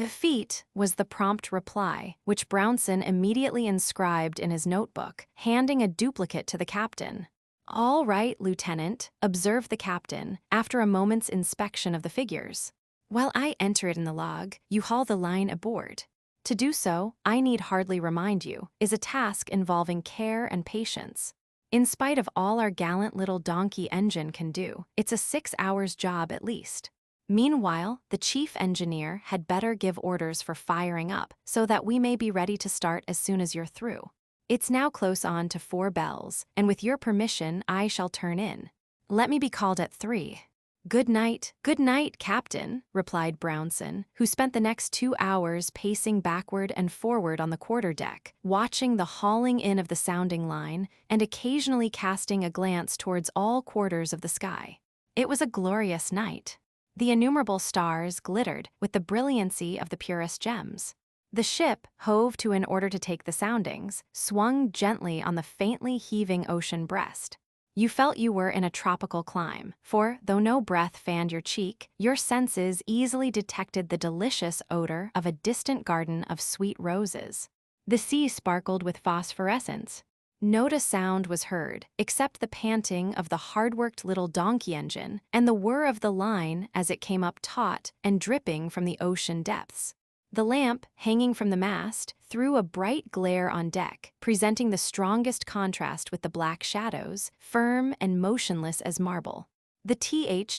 "Feet," was the prompt reply, which Brownson immediately inscribed in his notebook, handing a duplicate to the captain. "All right, Lieutenant," observed the captain, after a moment's inspection of the figures. "While I enter it in the log, you haul the line aboard. To do so, I need hardly remind you, is a task involving care and patience. In spite of all our gallant little donkey engine can do, it's a 6 hours job at least. Meanwhile, the chief engineer had better give orders for firing up so that we may be ready to start as soon as you're through. It's now close on to 4 bells, and with your permission I shall turn in. Let me be called at 3. "Good night, Captain," replied Brownson, who spent the next 2 hours pacing backward and forward on the quarterdeck, watching the hauling in of the sounding line and occasionally casting a glance towards all quarters of the sky. It was a glorious night. The innumerable stars glittered with the brilliancy of the purest gems. The ship, hove to in order to take the soundings, swung gently on the faintly heaving ocean breast. You felt you were in a tropical clime, for, though no breath fanned your cheek, your senses easily detected the delicious odor of a distant garden of sweet roses. The sea sparkled with phosphorescence. Not a sound was heard, except the panting of the hard-worked little donkey engine and the whir of the line as it came up taut and dripping from the ocean depths. The lamp, hanging from the mast, threw a bright glare on deck, presenting the strongest contrast with the black shadows, firm and motionless as marble. The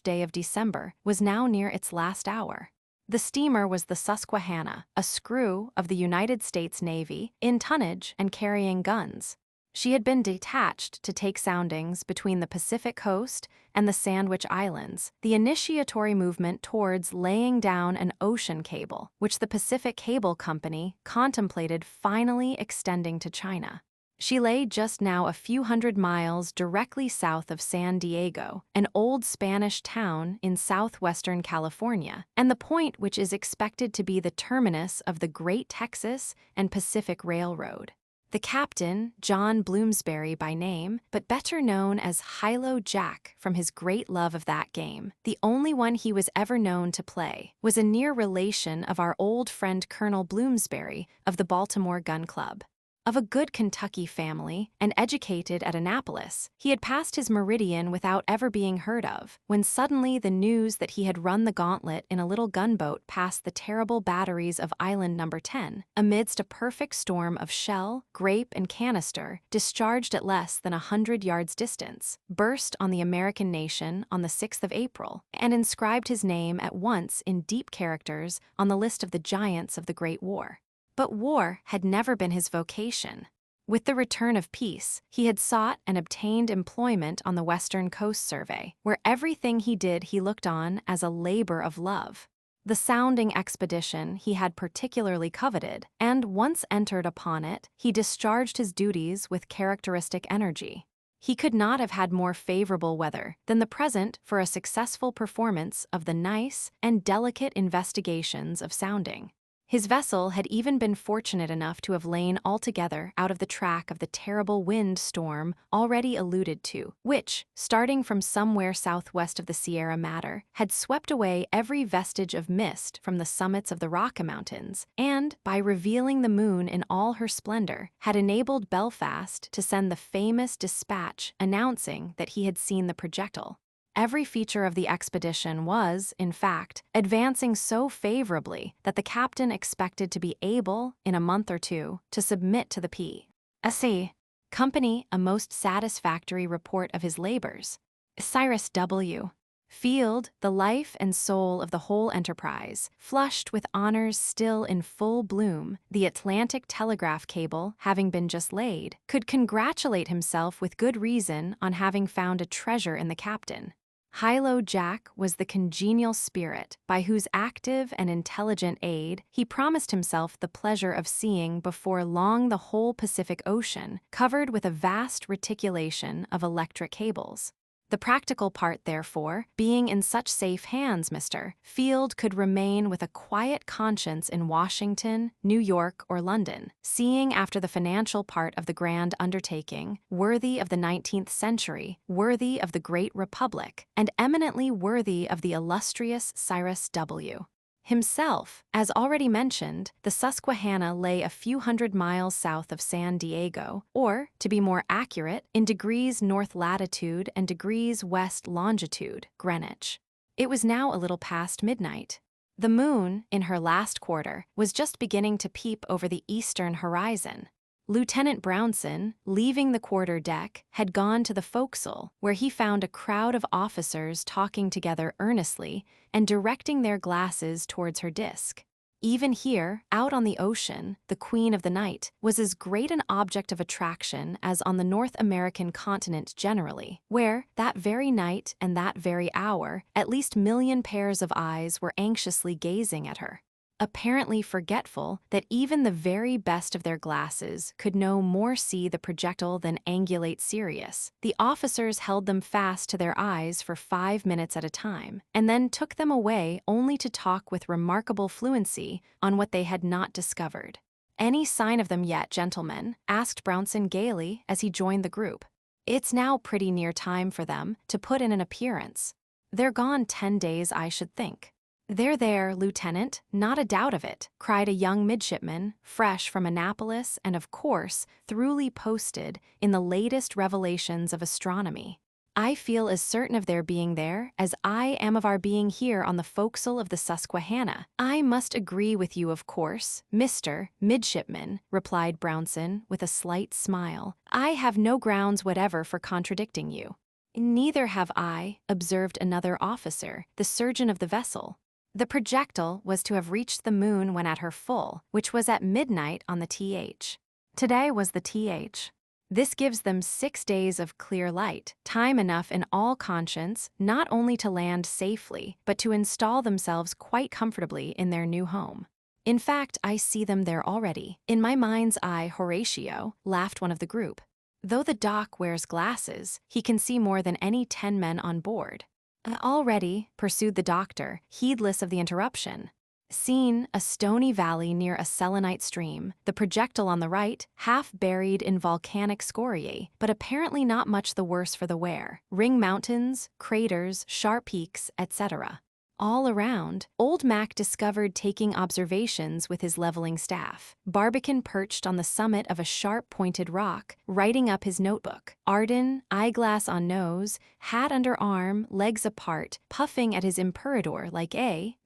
day of December was now near its last hour. The steamer was the Susquehanna, a screw of the United States Navy, in tonnage and carrying guns. She had been detached to take soundings between the Pacific coast and the Sandwich Islands, the initiatory movement towards laying down an ocean cable, which the Pacific Cable Company contemplated finally extending to China. She lay just now a few hundred miles directly south of San Diego, an old Spanish town in southwestern California, and the point which is expected to be the terminus of the Great Texas and Pacific Railroad. The captain, John Bloomsbury by name, but better known as Hilo Jack from his great love of that game, the only one he was ever known to play, was a near relation of our old friend Colonel Bloomsbury of the Baltimore Gun Club. Of a good Kentucky family and educated at Annapolis, he had passed his meridian without ever being heard of, when suddenly the news that he had run the gauntlet in a little gunboat past the terrible batteries of Island Number 10, amidst a perfect storm of shell, grape, and canister, discharged at less than 100 yards distance, burst on the American nation on the 6th of April, and inscribed his name at once in deep characters on the list of the giants of the Great War. But war had never been his vocation. With the return of peace, he had sought and obtained employment on the Western Coast Survey, where everything he did he looked on as a labor of love. The sounding expedition he had particularly coveted, and once entered upon it, he discharged his duties with characteristic energy. He could not have had more favorable weather than the present for a successful performance of the nice and delicate investigations of sounding. His vessel had even been fortunate enough to have lain altogether out of the track of the terrible wind storm already alluded to, which, starting from somewhere southwest of the Sierra Madre, had swept away every vestige of mist from the summits of the Rocky Mountains, and, by revealing the moon in all her splendor, had enabled Belfast to send the famous dispatch announcing that he had seen the projectile. Every feature of the expedition was, in fact, advancing so favorably that the captain expected to be able, in a month or two, to submit to the P.S.C. Company a most satisfactory report of his labors. Cyrus W. Field, the life and soul of the whole enterprise, flushed with honors still in full bloom, the Atlantic telegraph cable having been just laid, could congratulate himself with good reason on having found a treasure in the captain. Hilo Jack was the congenial spirit by whose active and intelligent aid he promised himself the pleasure of seeing before long the whole Pacific Ocean covered with a vast reticulation of electric cables. The practical part, therefore, being in such safe hands, Mr. Field could remain with a quiet conscience in Washington, New York, or London, seeing after the financial part of the grand undertaking, worthy of the 19th century, worthy of the great republic, and eminently worthy of the illustrious Cyrus W. Himself. As already mentioned, the Susquehanna lay a few hundred miles south of San Diego, or, to be more accurate, in degrees north latitude and degrees west longitude, Greenwich. It was now a little past midnight. The moon, in her last quarter, was just beginning to peep over the eastern horizon. Lieutenant Brownson, leaving the quarter deck, had gone to the forecastle, where he found a crowd of officers talking together earnestly and directing their glasses towards her disk. Even here, out on the ocean, the queen of the night was as great an object of attraction as on the North American continent generally, where, that very night and that very hour, at least 1,000,000 pairs of eyes were anxiously gazing at her. Apparently forgetful that even the very best of their glasses could no more see the projectile than angulate Sirius, the officers held them fast to their eyes for 5 minutes at a time, and then took them away only to talk with remarkable fluency on what they had not discovered. "Any sign of them yet, gentlemen?" asked Brownson gaily as he joined the group. "It's now pretty near time for them to put in an appearance. They're gone 10 days, I should think." "They're there, Lieutenant, not a doubt of it," cried a young midshipman, fresh from Annapolis and, of course, thoroughly posted in the latest revelations of astronomy. "I feel as certain of their being there as I am of our being here on the forecastle of the Susquehanna." "I must agree with you, of course, Mr. Midshipman," replied Brownson with a slight smile. "I have no grounds whatever for contradicting you." "Neither have I," observed another officer, the surgeon of the vessel. The projectile was to have reached the moon when at her full, which was at midnight on the TH. Today was the TH. This gives them 6 days of clear light, time enough in all conscience not only to land safely, but to install themselves quite comfortably in their new home. "In fact, I see them there already. In my mind's eye, Horatio," laughed one of the group. "Though the Doc wears glasses, he can see more than any 10 men on board." "Already," pursued the doctor, heedless of the interruption. "Seen a stony valley near a selenite stream, the projectile on the right, half buried in volcanic scoriae, but apparently not much the worse for the wear. Ring mountains, craters, sharp peaks, etc." All around, old Mac discovered taking observations with his leveling staff. Barbicane perched on the summit of a sharp-pointed rock, writing up his notebook. Arden, eyeglass on nose, hat under arm, legs apart, puffing at his imperador like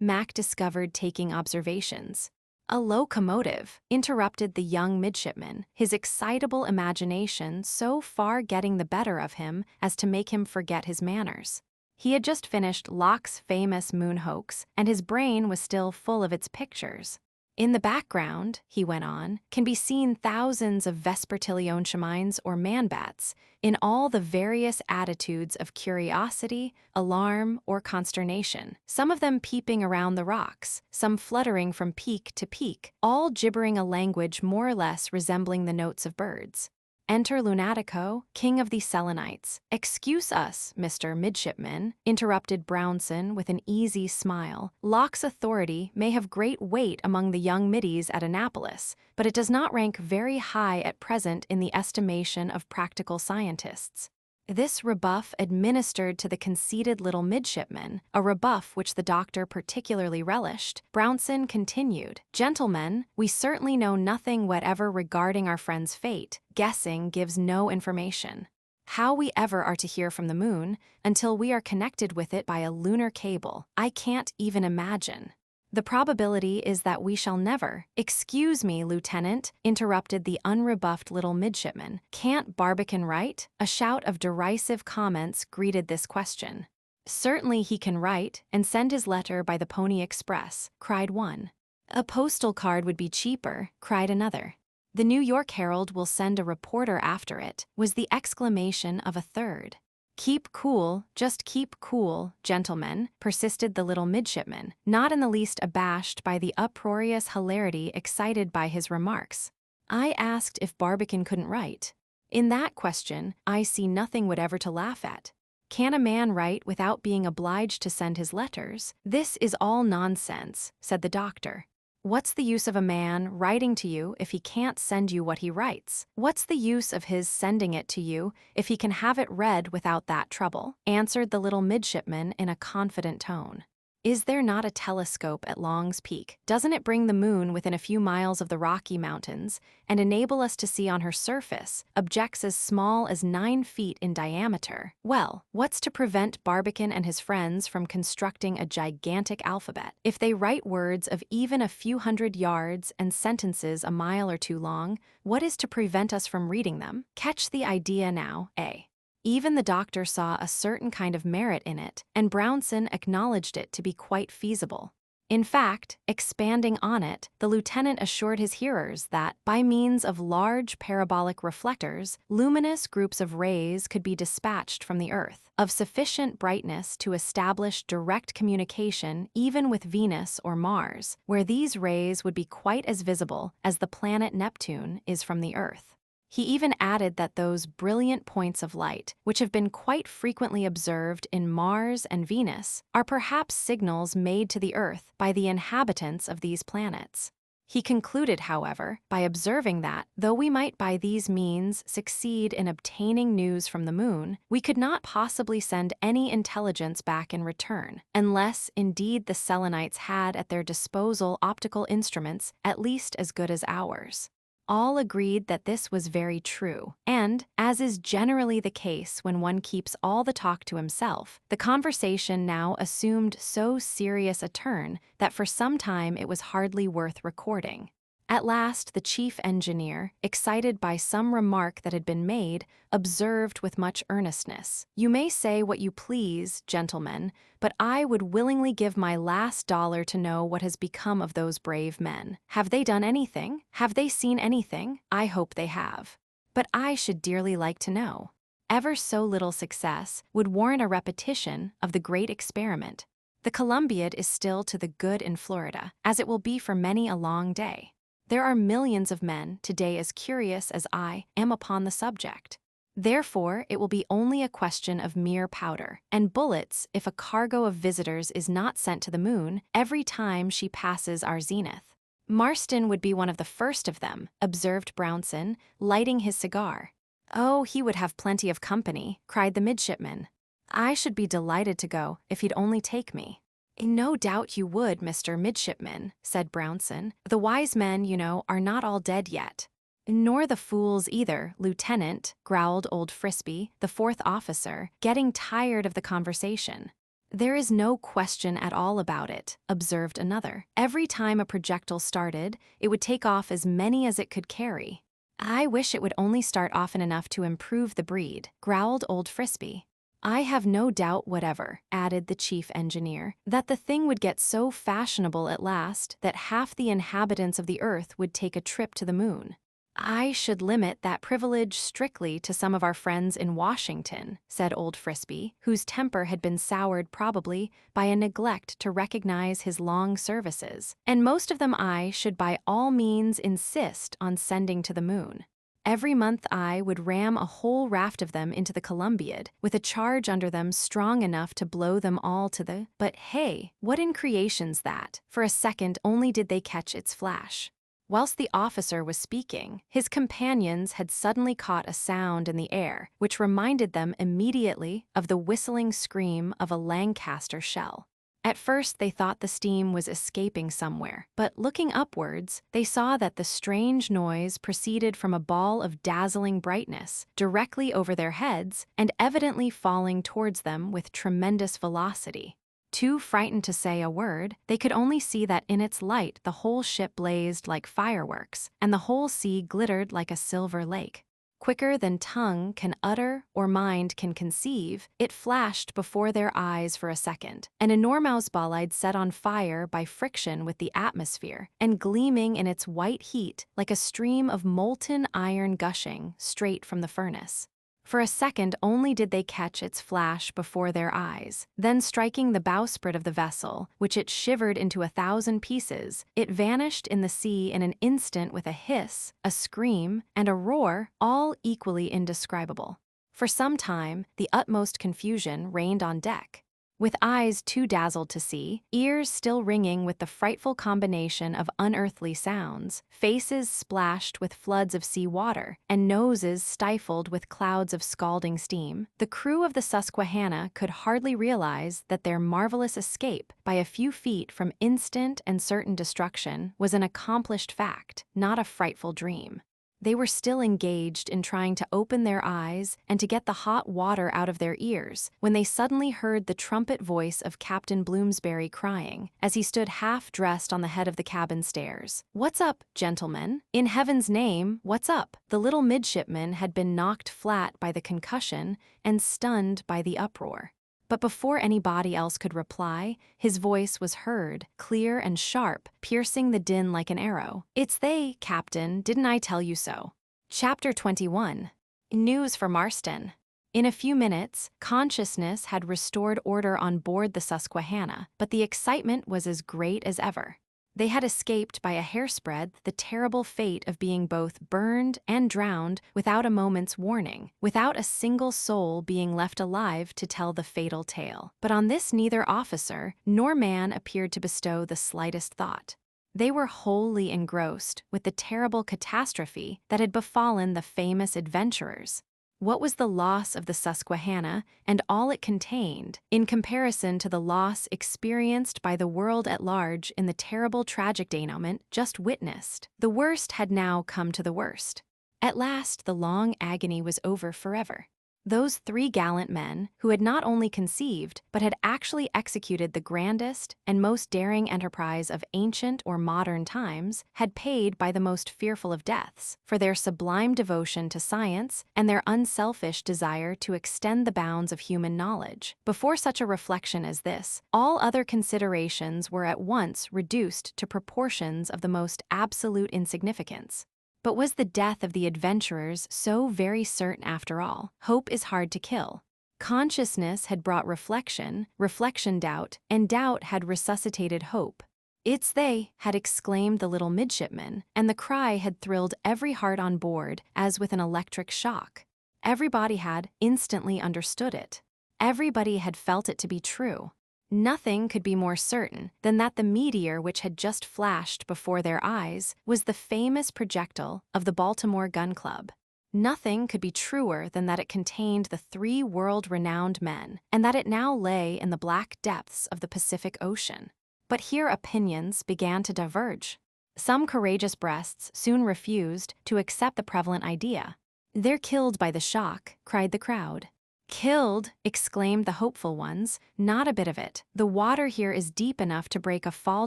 Mac discovered taking observations. A locomotive, interrupted the young midshipman, his excitable imagination so far getting the better of him as to make him forget his manners. He had just finished Locke's famous moon hoax, and his brain was still full of its pictures. In the background, he went on, can be seen thousands of vespertilionchimines or man-bats, in all the various attitudes of curiosity, alarm, or consternation, some of them peeping around the rocks, some fluttering from peak to peak, all gibbering a language more or less resembling the notes of birds. Enter Lunatico, king of the Selenites. "Excuse us, Mr. Midshipman," interrupted Brownson with an easy smile. "Locke's authority may have great weight among the young middies at Annapolis, but it does not rank very high at present in the estimation of practical scientists." This rebuff administered to the conceited little midshipman, a rebuff which the doctor particularly relished, Brownson continued, "Gentlemen, we certainly know nothing whatever regarding our friend's fate. Guessing gives no information. How we ever are to hear from the moon, until we are connected with it by a lunar cable, I can't even imagine. The probability is that we shall never—" "Excuse me, Lieutenant," interrupted the unrebuffed little midshipman. "Can't Barbicane write?" A shout of derisive comments greeted this question. "Certainly he can write, and send his letter by the Pony Express," cried one. "A postal card would be cheaper," cried another. "The New York Herald will send a reporter after it," was the exclamation of a third. "Keep cool, just keep cool, gentlemen," persisted the little midshipman, not in the least abashed by the uproarious hilarity excited by his remarks. "I asked if Barbicane couldn't write. In that question, I see nothing whatever to laugh at. Can a man write without being obliged to send his letters?" "This is all nonsense," said the doctor. "What's the use of a man writing to you if he can't send you what he writes? What's the use of his sending it to you if he can have it read without that trouble?" answered the little midshipman in a confident tone. "Is there not a telescope at Long's Peak? Doesn't it bring the moon within a few miles of the Rocky Mountains and enable us to see on her surface objects as small as 9 feet in diameter? Well, what's to prevent Barbicane and his friends from constructing a gigantic alphabet? If they write words of even a few hundred yards and sentences a mile or two long, what is to prevent us from reading them? Catch the idea now, eh?" Even the doctor saw a certain kind of merit in it, and Brownson acknowledged it to be quite feasible. In fact, expanding on it, the lieutenant assured his hearers that, by means of large parabolic reflectors, luminous groups of rays could be dispatched from the Earth, of sufficient brightness to establish direct communication even with Venus or Mars, where these rays would be quite as visible as the planet Neptune is from the Earth. He even added that those brilliant points of light, which have been quite frequently observed in Mars and Venus, are perhaps signals made to the Earth by the inhabitants of these planets. He concluded, however, by observing that, though we might by these means succeed in obtaining news from the moon, we could not possibly send any intelligence back in return, unless indeed the Selenites had at their disposal optical instruments at least as good as ours. All agreed that this was very true, and, as is generally the case when one keeps all the talk to himself, the conversation now assumed so serious a turn that for some time it was hardly worth recording. At last the chief engineer, excited by some remark that had been made, observed with much earnestness, "You may say what you please, gentlemen, but I would willingly give my last dollar to know what has become of those brave men. Have they done anything? Have they seen anything? I hope they have. But I should dearly like to know. Ever so little success would warrant a repetition of the great experiment. The Columbiad is still to the good in Florida, as it will be for many a long day. There are millions of men today as curious as I am upon the subject. Therefore, it will be only a question of mere powder and bullets if a cargo of visitors is not sent to the moon every time she passes our zenith." "Marston would be one of the first of them," observed Brownson, lighting his cigar. "Oh, he would have plenty of company," cried the midshipman. "I should be delighted to go if he'd only take me." No doubt you would, Mr. Midshipman, said Brownson. The wise men, are not all dead yet. Nor the fools either, Lieutenant, growled old Frisbee, the fourth officer, getting tired of the conversation. There is no question at all about it, observed another. Every time a projectile started, it would take off as many as it could carry. I wish it would only start often enough to improve the breed, growled old Frisbee. I have no doubt whatever, added the chief engineer, that the thing would get so fashionable at last that half the inhabitants of the earth would take a trip to the moon. I should limit that privilege strictly to some of our friends in Washington, said old Frisbee, whose temper had been soured probably by a neglect to recognize his long services, and most of them I should by all means insist on sending to the moon. Every month I would ram a whole raft of them into the Columbiad, with a charge under them strong enough to blow them all to the— But hey, what in creation's that? For a second only did they catch its flash. Whilst the officer was speaking, his companions had suddenly caught a sound in the air, which reminded them immediately of the whistling scream of a Lancaster shell. At first they thought the steam was escaping somewhere, but looking upwards, they saw that the strange noise proceeded from a ball of dazzling brightness, directly over their heads, and evidently falling towards them with tremendous velocity. Too frightened to say a word, they could only see that in its light the whole ship blazed like fireworks, and the whole sea glittered like a silver lake. Quicker than tongue can utter or mind can conceive, it flashed before their eyes for a second, an enormous bolide set on fire by friction with the atmosphere, and gleaming in its white heat like a stream of molten iron gushing straight from the furnace. For a second only did they catch its flash before their eyes. Then striking the bowsprit of the vessel, which it shivered into 1,000 pieces, it vanished in the sea in an instant with a hiss, a scream, and a roar, all equally indescribable. For some time, the utmost confusion reigned on deck. With eyes too dazzled to see, ears still ringing with the frightful combination of unearthly sounds, faces splashed with floods of sea water, and noses stifled with clouds of scalding steam, the crew of the Susquehanna could hardly realize that their marvelous escape by a few feet from instant and certain destruction was an accomplished fact, not a frightful dream. They were still engaged in trying to open their eyes and to get the hot water out of their ears when they suddenly heard the trumpet voice of Captain Bloomsbury crying, as he stood half-dressed on the head of the cabin stairs. "What's up, gentlemen? In heaven's name, what's up?" The little midshipman had been knocked flat by the concussion and stunned by the uproar. But before anybody else could reply, his voice was heard, clear and sharp, piercing the din like an arrow. "It's they, Captain, didn't I tell you so?" Chapter 21. News for Marston. In a few minutes, consciousness had restored order on board the Susquehanna, but the excitement was as great as ever. They had escaped by a hairsbreadth the terrible fate of being both burned and drowned without a moment's warning, without a single soul being left alive to tell the fatal tale. But on this neither officer nor man appeared to bestow the slightest thought. They were wholly engrossed with the terrible catastrophe that had befallen the famous adventurers. What was the loss of the Susquehanna and all it contained in comparison to the loss experienced by the world at large in the terrible tragic denouement just witnessed? The worst had now come to the worst. At last the long agony was over forever. Those 3 gallant men, who had not only conceived, but had actually executed the grandest and most daring enterprise of ancient or modern times, had paid by the most fearful of deaths for their sublime devotion to science and their unselfish desire to extend the bounds of human knowledge. Before such a reflection as this, all other considerations were at once reduced to proportions of the most absolute insignificance. But was the death of the adventurers so very certain after all? Hope is hard to kill. Consciousness had brought reflection, reflection doubt, and doubt had resuscitated hope. "It's they," had exclaimed the little midshipman, and the cry had thrilled every heart on board as with an electric shock. Everybody had instantly understood it. Everybody had felt it to be true. Nothing could be more certain than that the meteor which had just flashed before their eyes was the famous projectile of the Baltimore Gun Club. Nothing could be truer than that it contained the three world-renowned men, and that it now lay in the black depths of the Pacific Ocean. But here opinions began to diverge. Some courageous breasts soon refused to accept the prevalent idea. "They're killed by the shock," cried the crowd. "Killed," exclaimed the hopeful ones, "not a bit of it. The water here is deep enough to break a fall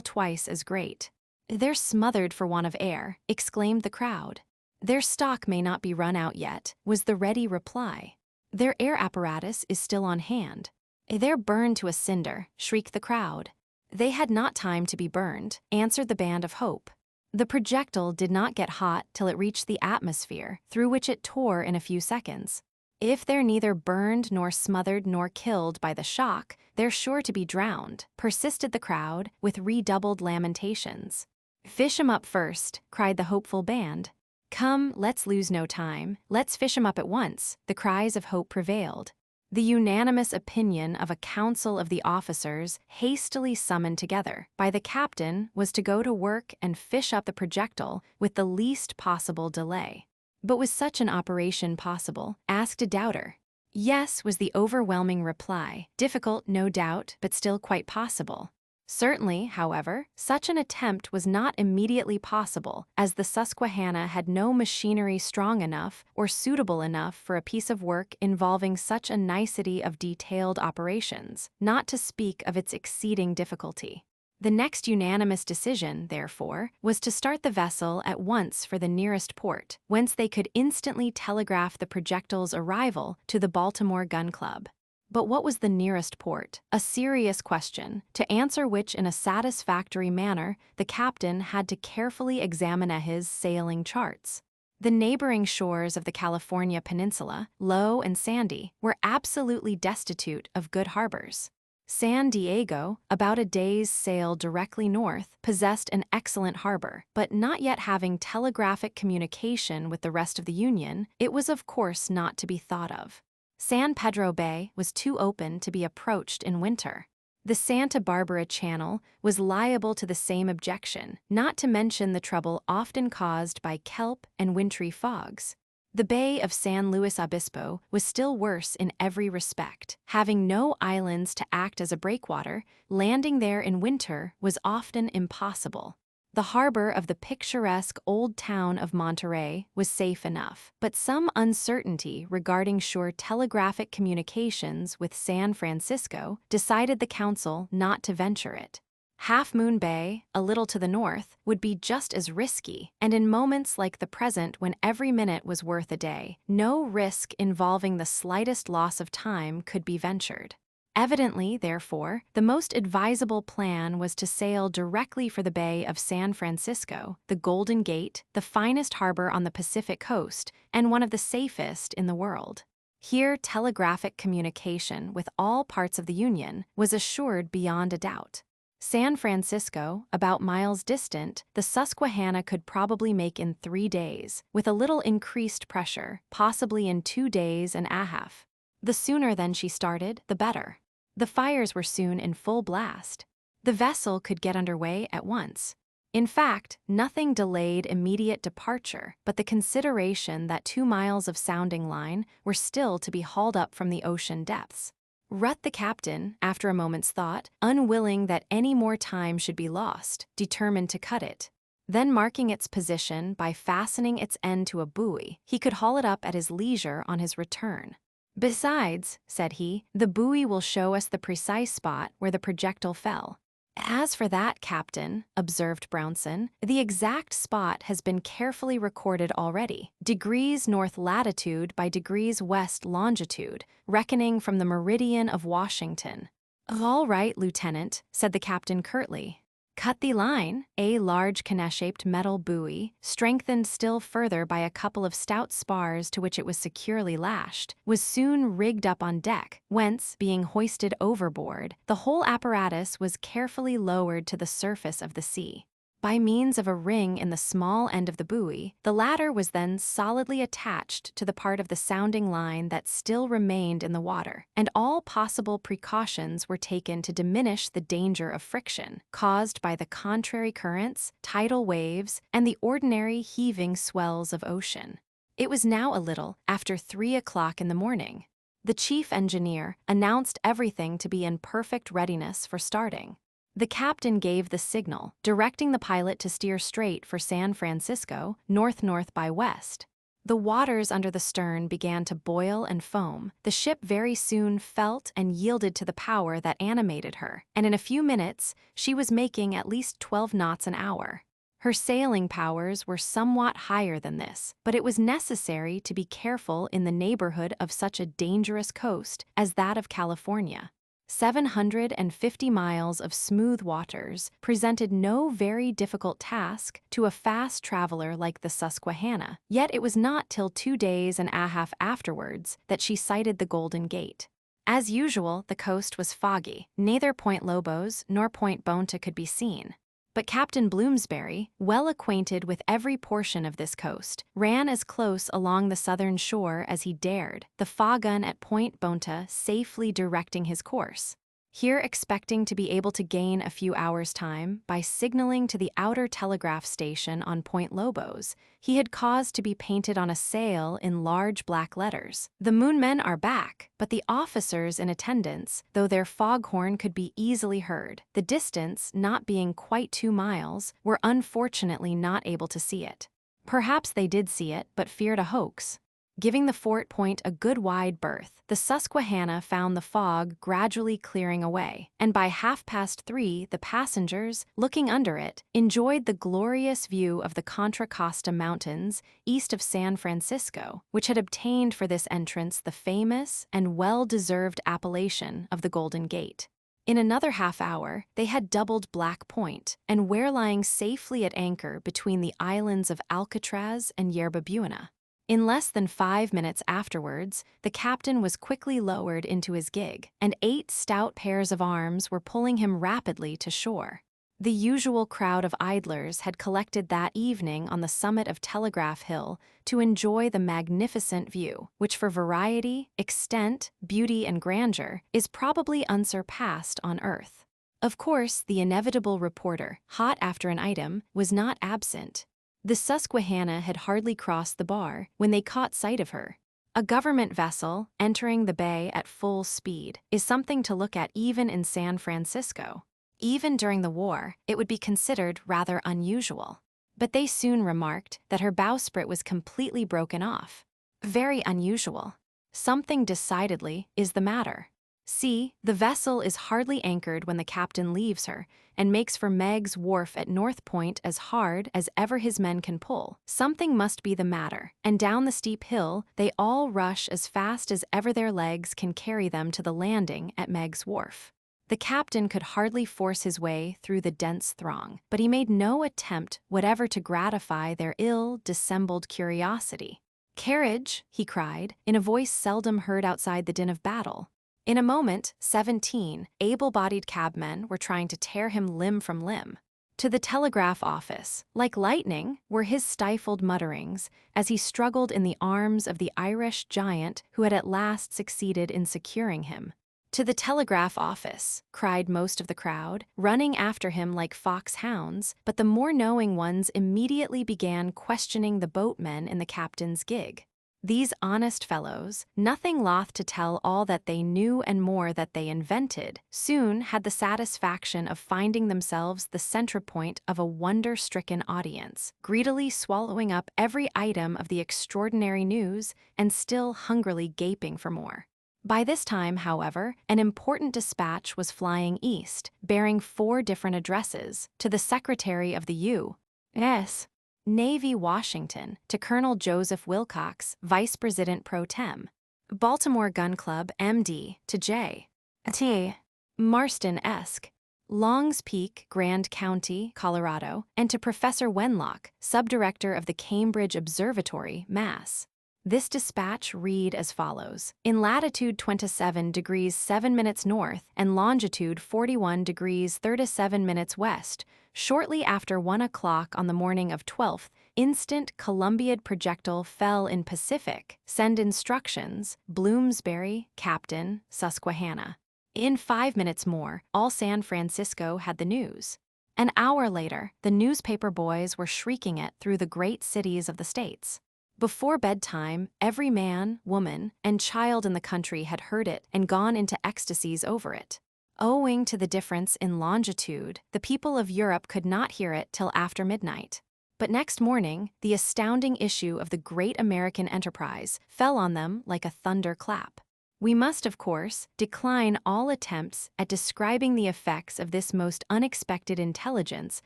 twice as great." "They're smothered for want of air," exclaimed the crowd. "Their stock may not be run out yet," was the ready reply. "Their air apparatus is still on hand." "They're burned to a cinder," shrieked the crowd. "They had not time to be burned," answered the band of hope. "The projectile did not get hot till it reached the atmosphere, through which it tore in a few seconds. If they're neither burned nor smothered nor killed by the shock, they're sure to be drowned," persisted the crowd, with redoubled lamentations. "Fish 'em up first," cried the hopeful band. "Come, let's lose no time, let's fish 'em up at once," the cries of hope prevailed. The unanimous opinion of a council of the officers, hastily summoned together by the captain, was to go to work and fish up the projectile with the least possible delay. But was such an operation possible? Asked a doubter. "Yes," was the overwhelming reply. "Difficult, no doubt, but still quite possible." Certainly, however, such an attempt was not immediately possible, as the Susquehanna had no machinery strong enough or suitable enough for a piece of work involving such a nicety of detailed operations, not to speak of its exceeding difficulty. The next unanimous decision, therefore, was to start the vessel at once for the nearest port, whence they could instantly telegraph the projectile's arrival to the Baltimore Gun Club. But what was the nearest port? A serious question, to answer which in a satisfactory manner the captain had to carefully examine his sailing charts. The neighboring shores of the California peninsula, low and sandy, were absolutely destitute of good harbors. San Diego, about a day's sail directly north, possessed an excellent harbor, but not yet having telegraphic communication with the rest of the Union, it was of course not to be thought of. San Pedro Bay was too open to be approached in winter. The Santa Barbara Channel was liable to the same objection, not to mention the trouble often caused by kelp and wintry fogs. The Bay of San Luis Obispo was still worse in every respect. Having no islands to act as a breakwater, landing there in winter was often impossible. The harbor of the picturesque old town of Monterey was safe enough, but some uncertainty regarding sure telegraphic communications with San Francisco decided the council not to venture it. Half Moon Bay, a little to the north, would be just as risky, and in moments like the present when every minute was worth a day, no risk involving the slightest loss of time could be ventured. Evidently, therefore, the most advisable plan was to sail directly for the Bay of San Francisco, the Golden Gate, the finest harbor on the Pacific coast, and one of the safest in the world. Here, telegraphic communication with all parts of the Union was assured beyond a doubt. San Francisco, about miles distant, the Susquehanna could probably make in 3 days, with a little increased pressure, possibly in 2 days and a half. The sooner then she started, the better. The fires were soon in full blast. The vessel could get under way at once. In fact, nothing delayed immediate departure but the consideration that 2 miles of sounding line were still to be hauled up from the ocean depths. Rutt the captain, after a moment's thought, unwilling that any more time should be lost, determined to cut it. Then marking its position by fastening its end to a buoy, he could haul it up at his leisure on his return. "Besides," said he, "the buoy will show us the precise spot where the projectile fell." "As for that, Captain," observed Brownson, "the exact spot has been carefully recorded already, degrees north latitude by degrees west longitude, reckoning from the meridian of Washington." "All right, Lieutenant," said the captain curtly. Cut the line, a large canal-shaped metal buoy, strengthened still further by a couple of stout spars to which it was securely lashed, was soon rigged up on deck, whence, being hoisted overboard, the whole apparatus was carefully lowered to the surface of the sea. By means of a ring in the small end of the buoy, the latter was then solidly attached to the part of the sounding line that still remained in the water, and all possible precautions were taken to diminish the danger of friction caused by the contrary currents, tidal waves, and the ordinary heaving swells of ocean. It was now a little after 3 o'clock in the morning. The chief engineer announced everything to be in perfect readiness for starting. The captain gave the signal, directing the pilot to steer straight for San Francisco, north-north by west. The waters under the stern began to boil and foam. The ship very soon felt and yielded to the power that animated her, and in a few minutes, she was making at least 12 knots an hour. Her sailing powers were somewhat higher than this, but it was necessary to be careful in the neighborhood of such a dangerous coast as that of California. 750 miles of smooth waters presented no very difficult task to a fast traveler like the Susquehanna, yet it was not till 2 days and a half afterwards that she sighted the Golden Gate. As usual, the coast was foggy. Neither Point Lobos nor Point Bonta could be seen. But Captain Bloomsbury, well acquainted with every portion of this coast, ran as close along the southern shore as he dared, the fog-gun at Point Bonta safely directing his course. Here, expecting to be able to gain a few hours' time by signaling to the outer telegraph station on Point Lobos, he had caused to be painted on a sail in large black letters, "The Moonmen are back," but the officers in attendance, though their foghorn could be easily heard, the distance not being quite 2 miles, were unfortunately not able to see it. Perhaps they did see it, but feared a hoax. Giving the Fort Point a good wide berth, the Susquehanna found the fog gradually clearing away, and by 3:30 the passengers, looking under it, enjoyed the glorious view of the Contra Costa Mountains east of San Francisco, which had obtained for this entrance the famous and well-deserved appellation of the Golden Gate. In another half hour, they had doubled Black Point, and were lying safely at anchor between the islands of Alcatraz and Yerba Buena. In less than 5 minutes afterwards, the captain was quickly lowered into his gig, and 8 stout pairs of arms were pulling him rapidly to shore. The usual crowd of idlers had collected that evening on the summit of Telegraph Hill to enjoy the magnificent view, which for variety, extent, beauty, and grandeur is probably unsurpassed on earth. Of course, the inevitable reporter, hot after an item, was not absent. The Susquehanna had hardly crossed the bar when they caught sight of her. A government vessel, entering the bay at full speed, is something to look at even in San Francisco. Even during the war, it would be considered rather unusual. But they soon remarked that her bowsprit was completely broken off. Very unusual. Something decidedly is the matter. See, the vessel is hardly anchored when the captain leaves her, and makes for Meg's Wharf at North Point as hard as ever his men can pull. Something must be the matter, and down the steep hill they all rush as fast as ever their legs can carry them to the landing at Meg's Wharf. The captain could hardly force his way through the dense throng, but he made no attempt whatever to gratify their ill-dissembled curiosity. "Carriage," he cried, in a voice seldom heard outside the din of battle. In a moment, 17 able-bodied cabmen were trying to tear him limb from limb. To the telegraph office, like lightning, were his stifled mutterings as he struggled in the arms of the Irish giant who had at last succeeded in securing him. "To the telegraph office," cried most of the crowd, running after him like foxhounds, but the more knowing ones immediately began questioning the boatmen in the captain's gig. These honest fellows, nothing loth to tell all that they knew and more that they invented, soon had the satisfaction of finding themselves the center point of a wonder-stricken audience, greedily swallowing up every item of the extraordinary news and still hungrily gaping for more. By this time, however, an important dispatch was flying east, bearing 4 different addresses, to the Secretary of the U.S. Navy, Washington, to Colonel Joseph Wilcox, Vice President Pro Tem. Baltimore Gun Club, M.D., to J.T. Marston, Esq., Long's Peak, Grand County, Colorado, and to Professor Wenlock, Subdirector of the Cambridge Observatory, Mass. This dispatch read as follows. In latitude 27 degrees 7 minutes north and longitude 41 degrees 37 minutes west, shortly after 1 o'clock on the morning of 12th, instant Columbiad projectile fell in Pacific. Send instructions. Bloomsbury, Captain, Susquehanna. In 5 minutes more, all San Francisco had the news. An hour later, the newspaper boys were shrieking it through the great cities of the states. Before bedtime, every man, woman, and child in the country had heard it and gone into ecstasies over it. Owing to the difference in longitude, the people of Europe could not hear it till after midnight. But next morning, the astounding issue of the great American enterprise fell on them like a thunderclap. We must, of course, decline all attempts at describing the effects of this most unexpected intelligence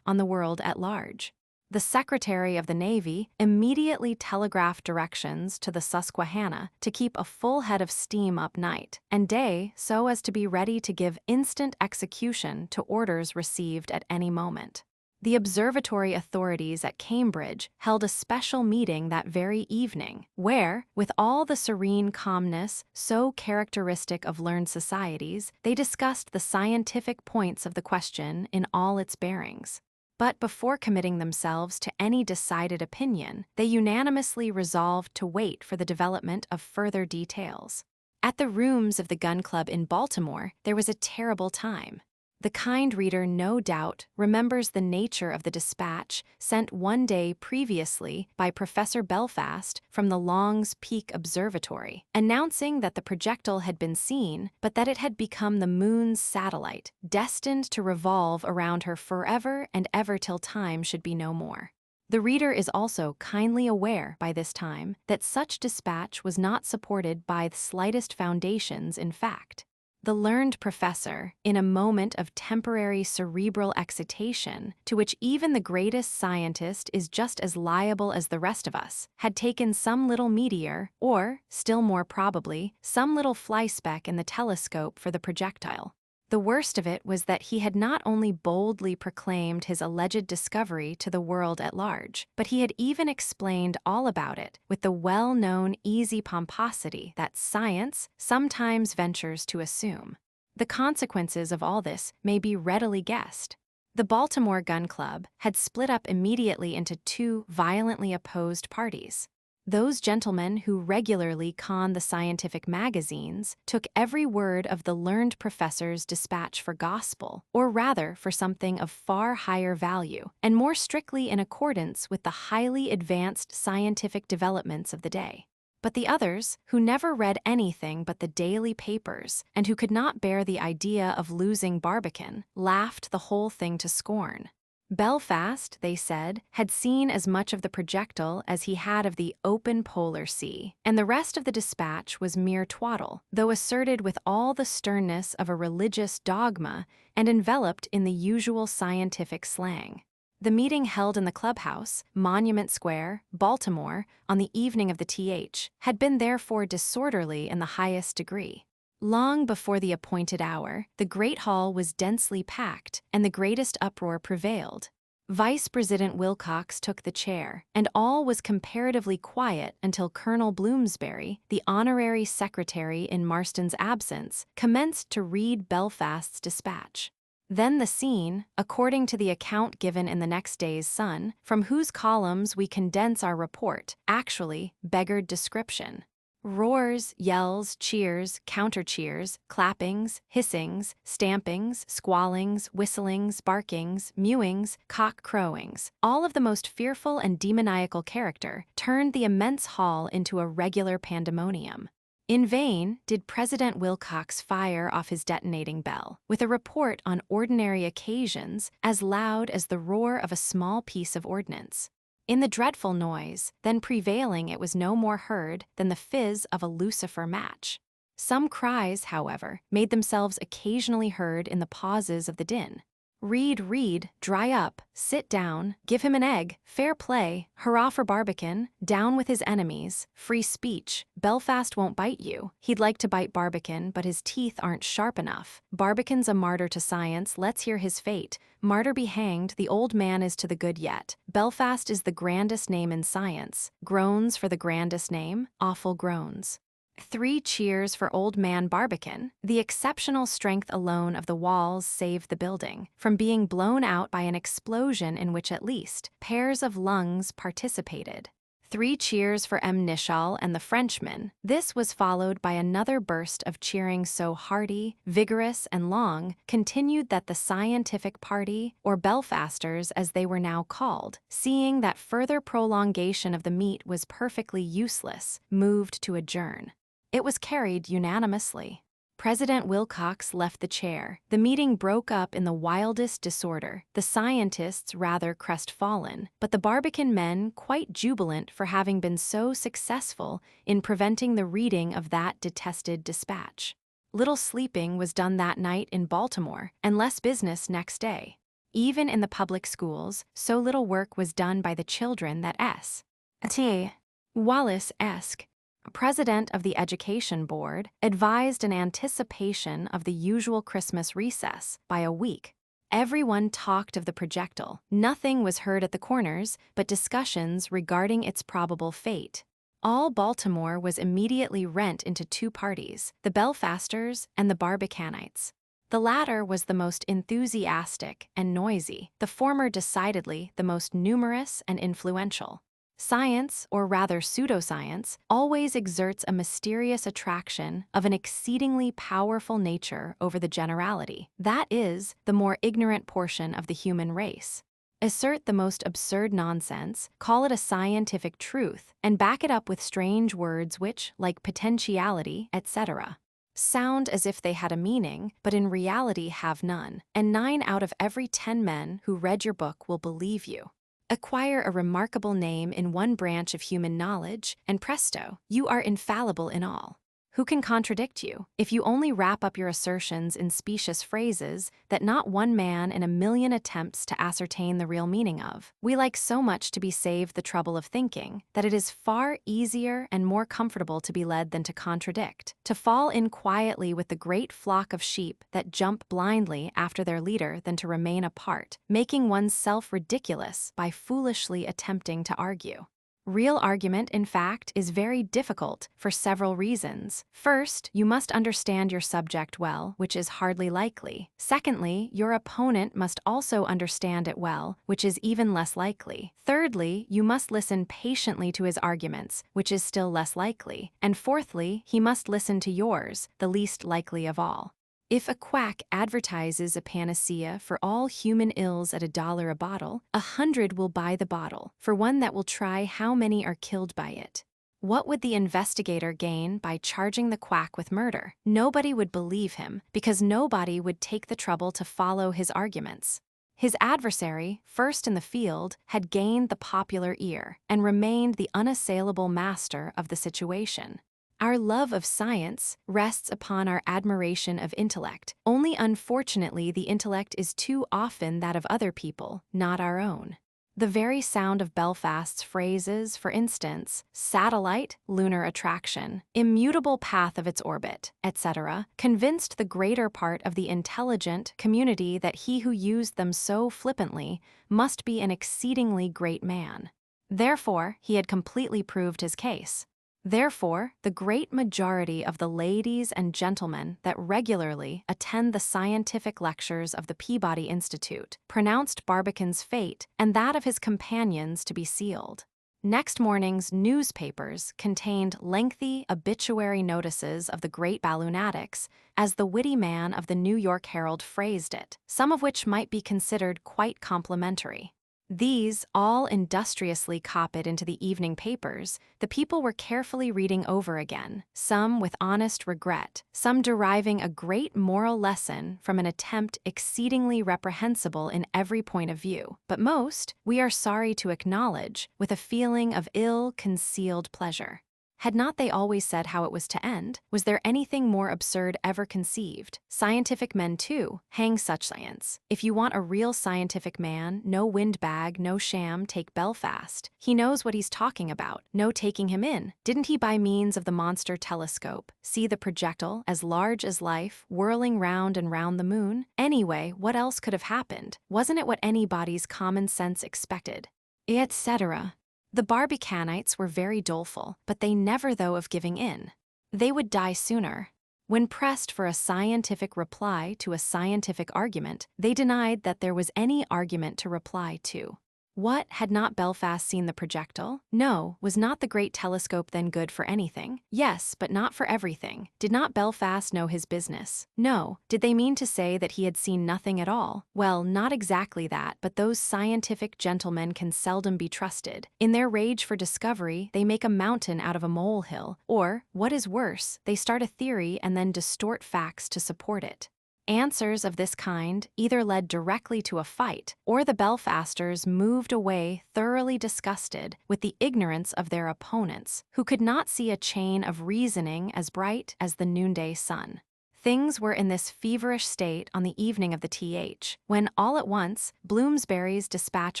on the world at large. The Secretary of the Navy immediately telegraphed directions to the Susquehanna to keep a full head of steam up night and day so as to be ready to give instant execution to orders received at any moment. The observatory authorities at Cambridge held a special meeting that very evening, where, with all the serene calmness so characteristic of learned societies, they discussed the scientific points of the question in all its bearings. But before committing themselves to any decided opinion, they unanimously resolved to wait for the development of further details. At the rooms of the Gun Club in Baltimore, there was a terrible time. The kind reader no doubt remembers the nature of the dispatch sent one day previously by Professor Belfast from the Long's Peak Observatory, announcing that the projectile had been seen, but that it had become the moon's satellite, destined to revolve around her forever and ever till time should be no more. The reader is also kindly aware by this time that such dispatch was not supported by the slightest foundations in fact. The learned professor, in a moment of temporary cerebral excitation, to which even the greatest scientist is just as liable as the rest of us, had taken some little meteor, or, still more probably, some little fly speck in the telescope for the projectile. The worst of it was that he had not only boldly proclaimed his alleged discovery to the world at large, but he had even explained all about it with the well-known easy pomposity that science sometimes ventures to assume. The consequences of all this may be readily guessed. The Baltimore Gun Club had split up immediately into two violently opposed parties. Those gentlemen who regularly con the scientific magazines took every word of the learned professor's dispatch for gospel, or rather for something of far higher value, and more strictly in accordance with the highly advanced scientific developments of the day. But the others, who never read anything but the daily papers, and who could not bear the idea of losing Barbicane, laughed the whole thing to scorn. Belfast, they said, had seen as much of the projectile as he had of the open polar sea, and the rest of the dispatch was mere twaddle, though asserted with all the sternness of a religious dogma and enveloped in the usual scientific slang. The meeting held in the clubhouse, Monument Square, Baltimore, on the evening of the th, had been therefore disorderly in the highest degree. Long before the appointed hour, the great hall was densely packed, and the greatest uproar prevailed. Vice President Wilcox took the chair, and all was comparatively quiet until Colonel Bloomsbury, the honorary secretary in Marston's absence, commenced to read Belfast's dispatch. Then the scene, according to the account given in the next day's Sun, from whose columns we condense our report, actually beggared description. Roars, yells, cheers, counter-cheers, clappings, hissings, stampings, squallings, whistlings, barkings, mewings, cock-crowings, all of the most fearful and demoniacal character, turned the immense hall into a regular pandemonium. In vain did President Wilcox fire off his detonating bell, with a report on ordinary occasions as loud as the roar of a small piece of ordnance. In the dreadful noise, then prevailing, it was no more heard than the fizz of a lucifer match. Some cries, however, made themselves occasionally heard in the pauses of the din. Read, read, dry up, sit down, give him an egg, fair play, hurrah for Barbicane, down with his enemies, free speech, Belfast won't bite you, he'd like to bite Barbicane, but his teeth aren't sharp enough, Barbicane's a martyr to science, let's hear his fate, martyr be hanged, the old man is to the good yet, Belfast is the grandest name in science, groans for the grandest name, awful groans. 3 cheers for old man Barbicane. The exceptional strength alone of the walls saved the building from being blown out by an explosion in which at least pairs of lungs participated. 3 cheers for M. Nishal and the Frenchman. This was followed by another burst of cheering so hearty, vigorous, and long, continued that the scientific party, or Belfasters as they were now called, seeing that further prolongation of the meet was perfectly useless, moved to adjourn. It was carried unanimously. President Wilcox left the chair. The meeting broke up in the wildest disorder, the scientists rather crestfallen, but the Barbican men quite jubilant for having been so successful in preventing the reading of that detested dispatch. Little sleeping was done that night in Baltimore, and less business next day. Even in the public schools, so little work was done by the children that S.T. Wallace-esque, President of the Education Board, advised an anticipation of the usual Christmas recess by a week. Everyone talked of the projectile. Nothing was heard at the corners but discussions regarding its probable fate. All Baltimore was immediately rent into 2 parties, the Belfasters and the Barbicanites. The latter was the most enthusiastic and noisy, the former decidedly the most numerous and influential. Science, or rather pseudoscience, always exerts a mysterious attraction of an exceedingly powerful nature over the generality, that is, the more ignorant portion of the human race. Assert the most absurd nonsense, call it a scientific truth, and back it up with strange words which, like potentiality, etc., sound as if they had a meaning, but in reality have none, and 9 out of every 10 men who read your book will believe you. Acquire a remarkable name in one branch of human knowledge, and presto, you are infallible in all. Who can contradict you, if you only wrap up your assertions in specious phrases that not one man in a million attempts to ascertain the real meaning of? We like so much to be saved the trouble of thinking that it is far easier and more comfortable to be led than to contradict, to fall in quietly with the great flock of sheep that jump blindly after their leader than to remain apart, making one's self ridiculous by foolishly attempting to argue. Real argument, in fact, is very difficult for several reasons. First, you must understand your subject well, which is hardly likely. Secondly, your opponent must also understand it well, which is even less likely. Thirdly, you must listen patiently to his arguments, which is still less likely. And fourthly, he must listen to yours, the least likely of all. If a quack advertises a panacea for all human ills at $1 a bottle, 100 will buy the bottle, for one that will try how many are killed by it. What would the investigator gain by charging the quack with murder? Nobody would believe him, because nobody would take the trouble to follow his arguments. His adversary, first in the field, had gained the popular ear, and remained the unassailable master of the situation. Our love of science rests upon our admiration of intellect, only unfortunately the intellect is too often that of other people, not our own. The very sound of Belfast's phrases, for instance, satellite, lunar attraction, immutable path of its orbit, etc., convinced the greater part of the intelligent community that he who used them so flippantly must be an exceedingly great man. Therefore, he had completely proved his case. Therefore, the great majority of the ladies and gentlemen that regularly attend the scientific lectures of the Peabody Institute pronounced Barbican's fate and that of his companions to be sealed. Next morning's newspapers contained lengthy obituary notices of the great balloonatics, as the witty man of the New York Herald phrased it, some of which might be considered quite complimentary. These, all industriously copied into the evening papers, the people were carefully reading over again, some with honest regret, some deriving a great moral lesson from an attempt exceedingly reprehensible in every point of view, but most, we are sorry to acknowledge, with a feeling of ill-concealed pleasure. Had not they always said how it was to end? Was there anything more absurd ever conceived? Scientific men, too, hang such science. If you want a real scientific man, no windbag, no sham, take Belfast. He knows what he's talking about. No taking him in. Didn't he, by means of the monster telescope, see the projectile, as large as life, whirling round and round the moon? Anyway, what else could have happened? Wasn't it what anybody's common sense expected? Etc. The Barbicanites were very doleful, but they never though of giving in. They would die sooner. When pressed for a scientific reply to a scientific argument, they denied that there was any argument to reply to. What, had not Belfast seen the projectile? No. Was not the great telescope then good for anything? Yes, but not for everything. Did not Belfast know his business? No. Did they mean to say that he had seen nothing at all? Well, not exactly that, but those scientific gentlemen can seldom be trusted. In their rage for discovery, they make a mountain out of a molehill, or, what is worse, they start a theory and then distort facts to support it. Answers of this kind either led directly to a fight, or the Belfasters moved away thoroughly disgusted with the ignorance of their opponents, who could not see a chain of reasoning as bright as the noonday sun. Things were in this feverish state on the evening of the th, when all at once Bloomsbury's dispatch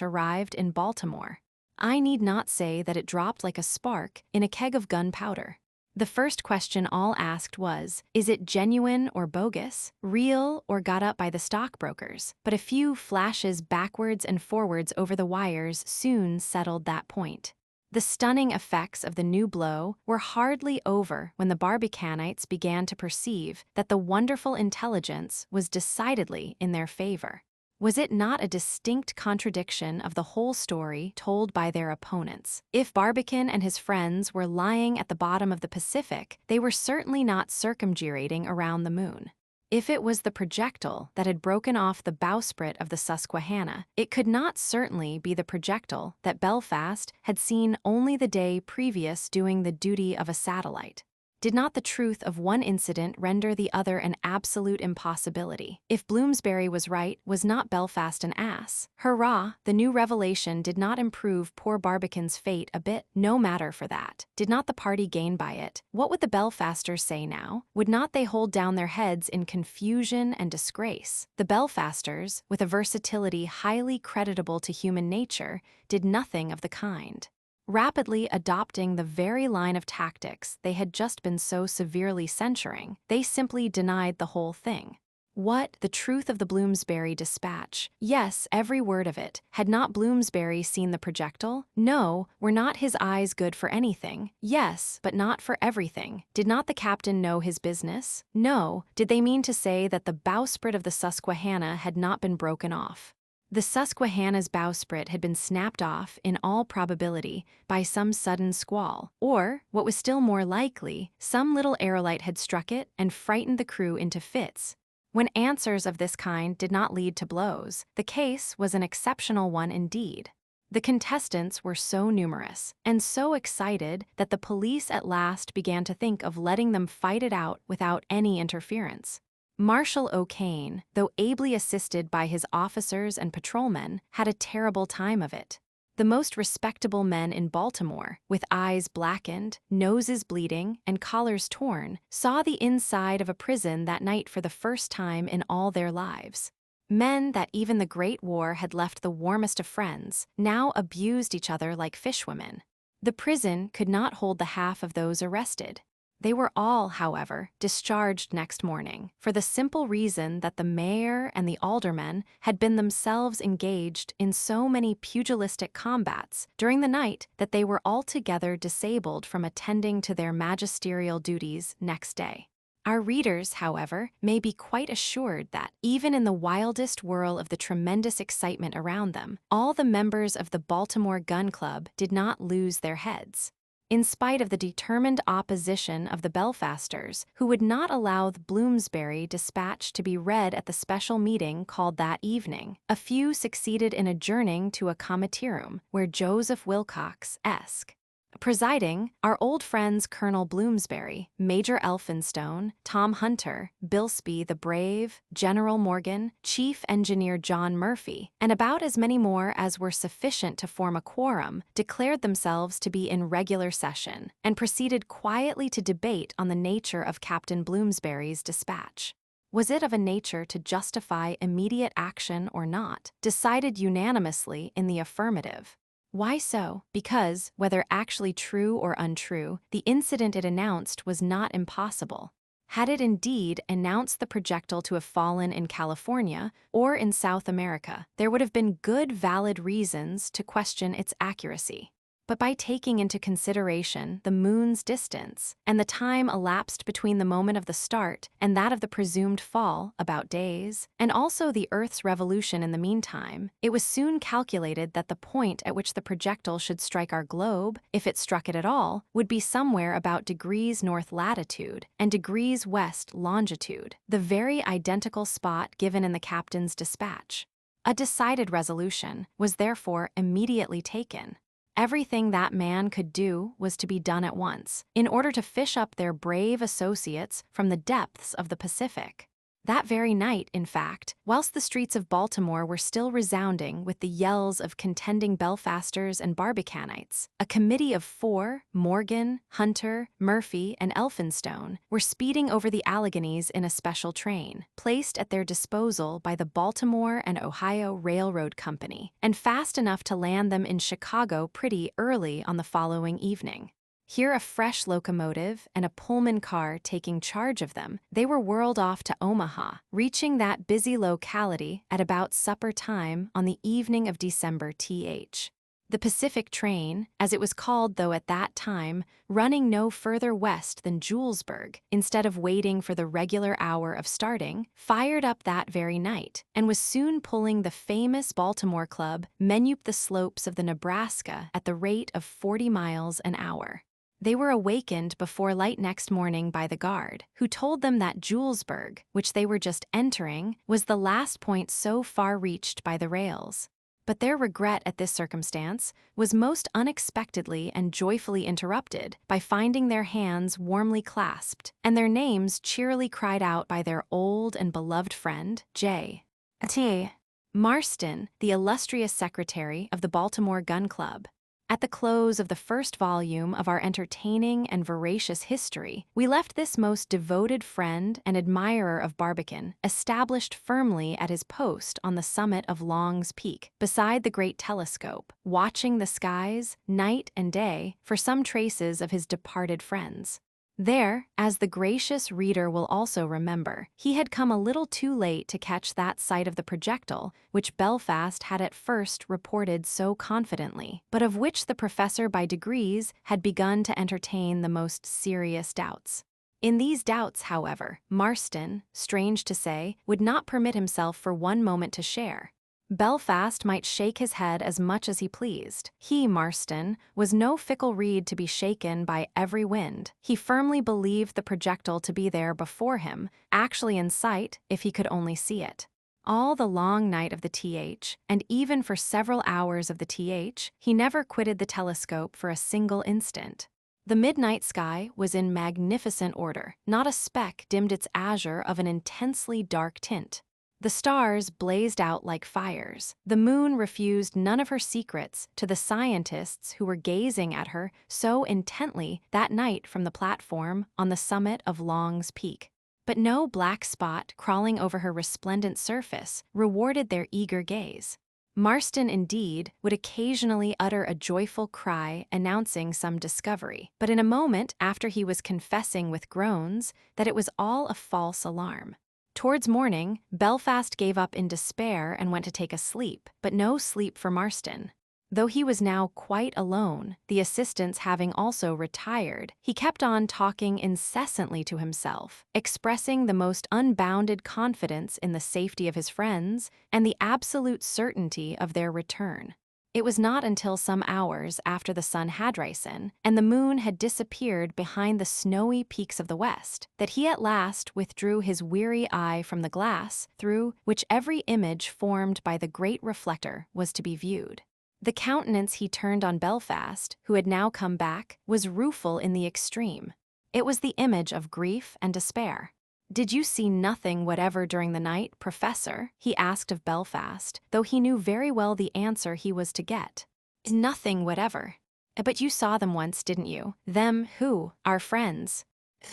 arrived in Baltimore. I need not say that it dropped like a spark in a keg of gunpowder. The first question all asked was, is it genuine or bogus, real or got up by the stockbrokers? But a few flashes backwards and forwards over the wires soon settled that point. The stunning effects of the new blow were hardly over when the Barbicanites began to perceive that the wonderful intelligence was decidedly in their favor. Was it not a distinct contradiction of the whole story told by their opponents? If Barbicane and his friends were lying at the bottom of the Pacific, they were certainly not circumgyrating around the moon. If it was the projectile that had broken off the bowsprit of the Susquehanna, it could not certainly be the projectile that Belfast had seen only the day previous doing the duty of a satellite. Did not the truth of one incident render the other an absolute impossibility? If Bloomsbury was right, was not Belfast an ass? Hurrah! The new revelation did not improve poor Barbicane's fate a bit. No matter for that. Did not the party gain by it? What would the Belfasters say now? Would not they hold down their heads in confusion and disgrace? The Belfasters, with a versatility highly creditable to human nature, did nothing of the kind. Rapidly adopting the very line of tactics they had just been so severely censuring, they simply denied the whole thing. What, the truth of the Bloomsbury dispatch? Yes, every word of it. Had not Bloomsbury seen the projectile? No. Were not his eyes good for anything? Yes, but not for everything. Did not the captain know his business? No. Did they mean to say that the bowsprit of the Susquehanna had not been broken off? The Susquehanna's bowsprit had been snapped off, in all probability, by some sudden squall, or, what was still more likely, some little aerolite had struck it and frightened the crew into fits. When answers of this kind did not lead to blows, the case was an exceptional one indeed. The contestants were so numerous and so excited that the police at last began to think of letting them fight it out without any interference. Marshal O'Kane, though ably assisted by his officers and patrolmen, had a terrible time of it. The most respectable men in Baltimore, with eyes blackened, noses bleeding, and collars torn, saw the inside of a prison that night for the first time in all their lives. Men that even the Great War had left the warmest of friends, now abused each other like fishwomen. The prison could not hold the half of those arrested. They were all, however, discharged next morning, for the simple reason that the mayor and the aldermen had been themselves engaged in so many pugilistic combats during the night that they were altogether disabled from attending to their magisterial duties next day. Our readers, however, may be quite assured that, even in the wildest whirl of the tremendous excitement around them, all the members of the Baltimore Gun Club did not lose their heads. In spite of the determined opposition of the Belfasters, who would not allow the Bloomsbury dispatch to be read at the special meeting called that evening, a few succeeded in adjourning to a comiteeroom, where Joseph Wilcox, Esq. Presiding, our old friends Colonel Bloomsbury, Major Elphinstone, Tom Hunter, Bilsby the Brave, General Morgan, Chief Engineer John Murphy, and about as many more as were sufficient to form a quorum, declared themselves to be in regular session, and proceeded quietly to debate on the nature of Captain Bloomsbury's dispatch. Was it of a nature to justify immediate action or not? Decided unanimously in the affirmative. Why so? Because, whether actually true or untrue, the incident it announced was not impossible. Had it indeed announced the projectile to have fallen in California or in South America, there would have been good valid reasons to question its accuracy. But by taking into consideration the moon's distance and the time elapsed between the moment of the start and that of the presumed fall, about days, and also the Earth's revolution in the meantime, it was soon calculated that the point at which the projectile should strike our globe, if it struck it at all, would be somewhere about degrees north latitude and degrees west longitude, the very identical spot given in the captain's dispatch. A decided resolution was therefore immediately taken. Everything that man could do was to be done at once, in order to fish up their brave associates from the depths of the Pacific. That very night, in fact, whilst the streets of Baltimore were still resounding with the yells of contending Belfasters and Barbicanites, a committee of 4, Morgan, Hunter, Murphy, and Elphinstone, were speeding over the Alleghenies in a special train, placed at their disposal by the Baltimore and Ohio Railroad Company, and fast enough to land them in Chicago pretty early on the following evening. Here a fresh locomotive and a Pullman car taking charge of them, they were whirled off to Omaha, reaching that busy locality at about supper time on the evening of December th. The Pacific train, as it was called though at that time, running no further west than Julesburg, instead of waiting for the regular hour of starting, fired up that very night, and was soon pulling the famous Baltimore Club men up the slopes of the Nebraska at the rate of 40 miles an hour. They were awakened before light next morning by the guard, who told them that Julesburg, which they were just entering, was the last point so far reached by the rails. But their regret at this circumstance was most unexpectedly and joyfully interrupted by finding their hands warmly clasped, and their names cheerily cried out by their old and beloved friend, J.T. Marston, the illustrious secretary of the Baltimore Gun Club. At the close of the first volume of our entertaining and veracious history, we left this most devoted friend and admirer of Barbican established firmly at his post on the summit of Long's Peak, beside the great telescope, watching the skies, night and day, for some traces of his departed friends. There, as the gracious reader will also remember, he had come a little too late to catch that sight of the projectile which Belfast had at first reported so confidently, but of which the professor by degrees had begun to entertain the most serious doubts. In these doubts, however, Marston, strange to say, would not permit himself for one moment to share. Belfast might shake his head as much as he pleased. He, Marston, was no fickle reed to be shaken by every wind. He firmly believed the projectile to be there before him, actually in sight if he could only see it. All the long night of the th, and even for several hours of the th, he never quitted the telescope for a single instant. The midnight sky was in magnificent order. Not a speck dimmed its azure of an intensely dark tint. The stars blazed out like fires. The moon refused none of her secrets to the scientists who were gazing at her so intently that night from the platform on the summit of Long's Peak. But no black spot crawling over her resplendent surface rewarded their eager gaze. Marston, indeed, would occasionally utter a joyful cry announcing some discovery, but in a moment after he was confessing with groans that it was all a false alarm. Towards morning, Belfast gave up in despair and went to take a sleep, but no sleep for Marston. Though he was now quite alone, the assistants having also retired, he kept on talking incessantly to himself, expressing the most unbounded confidence in the safety of his friends and the absolute certainty of their return. It was not until some hours after the sun had risen and the moon had disappeared behind the snowy peaks of the west that he at last withdrew his weary eye from the glass through which every image formed by the great reflector was to be viewed. The countenance he turned on Belfast, who had now come back, was rueful in the extreme. It was the image of grief and despair. "Did you see nothing whatever during the night, Professor?" he asked of Belfast, though he knew very well the answer he was to get. "Nothing whatever." "But you saw them once, didn't you? Them who? Our friends."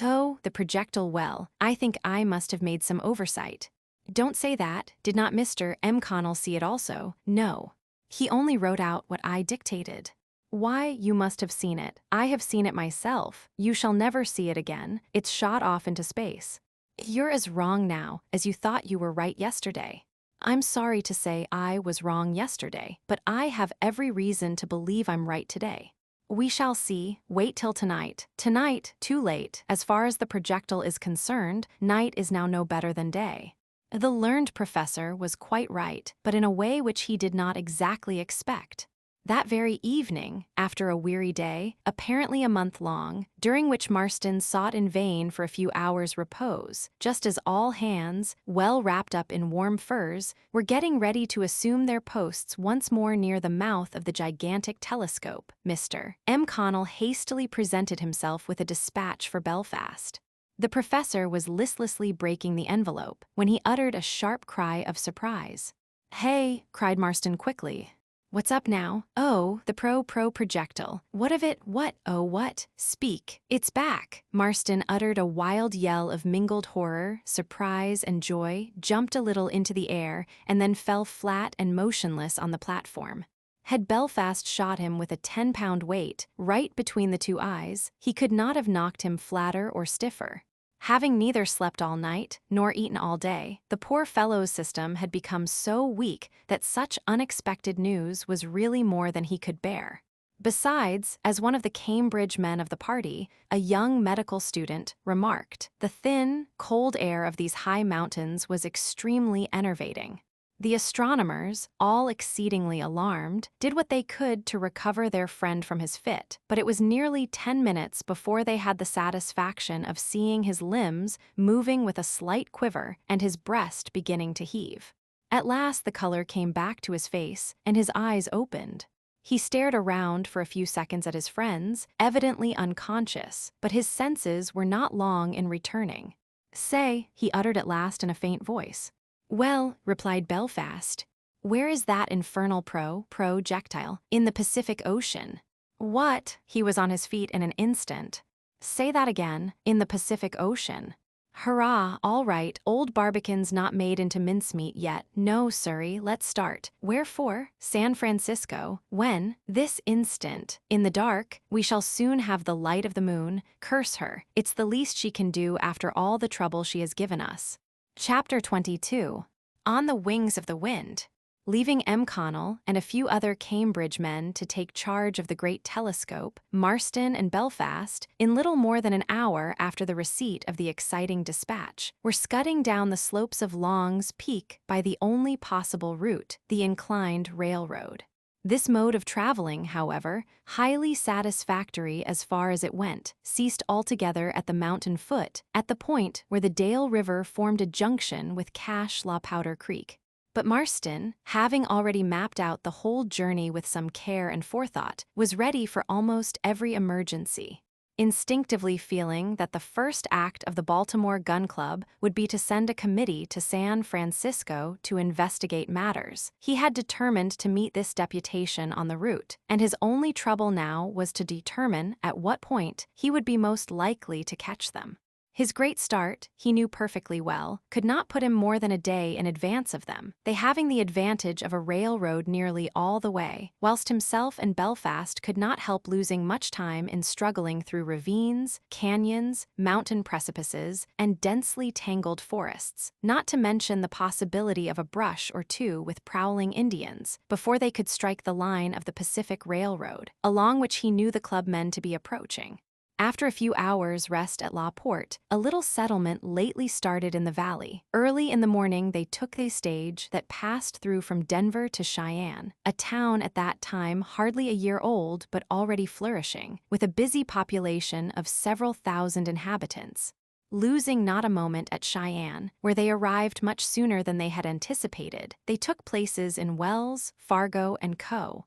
"Oh, the projectile. Well, I think I must have made some oversight." "Don't say that. Did not Mr. M. Connell see it also?" "No. He only wrote out what I dictated." "Why, you must have seen it. I have seen it myself. You shall never see it again. It's shot off into space." "You're as wrong now as you thought you were right yesterday." "I'm sorry to say I was wrong yesterday, but I have every reason to believe I'm right today." We shall see. Wait till tonight. Tonight, too late. As far as the projectile is concerned, night is now no better than day. The learned professor was quite right, but in a way which he did not exactly expect. That very evening, after a weary day, apparently a month long, during which Marston sought in vain for a few hours' repose, just as all hands, well wrapped up in warm furs, were getting ready to assume their posts once more near the mouth of the gigantic telescope, Mr. M. Connell hastily presented himself with a dispatch for Belfast. The professor was listlessly breaking the envelope when he uttered a sharp cry of surprise. "Hey!" cried Marston quickly. "What's up now?" "Oh, the projectile. What of it? What? Oh, what? Speak. It's back." Marston uttered a wild yell of mingled horror, surprise, and joy, jumped a little into the air, and then fell flat and motionless on the platform. Had Belfast shot him with a 10-pound weight, right between the two eyes, he could not have knocked him flatter or stiffer. Having neither slept all night, nor eaten all day, the poor fellow's system had become so weak that such unexpected news was really more than he could bear. Besides, as one of the Cambridge men of the party, a young medical student, remarked, the thin, cold air of these high mountains was extremely enervating. The astronomers, all exceedingly alarmed, did what they could to recover their friend from his fit, but it was nearly 10 minutes before they had the satisfaction of seeing his limbs moving with a slight quiver and his breast beginning to heave. At last the color came back to his face, and his eyes opened. He stared around for a few seconds at his friends, evidently unconscious, but his senses were not long in returning. "Say," he uttered at last in a faint voice. "Well," replied Belfast, "where is that infernal projectile? In the Pacific Ocean." "What?" He was on his feet in an instant. "Say that again. In the Pacific Ocean." "Hurrah, all right, old Barbican's not made into mincemeat yet. No, Surrey, let's start. Where for? San Francisco. When? This instant. In the dark. We shall soon have the light of the moon. Curse her. It's the least she can do after all the trouble she has given us." Chapter 22. On the Wings of the Wind. Leaving M. Connell and a few other Cambridge men to take charge of the great telescope, Marston and Belfast, in little more than an hour after the receipt of the exciting dispatch, were scudding down the slopes of Long's Peak by the only possible route, the inclined railroad. This mode of traveling, however, highly satisfactory as far as it went, ceased altogether at the mountain foot, at the point where the Dale River formed a junction with Cache La Powder Creek. But Marston, having already mapped out the whole journey with some care and forethought, was ready for almost every emergency. Instinctively feeling that the first act of the Baltimore Gun Club would be to send a committee to San Francisco to investigate matters, he had determined to meet this deputation on the route, and his only trouble now was to determine at what point he would be most likely to catch them. His great start, he knew perfectly well, could not put him more than a day in advance of them, they having the advantage of a railroad nearly all the way, whilst himself and Belfast could not help losing much time in struggling through ravines, canyons, mountain precipices, and densely tangled forests, not to mention the possibility of a brush or two with prowling Indians, before they could strike the line of the Pacific Railroad, along which he knew the clubmen to be approaching. After a few hours' rest at La Porte, a little settlement lately started in the valley. Early in the morning they took a stage that passed through from Denver to Cheyenne, a town at that time hardly a year old but already flourishing, with a busy population of several thousand inhabitants. Losing not a moment at Cheyenne, where they arrived much sooner than they had anticipated, they took places in Wells, Fargo, and Co.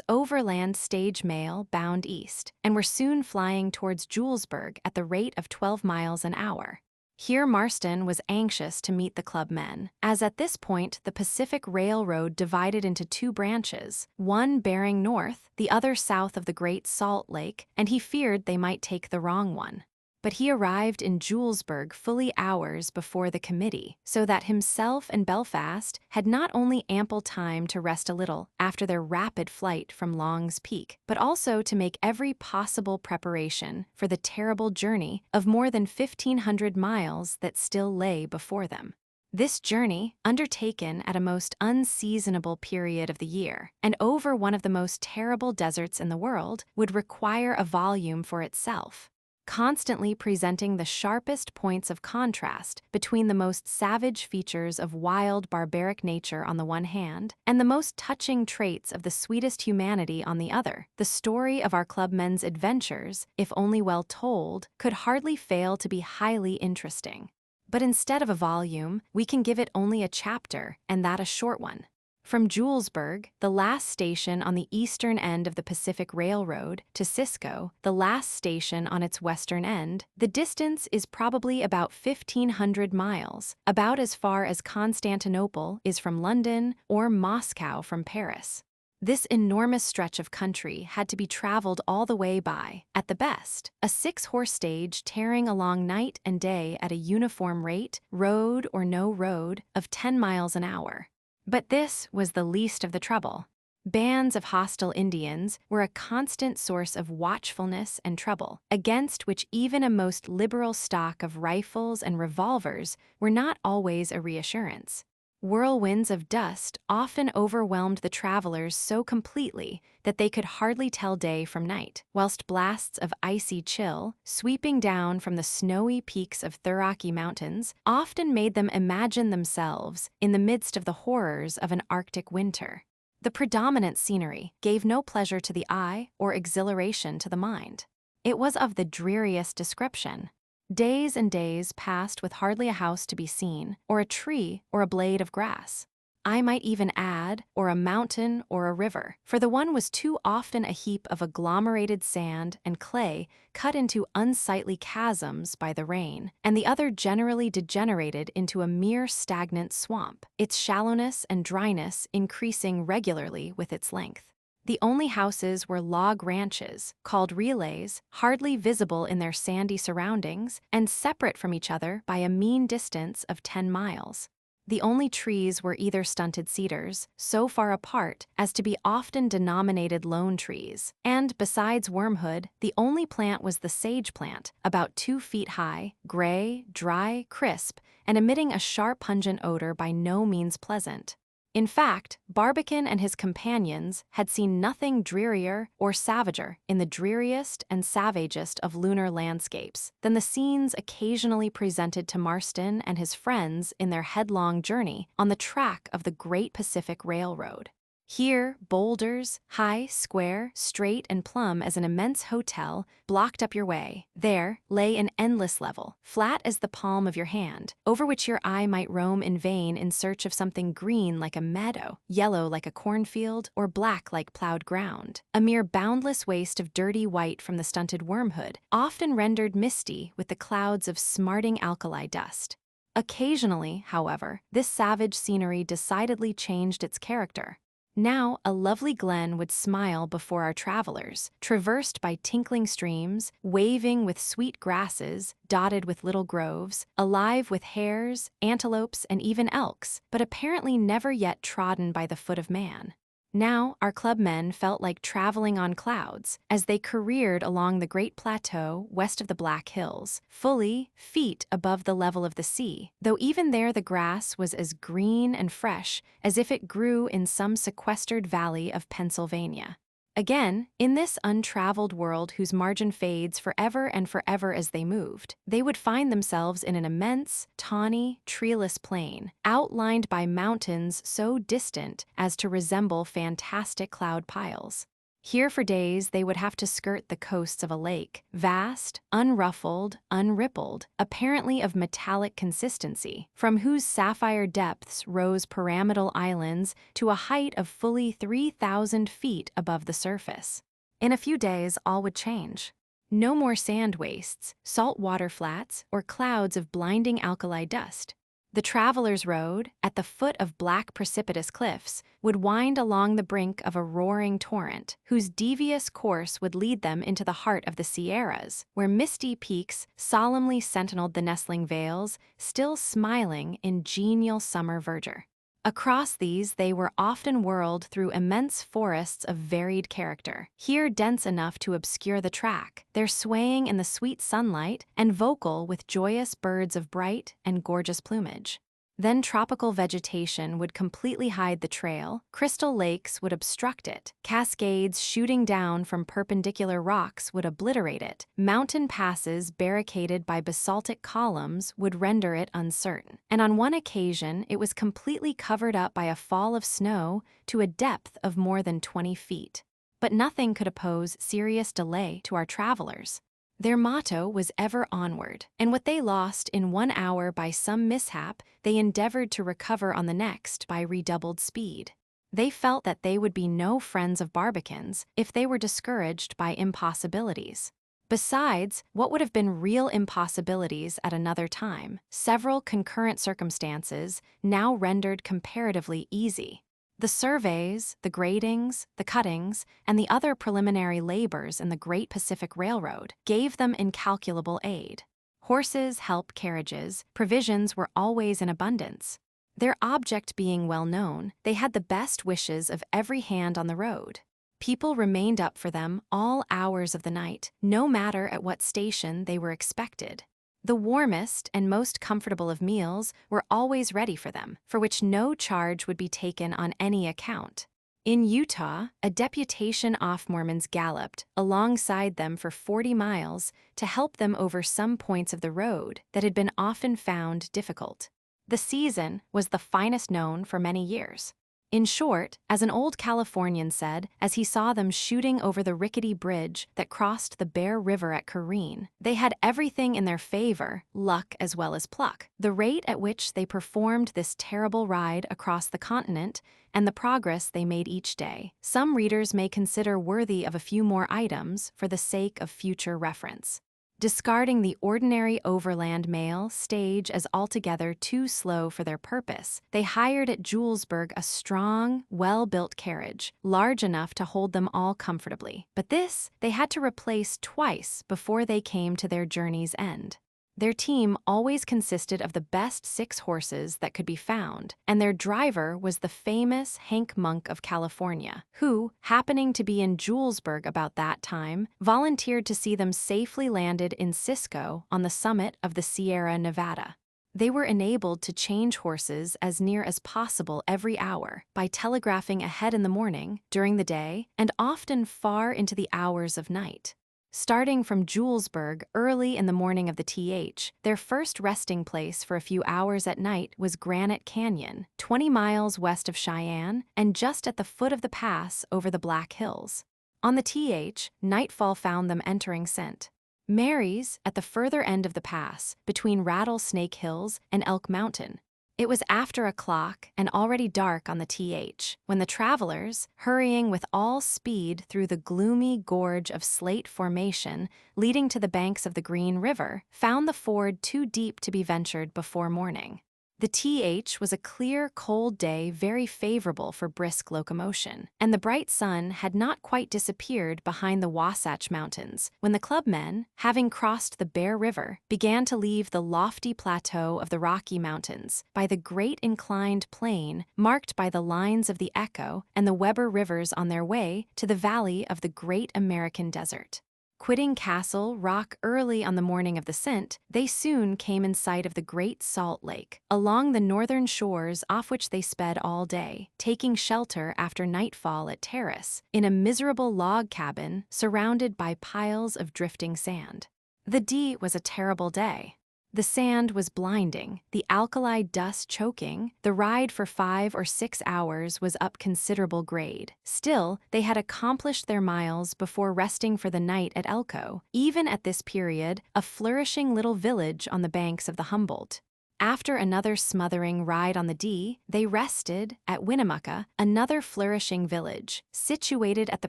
Overland stage mail bound east, and were soon flying towards Julesburg at the rate of 12 miles an hour. Here Marston was anxious to meet the clubmen, as at this point the Pacific Railroad divided into two branches, one bearing north, the other south of the Great Salt Lake, and he feared they might take the wrong one. But he arrived in Julesburg fully hours before the committee, so that himself and Belfast had not only ample time to rest a little after their rapid flight from Long's Peak, but also to make every possible preparation for the terrible journey of more than 1,500 miles that still lay before them. This journey, undertaken at a most unseasonable period of the year and over one of the most terrible deserts in the world, would require a volume for itself, constantly presenting the sharpest points of contrast between the most savage features of wild, barbaric nature on the one hand and the most touching traits of the sweetest humanity on the other. The story of our clubmen's adventures, if only well told, could hardly fail to be highly interesting. But instead of a volume, we can give it only a chapter, and that a short one. From Julesburg, the last station on the eastern end of the Pacific Railroad, to Cisco, the last station on its western end, the distance is probably about 1,500 miles, about as far as Constantinople is from London or Moscow from Paris. This enormous stretch of country had to be traveled all the way by, at the best, a 6-horse stage tearing along night and day at a uniform rate, road or no road, of 10 miles an hour. But this was the least of the trouble. Bands of hostile Indians were a constant source of watchfulness and trouble, against which even a most liberal stock of rifles and revolvers were not always a reassurance. Whirlwinds of dust often overwhelmed the travelers so completely that they could hardly tell day from night, whilst blasts of icy chill, sweeping down from the snowy peaks of the Rocky Mountains, often made them imagine themselves in the midst of the horrors of an Arctic winter. The predominant scenery gave no pleasure to the eye or exhilaration to the mind. It was of the dreariest description. Days and days passed with hardly a house to be seen, or a tree, or a blade of grass. I might even add, or a mountain or a river, for the one was too often a heap of agglomerated sand and clay cut into unsightly chasms by the rain, and the other generally degenerated into a mere stagnant swamp, its shallowness and dryness increasing regularly with its length. The only houses were log ranches, called relays, hardly visible in their sandy surroundings, and separate from each other by a mean distance of 10 miles. The only trees were either stunted cedars, so far apart as to be often denominated lone trees, and besides wormwood, the only plant was the sage plant, about 2 feet high, gray, dry, crisp, and emitting a sharp pungent odor by no means pleasant. In fact, Barbicane and his companions had seen nothing drearier or savager in the dreariest and savagest of lunar landscapes than the scenes occasionally presented to Marston and his friends in their headlong journey on the track of the Great Pacific Railroad. Here, boulders, high, square, straight, and plumb as an immense hotel, blocked up your way. There lay an endless level, flat as the palm of your hand, over which your eye might roam in vain in search of something green like a meadow, yellow like a cornfield, or black like plowed ground. A mere boundless waste of dirty white from the stunted wormwood, often rendered misty with the clouds of smarting alkali dust. Occasionally, however, this savage scenery decidedly changed its character. Now a lovely glen would smile before our travelers, traversed by tinkling streams, waving with sweet grasses, dotted with little groves, alive with hares, antelopes, and even elks, but apparently never yet trodden by the foot of man. Now our clubmen felt like traveling on clouds as they careered along the great plateau west of the Black Hills, fully feet above the level of the sea, though even there the grass was as green and fresh as if it grew in some sequestered valley of Pennsylvania. Again, in this untraveled world whose margin fades forever and forever as they moved, they would find themselves in an immense, tawny, treeless plain, outlined by mountains so distant as to resemble fantastic cloud piles. Here for days they would have to skirt the coasts of a lake, vast, unruffled, unrippled, apparently of metallic consistency, from whose sapphire depths rose pyramidal islands to a height of fully 3,000 feet above the surface. In a few days all would change. No more sand wastes, salt water flats, or clouds of blinding alkali dust. The travelers' road, at the foot of black precipitous cliffs, would wind along the brink of a roaring torrent, whose devious course would lead them into the heart of the Sierras, where misty peaks solemnly sentineled the nestling vales, still smiling in genial summer verdure. Across these they were often whirled through immense forests of varied character, here dense enough to obscure the track, there swaying in the sweet sunlight and vocal with joyous birds of bright and gorgeous plumage. Then tropical vegetation would completely hide the trail, crystal lakes would obstruct it, cascades shooting down from perpendicular rocks would obliterate it, mountain passes barricaded by basaltic columns would render it uncertain. And on one occasion, it was completely covered up by a fall of snow to a depth of more than 20 feet. But nothing could oppose serious delay to our travelers. Their motto was ever onward, and what they lost in 1 hour by some mishap, they endeavored to recover on the next by redoubled speed. They felt that they would be no friends of Barbicans if they were discouraged by impossibilities. Besides, what would have been real impossibilities at another time, several concurrent circumstances now rendered comparatively easy. The surveys, the gradings, the cuttings, and the other preliminary labors in the Great Pacific Railroad gave them incalculable aid. Horses, help carriages, provisions were always in abundance. Their object being well known, they had the best wishes of every hand on the road. People remained up for them all hours of the night, no matter at what station they were expected. The warmest and most comfortable of meals were always ready for them, for which no charge would be taken on any account. In Utah, a deputation of Mormons galloped alongside them for 40 miles to help them over some points of the road that had been often found difficult. The season was the finest known for many years. In short, as an old Californian said as he saw them shooting over the rickety bridge that crossed the Bear River at Careen, they had everything in their favor, luck as well as pluck. The rate at which they performed this terrible ride across the continent and the progress they made each day, some readers may consider worthy of a few more items for the sake of future reference. Discarding the ordinary overland mail stage as altogether too slow for their purpose, they hired at Julesburg a strong, well-built carriage, large enough to hold them all comfortably. But this they had to replace twice before they came to their journey's end. Their team always consisted of the best 6 horses that could be found, and their driver was the famous Hank Monk of California, who, happening to be in Julesburg about that time, volunteered to see them safely landed in Cisco on the summit of the Sierra Nevada. They were enabled to change horses as near as possible every hour by telegraphing ahead in the morning, during the day, and often far into the hours of night. Starting from Julesburg early in the morning of the TH, their first resting place for a few hours at night was Granite Canyon, 20 miles west of Cheyenne and just at the foot of the pass over the Black Hills. On the TH, nightfall found them entering St. Mary's at the further end of the pass, between Rattlesnake Hills and Elk Mountain. It was after 1:00 and already dark on the TH, when the travelers, hurrying with all speed through the gloomy gorge of slate formation leading to the banks of the Green River, found the ford too deep to be ventured before morning. The TH was a clear, cold day very favorable for brisk locomotion, and the bright sun had not quite disappeared behind the Wasatch Mountains when the clubmen, having crossed the Bear River, began to leave the lofty plateau of the Rocky Mountains by the great inclined plane marked by the lines of the Echo and the Weber Rivers on their way to the valley of the Great American Desert. Quitting Castle Rock early on the morning of the Cent, they soon came in sight of the Great Salt Lake, along the northern shores off which they sped all day, taking shelter after nightfall at Terrace, in a miserable log cabin surrounded by piles of drifting sand. The D was a terrible day. The sand was blinding, the alkali dust choking, the ride for 5 or 6 hours was up considerable grade. Still, they had accomplished their miles before resting for the night at Elko, even at this period, a flourishing little village on the banks of the Humboldt. After another smothering ride on the D, they rested at Winnemucca, another flourishing village, situated at the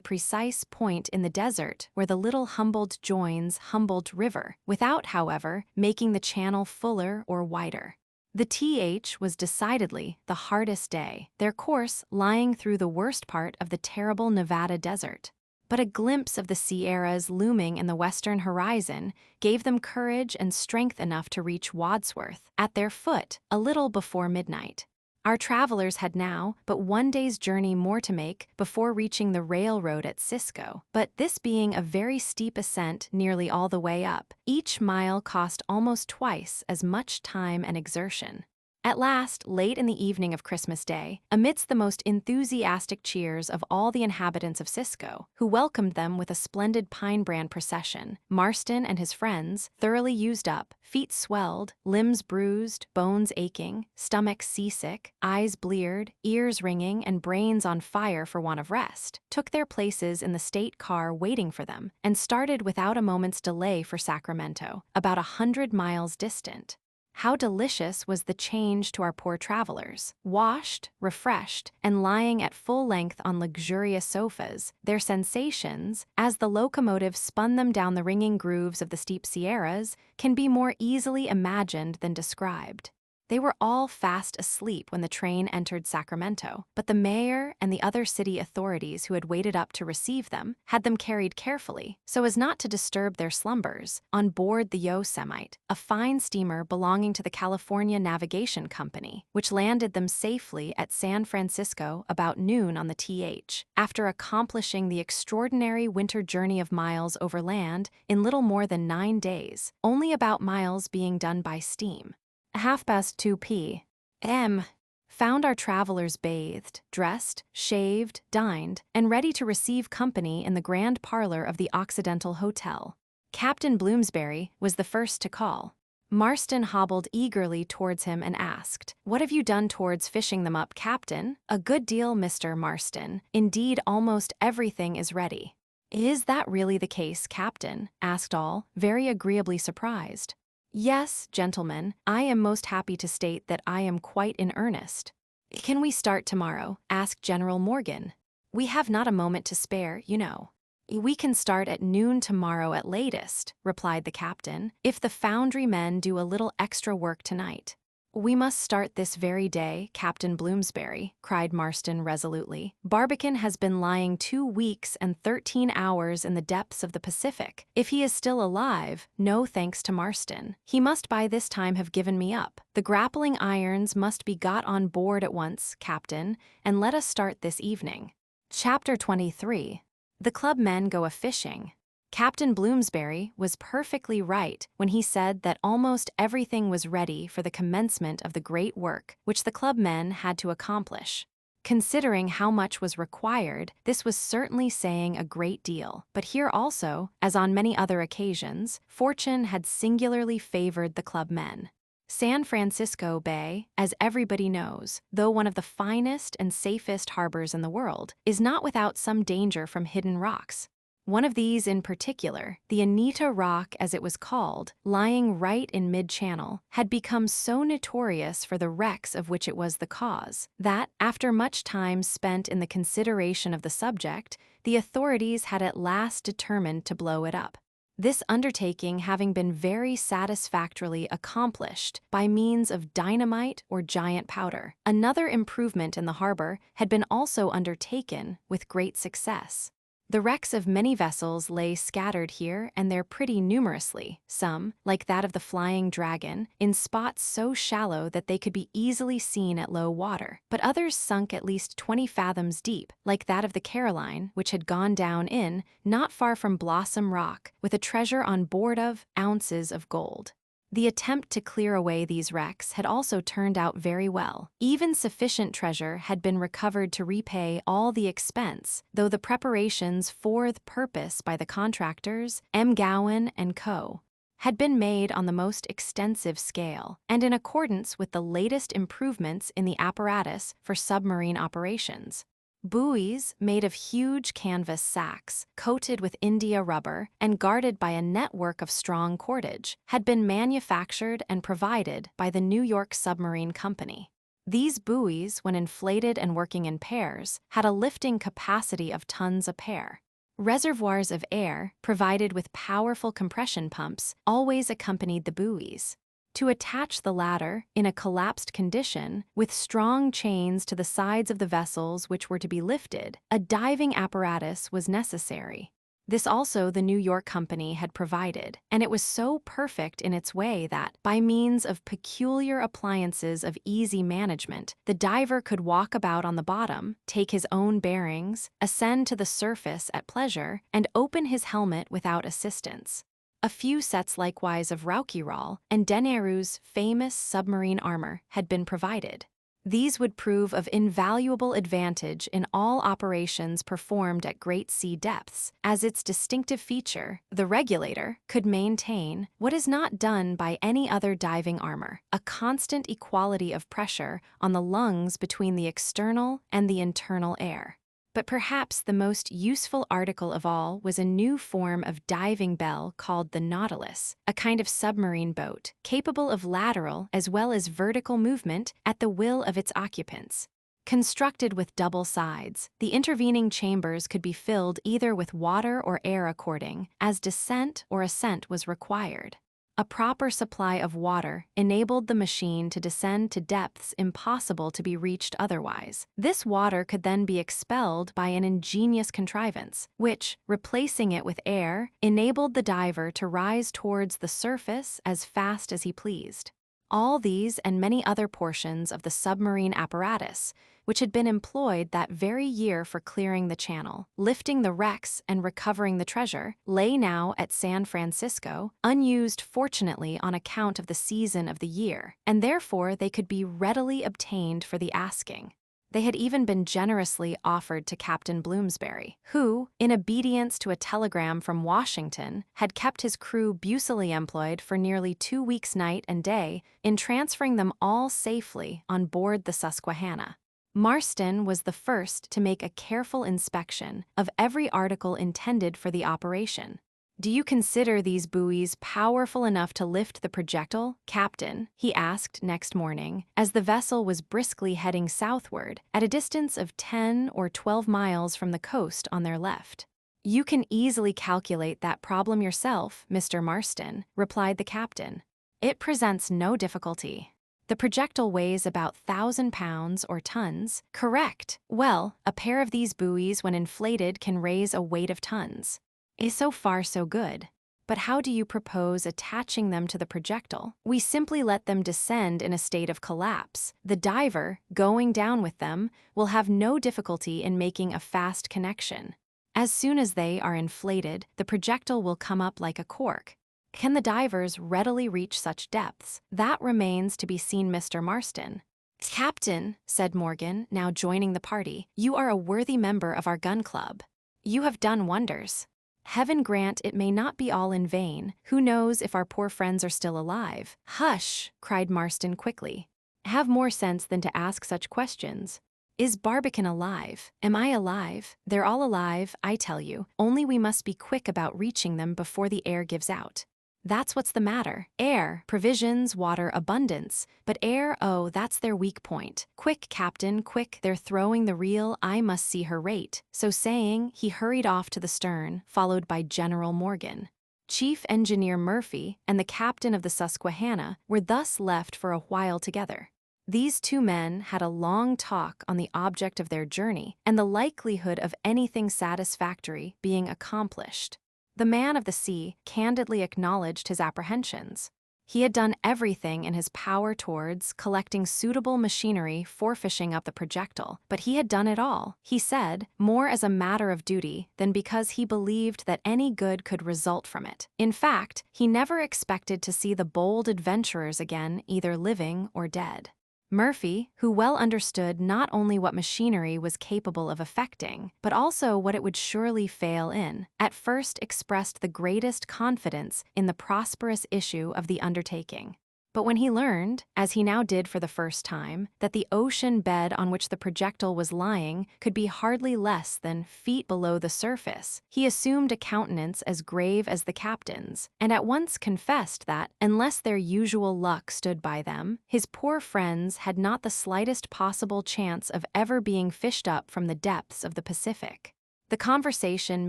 precise point in the desert where the little Humboldt joins Humboldt River, without, however, making the channel fuller or wider. The TH was decidedly the hardest day, their course lying through the worst part of the terrible Nevada desert. But a glimpse of the Sierras looming in the western horizon gave them courage and strength enough to reach Wadsworth, at their foot, a little before midnight. Our travelers had now but 1 day's journey more to make before reaching the railroad at Cisco, but this being a very steep ascent nearly all the way up, each mile cost almost twice as much time and exertion. At last, late in the evening of Christmas Day, amidst the most enthusiastic cheers of all the inhabitants of Cisco, who welcomed them with a splendid pine brand procession, Marston and his friends, thoroughly used up, feet swelled, limbs bruised, bones aching, stomachs seasick, eyes bleared, ears ringing, and brains on fire for want of rest, took their places in the state car waiting for them, and started without a moment's delay for Sacramento, about 100 miles distant. How delicious was the change to our poor travelers. Washed, refreshed, and lying at full length on luxurious sofas, their sensations, as the locomotive spun them down the ringing grooves of the steep Sierras, can be more easily imagined than described. They were all fast asleep when the train entered Sacramento, but the mayor and the other city authorities who had waited up to receive them had them carried carefully, so as not to disturb their slumbers, on board the Yosemite, a fine steamer belonging to the California Navigation Company, which landed them safely at San Francisco about noon on the th, after accomplishing the extraordinary winter journey of miles over land in little more than 9 days, only about miles being done by steam. 2:30 p.m. found our travelers bathed, dressed, shaved, dined, and ready to receive company in the grand parlor of the Occidental Hotel. Captain Bloomsbury was the first to call. Marston hobbled eagerly towards him and asked, "What have you done towards fishing them up, Captain?" "A good deal, Mr. Marston. Indeed, almost everything is ready." "Is that really the case, Captain?" asked all, very agreeably surprised. "Yes, gentlemen, I am most happy to state that I am quite in earnest." "Can we start tomorrow?" asked General Morgan. "We have not a moment to spare, you know." "We can start at noon tomorrow at latest," replied the captain, "if the foundry men do a little extra work tonight." "We must start this very day, Captain Bloomsbury," cried Marston resolutely. "Barbicane has been lying 2 weeks and 13 hours in the depths of the Pacific. If he is still alive, no thanks to Marston. He must by this time have given me up. The grappling irons must be got on board at once, Captain, and let us start this evening." Chapter 23. The club men go a-fishing. Captain Bloomsbury was perfectly right when he said that almost everything was ready for the commencement of the great work which the club men had to accomplish. Considering how much was required, this was certainly saying a great deal, but here also, as on many other occasions, fortune had singularly favored the club men. San Francisco Bay, as everybody knows, though one of the finest and safest harbors in the world, is not without some danger from hidden rocks. One of these in particular, the Anita Rock as it was called, lying right in mid-channel, had become so notorious for the wrecks of which it was the cause, that, after much time spent in the consideration of the subject, the authorities had at last determined to blow it up. This undertaking having been very satisfactorily accomplished by means of dynamite or giant powder, another improvement in the harbor had been also undertaken with great success. The wrecks of many vessels lay scattered here and there pretty numerously, some, like that of the Flying Dragon, in spots so shallow that they could be easily seen at low water, but others sunk at least 20 fathoms deep, like that of the Caroline, which had gone down in, not far from Blossom Rock, with a treasure on board of ounces of gold. The attempt to clear away these wrecks had also turned out very well. Even sufficient treasure had been recovered to repay all the expense, though the preparations for the purpose by the contractors, M. Gowan and Co., had been made on the most extensive scale, and in accordance with the latest improvements in the apparatus for submarine operations. Buoys made of huge canvas sacks, coated with India rubber and guarded by a network of strong cordage, had been manufactured and provided by the New York Submarine Company. These buoys, when inflated and working in pairs, had a lifting capacity of tons a pair. Reservoirs of air, provided with powerful compression pumps, always accompanied the buoys. To attach the latter, in a collapsed condition, with strong chains to the sides of the vessels which were to be lifted, a diving apparatus was necessary. This also the New York Company had provided, and it was so perfect in its way that, by means of peculiar appliances of easy management, the diver could walk about on the bottom, take his own bearings, ascend to the surface at pleasure, and open his helmet without assistance. A few sets likewise of Rouquayrol and Denerou's famous submarine armor had been provided. These would prove of invaluable advantage in all operations performed at great sea depths, as its distinctive feature, the regulator, could maintain what is not done by any other diving armor, a constant equality of pressure on the lungs between the external and the internal air. But perhaps the most useful article of all was a new form of diving bell called the Nautilus, a kind of submarine boat, capable of lateral as well as vertical movement at the will of its occupants. Constructed with double sides, the intervening chambers could be filled either with water or air according as descent or ascent was required. A proper supply of water enabled the machine to descend to depths impossible to be reached otherwise. This water could then be expelled by an ingenious contrivance, which, replacing it with air, enabled the diver to rise towards the surface as fast as he pleased. All these and many other portions of the submarine apparatus, which had been employed that very year for clearing the channel, lifting the wrecks and recovering the treasure, lay now at San Francisco, unused fortunately on account of the season of the year, and therefore they could be readily obtained for the asking. They had even been generously offered to Captain Bloomsbury, who, in obedience to a telegram from Washington, had kept his crew busily employed for nearly 2 weeks night and day in transferring them all safely on board the Susquehanna. Marston was the first to make a careful inspection of every article intended for the operation. "Do you consider these buoys powerful enough to lift the projectile, Captain?" he asked next morning, as the vessel was briskly heading southward at a distance of 10 or 12 miles from the coast on their left. "You can easily calculate that problem yourself, Mr. Marston," replied the captain. "It presents no difficulty. The projectile weighs about 1,000 pounds or tons." "Correct. Well, a pair of these buoys when inflated can raise a weight of tons." "So far so good. But how do you propose attaching them to the projectile?" "We simply let them descend in a state of collapse. The diver, going down with them, will have no difficulty in making a fast connection. As soon as they are inflated, the projectile will come up like a cork." "Can the divers readily reach such depths?" "That remains to be seen, Mr. Marston." "Captain," said Morgan, now joining the party, "you are a worthy member of our gun club. You have done wonders. Heaven grant it may not be all in vain. Who knows if our poor friends are still alive?" "Hush!" cried Marston quickly. "Have more sense than to ask such questions. Is Barbicane alive? Am I alive? They're all alive, I tell you, only we must be quick about reaching them before the air gives out. That's what's the matter. Air, provisions, water, abundance. But air, oh, that's their weak point. Quick, Captain, quick, they're throwing the reel, I must see her rate." So saying, he hurried off to the stern, followed by General Morgan. Chief Engineer Murphy and the captain of the Susquehanna were thus left for a while together. These two men had a long talk on the object of their journey and the likelihood of anything satisfactory being accomplished. The man of the sea candidly acknowledged his apprehensions. He had done everything in his power towards collecting suitable machinery for fishing up the projectile, but he had done it all, he said, more as a matter of duty than because he believed that any good could result from it. In fact, he never expected to see the bold adventurers again, either living or dead. Murphy, who well understood not only what machinery was capable of effecting, but also what it would surely fail in, at first expressed the greatest confidence in the prosperous issue of the undertaking. But when he learned, as he now did for the first time, that the ocean bed on which the projectile was lying could be hardly less than feet below the surface, he assumed a countenance as grave as the captain's, and at once confessed that, unless their usual luck stood by them, his poor friends had not the slightest possible chance of ever being fished up from the depths of the Pacific. The conversation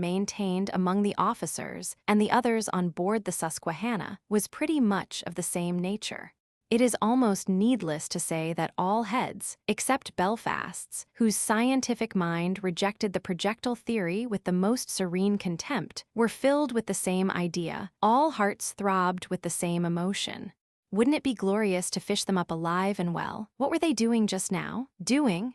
maintained among the officers and the others on board the Susquehanna was pretty much of the same nature. It is almost needless to say that all heads, except Belfast's, whose scientific mind rejected the projectile theory with the most serene contempt, were filled with the same idea. All hearts throbbed with the same emotion. Wouldn't it be glorious to fish them up alive and well? What were they doing just now? Doing.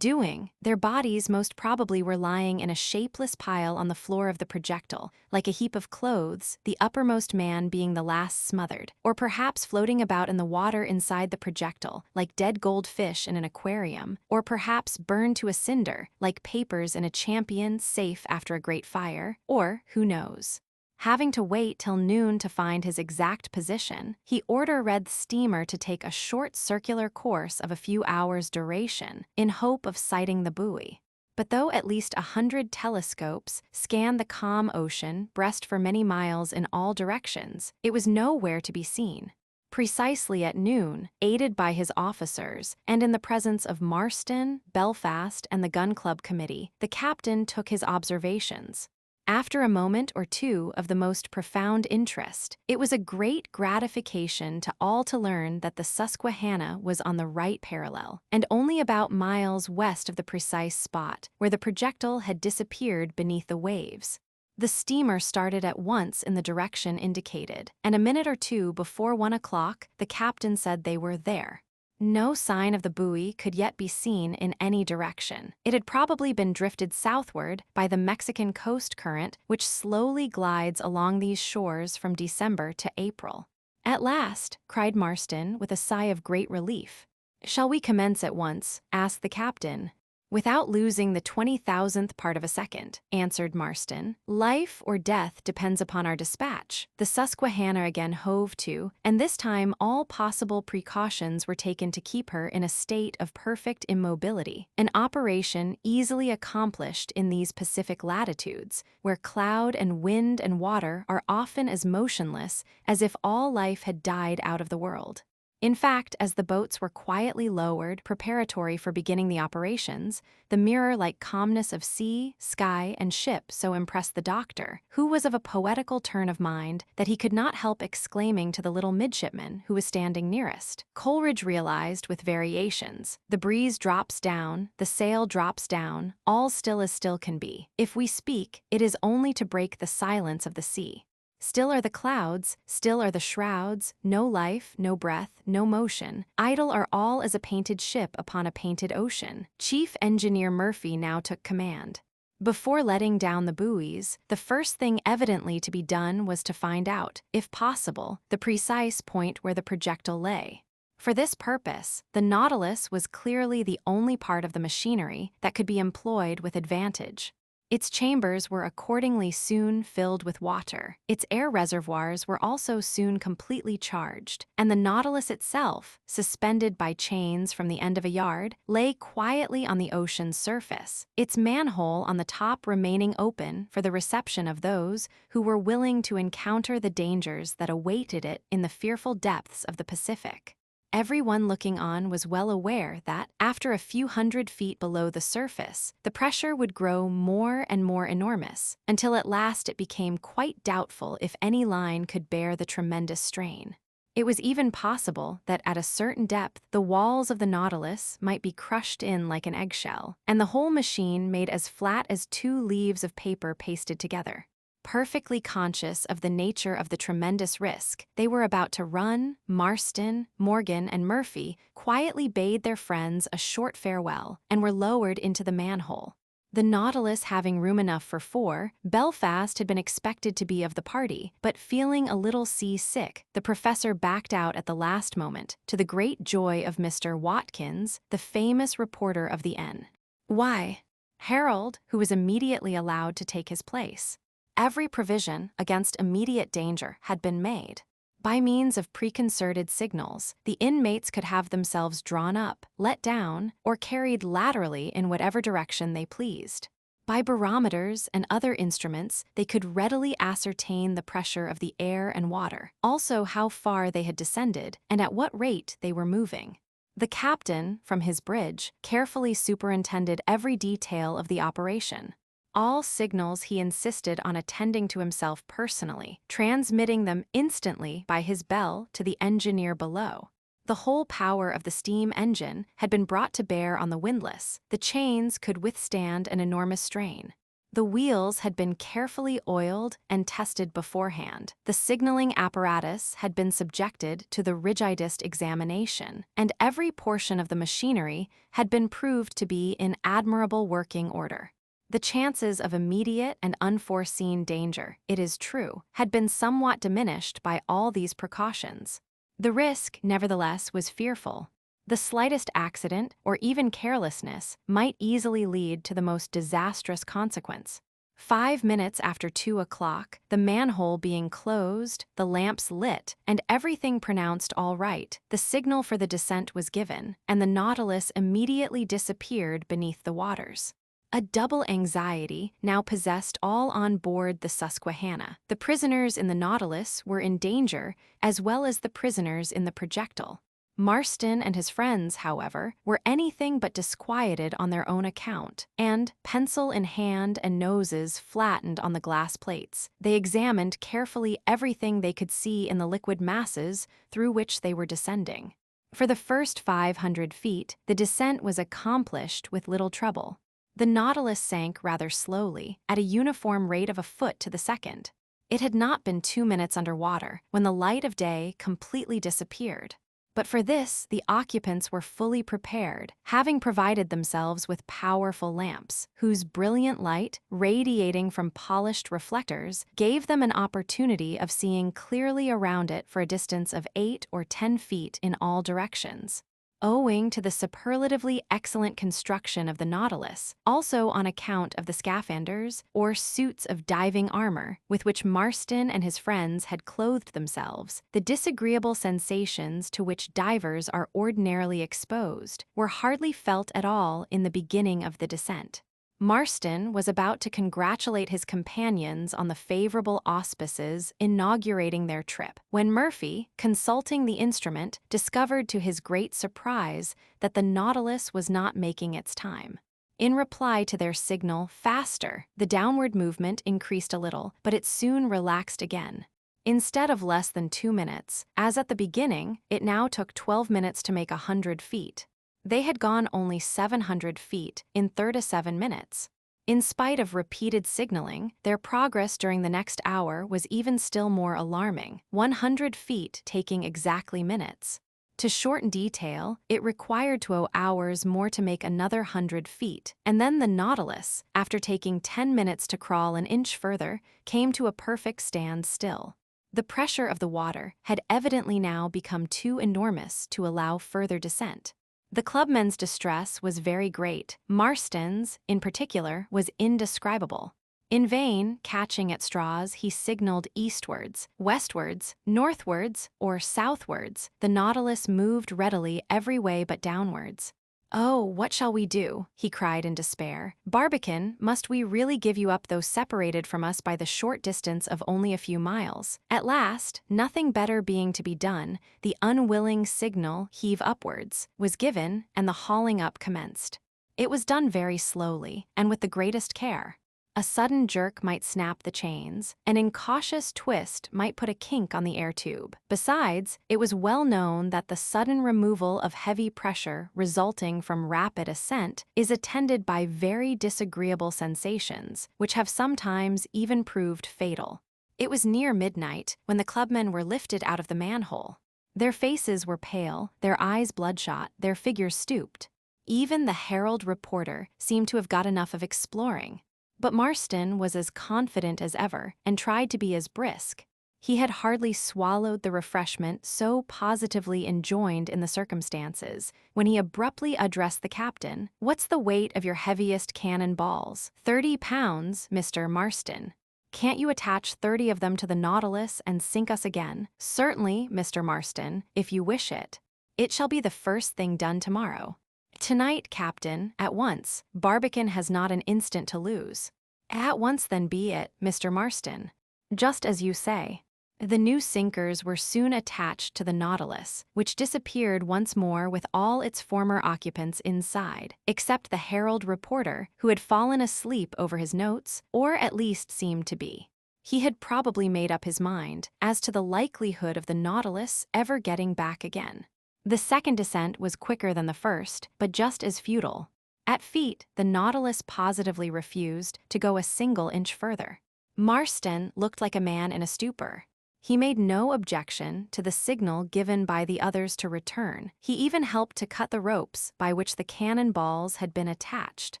Their bodies most probably were lying in a shapeless pile on the floor of the projectile, like a heap of clothes, the uppermost man being the last smothered, or perhaps floating about in the water inside the projectile, like dead goldfish in an aquarium, or perhaps burned to a cinder, like papers in a champion safe after a great fire, or who knows. Having to wait till noon to find his exact position, he ordered the steamer to take a short circular course of a few hours' duration in hope of sighting the buoy. But though at least 100 telescopes scanned the calm ocean breast for many miles in all directions, it was nowhere to be seen. Precisely at noon, aided by his officers, and in the presence of Marston, Belfast, and the Gun Club Committee, the captain took his observations. After a moment or two of the most profound interest, it was a great gratification to all to learn that the Susquehanna was on the right parallel, and only about miles west of the precise spot where the projectile had disappeared beneath the waves. The steamer started at once in the direction indicated, and a minute or two before 1 o'clock, the captain said they were there. No sign of the buoy could yet be seen in any direction. It had probably been drifted southward by the Mexican coast current, which slowly glides along these shores from December to April. "At last," cried Marston with a sigh of great relief. "Shall we commence at once?" asked the captain. "Without losing the 20,000th part of a second," answered Marston. "Life or death depends upon our dispatch." The Susquehanna again hove to, and this time all possible precautions were taken to keep her in a state of perfect immobility, an operation easily accomplished in these Pacific latitudes, where cloud and wind and water are often as motionless as if all life had died out of the world. In fact, as the boats were quietly lowered preparatory for beginning the operations, the mirror-like calmness of sea, sky, and ship so impressed the doctor, who was of a poetical turn of mind, that he could not help exclaiming to the little midshipman who was standing nearest. Coleridge realized with variations, "The breeze drops down, the sail drops down, all still as still can be. If we speak, it is only to break the silence of the sea. Still are the clouds, still are the shrouds, no life, no breath, no motion. Idle are all as a painted ship upon a painted ocean." Chief Engineer Murphy now took command. Before letting down the buoys, the first thing evidently to be done was to find out, if possible, the precise point where the projectile lay. For this purpose, the Nautilus was clearly the only part of the machinery that could be employed with advantage. Its chambers were accordingly soon filled with water, its air reservoirs were also soon completely charged, and the Nautilus itself, suspended by chains from the end of a yard, lay quietly on the ocean's surface, its manhole on the top remaining open for the reception of those who were willing to encounter the dangers that awaited it in the fearful depths of the Pacific. Everyone looking on was well aware that, after a few hundred feet below the surface, the pressure would grow more and more enormous, until at last it became quite doubtful if any line could bear the tremendous strain. It was even possible that at a certain depth the walls of the Nautilus might be crushed in like an eggshell, and the whole machine made as flat as 2 leaves of paper pasted together. Perfectly conscious of the nature of the tremendous risk they were about to run, Marston, Morgan, and Murphy quietly bade their friends a short farewell and were lowered into the manhole. The Nautilus having room enough for 4, Belfast had been expected to be of the party, but feeling a little sea-sick, the professor backed out at the last moment, to the great joy of Mr. Watkins, the famous reporter of the N.Y. Herald, who was immediately allowed to take his place. Every provision against immediate danger had been made. By means of preconcerted signals, the inmates could have themselves drawn up, let down, or carried laterally in whatever direction they pleased. By barometers and other instruments, they could readily ascertain the pressure of the air and water, also how far they had descended and at what rate they were moving. The captain, from his bridge, carefully superintended every detail of the operation. All signals he insisted on attending to himself personally, transmitting them instantly by his bell to the engineer below. The whole power of the steam engine had been brought to bear on the windlass. The chains could withstand an enormous strain. The wheels had been carefully oiled and tested beforehand. The signaling apparatus had been subjected to the rigidest examination, and every portion of the machinery had been proved to be in admirable working order. The chances of immediate and unforeseen danger, it is true, had been somewhat diminished by all these precautions. The risk, nevertheless, was fearful. The slightest accident, or even carelessness, might easily lead to the most disastrous consequence. 5 minutes after 2 o'clock, the manhole being closed, the lamps lit, and everything pronounced all right, the signal for the descent was given, and the Nautilus immediately disappeared beneath the waters. A double anxiety now possessed all on board the Susquehanna. The prisoners in the Nautilus were in danger, as well as the prisoners in the projectile. Marston and his friends, however, were anything but disquieted on their own account, and, pencil in hand and noses flattened on the glass plates, they examined carefully everything they could see in the liquid masses through which they were descending. For the first 500 feet, the descent was accomplished with little trouble. The Nautilus sank rather slowly, at a uniform rate of a foot to the second. It had not been 2 minutes under water when the light of day completely disappeared. But for this, the occupants were fully prepared, having provided themselves with powerful lamps, whose brilliant light, radiating from polished reflectors, gave them an opportunity of seeing clearly around it for a distance of 8 or 10 feet in all directions. Owing to the superlatively excellent construction of the Nautilus, also on account of the scaphanders, or suits of diving armor, with which Marston and his friends had clothed themselves, the disagreeable sensations to which divers are ordinarily exposed were hardly felt at all in the beginning of the descent. Marston was about to congratulate his companions on the favorable auspices inaugurating their trip, when Murphy, consulting the instrument, discovered to his great surprise that the Nautilus was not making its time. In reply to their signal, "Faster," the downward movement increased a little, but it soon relaxed again. Instead of less than 2 minutes, as at the beginning, it now took 12 minutes to make 100 feet. They had gone only 700 feet in 37 minutes. In spite of repeated signaling, their progress during the next hour was even still more alarming, 100 feet taking exactly minutes. To shorten detail, it required 2 hours more to make another 100 feet, and then the Nautilus, after taking 10 minutes to crawl an inch further, came to a perfect standstill. The pressure of the water had evidently now become too enormous to allow further descent. The clubmen's distress was very great. Marston's, in particular, was indescribable. In vain, catching at straws, he signaled eastwards, westwards, northwards, or southwards. The Nautilus moved readily every way but downwards. "Oh, what shall we do?" he cried in despair. "Barbicane, must we really give you up though separated from us by the short distance of only a few miles?" At last, nothing better being to be done, the unwilling signal, "Heave upwards," was given, and the hauling up commenced. It was done very slowly, and with the greatest care. A sudden jerk might snap the chains, an incautious twist might put a kink on the air tube. Besides, it was well known that the sudden removal of heavy pressure resulting from rapid ascent is attended by very disagreeable sensations, which have sometimes even proved fatal. It was near midnight when the clubmen were lifted out of the manhole. Their faces were pale, their eyes bloodshot, their figures stooped. Even the Herald reporter seemed to have got enough of exploring. But Marston was as confident as ever, and tried to be as brisk. He had hardly swallowed the refreshment so positively enjoined in the circumstances, when he abruptly addressed the captain. "What's the weight of your heaviest cannon balls?" 30 pounds, Mr. Marston. "Can't you attach 30 of them to the Nautilus and sink us again?" "Certainly, Mr. Marston, if you wish it. It shall be the first thing done tomorrow." "Tonight, Captain, at once. Barbicane has not an instant to lose." "At once then be it, Mr. Marston." "Just as you say." The new sinkers were soon attached to the Nautilus, which disappeared once more with all its former occupants inside, except the Herald reporter, who had fallen asleep over his notes, or at least seemed to be. He had probably made up his mind as to the likelihood of the Nautilus ever getting back again. The second descent was quicker than the first, but just as futile. At feet, the Nautilus positively refused to go a single inch further. Marston looked like a man in a stupor. He made no objection to the signal given by the others to return. He even helped to cut the ropes by which the cannonballs had been attached.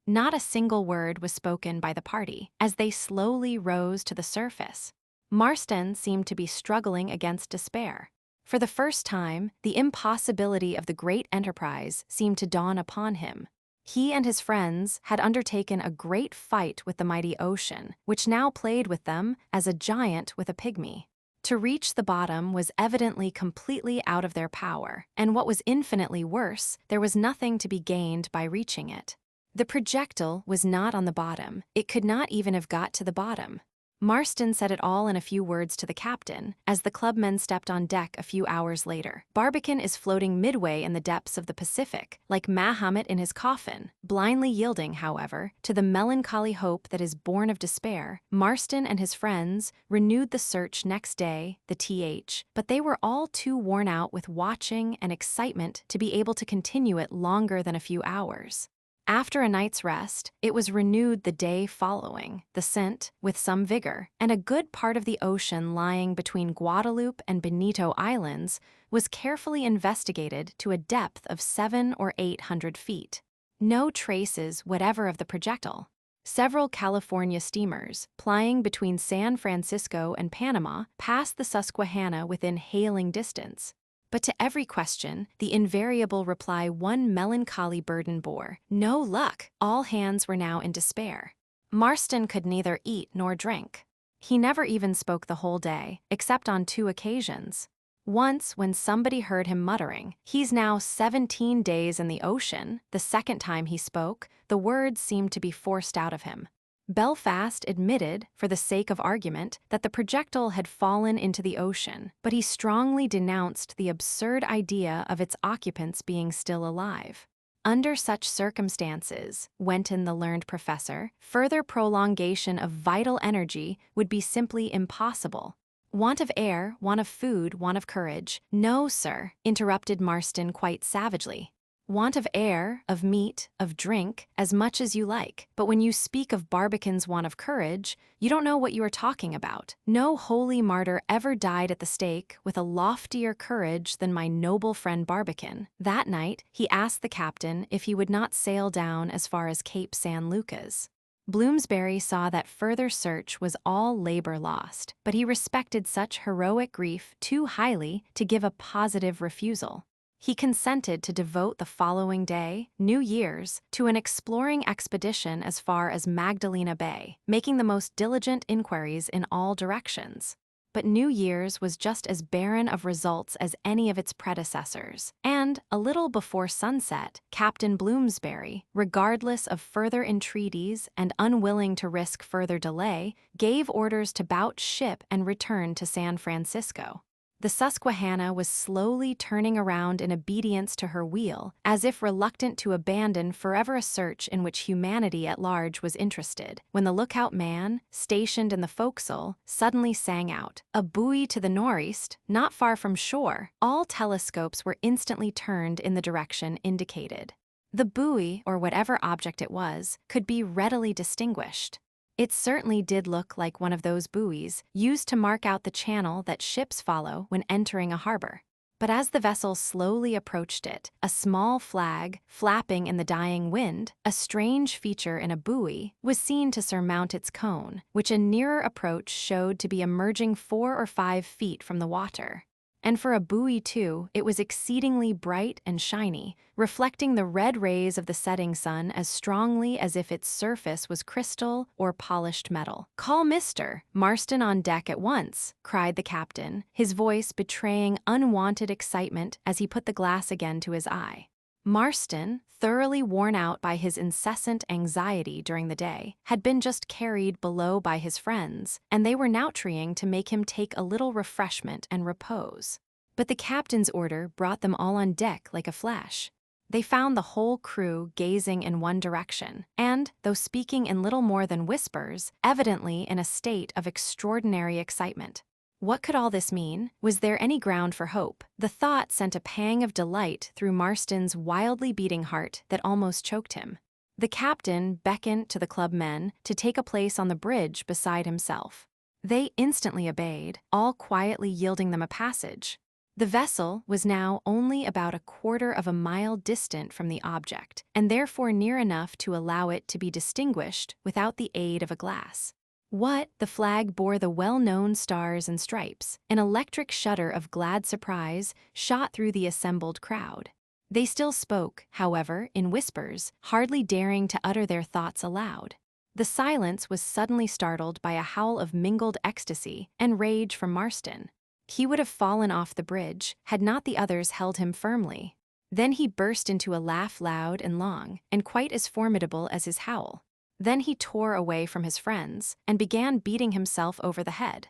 Not a single word was spoken by the party as they slowly rose to the surface. Marston seemed to be struggling against despair. For the first time, the impossibility of the great enterprise seemed to dawn upon him. He and his friends had undertaken a great fight with the mighty ocean, which now played with them as a giant with a pygmy. To reach the bottom was evidently completely out of their power, and what was infinitely worse, there was nothing to be gained by reaching it. The projectile was not on the bottom. It could not even have got to the bottom. Marston said it all in a few words to the captain, as the clubmen stepped on deck a few hours later. Barbicane is floating midway in the depths of the Pacific, like Mahomet in his coffin. Blindly yielding, however, to the melancholy hope that is born of despair, Marston and his friends renewed the search next day, but they were all too worn out with watching and excitement to be able to continue it longer than a few hours. After a night's rest, it was renewed the day following, the scent with some vigor, and a good part of the ocean lying between Guadeloupe and Benito Islands was carefully investigated to a depth of 700 or 800 feet. No traces whatever of the projectile. Several California steamers, plying between San Francisco and Panama, passed the Susquehanna within hailing distance. But to every question, the invariable reply one melancholy burden bore: no luck. All hands were now in despair. Marston could neither eat nor drink. He never even spoke the whole day, except on 2 occasions. Once, when somebody heard him muttering, "He's now 17 days in the ocean," the second time he spoke, the words seemed to be forced out of him. Belfast admitted, for the sake of argument, that the projectile had fallen into the ocean, but he strongly denounced the absurd idea of its occupants being still alive. Under such circumstances, went in the learned professor, further prolongation of vital energy would be simply impossible. Want of air, want of food, want of courage. No, sir, interrupted Marston quite savagely. Want of air, of meat, of drink, as much as you like. But when you speak of Barbicane's want of courage, you don't know what you are talking about. No holy martyr ever died at the stake with a loftier courage than my noble friend Barbicane. That night, he asked the captain if he would not sail down as far as Cape San Lucas. Bloomsbury saw that further search was all labor lost, but he respected such heroic grief too highly to give a positive refusal. He consented to devote the following day, New Year's, to an exploring expedition as far as Magdalena Bay, making the most diligent inquiries in all directions. But New Year's was just as barren of results as any of its predecessors, and, a little before sunset, Captain Bloomsbury, regardless of further entreaties and unwilling to risk further delay, gave orders to bout ship and return to San Francisco. The Susquehanna was slowly turning around in obedience to her wheel, as if reluctant to abandon forever a search in which humanity at large was interested, when the lookout man, stationed in the forecastle, suddenly sang out, "A buoy to the northeast, not far from shore." All telescopes were instantly turned in the direction indicated. The buoy, or whatever object it was, could be readily distinguished. It certainly did look like one of those buoys used to mark out the channel that ships follow when entering a harbor. But as the vessel slowly approached it, a small flag, flapping in the dying wind, a strange feature in a buoy, was seen to surmount its cone, which a nearer approach showed to be emerging 4 or 5 feet from the water. And for a buoy, too, it was exceedingly bright and shiny, reflecting the red rays of the setting sun as strongly as if its surface was crystal or polished metal. "Call Mr. Marston on deck at once," cried the captain, his voice betraying unwonted excitement as he put the glass again to his eye. Marston, thoroughly worn out by his incessant anxiety during the day, had been just carried below by his friends, and they were now trying to make him take a little refreshment and repose. But the captain's order brought them all on deck like a flash. They found the whole crew gazing in one direction, and, though speaking in little more than whispers, evidently in a state of extraordinary excitement. What could all this mean? Was there any ground for hope? The thought sent a pang of delight through Marston's wildly beating heart that almost choked him. The captain beckoned to the club men to take a place on the bridge beside himself. They instantly obeyed, all quietly yielding them a passage. The vessel was now only about a quarter of a mile distant from the object, and therefore near enough to allow it to be distinguished without the aid of a glass. The flag bore the well-known stars and stripes. An electric shudder of glad surprise shot through the assembled crowd. They still spoke, however, in whispers, hardly daring to utter their thoughts aloud. The silence was suddenly startled by a howl of mingled ecstasy and rage from Marston. He would have fallen off the bridge had not the others held him firmly. Then he burst into a laugh loud and long, and quite as formidable as his howl. Then he tore away from his friends and began beating himself over the head.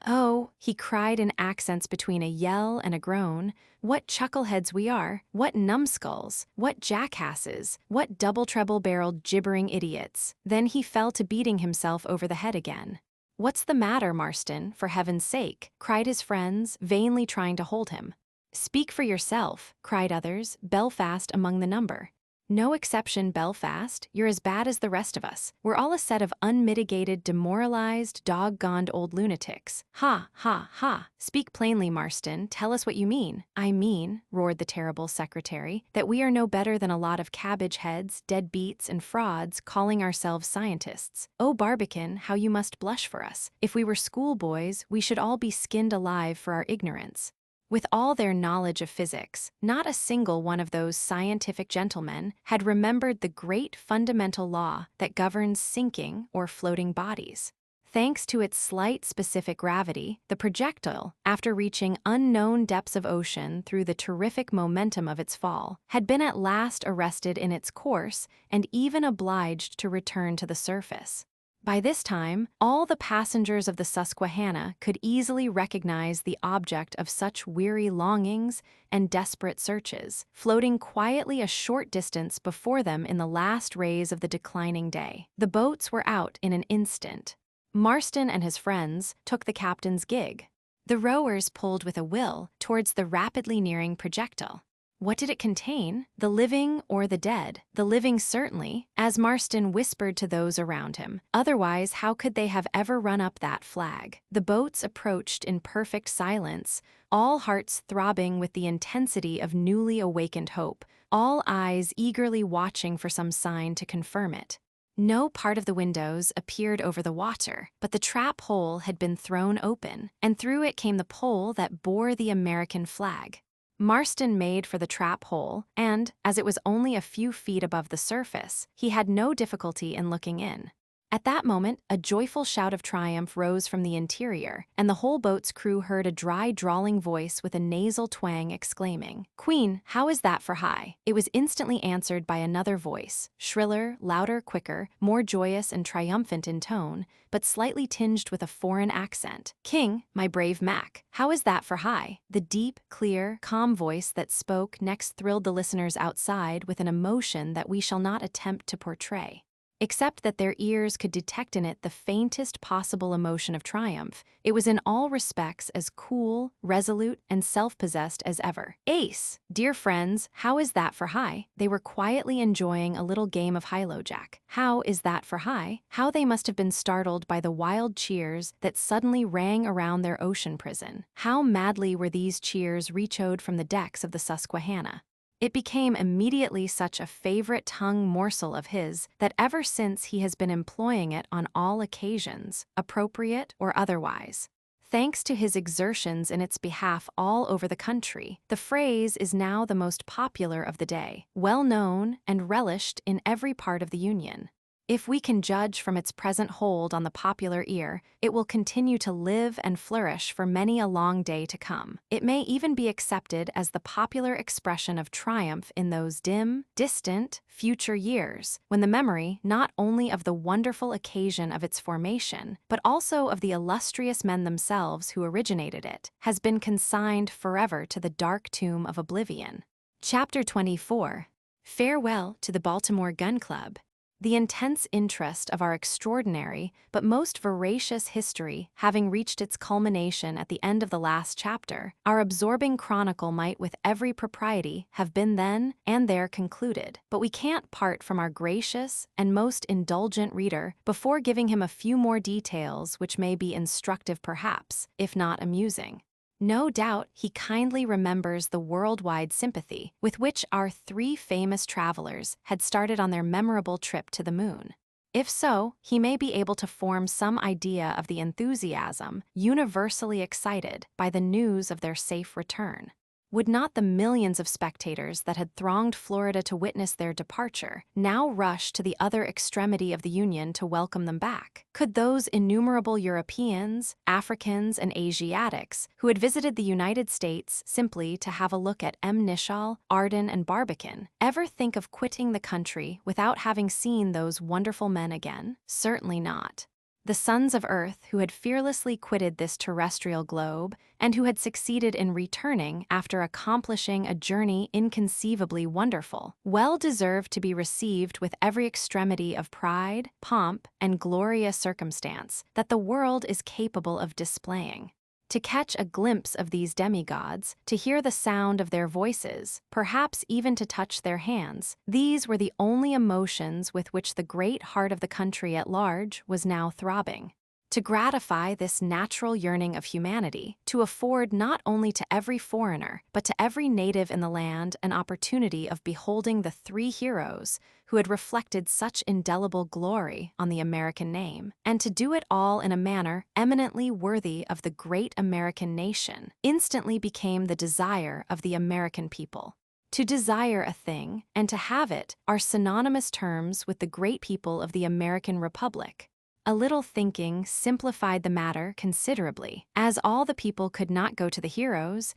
"Oh," he cried in accents between a yell and a groan, "what chuckleheads we are, what numbskulls, what jackasses, what double-treble-barreled gibbering idiots." Then he fell to beating himself over the head again. "What's the matter, Marston, for heaven's sake?" cried his friends, vainly trying to hold him. "Speak for yourself," cried others, Belfast among the number. "No exception, Belfast. You're as bad as the rest of us. We're all a set of unmitigated, demoralized, dog-goned old lunatics. Ha, ha, ha. Speak plainly, Marston. Tell us what you mean." "I mean," roared the terrible secretary, "that we are no better than a lot of cabbage heads, dead beats, and frauds calling ourselves scientists. Oh, Barbican, how you must blush for us. If we were schoolboys, we should all be skinned alive for our ignorance." With all their knowledge of physics, not a single one of those scientific gentlemen had remembered the great fundamental law that governs sinking or floating bodies. Thanks to its slight specific gravity, the projectile, after reaching unknown depths of ocean through the terrific momentum of its fall, had been at last arrested in its course and even obliged to return to the surface. By this time, all the passengers of the Susquehanna could easily recognize the object of such weary longings and desperate searches, floating quietly a short distance before them in the last rays of the declining day. The boats were out in an instant. Marston and his friends took the captain's gig. The rowers pulled with a will towards the rapidly nearing projectile. What did it contain? The living or the dead? The living, certainly, as Marston whispered to those around him. Otherwise, how could they have ever run up that flag? The boats approached in perfect silence, all hearts throbbing with the intensity of newly awakened hope, all eyes eagerly watching for some sign to confirm it. No part of the windows appeared over the water, but the trap hole had been thrown open, and through it came the pole that bore the American flag. Marston made for the trap hole, and, as it was only a few feet above the surface, he had no difficulty in looking in. At that moment, a joyful shout of triumph rose from the interior, and the whole boat's crew heard a dry, drawling voice with a nasal twang exclaiming, "Queen, how is that for high?" It was instantly answered by another voice, shriller, louder, quicker, more joyous and triumphant in tone, but slightly tinged with a foreign accent. "King, my brave Mac, how is that for high?" The deep, clear, calm voice that spoke next thrilled the listeners outside with an emotion that we shall not attempt to portray. Except that their ears could detect in it the faintest possible emotion of triumph, it was in all respects as cool, resolute, and self-possessed as ever. "Ace, dear friends, how is that for high?" They were quietly enjoying a little game of high-low-jack. How is that for high? How they must have been startled by the wild cheers that suddenly rang around their ocean prison. How madly were these cheers re-echoed from the decks of the Susquehanna. It became immediately such a favorite tongue morsel of his that ever since he has been employing it on all occasions, appropriate or otherwise. Thanks to his exertions in its behalf all over the country, the phrase is now the most popular of the day, well known and relished in every part of the Union. If we can judge from its present hold on the popular ear, it will continue to live and flourish for many a long day to come. It may even be accepted as the popular expression of triumph in those dim, distant, future years, when the memory not only of the wonderful occasion of its formation, but also of the illustrious men themselves who originated it, has been consigned forever to the dark tomb of oblivion. Chapter 24. Farewell to the Baltimore Gun Club. The intense interest of our extraordinary but most voracious history having reached its culmination at the end of the last chapter, our absorbing chronicle might with every propriety have been then and there concluded. But we can't part from our gracious and most indulgent reader before giving him a few more details which may be instructive perhaps, if not amusing. No doubt he kindly remembers the worldwide sympathy with which our three famous travelers had started on their memorable trip to the moon. If so, he may be able to form some idea of the enthusiasm universally excited by the news of their safe return. Would not the millions of spectators that had thronged Florida to witness their departure now rush to the other extremity of the Union to welcome them back? Could those innumerable Europeans, Africans, and Asiatics who had visited the United States simply to have a look at M. Nishal, Arden, and Barbican ever think of quitting the country without having seen those wonderful men again? Certainly not. The sons of Earth who had fearlessly quitted this terrestrial globe and who had succeeded in returning after accomplishing a journey inconceivably wonderful, well deserved to be received with every extremity of pride, pomp, and glorious circumstance that the world is capable of displaying. To catch a glimpse of these demigods, to hear the sound of their voices, perhaps even to touch their hands, these were the only emotions with which the great heart of the country at large was now throbbing. To gratify this natural yearning of humanity, to afford not only to every foreigner, but to every native in the land an opportunity of beholding the three heroes who had reflected such indelible glory on the American name, and to do it all in a manner eminently worthy of the great American nation, instantly became the desire of the American people. To desire a thing and to have it are synonymous terms with the great people of the American Republic. A little thinking simplified the matter considerably. As all the people could not go to the heroes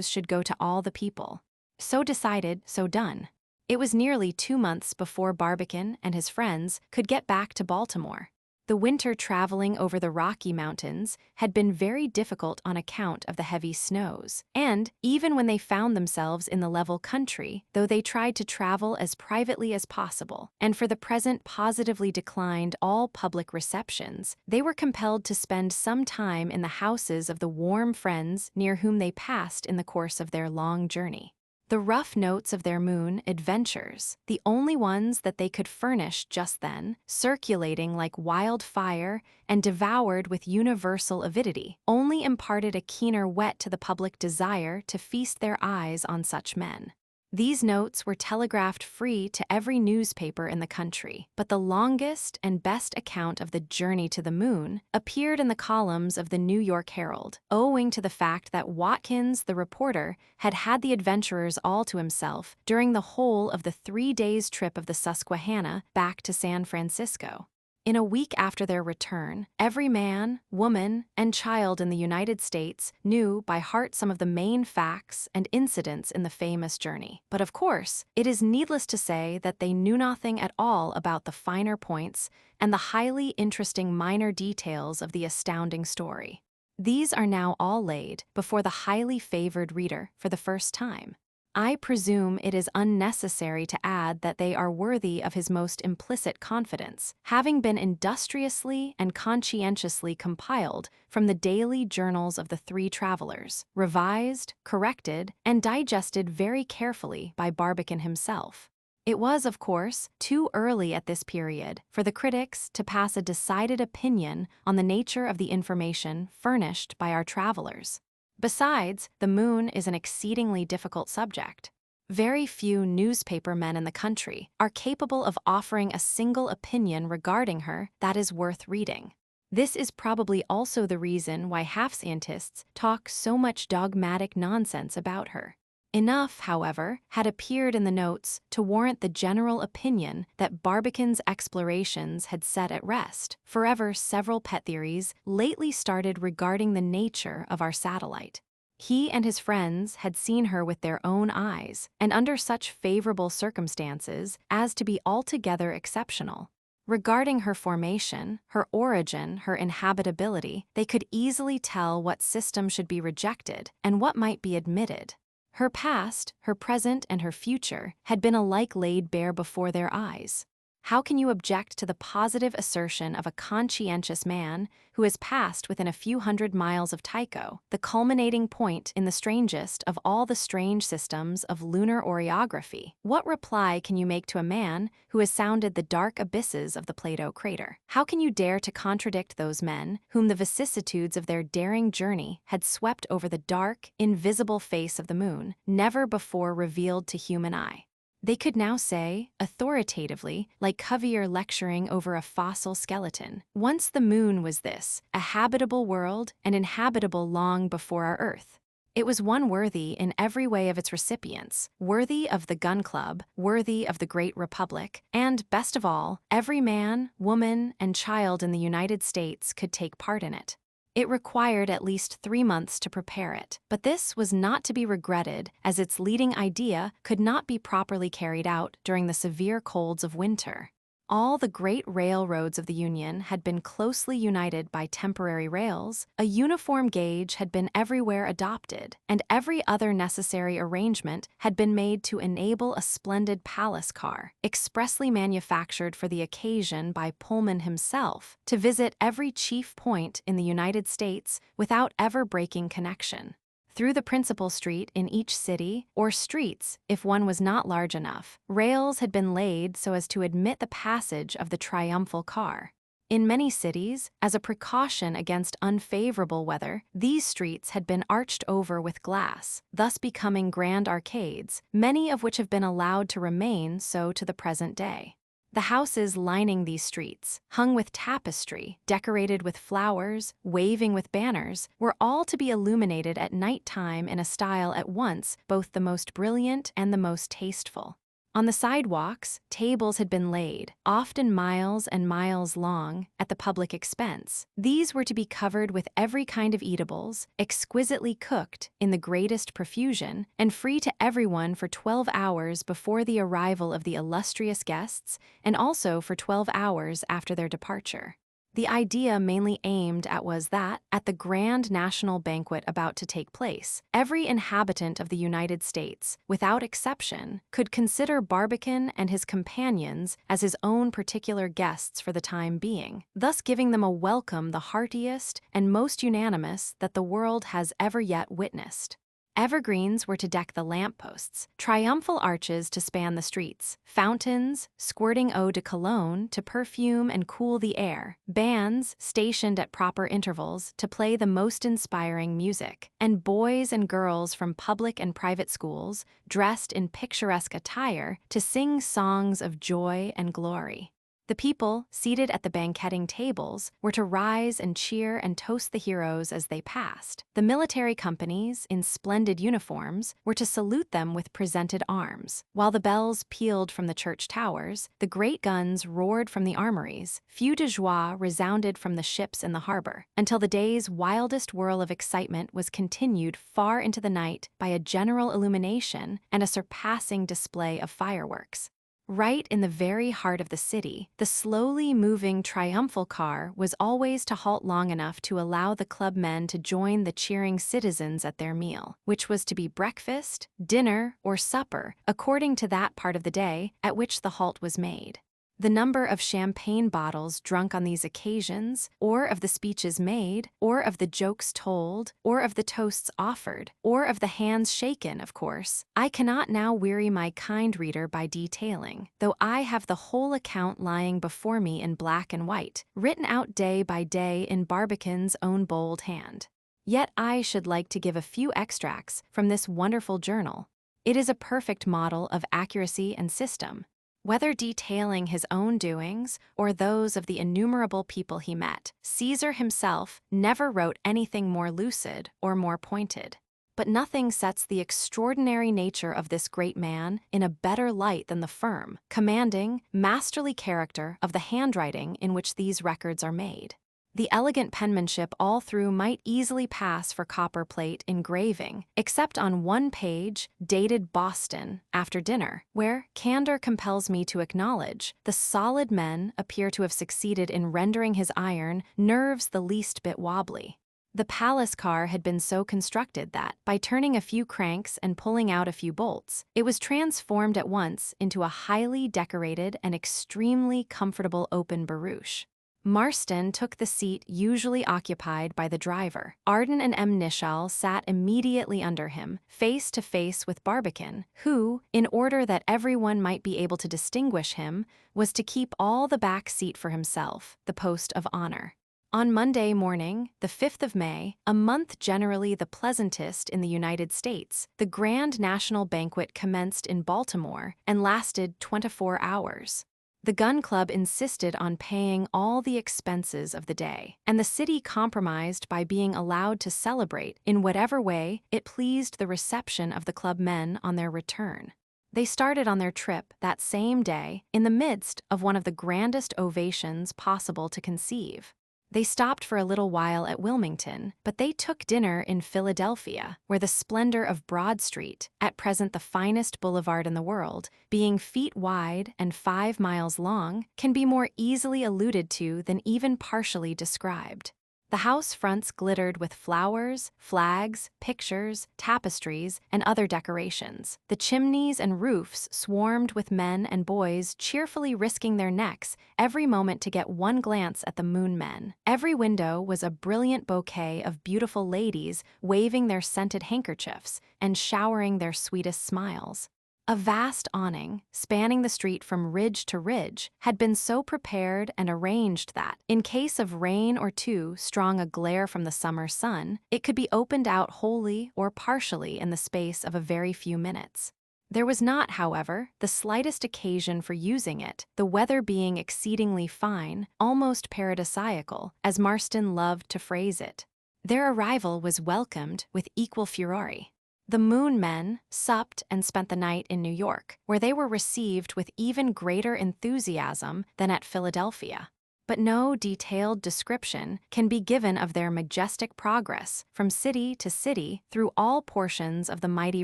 should go to all the people. So decided, so done. It was nearly 2 months before Barbican and his friends could get back to Baltimore. The winter traveling over the Rocky Mountains had been very difficult on account of the heavy snows, and even when they found themselves in the level country, though they tried to travel as privately as possible, and for the present positively declined all public receptions, they were compelled to spend some time in the houses of the warm friends near whom they passed in the course of their long journey. The rough notes of their moon adventures, the only ones that they could furnish just then, circulating like wildfire and devoured with universal avidity, only imparted a keener whet to the public desire to feast their eyes on such men. These notes were telegraphed free to every newspaper in the country, but the longest and best account of the journey to the moon appeared in the columns of the New York Herald, owing to the fact that Watkins, the reporter, had had the adventurers all to himself during the whole of the 3 days' trip of the Susquehanna back to San Francisco. In a week after their return, every man, woman, and child in the United States knew by heart some of the main facts and incidents in the famous journey. But of course, it is needless to say that they knew nothing at all about the finer points and the highly interesting minor details of the astounding story. These are now all laid before the highly favored reader for the first time. I presume it is unnecessary to add that they are worthy of his most implicit confidence, having been industriously and conscientiously compiled from the daily journals of the three travelers, revised, corrected, and digested very carefully by Barbican himself. It was, of course, too early at this period for the critics to pass a decided opinion on the nature of the information furnished by our travelers. Besides, the moon is an exceedingly difficult subject. Very few newspaper men in the country are capable of offering a single opinion regarding her that is worth reading. This is probably also the reason why half-scientists talk so much dogmatic nonsense about her. Enough, however, had appeared in the notes to warrant the general opinion that Barbican's explorations had set at rest forever several pet theories lately started regarding the nature of our satellite. He and his friends had seen her with their own eyes, and under such favorable circumstances as to be altogether exceptional. Regarding her formation, her origin, her inhabitability, they could easily tell what system should be rejected and what might be admitted. Her past, her present, and her future had been alike laid bare before their eyes. How can you object to the positive assertion of a conscientious man who has passed within a few hundred miles of Tycho, the culminating point in the strangest of all the strange systems of lunar orography? What reply can you make to a man who has sounded the dark abysses of the Plato crater? How can you dare to contradict those men whom the vicissitudes of their daring journey had swept over the dark, invisible face of the moon, never before revealed to human eye? They could now say, authoritatively, like Cuvier lecturing over a fossil skeleton, once the moon was this, a habitable world and inhabitable long before our Earth. It was one worthy in every way of its recipients, worthy of the gun club, worthy of the great republic, and, best of all, every man, woman, and child in the United States could take part in it. It required at least 3 months to prepare it, but this was not to be regretted, as its leading idea could not be properly carried out during the severe colds of winter. All the great railroads of the Union had been closely united by temporary rails, a uniform gauge had been everywhere adopted, and every other necessary arrangement had been made to enable a splendid palace car, expressly manufactured for the occasion by Pullman himself, to visit every chief point in the United States without ever breaking connection. Through the principal street in each city, or streets if one was not large enough, rails had been laid so as to admit the passage of the triumphal car. In many cities, as a precaution against unfavorable weather, these streets had been arched over with glass, thus becoming grand arcades, many of which have been allowed to remain so to the present day. The houses lining these streets, hung with tapestry, decorated with flowers, waving with banners, were all to be illuminated at night time in a style at once both the most brilliant and the most tasteful. On the sidewalks, tables had been laid, often miles and miles long, at the public expense. These were to be covered with every kind of eatables, exquisitely cooked in the greatest profusion, and free to everyone for 12 hours before the arrival of the illustrious guests, and also for 12 hours after their departure. The idea mainly aimed at was that, at the grand national banquet about to take place, every inhabitant of the United States, without exception, could consider Barbicane and his companions as his own particular guests for the time being, thus giving them a welcome the heartiest and most unanimous that the world has ever yet witnessed. Evergreens were to deck the lampposts, triumphal arches to span the streets, fountains, squirting eau de cologne to perfume and cool the air, bands stationed at proper intervals to play the most inspiring music, and boys and girls from public and private schools, dressed in picturesque attire, to sing songs of joy and glory. The people, seated at the banqueting tables, were to rise and cheer and toast the heroes as they passed. The military companies, in splendid uniforms, were to salute them with presented arms. While the bells pealed from the church towers, the great guns roared from the armories, feux de joie resounded from the ships in the harbor, until the day's wildest whirl of excitement was continued far into the night by a general illumination and a surpassing display of fireworks. Right in the very heart of the city, the slowly moving triumphal car was always to halt long enough to allow the club men to join the cheering citizens at their meal, which was to be breakfast, dinner, or supper, according to that part of the day at which the halt was made. The number of champagne bottles drunk on these occasions, or of the speeches made, or of the jokes told, or of the toasts offered, or of the hands shaken, of course, I cannot now weary my kind reader by detailing, though I have the whole account lying before me in black and white, written out day by day in Barbicane's own bold hand. Yet I should like to give a few extracts from this wonderful journal. It is a perfect model of accuracy and system. Whether detailing his own doings or those of the innumerable people he met, Caesar himself never wrote anything more lucid or more pointed. But nothing sets the extraordinary nature of this great man in a better light than the firm, commanding, masterly character of the handwriting in which these records are made. The elegant penmanship all through might easily pass for copperplate engraving, except on one page, dated Boston, after dinner, where, candor compels me to acknowledge, the solid men appear to have succeeded in rendering his iron nerves the least bit wobbly. The palace car had been so constructed that, by turning a few cranks and pulling out a few bolts, it was transformed at once into a highly decorated and extremely comfortable open barouche. Marston took the seat usually occupied by the driver. Arden and M. Nishal sat immediately under him, face to face with Barbican, who, in order that everyone might be able to distinguish him, was to keep all the back seat for himself, the post of honor. On Monday morning, the 5th of May, a month generally the pleasantest in the United States, the grand national banquet commenced in Baltimore and lasted 24 hours. The gun club insisted on paying all the expenses of the day, and the city compromised by being allowed to celebrate in whatever way it pleased the reception of the club men on their return. They started on their trip that same day in the midst of one of the grandest ovations possible to conceive. They stopped for a little while at Wilmington, but they took dinner in Philadelphia, where the splendor of Broad Street, at present the finest boulevard in the world, being feet wide and 5 miles long, can be more easily alluded to than even partially described. The house fronts glittered with flowers, flags, pictures, tapestries, and other decorations. The chimneys and roofs swarmed with men and boys cheerfully risking their necks every moment to get one glance at the moon men. Every window was a brilliant bouquet of beautiful ladies waving their scented handkerchiefs and showering their sweetest smiles. A vast awning, spanning the street from ridge to ridge, had been so prepared and arranged that, in case of rain or too strong a glare from the summer sun, it could be opened out wholly or partially in the space of a very few minutes. There was not, however, the slightest occasion for using it, the weather being exceedingly fine, almost paradisiacal, as Marston loved to phrase it. Their arrival was welcomed with equal furore. The Moon men supped and spent the night in New York, where they were received with even greater enthusiasm than at Philadelphia. But no detailed description can be given of their majestic progress from city to city through all portions of the mighty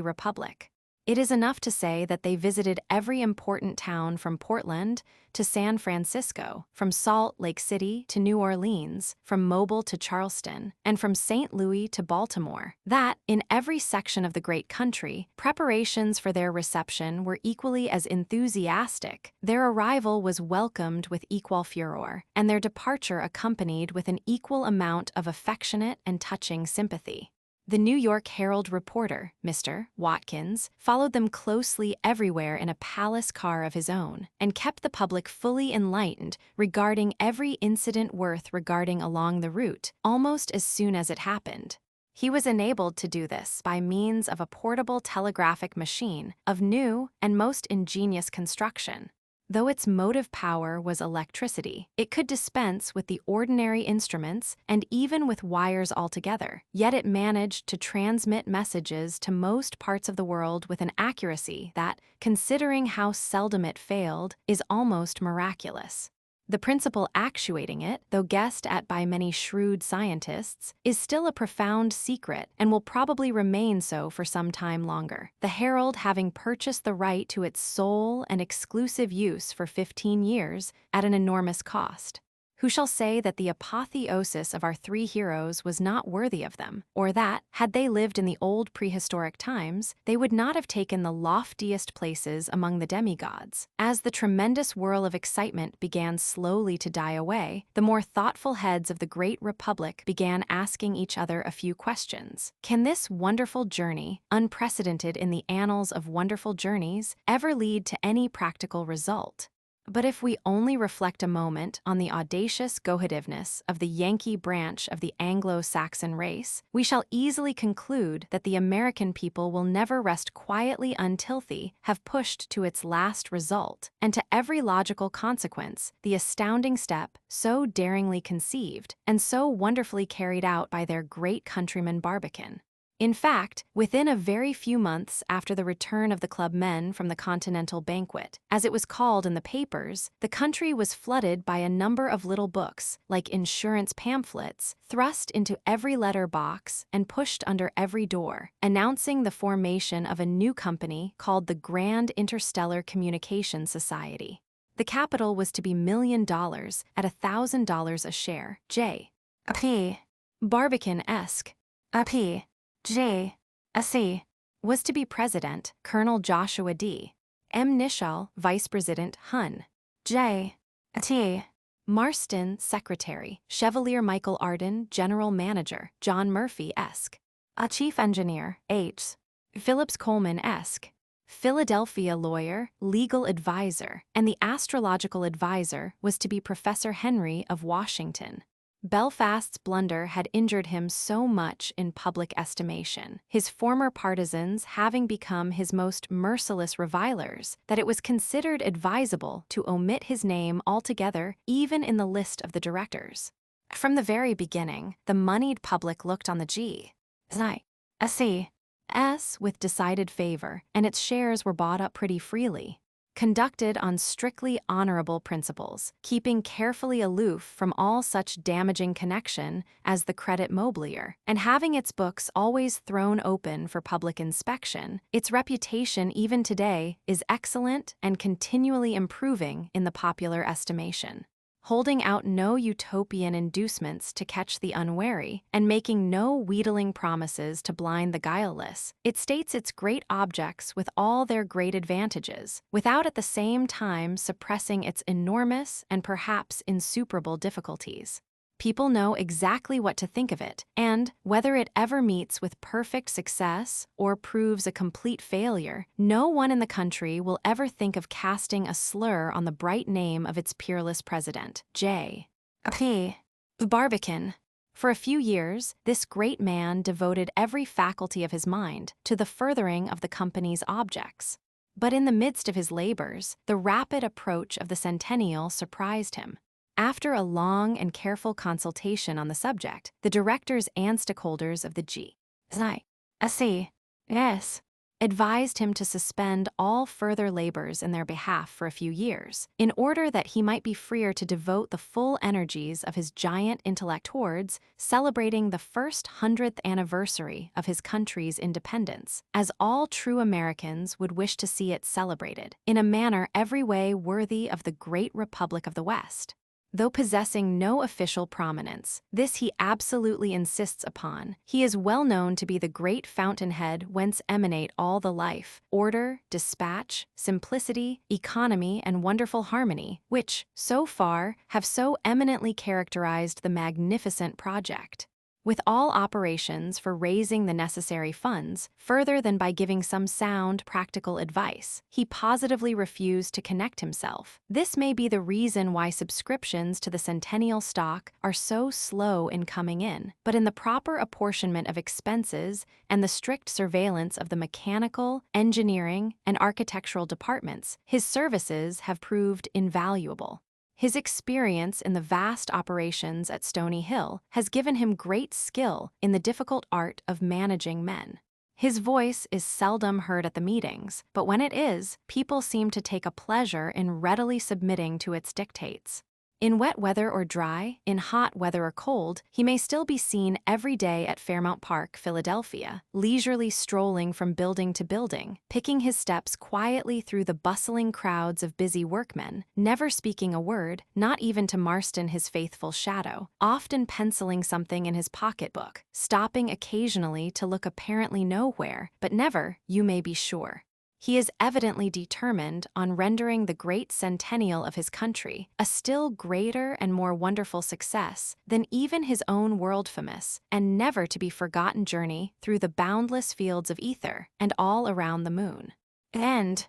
republic. It is enough to say that they visited every important town from Portland to San Francisco, from Salt Lake City to New Orleans, from Mobile to Charleston, and from St. Louis to Baltimore. That, in every section of the great country, preparations for their reception were equally as enthusiastic, their arrival was welcomed with equal furor, and their departure accompanied with an equal amount of affectionate and touching sympathy. The New York Herald reporter, Mr. Watkins, followed them closely everywhere in a palace car of his own, and kept the public fully enlightened regarding every incident worth regarding along the route, almost as soon as it happened. He was enabled to do this by means of a portable telegraphic machine of new and most ingenious construction. Though its motive power was electricity, it could dispense with the ordinary instruments and even with wires altogether, yet it managed to transmit messages to most parts of the world with an accuracy that, considering how seldom it failed, is almost miraculous. The principle actuating it, though guessed at by many shrewd scientists, is still a profound secret and will probably remain so for some time longer, the Herald having purchased the right to its sole and exclusive use for 15 years at an enormous cost. Who shall say that the apotheosis of our three heroes was not worthy of them, or that, had they lived in the old prehistoric times, they would not have taken the loftiest places among the demigods? As the tremendous whirl of excitement began slowly to die away, the more thoughtful heads of the great republic began asking each other a few questions. Can this wonderful journey, unprecedented in the annals of wonderful journeys, ever lead to any practical result? But if we only reflect a moment on the audacious go-aheadiveness of the Yankee branch of the Anglo-Saxon race, we shall easily conclude that the American people will never rest quietly until they have pushed to its last result, and to every logical consequence, the astounding step so daringly conceived and so wonderfully carried out by their great countryman Barbican. In fact, within a very few months after the return of the club men from the Continental Banquet, as it was called in the papers, the country was flooded by a number of little books, like insurance pamphlets, thrust into every letter box and pushed under every door, announcing the formation of a new company called the Grand Interstellar Communication Society. The capital was to be $1,000,000 at $1,000 a share, J.P. Barbican-esque. A P. J. A C. Was to be President, Colonel Joshua D. M. Nishal, Vice President Hun. J. T. Marston, Secretary, Chevalier Michael Arden, General Manager, John Murphy-esque. A Chief Engineer, H. Phillips Coleman-esque. Philadelphia lawyer, legal advisor, and the astrological advisor was to be Professor Henry of Washington. Belfast's blunder had injured him so much in public estimation, his former partisans having become his most merciless revilers, that it was considered advisable to omit his name altogether, even in the list of the directors. From the very beginning, the moneyed public looked on the G.S. with decided favor, and its shares were bought up pretty freely. Conducted on strictly honorable principles, keeping carefully aloof from all such damaging connection as the credit mobilier, and having its books always thrown open for public inspection, its reputation even today is excellent and continually improving in the popular estimation. Holding out no utopian inducements to catch the unwary, and making no wheedling promises to blind the guileless, it states its great objects with all their great advantages, without at the same time suppressing its enormous and perhaps insuperable difficulties. People know exactly what to think of it, and, whether it ever meets with perfect success or proves a complete failure, no one in the country will ever think of casting a slur on the bright name of its peerless president, J. P. Barbican. For a few years, this great man devoted every faculty of his mind to the furthering of the company's objects. But in the midst of his labors, the rapid approach of the centennial surprised him. After a long and careful consultation on the subject, the directors and stakeholders of the G.S. advised him to suspend all further labors in their behalf for a few years, in order that he might be freer to devote the full energies of his giant intellect towards celebrating the first 100th anniversary of his country's independence, as all true Americans would wish to see it celebrated, in a manner every way worthy of the great Republic of the West. Though possessing no official prominence, this he absolutely insists upon. He is well known to be the great fountainhead whence emanate all the life, order, dispatch, simplicity, economy, and wonderful harmony, which, so far, have so eminently characterized the magnificent project. With all operations for raising the necessary funds, further than by giving some sound, practical advice, he positively refused to connect himself. This may be the reason why subscriptions to the centennial stock are so slow in coming in, but in the proper apportionment of expenses and the strict surveillance of the mechanical, engineering, and architectural departments, his services have proved invaluable. His experience in the vast operations at Stony Hill has given him great skill in the difficult art of managing men. His voice is seldom heard at the meetings, but when it is, people seem to take a pleasure in readily submitting to its dictates. In wet weather or dry, in hot weather or cold, he may still be seen every day at Fairmount Park, Philadelphia, leisurely strolling from building to building, picking his steps quietly through the bustling crowds of busy workmen, never speaking a word, not even to Marston his faithful shadow, often penciling something in his pocketbook, stopping occasionally to look apparently nowhere, but never, you may be sure. He is evidently determined on rendering the great centennial of his country a still greater and more wonderful success than even his own world-famous and never to be forgotten journey through the boundless fields of ether and all around the moon. End.